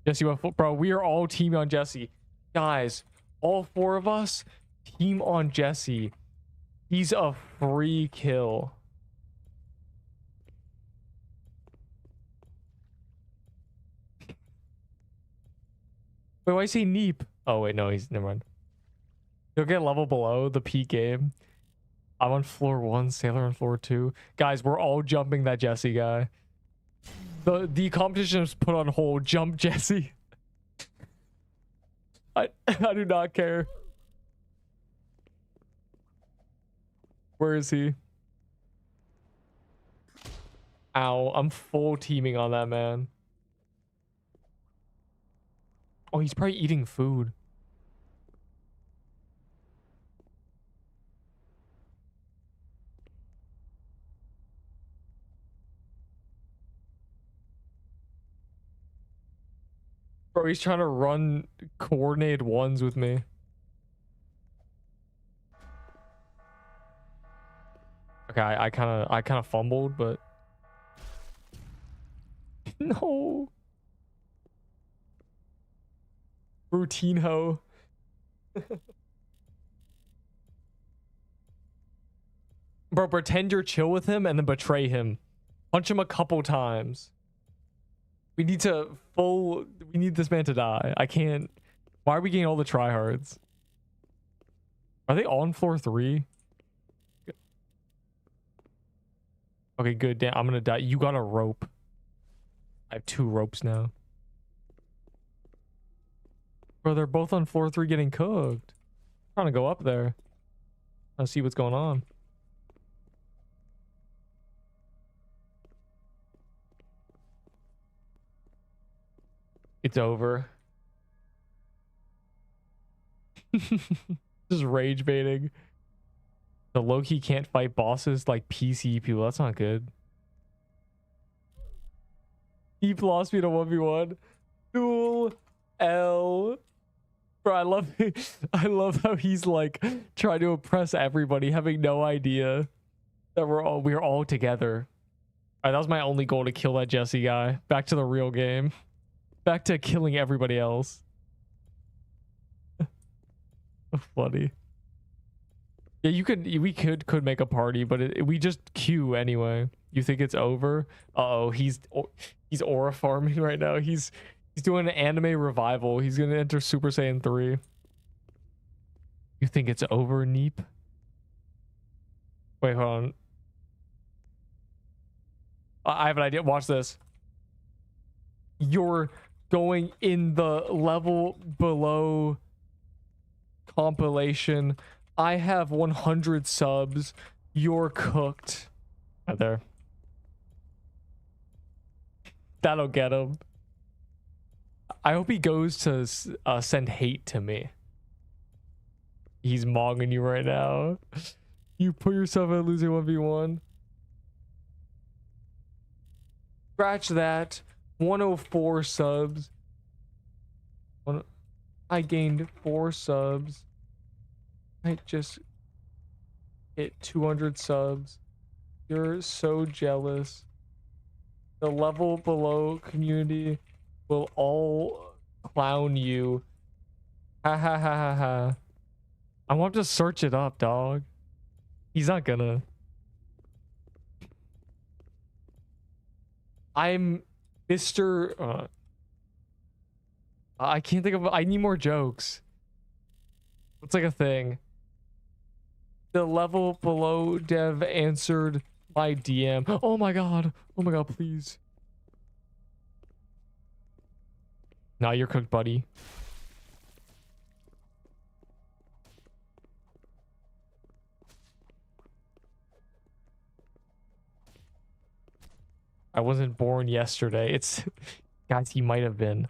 Jesse, bro, we are all team on Jesse. Guys, all 4 of us team on Jesse. He's a free kill. Wait, why say Neep? Oh, wait, no, he's... Never mind. He'll get level below the peak game. I'm on floor 1, Sailor on floor 2. Guys, we're all jumping that Jesse guy. The competition is put on hold. Jump Jesse. I do not care. Where is he? Ow, I'm full teaming on that man. Oh, he's probably eating food. Bro, he's trying to run coordinated ones with me. Okay, I kind of fumbled, but no. Routine ho. Bro, pretend you're chill with him and then betray him. Punch him a couple times. We need this man to die. I can't. Why are we getting all the tryhards? Are they all on floor 3? Okay, good. Damn, I'm gonna die. You got a rope. I have 2 ropes now. Bro, they're both on floor 3 getting cooked. I'm trying to go up there. Let's see what's going on. It's over. Just rage baiting. The Loki can't fight bosses like PC people. That's not good. He lost me to 1v1. Duel L. Bro, I love how he's like trying to impress everybody, having no idea that we're all together. All right, that was my only goal, to kill that Jesse guy. Back to the real game. Back to killing everybody else. Funny. Yeah, we could make a party, but we just queue anyway. You think it's over? Uh-oh, he's aura farming right now. He's doing an anime revival. He's gonna enter Super Saiyan 3. You think it's over, Neep? Wait, hold on. I have an idea. Watch this. You're going in the level below compilation. I have 100 subs. You're cooked. Right there. That'll get him. I hope he goes to send hate to me. He's mogging you right now. You put yourself at losing 1v1. Scratch that. 104 subs. I gained 4 subs. I just hit 200 subs. You're so jealous. The level below community will all clown you. Ha ha ha ha ha. I want to search it up, dog. He's not gonna. I'm Mr. I can't think of. I need more jokes. What's like a thing? The level below dev answered my DM. Oh my god. Oh my god, please. Nah, you're cooked, buddy. I wasn't born yesterday. It's guys, he might have been.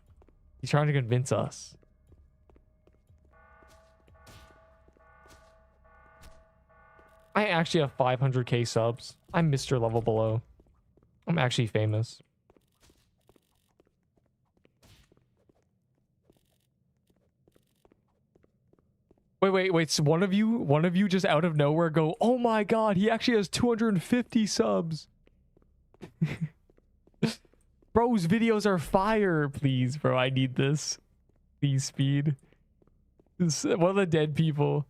He's trying to convince us. I actually have 500k subs. I'm Mr. Level Below. I'm actually famous. Wait. So one of you just out of nowhere go, oh my god, he actually has 250 subs. Bro's videos are fire. Please, bro, I need this. Please, speed. This, one of the dead people.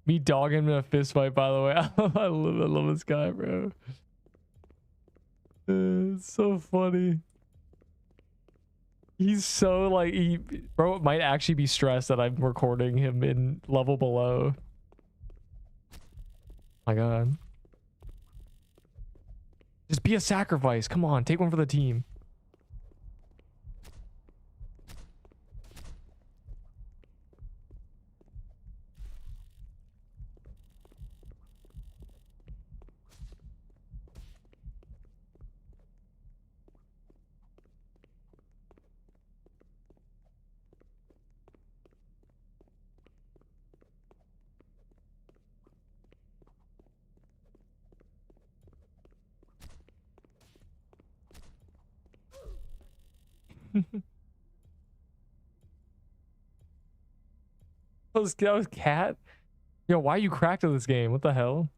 Me dogging him in a fist fight, by the way. I love this guy, bro. It's so funny. He's so like, bro might actually be stressed that I'm recording him in Level Below. My god. Just be a sacrifice. Come on, take one for the team. That was cat. Yo, why are you cracked at this game? What the hell?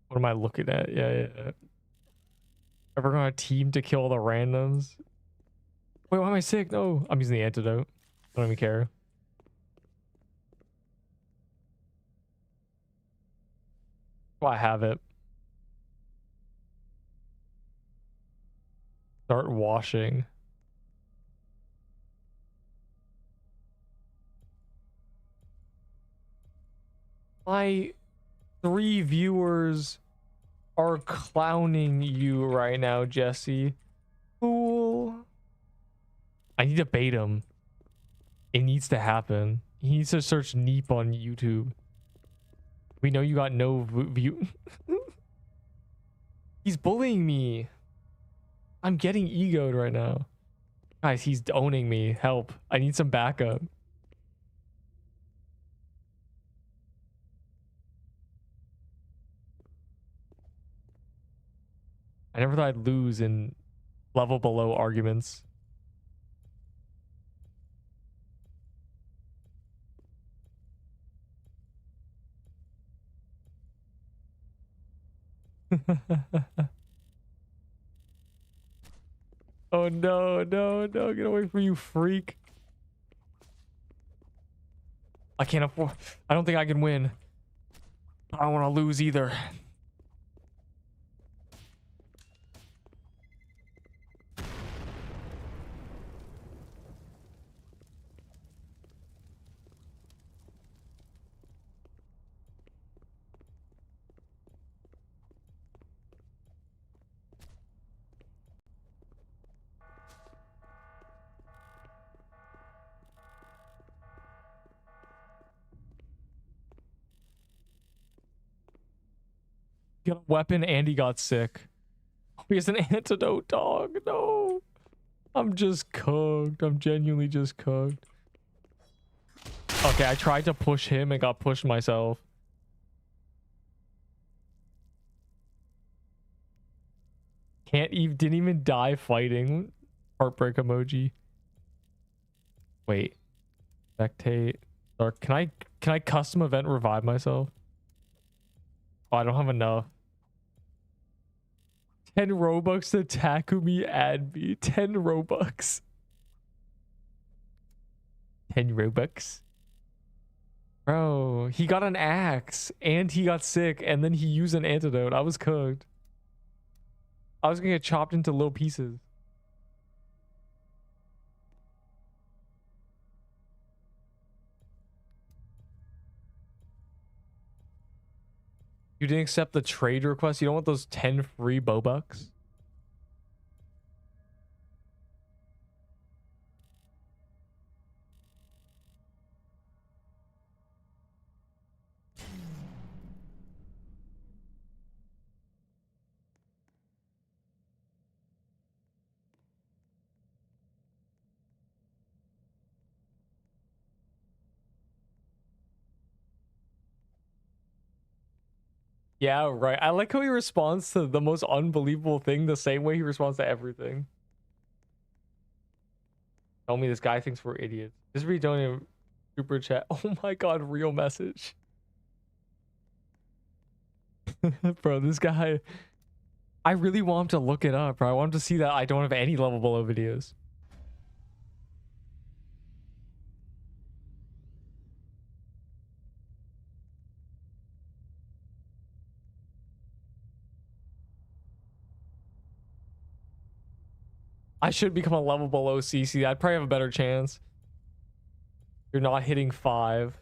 What am I looking at? Yeah. Ever gonna team to kill the randoms? Wait, why am I sick? No, I'm using the antidote. I don't even care. Oh, I have it. Start washing. My 3 viewers are clowning you right now, Jesse. Fool. I need to bait him. It needs to happen. He needs to search Neep on YouTube. We know you got no view. He's bullying me. I'm getting egoed right now. Guys, he's owning me. Help. I need some backup. I never thought I'd lose in Level Below arguments. Oh no, get away from you, freak. I can't afford. I don't think I can win. I don't want to lose either. Got a weapon and he got sick. He has an antidote, dog. No. I'm just cooked. I'm genuinely just cooked. Okay, I tried to push him and got pushed myself. didn't even die fighting. Heartbreak emoji. Wait. Spectate. Or can I custom event revive myself? Oh, I don't have enough. 10 Robux to Takumi add me. 10 Robux. 10 Robux. Bro, he got an axe and he got sick and then he used an antidote. I was cooked. I was gonna get chopped into little pieces. You didn't accept the trade request? You don't want those 10 free Bobucks? Yeah, right. I like how he responds to the most unbelievable thing the same way he responds to everything. Tell me this guy thinks we're idiots. Just read donate super chat. Oh my god, real message. Bro, this guy, I really want him to look it up, bro. I want him to see that I don't have any level below videos. I should become a level below CC. I'd probably have a better chance. You're not hitting 5.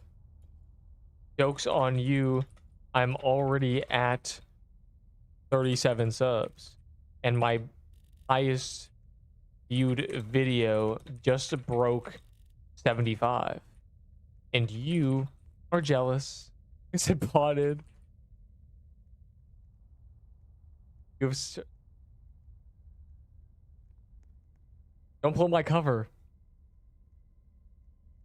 Joke's on you. I'm already at 37 subs. And my highest viewed video just broke 75. And you are jealous. I said potted. You have don't pull my cover.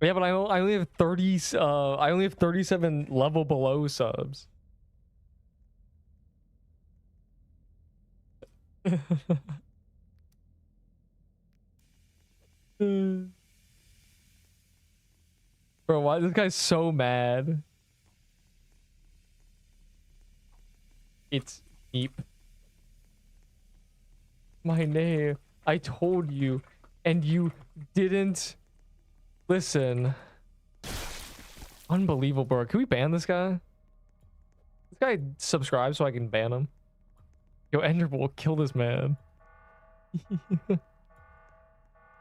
Yeah, but I only have 30 I only have 37 level below subs. Bro, why this guy's so mad? It's deep. My name. I told you, and you didn't listen. Unbelievable, bro. Can we ban this guy? This guy subscribes so I can ban him. Yo, Enderbull, kill this man.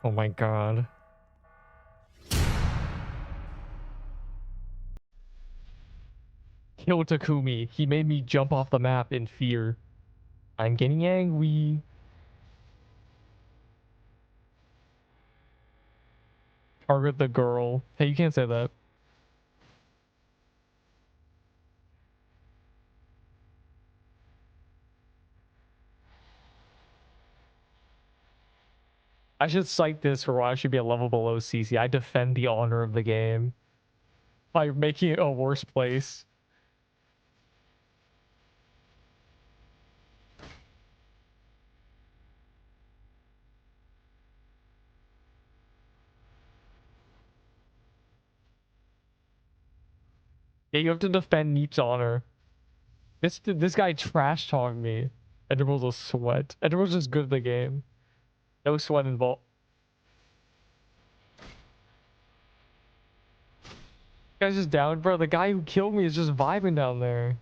Oh my god. Kill Takumi. He made me jump off the map in fear. I'm getting angry. Target the girl. Hey, you can't say that. I should cite this for why I should be a level below CC. I defend the honor of the game by making it a worse place. Yeah, you have to defend Neep's honor. This guy trash talked me. Enderbull's a sweat. Enderbull's just good at the game. No sweat involved. Guy's just down, bro. The guy who killed me is just vibing down there.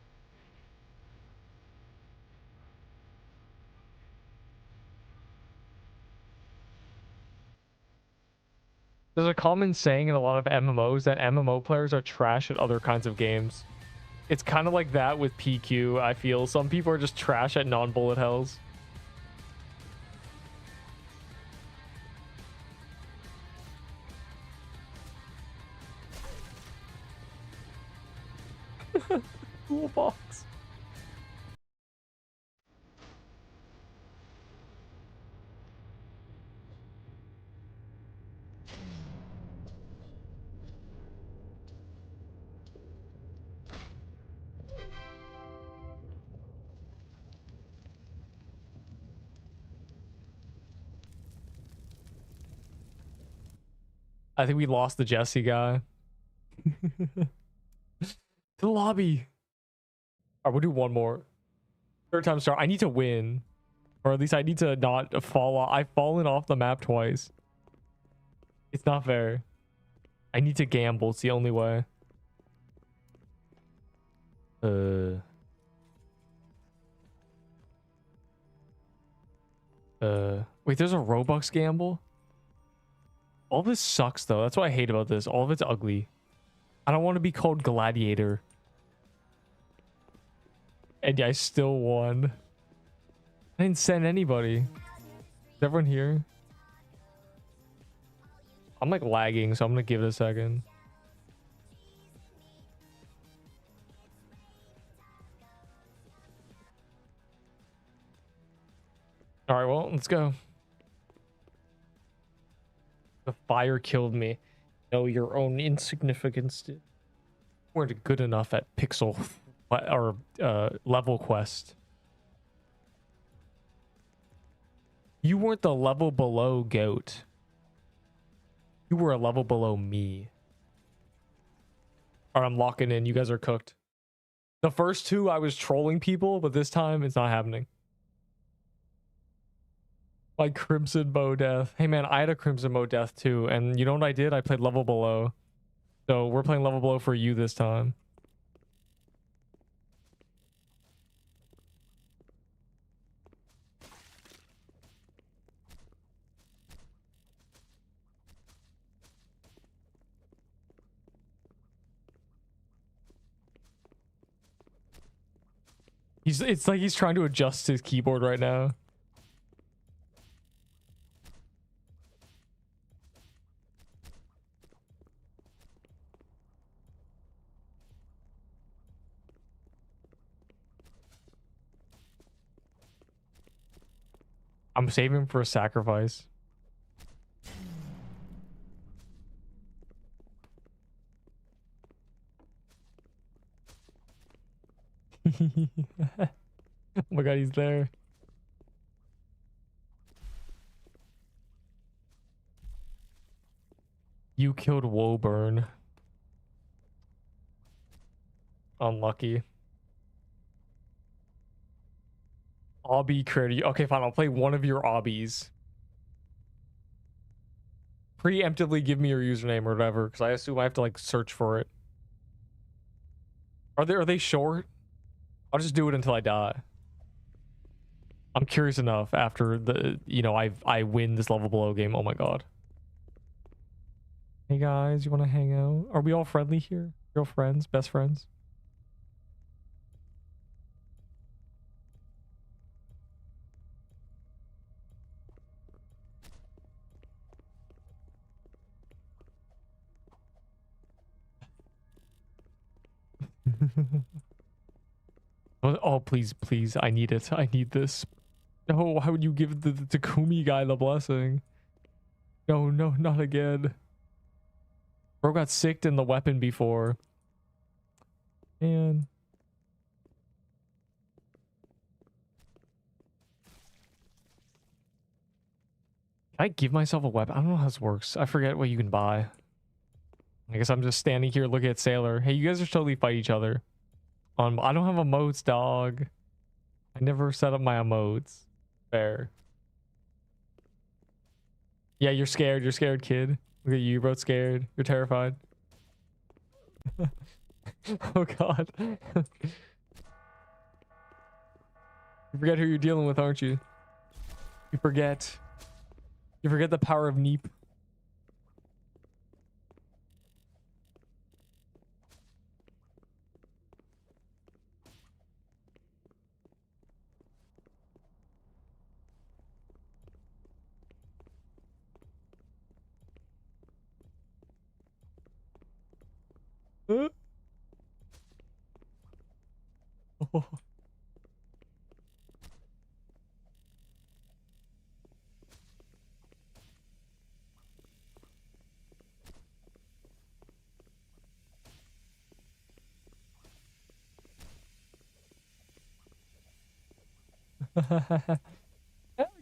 There's a common saying in a lot of MMOs that MMO players are trash at other kinds of games. It's kind of like that with PQ, I feel. Some people are just trash at non-bullet hells. Toolbox. I think we lost the Jesse guy. To the lobby. All right, we'll do one more. Third time start. I need to win. Or at least I need to not fall off. I've fallen off the map twice. It's not fair. I need to gamble. It's the only way. Wait, there's a Robux gamble? All this sucks though. That's what I hate about this. All of it's ugly. I don't want to be called Gladiator. And I still won. I didn't send anybody. Is everyone here? I'm like lagging, so I'm gonna give it a second. All right, well, let's go. The fire killed me. Know your own insignificance. Weren't good enough at pixel or level quest. You weren't the level below goat. You were a level below me. All right, I'm locking in. You guys are cooked. The first two, I was trolling people, but this time it's not happening. Like Crimson Bow Death. Hey man, I had a Crimson Bow Death too, and you know what I did? I played level below. So we're playing level below for you this time. It's like he's trying to adjust his keyboard right now. I'm saving for a sacrifice. Oh my god, he's there. You killed Woburn. Unlucky. Obby created. Okay, fine. I'll play one of your obbies. Preemptively give me your username or whatever, because I assume I have to like search for it. Are they short? I'll just do it until I die. I'm curious enough after the I win this level below game. Oh my god. Hey guys, you want to hang out? Are we all friendly here? You're all friends? Best friends? Oh, please, please. I need it. I need this. No, how would you give the Takumi guy the blessing? No, no, not again. Bro got sicked in the weapon before. Man. Can I give myself a weapon? I don't know how this works. I forget what you can buy. I guess I'm just standing here looking at Sailor. Hey, you guys are totally fight each other. I don't have emotes, dog. I never set up my emotes. Fair. Yeah, you're scared. You're scared, kid. Look at you. You're both scared. You're terrified. Oh, God. You forget who you're dealing with, aren't you? You forget. You forget the power of Neep. Oh.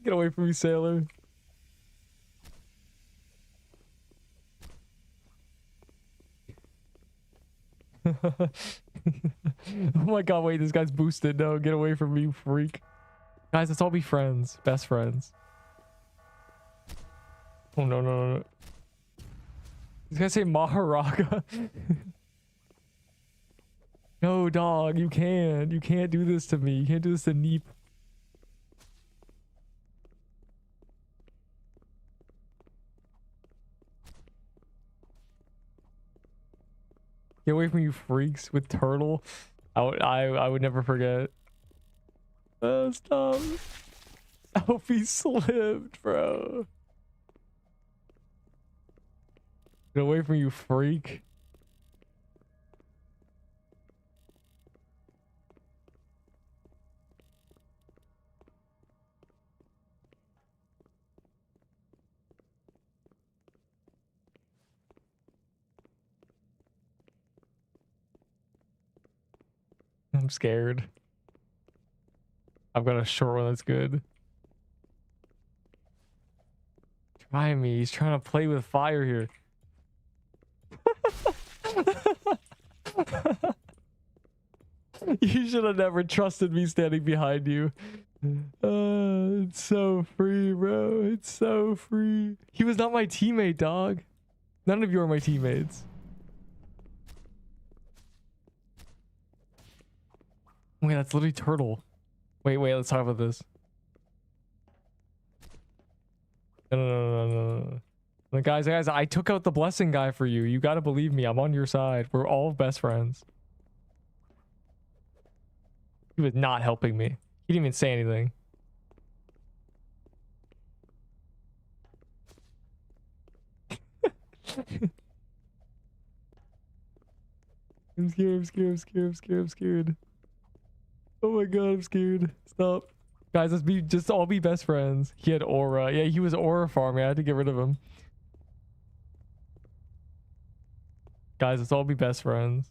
Get away from me, Sailor. Oh my god, wait, this guy's boosted. No, get away from me, you freak. Guys, let's all be friends. Best friends. Oh, no, no, no. This guy say Maharaga. No, dog, you can't. You can't do this to me. You can't do this to Neep. Get away from you freaks with turtle. I would never forget. Stop. Alfie slipped, bro. Get away from you freak. I'm scared. I've got a short one that's good. Try me. He's trying to play with fire here. You should have never trusted me standing behind you. It's so free, bro. It's so free. He was not my teammate, dog. None of you are my teammates. Wait, that's literally turtle. Wait, let's talk about this. No. Guys, I took out the blessing guy for you. You gotta believe me. I'm on your side. We're all best friends. He was not helping me. He didn't even say anything. I'm scared. Oh my god, I'm scared. Stop. Guys, just all be best friends. He had aura. Yeah, he was aura farming. I had to get rid of him. Guys, let's all be best friends.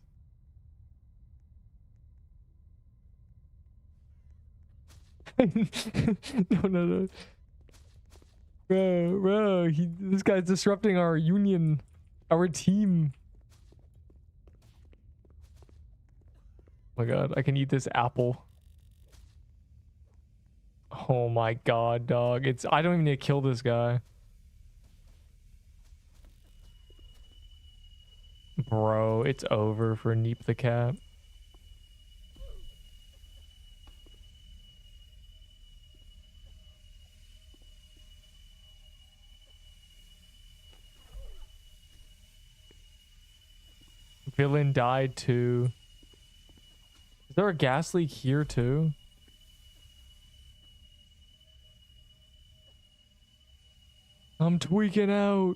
No. Bro, this guy's disrupting our union, our team. Oh my god, I can eat this apple. Oh my god, dog. I don't even need to kill this guy. Bro, it's over for Neep the cat. Villain died too. Is there a gas leak here too? I'm tweaking out.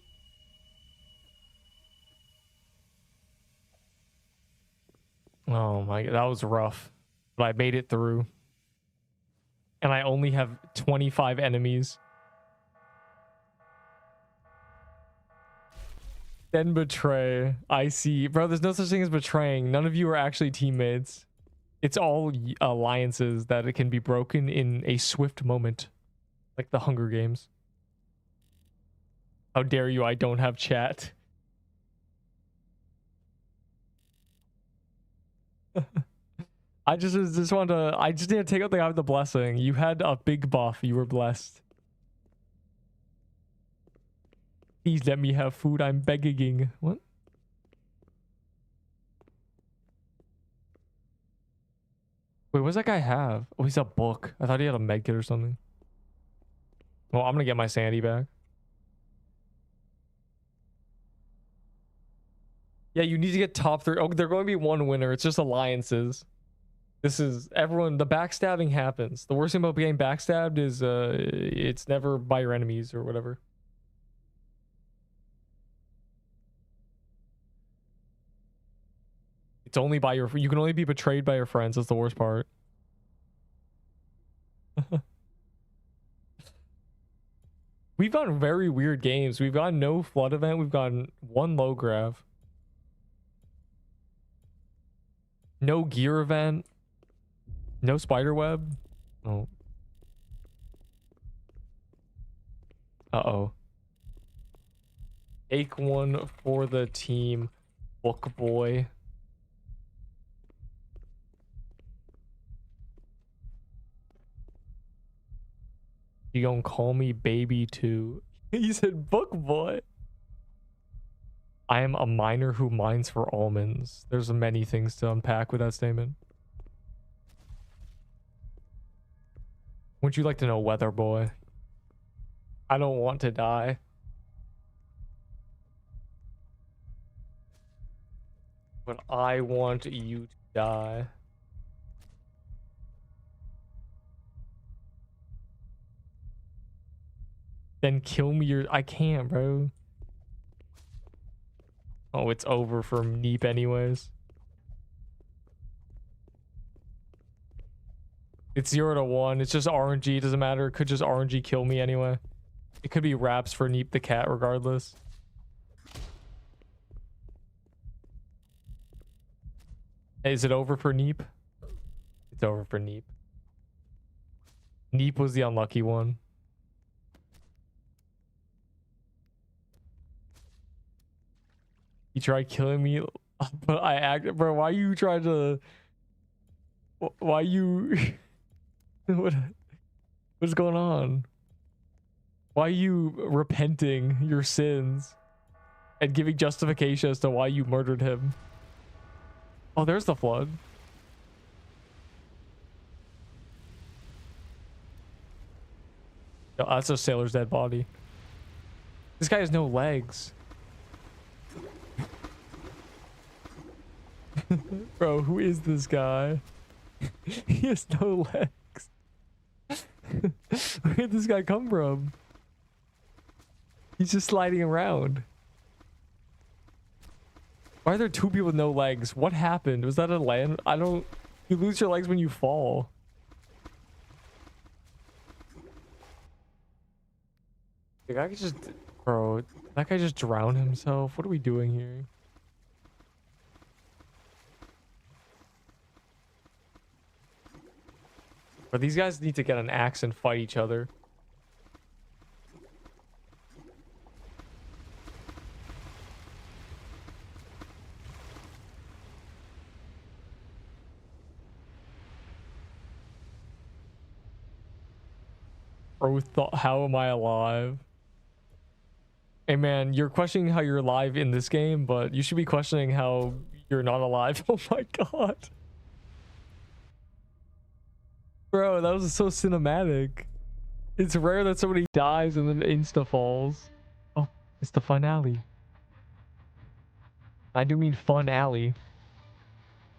Oh my god, that was rough. But I made it through. And I only have 25 enemies. Then betray. I see. Bro, there's no such thing as betraying. None of you are actually teammates. It's all alliances that it can be broken in a swift moment. Like the Hunger Games. How dare you, I don't have chat. I just wanted to... I just need to take out the guy with the blessing. You had a big buff. You were blessed. Please let me have food. I'm begging. What? Wait, what does that guy have? Oh, he's a book. I thought he had a med kit or something. Well, I'm gonna get my sanity back. Yeah, you need to get top 3. Oh, they're going to be one winner. It's just alliances. This is everyone. The backstabbing happens. The worst thing about getting backstabbed is it's never by your enemies or whatever. It's only by your... You can only be betrayed by your friends. That's the worst part. We've gotten very weird games. We've gotten no flood event. We've gotten 1 low grav. No gear event. No spider web. Oh. Uh-oh. Take one for the team, book boy. You gonna call me baby too? He said book boy. I am a miner who mines for almonds. There's many things to unpack with that statement. Would you like to know, weather boy? I don't want to die. But I want you to die. Then kill me your... I can't, bro. Oh, it's over for Neep anyways. It's 0 to 1. It's just RNG. It doesn't matter. It could just RNG kill me anyway. It could be raps for Neep the cat regardless. Is it over for Neep? It's over for Neep. Neep was the unlucky one. He tried killing me, but I acted. Bro, why you trying to... Why you... What's going on? Why are you repenting your sins and giving justification as to why you murdered him? Oh, there's the flood. No, that's a sailor's dead body. This guy has no legs. Bro, who is this guy? He has no legs. Where did this guy come from? He's just sliding around. Why are there two people with no legs? What happened? Was that a land? I don't... You lose your legs when you fall. The guy could just... Bro, that guy just drowned himself. What are we doing here? But these guys need to get an axe and fight each other. Bro thought, how am I alive? Hey man, you're questioning how you're alive in this game, but you should be questioning how you're not alive. Oh my god. Bro, that was so cinematic. It's rare that somebody dies and then insta falls. Oh, it's the finale. I do mean fun alley.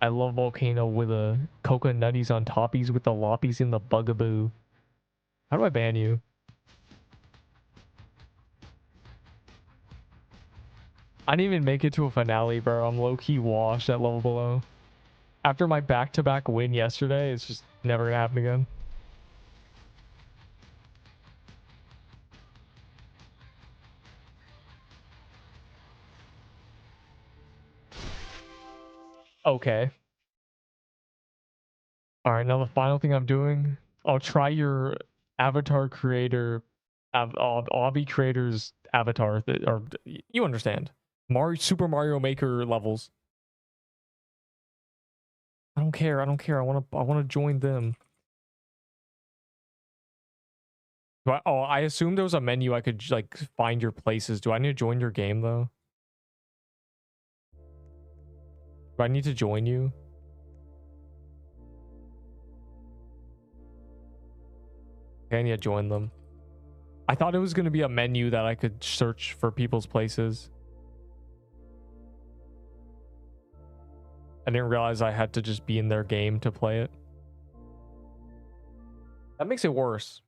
I love volcano with a coconutties on toppies with the loppies in the bugaboo. How do I ban you? I didn't even make it to a finale, bro. I'm low-key washed at level below. After my back-to-back win yesterday, it's just never gonna happen again. Okay. Alright, now the final thing I'm doing, I'll try your avatar creator, obby creator's avatar, or you understand. Super Mario Maker levels. I don't care. I don't care. I want to join them. Oh, I assumed there was a menu I could like find your places. Do I need to join your game though? Do I need to join you? Okay, I need to join them. I thought it was going to be a menu that I could search for people's places. I didn't realize I had to just be in their game to play it. That makes it worse.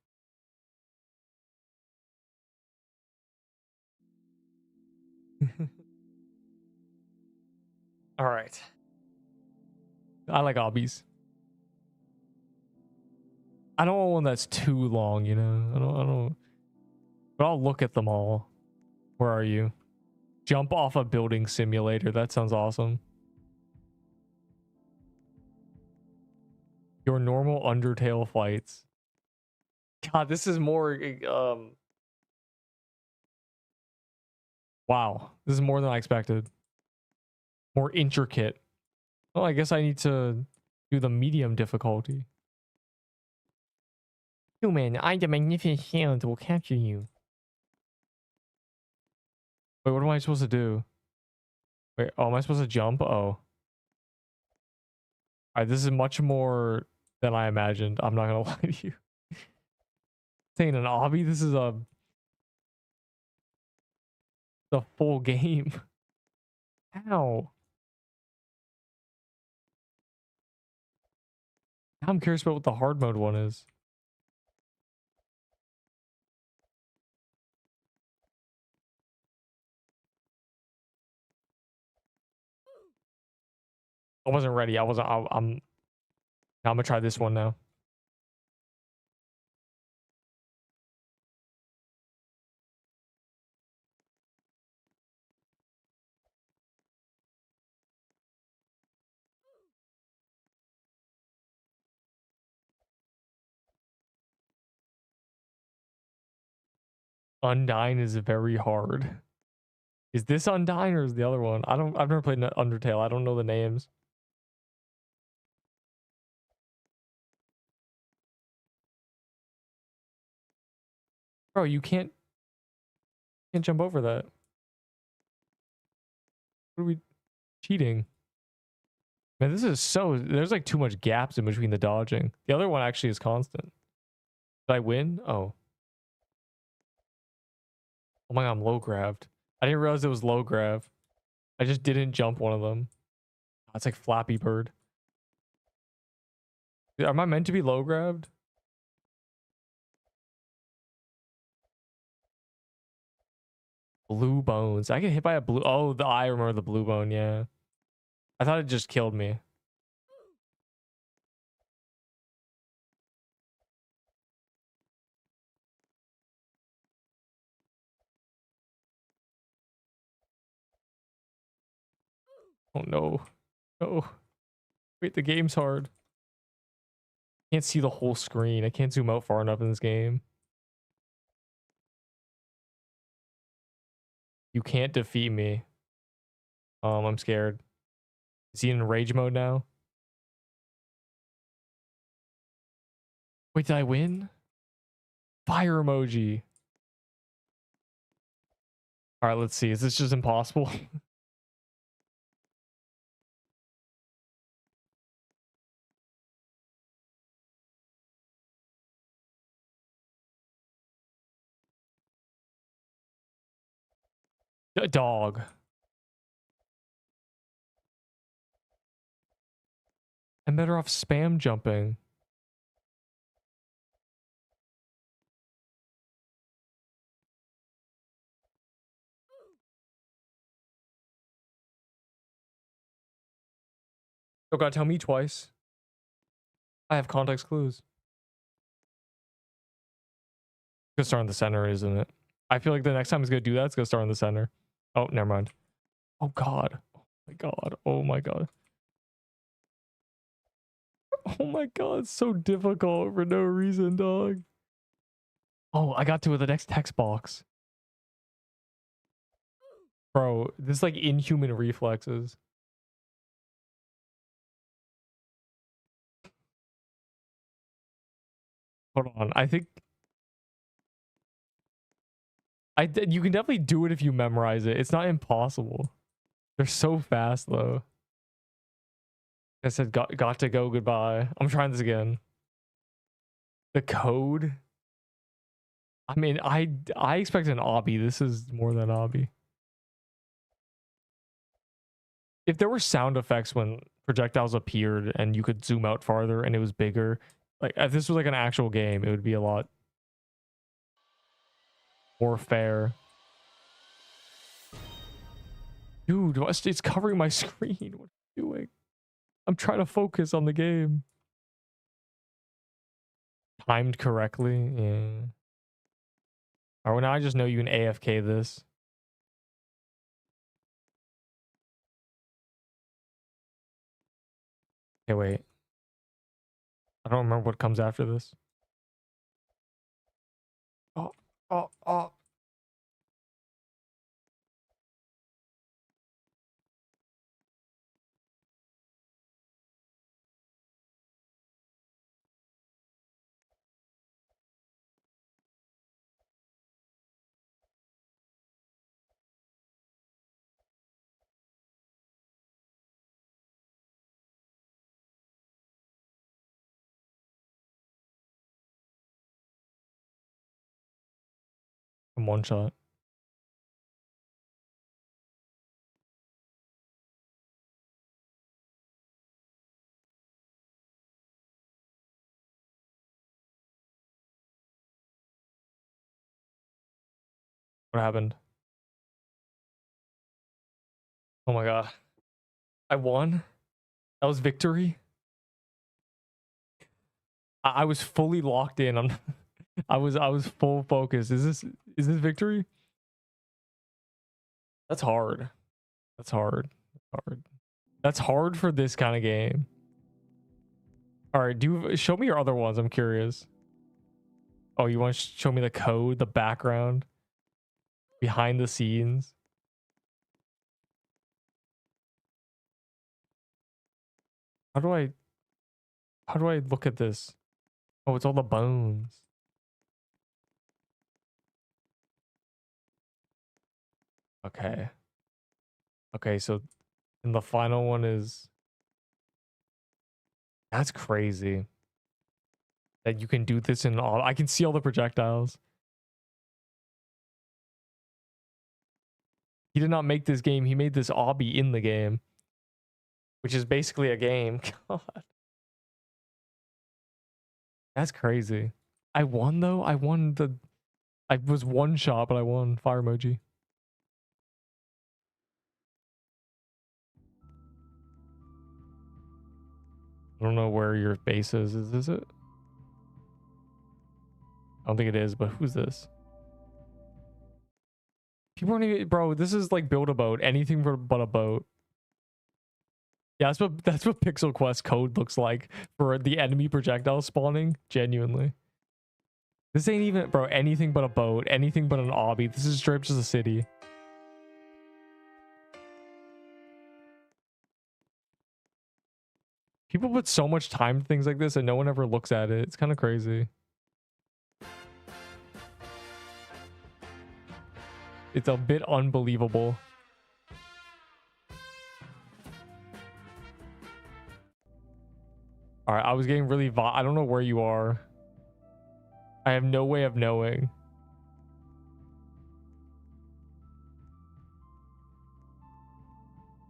All right. I like obbies. I don't want one that's too long, you know. I don't. But I'll look at them all. Where are you? Jump off a building simulator. That sounds awesome. Your normal Undertale fights. God, this is more wow, this is more than I expected. More intricate. Oh, I guess I need to do the medium difficulty. Human, I, the magnificent shield, will capture you. Wait, what am I supposed to do? Wait, oh, am I supposed to jump? Oh. Alright, this is much more than I imagined. I'm not gonna lie to you. This ain't an obby, this is the full game. How? I'm curious about what the hard mode one is. I wasn't ready. I'm gonna try this one now. Undyne is very hard. Is this Undyne or is the other one? I've never played Undertale. I don't know the names. Bro, you can't jump over that. What are we cheating? Man, this is so there's like too much gaps in between the dodging. The other one actually is constant. Did I win? Oh. Oh my god, I'm low grabbed. I didn't realize it was low grab. I just didn't jump one of them. That's like Flappy Bird. Am I meant to be low grabbed? Blue bones. I get hit by a blue. Oh, I remember the blue bone. Yeah. I thought it just killed me. Oh no. No. Wait, the game's hard. Can't see the whole screen. I can't zoom out far enough in this game. You can't defeat me. I'm scared. Is he in rage mode now? Wait, did I win? Fire emoji. All right, let's see. Is this just impossible? A dog. I'm better off spam jumping. Oh god, tell me twice. I have context clues. Gonna start in the center, isn't it? I feel like the next time it's gonna do that, it's gonna start in the center. Oh, never mind. Oh god. Oh my god. Oh my god. Oh my god, it's so difficult for no reason, dog. Oh, I got to the next text box. Bro, this is like inhuman reflexes. Hold on. I think you can definitely do it if you memorize it. It's not impossible. They're so fast though. I said got to go goodbye. I'm trying this again. The code. I mean, I expect an obby. This is more than obby. If there were sound effects when projectiles appeared and you could zoom out farther and it was bigger, like if this was like an actual game, it would be a lot more fair. Dude, it's covering my screen. What are you doing? I'm trying to focus on the game. Timed correctly, yeah. Or when I just know you can AFK this. Okay, wait. I don't remember what comes after this. Oh, oh, oh. from one shot. What happened? Oh my god. I won? That was victory? I was fully locked in. I was full focus. Is this victory? That's hard. That's hard. That's hard. That's hard for this kind of game. All right, show me your other ones. I'm curious. Oh, you want to show me the code, the background, behind the scenes? How do I look at this? Oh, it's all the bones. Okay. Okay, so and the final one is that's crazy. That you can do this in all I can see all the projectiles. He did not make this game, he made this obby in the game. Which is basically a game. God. That's crazy. I won though. I was one shot, but I won. Fire emoji. I don't know where your base is. Is this it? I don't think it is, but who's this? People aren't even, bro, this is like build a boat. Anything but a boat. Yeah, that's what Pixel Quest code looks like for the enemy projectile spawning. Genuinely. This ain't even, bro, anything but a boat. Anything but an obby. This is straight up just a city. People put so much time to things like this and no one ever looks at it. It's kind of crazy. It's a bit unbelievable. All right, I was getting really I don't know where you are. I have no way of knowing.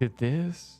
Did this?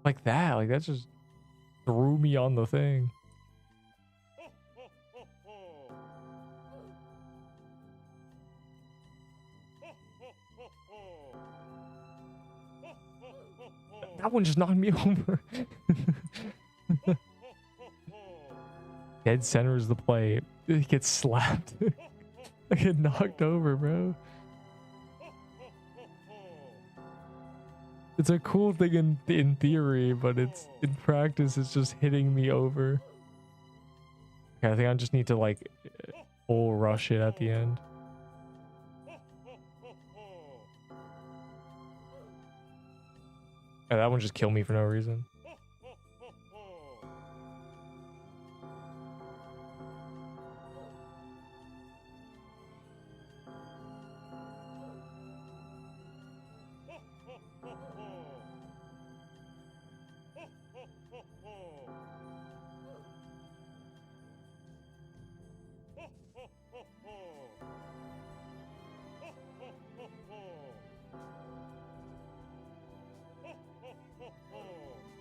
Like that. Like that just threw me on the thing. That one just knocked me over. Dead center is the play. It gets slapped. I get knocked over, bro. It's a cool thing in theory, but it's in practice it's just hitting me over. Okay, I think I just need to like full rush it at the end. Yeah, that one just killed me for no reason.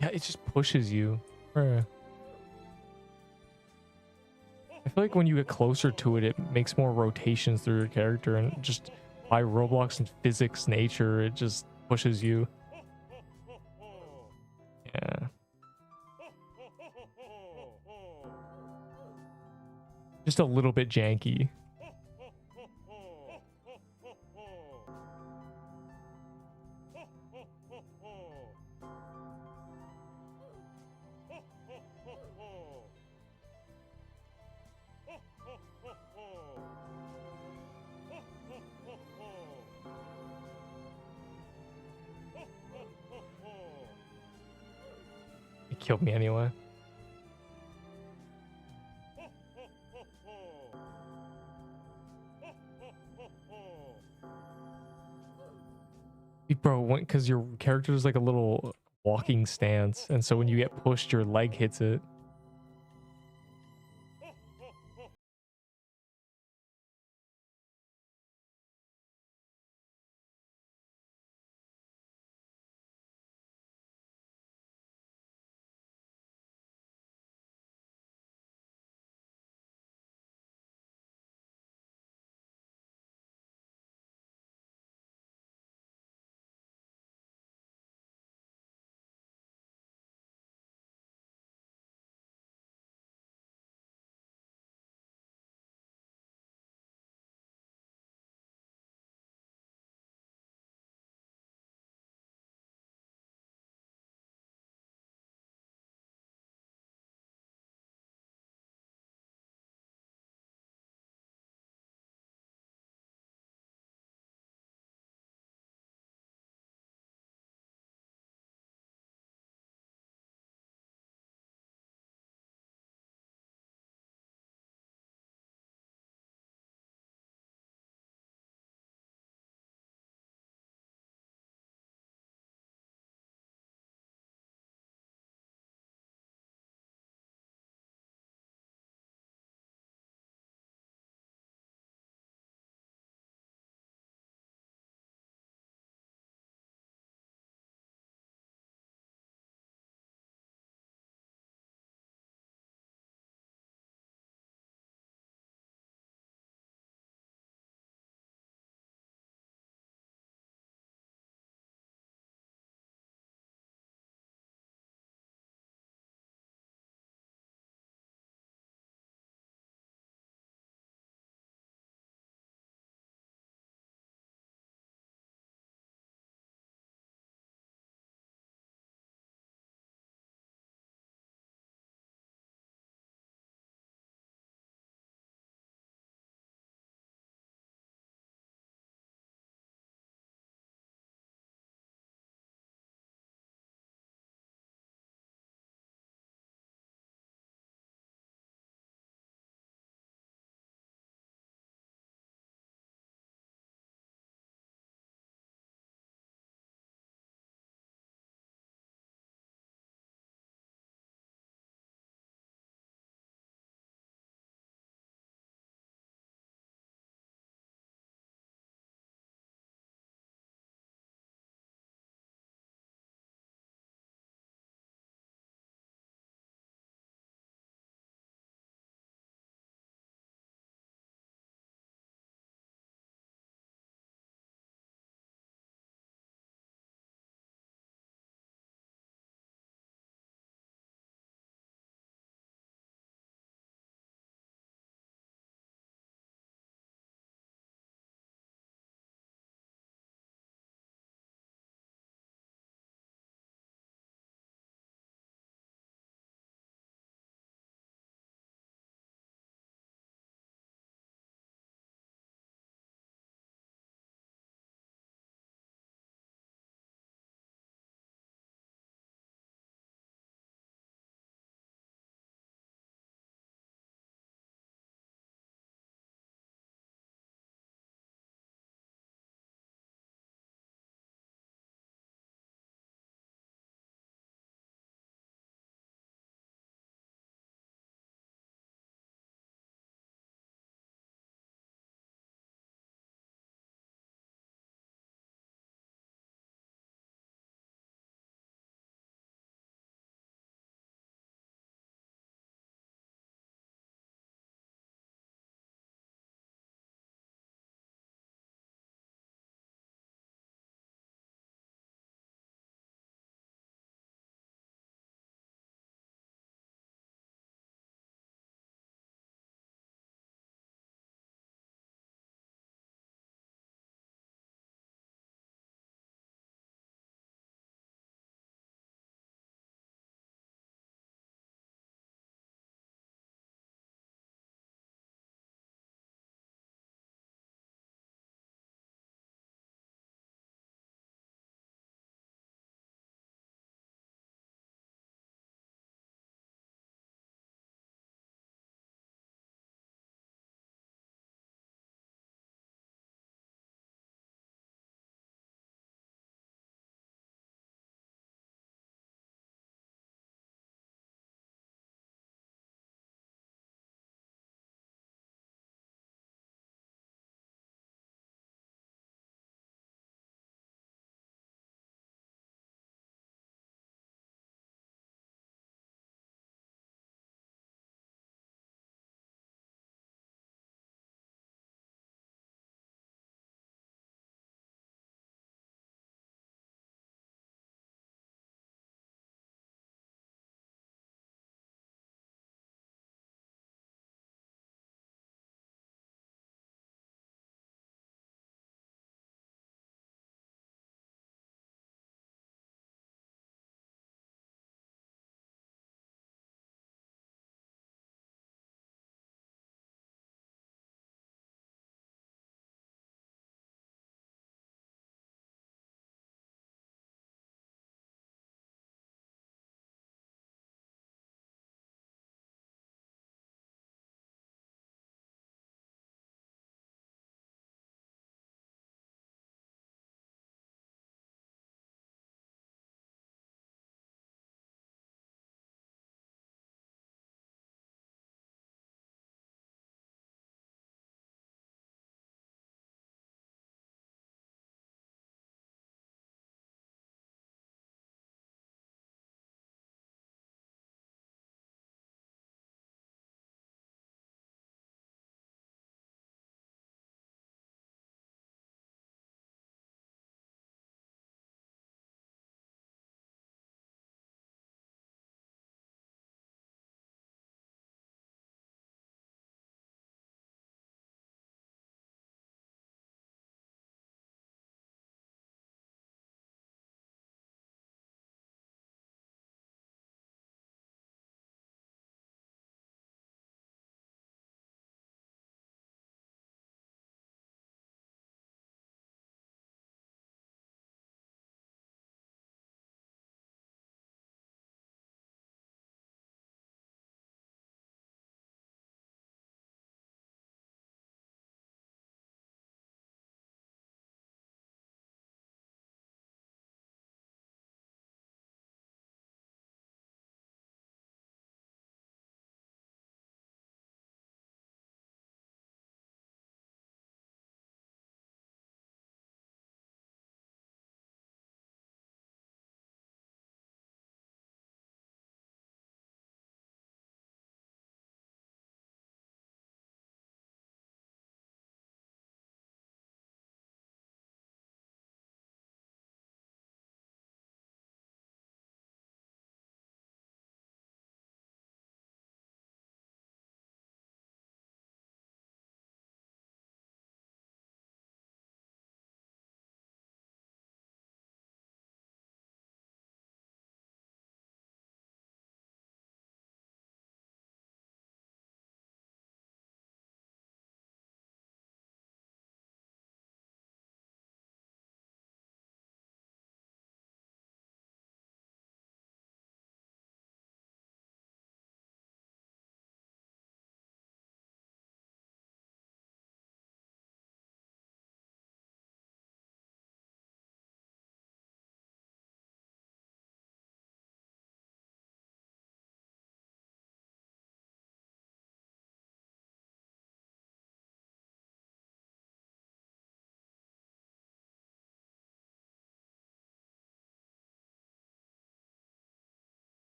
Yeah, it just pushes you. Bruh. I feel like when you get closer to it, it makes more rotations through your character, and just by Roblox and physics nature, it just pushes you. Yeah. Just a little bit janky. It killed me anyway. Bro, because your character is like a little walking stance, and so when you get pushed, your leg hits it.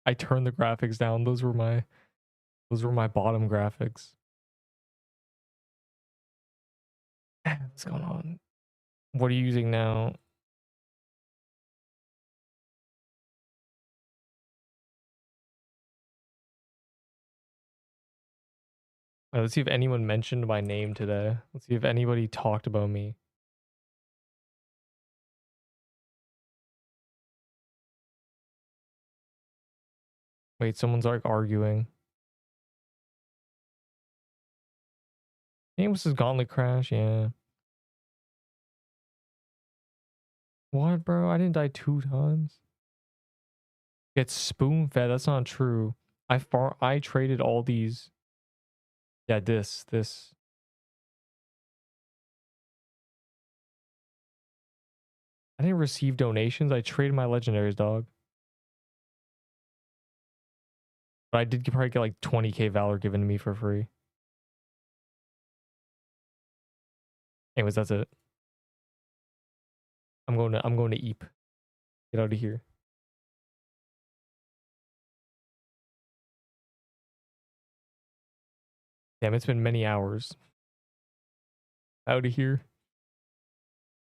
I turned the graphics down. Those were my bottom graphics. What's going on? What are you using now? Let's see if anyone mentioned my name today. Let's see if anybody talked about me. Wait, someone's like arguing. Name was his Gauntlet crash, yeah. What, bro? I didn't die 2 times. Get spoon fed. That's not true. I traded all these. Yeah, this. I didn't receive donations. I traded my legendaries, dog. But I did probably get like 20k valor given to me for free. Anyways, that's it. I'm going to Eep. Get out of here. Damn, it's been many hours. Out of here.